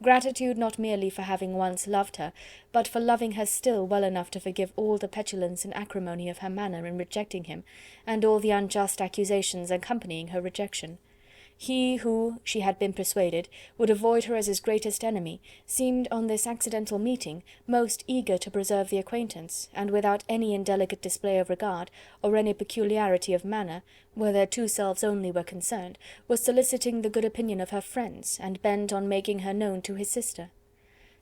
Gratitude not merely for having once loved her, but for loving her still well enough to forgive all the petulance and acrimony of her manner in rejecting him, and all the unjust accusations accompanying her rejection. He who, she had been persuaded, would avoid her as his greatest enemy, seemed on this accidental meeting most eager to preserve the acquaintance, and without any indelicate display of regard, or any peculiarity of manner, where their two selves only were concerned, was soliciting the good opinion of her friends, and bent on making her known to his sister.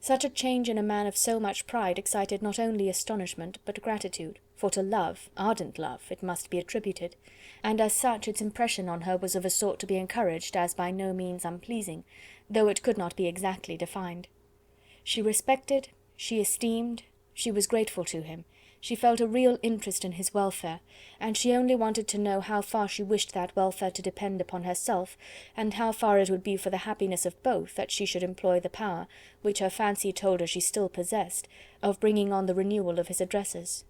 Such a change in a man of so much pride excited not only astonishment but gratitude, for to love, ardent love, it must be attributed, and as such its impression on her was of a sort to be encouraged as by no means unpleasing, though it could not be exactly defined. She respected, she esteemed, she was grateful to him, she felt a real interest in his welfare, and she only wanted to know how far she wished that welfare to depend upon herself, and how far it would be for the happiness of both that she should employ the power, which her fancy told her she still possessed, of bringing on the renewal of his addresses.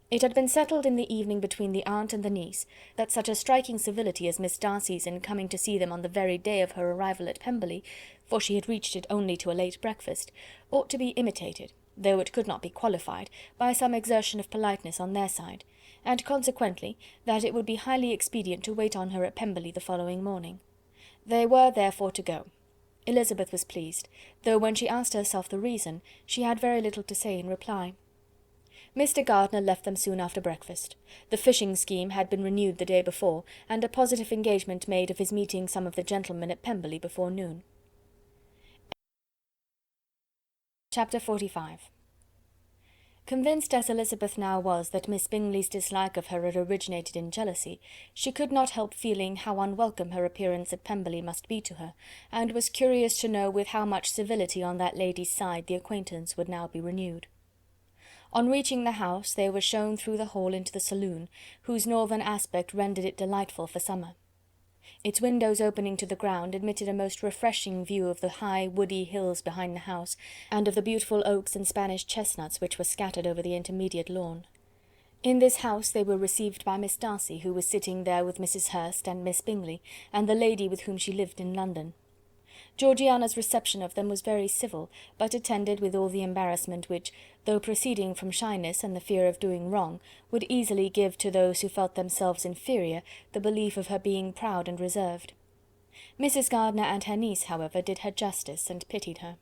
It had been settled in the evening between the aunt and the niece, that such a striking civility as Miss Darcy's in coming to see them on the very day of her arrival at Pemberley, for she had reached it only to a late breakfast, ought to be imitated, though it could not be qualified, by some exertion of politeness on their side, and consequently that it would be highly expedient to wait on her at Pemberley the following morning. They were therefore to go. Elizabeth was pleased, though when she asked herself the reason, she had very little to say in reply. Mr. Gardiner left them soon after breakfast. The fishing scheme had been renewed the day before, and a positive engagement made of his meeting some of the gentlemen at Pemberley before noon. Chapter 45. Convinced as Elizabeth now was that Miss Bingley's dislike of her had originated in jealousy, she could not help feeling how unwelcome her appearance at Pemberley must be to her, and was curious to know with how much civility on that lady's side the acquaintance would now be renewed. On reaching the house, they were shown through the hall into the saloon, whose northern aspect rendered it delightful for summer. Its windows opening to the ground admitted a most refreshing view of the high woody hills behind the house, and of the beautiful oaks and Spanish chestnuts which were scattered over the intermediate lawn. In this house they were received by Miss Darcy, who was sitting there with Mrs. Hurst and Miss Bingley, and the lady with whom she lived in London. Georgiana's reception of them was very civil, but attended with all the embarrassment which, though proceeding from shyness and the fear of doing wrong, would easily give to those who felt themselves inferior the belief of her being proud and reserved. Mrs. Gardiner and her niece, however, did her justice, and pitied her.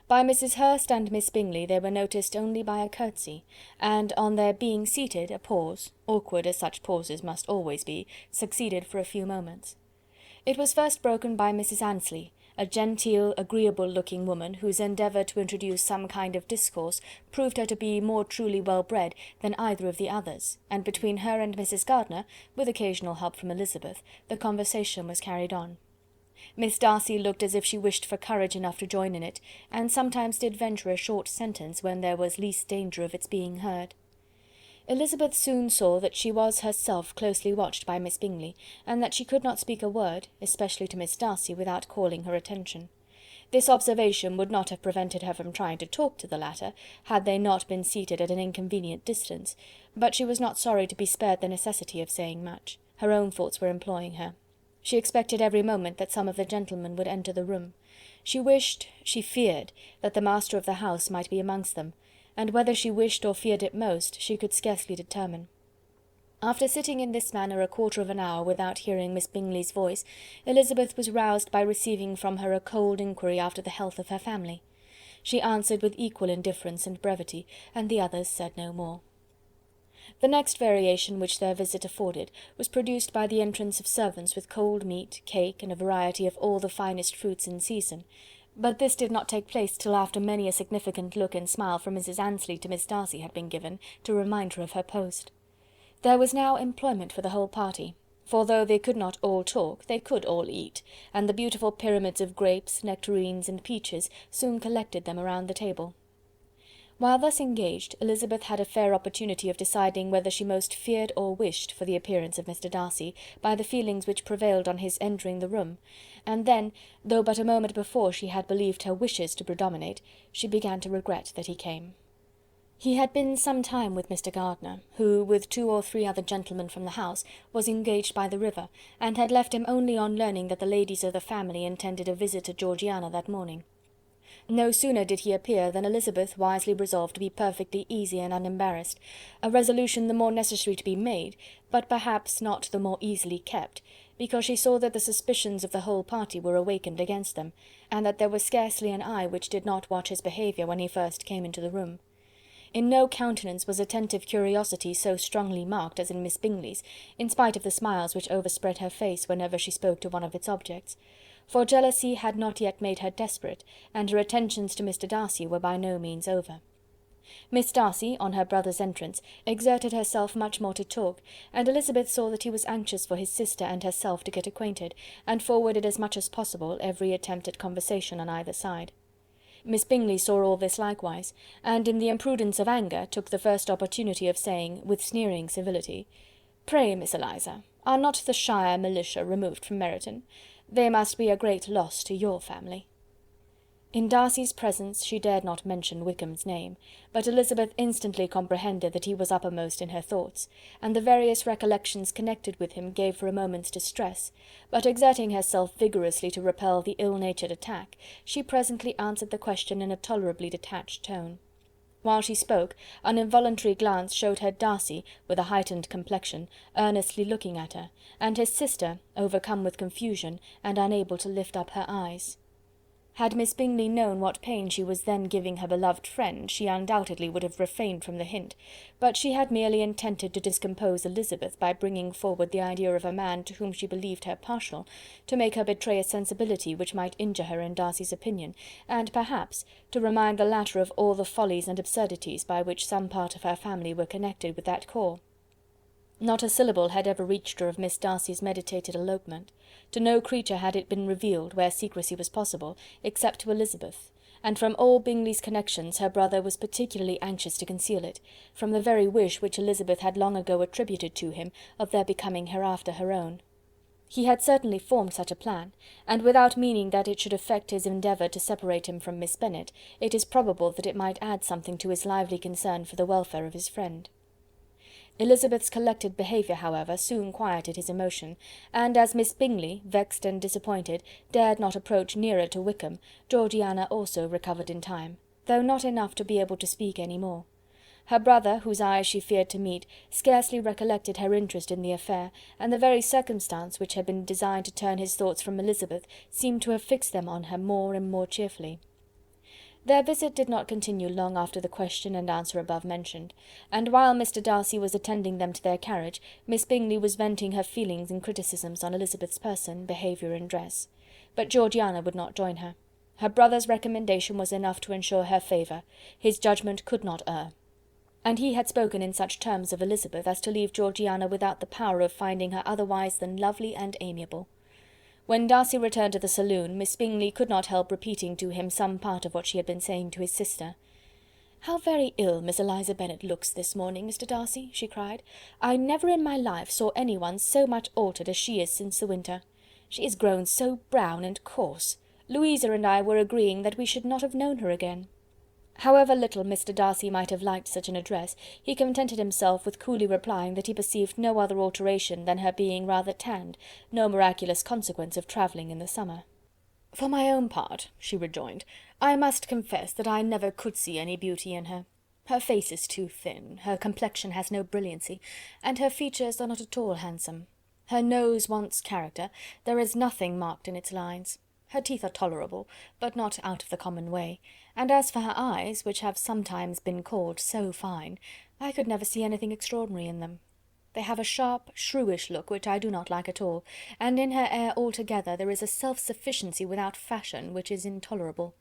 By Mrs. Hurst and Miss Bingley they were noticed only by a curtsy, and on their being seated a pause, awkward as such pauses must always be, succeeded for a few moments. It was first broken by Mrs. Annesley, a genteel, agreeable-looking woman, whose endeavour to introduce some kind of discourse proved her to be more truly well-bred than either of the others, and between her and Mrs. Gardiner, with occasional help from Elizabeth, the conversation was carried on. Miss Darcy looked as if she wished for courage enough to join in it, and sometimes did venture a short sentence when there was least danger of its being heard. Elizabeth soon saw that she was herself closely watched by Miss Bingley, and that she could not speak a word, especially to Miss Darcy, without calling her attention. This observation would not have prevented her from trying to talk to the latter, had they not been seated at an inconvenient distance, but she was not sorry to be spared the necessity of saying much. Her own thoughts were employing her. She expected every moment that some of the gentlemen would enter the room. She wished, she feared, that the master of the house might be amongst them, and whether she wished or feared it most, she could scarcely determine. After sitting in this manner a quarter of an hour without hearing Miss Bingley's voice, Elizabeth was roused by receiving from her a cold inquiry after the health of her family. She answered with equal indifference and brevity, and the others said no more. The next variation which their visit afforded was produced by the entrance of servants with cold meat, cake, and a variety of all the finest fruits in season, but this did not take place till after many a significant look and smile from Mrs. Annesley to Miss Darcy had been given, to remind her of her post. There was now employment for the whole party, for though they could not all talk, they could all eat, and the beautiful pyramids of grapes, nectarines, and peaches soon collected them around the table. While thus engaged, Elizabeth had a fair opportunity of deciding whether she most feared or wished for the appearance of Mr. Darcy, by the feelings which prevailed on his entering the room, and then, though but a moment before she had believed her wishes to predominate, she began to regret that he came. He had been some time with Mr. Gardiner, who, with 2 or 3 other gentlemen from the house, was engaged by the river, and had left him only on learning that the ladies of the family intended a visit to Georgiana that morning. No sooner did he appear than Elizabeth wisely resolved to be perfectly easy and unembarrassed, a resolution the more necessary to be made, but perhaps not the more easily kept, because she saw that the suspicions of the whole party were awakened against them, and that there was scarcely an eye which did not watch his behaviour when he first came into the room. In no countenance was attentive curiosity so strongly marked as in Miss Bingley's, in spite of the smiles which overspread her face whenever she spoke to one of its objects; for jealousy had not yet made her desperate, and her attentions to Mr. Darcy were by no means over. Miss Darcy, on her brother's entrance, exerted herself much more to talk, and Elizabeth saw that he was anxious for his sister and herself to get acquainted, and forwarded as much as possible every attempt at conversation on either side. Miss Bingley saw all this likewise, and in the imprudence of anger took the first opportunity of saying, with sneering civility, "Pray, Miss Eliza, are not the shire militia removed from Meryton? They must be a great loss to your family." In Darcy's presence she dared not mention Wickham's name, but Elizabeth instantly comprehended that he was uppermost in her thoughts, and the various recollections connected with him gave her a moment's distress, but exerting herself vigorously to repel the ill-natured attack, she presently answered the question in a tolerably detached tone. While she spoke, an involuntary glance showed her Darcy, with a heightened complexion, earnestly looking at her, and his sister, overcome with confusion, and unable to lift up her eyes. Had Miss Bingley known what pain she was then giving her beloved friend, she undoubtedly would have refrained from the hint, but she had merely intended to discompose Elizabeth by bringing forward the idea of a man to whom she believed her partial, to make her betray a sensibility which might injure her in Darcy's opinion, and perhaps to remind the latter of all the follies and absurdities by which some part of her family were connected with that corps. Not a syllable had ever reached her of Miss Darcy's meditated elopement. To no creature had it been revealed, where secrecy was possible, except to Elizabeth, and from all Bingley's connections her brother was particularly anxious to conceal it, from the very wish which Elizabeth had long ago attributed to him of their becoming hereafter her own. He had certainly formed such a plan, and without meaning that it should affect his endeavour to separate him from Miss Bennet, it is probable that it might add something to his lively concern for the welfare of his friend. Elizabeth's collected behaviour, however, soon quieted his emotion, and as Miss Bingley, vexed and disappointed, dared not approach nearer to Wickham, Georgiana also recovered in time, though not enough to be able to speak any more. Her brother, whose eyes she feared to meet, scarcely recollected her interest in the affair, and the very circumstance which had been designed to turn his thoughts from Elizabeth seemed to have fixed them on her more and more cheerfully. Their visit did not continue long after the question and answer above mentioned, and while Mr. Darcy was attending them to their carriage, Miss Bingley was venting her feelings in criticisms on Elizabeth's person, behaviour, and dress. But Georgiana would not join her. Her brother's recommendation was enough to ensure her favour. His judgment could not err. And he had spoken in such terms of Elizabeth as to leave Georgiana without the power of finding her otherwise than lovely and amiable. When Darcy returned to the saloon, Miss Bingley could not help repeating to him some part of what she had been saying to his sister. "How very ill Miss Eliza Bennet looks this morning, Mr. Darcy," she cried. "I never in my life saw any one so much altered as she is since the winter. She is grown so brown and coarse. Louisa and I were agreeing that we should not have known her again." However little Mr. Darcy might have liked such an address, he contented himself with coolly replying that he perceived no other alteration than her being rather tanned, no miraculous consequence of travelling in the summer. "For my own part," she rejoined, "I must confess that I never could see any beauty in her. Her face is too thin, her complexion has no brilliancy, and her features are not at all handsome. Her nose wants character, there is nothing marked in its lines. Her teeth are tolerable, but not out of the common way, and as for her eyes, which have sometimes been called so fine, I could never see anything extraordinary in them. They have a sharp, shrewish look which I do not like at all, and in her air altogether there is a self-sufficiency without fashion which is intolerable."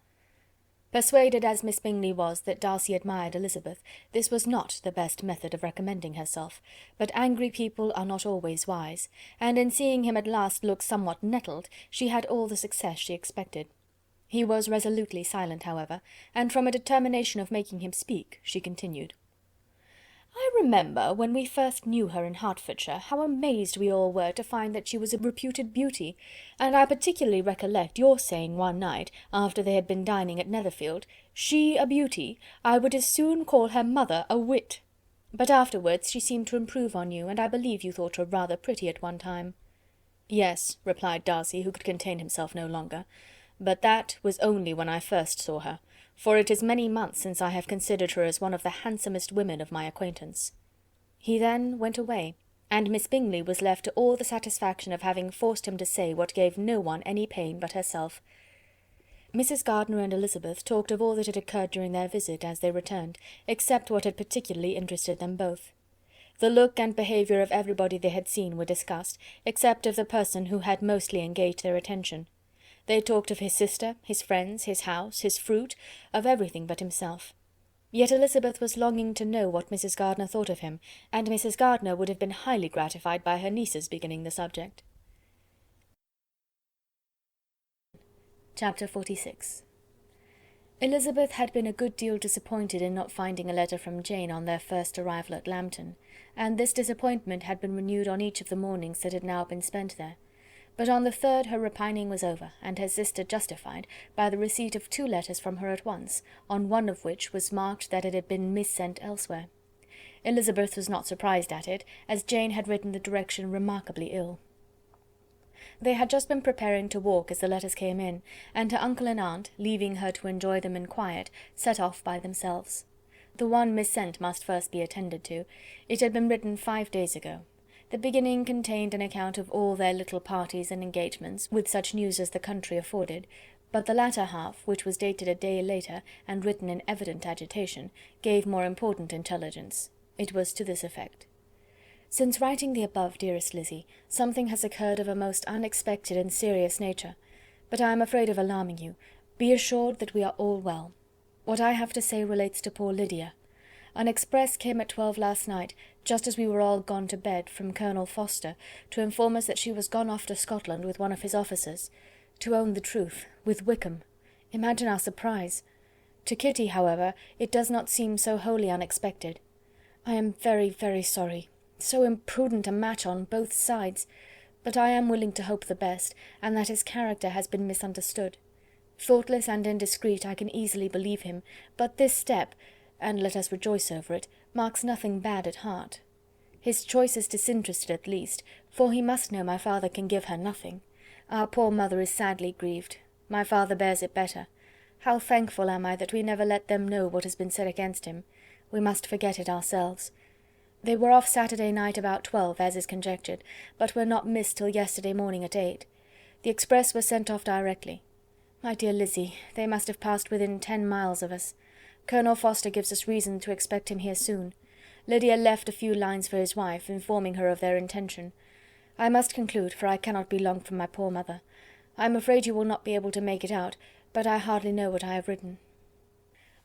Persuaded as Miss Bingley was that Darcy admired Elizabeth, this was not the best method of recommending herself, but angry people are not always wise, and in seeing him at last look somewhat nettled, she had all the success she expected. He was resolutely silent, however, and from a determination of making him speak, she continued. "I remember, when we first knew her in Hertfordshire, how amazed we all were to find that she was a reputed beauty, and I particularly recollect your saying one night, after they had been dining at Netherfield, 'She a beauty! I would as soon call her mother a wit.' But afterwards she seemed to improve on you, and I believe you thought her rather pretty at one time." "Yes," replied Darcy, who could contain himself no longer, "but that was only when I first saw her, for it is many months since I have considered her as one of the handsomest women of my acquaintance." He then went away, and Miss Bingley was left to all the satisfaction of having forced him to say what gave no one any pain but herself. Mrs. Gardiner and Elizabeth talked of all that had occurred during their visit as they returned, except what had particularly interested them both. The look and behaviour of everybody they had seen were discussed, except of the person who had mostly engaged their attention. They talked of his sister, his friends, his house, his fruit, of everything but himself. Yet Elizabeth was longing to know what Mrs. Gardiner thought of him, and Mrs. Gardiner would have been highly gratified by her niece's beginning the subject. Chapter 46. Elizabeth had been a good deal disappointed in not finding a letter from Jane on their first arrival at Lambton, and this disappointment had been renewed on each of the mornings that had now been spent there. But on the third her repining was over, and her sister justified, by the receipt of 2 letters from her at once, on one of which was marked that it had been missent elsewhere. Elizabeth was not surprised at it, as Jane had written the direction remarkably ill. They had just been preparing to walk as the letters came in, and her uncle and aunt, leaving her to enjoy them in quiet, set off by themselves. The one missent must first be attended to. It had been written 5 days ago. The beginning contained an account of all their little parties and engagements, with such news as the country afforded, but the latter half, which was dated a day later, and written in evident agitation, gave more important intelligence. It was to this effect: "Since writing the above, dearest Lizzy, something has occurred of a most unexpected and serious nature, but I am afraid of alarming you. Be assured that we are all well. What I have to say relates to poor Lydia. An express came at 12 last night, just as we were all gone to bed, from Colonel Forster, to inform us that she was gone off to Scotland with one of his officers. To own the truth, with Wickham. Imagine our surprise. To Kitty, however, it does not seem so wholly unexpected. I am very, very sorry. So imprudent a match on both sides. But I am willing to hope the best, and that his character has been misunderstood. Thoughtless and indiscreet, I can easily believe him, but this step, and let us rejoice over it, marks nothing bad at heart. His choice is disinterested at least, for he must know my father can give her nothing. Our poor mother is sadly grieved. My father bears it better. How thankful am I that we never let them know what has been said against him. We must forget it ourselves. They were off Saturday night about 12, as is conjectured, but were not missed till yesterday morning at 8. The express was sent off directly. My dear Lizzy, they must have passed within 10 miles of us. Colonel Forster gives us reason to expect him here soon. Lydia left a few lines for his wife, informing her of their intention. I must conclude, for I cannot be long from my poor mother. I am afraid you will not be able to make it out, but I hardly know what I have written."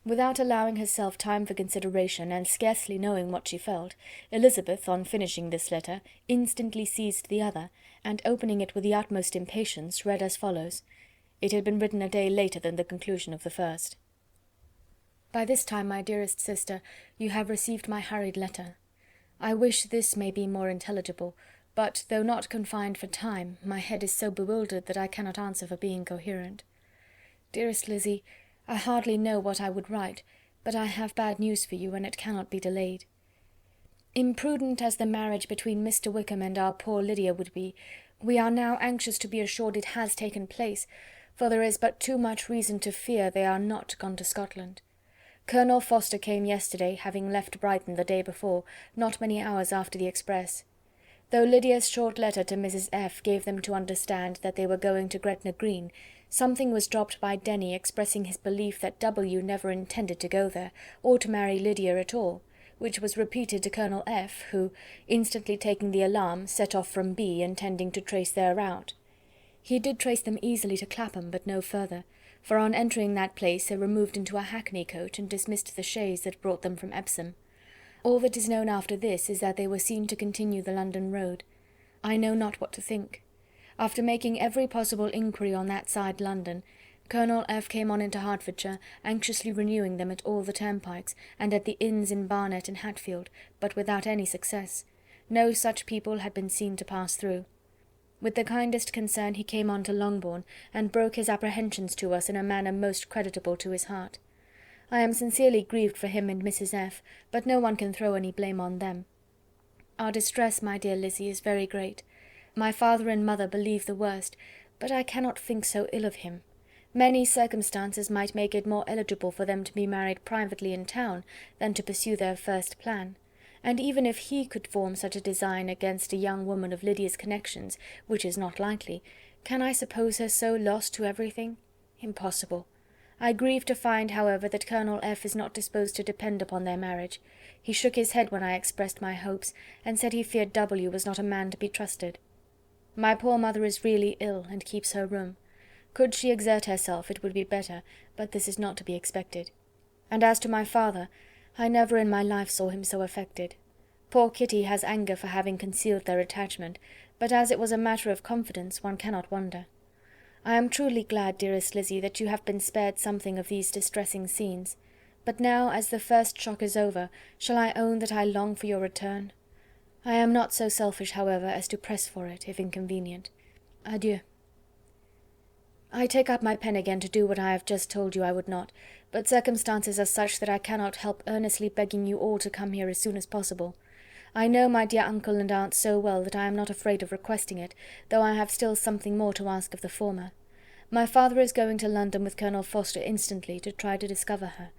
Without allowing herself time for consideration, and scarcely knowing what she felt, Elizabeth, on finishing this letter, instantly seized the other, and opening it with the utmost impatience, read as follows. It had been written a day later than the conclusion of the first. "By this time, my dearest sister, you have received my hurried letter. I wish this may be more intelligible, but though not confined for time, my head is so bewildered that I cannot answer for being coherent. Dearest Lizzy, I hardly know what I would write, but I have bad news for you, and it cannot be delayed. Imprudent as the marriage between Mr. Wickham and our poor Lydia would be, we are now anxious to be assured it has taken place, for there is but too much reason to fear they are not gone to Scotland. Colonel Forster came yesterday, having left Brighton the day before, not many hours after the express. Though Lydia's short letter to Mrs. F. gave them to understand that they were going to Gretna Green, something was dropped by Denny expressing his belief that W. never intended to go there, or to marry Lydia at all, which was repeated to Colonel F., who, instantly taking the alarm, set off from B., intending to trace their route. He did trace them easily to Clapham, but no further, for on entering that place they removed into a hackney coach and dismissed the chaise that brought them from Epsom. All that is known after this is that they were seen to continue the London road. I know not what to think. After making every possible inquiry on that side London, Colonel F. came on into Hertfordshire, anxiously renewing them at all the turnpikes, and at the inns in Barnet and Hatfield, but without any success. No such people had been seen to pass through. With the kindest concern he came on to Longbourn, and broke his apprehensions to us in a manner most creditable to his heart. I am sincerely grieved for him and Mrs. F., but no one can throw any blame on them. Our distress, my dear Lizzy, is very great. My father and mother believe the worst, but I cannot think so ill of him. Many circumstances might make it more eligible for them to be married privately in town than to pursue their first plan, and even if he could form such a design against a young woman of Lydia's connections, which is not likely, can I suppose her so lost to everything? Impossible. I grieve to find, however, that Colonel F. is not disposed to depend upon their marriage. He shook his head when I expressed my hopes, and said he feared W. was not a man to be trusted. My poor mother is really ill, and keeps her room. Could she exert herself, it would be better, but this is not to be expected. And as to my father, I never in my life saw him so affected. Poor Kitty has anger for having concealed their attachment, but as it was a matter of confidence, one cannot wonder. I am truly glad, dearest Lizzy, that you have been spared something of these distressing scenes. But now, as the first shock is over, shall I own that I long for your return? I am not so selfish, however, as to press for it, if inconvenient. Adieu. I take up my pen again to do what I have just told you I would not, but circumstances are such that I cannot help earnestly begging you all to come here as soon as possible. I know my dear uncle and aunt so well that I am not afraid of requesting it, though I have still something more to ask of the former. My father is going to London with Colonel Forster instantly, to try to discover her.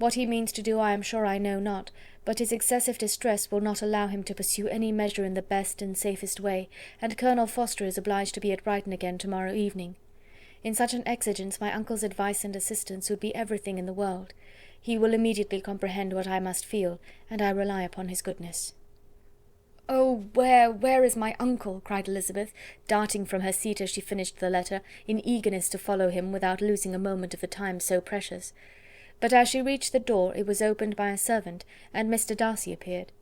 What he means to do I am sure I know not, but his excessive distress will not allow him to pursue any measure in the best and safest way, and Colonel Forster is obliged to be at Brighton again to-morrow evening. In such an exigence my uncle's advice and assistance would be everything in the world. He will immediately comprehend what I must feel, and I rely upon his goodness. "Oh, where is my uncle?" cried Elizabeth, darting from her seat as she finished the letter, in eagerness to follow him without losing a moment of the time so precious. But as she reached the door it was opened by a servant, and Mr. Darcy appeared.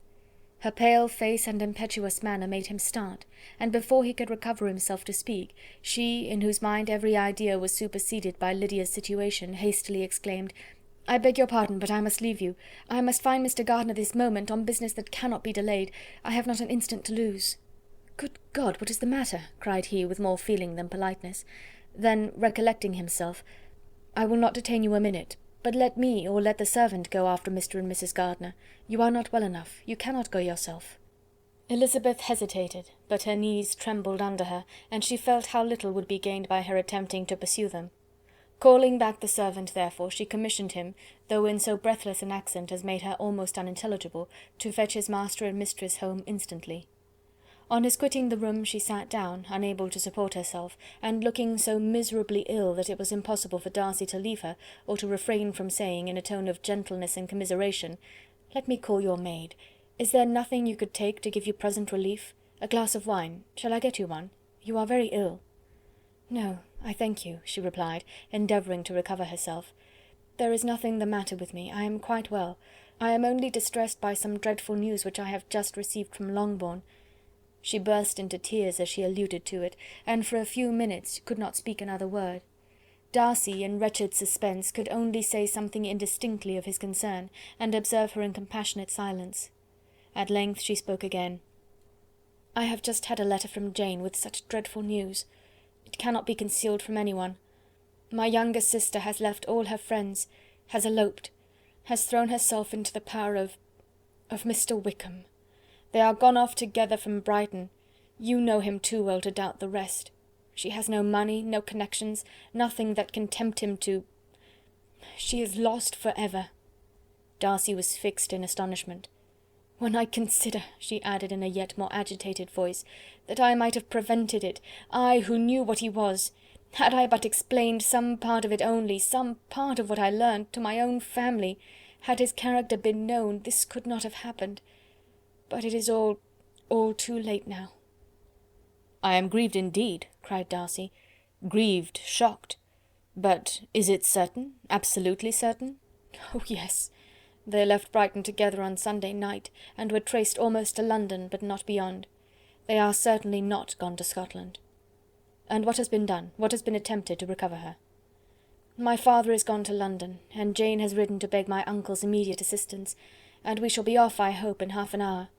Her pale face and impetuous manner made him start, and before he could recover himself to speak, she, in whose mind every idea was superseded by Lydia's situation, hastily exclaimed, "I beg your pardon, but I must leave you. I must find Mr. Gardiner this moment, on business that cannot be delayed. I have not an instant to lose." "Good God, what is the matter?" cried he, with more feeling than politeness. Then, recollecting himself, "I will not detain you a minute, but let me, or let the servant, go after Mr. and Mrs. Gardiner. You are not well enough. You cannot go yourself." Elizabeth hesitated, but her knees trembled under her, and she felt how little would be gained by her attempting to pursue them. Calling back the servant, therefore, she commissioned him, though in so breathless an accent as made her almost unintelligible, to fetch his master and mistress home instantly. On his quitting the room she sat down, unable to support herself, and looking so miserably ill that it was impossible for Darcy to leave her, or to refrain from saying, in a tone of gentleness and commiseration, "Let me call your maid. Is there nothing you could take to give you present relief? A glass of wine. Shall I get you one? You are very ill." "No, I thank you," she replied, endeavouring to recover herself. "There is nothing the matter with me. I am quite well. I am only distressed by some dreadful news which I have just received from Longbourn." She burst into tears as she alluded to it, and for a few minutes could not speak another word. Darcy, in wretched suspense, could only say something indistinctly of his concern, and observe her in compassionate silence. At length she spoke again. "I have just had a letter from Jane with such dreadful news. It cannot be concealed from anyone. My younger sister has left all her friends, has eloped, has thrown herself into the power of Mr. Wickham. They are gone off together from Brighton. You know him too well to doubt the rest. She has no money, no connections, nothing that can tempt him to... She is lost for ever." Darcy was fixed in astonishment. "When I consider," she added in a yet more agitated voice, "that I might have prevented it, I who knew what he was, had I but explained some part of it only, some part of what I learned, to my own family, had his character been known, this could not have happened. But it is all too late now." "I am grieved indeed," cried Darcy. "Grieved, shocked. But is it certain, absolutely certain?" "Oh, yes. They left Brighton together on Sunday night, and were traced almost to London, but not beyond. They are certainly not gone to Scotland." "And what has been done, what has been attempted to recover her?" "My father is gone to London, and Jane has ridden to beg my uncle's immediate assistance, and we shall be off, I hope, in half an hour.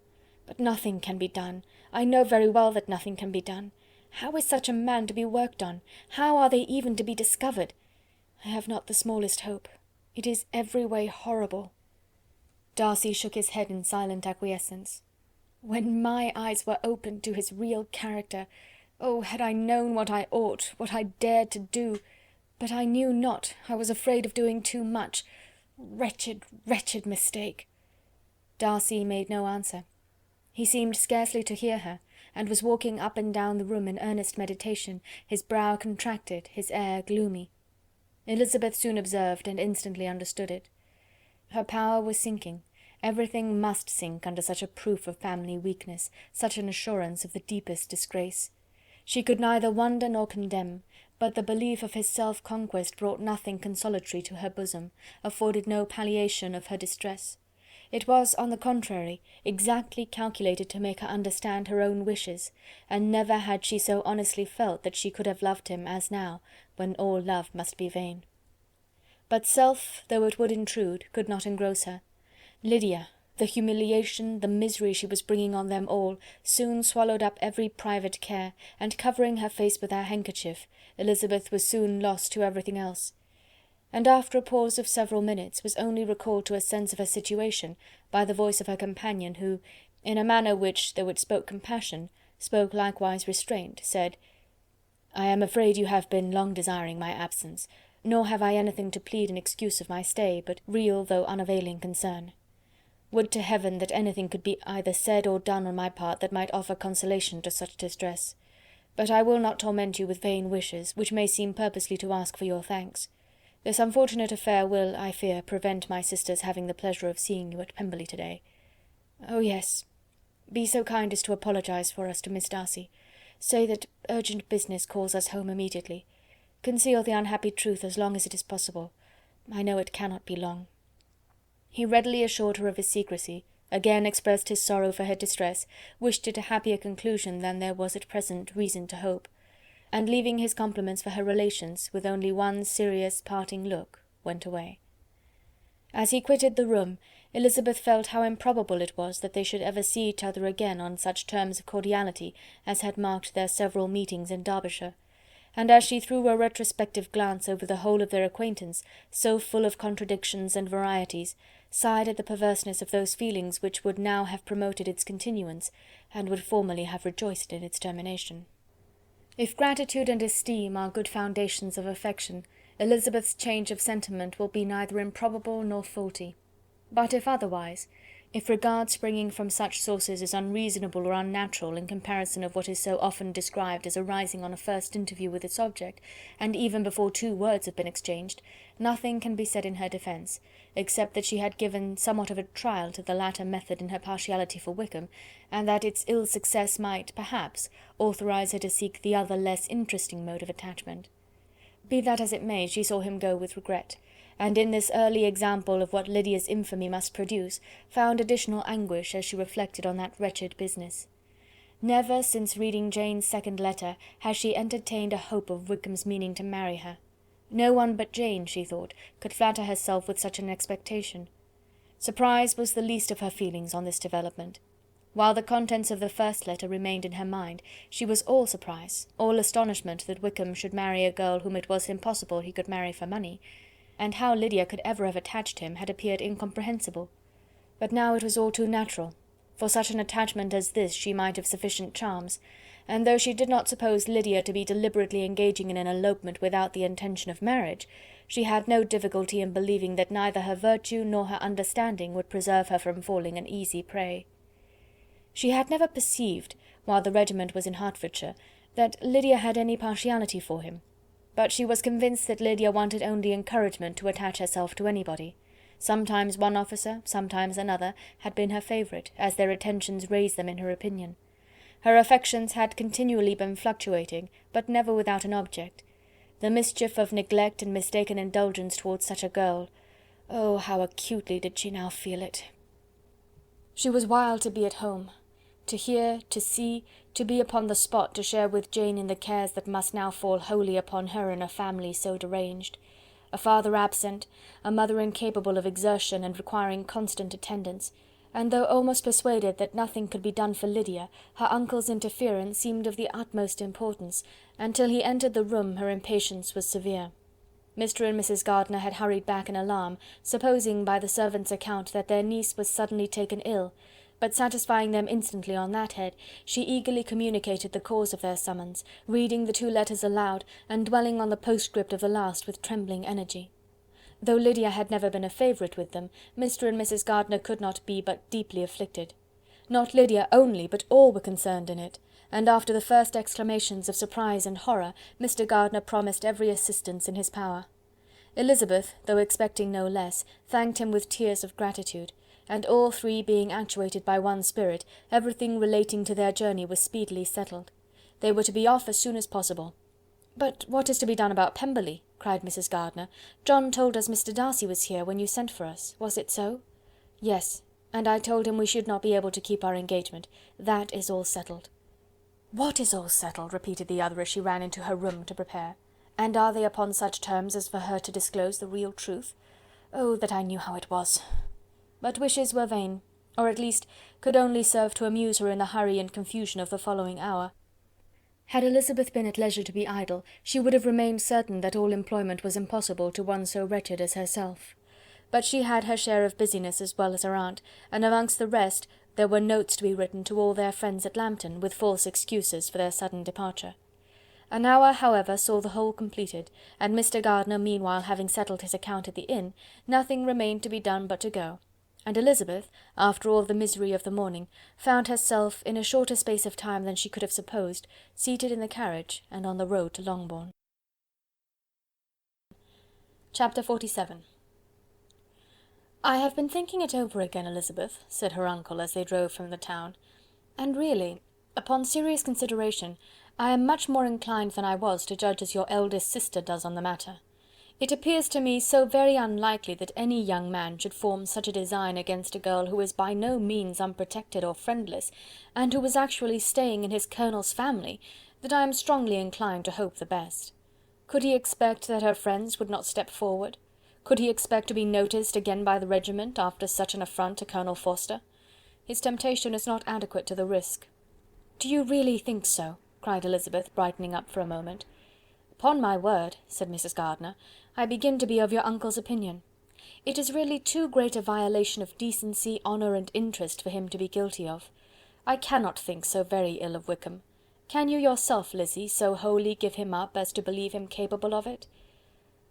But nothing can be done. I know very well that nothing can be done. How is such a man to be worked on? How are they even to be discovered? I have not the smallest hope. It is every way horrible." Darcy shook his head in silent acquiescence. "When my eyes were opened to his real character, oh, had I known what I ought, what I dared to do! But I knew not, I was afraid of doing too much. Wretched, wretched mistake!" Darcy made no answer. He seemed scarcely to hear her, and was walking up and down the room in earnest meditation, his brow contracted, his air gloomy. Elizabeth soon observed and instantly understood it. Her power was sinking. Everything must sink under such a proof of family weakness, such an assurance of the deepest disgrace. She could neither wonder nor condemn, but the belief of his self-conquest brought nothing consolatory to her bosom, afforded no palliation of her distress. It was, on the contrary, exactly calculated to make her understand her own wishes, and never had she so honestly felt that she could have loved him as now, when all love must be vain. But self, though it would intrude, could not engross her. Lydia, the humiliation, the misery she was bringing on them all, soon swallowed up every private care, and covering her face with her handkerchief, Elizabeth was soon lost to everything else, and after a pause of several minutes was only recalled to a sense of her situation by the voice of her companion, who, in a manner which, though it spoke compassion, spoke likewise restraint, said, "I am afraid you have been long desiring my absence, nor have I anything to plead in excuse of my stay, but real though unavailing concern. Would to heaven that anything could be either said or done on my part that might offer consolation to such distress. But I will not torment you with vain wishes, which may seem purposely to ask for your thanks. This unfortunate affair will, I fear, prevent my sister's having the pleasure of seeing you at Pemberley to-day. Oh yes, be so kind as to apologize for us to Miss Darcy. Say that urgent business calls us home immediately. Conceal the unhappy truth as long as it is possible. I know it cannot be long." He readily assured her of his secrecy, again expressed his sorrow for her distress, wished it a happier conclusion than there was at present reason to hope, and leaving his compliments for her relations, with only one serious parting look, went away. As he quitted the room, Elizabeth felt how improbable it was that they should ever see each other again on such terms of cordiality as had marked their several meetings in Derbyshire, and as she threw a retrospective glance over the whole of their acquaintance, so full of contradictions and varieties, sighed at the perverseness of those feelings which would now have promoted its continuance, and would formerly have rejoiced in its termination. If gratitude and esteem are good foundations of affection, Elizabeth's change of sentiment will be neither improbable nor faulty. But if otherwise, if regard springing from such sources is unreasonable or unnatural in comparison of what is so often described as arising on a first interview with its object, and even before 2 words have been exchanged, nothing can be said in her defence, except that she had given somewhat of a trial to the latter method in her partiality for Wickham, and that its ill success might, perhaps, authorise her to seek the other less interesting mode of attachment. Be that as it may, she saw him go with regret, and in this early example of what Lydia's infamy must produce, found additional anguish as she reflected on that wretched business. Never, since reading Jane's second letter, had she entertained a hope of Wickham's meaning to marry her. No one but Jane, she thought, could flatter herself with such an expectation. Surprise was the least of her feelings on this development. While the contents of the first letter remained in her mind, she was all surprise, all astonishment that Wickham should marry a girl whom it was impossible he could marry for money, and how Lydia could ever have attached him had appeared incomprehensible. But now it was all too natural. For such an attachment as this she might have sufficient charms, and though she did not suppose Lydia to be deliberately engaging in an elopement without the intention of marriage, she had no difficulty in believing that neither her virtue nor her understanding would preserve her from falling an easy prey. She had never perceived, while the regiment was in Hertfordshire, that Lydia had any partiality for him, but she was convinced that Lydia wanted only encouragement to attach herself to anybody. Sometimes one officer, sometimes another, had been her favourite, as their attentions raised them in her opinion. Her affections had continually been fluctuating, but never without an object. The mischief of neglect and mistaken indulgence towards such a girl, oh, how acutely did she now feel it! She was wild to be at home, to hear, to see, to be upon the spot to share with Jane in the cares that must now fall wholly upon her in a family so deranged. A father absent, a mother incapable of exertion and requiring constant attendance, and though almost persuaded that nothing could be done for Lydia, her uncle's interference seemed of the utmost importance, and till he entered the room her impatience was severe. Mr. and Mrs. Gardiner had hurried back in alarm, supposing by the servant's account that their niece was suddenly taken ill, but satisfying them instantly on that head, she eagerly communicated the cause of their summons, reading the 2 letters aloud, and dwelling on the postscript of the last with trembling energy. Though Lydia had never been a favourite with them, Mr. and Mrs. Gardiner could not be but deeply afflicted. Not Lydia only, but all were concerned in it, and after the first exclamations of surprise and horror, Mr. Gardiner promised every assistance in his power. Elizabeth, though expecting no less, thanked him with tears of gratitude, and all three being actuated by one spirit, everything relating to their journey was speedily settled. They were to be off as soon as possible. "But what is to be done about Pemberley?" cried Mrs. Gardiner. "John told us Mr. Darcy was here when you sent for us. Was it so?" "Yes, and I told him we should not be able to keep our engagement. That is all settled." "What is all settled?" repeated the other as she ran into her room to prepare. "And are they upon such terms as for her to disclose the real truth? Oh, that I knew how it was!" But wishes were vain, or at least could only serve to amuse her in the hurry and confusion of the following hour. Had Elizabeth been at leisure to be idle, she would have remained certain that all employment was impossible to one so wretched as herself. But she had her share of business as well as her aunt, and amongst the rest there were notes to be written to all their friends at Lambton, with false excuses for their sudden departure. An hour, however, saw the whole completed, and Mr. Gardiner meanwhile having settled his account at the inn, nothing remained to be done but to go, and Elizabeth, after all the misery of the morning, found herself, in a shorter space of time than she could have supposed, seated in the carriage and on the road to Longbourn. Chapter 47. "I have been thinking it over again, Elizabeth," said her uncle as they drove from the town, "and really, upon serious consideration, I am much more inclined than I was to judge as your eldest sister does on the matter. It appears to me so very unlikely that any young man should form such a design against a girl who is by no means unprotected or friendless, and who is actually staying in his colonel's family, that I am strongly inclined to hope the best. Could he expect that her friends would not step forward? Could he expect to be noticed again by the regiment, after such an affront to Colonel Forster? His temptation is not adequate to the risk." "Do you really think so?" cried Elizabeth, brightening up for a moment. "Upon my word," said Mrs. Gardiner, "I begin to be of your uncle's opinion. It is really too great a violation of decency, honour, and interest for him to be guilty of. I cannot think so very ill of Wickham. Can you yourself, Lizzy, so wholly give him up as to believe him capable of it?"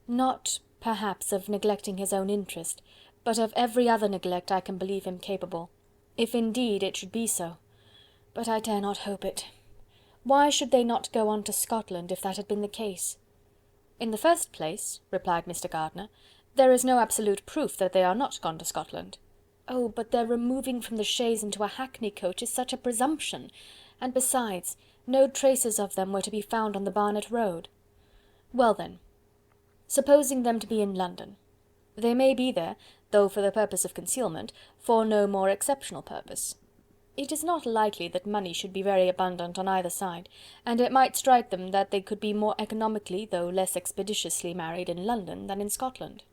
"Not, perhaps, of neglecting his own interest, but of every other neglect I can believe him capable, if indeed it should be so. But I dare not hope it. Why should they not go on to Scotland, if that had been the case?" "In the first place," replied Mr. Gardiner, "there is no absolute proof that they are not gone to Scotland." "Oh, but their removing from the chaise into a hackney coach is such a presumption! And besides, no traces of them were to be found on the Barnet road." "Well then, supposing them to be in London. They may be there, though for the purpose of concealment, for no more exceptional purpose. It is not likely that money should be very abundant on either side, and it might strike them that they could be more economically, though less expeditiously married in London than in Scotland."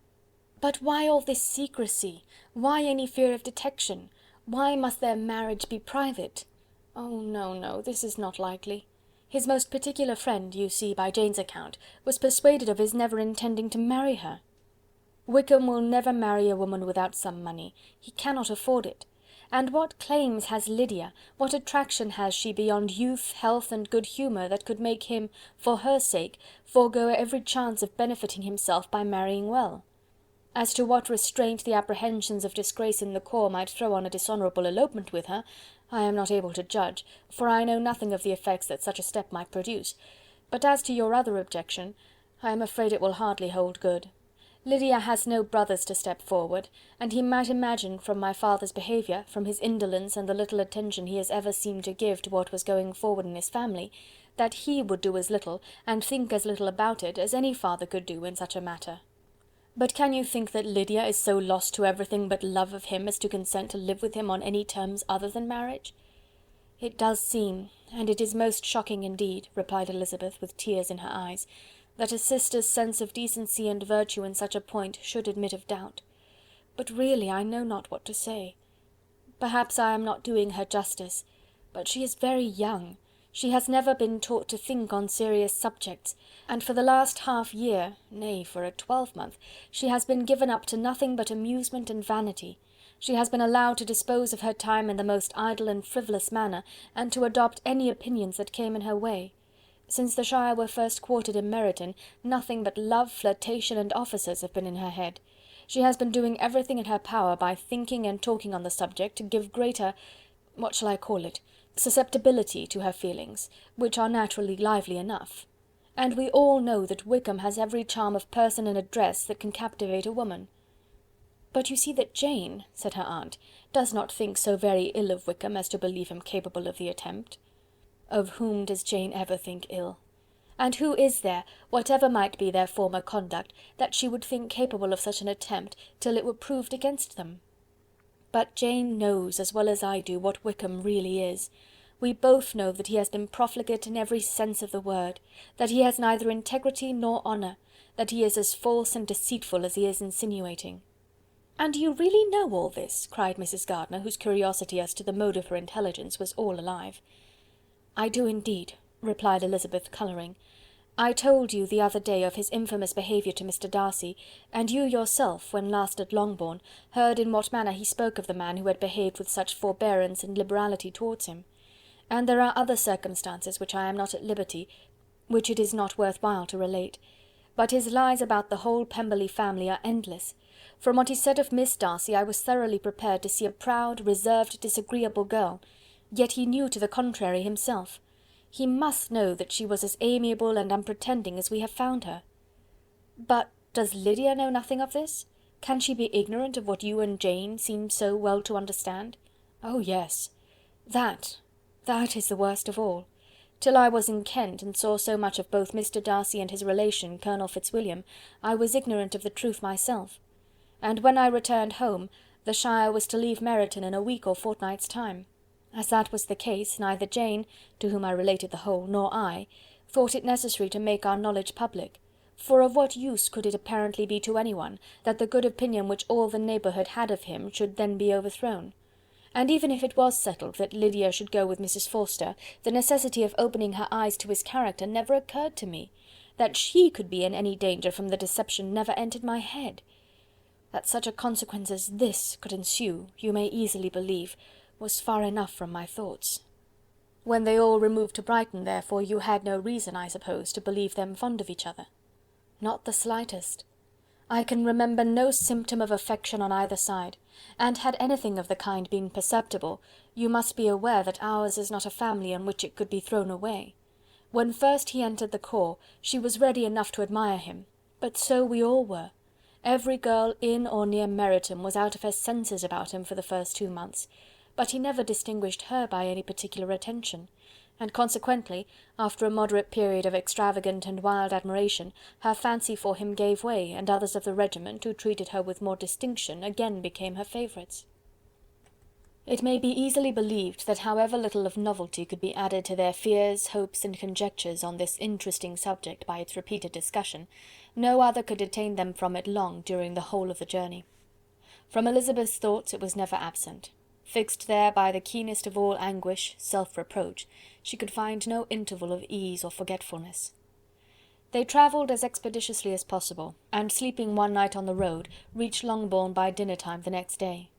"But why all this secrecy? Why any fear of detection? Why must their marriage be private? Oh no, no, this is not likely. His most particular friend, you see by Jane's account, was persuaded of his never intending to marry her. Wickham will never marry a woman without some money. He cannot afford it. And what claims has Lydia, what attraction has she beyond youth, health, and good humour, that could make him, for her sake, forego every chance of benefiting himself by marrying well? As to what restraint the apprehensions of disgrace in the corps might throw on a dishonourable elopement with her, I am not able to judge, for I know nothing of the effects that such a step might produce. But as to your other objection, I am afraid it will hardly hold good. Lydia has no brothers to step forward, and he might imagine from my father's behaviour, from his indolence and the little attention he has ever seemed to give to what was going forward in his family, that he would do as little, and think as little about it, as any father could do in such a matter. But can you think that Lydia is so lost to everything but love of him as to consent to live with him on any terms other than marriage?" "It does seem, and it is most shocking indeed," replied Elizabeth, with tears in her eyes, "that a sister's sense of decency and virtue in such a point should admit of doubt. But really I know not what to say. Perhaps I am not doing her justice, but she is very young. She has never been taught to think on serious subjects, and for the last half year, nay, for a 12-month, she has been given up to nothing but amusement and vanity. She has been allowed to dispose of her time in the most idle and frivolous manner, and to adopt any opinions that came in her way. Since the Shire were first quartered in Meryton, nothing but love, flirtation, and officers have been in her head. She has been doing everything in her power by thinking and talking on the subject to give greater, what shall I call it, susceptibility to her feelings, which are naturally lively enough. And we all know that Wickham has every charm of person and address that can captivate a woman. "But you see that Jane," said her aunt, "does not think so very ill of Wickham as to believe him capable of the attempt." "Of whom does Jane ever think ill? And who is there, whatever might be their former conduct, that she would think capable of such an attempt, till it were proved against them? But Jane knows, as well as I do, what Wickham really is. We both know that he has been profligate in every sense of the word, that he has neither integrity nor honour, that he is as false and deceitful as he is insinuating." "And do you really know all this?" cried Mrs. Gardiner, whose curiosity as to the mode of her intelligence was all alive. "I do indeed," replied Elizabeth, colouring. "I told you the other day of his infamous behaviour to Mr. Darcy, and you yourself, when last at Longbourn, heard in what manner he spoke of the man who had behaved with such forbearance and liberality towards him. And there are other circumstances which I am not at liberty, which it is not worth while to relate. But his lies about the whole Pemberley family are endless. From what he said of Miss Darcy, I was thoroughly prepared to see a proud, reserved, disagreeable girl, yet he knew to the contrary himself. He must know that she was as amiable and unpretending as we have found her." "But does Lydia know nothing of this? Can she be ignorant of what you and Jane seem so well to understand?" "Oh yes. That is the worst of all. Till I was in Kent, and saw so much of both Mr. Darcy and his relation, Colonel Fitzwilliam, I was ignorant of the truth myself. And when I returned home, the Shire was to leave Meryton in a week or fortnight's time. As that was the case, neither Jane, to whom I related the whole, nor I, thought it necessary to make our knowledge public, for of what use could it apparently be to anyone, that the good opinion which all the neighbourhood had of him should then be overthrown? And even if it was settled that Lydia should go with Mrs. Forster, the necessity of opening her eyes to his character never occurred to me. That she could be in any danger from the deception never entered my head. That such a consequence as this could ensue, you may easily believe, was far enough from my thoughts." "When they all removed to Brighton, therefore, you had no reason, I suppose, to believe them fond of each other?" "Not the slightest. I can remember no symptom of affection on either side, and had anything of the kind been perceptible, you must be aware that ours is not a family on which it could be thrown away. When first he entered the corps, she was ready enough to admire him, but so we all were. Every girl in or near Meryton was out of her senses about him for the first 2 months, but he never distinguished her by any particular attention, and consequently, after a moderate period of extravagant and wild admiration, her fancy for him gave way, and others of the regiment, who treated her with more distinction, again became her favourites." It may be easily believed that however little of novelty could be added to their fears, hopes, and conjectures on this interesting subject by its repeated discussion, no other could detain them from it long during the whole of the journey. From Elizabeth's thoughts it was never absent. Fixed there by the keenest of all anguish, self-reproach, she could find no interval of ease or forgetfulness. They travelled as expeditiously as possible, and sleeping one night on the road, reached Longbourn by dinner-time the next day.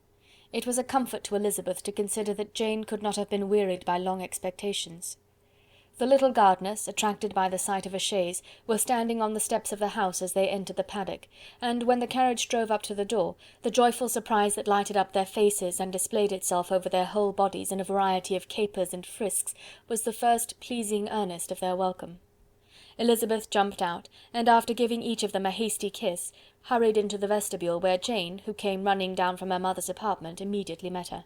It was a comfort to Elizabeth to consider that Jane could not have been wearied by long expectations. The little Gardiners, attracted by the sight of a chaise, were standing on the steps of the house as they entered the paddock, and when the carriage drove up to the door, the joyful surprise that lighted up their faces and displayed itself over their whole bodies in a variety of capers and frisks was the first pleasing earnest of their welcome. Elizabeth jumped out, and after giving each of them a hasty kiss, hurried into the vestibule, where Jane, who came running down from her mother's apartment, immediately met her.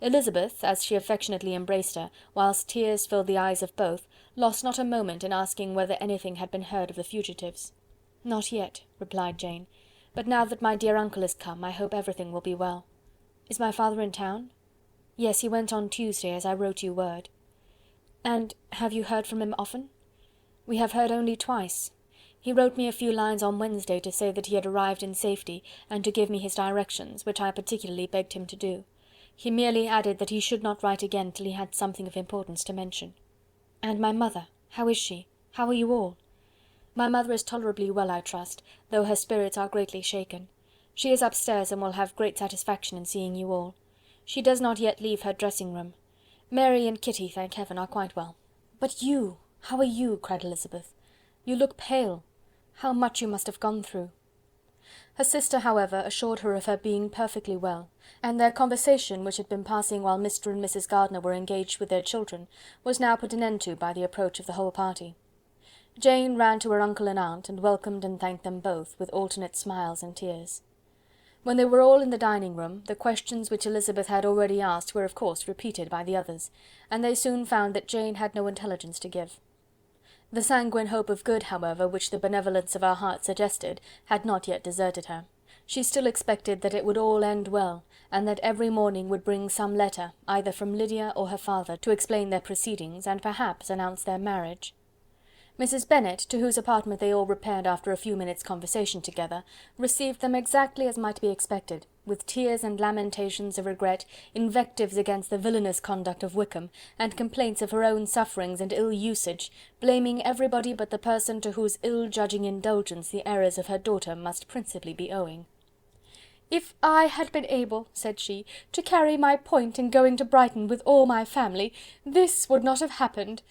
Elizabeth, as she affectionately embraced her, whilst tears filled the eyes of both, lost not a moment in asking whether anything had been heard of the fugitives. "Not yet," replied Jane, "but now that my dear uncle is come, I hope everything will be well. Is my father in town?" "Yes, he went on Tuesday, as I wrote you word." "And have you heard from him often?" "We have heard only twice. He wrote me a few lines on Wednesday to say that he had arrived in safety, and to give me his directions, which I particularly begged him to do. He merely added that he should not write again till he had something of importance to mention." "And my mother, how is she? How are you all?" "My mother is tolerably well, I trust, though her spirits are greatly shaken. She is upstairs, and will have great satisfaction in seeing you all. She does not yet leave her dressing room. Mary and Kitty, thank heaven, are quite well." "But you! "How are you?" cried Elizabeth. "You look pale. How much you must have gone through!" Her sister, however, assured her of her being perfectly well, and their conversation, which had been passing while Mr. and Mrs. Gardiner were engaged with their children, was now put an end to by the approach of the whole party. Jane ran to her uncle and aunt, and welcomed and thanked them both, with alternate smiles and tears. When they were all in the dining room, the questions which Elizabeth had already asked were of course repeated by the others, and they soon found that Jane had no intelligence to give. The sanguine hope of good, however, which the benevolence of her heart suggested, had not yet deserted her. She still expected that it would all end well, and that every morning would bring some letter, either from Lydia or her father, to explain their proceedings, and perhaps announce their marriage. Mrs. Bennet, to whose apartment they all repaired after a few minutes' conversation together, received them exactly as might be expected, with tears and lamentations of regret, invectives against the villainous conduct of Wickham, and complaints of her own sufferings and ill usage, blaming everybody but the person to whose ill-judging indulgence the errors of her daughter must principally be owing. "If I had been able," said she, "to carry my point in going to Brighton with all my family, this would not have happened.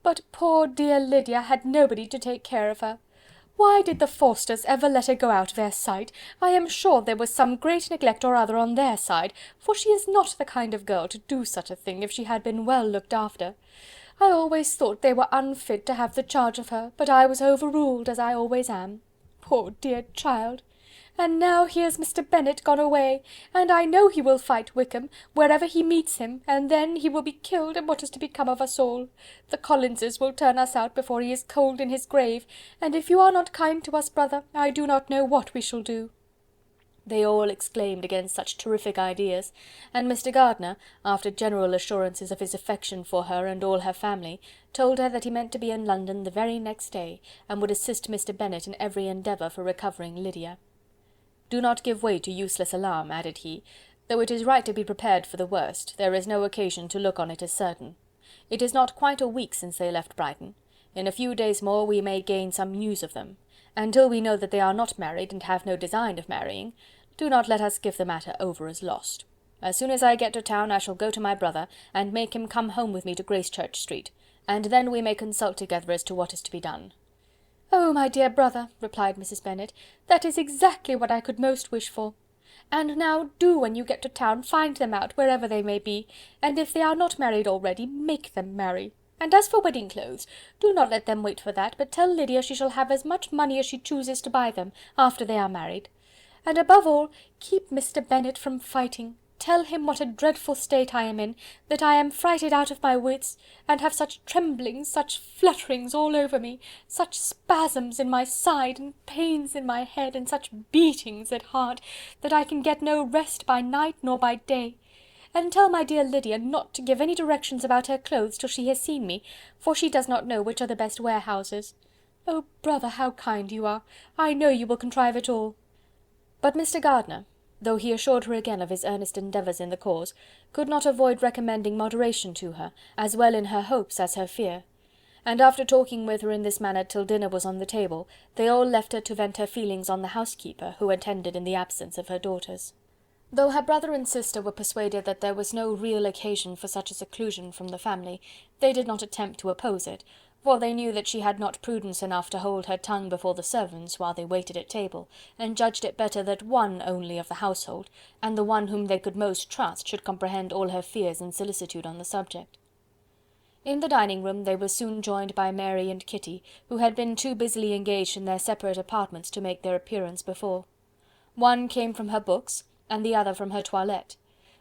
But poor dear Lydia had nobody to take care of her. Why did the Forsters ever let her go out of their sight? I am sure there was some great neglect or other on their side, for she is not the kind of girl to do such a thing if she had been well looked after. I always thought they were unfit to have the charge of her, but I was overruled, as I always am. Poor dear child! And now here's Mr. Bennet gone away, and I know he will fight Wickham, wherever he meets him, and then he will be killed, and what is to become of us all? The Collinses will turn us out before he is cold in his grave, and if you are not kind to us, brother, I do not know what we shall do." They all exclaimed against such terrific ideas, and Mr. Gardiner, after general assurances of his affection for her and all her family, told her that he meant to be in London the very next day, and would assist Mr. Bennet in every endeavour for recovering Lydia. "Do not give way to useless alarm," added he. "Though it is right to be prepared for the worst, there is no occasion to look on it as certain. It is not quite a week since they left Brighton. In a few days more we may gain some news of them. Until we know that they are not married, and have no design of marrying, do not let us give the matter over as lost. As soon as I get to town I shall go to my brother, and make him come home with me to Gracechurch Street, and then we may consult together as to what is to be done." "Oh, my dear brother," replied Mrs. Bennet, "that is exactly what I could most wish for. And now do, when you get to town, find them out, wherever they may be, and if they are not married already, make them marry. And as for wedding clothes, do not let them wait for that, but tell Lydia she shall have as much money as she chooses to buy them, after they are married. And above all, keep Mr. Bennet from fighting. Tell him what a dreadful state I am in, that I am frighted out of my wits, and have such tremblings, such flutterings all over me, such spasms in my side, and pains in my head, and such beatings at heart, that I can get no rest by night nor by day. And tell my dear Lydia not to give any directions about her clothes till she has seen me, for she does not know which are the best warehouses. Oh, brother, how kind you are! I know you will contrive it all." But Mr. Gardiner, though he assured her again of his earnest endeavours in the cause, could not avoid recommending moderation to her, as well in her hopes as her fear; and after talking with her in this manner till dinner was on the table, they all left her to vent her feelings on the housekeeper, who attended in the absence of her daughters. Though her brother and sister were persuaded that there was no real occasion for such a seclusion from the family, they did not attempt to oppose it, for they knew that she had not prudence enough to hold her tongue before the servants while they waited at table, and judged it better that one only of the household, and the one whom they could most trust, should comprehend all her fears and solicitude on the subject. In the dining room they were soon joined by Mary and Kitty, who had been too busily engaged in their separate apartments to make their appearance before. One came from her books, and the other from her toilette.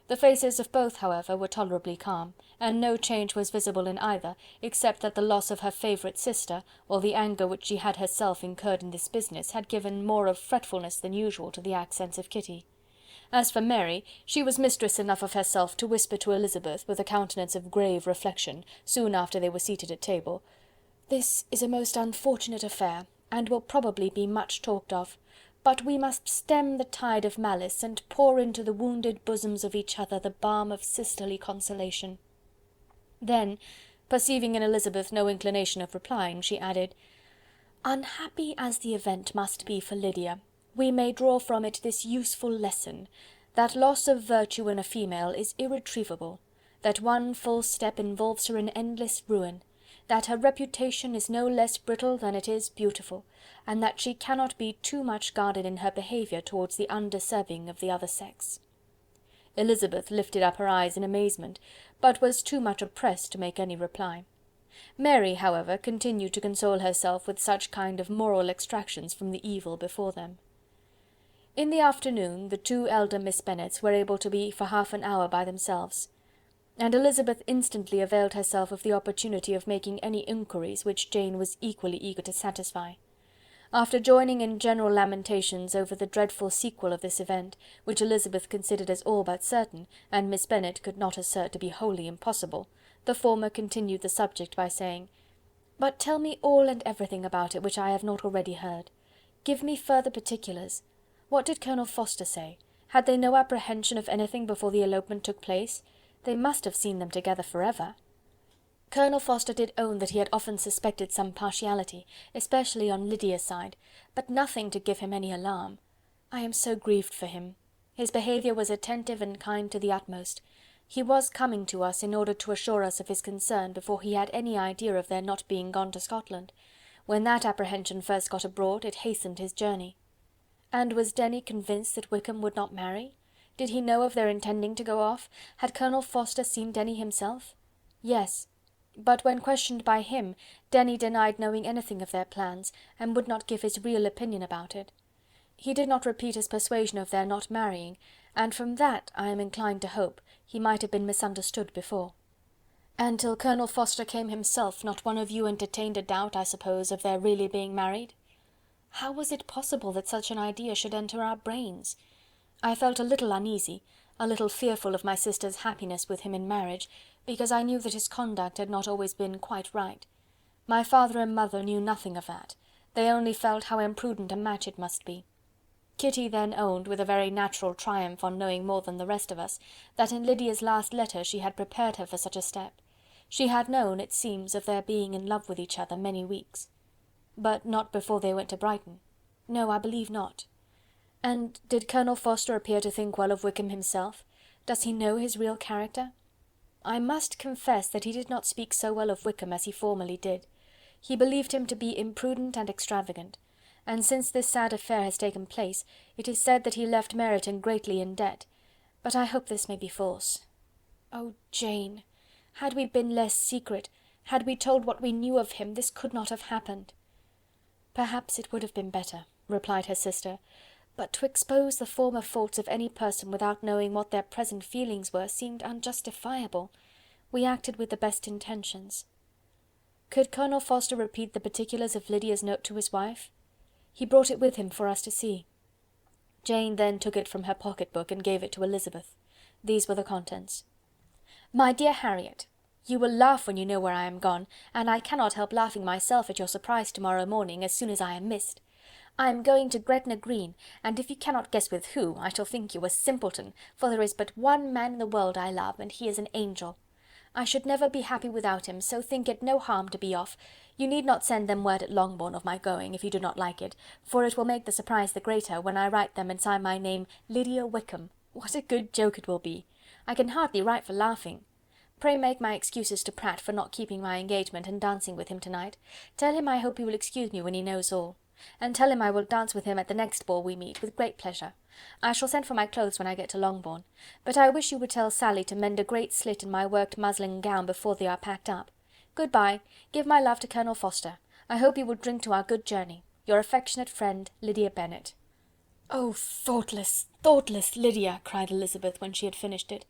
The faces of both, however, were tolerably calm, and no change was visible in either, except that the loss of her favourite sister, or the anger which she had herself incurred in this business, had given more of fretfulness than usual to the accents of Kitty. As for Mary, she was mistress enough of herself to whisper to Elizabeth, with a countenance of grave reflection, soon after they were seated at table, "This is a most unfortunate affair, and will probably be much talked of. But we must stem the tide of malice, and pour into the wounded bosoms of each other the balm of sisterly consolation." Then, perceiving in Elizabeth no inclination of replying, she added, "Unhappy as the event must be for Lydia, we may draw from it this useful lesson, that loss of virtue in a female is irretrievable, that one false step involves her in endless ruin, that her reputation is no less brittle than it is beautiful, and that she cannot be too much guarded in her behaviour towards the undeserving of the other sex." Elizabeth lifted up her eyes in amazement, but was too much oppressed to make any reply. Mary, however, continued to console herself with such kind of moral extractions from the evil before them. In the afternoon the two elder Miss Bennets were able to be for half an hour by themselves, and Elizabeth instantly availed herself of the opportunity of making any inquiries which Jane was equally eager to satisfy. After joining in general lamentations over the dreadful sequel of this event, which Elizabeth considered as all but certain, and Miss Bennet could not assert to be wholly impossible, the former continued the subject by saying, "But tell me all and everything about it which I have not already heard. Give me further particulars. What did Colonel Forster say? Had they no apprehension of anything before the elopement took place? They must have seen them together for ever." Colonel Forster did own that he had often suspected some partiality, especially on Lydia's side, but nothing to give him any alarm. I am so grieved for him. His behaviour was attentive and kind to the utmost. He was coming to us in order to assure us of his concern before he had any idea of their not being gone to Scotland. When that apprehension first got abroad, it hastened his journey. And was Denny convinced that Wickham would not marry? Did he know of their intending to go off? Had Colonel Forster seen Denny himself? Yes. But when questioned by him, Denny denied knowing anything of their plans, and would not give his real opinion about it. He did not repeat his persuasion of their not marrying, and from that, I am inclined to hope, he might have been misunderstood before. And till Colonel Forster came himself, not one of you entertained a doubt, I suppose, of their really being married? How was it possible that such an idea should enter our brains? I felt a little uneasy, a little fearful of my sister's happiness with him in marriage, because I knew that his conduct had not always been quite right. My father and mother knew nothing of that. They only felt how imprudent a match it must be. Kitty then owned, with a very natural triumph on knowing more than the rest of us, that in Lydia's last letter she had prepared her for such a step. She had known, it seems, of their being in love with each other many weeks. But not before they went to Brighton. No, I believe not. And did Colonel Forster appear to think well of Wickham himself? Does he know his real character? I must confess that he did not speak so well of Wickham as he formerly did. He believed him to be imprudent and extravagant, and since this sad affair has taken place, it is said that he left Meryton greatly in debt, but I hope this may be false. Oh, Jane! Had we been less secret, had we told what we knew of him, this could not have happened. Perhaps it would have been better, replied her sister, but to expose the former faults of any person without knowing what their present feelings were seemed unjustifiable. We acted with the best intentions. Could Colonel Forster repeat the particulars of Lydia's note to his wife? He brought it with him for us to see. Jane then took it from her pocket-book and gave it to Elizabeth. These were the contents. My dear Harriet, you will laugh when you know where I am gone, and I cannot help laughing myself at your surprise tomorrow morning, as soon as I am missed. I am going to Gretna Green, and if you cannot guess with who, I shall think you a simpleton, for there is but one man in the world I love, and he is an angel. I should never be happy without him, so think it no harm to be off. You need not send them word at Longbourn of my going, if you do not like it, for it will make the surprise the greater when I write them and sign my name Lydia Wickham. What a good joke it will be! I can hardly write for laughing. Pray make my excuses to Pratt for not keeping my engagement and dancing with him tonight. Tell him I hope he will excuse me when he knows all. And tell him I will dance with him at the next ball we meet, with great pleasure. I shall send for my clothes when I get to Longbourn, but I wish you would tell Sally to mend a great slit in my worked muslin gown before they are packed up. Good-bye. Give my love to Colonel Forster. I hope you will drink to our good journey. Your affectionate friend, Lydia Bennet. Oh, thoughtless, thoughtless Lydia! cried Elizabeth, when she had finished it.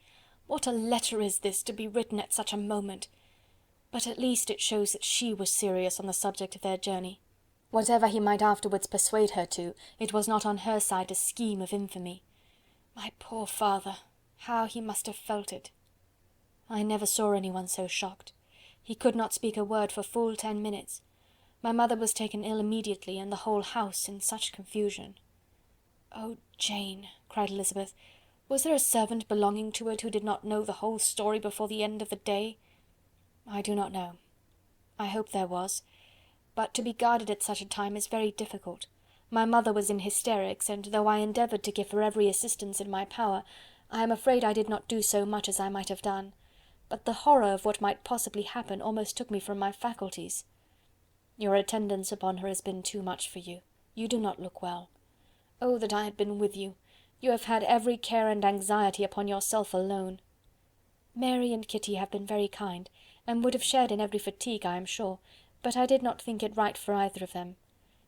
What a letter is this, to be written at such a moment! But at least it shows that she was serious on the subject of their journey. Whatever he might afterwards persuade her to, it was not on her side a scheme of infamy. My poor father! How he must have felt it! I never saw anyone so shocked. He could not speak a word for full 10 minutes. My mother was taken ill immediately, and the whole house in such confusion. Oh, Jane, cried Elizabeth, was there a servant belonging to it who did not know the whole story before the end of the day? I do not know. I hope there was, but to be guarded at such a time is very difficult. My mother was in hysterics, and though I endeavoured to give her every assistance in my power, I am afraid I did not do so much as I might have done. but the horror of what might possibly happen almost took me from my faculties. Your attendance upon her has been too much for you. You do not look well. Oh, that I had been with you! You have had every care and anxiety upon yourself alone. Mary and Kitty have been very kind, and would have shared in every fatigue, I am sure, but I did not think it right for either of them.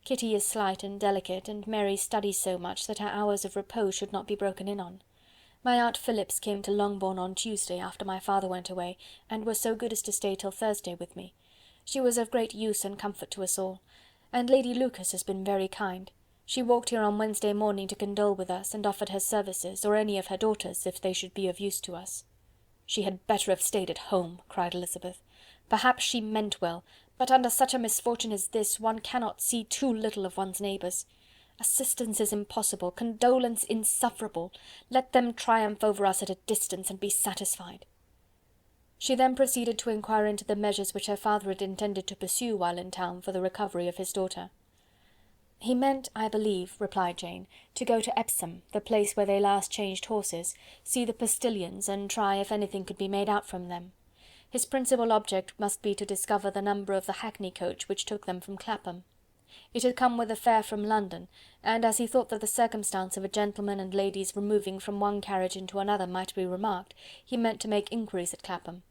Kitty is slight and delicate, and Mary studies so much that her hours of repose should not be broken in on. My aunt Phillips came to Longbourn on Tuesday, after my father went away, and was so good as to stay till Thursday with me. She was of great use and comfort to us all, and Lady Lucas has been very kind. She walked here on Wednesday morning to condole with us, and offered her services, or any of her daughters, if they should be of use to us. "She had better have stayed at home," cried Elizabeth. "Perhaps she meant well, but under such a misfortune as this, one cannot see too little of one's neighbours. Assistance is impossible, condolence insufferable. Let them triumph over us at a distance, and be satisfied." She then proceeded to inquire into the measures which her father had intended to pursue while in town for the recovery of his daughter. "He meant, I believe," replied Jane, "to go to Epsom, the place where they last changed horses, see the postillions, and try if anything could be made out from them. His principal object must be to discover the number of the hackney coach which took them from Clapham. It had come with a fare from London, and as he thought that the circumstance of a gentleman and ladies removing from one carriage into another might be remarked, he meant to make inquiries at Clapham.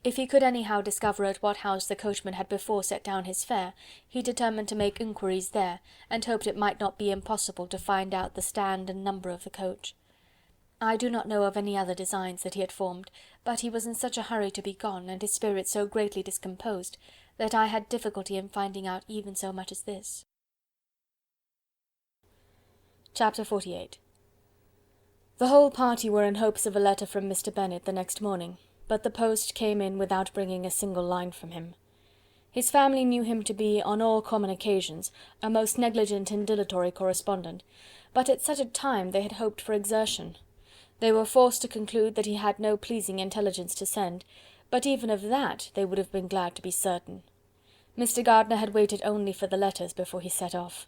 If he could anyhow discover at what house the coachman had before set down his fare, he determined to make inquiries there, and hoped it might not be impossible to find out the stand and number of the coach. I do not know of any other designs that he had formed, but he was in such a hurry to be gone, and his spirits so greatly discomposed, that I had difficulty in finding out even so much as this. Chapter 48. The whole party were in hopes of a letter from Mr. Bennet the next morning, but the post came in without bringing a single line from him. His family knew him to be, on all common occasions, a most negligent and dilatory correspondent, but at such a time they had hoped for exertion. They were forced to conclude that he had no pleasing intelligence to send, but even of that they would have been glad to be certain. Mr. Gardiner had waited only for the letters before he set off.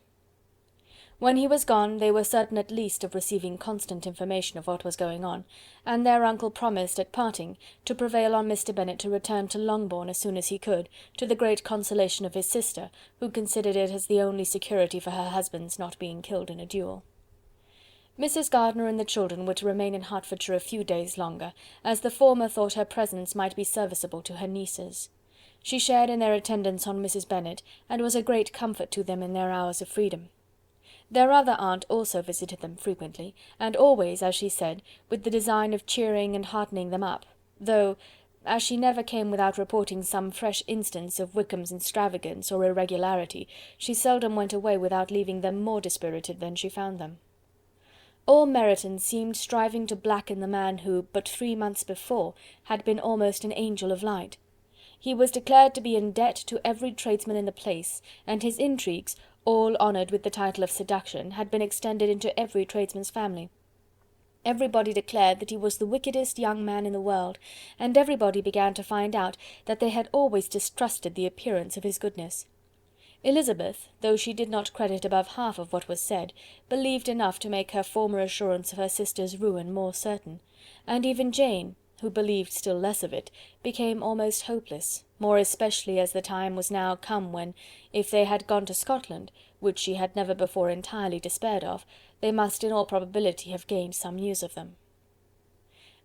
When he was gone, they were certain at least of receiving constant information of what was going on, and their uncle promised, at parting, to prevail on Mr. Bennet to return to Longbourn as soon as he could, to the great consolation of his sister, who considered it as the only security for her husband's not being killed in a duel. Mrs. Gardiner and the children were to remain in Hertfordshire a few days longer, as the former thought her presence might be serviceable to her nieces. She shared in their attendance on Mrs. Bennet, and was a great comfort to them in their hours of freedom. Their other aunt also visited them frequently, and always, as she said, with the design of cheering and heartening them up, though, as she never came without reporting some fresh instance of Wickham's extravagance or irregularity, she seldom went away without leaving them more dispirited than she found them. All Meryton seemed striving to blacken the man who, but 3 months before, had been almost an angel of light. He was declared to be in debt to every tradesman in the place, and his intrigues, all honoured with the title of seduction, had been extended into every tradesman's family. Everybody declared that he was the wickedest young man in the world, and everybody began to find out that they had always distrusted the appearance of his goodness. Elizabeth, though she did not credit above half of what was said, believed enough to make her former assurance of her sister's ruin more certain, and even Jane, who believed still less of it, became almost hopeless, more especially as the time was now come when, if they had gone to Scotland, which she had never before entirely despaired of, they must in all probability have gained some news of them.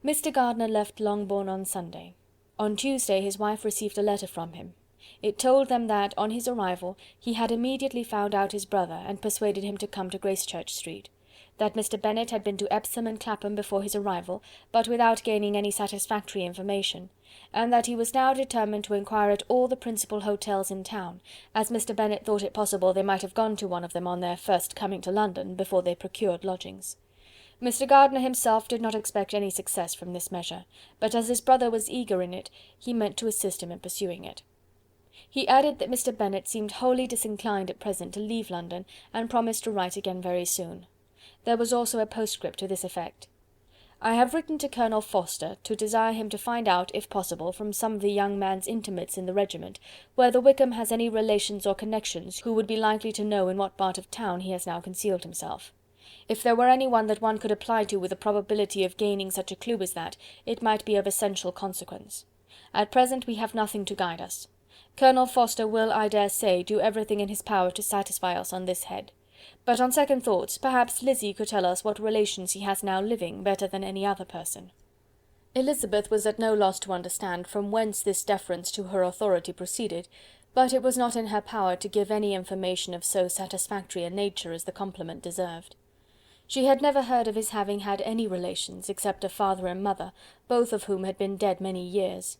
Mr. Gardiner left Longbourn on Sunday. On Tuesday his wife received a letter from him. It told them that, on his arrival, he had immediately found out his brother, and persuaded him to come to Gracechurch Street; that Mr. Bennet had been to Epsom and Clapham before his arrival, but without gaining any satisfactory information, and that he was now determined to inquire at all the principal hotels in town, as Mr. Bennet thought it possible they might have gone to one of them on their first coming to London, before they procured lodgings. Mr. Gardiner himself did not expect any success from this measure, but as his brother was eager in it, he meant to assist him in pursuing it. He added that Mr. Bennet seemed wholly disinclined at present to leave London, and promised to write again very soon. There was also a postscript to this effect: "I have written to Colonel Forster to desire him to find out, if possible, from some of the young man's intimates in the regiment, whether Wickham has any relations or connections who would be likely to know in what part of town he has now concealed himself. If there were any one that one could apply to with a probability of gaining such a clue as that, it might be of essential consequence. At present we have nothing to guide us. Colonel Forster will, I dare say, do everything in his power to satisfy us on this head. But on second thoughts, perhaps Lizzie could tell us what relations he has now living better than any other person." Elizabeth was at no loss to understand from whence this deference to her authority proceeded, but it was not in her power to give any information of so satisfactory a nature as the compliment deserved. She had never heard of his having had any relations except a father and mother, both of whom had been dead many years.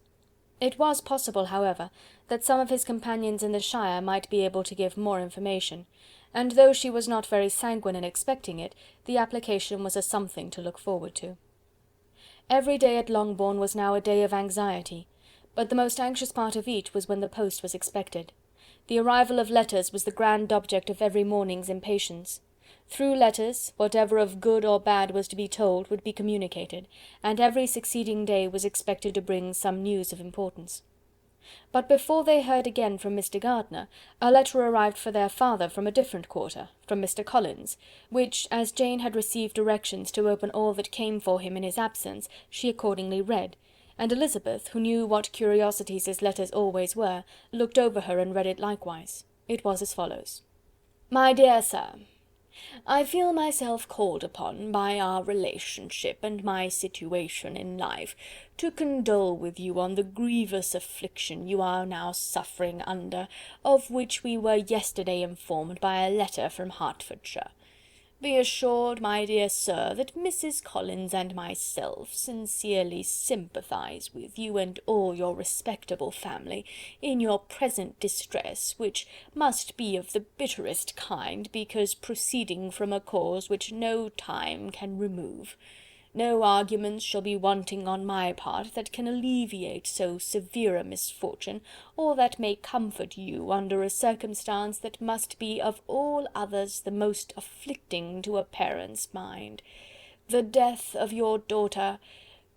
It was possible, however, that some of his companions in the shire might be able to give more information, and though she was not very sanguine in expecting it, the application was a something to look forward to. Every day at Longbourn was now a day of anxiety, but the most anxious part of each was when the post was expected. The arrival of letters was the grand object of every morning's impatience. Through letters, whatever of good or bad was to be told would be communicated, and every succeeding day was expected to bring some news of importance. But before they heard again from Mr. Gardiner, a letter arrived for their father from a different quarter, from Mr. Collins, which, as Jane had received directions to open all that came for him in his absence, she accordingly read, and Elizabeth, who knew what curiosities his letters always were, looked over her and read it likewise. It was as follows: "My dear Sir, I feel myself called upon, by our relationship and my situation in life, to condole with you on the grievous affliction you are now suffering under, of which we were yesterday informed by a letter from Hertfordshire. Be assured, my dear sir, that Mrs. Collins and myself sincerely sympathize with you and all your respectable family in your present distress, which must be of the bitterest kind, because proceeding from a cause which no time can remove. No arguments shall be wanting on my part that can alleviate so severe a misfortune, or that may comfort you under a circumstance that must be of all others the most afflicting to a parent's mind. The death of your daughter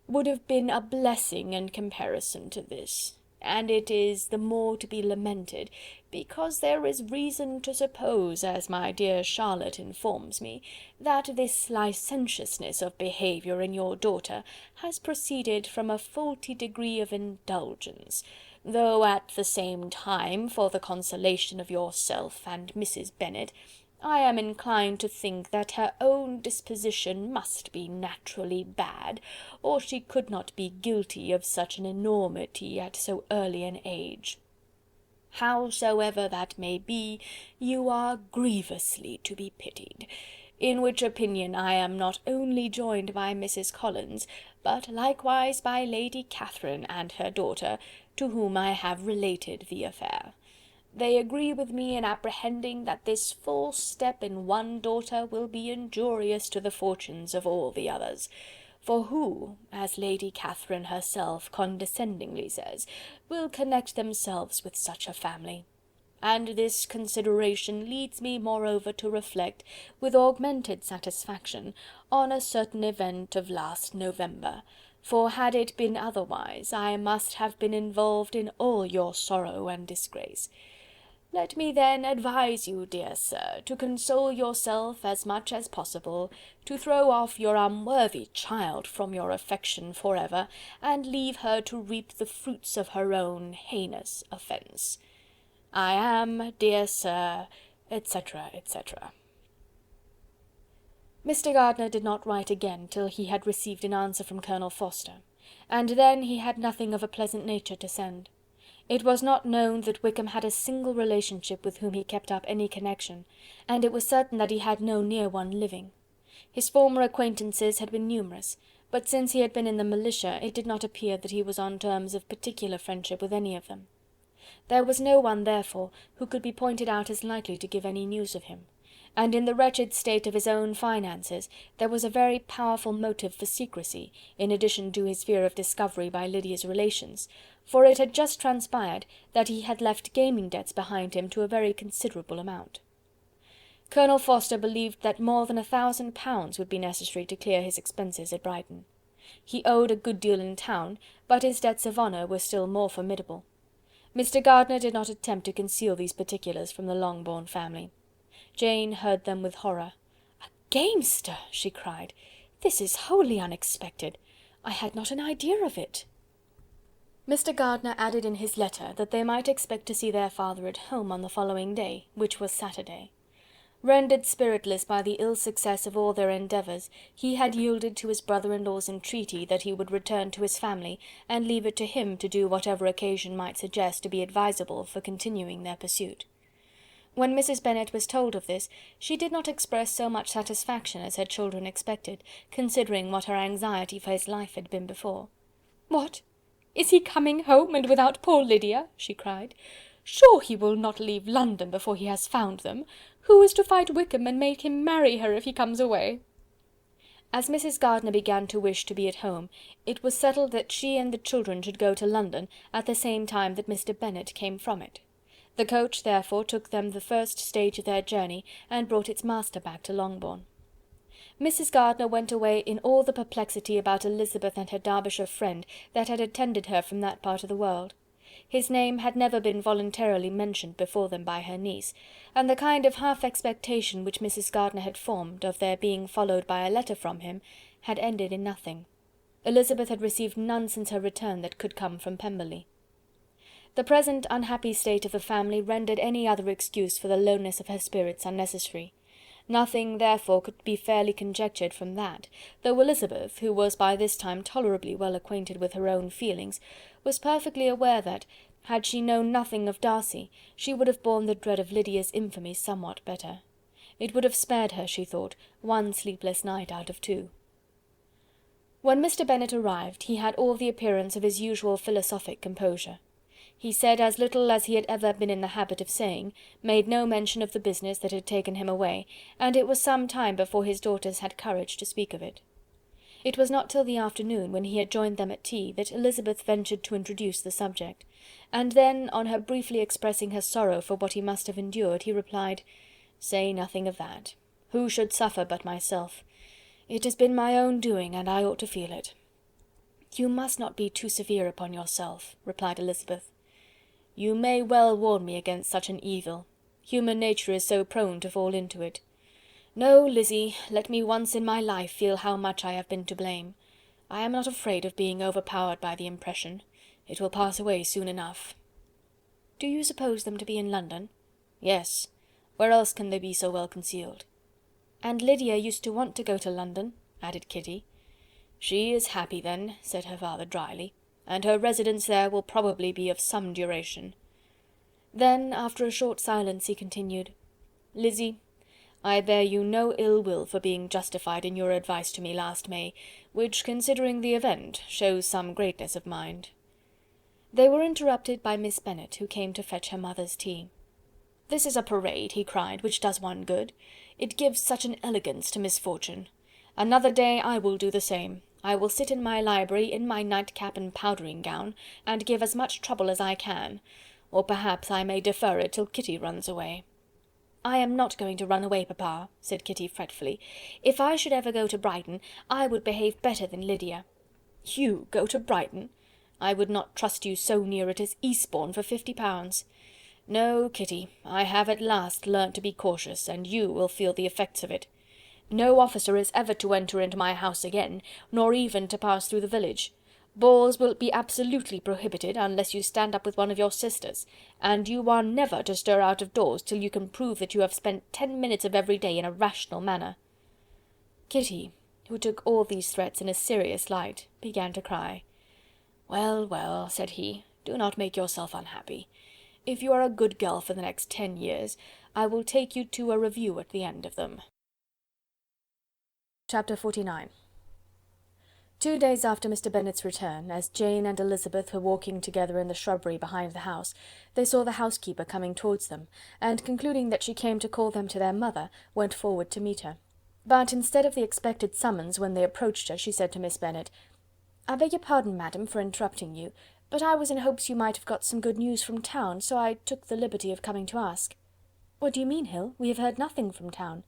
would have been a blessing in comparison to this, and it is the more to be lamented, because there is reason to suppose, as my dear Charlotte informs me, that this licentiousness of behaviour in your daughter has proceeded from a faulty degree of indulgence, though at the same time, for the consolation of yourself and Mrs. Bennet, I am inclined to think that her own disposition must be naturally bad, or she could not be guilty of such an enormity at so early an age. Howsoever that may be, you are grievously to be pitied, in which opinion I am not only joined by Mrs. Collins, but likewise by Lady Catherine and her daughter, to whom I have related the affair. They agree with me in apprehending that this false step in one daughter will be injurious to the fortunes of all the others. For who, as Lady Catherine herself condescendingly says, will connect themselves with such a family? And this consideration leads me moreover to reflect, with augmented satisfaction, on a certain event of last November, for had it been otherwise, I must have been involved in all your sorrow and disgrace. Let me then advise you, dear sir, to console yourself as much as possible, to throw off your unworthy child from your affection for ever, and leave her to reap the fruits of her own heinous offence. I am, dear sir, etc., etc." Mr. Gardiner did not write again till he had received an answer from Colonel Forster, and then he had nothing of a pleasant nature to send. It was not known that Wickham had a single relationship with whom he kept up any connection, and it was certain that he had no near one living. His former acquaintances had been numerous, but since he had been in the militia it did not appear that he was on terms of particular friendship with any of them. There was no one, therefore, who could be pointed out as likely to give any news of him, and in the wretched state of his own finances there was a very powerful motive for secrecy, in addition to his fear of discovery by Lydia's relations, for it had just transpired that he had left gaming debts behind him to a very considerable amount. Colonel Forster believed that more than £1,000 would be necessary to clear his expenses at Brighton. He owed a good deal in town, but his debts of honour were still more formidable. Mr. Gardiner did not attempt to conceal these particulars from the Longbourn family. Jane heard them with horror. "A gamester!" she cried. "This is wholly unexpected. I had not an idea of it." Mr. Gardiner added in his letter that they might expect to see their father at home on the following day, which was Saturday. Rendered spiritless by the ill success of all their endeavours, he had yielded to his brother-in-law's entreaty that he would return to his family, and leave it to him to do whatever occasion might suggest to be advisable for continuing their pursuit. When Mrs. Bennet was told of this, she did not express so much satisfaction as her children expected, considering what her anxiety for his life had been before. "What! Is he coming home, and without poor Lydia?" she cried. "Sure he will not leave London before he has found them. Who is to fight Wickham and make him marry her if he comes away?" As Mrs. Gardiner began to wish to be at home, it was settled that she and the children should go to London at the same time that Mr. Bennet came from it. The coach, therefore, took them the first stage of their journey, and brought its master back to Longbourn. Mrs. Gardiner went away in all the perplexity about Elizabeth and her Derbyshire friend that had attended her from that part of the world. His name had never been voluntarily mentioned before them by her niece, and the kind of half-expectation which Mrs. Gardiner had formed, of their being followed by a letter from him, had ended in nothing. Elizabeth had received none since her return that could come from Pemberley. The present unhappy state of the family rendered any other excuse for the lowness of her spirits unnecessary. Nothing, therefore, could be fairly conjectured from that, though Elizabeth, who was by this time tolerably well acquainted with her own feelings, was perfectly aware that, had she known nothing of Darcy, she would have borne the dread of Lydia's infamy somewhat better. It would have spared her, she thought, one sleepless night out of 2. When Mr. Bennet arrived, he had all the appearance of his usual philosophic composure. He said as little as he had ever been in the habit of saying, made no mention of the business that had taken him away, and it was some time before his daughters had courage to speak of it. It was not till the afternoon, when he had joined them at tea, that Elizabeth ventured to introduce the subject, and then, on her briefly expressing her sorrow for what he must have endured, he replied, "Say nothing of that. Who should suffer but myself? It has been my own doing, and I ought to feel it." "You must not be too severe upon yourself," replied Elizabeth. "You may well warn me against such an evil. Human nature is so prone to fall into it. No, Lizzy, let me once in my life feel how much I have been to blame. I am not afraid of being overpowered by the impression. It will pass away soon enough." "Do you suppose them to be in London?" "Yes. Where else can they be so well concealed?" "And Lydia used to want to go to London," added Kitty. "She is happy then," said her father drily, "and her residence there will probably be of some duration." Then, after a short silence, he continued, "Lizzy, I bear you no ill will for being justified in your advice to me last May, which, considering the event, shows some greatness of mind." They were interrupted by Miss Bennet, who came to fetch her mother's tea. "This is a parade," he cried, "which does one good. It gives such an elegance to misfortune. Another day I will do the same. I will sit in my library, in my nightcap and powdering gown, and give as much trouble as I can, or perhaps I may defer it till Kitty runs away." "I am not going to run away, papa," said Kitty fretfully. "If I should ever go to Brighton, I would behave better than Lydia." "You go to Brighton! I would not trust you so near it as Eastbourne for £50. No, Kitty, I have at last learnt to be cautious, and you will feel the effects of it. No officer is ever to enter into my house again, nor even to pass through the village. Balls will be absolutely prohibited, unless you stand up with one of your sisters, and you are never to stir out of doors till you can prove that you have spent 10 minutes of every day in a rational manner." Kitty, who took all these threats in a serious light, began to cry. "Well, well," said he, "do not make yourself unhappy. If you are a good girl for the next 10 years, I will take you to a review at the end of them." Chapter 49. 2 days after Mr. Bennet's return, as Jane and Elizabeth were walking together in the shrubbery behind the house, they saw the housekeeper coming towards them, and concluding that she came to call them to their mother, went forward to meet her. But instead of the expected summons, when they approached her, she said to Miss Bennet, "I beg your pardon, madam, for interrupting you, but I was in hopes you might have got some good news from town, so I took the liberty of coming to ask." "What do you mean, Hill? We have heard nothing from town."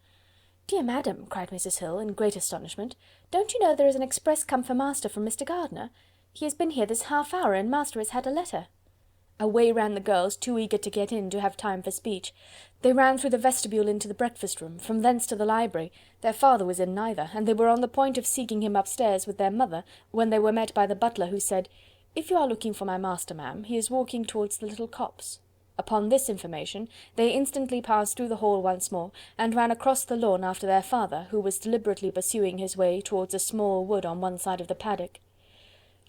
"Dear madam," cried Mrs. Hill, in great astonishment, "don't you know there is an express come for master from Mr. Gardiner? He has been here this half hour, and master has had a letter." Away ran the girls, too eager to get in to have time for speech. They ran through the vestibule into the breakfast room, from thence to the library. Their father was in neither, and they were on the point of seeking him upstairs with their mother, when they were met by the butler, who said, "If you are looking for my master, ma'am, he is walking towards the little copse." Upon this information, they instantly passed through the hall once more, and ran across the lawn after their father, who was deliberately pursuing his way towards a small wood on one side of the paddock.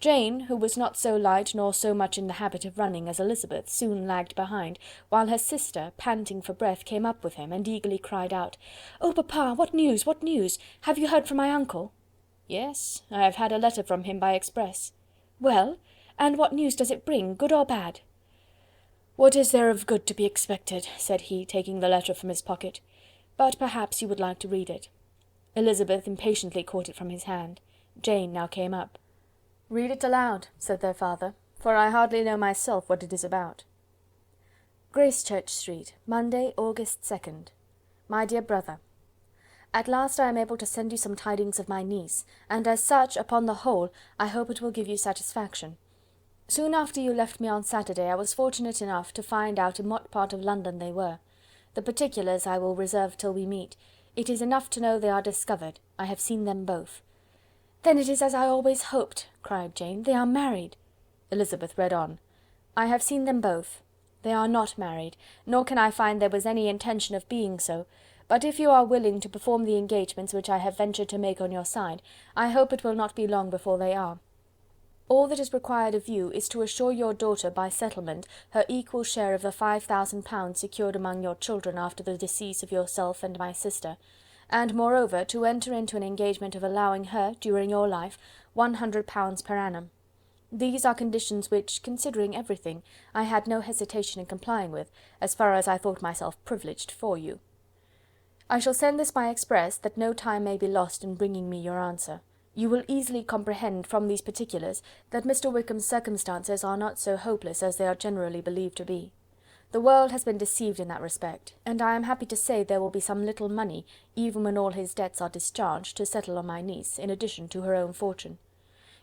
Jane, who was not so light nor so much in the habit of running as Elizabeth, soon lagged behind, while her sister, panting for breath, came up with him, and eagerly cried out, "Oh, papa, what news? What news? Have you heard from my uncle?" "Yes, I have had a letter from him by express." "Well, and what news does it bring, good or bad?" "What is there of good to be expected?" said he, taking the letter from his pocket. "But perhaps you would like to read it." Elizabeth impatiently caught it from his hand. Jane now came up. "Read it aloud," said their father, "for I hardly know myself what it is about." Gracechurch Street, Monday, August 2nd. My dear brother, at last I am able to send you some tidings of my niece, and as such, upon the whole, I hope it will give you satisfaction. Soon after you left me on Saturday, I was fortunate enough to find out in what part of London they were. The particulars I will reserve till we meet. It is enough to know they are discovered. I have seen them both. "Then it is as I always hoped," cried Jane. "They are married." Elizabeth read on. "I have seen them both. They are not married, nor can I find there was any intention of being so, but if you are willing to perform the engagements which I have ventured to make on your side, I hope it will not be long before they are. All that is required of you is to assure your daughter by settlement her equal share of the £5000 secured among your children after the decease of yourself and my sister, and moreover to enter into an engagement of allowing her, during your life, £100 per annum. These are conditions which, considering everything, I had no hesitation in complying with, as far as I thought myself privileged for you. I shall send this by express, that no time may be lost in bringing me your answer. You will easily comprehend from these particulars that Mr. Wickham's circumstances are not so hopeless as they are generally believed to be. The world has been deceived in that respect, and I am happy to say there will be some little money, even when all his debts are discharged, to settle on my niece, in addition to her own fortune.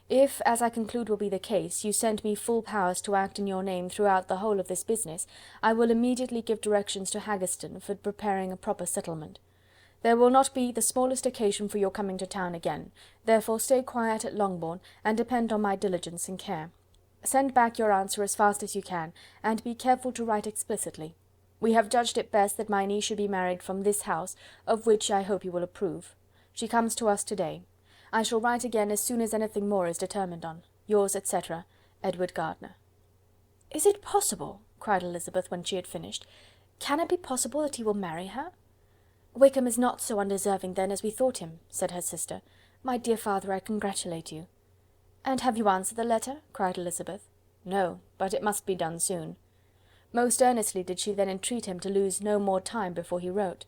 If, as I conclude will be the case, you send me full powers to act in your name throughout the whole of this business, I will immediately give directions to Haggerston for preparing a proper settlement. There will not be the smallest occasion for your coming to town again, therefore stay quiet at Longbourn, and depend on my diligence and care. Send back your answer as fast as you can, and be careful to write explicitly. We have judged it best that my niece should be married from this house, of which I hope you will approve. She comes to us to-day. I shall write again as soon as anything more is determined on. Yours, etc., Edward Gardiner. "Is it possible?" cried Elizabeth, when she had finished. "Can it be possible that he will marry her?" "Wickham is not so undeserving, then, as we thought him," said her sister. "My dear father, I congratulate you." "And have you answered the letter?" cried Elizabeth. "No, but it must be done soon." Most earnestly did she then entreat him to lose no more time before he wrote.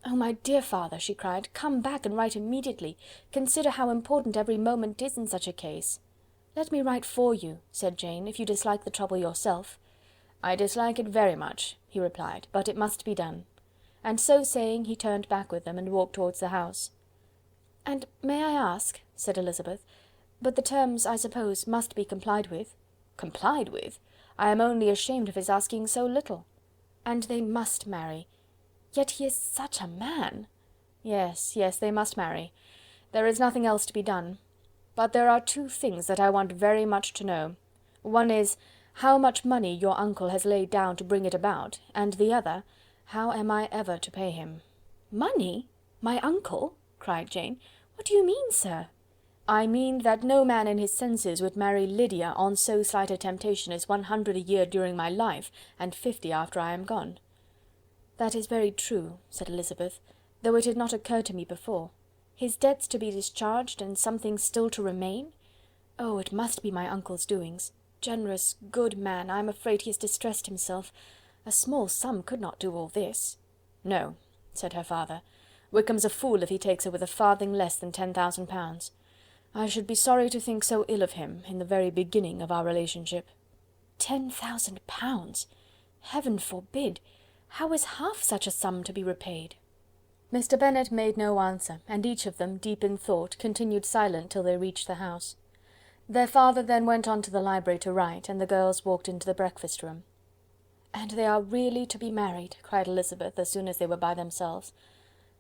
"Oh, my dear father," she cried, "come back and write immediately. Consider how important every moment is in such a case." "Let me write for you," said Jane, "if you dislike the trouble yourself." "I dislike it very much," he replied, "but it must be done." And so saying, he turned back with them, and walked towards the house. "And may I ask," said Elizabeth, "but the terms, I suppose, must be complied with?" "Complied with? I am only ashamed of his asking so little." "And they must marry. Yet he is such a man!" "Yes, yes, they must marry. There is nothing else to be done. But there are two things that I want very much to know. One is, how much money your uncle has laid down to bring it about, and the other, how am I ever to pay him?" "Money? My uncle?" cried Jane. "What do you mean, sir?" "I mean that no man in his senses would marry Lydia on so slight a temptation as 100 a year during my life, and 50 after I am gone." "That is very true," said Elizabeth, "though it had not occurred to me before. His debts to be discharged, and something still to remain? Oh, it must be my uncle's doings. Generous, good man, I am afraid he has distressed himself. A small sum could not do all this." "No," said her father. "Wickham's a fool if he takes her with a farthing less than £10,000. I should be sorry to think so ill of him in the very beginning of our relationship." £10,000! Heaven forbid! How is half such a sum to be repaid? Mr. Bennet made no answer, and each of them, deep in thought, continued silent till they reached the house. Their father then went on to the library to write, and the girls walked into the breakfast room. "And they are really to be married," cried Elizabeth, as soon as they were by themselves.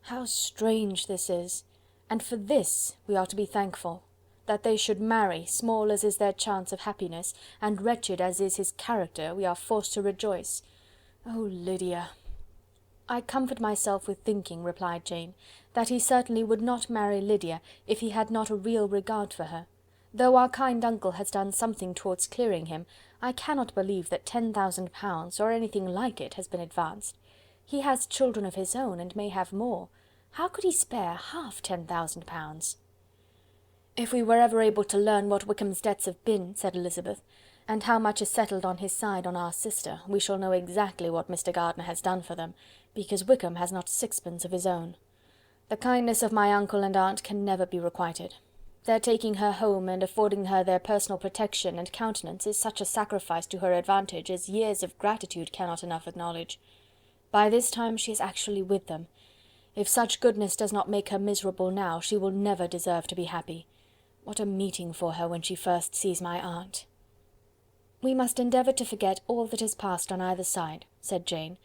"How strange this is! And for this we are to be thankful. That they should marry, small as is their chance of happiness, and wretched as is his character, we are forced to rejoice. Oh, Lydia!" "I comfort myself with thinking," replied Jane, "that he certainly would not marry Lydia if he had not a real regard for her. Though our kind uncle has done something towards clearing him, I cannot believe that £10,000, or anything like it, has been advanced. He has children of his own, and may have more. How could he spare half £10,000? "If we were ever able to learn what Wickham's debts have been," said Elizabeth, "and how much is settled on his side on our sister, we shall know exactly what Mr. Gardiner has done for them, because Wickham has not sixpence of his own. The kindness of my uncle and aunt can never be requited. Their taking her home and affording her their personal protection and countenance is such a sacrifice to her advantage as years of gratitude cannot enough acknowledge. By this time she is actually with them. If such goodness does not make her miserable now, she will never deserve to be happy. What a meeting for her when she first sees my aunt!" "We must endeavour to forget all that has passed on either side," said Jane.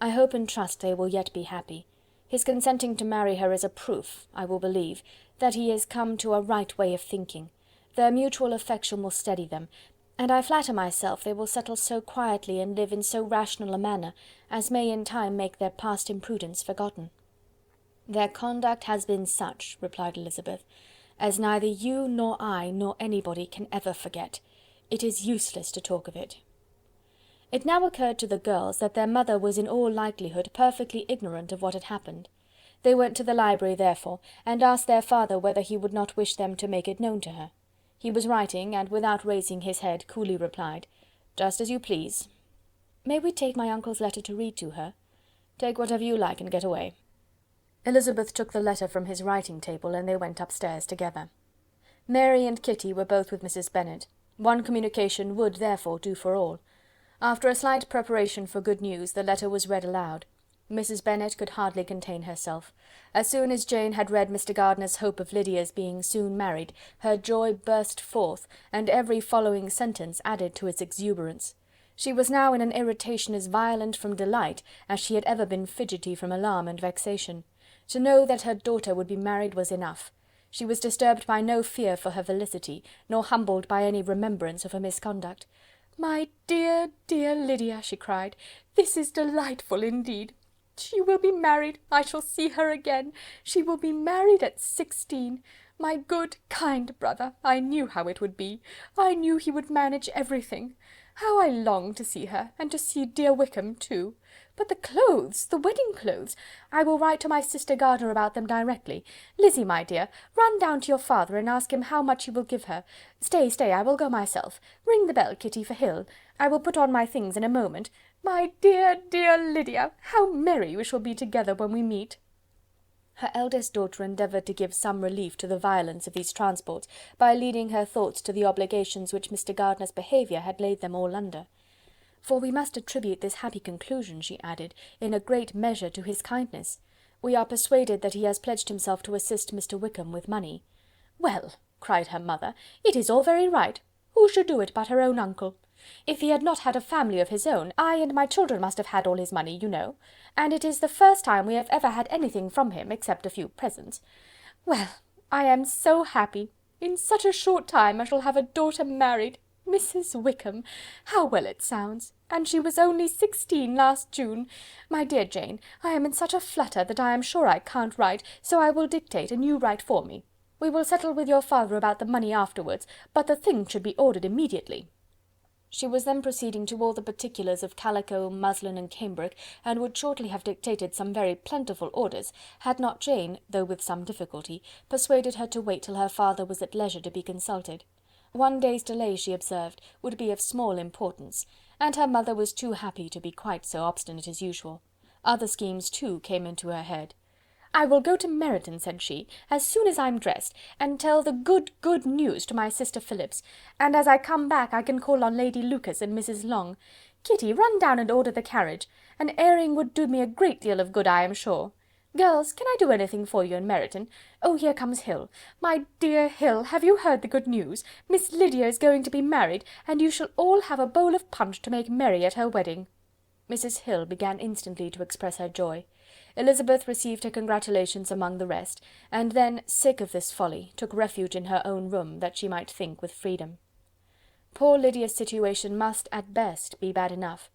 "I hope and trust they will yet be happy. His consenting to marry her is a proof, I will believe, that he is come to a right way of thinking. Their mutual affection will steady them, and I flatter myself they will settle so quietly and live in so rational a manner as may in time make their past imprudence forgotten." "Their conduct has been such," replied Elizabeth, "as neither you nor I nor anybody can ever forget. It is useless to talk of it." It now occurred to the girls that their mother was in all likelihood perfectly ignorant of what had happened. They went to the library, therefore, and asked their father whether he would not wish them to make it known to her. He was writing, and without raising his head, coolly replied, "Just as you please." "May we take my uncle's letter to read to her?" "Take whatever you like and get away." Elizabeth took the letter from his writing table, and they went upstairs together. Mary and Kitty were both with Mrs. Bennet. One communication would, therefore, do for all. After a slight preparation for good news, the letter was read aloud. Mrs. Bennet could hardly contain herself. As soon as Jane had read Mr. Gardiner's hope of Lydia's being soon married, her joy burst forth, and every following sentence added to its exuberance. She was now in an irritation as violent from delight as she had ever been fidgety from alarm and vexation. To know that her daughter would be married was enough. She was disturbed by no fear for her felicity, nor humbled by any remembrance of her misconduct. "My dear, dear Lydia," she cried, "this is delightful indeed! She will be married, I shall see her again. She will be married at 16. My good, kind brother, I knew how it would be. I knew he would manage everything. How I long to see her, and to see dear Wickham too. But the clothes, the wedding clothes! I will write to my sister Gardiner about them directly. Lizzy, my dear, run down to your father and ask him how much he will give her. Stay, I will go myself. Ring the bell, Kitty, for Hill. I will put on my things in a moment. My dear, dear Lydia, how merry we shall be together when we meet." Her eldest daughter endeavoured to give some relief to the violence of these transports by leading her thoughts to the obligations which Mr. Gardiner's behaviour had laid them all under. "For we must attribute this happy conclusion," she added, "in a great measure to his kindness. We are persuaded that he has pledged himself to assist Mr. Wickham with money." "Well," cried her mother, "it is all very right. Who should do it but her own uncle? If he had not had a family of his own, I and my children must have had all his money, you know, and it is the first time we have ever had anything from him, except a few presents. Well, I am so happy. In such a short time I shall have a daughter married. Mrs. Wickham! How well it sounds! And she was only 16 last June. My dear Jane, I am in such a flutter that I am sure I can't write, so I will dictate and you write for me. We will settle with your father about the money afterwards, but the thing should be ordered immediately." She was then proceeding to all the particulars of calico, muslin, and cambric, and would shortly have dictated some very plentiful orders, had not Jane, though with some difficulty, persuaded her to wait till her father was at leisure to be consulted. One day's delay, she observed, would be of small importance, and her mother was too happy to be quite so obstinate as usual. Other schemes, too, came into her head. "I will go to Meryton," said she, "as soon as I'm dressed, and tell the good news to my sister Phillips, and as I come back I can call on Lady Lucas and Mrs. Long. Kitty, run down and order the carriage. An airing would do me a great deal of good, I am sure. Girls, can I do anything for you in Meryton? Oh, here comes Hill. My dear Hill, have you heard the good news? Miss Lydia is going to be married, and you shall all have a bowl of punch to make merry at her wedding." Mrs. Hill began instantly to express her joy. Elizabeth received her congratulations among the rest, and then, sick of this folly, took refuge in her own room, that she might think with freedom. Poor Lydia's situation must, at best, be bad enough,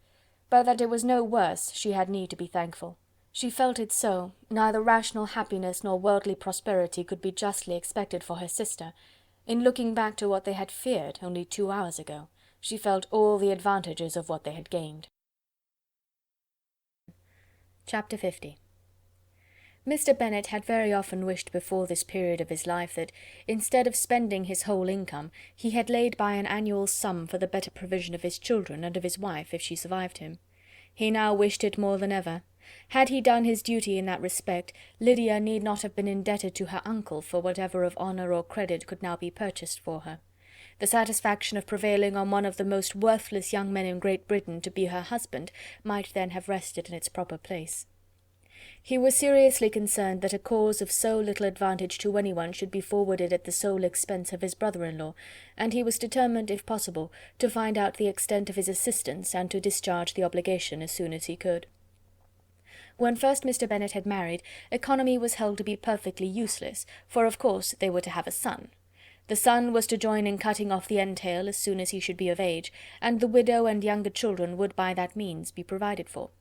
but that it was no worse she had need to be thankful. She felt it so, neither rational happiness nor worldly prosperity could be justly expected for her sister. In looking back to what they had feared only 2 hours ago, she felt all the advantages of what they had gained. Chapter 50. Mr. Bennet had very often wished before this period of his life that, instead of spending his whole income, he had laid by an annual sum for the better provision of his children and of his wife, if she survived him. He now wished it more than ever. Had he done his duty in that respect, Lydia need not have been indebted to her uncle for whatever of honour or credit could now be purchased for her. The satisfaction of prevailing on one of the most worthless young men in Great Britain to be her husband might then have rested in its proper place. He was seriously concerned that a cause of so little advantage to anyone should be forwarded at the sole expense of his brother-in-law, and he was determined, if possible, to find out the extent of his assistance and to discharge the obligation as soon as he could. When first Mr. Bennet had married, economy was held to be perfectly useless, for of course they were to have a son. The son was to join in cutting off the entail as soon as he should be of age, and the widow and younger children would by that means be provided for.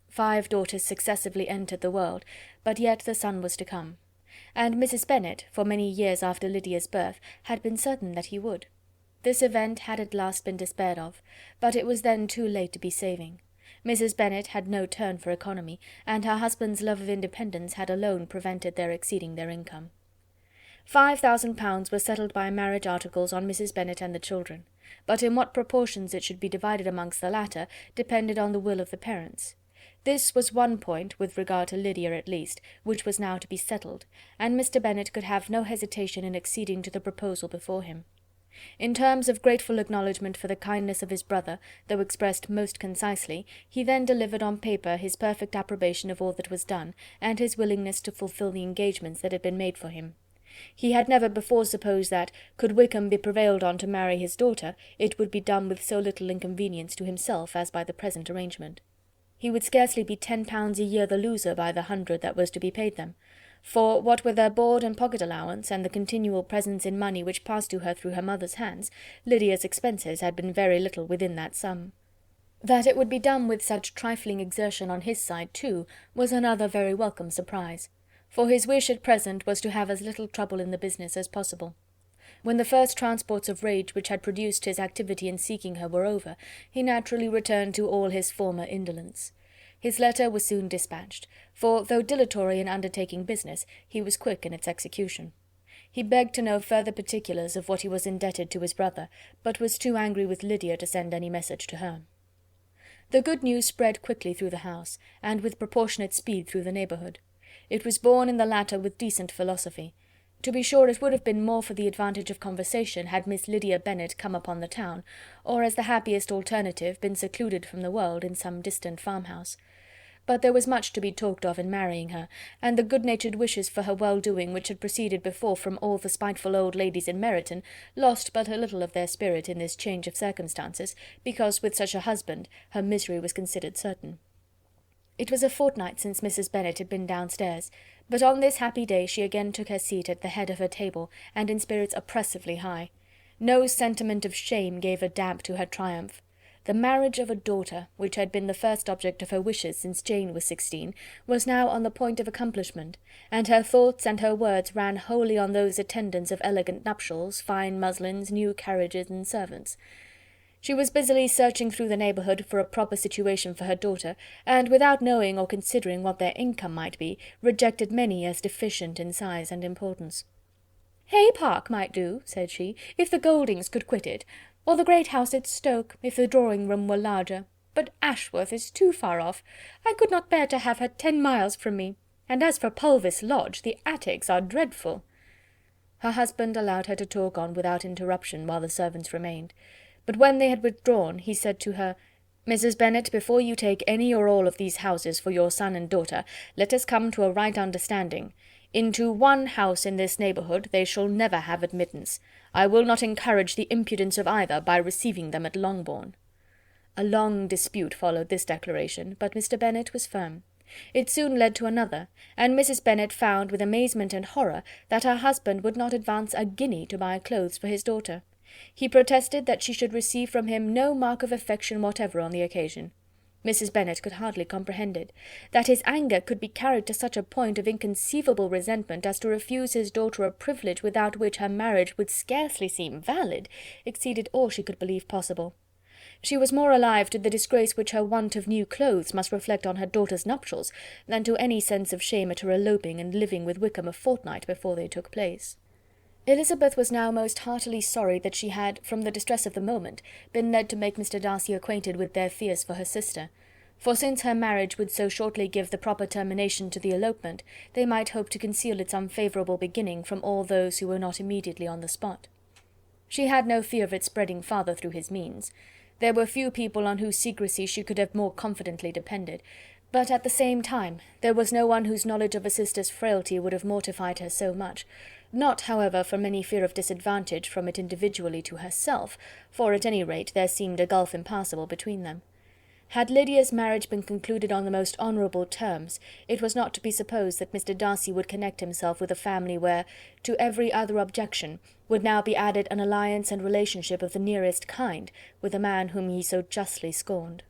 5 daughters successively entered the world, but yet the son was to come. And Mrs. Bennet, for many years after Lydia's birth, had been certain that he would. This event had at last been despaired of, but it was then too late to be saving. Mrs. Bennet had no turn for economy, and her husband's love of independence had alone prevented their exceeding their income. £5,000 were settled by marriage articles on Mrs. Bennet and the children, but in what proportions it should be divided amongst the latter depended on the will of the parents. This was one point, with regard to Lydia at least, which was now to be settled, and Mr. Bennet could have no hesitation in acceding to the proposal before him. In terms of grateful acknowledgment for the kindness of his brother, though expressed most concisely, he then delivered on paper his perfect approbation of all that was done, and his willingness to fulfil the engagements that had been made for him. He had never before supposed that, could Wickham be prevailed on to marry his daughter, it would be done with so little inconvenience to himself as by the present arrangement. He would scarcely be £10 a year the loser by the 100 that was to be paid them, for, what with their board and pocket allowance, and the continual presents in money which passed to her through her mother's hands, Lydia's expenses had been very little within that sum. That it would be done with such trifling exertion on his side, too, was another very welcome surprise, for his wish at present was to have as little trouble in the business as possible. When the first transports of rage which had produced his activity in seeking her were over, he naturally returned to all his former indolence. His letter was soon dispatched, for, though dilatory in undertaking business, he was quick in its execution. He begged to know further particulars of what he was indebted to his brother, but was too angry with Lydia to send any message to her. The good news spread quickly through the house, and with proportionate speed through the neighbourhood. It was borne in the latter with decent philosophy. To be sure, it would have been more for the advantage of conversation had Miss Lydia Bennet come upon the town, or as the happiest alternative been secluded from the world in some distant farmhouse. But there was much to be talked of in marrying her, and the good-natured wishes for her well-doing which had proceeded before from all the spiteful old ladies in Meryton lost but a little of their spirit in this change of circumstances, because with such a husband her misery was considered certain. It was a fortnight since Mrs. Bennet had been downstairs, but on this happy day she again took her seat at the head of her table, and in spirits oppressively high. No sentiment of shame gave a damp to her triumph. The marriage of a daughter, which had been the first object of her wishes since Jane was 16, was now on the point of accomplishment, and her thoughts and her words ran wholly on those attendants of elegant nuptials, fine muslins, new carriages, and servants. She was busily searching through the neighbourhood for a proper situation for her daughter, and without knowing or considering what their income might be, rejected many as deficient in size and importance. "Hay Park might do," said she, "if the Goldings could quit it, or the great house at Stoke, if the drawing-room were larger. But Ashworth is too far off. I could not bear to have her 10 miles from me. And as for Pulvis Lodge, the attics are dreadful." Her husband allowed her to talk on without interruption while the servants remained. But when they had withdrawn, he said to her, "Mrs. Bennet, before you take any or all of these houses for your son and daughter, let us come to a right understanding. Into one house in this neighbourhood they shall never have admittance. I will not encourage the impudence of either by receiving them at Longbourn." A long dispute followed this declaration, but Mr. Bennet was firm. It soon led to another, and Mrs. Bennet found with amazement and horror that her husband would not advance a guinea to buy clothes for his daughter. He protested that she should receive from him no mark of affection whatever on the occasion. Mrs. Bennet could hardly comprehend it. That his anger could be carried to such a point of inconceivable resentment as to refuse his daughter a privilege without which her marriage would scarcely seem valid, exceeded all she could believe possible. She was more alive to the disgrace which her want of new clothes must reflect on her daughter's nuptials, than to any sense of shame at her eloping and living with Wickham a fortnight before they took place. Elizabeth was now most heartily sorry that she had, from the distress of the moment, been led to make Mr. Darcy acquainted with their fears for her sister, for since her marriage would so shortly give the proper termination to the elopement, they might hope to conceal its unfavourable beginning from all those who were not immediately on the spot. She had no fear of its spreading farther through his means. There were few people on whose secrecy she could have more confidently depended, but at the same time there was no one whose knowledge of a sister's frailty would have mortified her so much, not, however, from any fear of disadvantage from it individually to herself, for at any rate there seemed a gulf impassable between them. Had Lydia's marriage been concluded on the most honourable terms, it was not to be supposed that Mr. Darcy would connect himself with a family where, to every other objection, would now be added an alliance and relationship of the nearest kind with a man whom he so justly scorned.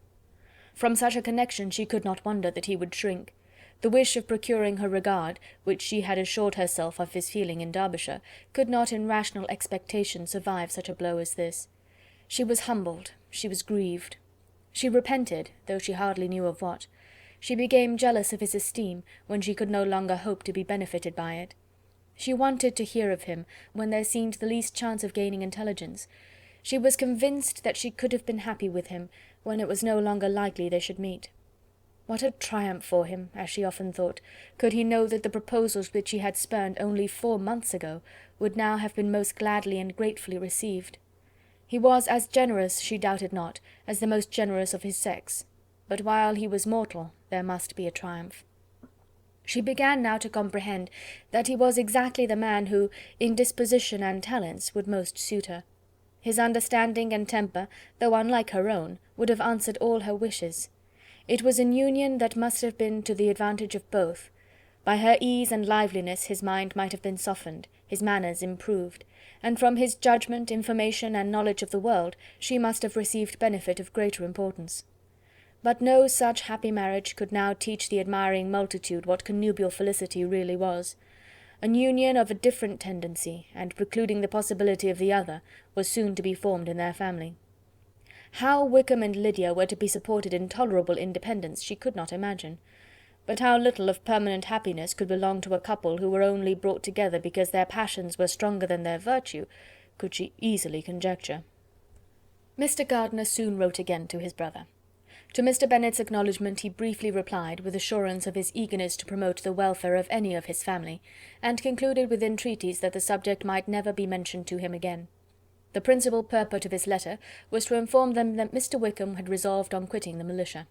From such a connection she could not wonder that he would shrink. The wish of procuring her regard, which she had assured herself of his feeling in Derbyshire, could not in rational expectation survive such a blow as this. She was humbled, she was grieved. She repented, though she hardly knew of what. She became jealous of his esteem, when she could no longer hope to be benefited by it. She wanted to hear of him, when there seemed the least chance of gaining intelligence. She was convinced that she could have been happy with him, when it was no longer likely they should meet. What a triumph for him, as she often thought, could he know that the proposals which he had spurned only 4 months ago would now have been most gladly and gratefully received. He was as generous, she doubted not, as the most generous of his sex, but while he was mortal there must be a triumph. She began now to comprehend that he was exactly the man who, in disposition and talents, would most suit her. His understanding and temper, though unlike her own, would have answered all her wishes. It was an union that must have been to the advantage of both. By her ease and liveliness his mind might have been softened, his manners improved, and from his judgment, information, and knowledge of the world, she must have received benefit of greater importance. But no such happy marriage could now teach the admiring multitude what connubial felicity really was. An union of a different tendency, and precluding the possibility of the other, was soon to be formed in their family. How Wickham and Lydia were to be supported in tolerable independence she could not imagine. But how little of permanent happiness could belong to a couple who were only brought together because their passions were stronger than their virtue, could she easily conjecture. Mr. Gardiner soon wrote again to his brother. To Mr. Bennet's acknowledgment he briefly replied, with assurance of his eagerness to promote the welfare of any of his family, and concluded with entreaties that the subject might never be mentioned to him again. The principal purport of his letter was to inform them that Mr. Wickham had resolved on quitting the militia.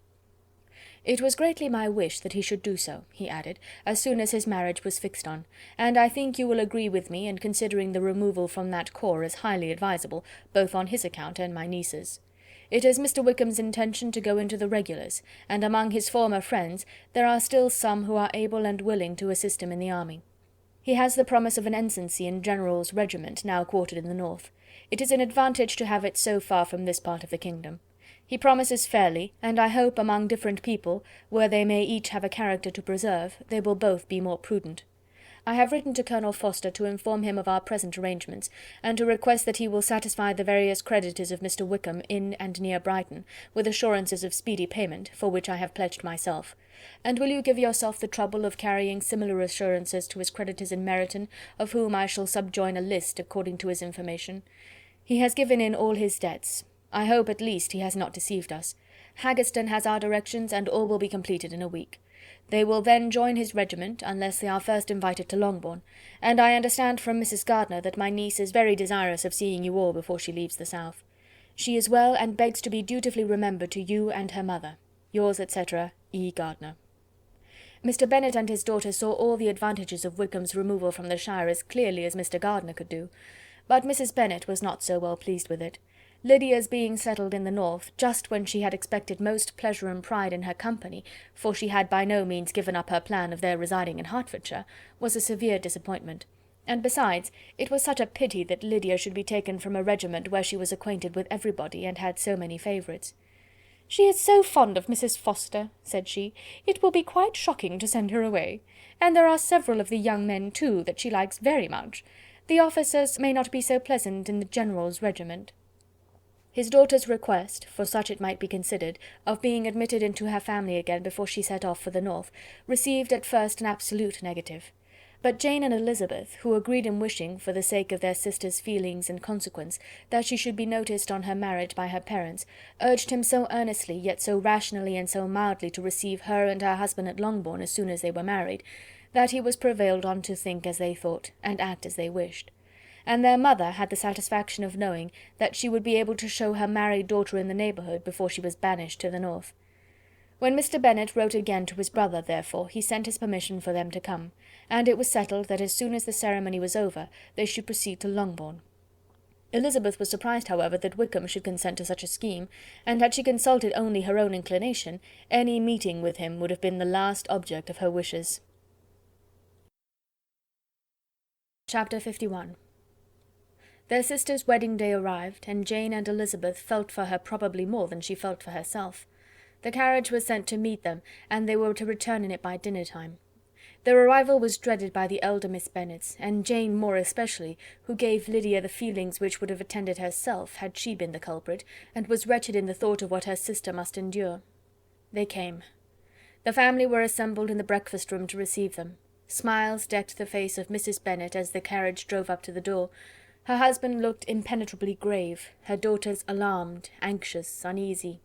It was greatly my wish that he should do so, he added, as soon as his marriage was fixed on, and I think you will agree with me in considering the removal from that corps as highly advisable, both on his account and my niece's. It is Mr. Wickham's intention to go into the regulars, and among his former friends there are still some who are able and willing to assist him in the army. He has the promise of an ensigncy in General's regiment now quartered in the north. It is an advantage to have it so far from this part of the kingdom. He promises fairly, and I hope among different people, where they may each have a character to preserve, they will both be more prudent. I have written to Colonel Forster to inform him of our present arrangements, and to request that he will satisfy the various creditors of Mr. Wickham in and near Brighton, with assurances of speedy payment, for which I have pledged myself. And will you give yourself the trouble of carrying similar assurances to his creditors in Meryton, of whom I shall subjoin a list according to his information? He has given in all his debts. I hope at least he has not deceived us. Haggerston has our directions, and all will be completed in a week. They will then join his regiment, unless they are first invited to Longbourn, and I understand from Mrs. Gardiner that my niece is very desirous of seeing you all before she leaves the south. She is well, and begs to be dutifully remembered to you and her mother. Yours, etc., E. Gardiner. Mr. Bennet and his daughter saw all the advantages of Wickham's removal from the shire as clearly as Mr. Gardiner could do, but Mrs. Bennet was not so well pleased with it. Lydia's being settled in the north, just when she had expected most pleasure and pride in her company, for she had by no means given up her plan of their residing in Hertfordshire, was a severe disappointment. And besides, it was such a pity that Lydia should be taken from a regiment where she was acquainted with everybody, and had so many favourites. "She is so fond of Mrs. Foster," said she, "it will be quite shocking to send her away. And there are several of the young men, too, that she likes very much. The officers may not be so pleasant in the General's regiment." His daughter's request, for such it might be considered, of being admitted into her family again before she set off for the north, received at first an absolute negative. But Jane and Elizabeth, who agreed in wishing, for the sake of their sister's feelings and consequence, that she should be noticed on her marriage by her parents, urged him so earnestly, yet so rationally and so mildly, to receive her and her husband at Longbourn as soon as they were married, that he was prevailed on to think as they thought, and act as they wished. And their mother had the satisfaction of knowing that she would be able to show her married daughter in the neighbourhood before she was banished to the north. When Mr. Bennet wrote again to his brother, therefore, he sent his permission for them to come, and it was settled that as soon as the ceremony was over they should proceed to Longbourn. Elizabeth was surprised, however, that Wickham should consent to such a scheme, and had she consulted only her own inclination, any meeting with him would have been the last object of her wishes. Chapter 51. Their sister's wedding day arrived, and Jane and Elizabeth felt for her probably more than she felt for herself. The carriage was sent to meet them, and they were to return in it by dinner time. Their arrival was dreaded by the elder Miss Bennets, and Jane more especially, who gave Lydia the feelings which would have attended herself had she been the culprit, and was wretched in the thought of what her sister must endure. They came. The family were assembled in the breakfast-room to receive them. Smiles decked the face of Mrs. Bennet as the carriage drove up to the door. Her husband looked impenetrably grave, her daughters alarmed, anxious, uneasy.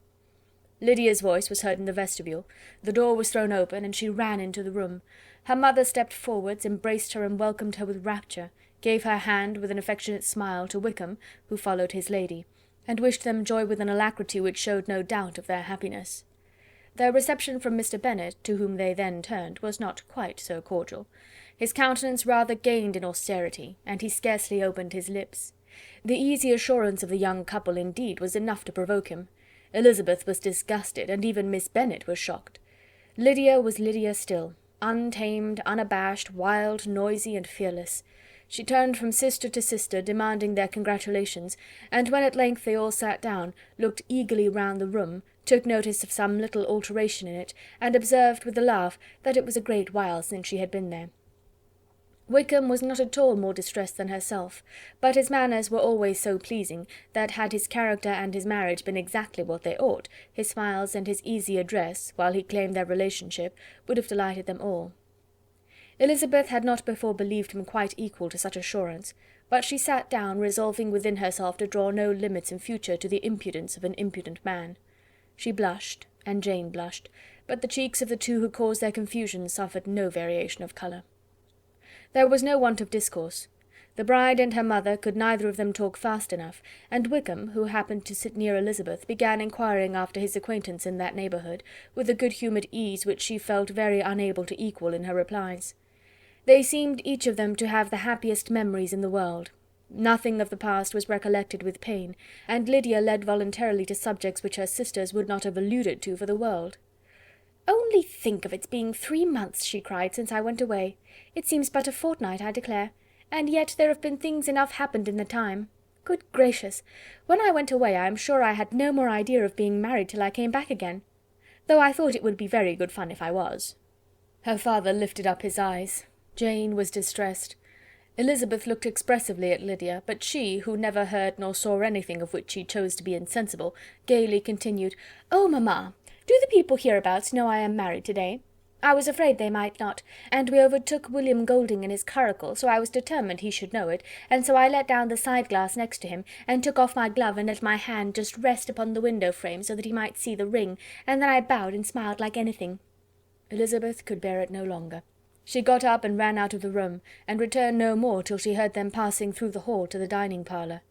Lydia's voice was heard in the vestibule. The door was thrown open, and she ran into the room. Her mother stepped forwards, embraced her and welcomed her with rapture, gave her hand with an affectionate smile to Wickham, who followed his lady, and wished them joy with an alacrity which showed no doubt of their happiness. Their reception from Mr. Bennet, to whom they then turned, was not quite so cordial. His countenance rather gained in austerity, and he scarcely opened his lips. The easy assurance of the young couple, indeed, was enough to provoke him. Elizabeth was disgusted, and even Miss Bennet was shocked. Lydia was Lydia still, untamed, unabashed, wild, noisy, and fearless. She turned from sister to sister, demanding their congratulations, and when at length they all sat down, looked eagerly round the room, took notice of some little alteration in it, and observed with a laugh that it was a great while since she had been there. Wickham was not at all more distressed than herself, but his manners were always so pleasing, that had his character and his marriage been exactly what they ought, his smiles and his easy address, while he claimed their relationship, would have delighted them all. Elizabeth had not before believed him quite equal to such assurance, but she sat down, resolving within herself to draw no limits in future to the impudence of an impudent man. She blushed, and Jane blushed, but the cheeks of the two who caused their confusion suffered no variation of colour. There was no want of discourse. The bride and her mother could neither of them talk fast enough, and Wickham, who happened to sit near Elizabeth, began inquiring after his acquaintance in that neighbourhood, with a good-humoured ease which she felt very unable to equal in her replies. They seemed each of them to have the happiest memories in the world. Nothing of the past was recollected with pain, and Lydia led voluntarily to subjects which her sisters would not have alluded to for the world. "Only think of its being 3 months," she cried, "since I went away. It seems but a fortnight, I declare, and yet there have been things enough happened in the time. Good gracious! When I went away I am sure I had no more idea of being married till I came back again, though I thought it would be very good fun if I was." Her father lifted up his eyes. Jane was distressed. Elizabeth looked expressively at Lydia, but she, who never heard nor saw anything of which she chose to be insensible, gaily continued, "Oh, mamma! Do the people hereabouts know I am married to-day? I was afraid they might not, and we overtook William Golding in his curricle, so I was determined he should know it, and so I let down the side-glass next to him, and took off my glove and let my hand just rest upon the window-frame so that he might see the ring, and then I bowed and smiled like anything." Elizabeth could bear it no longer. She got up and ran out of the room, and returned no more till she heard them passing through the hall to the dining-parlour.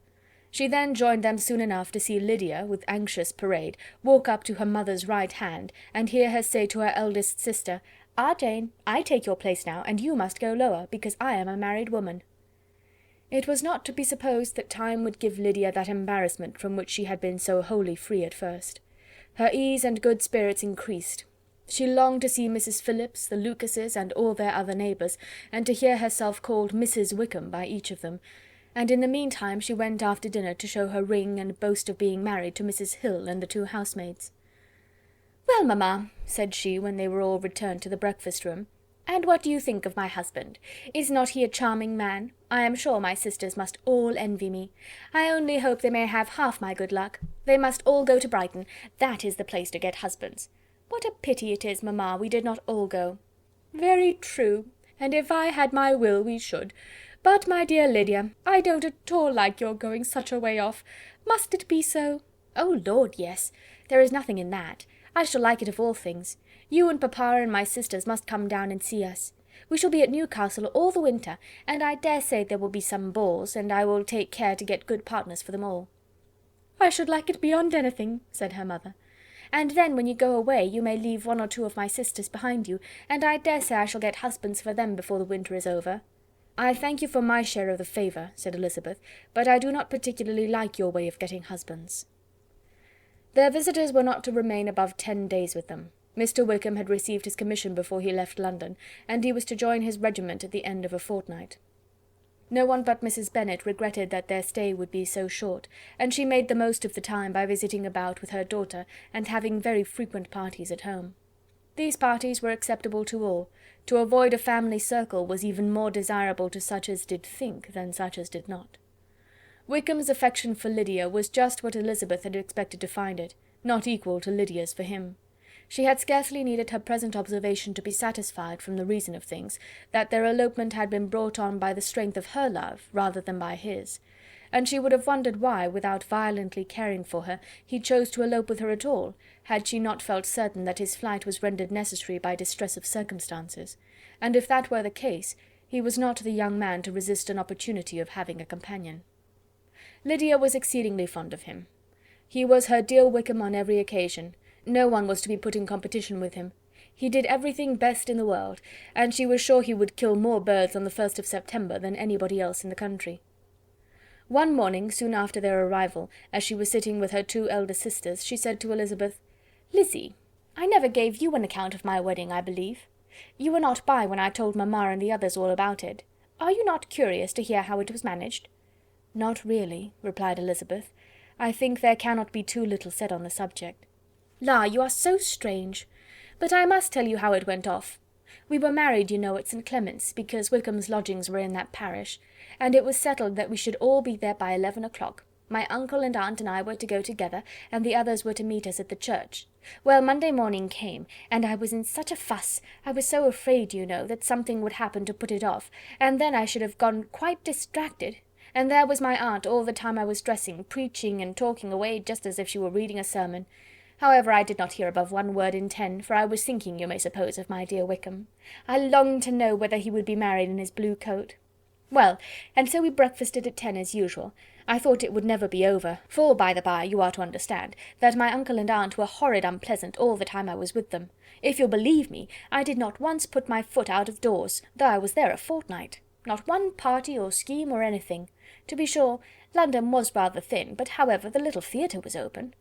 She then joined them soon enough to see Lydia, with anxious parade, walk up to her mother's right hand, and hear her say to her eldest sister, "Ah, Jane, I take your place now, and you must go lower, because I am a married woman." It was not to be supposed that time would give Lydia that embarrassment from which she had been so wholly free at first. Her ease and good spirits increased. She longed to see Mrs. Phillips, the Lucases, and all their other neighbours, and to hear herself called Mrs. Wickham by each of them, and in the meantime she went after dinner to show her ring and boast of being married to Mrs. Hill and the 2 housemaids. "Well, mamma," said she, when they were all returned to the breakfast-room, "and what do you think of my husband? Is not he a charming man? I am sure my sisters must all envy me. I only hope they may have half my good luck. They must all go to Brighton. That is the place to get husbands. What a pity it is, mamma, we did not all go." "Very true, and if I had my will we should. But, my dear Lydia, I don't at all like your going such a way off. Must it be so?" "Oh Lord, yes. There is nothing in that. I shall like it of all things. You and papa and my sisters must come down and see us. We shall be at Newcastle all the winter, and I dare say there will be some balls, and I will take care to get good partners for them all." "I should like it beyond anything," said her mother. "And then when you go away you may leave 1 or 2 of my sisters behind you, and I dare say I shall get husbands for them before the winter is over." "I thank you for my share of the favour," said Elizabeth, "but I do not particularly like your way of getting husbands." Their visitors were not to remain above 10 days with them. Mr. Wickham had received his commission before he left London, and he was to join his regiment at the end of a fortnight. No one but Mrs. Bennet regretted that their stay would be so short, and she made the most of the time by visiting about with her daughter, and having very frequent parties at home. These parties were acceptable to all. To avoid a family circle was even more desirable to such as did think than such as did not. Wickham's affection for Lydia was just what Elizabeth had expected to find it, not equal to Lydia's for him. She had scarcely needed her present observation to be satisfied, from the reason of things, that their elopement had been brought on by the strength of her love rather than by his, and she would have wondered why, without violently caring for her, he chose to elope with her at all, had she not felt certain that his flight was rendered necessary by distress of circumstances, and if that were the case, he was not the young man to resist an opportunity of having a companion. Lydia was exceedingly fond of him. He was her dear Wickham on every occasion. No one was to be put in competition with him. He did everything best in the world, and she was sure he would kill more birds on the 1st of September than anybody else in the country. One morning, soon after their arrival, as she was sitting with her 2 elder sisters, she said to Elizabeth, "Lizzie, I never gave you an account of my wedding, I believe. You were not by when I told mamma and the others all about it. Are you not curious to hear how it was managed?" "Not really," replied Elizabeth. "I think there cannot be too little said on the subject." "La, you are so strange! But I must tell you how it went off. We were married, you know, at St. Clement's, because Wickham's lodgings were in that parish, and it was settled that we should all be there by 11 o'clock. My uncle and aunt and I were to go together, and the others were to meet us at the church. Well, Monday morning came, and I was in such a fuss, I was so afraid, you know, that something would happen to put it off, and then I should have gone quite distracted, and there was my aunt all the time I was dressing, preaching and talking away just as if she were reading a sermon. However, I did not hear above 1 word in 10, for I was thinking, you may suppose, of my dear Wickham. I longed to know whether he would be married in his blue coat. Well, and so we breakfasted at 10 as usual. I thought it would never be over, for, by the by, you are to understand, that my uncle and aunt were horrid unpleasant all the time I was with them. If you'll believe me, I did not once put my foot out of doors, though I was there a fortnight. Not one party or scheme or anything. To be sure, London was rather thin, but however, the little theatre was open.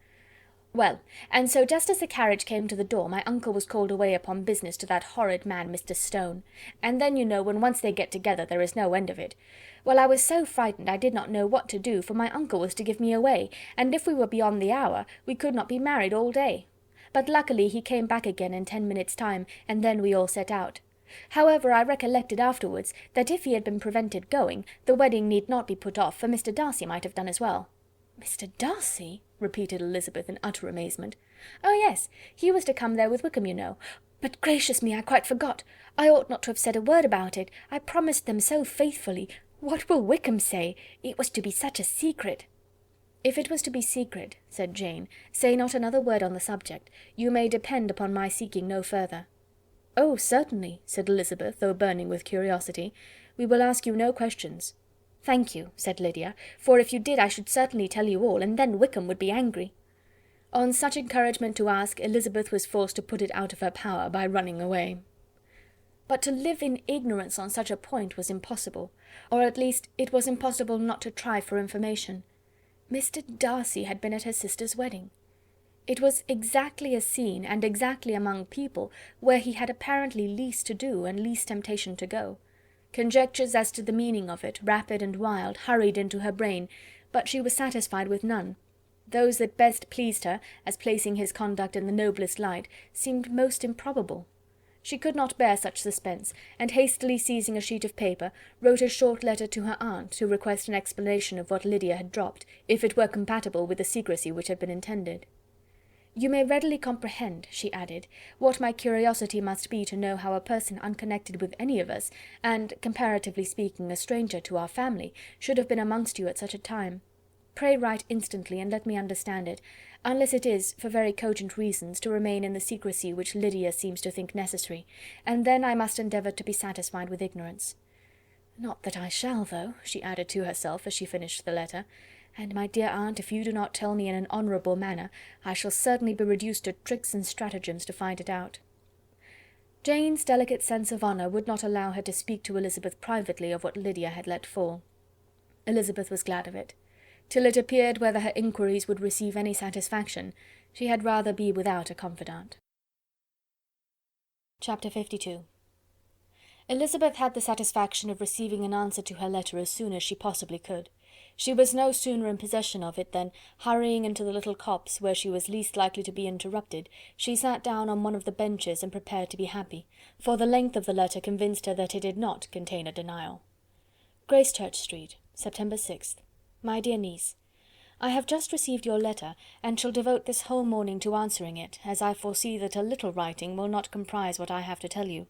Well, and so just as the carriage came to the door, my uncle was called away upon business to that horrid man, Mr. Stone, and then, you know, when once they get together, there is no end of it. Well, I was so frightened I did not know what to do, for my uncle was to give me away, and if we were beyond the hour, we could not be married all day. But luckily he came back again in 10 minutes' time, and then we all set out. However, I recollected afterwards that if he had been prevented going, the wedding need not be put off, for Mr. Darcy might have done as well." "Mr. Darcy?" repeated Elizabeth in utter amazement. "Oh yes, he was to come there with Wickham, you know. But gracious me, I quite forgot. I ought not to have said a word about it. I promised them so faithfully. What will Wickham say? It was to be such a secret." "If it was to be secret," said Jane, "say not another word on the subject. You may depend upon my seeking no further." "Oh, certainly," said Elizabeth, though burning with curiosity. "We will ask you no questions." "Thank you," said Lydia, "for if you did I should certainly tell you all, and then Wickham would be angry." On such encouragement to ask, Elizabeth was forced to put it out of her power by running away. but to live in ignorance on such a point was impossible, or at least it was impossible not to try for information. Mr. Darcy had been at her sister's wedding. It was exactly a scene, and exactly among people where he had apparently least to do and least temptation to go. Conjectures as to the meaning of it, rapid and wild, hurried into her brain, but she was satisfied with none. Those that best pleased her, as placing his conduct in the noblest light, seemed most improbable. She could not bear such suspense, and hastily seizing a sheet of paper, wrote a short letter to her aunt, to request an explanation of what Lydia had dropped, if it were compatible with the secrecy which had been intended. "You may readily comprehend," she added, "what my curiosity must be to know how a person unconnected with any of us, and, comparatively speaking, a stranger to our family, should have been amongst you at such a time. Pray write instantly, and let me understand it, unless it is, for very cogent reasons, to remain in the secrecy which Lydia seems to think necessary, and then I must endeavour to be satisfied with ignorance. Not that I shall, though," she added to herself, as she finished the letter, "and, my dear aunt, if you do not tell me in an honourable manner, I shall certainly be reduced to tricks and stratagems to find it out." Jane's delicate sense of honour would not allow her to speak to Elizabeth privately of what Lydia had let fall. Elizabeth was glad of it. Till it appeared whether her inquiries would receive any satisfaction, she had rather be without a confidant. Chapter 52. Elizabeth had the satisfaction of receiving an answer to her letter as soon as she possibly could. She was no sooner in possession of it than, hurrying into the little copse where she was least likely to be interrupted, she sat down on one of the benches and prepared to be happy, for the length of the letter convinced her that it did not contain a denial. Gracechurch Street, September 6th. My dear niece, I have just received your letter, and shall devote this whole morning to answering it, as I foresee that a little writing will not comprise what I have to tell you.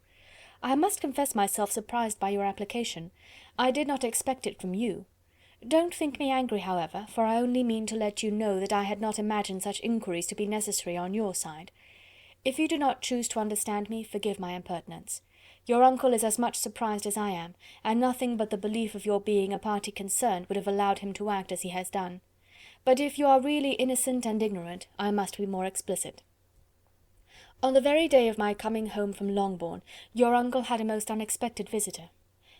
I must confess myself surprised by your application. I did not expect it from you. Don't think me angry, however, for I only mean to let you know that I had not imagined such inquiries to be necessary on your side. If you do not choose to understand me, forgive my impertinence. Your uncle is as much surprised as I am, and nothing but the belief of your being a party concerned would have allowed him to act as he has done. But if you are really innocent and ignorant, I must be more explicit. On the very day of my coming home from Longbourn, your uncle had a most unexpected visitor.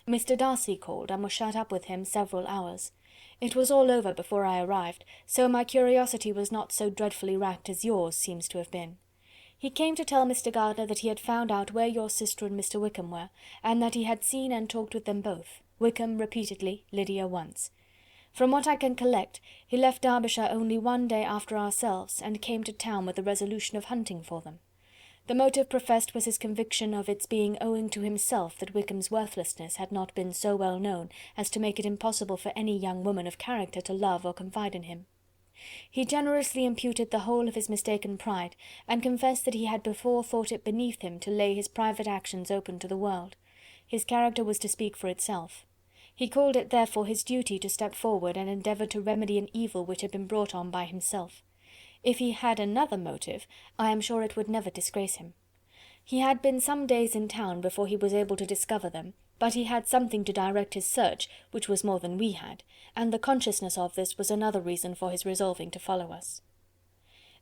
Mr. Darcy called, and was shut up with him several hours. It was all over before I arrived, so my curiosity was not so dreadfully racked as yours seems to have been. He came to tell Mr. Gardiner that he had found out where your sister and Mr. Wickham were, and that he had seen and talked with them both, Wickham repeatedly, Lydia once. From what I can collect, he left Derbyshire only one day after ourselves, and came to town with the resolution of hunting for them. The motive professed was his conviction of its being owing to himself that Wickham's worthlessness had not been so well known as to make it impossible for any young woman of character to love or confide in him. He generously imputed the whole of his mistaken pride, and confessed that he had before thought it beneath him to lay his private actions open to the world. His character was to speak for itself. He called it therefore his duty to step forward and endeavour to remedy an evil which had been brought on by himself. If he had another motive, I am sure it would never disgrace him. He had been some days in town before he was able to discover them, but he had something to direct his search, which was more than we had, and the consciousness of this was another reason for his resolving to follow us.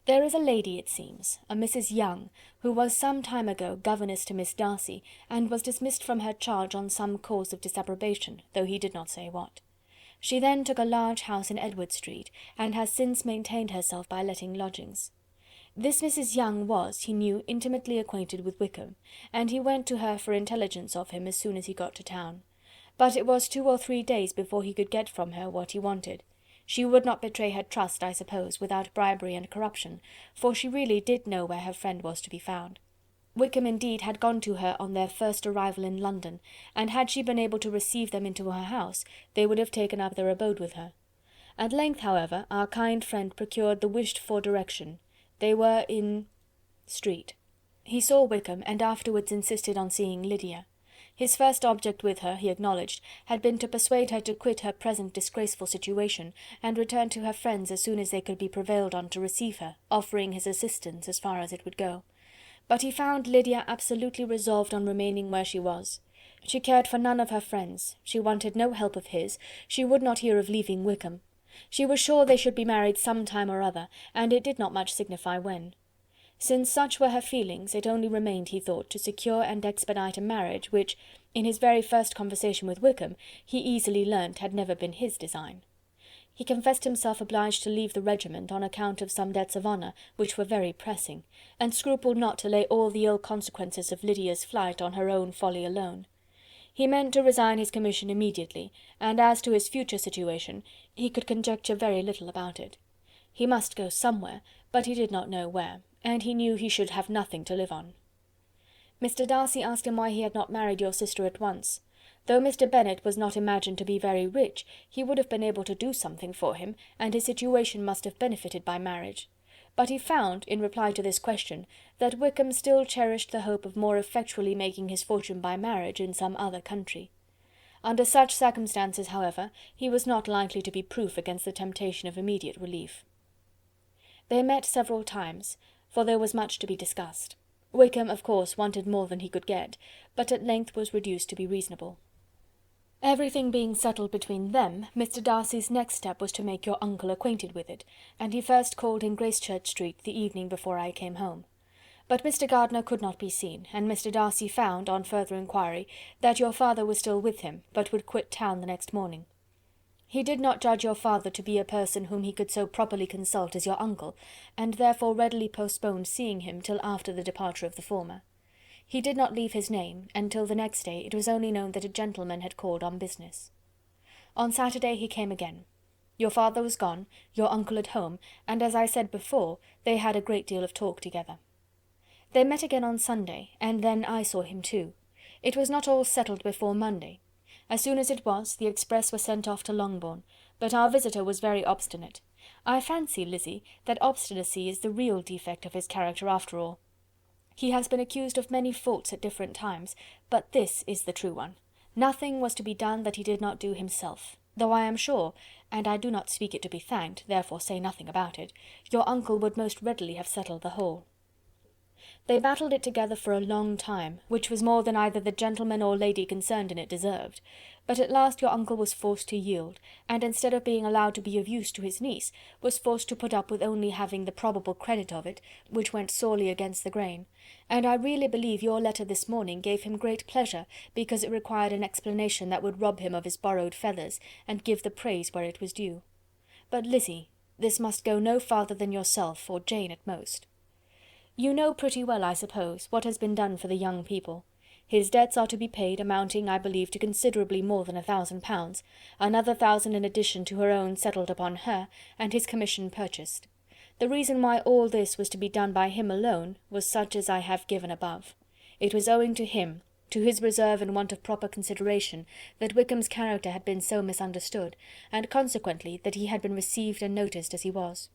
There is a lady, it seems, a Mrs. Young, who was some time ago governess to Miss Darcy, and was dismissed from her charge on some cause of disapprobation, though he did not say what. She then took a large house in Edward Street, and has since maintained herself by letting lodgings. This Mrs. Young was, he knew, intimately acquainted with Wickham, and he went to her for intelligence of him as soon as he got to town. But it was 2 or 3 days before he could get from her what he wanted. She would not betray her trust, I suppose, without bribery and corruption, for she really did know where her friend was to be found. Wickham indeed had gone to her on their first arrival in London, and had she been able to receive them into her house, they would have taken up their abode with her. At length, however, our kind friend procured the wished-for direction. They were in Street. He saw Wickham, and afterwards insisted on seeing Lydia. His first object with her, he acknowledged, had been to persuade her to quit her present disgraceful situation, and return to her friends as soon as they could be prevailed on to receive her, offering his assistance as far as it would go. But he found Lydia absolutely resolved on remaining where she was. She cared for none of her friends, she wanted no help of his, she would not hear of leaving Wickham. She was sure they should be married some time or other, and it did not much signify when. Since such were her feelings, it only remained, he thought, to secure and expedite a marriage which, in his very first conversation with Wickham, he easily learnt had never been his design. He confessed himself obliged to leave the regiment on account of some debts of honour, which were very pressing, and scrupled not to lay all the ill consequences of Lydia's flight on her own folly alone. He meant to resign his commission immediately, and as to his future situation, he could conjecture very little about it. He must go somewhere, but he did not know where, and he knew he should have nothing to live on. Mr. Darcy asked him why he had not married your sister at once. Though Mr. Bennet was not imagined to be very rich, he would have been able to do something for him, and his situation must have benefited by marriage. But he found, in reply to this question, that Wickham still cherished the hope of more effectually making his fortune by marriage in some other country. Under such circumstances, however, he was not likely to be proof against the temptation of immediate relief. They met several times, for there was much to be discussed. Wickham, of course, wanted more than he could get, but at length was reduced to be reasonable. Everything being settled between them, Mr. Darcy's next step was to make your uncle acquainted with it, and he first called in Gracechurch Street the evening before I came home. But Mr. Gardiner could not be seen, and Mr. Darcy found, on further inquiry, that your father was still with him, but would quit town the next morning. He did not judge your father to be a person whom he could so properly consult as your uncle, and therefore readily postponed seeing him till after the departure of the former. He did not leave his name, and till the next day it was only known that a gentleman had called on business. On Saturday he came again. Your father was gone, your uncle at home, and as I said before, they had a great deal of talk together. They met again on Sunday, and then I saw him too. It was not all settled before Monday. As soon as it was, the express was sent off to Longbourn, but our visitor was very obstinate. I fancy, Lizzie, that obstinacy is the real defect of his character after all. He has been accused of many faults at different times, but this is the true one. Nothing was to be done that he did not do himself, though I am sure, and I do not speak it to be thanked, therefore say nothing about it, your uncle would most readily have settled the whole. They battled it together for a long time, which was more than either the gentleman or lady concerned in it deserved, but at last your uncle was forced to yield, and instead of being allowed to be of use to his niece, was forced to put up with only having the probable credit of it, which went sorely against the grain, and I really believe your letter this morning gave him great pleasure, because it required an explanation that would rob him of his borrowed feathers, and give the praise where it was due. But, Lizzie, this must go no farther than yourself, or Jane at most. You know pretty well, I suppose, what has been done for the young people. His debts are to be paid, amounting, I believe, to considerably more than £1,000, another 1,000 in addition to her own settled upon her, and his commission purchased. The reason why all this was to be done by him alone was such as I have given above. It was owing to him, to his reserve and want of proper consideration, that Wickham's character had been so misunderstood, and consequently that he had been received and noticed as he was.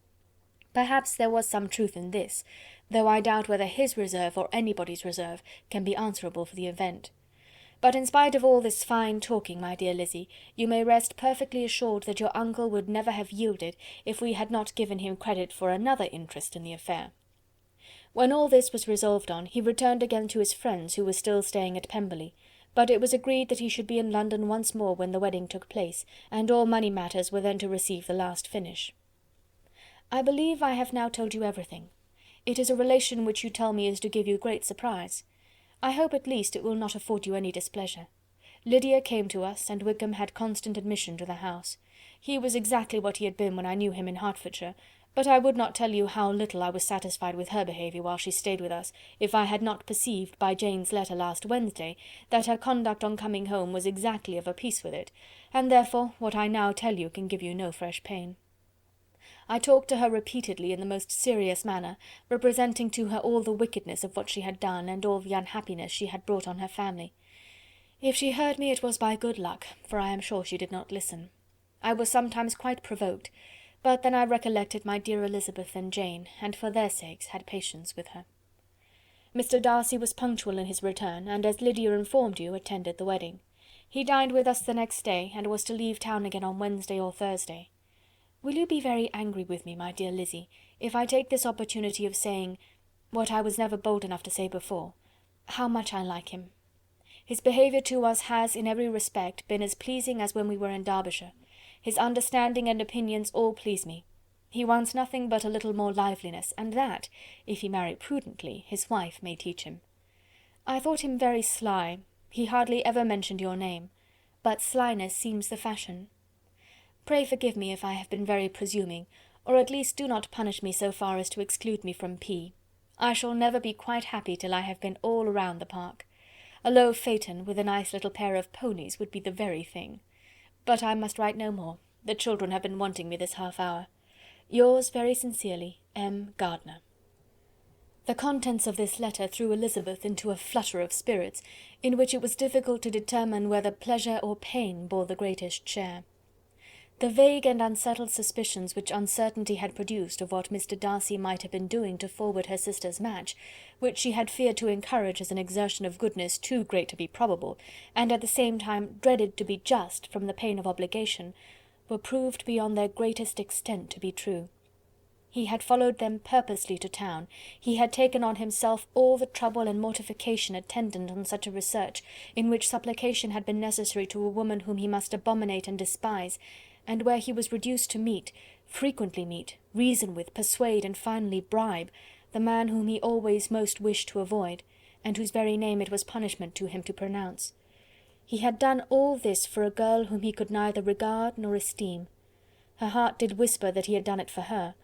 Perhaps there was some truth in this, though I doubt whether his reserve or anybody's reserve can be answerable for the event. But in spite of all this fine talking, my dear Lizzie, you may rest perfectly assured that your uncle would never have yielded if we had not given him credit for another interest in the affair. When all this was resolved on, he returned again to his friends who were still staying at Pemberley, but it was agreed that he should be in London once more when the wedding took place, and all money matters were then to receive the last finish. I believe I have now told you everything. It is a relation which you tell me is to give you great surprise. I hope at least it will not afford you any displeasure. Lydia came to us, and Wickham had constant admission to the house. He was exactly what he had been when I knew him in Hertfordshire, but I would not tell you how little I was satisfied with her behaviour while she stayed with us, if I had not perceived by Jane's letter last Wednesday that her conduct on coming home was exactly of a piece with it, and therefore what I now tell you can give you no fresh pain. I talked to her repeatedly in the most serious manner, representing to her all the wickedness of what she had done, and all the unhappiness she had brought on her family. If she heard me, it was by good luck, for I am sure she did not listen. I was sometimes quite provoked, but then I recollected my dear Elizabeth and Jane, and for their sakes had patience with her. Mr. Darcy was punctual in his return, and as Lydia informed you, attended the wedding. He dined with us the next day, and was to leave town again on Wednesday or Thursday. Will you be very angry with me, my dear Lizzie, if I take this opportunity of saying, what I was never bold enough to say before, how much I like him? His behaviour to us has, in every respect, been as pleasing as when we were in Derbyshire. His understanding and opinions all please me. He wants nothing but a little more liveliness, and that, if he marry prudently, his wife may teach him. I thought him very sly. He hardly ever mentioned your name, but slyness seems the fashion. Pray forgive me if I have been very presuming, or at least do not punish me so far as to exclude me from P. I shall never be quite happy till I have been all round the park. A low phaeton, with a nice little pair of ponies, would be the very thing. But I must write no more. The children have been wanting me this half hour. Yours very sincerely, M. Gardiner. The contents of this letter threw Elizabeth into a flutter of spirits, in which it was difficult to determine whether pleasure or pain bore the greatest share. The vague and unsettled suspicions which uncertainty had produced of what Mr. Darcy might have been doing to forward her sister's match, which she had feared to encourage as an exertion of goodness too great to be probable, and at the same time dreaded to be just from the pain of obligation, were proved beyond their greatest extent to be true. He had followed them purposely to town, he had taken on himself all the trouble and mortification attendant on such a research, in which supplication had been necessary to a woman whom he must abominate and despise, and where he was reduced to meet, frequently meet, reason with, persuade, and finally bribe, the man whom he always most wished to avoid, and whose very name it was punishment to him to pronounce. He had done all this for a girl whom he could neither regard nor esteem. Her heart did whisper that he had done it for her,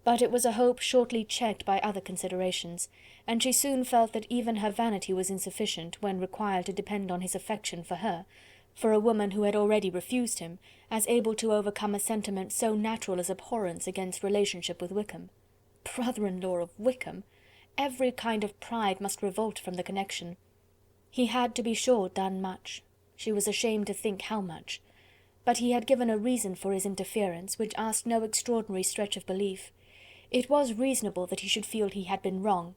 but it was a hope shortly checked by other considerations, and she soon felt that even her vanity was insufficient, when required to depend on his affection for her, for a woman who had already refused him, as able to overcome a sentiment so natural as abhorrence against relationship with Wickham. Brother-in-law of Wickham! Every kind of pride must revolt from the connection. He had, to be sure, done much. She was ashamed to think how much. But he had given a reason for his interference, which asked no extraordinary stretch of belief. It was reasonable that he should feel he had been wrong.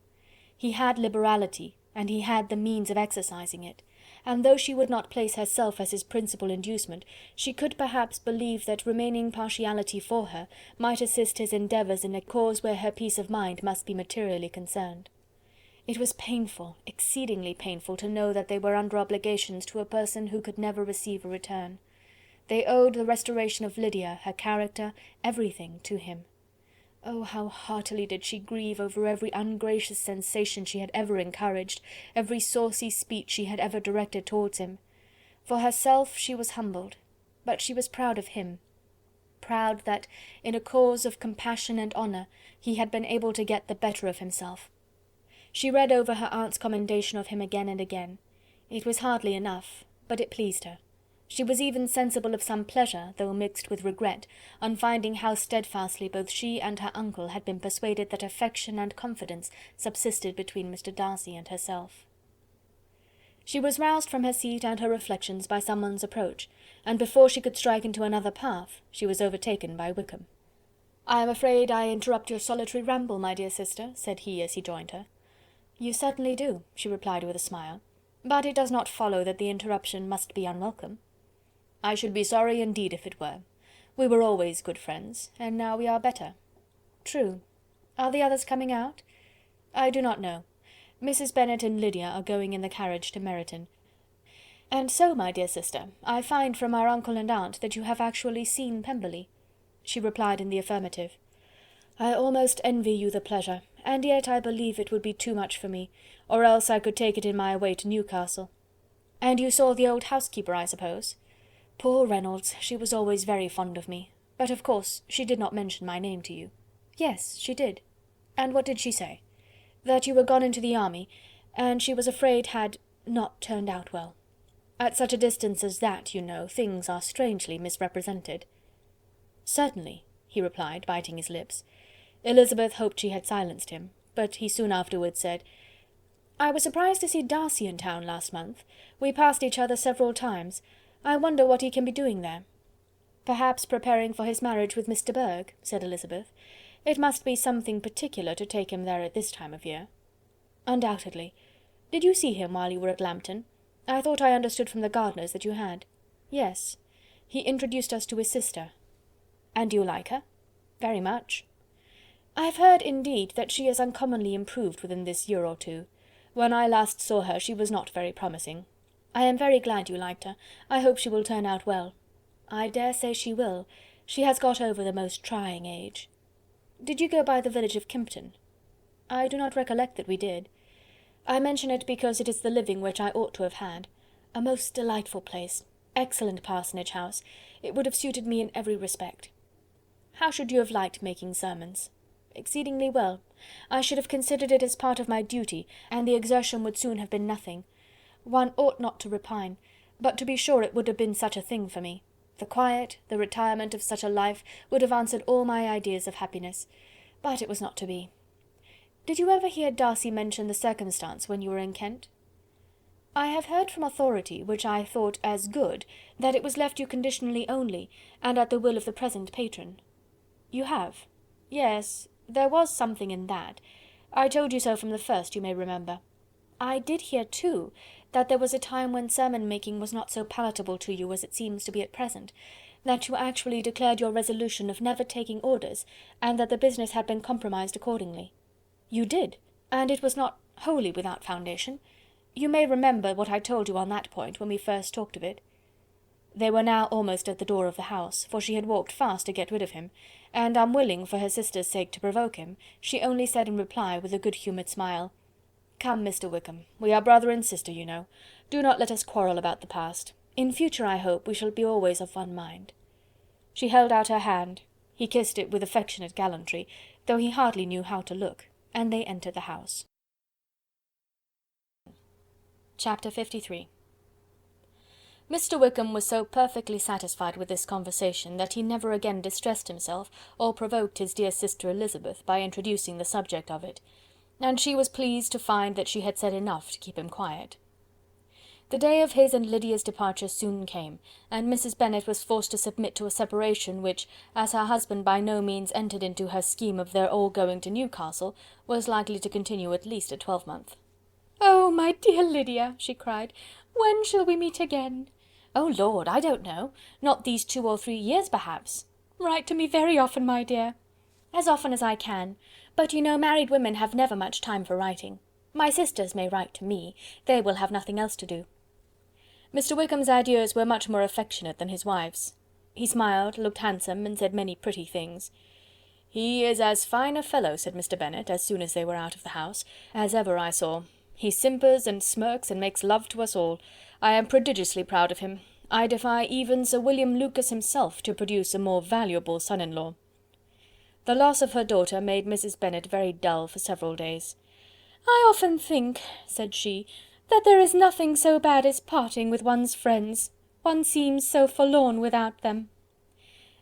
He had liberality, and he had the means of exercising it, and though she would not place herself as his principal inducement, she could perhaps believe that remaining partiality for her might assist his endeavours in a cause where her peace of mind must be materially concerned. It was painful, exceedingly painful, to know that they were under obligations to a person who could never receive a return. They owed the restoration of Lydia, her character, everything, to him. Oh, how heartily did she grieve over every ungracious sensation she had ever encouraged, every saucy speech she had ever directed towards him. For herself she was humbled, but she was proud of him. Proud that, in a cause of compassion and honour, he had been able to get the better of himself. She read over her aunt's commendation of him again and again. It was hardly enough, but it pleased her. She was even sensible of some pleasure, though mixed with regret, on finding how steadfastly both she and her uncle had been persuaded that affection and confidence subsisted between Mr. Darcy and herself. She was roused from her seat and her reflections by someone's approach, and before she could strike into another path, she was overtaken by Wickham. "I am afraid I interrupt your solitary ramble, my dear sister," said he as he joined her. "You certainly do," she replied with a smile, "but it does not follow that the interruption must be unwelcome." "I should be sorry indeed if it were. We were always good friends, and now we are better." "True. Are the others coming out?" "I do not know. Mrs. Bennet and Lydia are going in the carriage to Meryton. And so, my dear sister, I find from our uncle and aunt that you have actually seen Pemberley." She replied in the affirmative. "I almost envy you the pleasure, and yet I believe it would be too much for me, or else I could take it in my way to Newcastle." "And you saw the old housekeeper, I suppose?" "Poor Reynolds, she was always very fond of me, but of course she did not mention my name to you." "Yes, she did." "And what did she say?" "That you were gone into the army, and she was afraid had not turned out well. At such a distance as that, you know, things are strangely misrepresented." "Certainly," he replied, biting his lips. Elizabeth hoped she had silenced him, but he soon afterwards said, "I was surprised to see Darcy in town last month. We passed each other several times. I wonder what he can be doing there." "Perhaps preparing for his marriage with Mr. Burgh," said Elizabeth. "It must be something particular to take him there at this time of year." "Undoubtedly. Did you see him while you were at Lambton? I thought I understood from the Gardiners that you had." "Yes. He introduced us to his sister." "And do you like her?" "Very much." "I've heard, indeed, that she is uncommonly improved within this year or two. When I last saw her she was not very promising. I am very glad you liked her. I hope she will turn out well." "I dare say she will. She has got over the most trying age." Did you go by the village of Kympton? I do not recollect that we did. I mention it because it is the living which I ought to have had. A most delightful place. Excellent parsonage house. It would have suited me in every respect. How should you have liked making sermons? Exceedingly well. I should have considered it as part of my duty, and the exertion would soon have been nothing. One ought not to repine, but to be sure it would have been such a thing for me. The quiet, the retirement of such a life would have answered all my ideas of happiness, but it was not to be. Did you ever hear Darcy mention the circumstance when you were in Kent? I have heard from authority, which I thought as good, that it was left you conditionally only, and at the will of the present patron. You have? Yes, there was something in that. I told you so from the first, you may remember. I did hear, too, that there was a time when sermon-making was not so palatable to you as it seems to be at present, that you actually declared your resolution of never taking orders, and that the business had been compromised accordingly. You did, and it was not wholly without foundation. You may remember what I told you on that point when we first talked of it. They were now almost at the door of the house, for she had walked fast to get rid of him, and unwilling for her sister's sake to provoke him, she only said in reply, with a good-humoured smile, "Come, Mr. Wickham, we are brother and sister, you know. Do not let us quarrel about the past. In future, I hope, we shall be always of one mind." She held out her hand. He kissed it with affectionate gallantry, though he hardly knew how to look, and they entered the house. Chapter 53. Mr. Wickham was so perfectly satisfied with this conversation that he never again distressed himself or provoked his dear sister Elizabeth by introducing the subject of it, and she was pleased to find that she had said enough to keep him quiet. The day of his and Lydia's departure soon came, and Mrs. Bennet was forced to submit to a separation which, as her husband by no means entered into her scheme of their all going to Newcastle, was likely to continue at least a twelvemonth. "Oh, my dear Lydia," she cried, "when shall we meet again?" "Oh, Lord, I don't know. Not these 2 or 3 years, perhaps." "Write to me very often, my dear." "As often as I can. But you know married women have never much time for writing. My sisters may write to me. They will have nothing else to do." Mr. Wickham's adieus were much more affectionate than his wife's. He smiled, looked handsome, and said many pretty things. "He is as fine a fellow," said Mr. Bennet, as soon as they were out of the house, "as ever I saw. He simpers and smirks and makes love to us all. I am prodigiously proud of him. I defy even Sir William Lucas himself to produce a more valuable son-in-law." The loss of her daughter made Mrs. Bennet very dull for several days. "I often think," said she, "that there is nothing so bad as parting with one's friends. One seems so forlorn without them."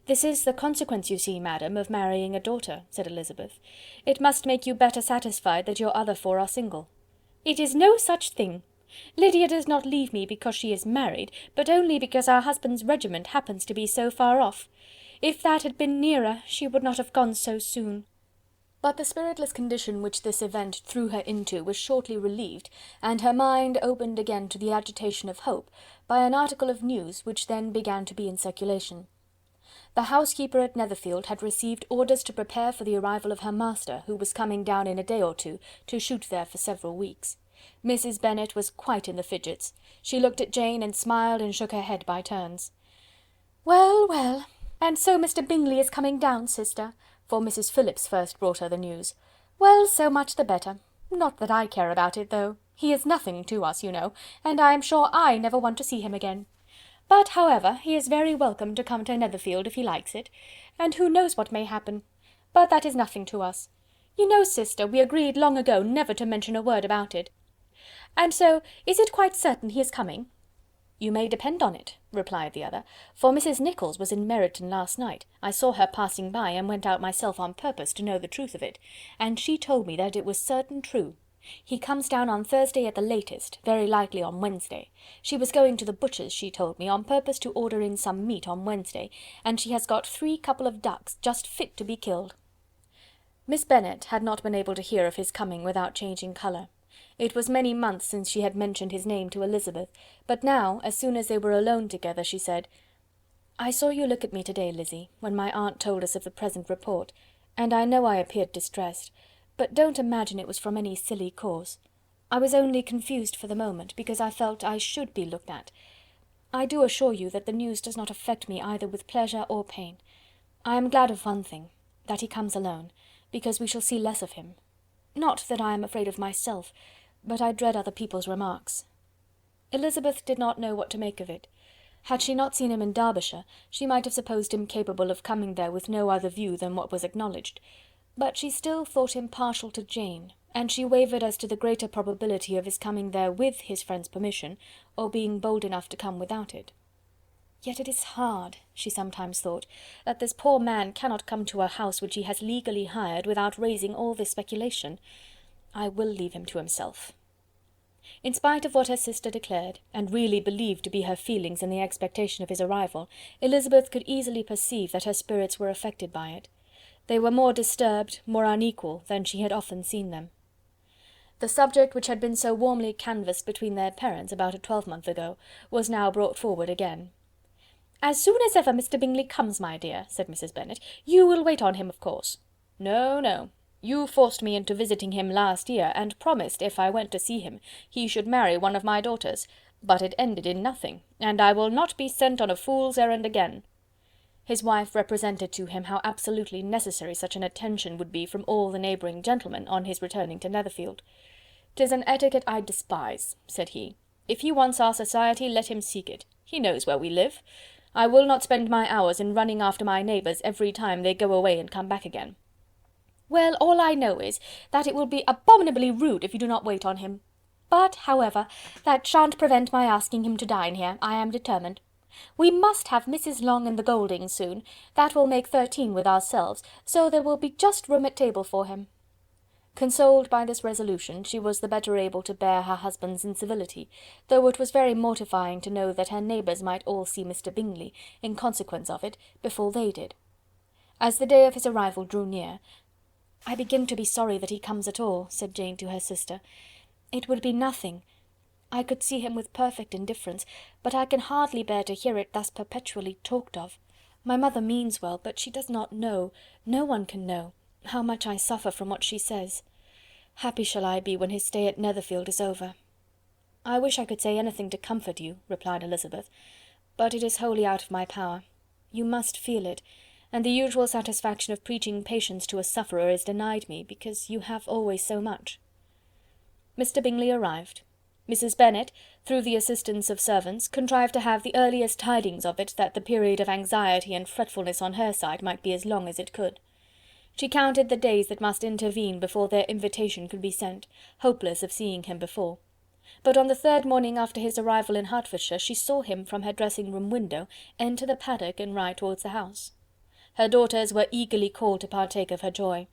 "This is the consequence, you see, madam, of marrying a daughter," said Elizabeth. "It must make you better satisfied that your other 4 are single." "It is no such thing. Lydia does not leave me because she is married, but only because our husband's regiment happens to be so far off. If that had been nearer, she would not have gone so soon." But the spiritless condition which this event threw her into was shortly relieved, and her mind opened again to the agitation of hope, by an article of news which then began to be in circulation. The housekeeper at Netherfield had received orders to prepare for the arrival of her master, who was coming down in a day or two, to shoot there for several weeks. Mrs. Bennet was quite in the fidgets. She looked at Jane and smiled and shook her head by turns. "Well, well, and so Mr. Bingley is coming down, sister," for Mrs. Phillips first brought her the news. "Well, so much the better. Not that I care about it, though. He is nothing to us, you know, and I am sure I never want to see him again. But, however, he is very welcome to come to Netherfield if he likes it, and who knows what may happen? But that is nothing to us. You know, sister, we agreed long ago never to mention a word about it. And so, is it quite certain he is coming?" "You may depend on it," replied the other, "for Mrs. Nicholls was in Meryton last night. I saw her passing by, and went out myself on purpose to know the truth of it, and she told me that it was certain true. He comes down on Thursday at the latest, very likely on Wednesday. She was going to the butcher's, she told me, on purpose to order in some meat on Wednesday, and she has got 3 couple of ducks, just fit to be killed." Miss Bennet had not been able to hear of his coming without changing colour. It was many months since she had mentioned his name to Elizabeth, but now, as soon as they were alone together, she said, "I saw you look at me to-day, Lizzy, when my aunt told us of the present report, and I know I appeared distressed, but don't imagine it was from any silly cause. I was only confused for the moment, because I felt I should be looked at. I do assure you that the news does not affect me either with pleasure or pain. I am glad of one thing, that he comes alone, because we shall see less of him. Not that I am afraid of myself, but I dread other people's remarks." Elizabeth did not know what to make of it. Had she not seen him in Derbyshire, she might have supposed him capable of coming there with no other view than what was acknowledged, but she still thought him partial to Jane, and she wavered as to the greater probability of his coming there with his friend's permission, or being bold enough to come without it. "Yet it is hard," she sometimes thought, "that this poor man cannot come to a house which he has legally hired without raising all this speculation. I will leave him to himself." In spite of what her sister declared, and really believed to be her feelings in the expectation of his arrival, Elizabeth could easily perceive that her spirits were affected by it. They were more disturbed, more unequal, than she had often seen them. The subject which had been so warmly canvassed between their parents about a twelvemonth ago was now brought forward again. "As soon as ever Mr. Bingley comes, my dear," said Mrs. Bennet, "you will wait on him, of course." "No, no. You forced me into visiting him last year, and promised, if I went to see him, he should marry one of my daughters, but it ended in nothing, and I will not be sent on a fool's errand again." His wife represented to him how absolutely necessary such an attention would be from all the neighbouring gentlemen on his returning to Netherfield. "'Tis an etiquette I despise," said he. "If he wants our society, let him seek it. He knows where we live. I will not spend my hours in running after my neighbours every time they go away and come back again." "Well, all I know is, that it will be abominably rude if you do not wait on him. But, however, that shan't prevent my asking him to dine here, I am determined. We must have Mrs. Long and the Gouldings soon. That will make 13 with ourselves, so there will be just room at table for him." Consoled by this resolution, she was the better able to bear her husband's incivility, though it was very mortifying to know that her neighbours might all see Mr. Bingley, in consequence of it, before they did. As the day of his arrival drew near, "I begin to be sorry that he comes at all," said Jane to her sister. "It would be nothing. I could see him with perfect indifference, but I can hardly bear to hear it thus perpetually talked of. My mother means well, but she does not know, no one can know, how much I suffer from what she says. Happy shall I be when his stay at Netherfield is over." "I wish I could say anything to comfort you," replied Elizabeth, "but it is wholly out of my power. You must feel it, and the usual satisfaction of preaching patience to a sufferer is denied me, because you have always so much." Mr. Bingley arrived. Mrs. Bennet, through the assistance of servants, contrived to have the earliest tidings of it, that the period of anxiety and fretfulness on her side might be as long as it could. She counted the days that must intervene before their invitation could be sent, hopeless of seeing him before. But on the third morning after his arrival in Hertfordshire, she saw him, from her dressing-room window, enter the paddock and ride towards the house. Her daughters were eagerly called to partake of her joy.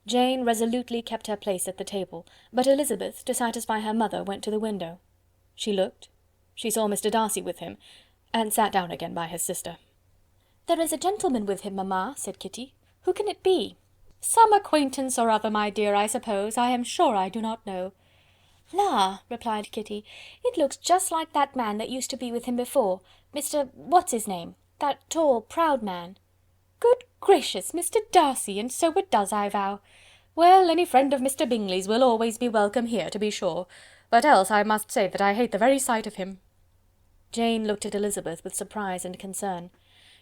Jane resolutely kept her place at the table, but Elizabeth, to satisfy her mother, went to the window. She looked, she saw Mr. Darcy with him, and sat down again by his sister. "There is a gentleman with him, mamma," said Kitty. "Who can it be?" "Some acquaintance or other, my dear, I suppose. I am sure I do not know." "La!" replied Kitty, "it looks just like that man that used to be with him before, Mr. what's his name, that tall, proud man." "Good gracious, Mr. Darcy, and so it does, I vow. Well, any friend of Mr. Bingley's will always be welcome here, to be sure, but else I must say that I hate the very sight of him." Jane looked at Elizabeth with surprise and concern.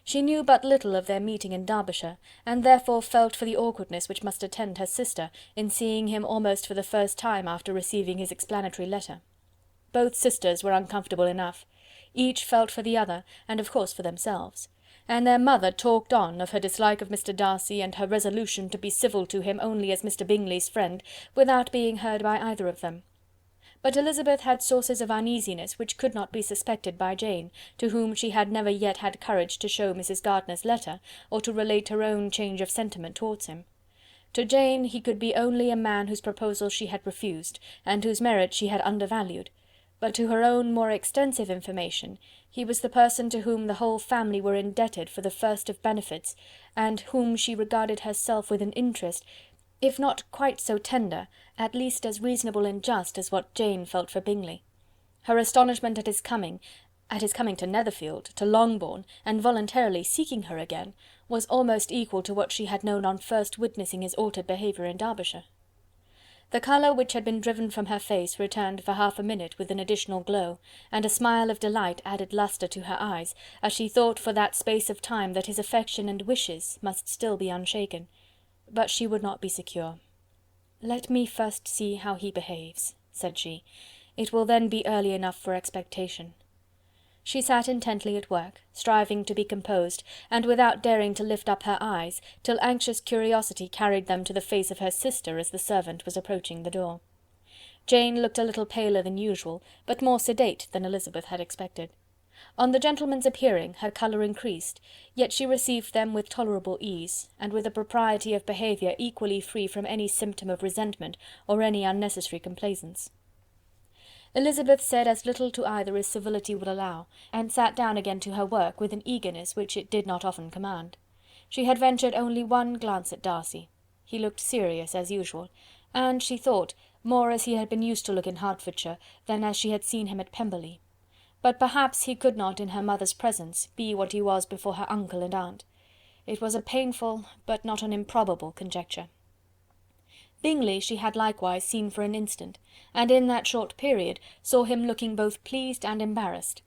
She knew but little of their meeting in Derbyshire, and therefore felt for the awkwardness which must attend her sister in seeing him almost for the first time after receiving his explanatory letter. Both sisters were uncomfortable enough. Each felt for the other, and of course for themselves. And their mother talked on of her dislike of Mr. Darcy, and her resolution to be civil to him only as Mr. Bingley's friend, without being heard by either of them. But Elizabeth had sources of uneasiness which could not be suspected by Jane, to whom she had never yet had courage to show Mrs. Gardiner's letter, or to relate her own change of sentiment towards him. To Jane he could be only a man whose proposal she had refused, and whose merit she had undervalued, but to her own more extensive information, he was the person to whom the whole family were indebted for the first of benefits, and whom she regarded herself with an interest, if not quite so tender, at least as reasonable and just as what Jane felt for Bingley. Her astonishment at his coming to Netherfield, to Longbourn, and voluntarily seeking her again, was almost equal to what she had known on first witnessing his altered behaviour in Derbyshire. The colour which had been driven from her face returned for half a minute with an additional glow, and a smile of delight added lustre to her eyes, as she thought for that space of time that his affection and wishes must still be unshaken. But she would not be secure. "Let me first see how he behaves," said she. "It will then be early enough for expectation." She sat intently at work, striving to be composed, and without daring to lift up her eyes, till anxious curiosity carried them to the face of her sister as the servant was approaching the door. Jane looked a little paler than usual, but more sedate than Elizabeth had expected. On the gentlemen's appearing, her colour increased, yet she received them with tolerable ease, and with a propriety of behaviour equally free from any symptom of resentment or any unnecessary complaisance. Elizabeth said as little to either as civility would allow, and sat down again to her work with an eagerness which it did not often command. She had ventured only one glance at Darcy. He looked serious as usual, and, she thought, more as he had been used to look in Hertfordshire than as she had seen him at Pemberley. But perhaps he could not, in her mother's presence, be what he was before her uncle and aunt. It was a painful, but not an improbable conjecture. Bingley she had likewise seen for an instant, and in that short period saw him looking both pleased and embarrassed.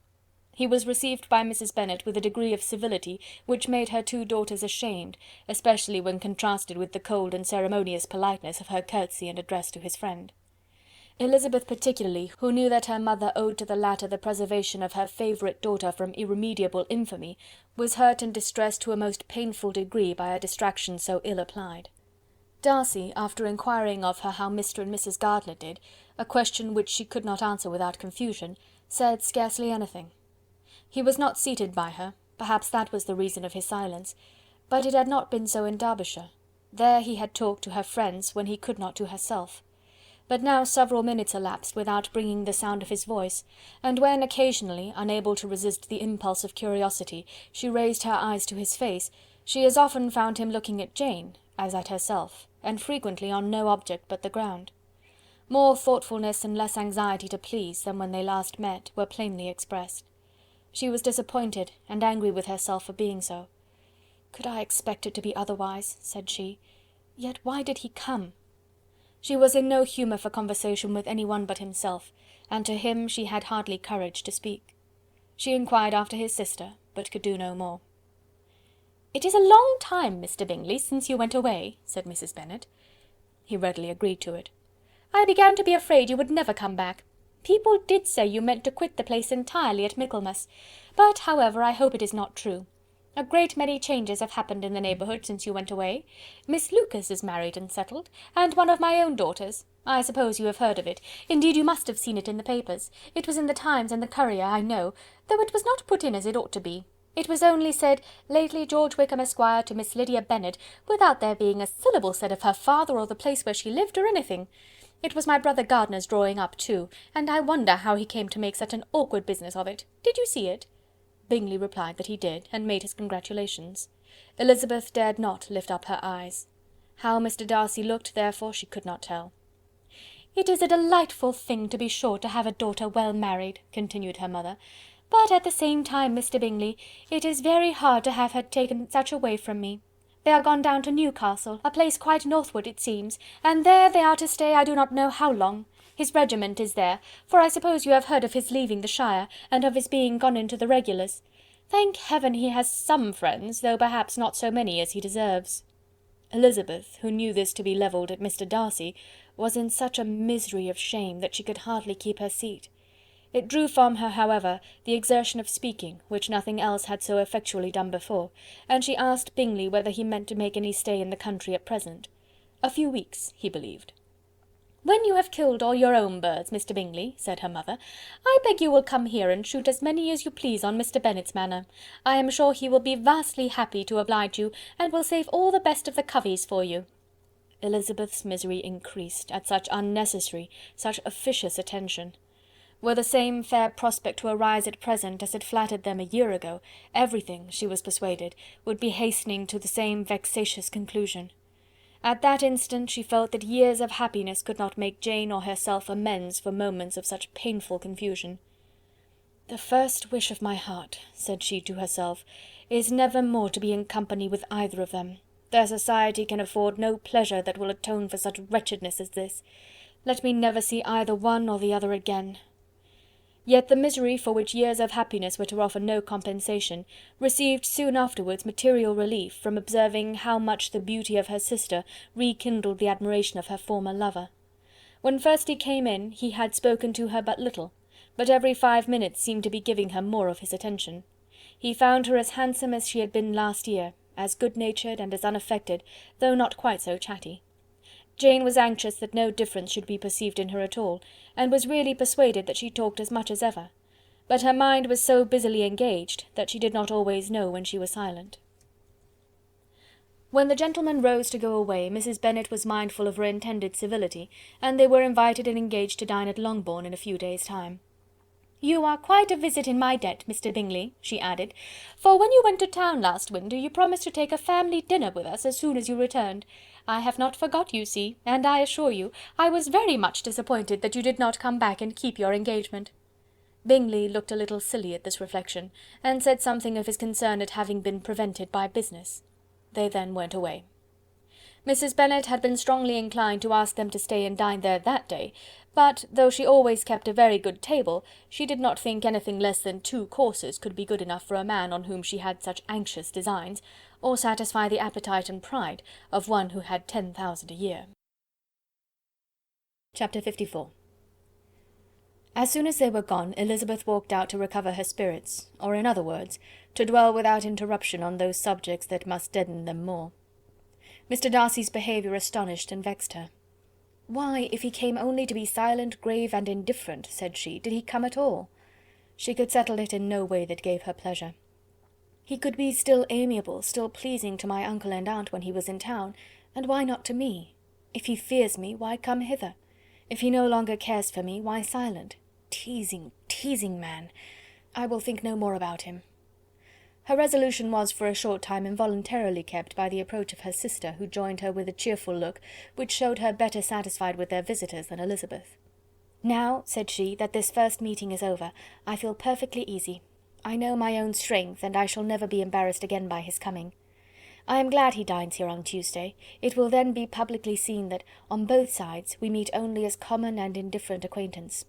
He was received by Mrs. Bennet with a degree of civility which made her two daughters ashamed, especially when contrasted with the cold and ceremonious politeness of her curtsy and address to his friend. Elizabeth particularly, who knew that her mother owed to the latter the preservation of her favourite daughter from irremediable infamy, was hurt and distressed to a most painful degree by a distraction so ill applied. Darcy, after inquiring of her how Mr. and Mrs. Gardiner did, a question which she could not answer without confusion, said scarcely anything. He was not seated by her, perhaps that was the reason of his silence, but it had not been so in Derbyshire. There he had talked to her friends when he could not to herself. But now several minutes elapsed without bringing the sound of his voice, and when occasionally, unable to resist the impulse of curiosity, she raised her eyes to his face, she as often found him looking at Jane as at herself, and frequently on no object but the ground. More thoughtfulness and less anxiety to please than when they last met were plainly expressed. She was disappointed and angry with herself for being so. "Could I expect it to be otherwise?" said she. "Yet why did he come?" She was in no humour for conversation with any one but himself, and to him she had hardly courage to speak. She inquired after his sister, but could do no more. "It is a long time, Mr. Bingley, since you went away," said Mrs. Bennet. He readily agreed to it. "I began to be afraid you would never come back. People did say you meant to quit the place entirely at Michaelmas, but, however, I hope it is not true. A great many changes have happened in the neighbourhood since you went away. Miss Lucas is married and settled, and one of my own daughters. I suppose you have heard of it. Indeed, you must have seen it in the papers. It was in the Times and the Courier, I know, though it was not put in as it ought to be. It was only said, 'Lately George Wickham, Esquire, to Miss Lydia Bennet,' without there being a syllable said of her father or the place where she lived, or anything. It was my brother Gardiner's drawing up too, and I wonder how he came to make such an awkward business of it. Did you see it?" Bingley replied that he did, and made his congratulations. Elizabeth dared not lift up her eyes. How Mr. Darcy looked, therefore, she could not tell. "It is a delightful thing, to be sure, to have a daughter well married," continued her mother, "but at the same time, Mr. Bingley, it is very hard to have her taken such away from me. They are gone down to Newcastle, a place quite northward it seems, and there they are to stay I do not know how long. His regiment is there, for I suppose you have heard of his leaving the shire, and of his being gone into the regulars. Thank heaven he has some friends, though perhaps not so many as he deserves." Elizabeth, who knew this to be levelled at Mr. Darcy, was in such a misery of shame that she could hardly keep her seat. It drew from her, however, the exertion of speaking, which nothing else had so effectually done before, and she asked Bingley whether he meant to make any stay in the country at present. A few weeks, he believed. "When you have killed all your own birds, Mr. Bingley," said her mother, "I beg you will come here and shoot as many as you please on Mr. Bennet's manor. I am sure he will be vastly happy to oblige you, and will save all the best of the coveys for you." Elizabeth's misery increased, at such unnecessary, such officious attention. Were the same fair prospect to arise at present as had flattered them a year ago, everything, she was persuaded, would be hastening to the same vexatious conclusion. At that instant she felt that years of happiness could not make Jane or herself amends for moments of such painful confusion. "The first wish of my heart," said she to herself, "is never more to be in company with either of them. Their society can afford no pleasure that will atone for such wretchedness as this. Let me never see either one or the other again." Yet the misery for which years of happiness were to offer no compensation, received soon afterwards material relief from observing how much the beauty of her sister rekindled the admiration of her former lover. When first he came in, he had spoken to her but little, but every 5 minutes seemed to be giving her more of his attention. He found her as handsome as she had been last year, as good-natured and as unaffected, though not quite so chatty. Jane was anxious that no difference should be perceived in her at all, and was really persuaded that she talked as much as ever. But her mind was so busily engaged that she did not always know when she was silent. When the gentlemen rose to go away, Mrs. Bennet was mindful of her intended civility, and they were invited and engaged to dine at Longbourn in a few days' time. "You are quite a visit in my debt, Mr. Bingley," she added, "for when you went to town last winter, you promised to take a family dinner with us as soon as you returned. I have not forgot, you see, and I assure you, I was very much disappointed that you did not come back and keep your engagement." Bingley looked a little silly at this reflection, and said something of his concern at having been prevented by business. They then went away. Mrs. Bennet had been strongly inclined to ask them to stay and dine there that day, but, though she always kept a very good table, she did not think anything less than 2 courses could be good enough for a man on whom she had such anxious designs, or satisfy the appetite and pride of one who had 10,000 a year. Chapter 54. As soon as they were gone, Elizabeth walked out to recover her spirits, or in other words, to dwell without interruption on those subjects that must deaden them more. Mr. Darcy's behaviour astonished and vexed her. "Why, if he came only to be silent, grave, and indifferent," said she, "did he come at all?" She could settle it in no way that gave her pleasure. "He could be still amiable, still pleasing to my uncle and aunt when he was in town, and why not to me? If he fears me, why come hither? If he no longer cares for me, why silent? Teasing, teasing man! I will think no more about him." Her resolution was for a short time involuntarily kept by the approach of her sister, who joined her with a cheerful look, which showed her better satisfied with their visitors than Elizabeth. "Now," said she, "that this first meeting is over, I feel perfectly easy. I know my own strength, and I shall never be embarrassed again by his coming. I am glad he dines here on Tuesday. It will then be publicly seen that, on both sides, we meet only as common and indifferent acquaintance."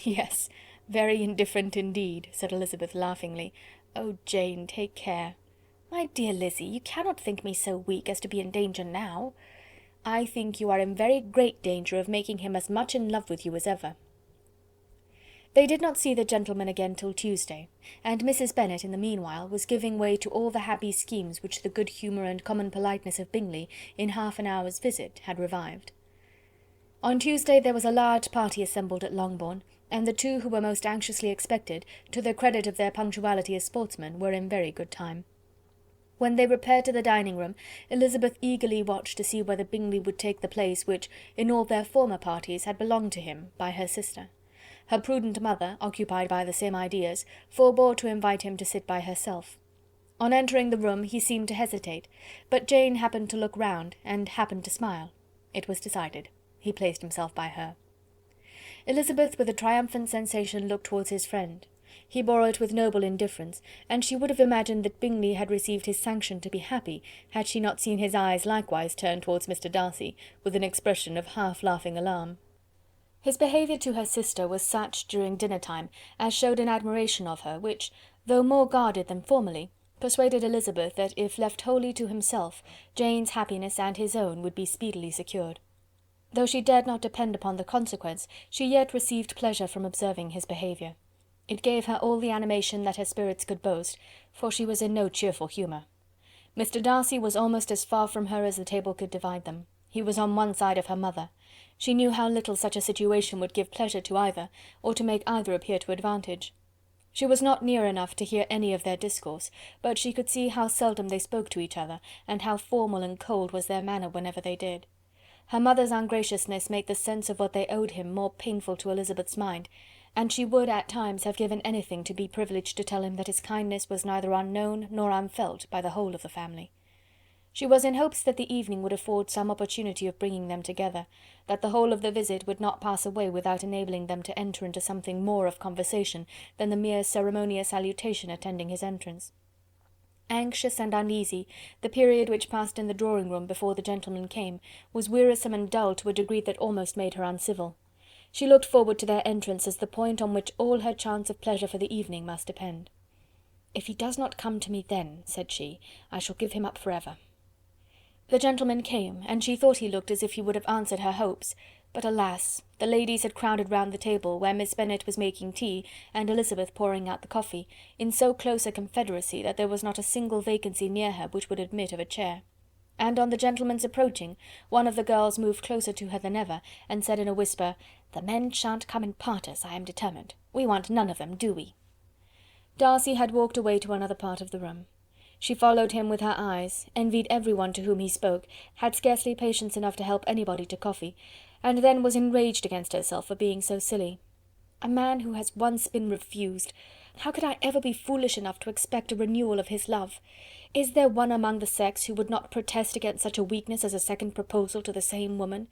"Yes, very indifferent indeed," said Elizabeth laughingly. "Oh, Jane, take care." "My dear Lizzy, you cannot think me so weak as to be in danger now." "I think you are in very great danger of making him as much in love with you as ever." They did not see the gentleman again till Tuesday, and Mrs. Bennet, in the meanwhile, was giving way to all the happy schemes which the good humour and common politeness of Bingley, in half an hour's visit, had revived. On Tuesday there was a large party assembled at Longbourn, and the 2 who were most anxiously expected, to the credit of their punctuality as sportsmen, were in very good time. When they repaired to the dining-room, Elizabeth eagerly watched to see whether Bingley would take the place which, in all their former parties, had belonged to him, by her sister. Her prudent mother, occupied by the same ideas, forbore to invite him to sit by herself. On entering the room he seemed to hesitate, but Jane happened to look round, and happened to smile. It was decided. He placed himself by her. Elizabeth, with a triumphant sensation, looked towards his friend. He bore it with noble indifference, and she would have imagined that Bingley had received his sanction to be happy, had she not seen his eyes likewise turn towards Mr. Darcy, with an expression of half-laughing alarm. His behaviour to her sister was such, during dinner-time, as showed an admiration of her, which, though more guarded than formerly, persuaded Elizabeth that if left wholly to himself, Jane's happiness and his own would be speedily secured. Though she dared not depend upon the consequence, she yet received pleasure from observing his behaviour. It gave her all the animation that her spirits could boast, for she was in no cheerful humour. Mr. Darcy was almost as far from her as the table could divide them. He was on one side of her mother. She knew how little such a situation would give pleasure to either, or to make either appear to advantage. She was not near enough to hear any of their discourse, but she could see how seldom they spoke to each other, and how formal and cold was their manner whenever they did. Her mother's ungraciousness made the sense of what they owed him more painful to Elizabeth's mind, and she would at times have given anything to be privileged to tell him that his kindness was neither unknown nor unfelt by the whole of the family. She was in hopes that the evening would afford some opportunity of bringing them together, that the whole of the visit would not pass away without enabling them to enter into something more of conversation than the mere ceremonious salutation attending his entrance. Anxious and uneasy, the period which passed in the drawing-room before the gentlemen came was wearisome and dull to a degree that almost made her uncivil. She looked forward to their entrance as the point on which all her chance of pleasure for the evening must depend. "If he does not come to me then," said she, "I shall give him up for ever." The gentleman came, and she thought he looked as if he would have answered her hopes, but alas! the ladies had crowded round the table, where Miss Bennet was making tea, and Elizabeth pouring out the coffee, in so close a confederacy that there was not a single vacancy near her which would admit of a chair. And on the gentleman's approaching, one of the girls moved closer to her than ever, and said in a whisper, "The men shan't come and part us, I am determined. We want none of them, do we?" Darcy had walked away to another part of the room. She followed him with her eyes, envied everyone to whom he spoke, had scarcely patience enough to help anybody to coffee, and then was enraged against herself for being so silly. A man who has once been refused! How could I ever be foolish enough to expect a renewal of his love? Is there one among the sex who would not protest against such a weakness as a second proposal to the same woman?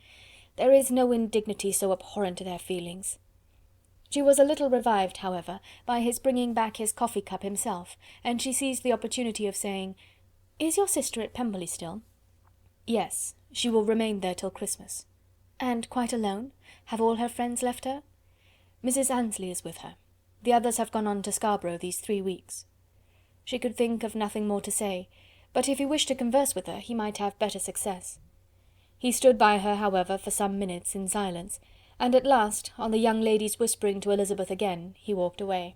There is no indignity so abhorrent to their feelings. She was a little revived, however, by his bringing back his coffee cup himself, and she seized the opportunity of saying, "Is your sister at Pemberley still?" "Yes, she will remain there till Christmas." "And quite alone? Have all her friends left her?" "Mrs. Annesley is with her. The others have gone on to Scarborough these 3 weeks." She could think of nothing more to say, but if he wished to converse with her, he might have better success. He stood by her, however, for some minutes in silence, and at last, on the young lady's whispering to Elizabeth again, he walked away.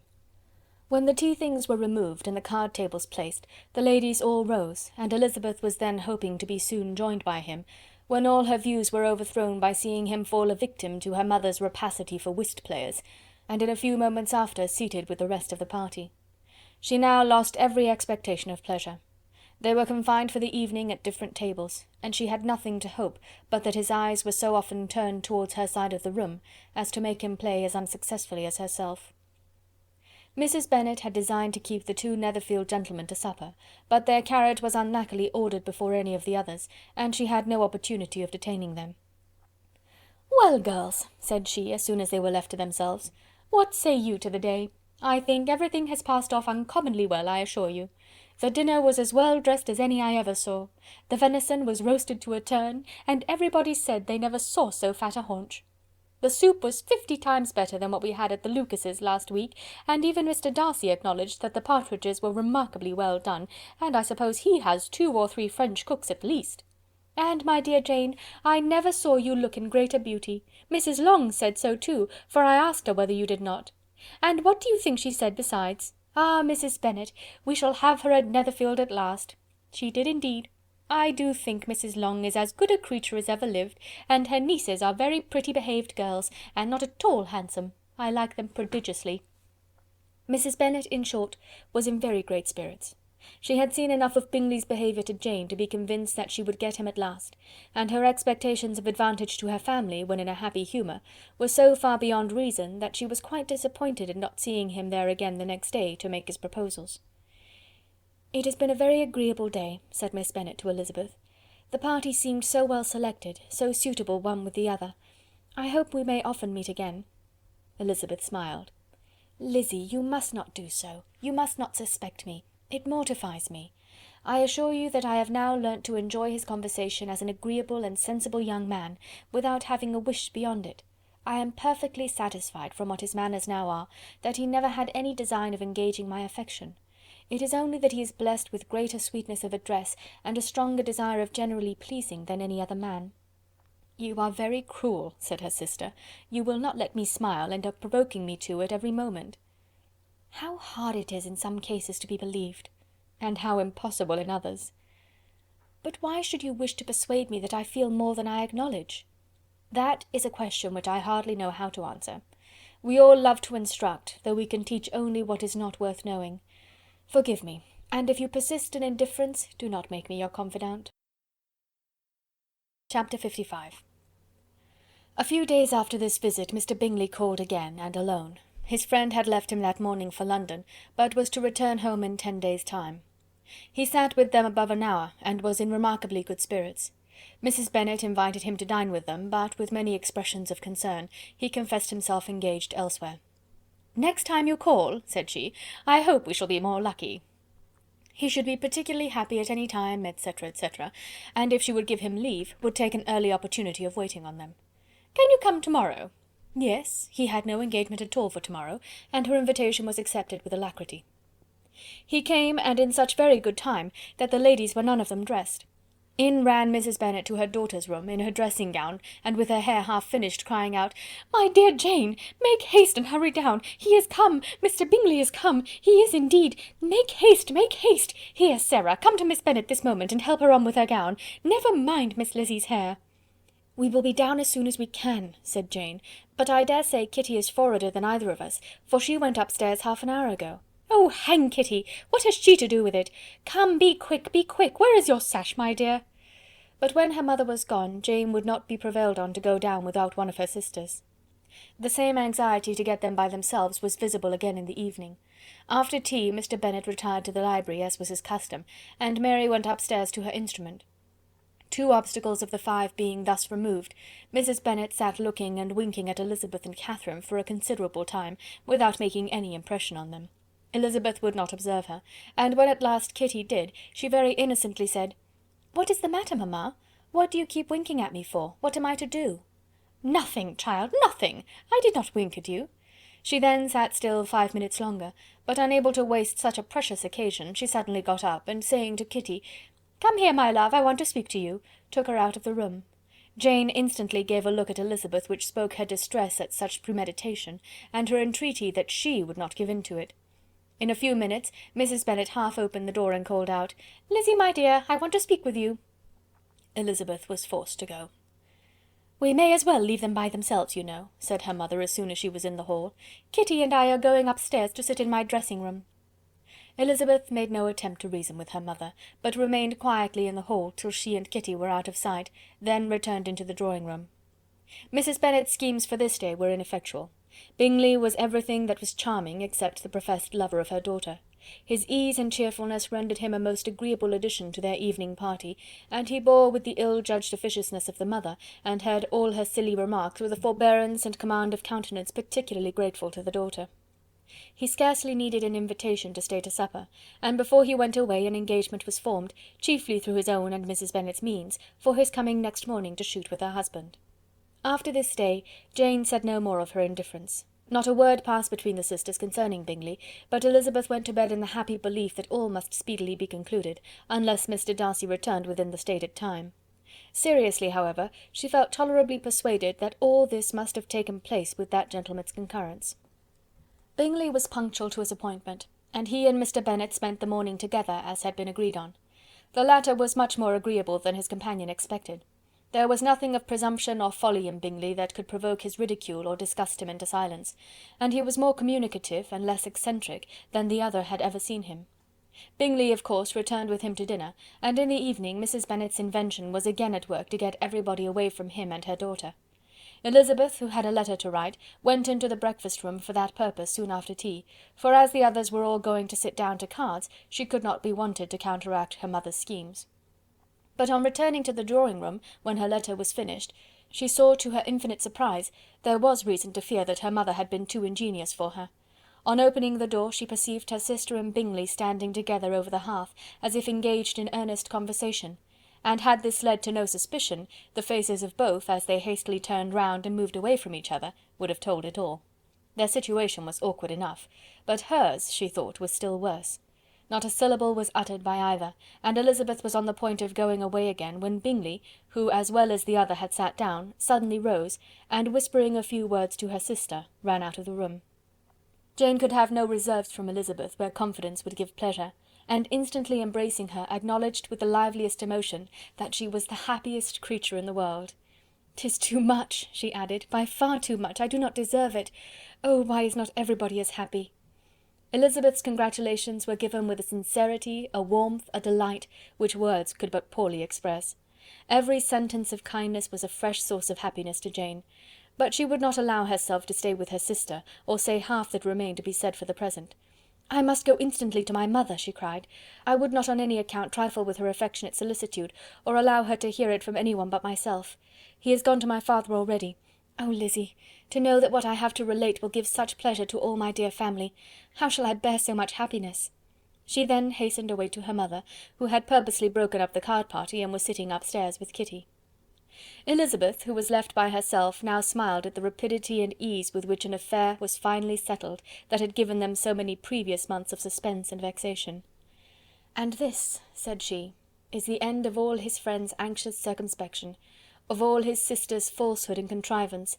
When the tea things were removed and the card tables placed, the ladies all rose, and Elizabeth was then hoping to be soon joined by him, when all her views were overthrown by seeing him fall a victim to her mother's rapacity for whist players, and in a few moments after seated with the rest of the party. She now lost every expectation of pleasure. They were confined for the evening at different tables, and she had nothing to hope but that his eyes were so often turned towards her side of the room as to make him play as unsuccessfully as herself. Mrs. Bennet had designed to keep the 2 Netherfield gentlemen to supper, but their carriage was unluckily ordered before any of the others, and she had no opportunity of detaining them. "Well, girls," said she, as soon as they were left to themselves, "what say you to the day? I think everything has passed off uncommonly well, I assure you. The dinner was as well dressed as any I ever saw. The venison was roasted to a turn, and everybody said they never saw so fat a haunch. The soup was 50 times better than what we had at the Lucases last week, and even Mr. Darcy acknowledged that the partridges were remarkably well done, and I suppose he has 2 or 3 French cooks at least. And, my dear Jane, I never saw you look in greater beauty. Mrs. Long said so too, for I asked her whether you did not. And what do you think she said besides? Ah, Mrs. Bennet, we shall have her at Netherfield at last. She did indeed. I do think Mrs. Long is as good a creature as ever lived, and her nieces are very pretty behaved girls, and not at all handsome. I like them prodigiously." Mrs. Bennet, in short, was in very great spirits. She had seen enough of Bingley's behaviour to Jane to be convinced that she would get him at last, and her expectations of advantage to her family, when in a happy humour, were so far beyond reason, that she was quite disappointed in not seeing him there again the next day to make his proposals. "It has been a very agreeable day," said Miss Bennet to Elizabeth. "The party seemed so well selected, so suitable one with the other. I hope we may often meet again." Elizabeth smiled. "Lizzy, you must not do so. You must not suspect me. It mortifies me. I assure you that I have now learnt to enjoy his conversation as an agreeable and sensible young man, without having a wish beyond it. I am perfectly satisfied, from what his manners now are, that he never had any design of engaging my affection. It is only that he is blessed with greater sweetness of address, and a stronger desire of generally pleasing, than any other man." "You are very cruel," said her sister. "You will not let me smile, and are provoking me to it every moment." "How hard it is in some cases to be believed!" "And how impossible in others." "But why should you wish to persuade me that I feel more than I acknowledge?" "That is a question which I hardly know how to answer. We all love to instruct, though we can teach only what is not worth knowing. Forgive me, and if you persist in indifference, do not make me your confidant." Chapter 55. A few days after this visit Mr. Bingley called again, and alone. His friend had left him that morning for London, but was to return home in 10 days' time. He sat with them above an hour, and was in remarkably good spirits. Mrs. Bennet invited him to dine with them, but, with many expressions of concern, he confessed himself engaged elsewhere. "Next time you call," said she, "I hope we shall be more lucky." He should be particularly happy at any time, etc., etc., and if she would give him leave, would take an early opportunity of waiting on them. "Can you come to-morrow?" Yes, he had no engagement at all for to-morrow, and her invitation was accepted with alacrity. He came, and in such very good time, that the ladies were none of them dressed. In ran Mrs. Bennet to her daughter's room, in her dressing gown, and with her hair half finished, crying out, "My dear Jane, make haste and hurry down! He is come! Mr. Bingley is come! He is indeed! Make haste, make haste! Here, Sarah, come to Miss Bennet this moment, and help her on with her gown. Never mind Miss Lizzie's hair." "We will be down as soon as we can," said Jane, "but I dare say Kitty is forwarder than either of us, for she went upstairs half an hour ago." "Oh, hang Kitty! What has she to do with it? Come, be quick, be quick! Where is your sash, my dear?" But when her mother was gone, Jane would not be prevailed on to go down without one of her sisters. The same anxiety to get them by themselves was visible again in the evening. After tea Mr. Bennet retired to the library, as was his custom, and Mary went upstairs to her instrument. Two obstacles of the five being thus removed, Mrs. Bennet sat looking and winking at Elizabeth and Catherine for a considerable time, without making any impression on them. Elizabeth would not observe her, and when at last Kitty did, she very innocently said, "What is the matter, mamma? What do you keep winking at me for? What am I to do?" "Nothing, child, nothing. I did not wink at you." She then sat still 5 minutes longer, but unable to waste such a precious occasion, she suddenly got up, and saying to Kitty, "Come here, my love, I want to speak to you," took her out of the room. Jane instantly gave a look at Elizabeth which spoke her distress at such premeditation, and her entreaty that she would not give in to it. In a few minutes Mrs. Bennet half opened the door and called out, "Lizzie, my dear, I want to speak with you." Elizabeth was forced to go. "We may as well leave them by themselves, you know," said her mother as soon as she was in the hall. "Kitty and I are going upstairs to sit in my dressing-room." Elizabeth made no attempt to reason with her mother, but remained quietly in the hall till she and Kitty were out of sight, then returned into the drawing-room. Mrs. Bennet's schemes for this day were ineffectual. Bingley was everything that was charming except the professed lover of her daughter. His ease and cheerfulness rendered him a most agreeable addition to their evening party, and he bore with the ill-judged officiousness of the mother, and heard all her silly remarks with a forbearance and command of countenance particularly grateful to the daughter. He scarcely needed an invitation to stay to supper, and before he went away an engagement was formed, chiefly through his own and Mrs. Bennet's means, for his coming next morning to shoot with her husband. After this day, Jane said no more of her indifference. Not a word passed between the sisters concerning Bingley, but Elizabeth went to bed in the happy belief that all must speedily be concluded, unless Mr. Darcy returned within the stated time. Seriously, however, she felt tolerably persuaded that all this must have taken place with that gentleman's concurrence. Bingley was punctual to his appointment, and he and Mr. Bennet spent the morning together, as had been agreed on. The latter was much more agreeable than his companion expected. There was nothing of presumption or folly in Bingley that could provoke his ridicule or disgust him into silence, and he was more communicative and less eccentric than the other had ever seen him. Bingley, of course, returned with him to dinner, and in the evening Mrs. Bennet's invention was again at work to get everybody away from him and her daughter. Elizabeth, who had a letter to write, went into the breakfast-room for that purpose soon after tea, for as the others were all going to sit down to cards, she could not be wanted to counteract her mother's schemes. But on returning to the drawing-room, when her letter was finished, she saw, to her infinite surprise, there was reason to fear that her mother had been too ingenious for her. On opening the door she perceived her sister and Bingley standing together over the hearth, as if engaged in earnest conversation, and had this led to no suspicion, the faces of both, as they hastily turned round and moved away from each other, would have told it all. Their situation was awkward enough, but hers, she thought, was still worse. Not a syllable was uttered by either, and Elizabeth was on the point of going away again, when Bingley, who as well as the other had sat down, suddenly rose, and whispering a few words to her sister, ran out of the room. Jane could have no reserves from Elizabeth where confidence would give pleasure, and instantly embracing her, acknowledged with the liveliest emotion that she was the happiest creature in the world. "'Tis too much," she added, "by far too much. I do not deserve it. Oh, why is not everybody as happy?" Elizabeth's congratulations were given with a sincerity, a warmth, a delight, which words could but poorly express. Every sentence of kindness was a fresh source of happiness to Jane, but she would not allow herself to stay with her sister, or say half that remained to be said for the present. "I must go instantly to my mother," she cried. "I would not on any account trifle with her affectionate solicitude, or allow her to hear it from any one but myself. He is gone to my father already. Oh, Lizzie, to know that what I have to relate will give such pleasure to all my dear family! How shall I bear so much happiness?" She then hastened away to her mother, who had purposely broken up the card party, and was sitting upstairs with Kitty. Elizabeth, who was left by herself, now smiled at the rapidity and ease with which an affair was finally settled that had given them so many previous months of suspense and vexation. "And this," said she, "is the end of all his friends' anxious circumspection, of all his sister's falsehood and contrivance,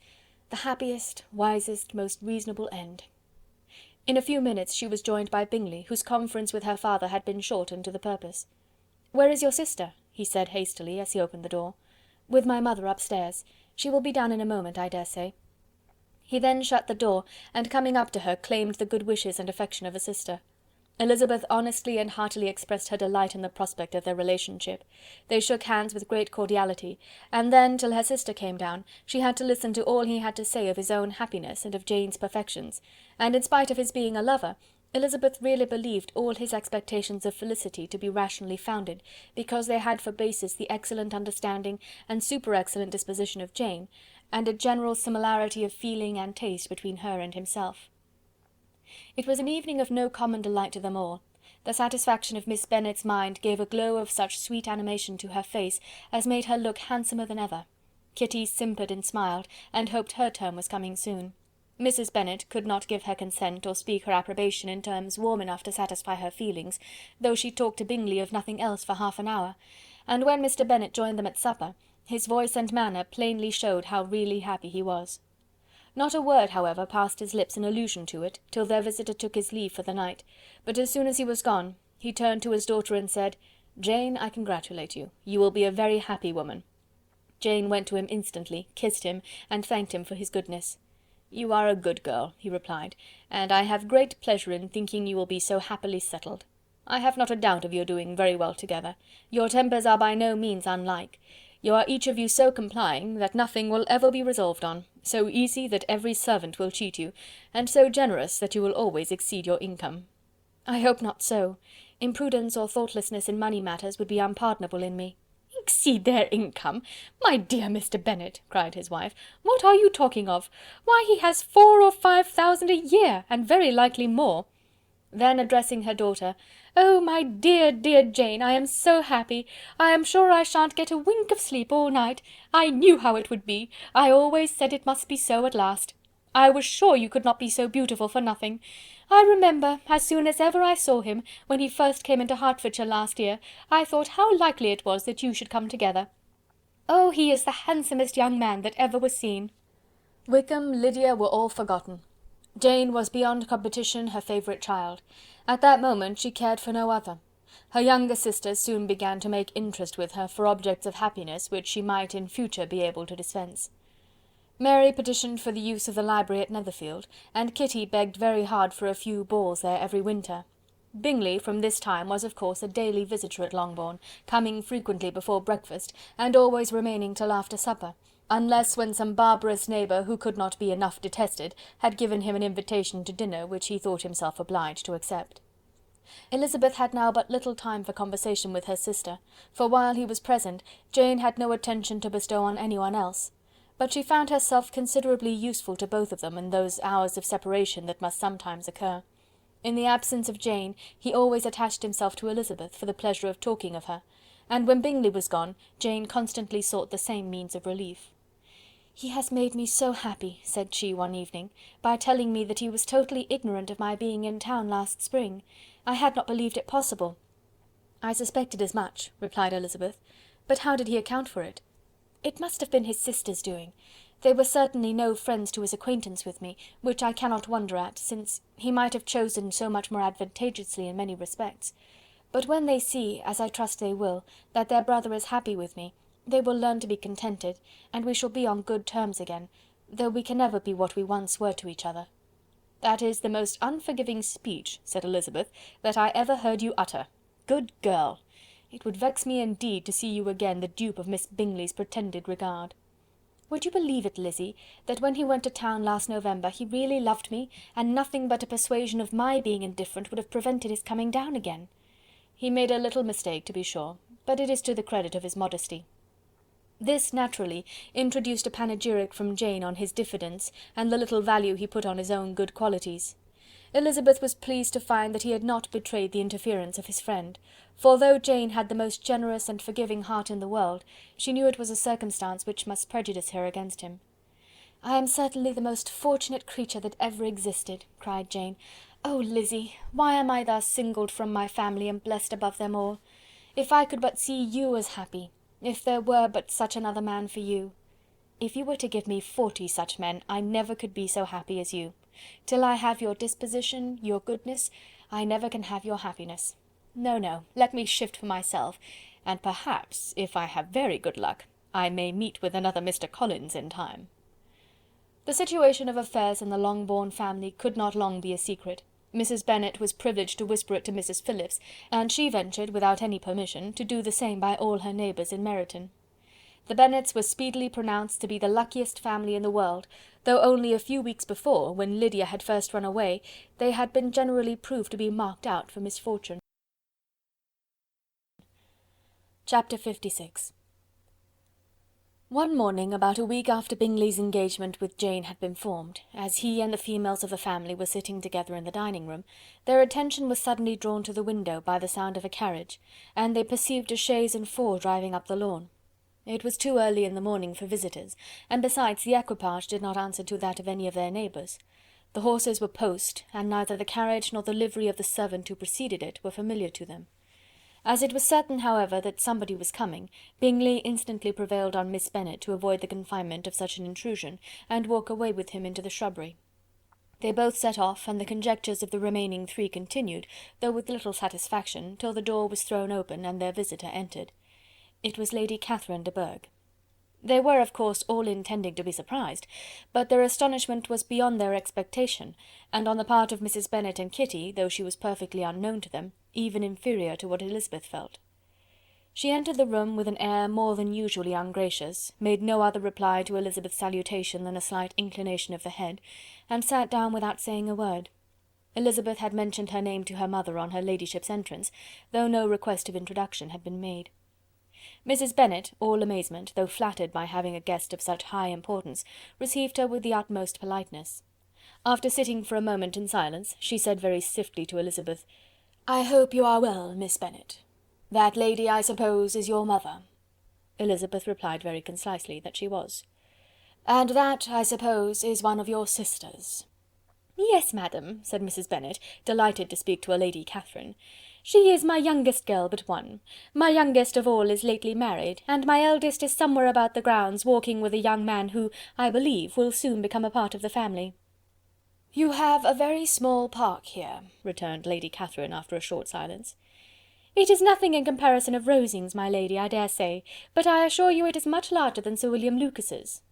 the happiest, wisest, most reasonable end." In a few minutes she was joined by Bingley, whose conference with her father had been short and to the purpose. "Where is your sister?" he said hastily, as he opened the door. "With my mother upstairs. She will be down in a moment, I dare say." He then shut the door, and coming up to her, claimed the good wishes and affection of a sister. Elizabeth honestly and heartily expressed her delight in the prospect of their relationship. They shook hands with great cordiality, and then, till her sister came down, she had to listen to all he had to say of his own happiness and of Jane's perfections, and in spite of his being a lover, Elizabeth really believed all his expectations of felicity to be rationally founded, because they had for basis the excellent understanding and super-excellent disposition of Jane, and a general similarity of feeling and taste between her and himself. It was an evening of no common delight to them all. The satisfaction of Miss Bennet's mind gave a glow of such sweet animation to her face as made her look handsomer than ever. Kitty simpered and smiled, and hoped her turn was coming soon. Mrs. Bennet could not give her consent or speak her approbation in terms warm enough to satisfy her feelings, though she talked to Bingley of nothing else for half an hour, and when Mr. Bennet joined them at supper, his voice and manner plainly showed how really happy he was. Not a word, however, passed his lips in allusion to it, till their visitor took his leave for the night, but as soon as he was gone, he turned to his daughter and said, "Jane, I congratulate you. You will be a very happy woman." Jane went to him instantly, kissed him, and thanked him for his goodness. "You are a good girl," he replied, "and I have great pleasure in thinking you will be so happily settled. I have not a doubt of your doing very well together. Your tempers are by no means unlike. You are each of you so complying, that nothing will ever be resolved on, so easy that every servant will cheat you, and so generous that you will always exceed your income." "I hope not so. Imprudence or thoughtlessness in money matters would be unpardonable in me." "Exceed their income! My dear Mr. Bennet," cried his wife, "what are you talking of? Why, he has 4,000 or 5,000 a year, and very likely more." Then addressing her daughter, "Oh, my dear, dear Jane, I am so happy! I am sure I shan't get a wink of sleep all night. I knew how it would be. I always said it must be so at last. I was sure you could not be so beautiful for nothing. I remember, as soon as ever I saw him, when he first came into Hertfordshire last year, I thought how likely it was that you should come together. Oh, he is the handsomest young man that ever was seen." Wickham, Lydia were all forgotten. Jane was beyond competition her favourite child. At that moment she cared for no other. Her younger sisters soon began to make interest with her for objects of happiness which she might in future be able to dispense. Mary petitioned for the use of the library at Netherfield, and Kitty begged very hard for a few balls there every winter. Bingley from this time was of course a daily visitor at Longbourn, coming frequently before breakfast, and always remaining till after supper, unless when some barbarous neighbour, who could not be enough detested, had given him an invitation to dinner which he thought himself obliged to accept. Elizabeth had now but little time for conversation with her sister, for while he was present, Jane had no attention to bestow on anyone else, but she found herself considerably useful to both of them in those hours of separation that must sometimes occur. In the absence of Jane, he always attached himself to Elizabeth for the pleasure of talking of her, and when Bingley was gone, Jane constantly sought the same means of relief. "He has made me so happy," said she one evening, "by telling me that he was totally ignorant of my being in town last spring. I had not believed it possible." "I suspected as much," replied Elizabeth, "but how did he account for it?" "It must have been his sister's doing. They were certainly no friends to his acquaintance with me, which I cannot wonder at, since he might have chosen so much more advantageously in many respects. But when they see, as I trust they will, that their brother is happy with me, they will learn to be contented, and we shall be on good terms again, though we can never be what we once were to each other." "That is the most unforgiving speech," said Elizabeth, "that I ever heard you utter. Good girl! It would vex me indeed to see you again the dupe of Miss Bingley's pretended regard." "Would you believe it, Lizzy, that when he went to town last November he really loved me, and nothing but a persuasion of my being indifferent would have prevented his coming down again?" "He made a little mistake, to be sure, but it is to the credit of his modesty." This, naturally, introduced a panegyric from Jane on his diffidence, and the little value he put on his own good qualities. Elizabeth was pleased to find that he had not betrayed the interference of his friend, for though Jane had the most generous and forgiving heart in the world, she knew it was a circumstance which must prejudice her against him. "I am certainly the most fortunate creature that ever existed," cried Jane. "Oh, Lizzy, why am I thus singled from my family and blessed above them all? If I could but see you as happy, if there were but such another man for you! If you were to give me 40 such men, I never could be so happy as you. Till I have your disposition, your goodness, I never can have your happiness. No, no, let me shift for myself, and perhaps, if I have very good luck, I may meet with another Mr. Collins in time." The situation of affairs in the Longbourn family could not long be a secret. Mrs. Bennet was privileged to whisper it to Mrs. Phillips, and she ventured, without any permission, to do the same by all her neighbours in Meryton. The Bennets were speedily pronounced to be the luckiest family in the world, though only a few weeks before, when Lydia had first run away, they had been generally proved to be marked out for misfortune. Chapter 56. One morning, about a week after Bingley's engagement with Jane had been formed, as he and the females of the family were sitting together in the dining-room, their attention was suddenly drawn to the window by the sound of a carriage, and they perceived a chaise and four driving up the lawn. It was too early in the morning for visitors, and besides the equipage did not answer to that of any of their neighbours. The horses were post, and neither the carriage nor the livery of the servant who preceded it were familiar to them. As it was certain, however, that somebody was coming, Bingley instantly prevailed on Miss Bennet to avoid the confinement of such an intrusion, and walk away with him into the shrubbery. They both set off, and the conjectures of the remaining three continued, though with little satisfaction, till the door was thrown open, and their visitor entered. It was Lady Catherine de Bourgh. They were, of course, all intending to be surprised, but their astonishment was beyond their expectation, and on the part of Mrs. Bennet and Kitty, though she was perfectly unknown to them, even inferior to what Elizabeth felt. She entered the room with an air more than usually ungracious, made no other reply to Elizabeth's salutation than a slight inclination of the head, and sat down without saying a word. Elizabeth had mentioned her name to her mother on her ladyship's entrance, though no request of introduction had been made. Mrs. Bennet, all amazement, though flattered by having a guest of such high importance, received her with the utmost politeness. After sitting for a moment in silence, she said very stiffly to Elizabeth, "I hope you are well, Miss Bennet. That lady, I suppose, is your mother?" Elizabeth replied very concisely that she was. "And that, I suppose, is one of your sisters?" "Yes, madam," said Mrs. Bennet, delighted to speak to a Lady Catherine. "She is my youngest girl but one. My youngest of all is lately married, and my eldest is somewhere about the grounds walking with a young man who, I believe, will soon become a part of the family." "You have a very small park here," returned Lady Catherine after a short silence. "It is nothing in comparison of Rosings, my lady, I dare say, but I assure you it is much larger than Sir William Lucas's."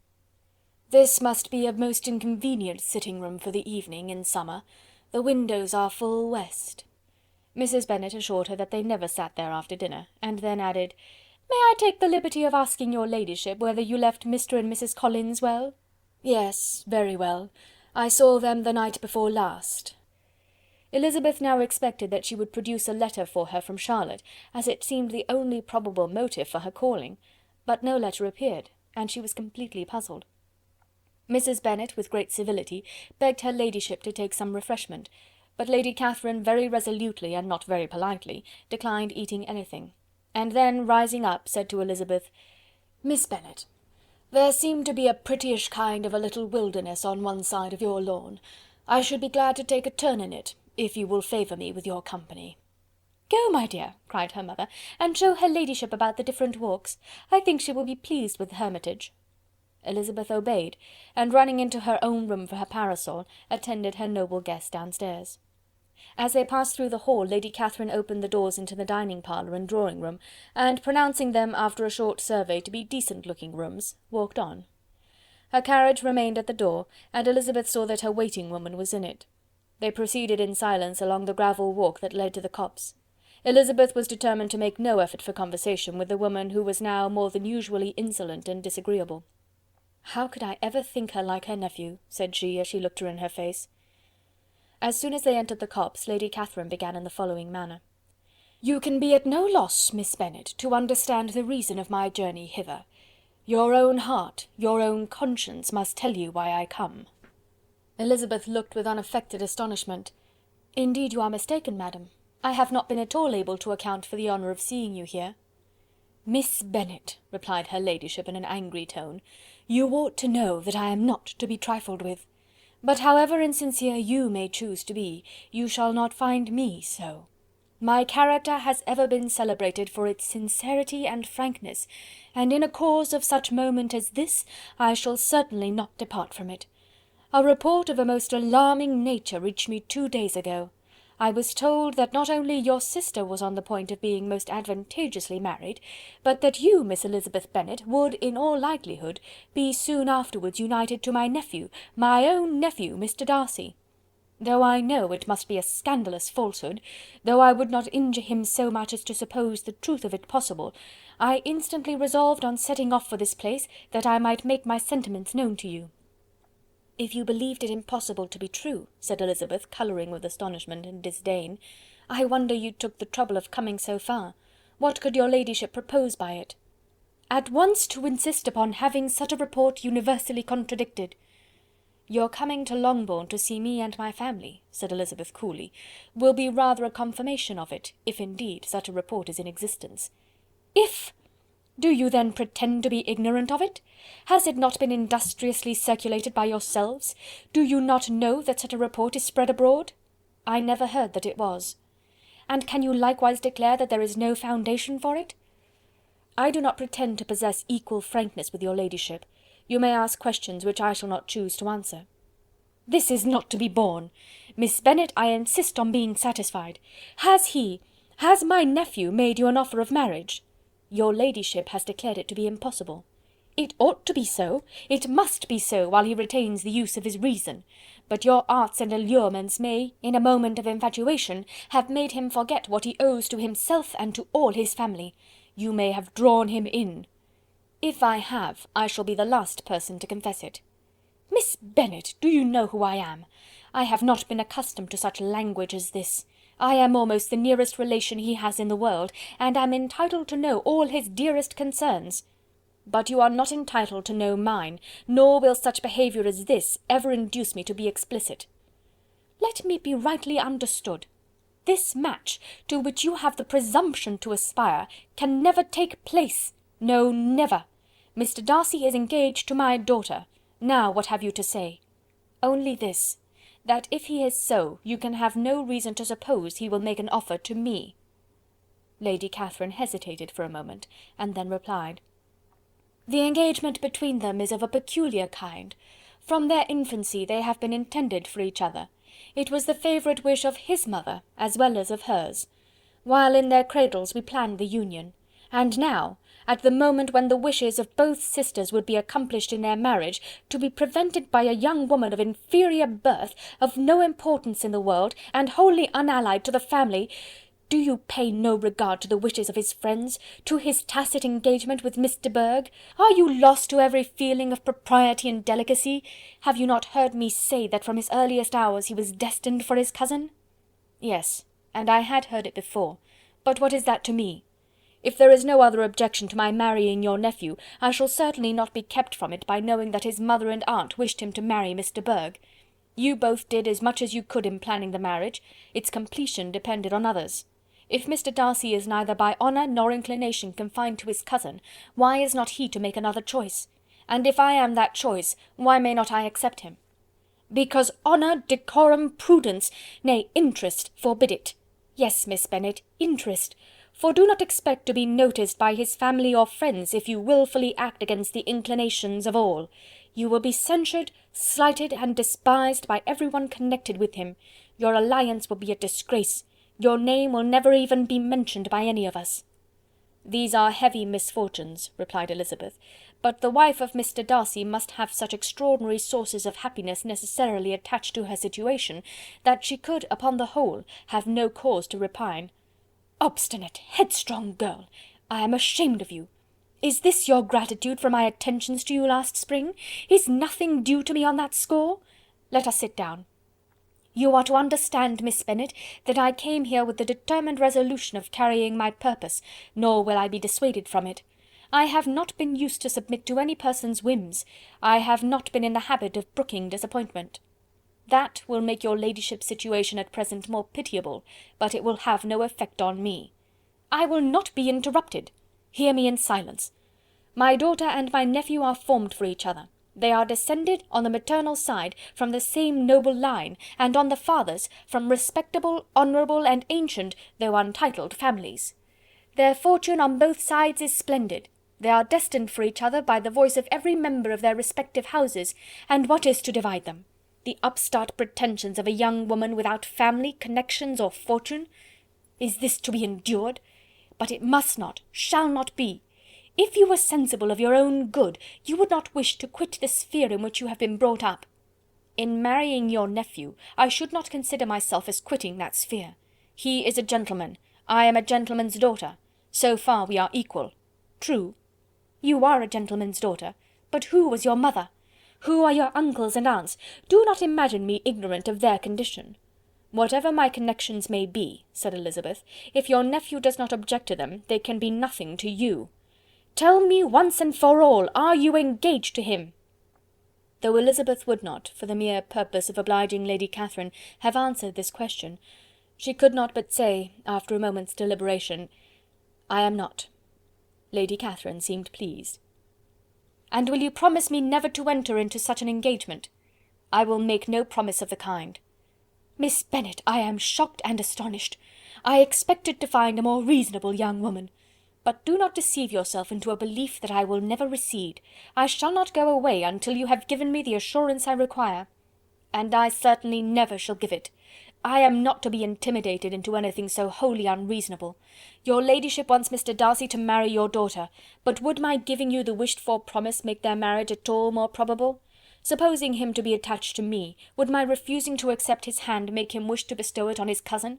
"This must be a most inconvenient sitting-room for the evening, in summer. The windows are full west." Mrs. Bennet assured her that they never sat there after dinner, and then added, "May I take the liberty of asking your ladyship whether you left Mr. and Mrs. Collins well?" "Yes, very well. I saw them the night before last." Elizabeth now expected that she would produce a letter for her from Charlotte, as it seemed the only probable motive for her calling, but no letter appeared, and she was completely puzzled. Mrs. Bennet, with great civility, begged her ladyship to take some refreshment, but Lady Catherine very resolutely, and not very politely, declined eating anything, and then, rising up, said to Elizabeth, "Miss Bennet, there seemed to be a prettyish kind of a little wilderness on one side of your lawn. I should be glad to take a turn in it, if you will favour me with your company." "Go, my dear," cried her mother, "and show her ladyship about the different walks. I think she will be pleased with the Hermitage." Elizabeth obeyed, and running into her own room for her parasol, attended her noble guest downstairs. As they passed through the hall, Lady Catherine opened the doors into the dining parlour and drawing room, and pronouncing them, after a short survey, to be decent-looking rooms, walked on. Her carriage remained at the door, and Elizabeth saw that her waiting-woman was in it. They proceeded in silence along the gravel walk that led to the copse. Elizabeth was determined to make no effort for conversation with the woman who was now more than usually insolent and disagreeable. "How could I ever think her like her nephew?" said she, as she looked her in her face. As soon as they entered the copse, Lady Catherine began in the following manner. "You can be at no loss, Miss Bennet, to understand the reason of my journey hither. Your own heart, your own conscience must tell you why I come." Elizabeth looked with unaffected astonishment. "Indeed you are mistaken, madam. I have not been at all able to account for the honour of seeing you here." "Miss Bennet," replied her ladyship in an angry tone, "you ought to know that I am not to be trifled with. But however insincere you may choose to be, you shall not find me so. My character has ever been celebrated for its sincerity and frankness, and in a cause of such moment as this, I shall certainly not depart from it. A report of a most alarming nature reached me 2 days ago. I was told that not only your sister was on the point of being most advantageously married, but that you, Miss Elizabeth Bennet, would, in all likelihood, be soon afterwards united to my nephew, my own nephew, Mr. Darcy. Though I know it must be a scandalous falsehood, though I would not injure him so much as to suppose the truth of it possible, I instantly resolved on setting off for this place, that I might make my sentiments known to you." "If you believed it impossible to be true," said Elizabeth, colouring with astonishment and disdain, "I wonder you took the trouble of coming so far. What could your ladyship propose by it?" "At once to insist upon having such a report universally contradicted." "Your coming to Longbourn to see me and my family," said Elizabeth coolly, "will be rather a confirmation of it, if indeed such a report is in existence." "If! Do you then pretend to be ignorant of it? Has it not been industriously circulated by yourselves? Do you not know that such a report is spread abroad?" "I never heard that it was." "And can you likewise declare that there is no foundation for it?" "I do not pretend to possess equal frankness with your ladyship. You may ask questions which I shall not choose to answer." "This is not to be borne. Miss Bennet, I insist on being satisfied. Has my nephew made you an offer of marriage?" "Your ladyship has declared it to be impossible." "It ought to be so, it must be so, while he retains the use of his reason. But your arts and allurements may, in a moment of infatuation, have made him forget what he owes to himself and to all his family. You may have drawn him in." "If I have, I shall be the last person to confess it." "Miss Bennet, do you know who I am? I have not been accustomed to such language as this. I am almost the nearest relation he has in the world, and am entitled to know all his dearest concerns." "But you are not entitled to know mine, nor will such behaviour as this ever induce me to be explicit." "Let me be rightly understood. This match, to which you have the presumption to aspire, can never take place. No, never. Mr. Darcy is engaged to my daughter. Now what have you to say?" "Only this, that if he is so, you can have no reason to suppose he will make an offer to me." Lady Catherine hesitated for a moment, and then replied: "The engagement between them is of a peculiar kind. From their infancy they have been intended for each other. It was the favourite wish of his mother as well as of hers. While in their cradles we planned the union, and now, at the moment when the wishes of both sisters would be accomplished in their marriage, to be prevented by a young woman of inferior birth, of no importance in the world, and wholly unallied to the family. Do you pay no regard to the wishes of his friends, to his tacit engagement with Miss de Bourgh? Are you lost to every feeling of propriety and delicacy? Have you not heard me say that from his earliest hours he was destined for his cousin?" "Yes, and I had heard it before, but what is that to me? If there is no other objection to my marrying your nephew, I shall certainly not be kept from it by knowing that his mother and aunt wished him to marry Miss de Bourgh. You both did as much as you could in planning the marriage. Its completion depended on others. If Mr. Darcy is neither by honour nor inclination confined to his cousin, why is not he to make another choice? And if I am that choice, why may not I accept him?" "Because honour, decorum, prudence, nay, interest, forbid it. Yes, Miss Bennet, interest. For do not expect to be noticed by his family or friends if you wilfully act against the inclinations of all. You will be censured, slighted, and despised by every one connected with him. Your alliance will be a disgrace. Your name will never even be mentioned by any of us." "These are heavy misfortunes," replied Elizabeth, "but the wife of Mr. Darcy must have such extraordinary sources of happiness necessarily attached to her situation, that she could, upon the whole, have no cause to repine." "Obstinate, headstrong girl! I am ashamed of you. Is this your gratitude for my attentions to you last spring? Is nothing due to me on that score? Let us sit down. You are to understand, Miss Bennet, that I came here with the determined resolution of carrying my purpose, nor will I be dissuaded from it. I have not been used to submit to any person's whims. I have not been in the habit of brooking disappointment." That will make your ladyship's situation at present more pitiable, but it will have no effect on me." "I will not be interrupted. Hear me in silence. My daughter and my nephew are formed for each other. They are descended, on the maternal side, from the same noble line, and on the father's, from respectable, honourable, and ancient, though untitled families. Their fortune on both sides is splendid. They are destined for each other by the voice of every member of their respective houses, and what is to divide them? The upstart pretensions of a young woman without family, connections, or fortune? Is this to be endured? But it must not, shall not be. If you were sensible of your own good, you would not wish to quit the sphere in which you have been brought up. In marrying your nephew, I should not consider myself as quitting that sphere. He is a gentleman, I am a gentleman's daughter. So far we are equal. True. You are a gentleman's daughter, but who was your mother? Who are your uncles and aunts? Do not imagine me ignorant of their condition." "Whatever my connections may be," said Elizabeth, "if your nephew does not object to them, they can be nothing to you. Tell me once and for all, are you engaged to him?" Though Elizabeth would not, for the mere purpose of obliging Lady Catherine, have answered this question, she could not but say, after a moment's deliberation, "I am not." Lady Catherine seemed pleased. "And will you promise me never to enter into such an engagement?" "I will make no promise of the kind." "Miss Bennet, I am shocked and astonished. I expected to find a more reasonable young woman. But do not deceive yourself into a belief that I will never recede. I shall not go away until you have given me the assurance I require. And I certainly never shall give it. I am not to be intimidated into anything so wholly unreasonable. Your ladyship wants Mr. Darcy to marry your daughter, but would my giving you the wished-for promise make their marriage at all more probable? Supposing him to be attached to me, would my refusing to accept his hand make him wish to bestow it on his cousin?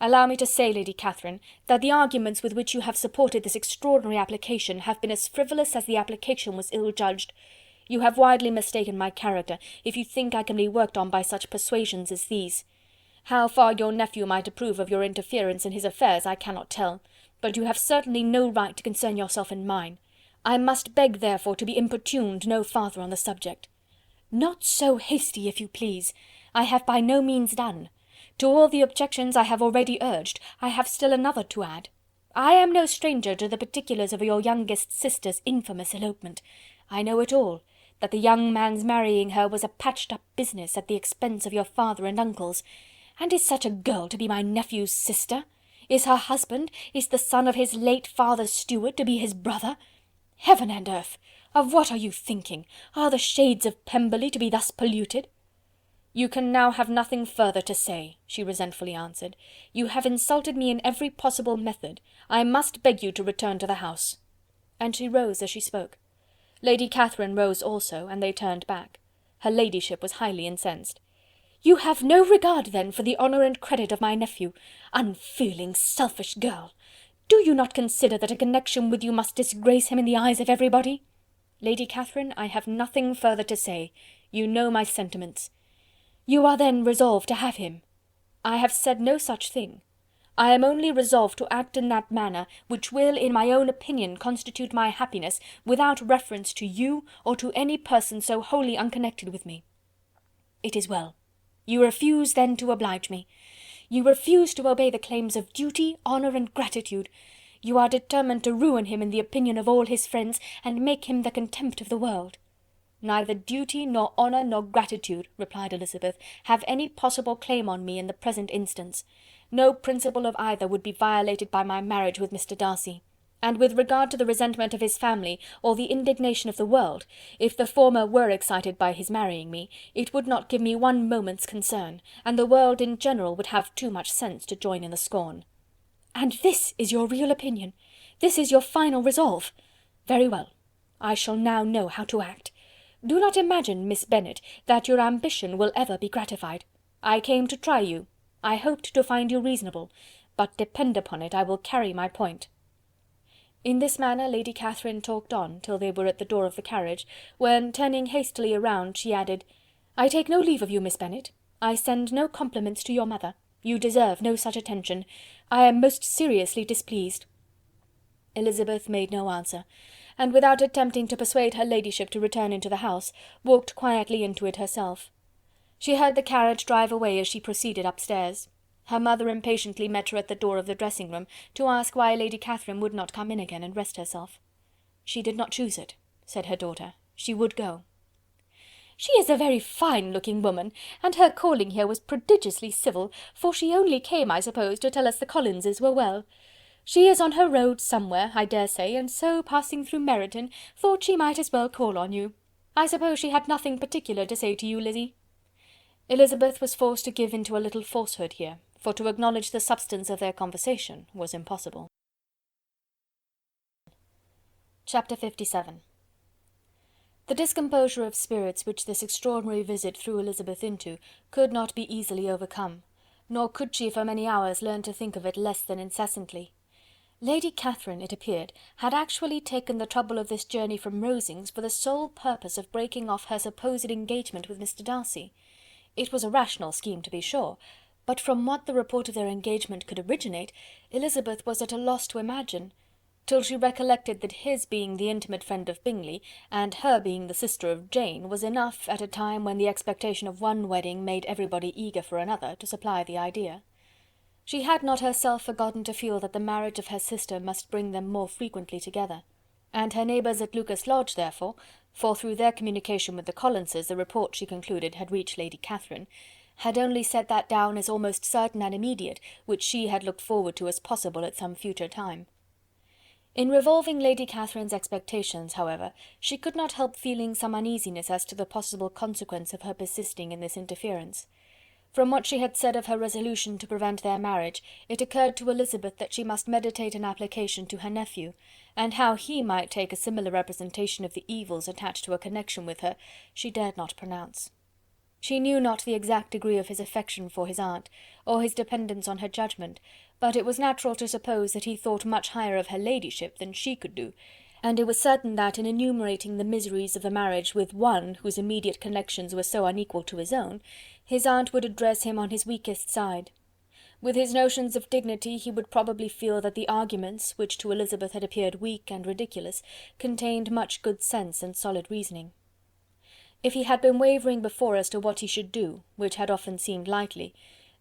Allow me to say, Lady Catherine, that the arguments with which you have supported this extraordinary application have been as frivolous as the application was ill-judged. You have widely mistaken my character, if you think I can be worked on by such persuasions as these. How far your nephew might approve of your interference in his affairs I cannot tell, but you have certainly no right to concern yourself in mine. I must beg, therefore, to be importuned no farther on the subject." "Not so hasty, if you please. I have by no means done. To all the objections I have already urged, I have still another to add. I am no stranger to the particulars of your youngest sister's infamous elopement. I know it all, that the young man's marrying her was a patched-up business at the expense of your father and uncles. And is such a girl to be my nephew's sister? Is her husband, is the son of his late father's steward, to be his brother? Heaven and earth! Of what are you thinking? Are the shades of Pemberley to be thus polluted?" "You can now have nothing further to say," she resentfully answered. "You have insulted me in every possible method. I must beg you to return to the house." And she rose as she spoke. Lady Catherine rose also, and they turned back. Her ladyship was highly incensed. "You have no regard, then, for the honour and credit of my nephew. Unfeeling, selfish girl! Do you not consider that a connection with you must disgrace him in the eyes of everybody?" "Lady Catherine, I have nothing further to say. You know my sentiments." "You are then resolved to have him?" "I have said no such thing. I am only resolved to act in that manner which will, in my own opinion, constitute my happiness, without reference to you, or to any person so wholly unconnected with me." "It is well. You refuse, then, to oblige me. You refuse to obey the claims of duty, honour, and gratitude. You are determined to ruin him in the opinion of all his friends, and make him the contempt of the world." "Neither duty, nor honour, nor gratitude," replied Elizabeth, "have any possible claim on me in the present instance. No principle of either would be violated by my marriage with Mr. Darcy. And with regard to the resentment of his family, or the indignation of the world, if the former were excited by his marrying me, it would not give me one moment's concern, and the world in general would have too much sense to join in the scorn." "And this is your real opinion? This is your final resolve? Very well. I shall now know how to act. Do not imagine, Miss Bennet, that your ambition will ever be gratified. I came to try you. I hoped to find you reasonable, but depend upon it I will carry my point." In this manner Lady Catherine talked on, till they were at the door of the carriage, when, turning hastily around, she added, "I take no leave of you, Miss Bennet. I send no compliments to your mother. You deserve no such attention. I am most seriously displeased." Elizabeth made no answer, and without attempting to persuade her ladyship to return into the house, walked quietly into it herself. She heard the carriage drive away as she proceeded upstairs. Her mother impatiently met her at the door of the dressing-room, to ask why Lady Catherine would not come in again and rest herself. "She did not choose it," said her daughter. "She would go." "She is a very fine-looking woman, and her calling here was prodigiously civil, for she only came, I suppose, to tell us the Collinses were well. She is on her road somewhere, I dare say, and so, passing through Meryton, thought she might as well call on you. I suppose she had nothing particular to say to you, Lizzy?" Elizabeth was forced to give into a little falsehood here, for to acknowledge the substance of their conversation was impossible. Chapter 57. The discomposure of spirits which this extraordinary visit threw Elizabeth into could not be easily overcome, nor could she for many hours learn to think of it less than incessantly. Lady Catherine, it appeared, had actually taken the trouble of this journey from Rosings for the sole purpose of breaking off her supposed engagement with Mr. Darcy. It was a rational scheme, to be sure, but from what the report of their engagement could originate, Elizabeth was at a loss to imagine, till she recollected that his being the intimate friend of Bingley, and her being the sister of Jane, was enough, at a time when the expectation of one wedding made everybody eager for another, to supply the idea. She had not herself forgotten to feel that the marriage of her sister must bring them more frequently together, and her neighbours at Lucas Lodge, therefore, for through their communication with the Collinses the report, she concluded, had reached Lady Catherine, had only set that down as almost certain and immediate, which she had looked forward to as possible at some future time. In revolving Lady Catherine's expectations, however, she could not help feeling some uneasiness as to the possible consequence of her persisting in this interference. From what she had said of her resolution to prevent their marriage, it occurred to Elizabeth that she must meditate an application to her nephew, and how he might take a similar representation of the evils attached to a connection with her, she dared not pronounce. She knew not the exact degree of his affection for his aunt, or his dependence on her judgment, but it was natural to suppose that he thought much higher of her ladyship than she could do, and it was certain that, in enumerating the miseries of the marriage with one whose immediate connections were so unequal to his own, his aunt would address him on his weakest side. With his notions of dignity he would probably feel that the arguments, which to Elizabeth had appeared weak and ridiculous, contained much good sense and solid reasoning. If he had been wavering before as to what he should do, which had often seemed likely,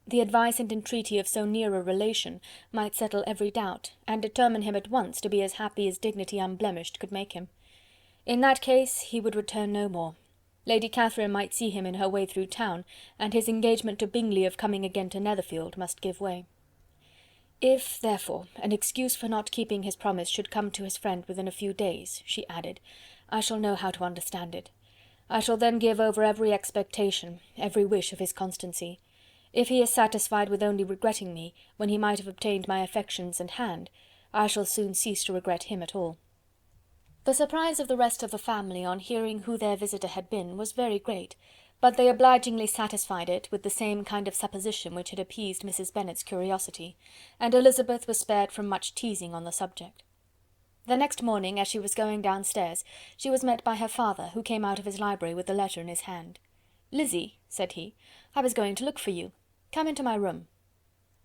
the advice and entreaty of so near a relation might settle every doubt, and determine him at once to be as happy as dignity unblemished could make him. In that case he would return no more. Lady Catherine might see him in her way through town, and his engagement to Bingley of coming again to Netherfield must give way. If, therefore, an excuse for not keeping his promise should come to his friend within a few days, she added, I shall know how to understand it. I shall then give over every expectation, every wish of his constancy. If he is satisfied with only regretting me, when he might have obtained my affections and hand, I shall soon cease to regret him at all. The surprise of the rest of the family on hearing who their visitor had been was very great, but they obligingly satisfied it with the same kind of supposition which had appeased Mrs. Bennet's curiosity, and Elizabeth was spared from much teasing on the subject. The next morning, as she was going downstairs, she was met by her father, who came out of his library with the letter in his hand. "Lizzy," said he, "I was going to look for you. Come into my room."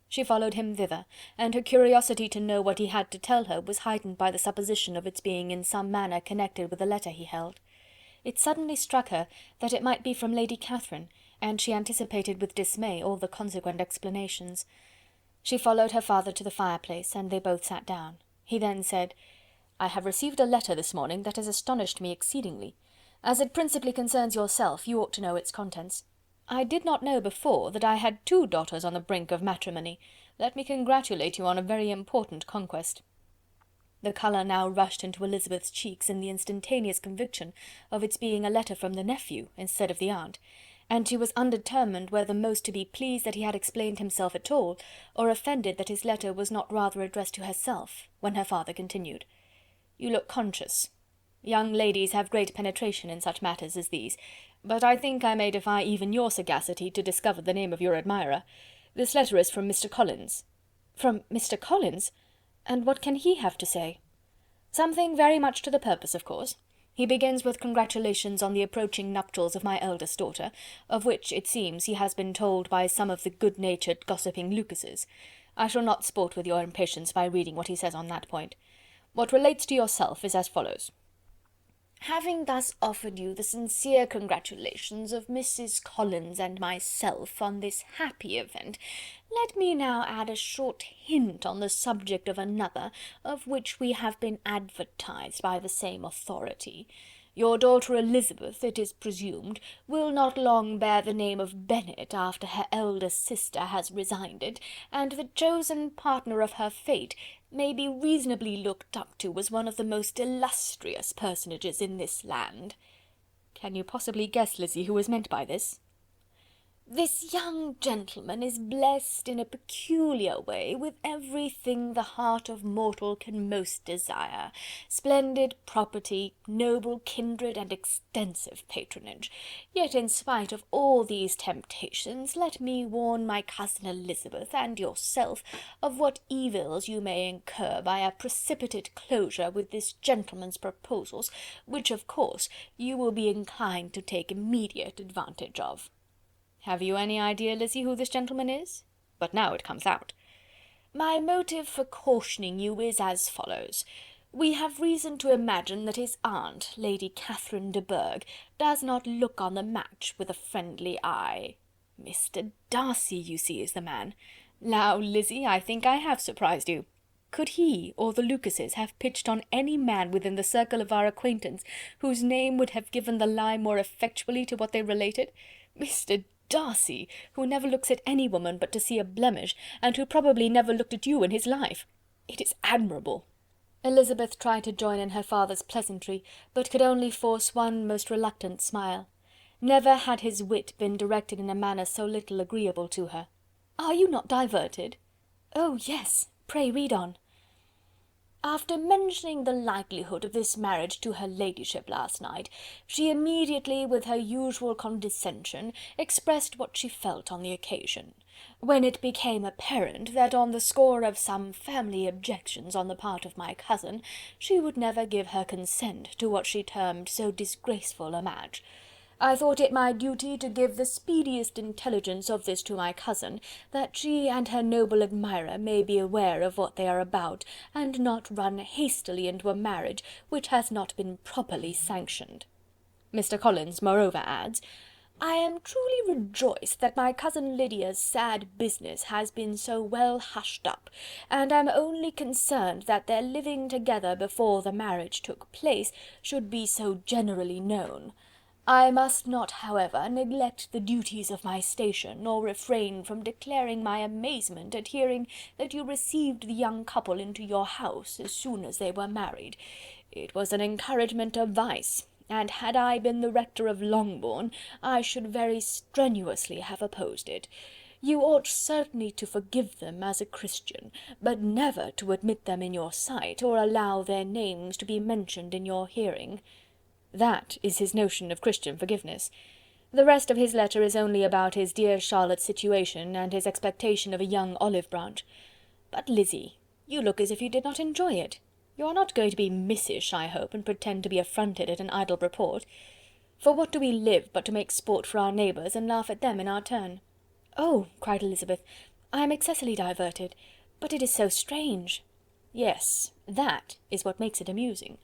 She followed him thither, and her curiosity to know what he had to tell her was heightened by the supposition of its being in some manner connected with the letter he held. It suddenly struck her that it might be from Lady Catherine, and she anticipated with dismay all the consequent explanations. She followed her father to the fireplace, and they both sat down. He then said, "I have received a letter this morning that has astonished me exceedingly. As it principally concerns yourself, you ought to know its contents. I did not know before that I had 2 daughters on the brink of matrimony. Let me congratulate you on a very important conquest." The colour now rushed into Elizabeth's cheeks in the instantaneous conviction of its being a letter from the nephew instead of the aunt, and she was undetermined whether most to be pleased that he had explained himself at all, or offended that his letter was not rather addressed to herself, when her father continued, "You look conscious. Young ladies have great penetration in such matters as these, but I think I may defy even your sagacity to discover the name of your admirer. This letter is from Mr. Collins." "From Mr. Collins? And what can he have to say?" "Something very much to the purpose, of course. He begins with congratulations on the approaching nuptials of my eldest daughter, of which, it seems, he has been told by some of the good-natured gossiping Lucases. I shall not sport with your impatience by reading what he says on that point. What relates to yourself is as follows. Having thus offered you the sincere congratulations of Mrs. Collins and myself on this happy event, let me now add a short hint on the subject of another, of which we have been advertised by the same authority. Your daughter Elizabeth, it is presumed, will not long bear the name of Bennet after her elder sister has resigned it, and the chosen partner of her fate may be reasonably looked up to as one of the most illustrious personages in this land. Can you possibly guess, Lizzy, who is meant by this? This young gentleman is blessed in a peculiar way with everything the heart of mortal can most desire: splendid property, noble kindred, and extensive patronage. Yet in spite of all these temptations, let me warn my cousin Elizabeth and yourself of what evils you may incur by a precipitate closure with this gentleman's proposals, which of course you will be inclined to take immediate advantage of. Have you any idea, Lizzy, who this gentleman is? But now it comes out. My motive for cautioning you is as follows. We have reason to imagine that his aunt, Lady Catherine de Bourgh, does not look on the match with a friendly eye. Mr. Darcy, you see, is the man. Now, Lizzy, I think I have surprised you. Could he or the Lucases have pitched on any man within the circle of our acquaintance, whose name would have given the lie more effectually to what they related? Mr. Darcy, who never looks at any woman but to see a blemish, and who probably never looked at you in his life. It is admirable." Elizabeth tried to join in her father's pleasantry, but could only force one most reluctant smile. Never had his wit been directed in a manner so little agreeable to her. "Are you not diverted?" "Oh, yes, pray read on." "After mentioning the likelihood of this marriage to her ladyship last night, she immediately, with her usual condescension, expressed what she felt on the occasion. When it became apparent that on the score of some family objections on the part of my cousin, she would never give her consent to what she termed so disgraceful a match, I thought it my duty to give the speediest intelligence of this to my cousin, that she and her noble admirer may be aware of what they are about, and not run hastily into a marriage which has not been properly sanctioned. Mr. Collins moreover adds, I am truly rejoiced that my cousin Lydia's sad business has been so well hushed up, and am only concerned that their living together before the marriage took place should be so generally known. I must not, however, neglect the duties of my station, nor refrain from declaring my amazement at hearing that you received the young couple into your house as soon as they were married. It was an encouragement of vice, and had I been the rector of Longbourn, I should very strenuously have opposed it. You ought certainly to forgive them as a Christian, but never to admit them in your sight, or allow their names to be mentioned in your hearing. That is his notion of Christian forgiveness. The rest of his letter is only about his dear Charlotte's situation, and his expectation of a young olive branch. But, Lizzy, you look as if you did not enjoy it. You are not going to be missish, I hope, and pretend to be affronted at an idle report. For what do we live but to make sport for our neighbours, and laugh at them in our turn? "Oh," cried Elizabeth, "I am excessively diverted, but it is so strange." "Yes, that is what makes it amusing.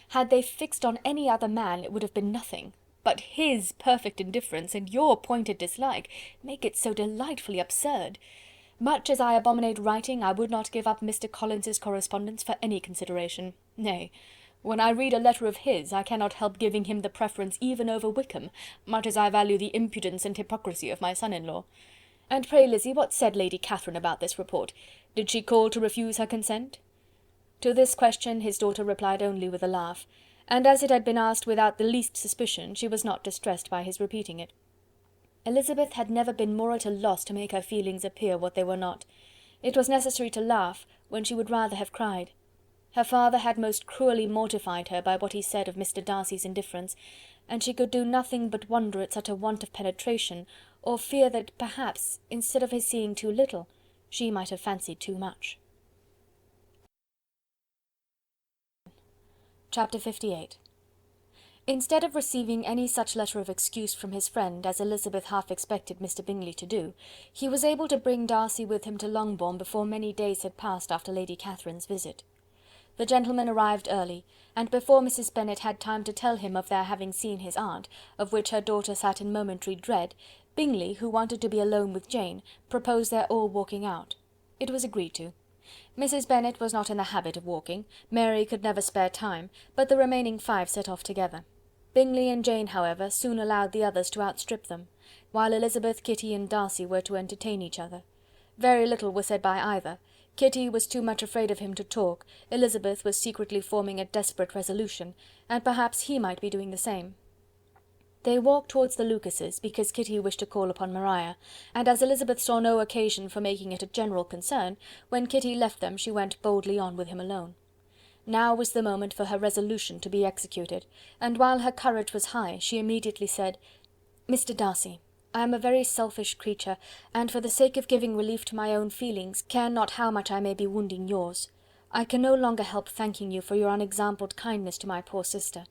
Had they fixed on any other man it would have been nothing, but his perfect indifference and your pointed dislike make it so delightfully absurd. Much as I abominate writing, I would not give up Mr. Collins's correspondence for any consideration. Nay, when I read a letter of his, I cannot help giving him the preference even over Wickham, much as I value the impudence and hypocrisy of my son-in-law. And pray, Lizzy, what said Lady Catherine about this report? Did she call to refuse her consent?" To this question his daughter replied only with a laugh, and as it had been asked without the least suspicion, she was not distressed by his repeating it. Elizabeth had never been more at a loss to make her feelings appear what they were not. It was necessary to laugh, when she would rather have cried. Her father had most cruelly mortified her by what he said of Mr. Darcy's indifference, and she could do nothing but wonder at such a want of penetration, or fear that perhaps, instead of his seeing too little, she might have fancied too much. Chapter 58. Instead of receiving any such letter of excuse from his friend as Elizabeth half expected Mr. Bingley to do, he was able to bring Darcy with him to Longbourn before many days had passed after Lady Catherine's visit. The gentleman arrived early, and before Mrs. Bennet had time to tell him of their having seen his aunt, of which her daughter sat in momentary dread, Bingley, who wanted to be alone with Jane, proposed their all walking out. It was agreed to. Mrs. Bennet was not in the habit of walking, Mary could never spare time, but the remaining 5 set off together. Bingley and Jane, however, soon allowed the others to outstrip them, while Elizabeth, Kitty, and Darcy were to entertain each other. Very little was said by either. Kitty was too much afraid of him to talk, Elizabeth was secretly forming a desperate resolution, and perhaps he might be doing the same. They walked towards the Lucases, because Kitty wished to call upon Maria, and as Elizabeth saw no occasion for making it a general concern, when Kitty left them she went boldly on with him alone. Now was the moment for her resolution to be executed, and while her courage was high, she immediately said, "Mr. Darcy, I am a very selfish creature, and for the sake of giving relief to my own feelings, care not how much I may be wounding yours. I can no longer help thanking you for your unexampled kindness to my poor sister.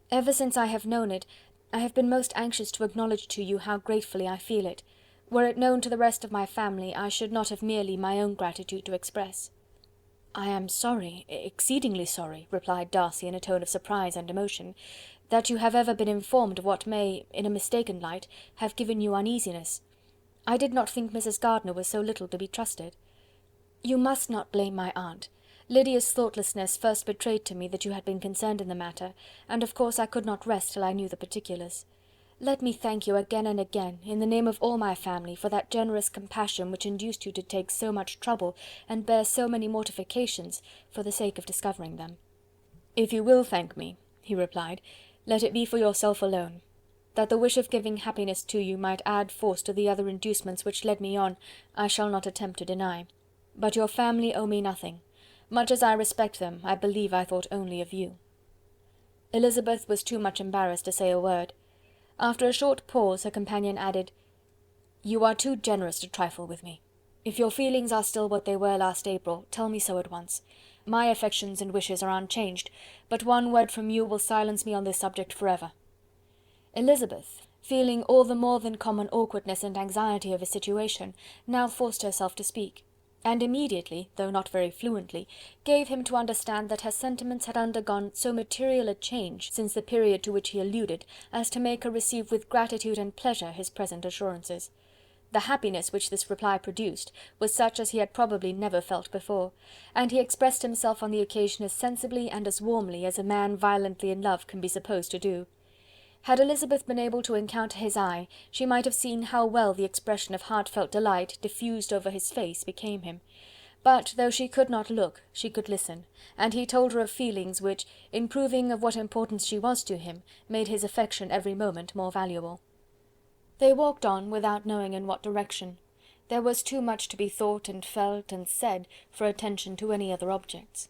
Ever since I have known it, I have been most anxious to acknowledge to you how gratefully I feel it. Were it known to the rest of my family, I should not have merely my own gratitude to express." "I am sorry, exceedingly sorry," replied Darcy in a tone of surprise and emotion, "that you have ever been informed of what may, in a mistaken light, have given you uneasiness. I did not think Mrs. Gardiner was so little to be trusted. You must not blame my aunt. Lydia's thoughtlessness first betrayed to me that you had been concerned in the matter, and of course I could not rest till I knew the particulars. Let me thank you again and again, in the name of all my family, for that generous compassion which induced you to take so much trouble and bear so many mortifications for the sake of discovering them." "If you will thank me," he replied, "let it be for yourself alone. That the wish of giving happiness to you might add force to the other inducements which led me on, I shall not attempt to deny. But your family owe me nothing. Much as I respect them, I believe I thought only of you." Elizabeth was too much embarrassed to say a word. After a short pause, her companion added, "You are too generous to trifle with me. If your feelings are still what they were last April, tell me so at once. My affections and wishes are unchanged, but one word from you will silence me on this subject for ever." Elizabeth, feeling all the more than common awkwardness and anxiety of his situation, now forced herself to speak, and immediately, though not very fluently, gave him to understand that her sentiments had undergone so material a change since the period to which he alluded, as to make her receive with gratitude and pleasure his present assurances. The happiness which this reply produced was such as he had probably never felt before, and he expressed himself on the occasion as sensibly and as warmly as a man violently in love can be supposed to do. Had Elizabeth been able to encounter his eye, she might have seen how well the expression of heartfelt delight diffused over his face became him. But though she could not look, she could listen, and he told her of feelings which, in proving of what importance she was to him, made his affection every moment more valuable. They walked on without knowing in what direction. There was too much to be thought and felt and said for attention to any other objects.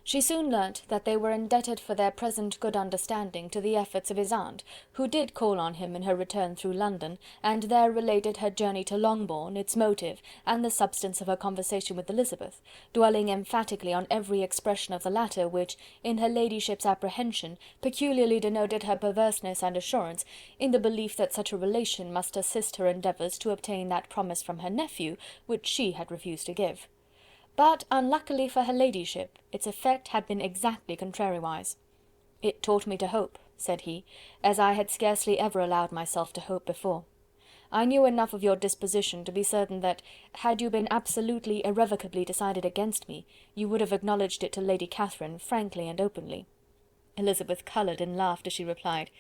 She soon learnt that they were indebted for their present good understanding to the efforts of his aunt, who did call on him in her return through London, and there related her journey to Longbourn, its motive, and the substance of her conversation with Elizabeth, dwelling emphatically on every expression of the latter, which, in her ladyship's apprehension, peculiarly denoted her perverseness and assurance, in the belief that such a relation must assist her endeavours to obtain that promise from her nephew, which she had refused to give. But, unluckily for her ladyship, its effect had been exactly contrariwise. "It taught me to hope," said he, "as I had scarcely ever allowed myself to hope before. I knew enough of your disposition to be certain that, had you been absolutely, irrevocably decided against me, you would have acknowledged it to Lady Catherine frankly and openly." Elizabeth coloured and laughed as she replied,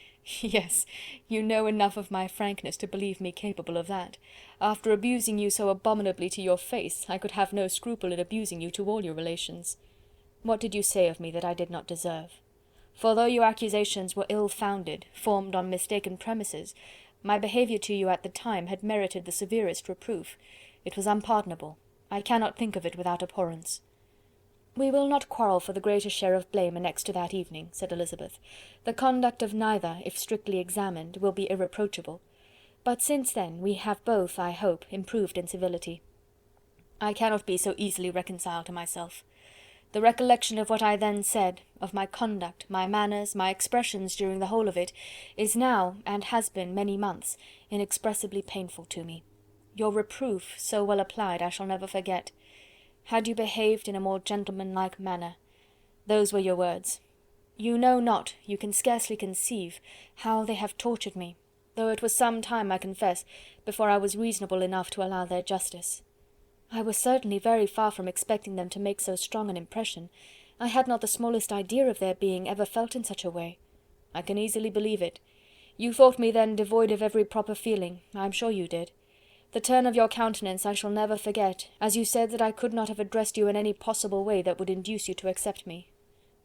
"Yes, you know enough of my frankness to believe me capable of that. After abusing you so abominably to your face, I could have no scruple in abusing you to all your relations. What did you say of me that I did not deserve? For though your accusations were ill-founded, formed on mistaken premises, my behaviour to you at the time had merited the severest reproof. It was unpardonable. I cannot think of it without abhorrence." "We will not quarrel for the greater share of blame annexed to that evening," said Elizabeth. "The conduct of neither, if strictly examined, will be irreproachable. But since then we have both, I hope, improved in civility. I cannot be so easily reconciled to myself. The recollection of what I then said, of my conduct, my manners, my expressions during the whole of it, is now, and has been many months, inexpressibly painful to me. Your reproof, so well applied, I shall never forget. Had you behaved in a more gentlemanlike manner, Those were your words. You know not, you can scarcely conceive, how they have tortured me, though it was some time, I confess, before I was reasonable enough to allow their justice. I was certainly very far from expecting them to make so strong an impression. I had not the smallest idea of their being ever felt in such a way. I can easily believe it. You thought me then devoid of every proper feeling, I am sure you did. The turn of your countenance I shall never forget, as you said that I could not have addressed you in any possible way that would induce you to accept me.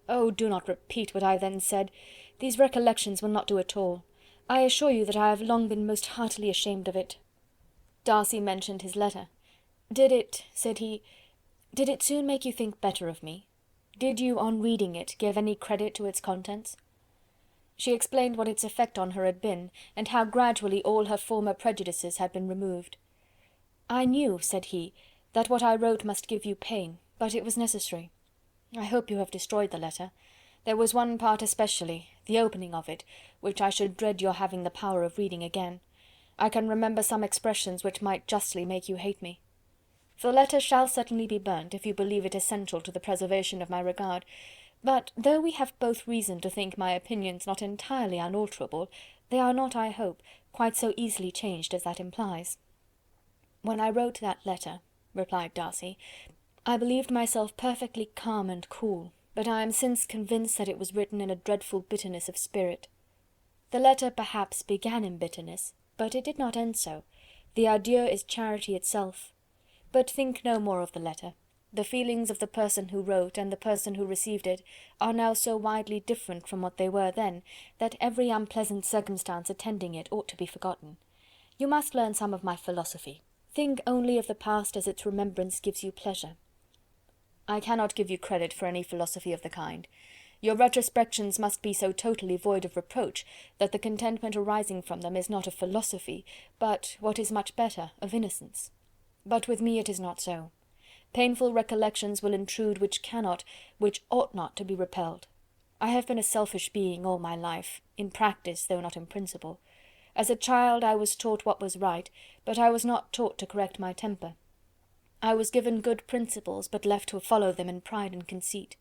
Oh, do not repeat what I then said. These recollections will not do at all. I assure you that I have long been most heartily ashamed of it. Darcy mentioned his letter. Did it, said he, did it soon make you think better of me? Did you, on reading it, give any credit to its contents? She explained what its effect on her had been, and how gradually all her former prejudices had been removed. "I knew," said he, "that what I wrote must give you pain, but it was necessary. I hope you have destroyed the letter. There was one part especially, the opening of it, which I should dread your having the power of reading again. I can remember some expressions which might justly make you hate me. The letter shall certainly be burnt, if you believe it essential to the preservation of my regard. But though we have both reason to think my opinions not entirely unalterable, they are not, I hope, quite so easily changed as that implies." "When I wrote that letter," replied Darcy, "I believed myself perfectly calm and cool, but I am since convinced that it was written in a dreadful bitterness of spirit. The letter perhaps began in bitterness, but it did not end so. The adieu is charity itself. But think no more of the letter. The feelings of the person who wrote and the person who received it are now so widely different from what they were then, that every unpleasant circumstance attending it ought to be forgotten. You must learn some of my philosophy. Think only of the past as its remembrance gives you pleasure." "I cannot give you credit for any philosophy of the kind. Your retrospections must be so totally void of reproach, that the contentment arising from them is not of philosophy, but, what is much better, of innocence. But with me it is not so. Painful recollections will intrude which cannot, which ought not to be repelled. I have been a selfish being all my life, in practice though not in principle. As a child I was taught what was right, but I was not taught to correct my temper. I was given good principles, but left to follow them in pride and conceit.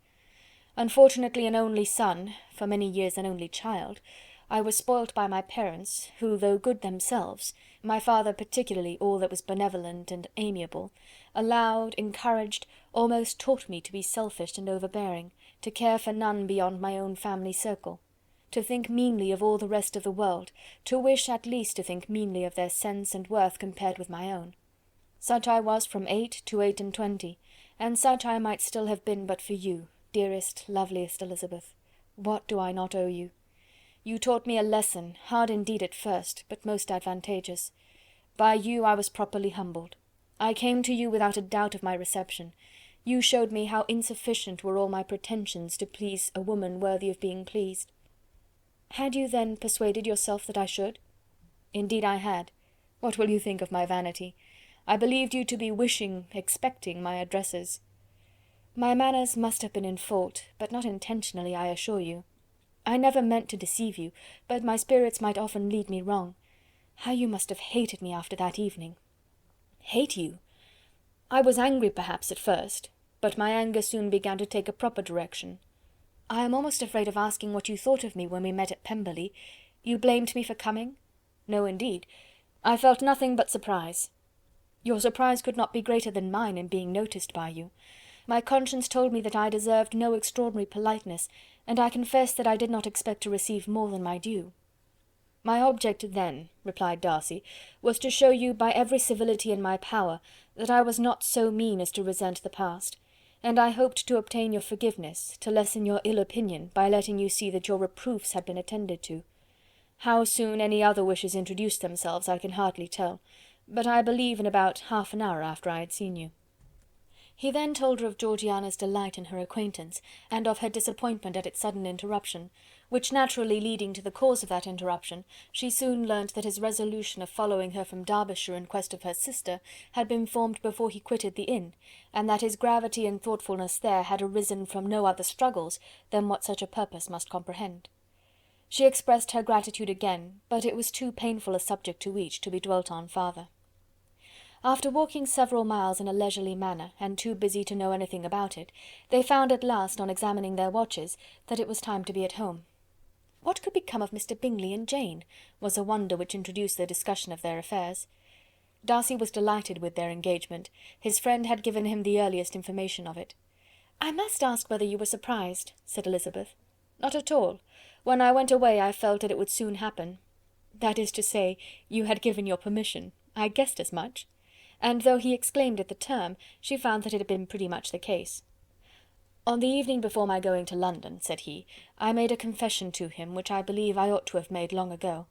Unfortunately an only son, for many years an only child, I was spoilt by my parents, who, though good themselves, my father particularly all that was benevolent and amiable, allowed, encouraged, almost taught me to be selfish and overbearing, to care for none beyond my own family circle, to think meanly of all the rest of the world, to wish at least to think meanly of their sense and worth compared with my own. Such I was from 8 to 28, and such I might still have been but for you, dearest, loveliest Elizabeth. What do I not owe you? You taught me a lesson, hard indeed at first, but most advantageous. By you I was properly humbled. I came to you without a doubt of my reception. You showed me how insufficient were all my pretensions to please a woman worthy of being pleased. Had you then persuaded yourself that I should? Indeed I had. What will you think of my vanity? I believed you to be wishing, expecting my addresses. My manners must have been in fault, but not intentionally, I assure you. I never meant to deceive you, but my spirits might often lead me wrong. How you must have hated me after that evening! Hate you? I was angry perhaps at first, but my anger soon began to take a proper direction. I am almost afraid of asking what you thought of me when we met at Pemberley. You blamed me for coming? No, indeed. I felt nothing but surprise. Your surprise could not be greater than mine in being noticed by you. My conscience told me that I deserved no extraordinary politeness, and I confess that I did not expect to receive more than my due. My object then, replied Darcy, was to show you by every civility in my power that I was not so mean as to resent the past, and I hoped to obtain your forgiveness, to lessen your ill opinion by letting you see that your reproofs had been attended to. How soon any other wishes introduced themselves I can hardly tell, but I believe in about half an hour after I had seen you. He then told her of Georgiana's delight in her acquaintance, and of her disappointment at its sudden interruption, which naturally leading to the cause of that interruption, she soon learnt that his resolution of following her from Derbyshire in quest of her sister had been formed before he quitted the inn, and that his gravity and thoughtfulness there had arisen from no other struggles than what such a purpose must comprehend. She expressed her gratitude again, but it was too painful a subject to each to be dwelt on farther. After walking several miles in a leisurely manner, and too busy to know anything about it, they found at last, on examining their watches, that it was time to be at home. What could become of Mr. Bingley and Jane, was a wonder which introduced the discussion of their affairs. Darcy was delighted with their engagement. His friend had given him the earliest information of it. "I must ask whether you were surprised," said Elizabeth. "Not at all. When I went away I felt that it would soon happen. That is to say, you had given your permission. I guessed as much." And though he exclaimed at the term, she found that it had been pretty much the case. "On the evening before my going to London," said he, "I made a confession to him, which I believe I ought to have made long ago.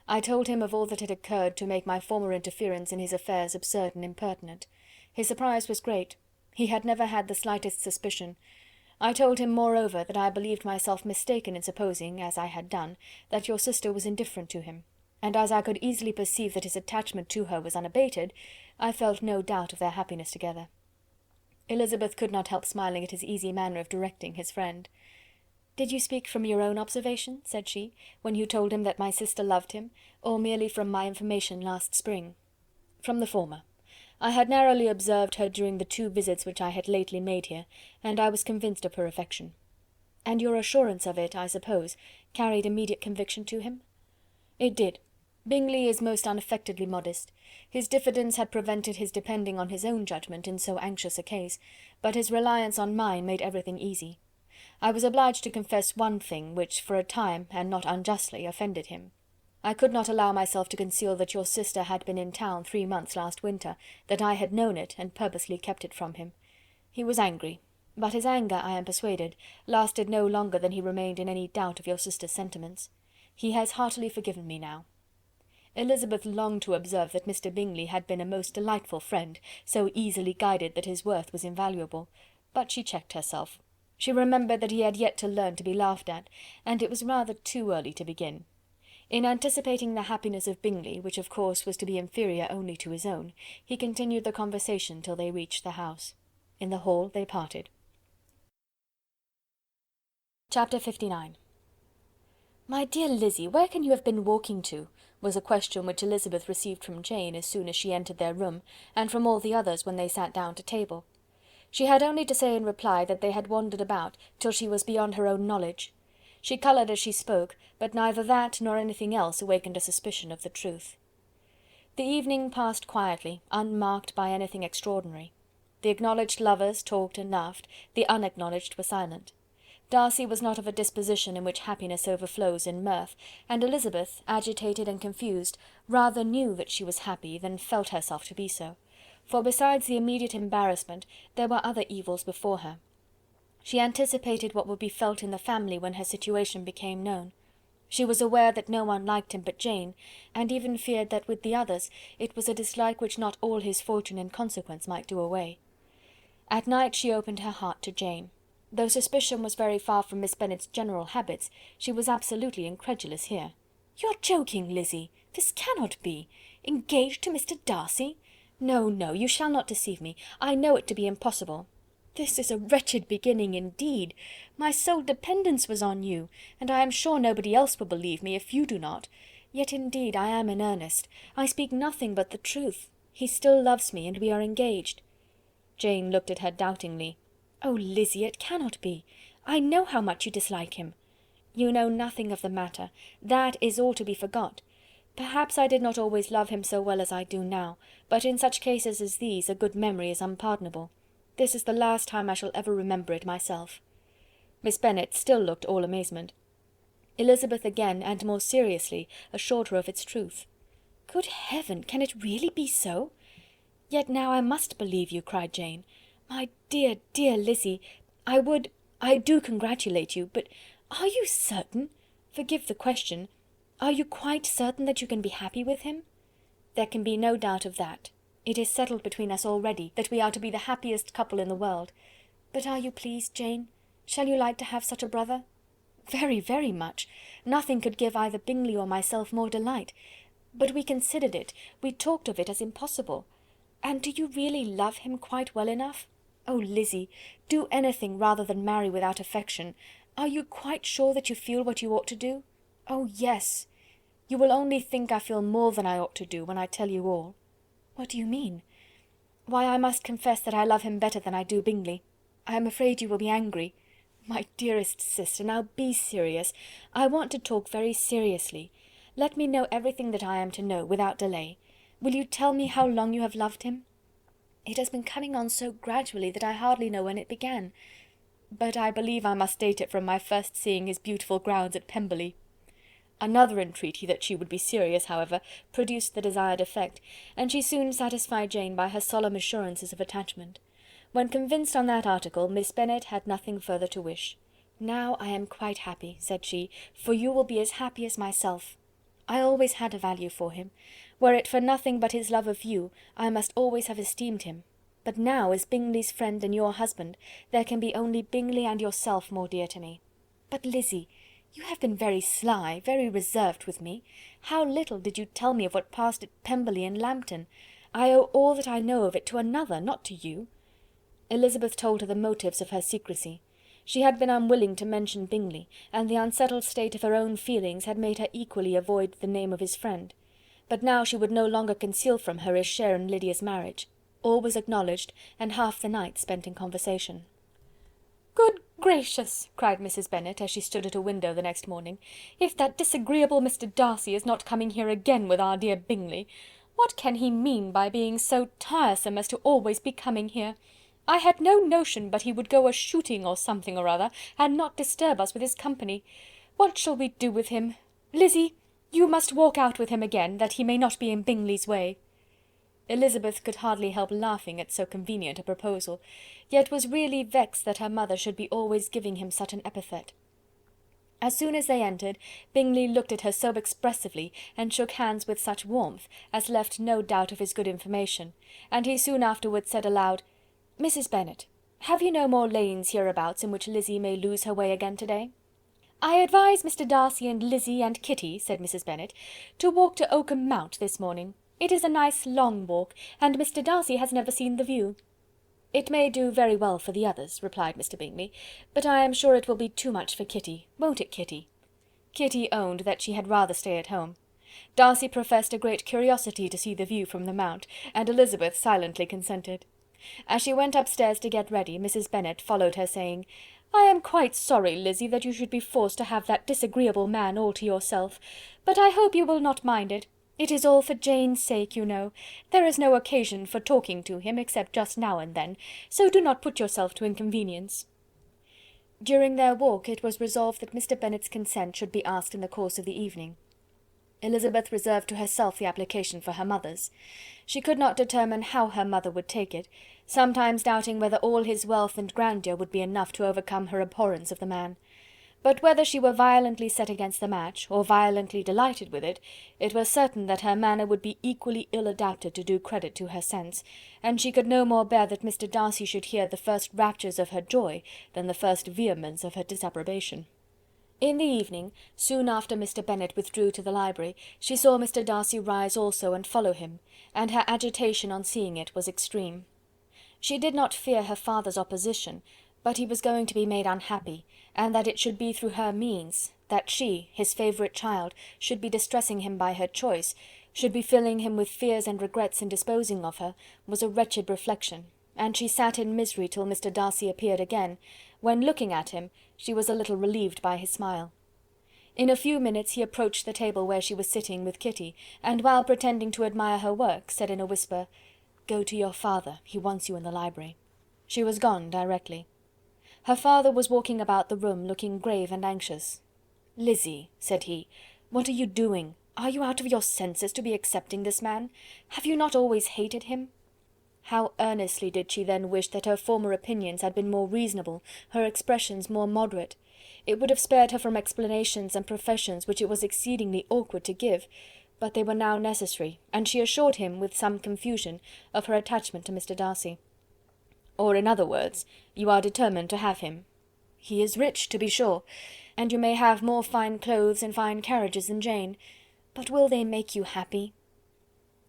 I told him of all that had occurred to make my former interference in his affairs absurd and impertinent. His surprise was great. He had never had the slightest suspicion. I told him, moreover, that I believed myself mistaken in supposing, as I had done, that your sister was indifferent to him, and as I could easily perceive that his attachment to her was unabated, I felt no doubt of their happiness together." Elizabeth could not help smiling at his easy manner of directing his friend. "Did you speak from your own observation," said she, "when you told him that my sister loved him, or merely from my information last spring?" "From the former. I had narrowly observed her during the 2 visits which I had lately made here, and I was convinced of her affection." "And your assurance of it, I suppose, carried immediate conviction to him?" "It did. Bingley is most unaffectedly modest. His diffidence had prevented his depending on his own judgment in so anxious a case, but his reliance on mine made everything easy. I was obliged to confess one thing, which for a time, and not unjustly, offended him. I could not allow myself to conceal that your sister had been in town 3 months last winter, that I had known it, and purposely kept it from him. He was angry, but his anger, I am persuaded, lasted no longer than he remained in any doubt of your sister's sentiments. He has heartily forgiven me now." Elizabeth longed to observe that Mr. Bingley had been a most delightful friend, so easily guided that his worth was invaluable, but she checked herself. She remembered that he had yet to learn to be laughed at, and it was rather too early to begin. In anticipating the happiness of Bingley, which of course was to be inferior only to his own, he continued the conversation till they reached the house. In the hall they parted. Chapter 59. "My dear Lizzy, where can you have been walking to?" was a question which Elizabeth received from Jane as soon as she entered their room, and from all the others when they sat down to table. She had only to say in reply that they had wandered about till she was beyond her own knowledge. She coloured as she spoke, but neither that nor anything else awakened a suspicion of the truth. The evening passed quietly, unmarked by anything extraordinary. The acknowledged lovers talked and laughed, the unacknowledged were silent. Darcy was not of a disposition in which happiness overflows in mirth, and Elizabeth, agitated and confused, rather knew that she was happy than felt herself to be so, for besides the immediate embarrassment, there were other evils before her. She anticipated what would be felt in the family when her situation became known. She was aware that no one liked him but Jane, and even feared that with the others it was a dislike which not all his fortune and consequence might do away. At night she opened her heart to Jane. Though suspicion was very far from Miss Bennet's general habits, she was absolutely incredulous here. "You're joking, Lizzy! This cannot be! Engaged to Mr. Darcy? No, no, you shall not deceive me. I know it to be impossible. This is a wretched beginning indeed. My sole dependence was on you, and I am sure nobody else will believe me, if you do not. Yet indeed I am in earnest. I speak nothing but the truth. He still loves me, and we are engaged." Jane looked at her doubtingly. "Oh, Lizzy, it cannot be. I know how much you dislike him." "You know nothing of the matter. That is all to be forgot. Perhaps I did not always love him so well as I do now, but in such cases as these a good memory is unpardonable. This is the last time I shall ever remember it myself." Miss Bennet still looked all amazement. Elizabeth again, and more seriously, assured her of its truth. "Good heaven! Can it really be so? Yet now I must believe you," cried Jane. "My dear, dear Lizzy, I do congratulate you, but are you certain? Forgive the question. Are you quite certain that you can be happy with him?" "There can be no doubt of that. It is settled between us already, that we are to be the happiest couple in the world. But are you pleased, Jane? Shall you like to have such a brother?" "Very, very much. Nothing could give either Bingley or myself more delight. But we considered it, we talked of it as impossible. And do you really love him quite well enough? Oh, Lizzy, do anything rather than marry without affection. Are you quite sure that you feel what you ought to do?" "Oh, yes. You will only think I feel more than I ought to do, when I tell you all." "What do you mean?" "Why, I must confess that I love him better than I do Bingley. I am afraid you will be angry." "My dearest sister, now be serious. I want to talk very seriously. Let me know everything that I am to know, without delay. Will you tell me how long you have loved him?" "It has been coming on so gradually that I hardly know when it began. But I believe I must date it from my first seeing his beautiful grounds at Pemberley." Another entreaty that she would be serious, however, produced the desired effect, and she soon satisfied Jane by her solemn assurances of attachment. When convinced on that article, Miss Bennet had nothing further to wish. "Now I am quite happy," said she, "for you will be as happy as myself. I always had a value for him. Were it for nothing but his love of you, I must always have esteemed him. But now, as Bingley's friend and your husband, there can be only Bingley and yourself more dear to me." "But, Lizzy, you have been very sly, very reserved with me. How little did you tell me of what passed at Pemberley and Lambton! I owe all that I know of it to another, not to you." Elizabeth told her the motives of her secrecy. She had been unwilling to mention Bingley, and the unsettled state of her own feelings had made her equally avoid the name of his friend. But now she would no longer conceal from her his share in Lydia's marriage. All was acknowledged, and half the night spent in conversation. "Good gracious!" cried Mrs. Bennet, as she stood at a window the next morning, "if that disagreeable Mr. Darcy is not coming here again with our dear Bingley! What can he mean by being so tiresome as to always be coming here? I had no notion but he would go a shooting or something or other, and not disturb us with his company. What shall we do with him? Lizzy, you must walk out with him again, that he may not be in Bingley's way." Elizabeth could hardly help laughing at so convenient a proposal, yet was really vexed that her mother should be always giving him such an epithet. As soon as they entered, Bingley looked at her so expressively, and shook hands with such warmth, as left no doubt of his good information, and he soon afterwards said aloud, "Mrs. Bennet, have you no more lanes hereabouts in which Lizzy may lose her way again to-day?" "I advise Mr. Darcy and Lizzy and Kitty," said Mrs. Bennet, "to walk to Oakham Mount this morning. It is a nice long walk, and Mr. Darcy has never seen the view." "It may do very well for the others," replied Mr. Bingley, "but I am sure it will be too much for Kitty. Won't it, Kitty?" Kitty owned that she had rather stay at home. Darcy professed a great curiosity to see the view from the Mount, and Elizabeth silently consented. As she went upstairs to get ready, Mrs. Bennet followed her, saying, "I am quite sorry, Lizzy, that you should be forced to have that disagreeable man all to yourself, but I hope you will not mind it. It is all for Jane's sake, you know. There is no occasion for talking to him, except just now and then, so do not put yourself to inconvenience." During their walk it was resolved that Mr. Bennet's consent should be asked in the course of the evening. Elizabeth reserved to herself the application for her mother's. She could not determine how her mother would take it, sometimes doubting whether all his wealth and grandeur would be enough to overcome her abhorrence of the man. But whether she were violently set against the match, or violently delighted with it, it was certain that her manner would be equally ill adapted to do credit to her sense, and she could no more bear that Mr. Darcy should hear the first raptures of her joy than the first vehemence of her disapprobation. In the evening, soon after Mr. Bennet withdrew to the library, she saw Mr. Darcy rise also and follow him, and her agitation on seeing it was extreme. She did not fear her father's opposition, but he was going to be made unhappy, and that it should be through her means, that she, his favourite child, should be distressing him by her choice, should be filling him with fears and regrets in disposing of her, was a wretched reflection, and she sat in misery till Mr. Darcy appeared again, when, looking at him, she was a little relieved by his smile. In a few minutes he approached the table where she was sitting with Kitty, and while pretending to admire her work, said in a whisper, "Go to your father, he wants you in the library." She was gone directly. Her father was walking about the room, looking grave and anxious. "Lizzy," said he, "what are you doing? Are you out of your senses to be accepting this man? Have you not always hated him?" How earnestly did she then wish that her former opinions had been more reasonable, her expressions more moderate! It would have spared her from explanations and professions which it was exceedingly awkward to give, but they were now necessary, and she assured him, with some confusion, of her attachment to Mr. Darcy. "Or in other words, you are determined to have him. He is rich, to be sure, and you may have more fine clothes and fine carriages than Jane, but will they make you happy?"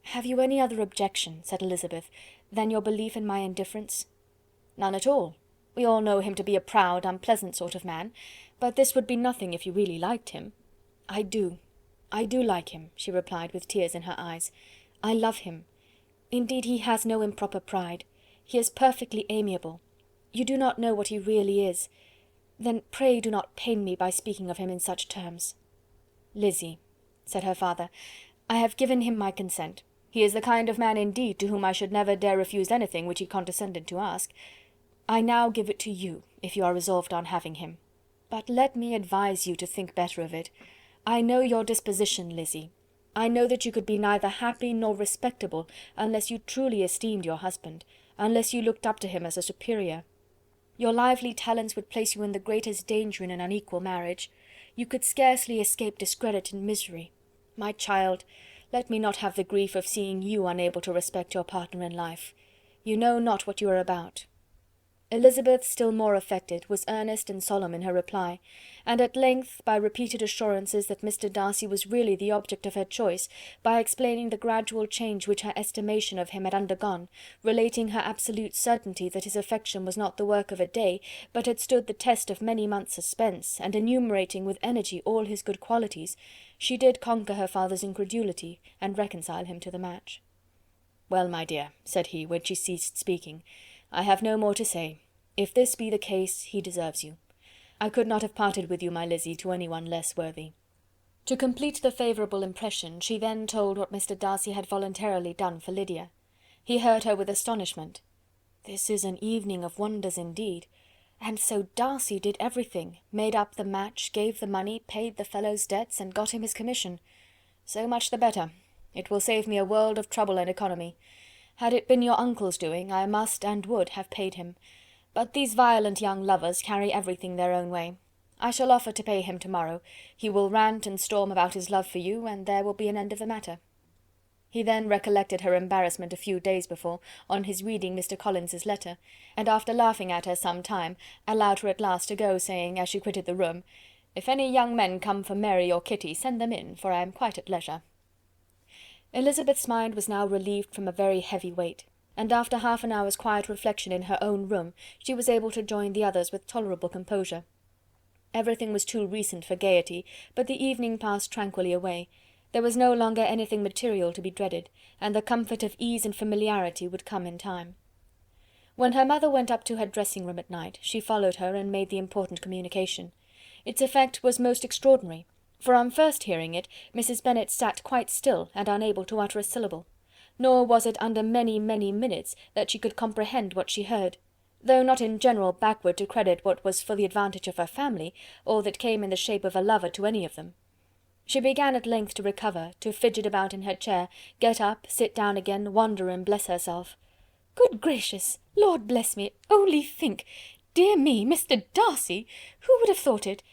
"Have you any other objection," said Elizabeth, "than your belief in my indifference?" "None at all. We all know him to be a proud, unpleasant sort of man, but this would be nothing if you really liked him." I do like him," she replied with tears in her eyes. "I love him. Indeed, he has no improper pride. He is perfectly amiable. You do not know what he really is. Then pray do not pain me by speaking of him in such terms." "Lizzy," said her father, "I have given him my consent. He is the kind of man indeed to whom I should never dare refuse anything which he condescended to ask. I now give it to you, if you are resolved on having him. But let me advise you to think better of it. I know your disposition, Lizzy. I know that you could be neither happy nor respectable unless you truly esteemed your husband, unless you looked up to him as a superior. Your lively talents would place you in the greatest danger in an unequal marriage. You could scarcely escape discredit and misery. My child, let me not have the grief of seeing you unable to respect your partner in life. You know not what you are about." Elizabeth, still more affected, was earnest and solemn in her reply, and at length, by repeated assurances that Mr. Darcy was really the object of her choice, by explaining the gradual change which her estimation of him had undergone, relating her absolute certainty that his affection was not the work of a day, but had stood the test of many months' suspense, and enumerating with energy all his good qualities, she did conquer her father's incredulity, and reconcile him to the match. "Well, my dear," said he, when she ceased speaking, "I have no more to say. If this be the case, he deserves you. I could not have parted with you, my Lizzy, to any one less worthy." To complete the favourable impression, she then told what Mr. Darcy had voluntarily done for Lydia. He heard her with astonishment. "This is an evening of wonders indeed. And so Darcy did everything, made up the match, gave the money, paid the fellow's debts, and got him his commission. So much the better. It will save me a world of trouble and economy. Had it been your uncle's doing, I must and would have paid him. But these violent young lovers carry everything their own way. I shall offer to pay him to-morrow. He will rant and storm about his love for you, and there will be an end of the matter." He then recollected her embarrassment a few days before, on his reading Mr. Collins's letter, and after laughing at her some time, allowed her at last to go, saying, as she quitted the room, "If any young men come for Mary or Kitty, send them in, for I am quite at leisure." Elizabeth's mind was now relieved from a very heavy weight, and after half an hour's quiet reflection in her own room, she was able to join the others with tolerable composure. Everything was too recent for gaiety, but the evening passed tranquilly away. There was no longer anything material to be dreaded, and the comfort of ease and familiarity would come in time. When her mother went up to her dressing-room at night, she followed her and made the important communication. Its effect was most extraordinary, for on first hearing it, Mrs. Bennet sat quite still and unable to utter a syllable, nor was it under many, many minutes that she could comprehend what she heard, though not in general backward to credit what was for the advantage of her family, or that came in the shape of a lover to any of them. She began at length to recover, to fidget about in her chair, get up, sit down again, wonder and bless herself. "Good gracious! Lord bless me! Only think! Dear me, Mr. Darcy! Who would have thought it?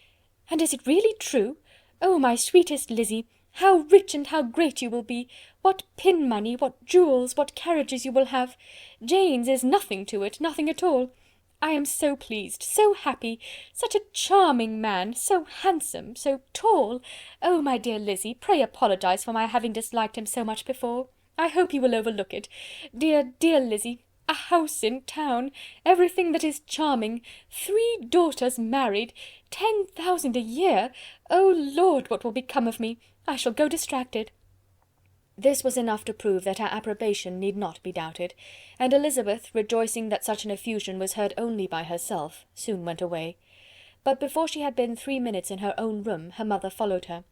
And is it really true? Oh, my sweetest Lizzy, how rich and how great you will be! What pin money, what jewels, what carriages you will have! Jane's is nothing to it, nothing at all. I am so pleased, so happy! Such a charming man, so handsome, so tall! Oh, my dear Lizzy, pray apologize for my having disliked him so much before. I hope you will overlook it. Dear, dear Lizzy, a house in town, everything that is charming, 3 daughters married, 10,000 a year! Oh Lord, what will become of me? I shall go distracted." This was enough to prove that her approbation need not be doubted, and Elizabeth, rejoicing that such an effusion was heard only by herself, soon went away. But before she had been 3 minutes in her own room, her mother followed her.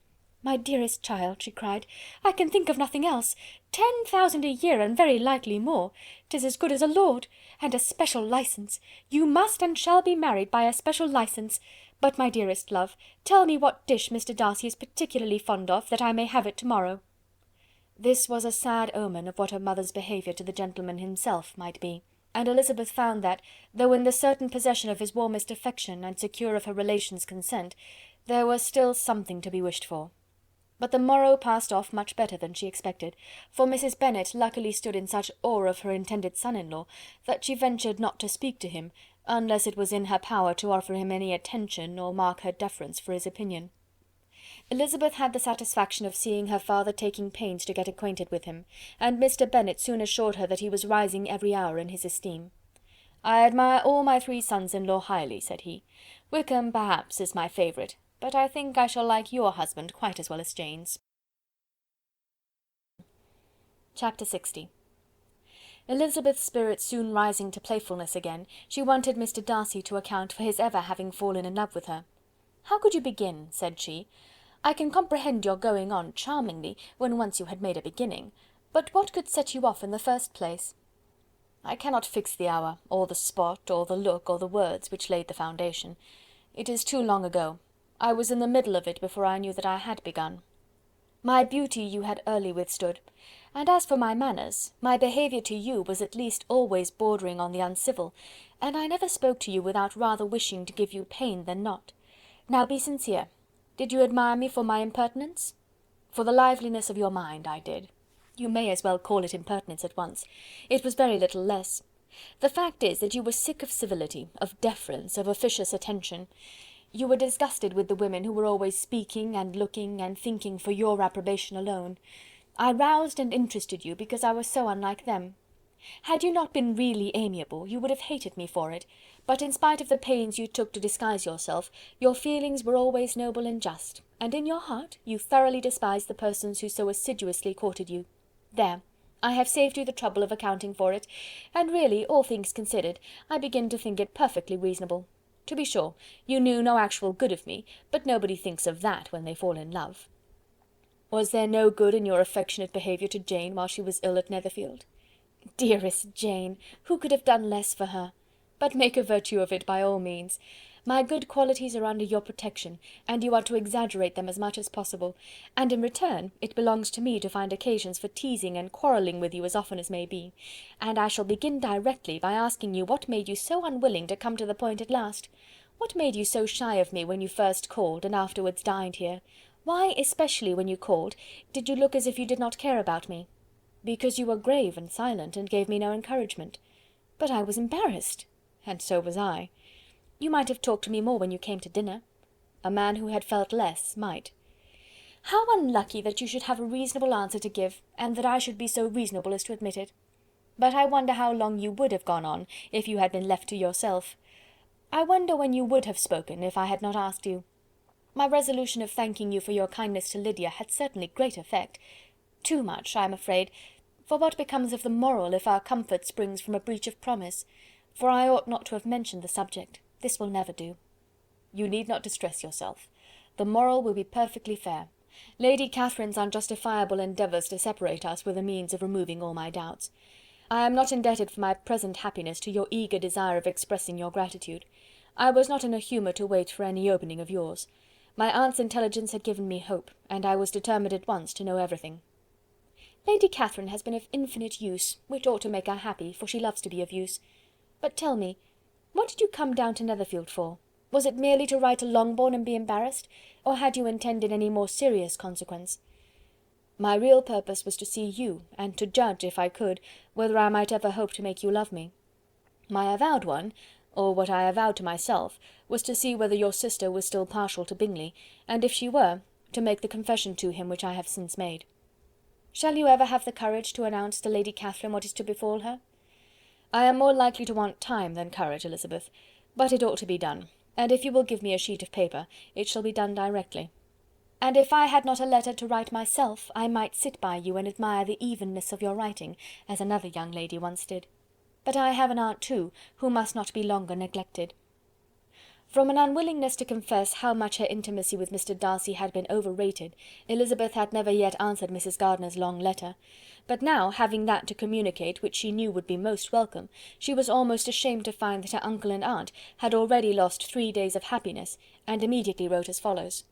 "My dearest child," she cried, "I can think of nothing else. 10,000 a year, and very likely more. 'Tis as good as a lord. And a special licence. You must and shall be married by a special licence. But, my dearest love, tell me what dish Mr. Darcy is particularly fond of, that I may have it to-morrow." This was a sad omen of what her mother's behaviour to the gentleman himself might be, and Elizabeth found that, though in the certain possession of his warmest affection and secure of her relations' consent, there was still something to be wished for. But the morrow passed off much better than she expected, for Mrs. Bennet luckily stood in such awe of her intended son-in-law, that she ventured not to speak to him, unless it was in her power to offer him any attention or mark her deference for his opinion. Elizabeth had the satisfaction of seeing her father taking pains to get acquainted with him, and Mr. Bennet soon assured her that he was rising every hour in his esteem. "I admire all my 3 sons-in-law highly," said he. "Wickham, perhaps, is my favourite, but I think I shall like your husband quite as well as Jane's." Chapter 60. Elizabeth's spirits soon rising to playfulness again, she wanted Mr. Darcy to account for his ever having fallen in love with her. "How could you begin?" said she. "I can comprehend your going on charmingly, when once you had made a beginning, but what could set you off in the first place?" "I cannot fix the hour, or the spot, or the look, or the words, which laid the foundation. It is too long ago. I was in the middle of it before I knew that I had begun. My beauty you had early withstood, and as for my manners, my behaviour to you was at least always bordering on the uncivil, and I never spoke to you without rather wishing to give you pain than not. Now be sincere. Did you admire me for my impertinence?" "For the liveliness of your mind, I did. You may as well call it impertinence at once. It was very little less. The fact is that you were sick of civility, of deference, of officious attention. You were disgusted with the women who were always speaking and looking and thinking for your approbation alone. I roused and interested you because I was so unlike them. Had you not been really amiable, you would have hated me for it, but in spite of the pains you took to disguise yourself, your feelings were always noble and just, and in your heart you thoroughly despised the persons who so assiduously courted you. There, I have saved you the trouble of accounting for it, and really, all things considered, I begin to think it perfectly reasonable. To be sure, you knew no actual good of me, but nobody thinks of that when they fall in love." "Was there no good in your affectionate behaviour to Jane while she was ill at Netherfield?" "Dearest Jane! Who could have done less for her? But make a virtue of it by all means. My good qualities are under your protection, and you are to exaggerate them as much as possible, and in return it belongs to me to find occasions for teasing and quarrelling with you as often as may be. And I shall begin directly by asking you what made you so unwilling to come to the point at last? What made you so shy of me when you first called, and afterwards dined here? Why, especially when you called, did you look as if you did not care about me?" "Because you were grave and silent, and gave me no encouragement." "But I was embarrassed." "And so was I." "You might have talked to me more when you came to dinner." "A man who had felt less might." "How unlucky that you should have a reasonable answer to give, and that I should be so reasonable as to admit it. But I wonder how long you would have gone on, if you had been left to yourself. I wonder when you would have spoken, if I had not asked you. My resolution of thanking you for your kindness to Lydia had certainly great effect. Too much, I am afraid, for what becomes of the moral if our comfort springs from a breach of promise? For I ought not to have mentioned the subject. This will never do." "You need not distress yourself. The moral will be perfectly fair. Lady Catherine's unjustifiable endeavours to separate us were the means of removing all my doubts. I am not indebted for my present happiness to your eager desire of expressing your gratitude. I was not in a humour to wait for any opening of yours. My aunt's intelligence had given me hope, and I was determined at once to know everything." "Lady Catherine has been of infinite use, which ought to make her happy, for she loves to be of use. But tell me, what did you come down to Netherfield for? Was it merely to write to Longbourn and be embarrassed, or had you intended any more serious consequence?" "My real purpose was to see you, and to judge, if I could, whether I might ever hope to make you love me. My avowed one, or what I avowed to myself, was to see whether your sister was still partial to Bingley, and if she were, to make the confession to him which I have since made." "Shall you ever have the courage to announce to Lady Catherine what is to befall her?" "I am more likely to want time than courage, Elizabeth, but it ought to be done, and if you will give me a sheet of paper, it shall be done directly." "And if I had not a letter to write myself, I might sit by you and admire the evenness of your writing, as another young lady once did. But I have an aunt too, who must not be longer neglected." From an unwillingness to confess how much her intimacy with Mr. Darcy had been overrated, Elizabeth had never yet answered Mrs. Gardiner's long letter; but now, having that to communicate which she knew would be most welcome, she was almost ashamed to find that her uncle and aunt had already lost 3 days of happiness, and immediately wrote as follows: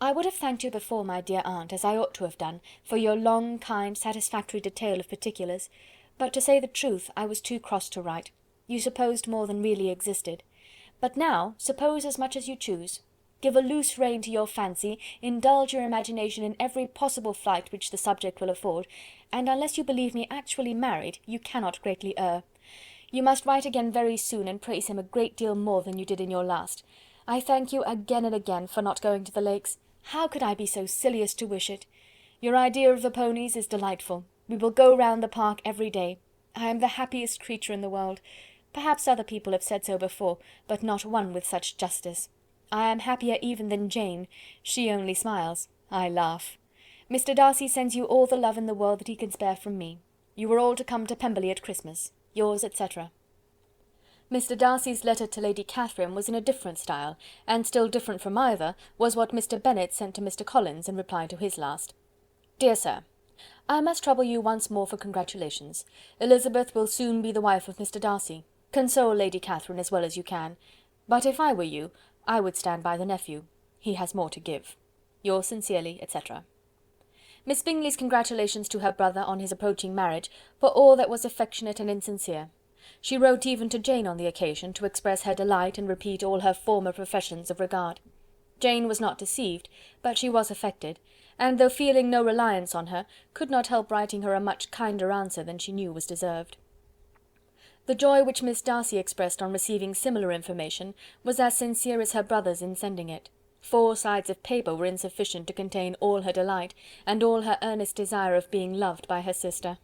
"I would have thanked you before, my dear aunt, as I ought to have done, for your long, kind, satisfactory detail of particulars, but to say the truth, I was too cross to write. You supposed more than really existed. But now, suppose as much as you choose. Give a loose rein to your fancy, indulge your imagination in every possible flight which the subject will afford, and unless you believe me actually married, you cannot greatly err. You must write again very soon, and praise him a great deal more than you did in your last. I thank you again and again for not going to the Lakes. How could I be so silly as to wish it? Your idea of the ponies is delightful. We will go round the park every day. I am the happiest creature in the world. Perhaps other people have said so before, but not one with such justice. I am happier even than Jane. She only smiles. I laugh. Mr. Darcy sends you all the love in the world that he can spare from me. You are all to come to Pemberley at Christmas. Yours, etc. Mr. Darcy's letter to Lady Catherine was in a different style, and still different from either was what Mr. Bennet sent to Mr. Collins in reply to his last. Dear Sir, I must trouble you once more for congratulations. Elizabeth will soon be the wife of Mr. Darcy. Console Lady Catherine as well as you can. But if I were you, I would stand by the nephew. He has more to give. Yours sincerely, etc. Miss Bingley's congratulations to her brother on his approaching marriage were all that was affectionate and insincere. She wrote even to Jane on the occasion, to express her delight and repeat all her former professions of regard. Jane was not deceived, but she was affected, and though feeling no reliance on her, could not help writing her a much kinder answer than she knew was deserved. The joy which Miss Darcy expressed on receiving similar information was as sincere as her brother's in sending it. 4 sides of paper were insufficient to contain all her delight, and all her earnest desire of being loved by her sister.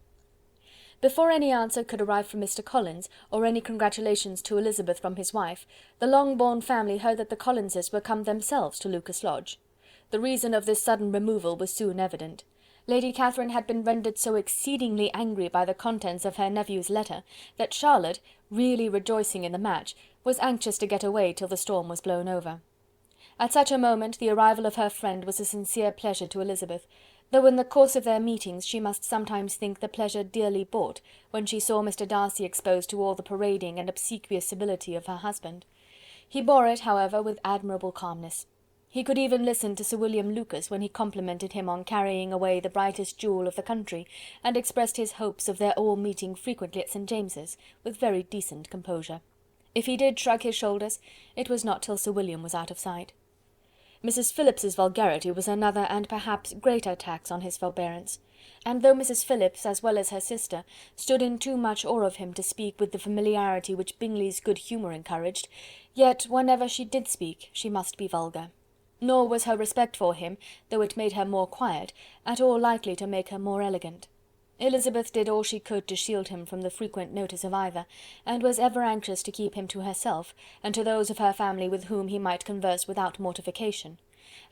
Before any answer could arrive from Mr. Collins, or any congratulations to Elizabeth from his wife, the Longbourn family heard that the Collinses were come themselves to Lucas Lodge. The reason of this sudden removal was soon evident. Lady Catherine had been rendered so exceedingly angry by the contents of her nephew's letter, that Charlotte, really rejoicing in the match, was anxious to get away till the storm was blown over. At such a moment the arrival of her friend was a sincere pleasure to Elizabeth, though in the course of their meetings she must sometimes think the pleasure dearly bought, when she saw Mr. Darcy exposed to all the parading and obsequious civility of her husband. He bore it, however, with admirable calmness. He could even listen to Sir William Lucas when he complimented him on carrying away the brightest jewel of the country, and expressed his hopes of their all meeting frequently at St. James's, with very decent composure. If he did shrug his shoulders, it was not till Sir William was out of sight. Mrs. Phillips's vulgarity was another and perhaps greater tax on his forbearance, and though Mrs. Phillips, as well as her sister, stood in too much awe of him to speak with the familiarity which Bingley's good humour encouraged, yet whenever she did speak she must be vulgar. Nor was her respect for him, though it made her more quiet, at all likely to make her more elegant. Elizabeth did all she could to shield him from the frequent notice of either, and was ever anxious to keep him to herself, and to those of her family with whom he might converse without mortification.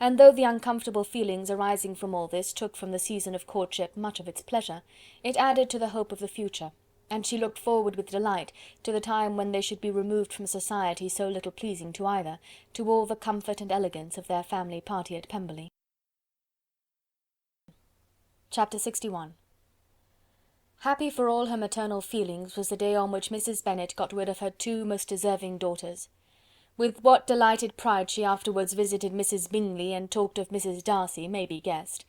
And though the uncomfortable feelings arising from all this took from the season of courtship much of its pleasure, it added to the hope of the future, and she looked forward with delight to the time when they should be removed from society so little pleasing to either, to all the comfort and elegance of their family party at Pemberley. Chapter 61. Happy for all her maternal feelings was the day on which Mrs. Bennet got rid of her 2 most deserving daughters. With what delighted pride she afterwards visited Mrs. Bingley and talked of Mrs. Darcy may be guessed.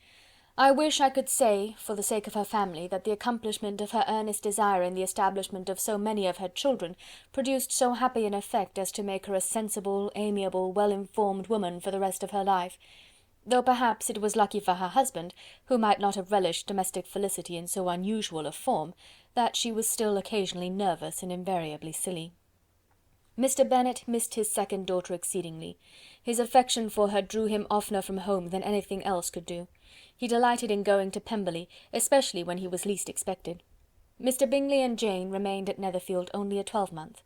I wish I could say, for the sake of her family, that the accomplishment of her earnest desire in the establishment of so many of her children produced so happy an effect as to make her a sensible, amiable, well-informed woman for the rest of her life, though perhaps it was lucky for her husband, who might not have relished domestic felicity in so unusual a form, that she was still occasionally nervous and invariably silly. Mr. Bennet missed his second daughter exceedingly. His affection for her drew him oftener from home than anything else could do. He delighted in going to Pemberley, especially when he was least expected. Mr. Bingley and Jane remained at Netherfield only a 12-month.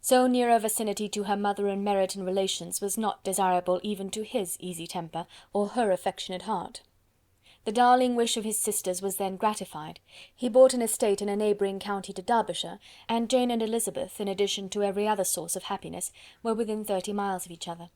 So near a vicinity to her mother in merit and relations was not desirable even to his easy temper or her affectionate heart. The darling wish of his sisters was then gratified. He bought an estate in a neighbouring county to Derbyshire, and Jane and Elizabeth, in addition to every other source of happiness, were within 30 miles of each other.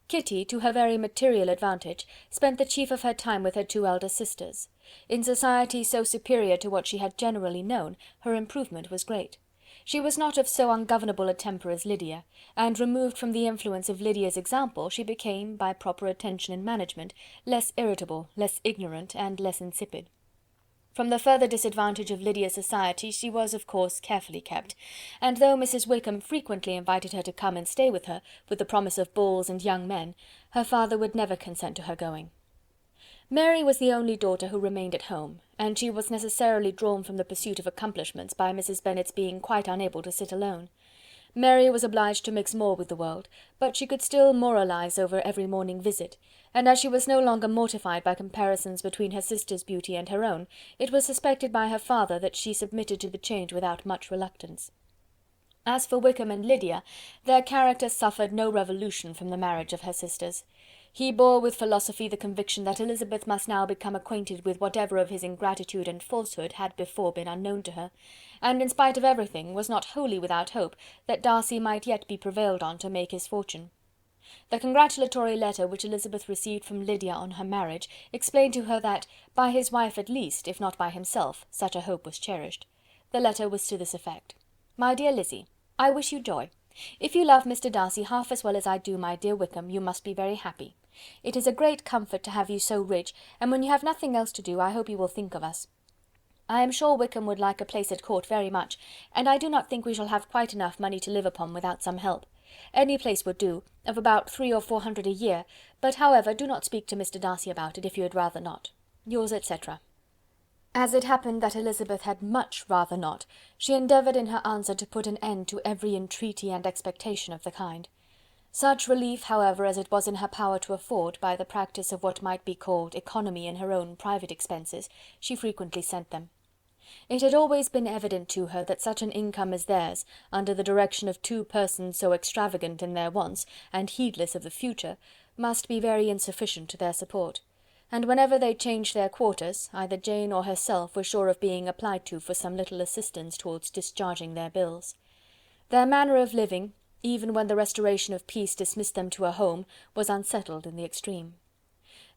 Kitty, to her very material advantage, spent the chief of her time with her 2 elder sisters. In society so superior to what she had generally known, her improvement was great. She was not of so ungovernable a temper as Lydia, and removed from the influence of Lydia's example, she became, by proper attention and management, less irritable, less ignorant, and less insipid. From the further disadvantage of Lydia's society she was of course carefully kept, and though Mrs. Wickham frequently invited her to come and stay with her, with the promise of balls and young men, her father would never consent to her going. Mary was the only daughter who remained at home, and she was necessarily drawn from the pursuit of accomplishments by Mrs. Bennet's being quite unable to sit alone. Mary was obliged to mix more with the world, but she could still moralize over every morning visit, and as she was no longer mortified by comparisons between her sister's beauty and her own, it was suspected by her father that she submitted to the change without much reluctance. As for Wickham and Lydia, their character suffered no revolution from the marriage of her sisters. He bore with philosophy the conviction that Elizabeth must now become acquainted with whatever of his ingratitude and falsehood had before been unknown to her, and in spite of everything was not wholly without hope that Darcy might yet be prevailed on to make his fortune. The congratulatory letter which Elizabeth received from Lydia on her marriage explained to her that, by his wife at least, if not by himself, such a hope was cherished. The letter was to this effect: "My dear Lizzy, I wish you joy. If you love Mr. Darcy half as well as I do my dear Wickham, you must be very happy. It is a great comfort to have you so rich, and when you have nothing else to do, I hope you will think of us. I am sure Wickham would like a place at court very much, and I do not think we shall have quite enough money to live upon without some help. Any place would do, of about 300 or 400 a year, but however, do not speak to Mr. Darcy about it, if you had rather not. Yours, etc." As it happened that Elizabeth had much rather not, she endeavoured in her answer to put an end to every entreaty and expectation of the kind. Such relief, however, as it was in her power to afford, by the practice of what might be called economy in her own private expenses, she frequently sent them. It had always been evident to her that such an income as theirs, under the direction of two persons so extravagant in their wants, and heedless of the future, must be very insufficient to their support, and whenever they changed their quarters, either Jane or herself were sure of being applied to for some little assistance towards discharging their bills. Their manner of living, even when the restoration of peace dismissed them to a home, was unsettled in the extreme.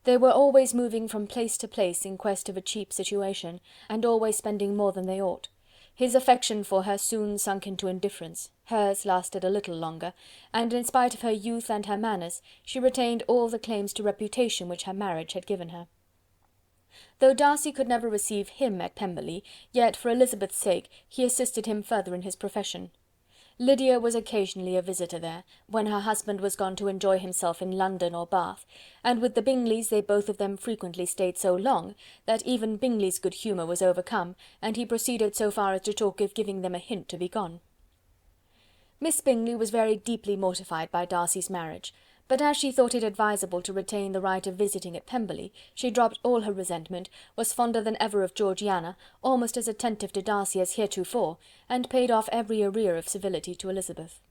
They were always moving from place to place in quest of a cheap situation, and always spending more than they ought. His affection for her soon sunk into indifference, hers lasted a little longer, and in spite of her youth and her manners, she retained all the claims to reputation which her marriage had given her. Though Darcy could never receive him at Pemberley, yet for Elizabeth's sake he assisted him further in his profession. Lydia was occasionally a visitor there, when her husband was gone to enjoy himself in London or Bath, and with the Bingleys they both of them frequently stayed so long, that even Bingley's good humour was overcome, and he proceeded so far as to talk of giving them a hint to be gone. Miss Bingley was very deeply mortified by Darcy's marriage, but as she thought it advisable to retain the right of visiting at Pemberley, she dropped all her resentment, was fonder than ever of Georgiana, almost as attentive to Darcy as heretofore, and paid off every arrear of civility to Elizabeth.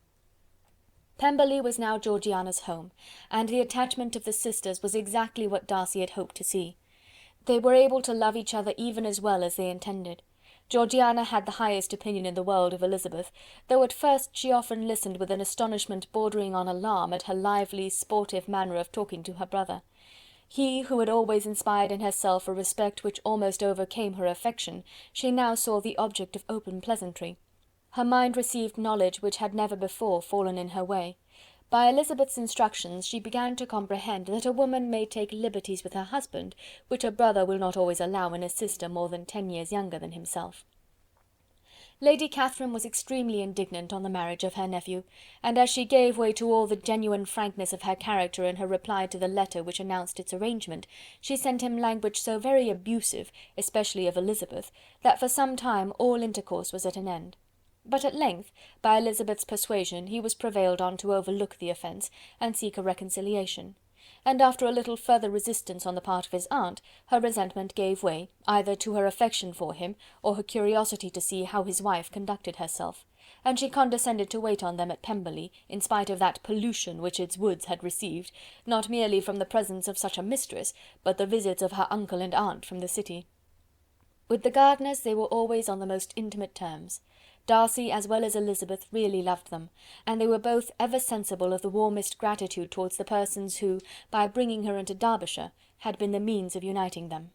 Pemberley was now Georgiana's home, and the attachment of the sisters was exactly what Darcy had hoped to see. They were able to love each other even as well as they intended. Georgiana had the highest opinion in the world of Elizabeth, though at first she often listened with an astonishment bordering on alarm at her lively, sportive manner of talking to her brother. He, who had always inspired in herself a respect which almost overcame her affection, she now saw the object of open pleasantry. Her mind received knowledge which had never before fallen in her way. By Elizabeth's instructions she began to comprehend that a woman may take liberties with her husband, which a brother will not always allow in a sister more than 10 years younger than himself. Lady Catherine was extremely indignant on the marriage of her nephew, and as she gave way to all the genuine frankness of her character in her reply to the letter which announced its arrangement, she sent him language so very abusive, especially of Elizabeth, that for some time all intercourse was at an end. But at length, by Elizabeth's persuasion, he was prevailed on to overlook the offence, and seek a reconciliation; and after a little further resistance on the part of his aunt, her resentment gave way, either to her affection for him, or her curiosity to see how his wife conducted herself, and she condescended to wait on them at Pemberley, in spite of that pollution which its woods had received, not merely from the presence of such a mistress, but the visits of her uncle and aunt from the city. With the Gardiners they were always on the most intimate terms. Darcy, as well as Elizabeth, really loved them, and they were both ever sensible of the warmest gratitude towards the persons who, by bringing her into Derbyshire, had been the means of uniting them.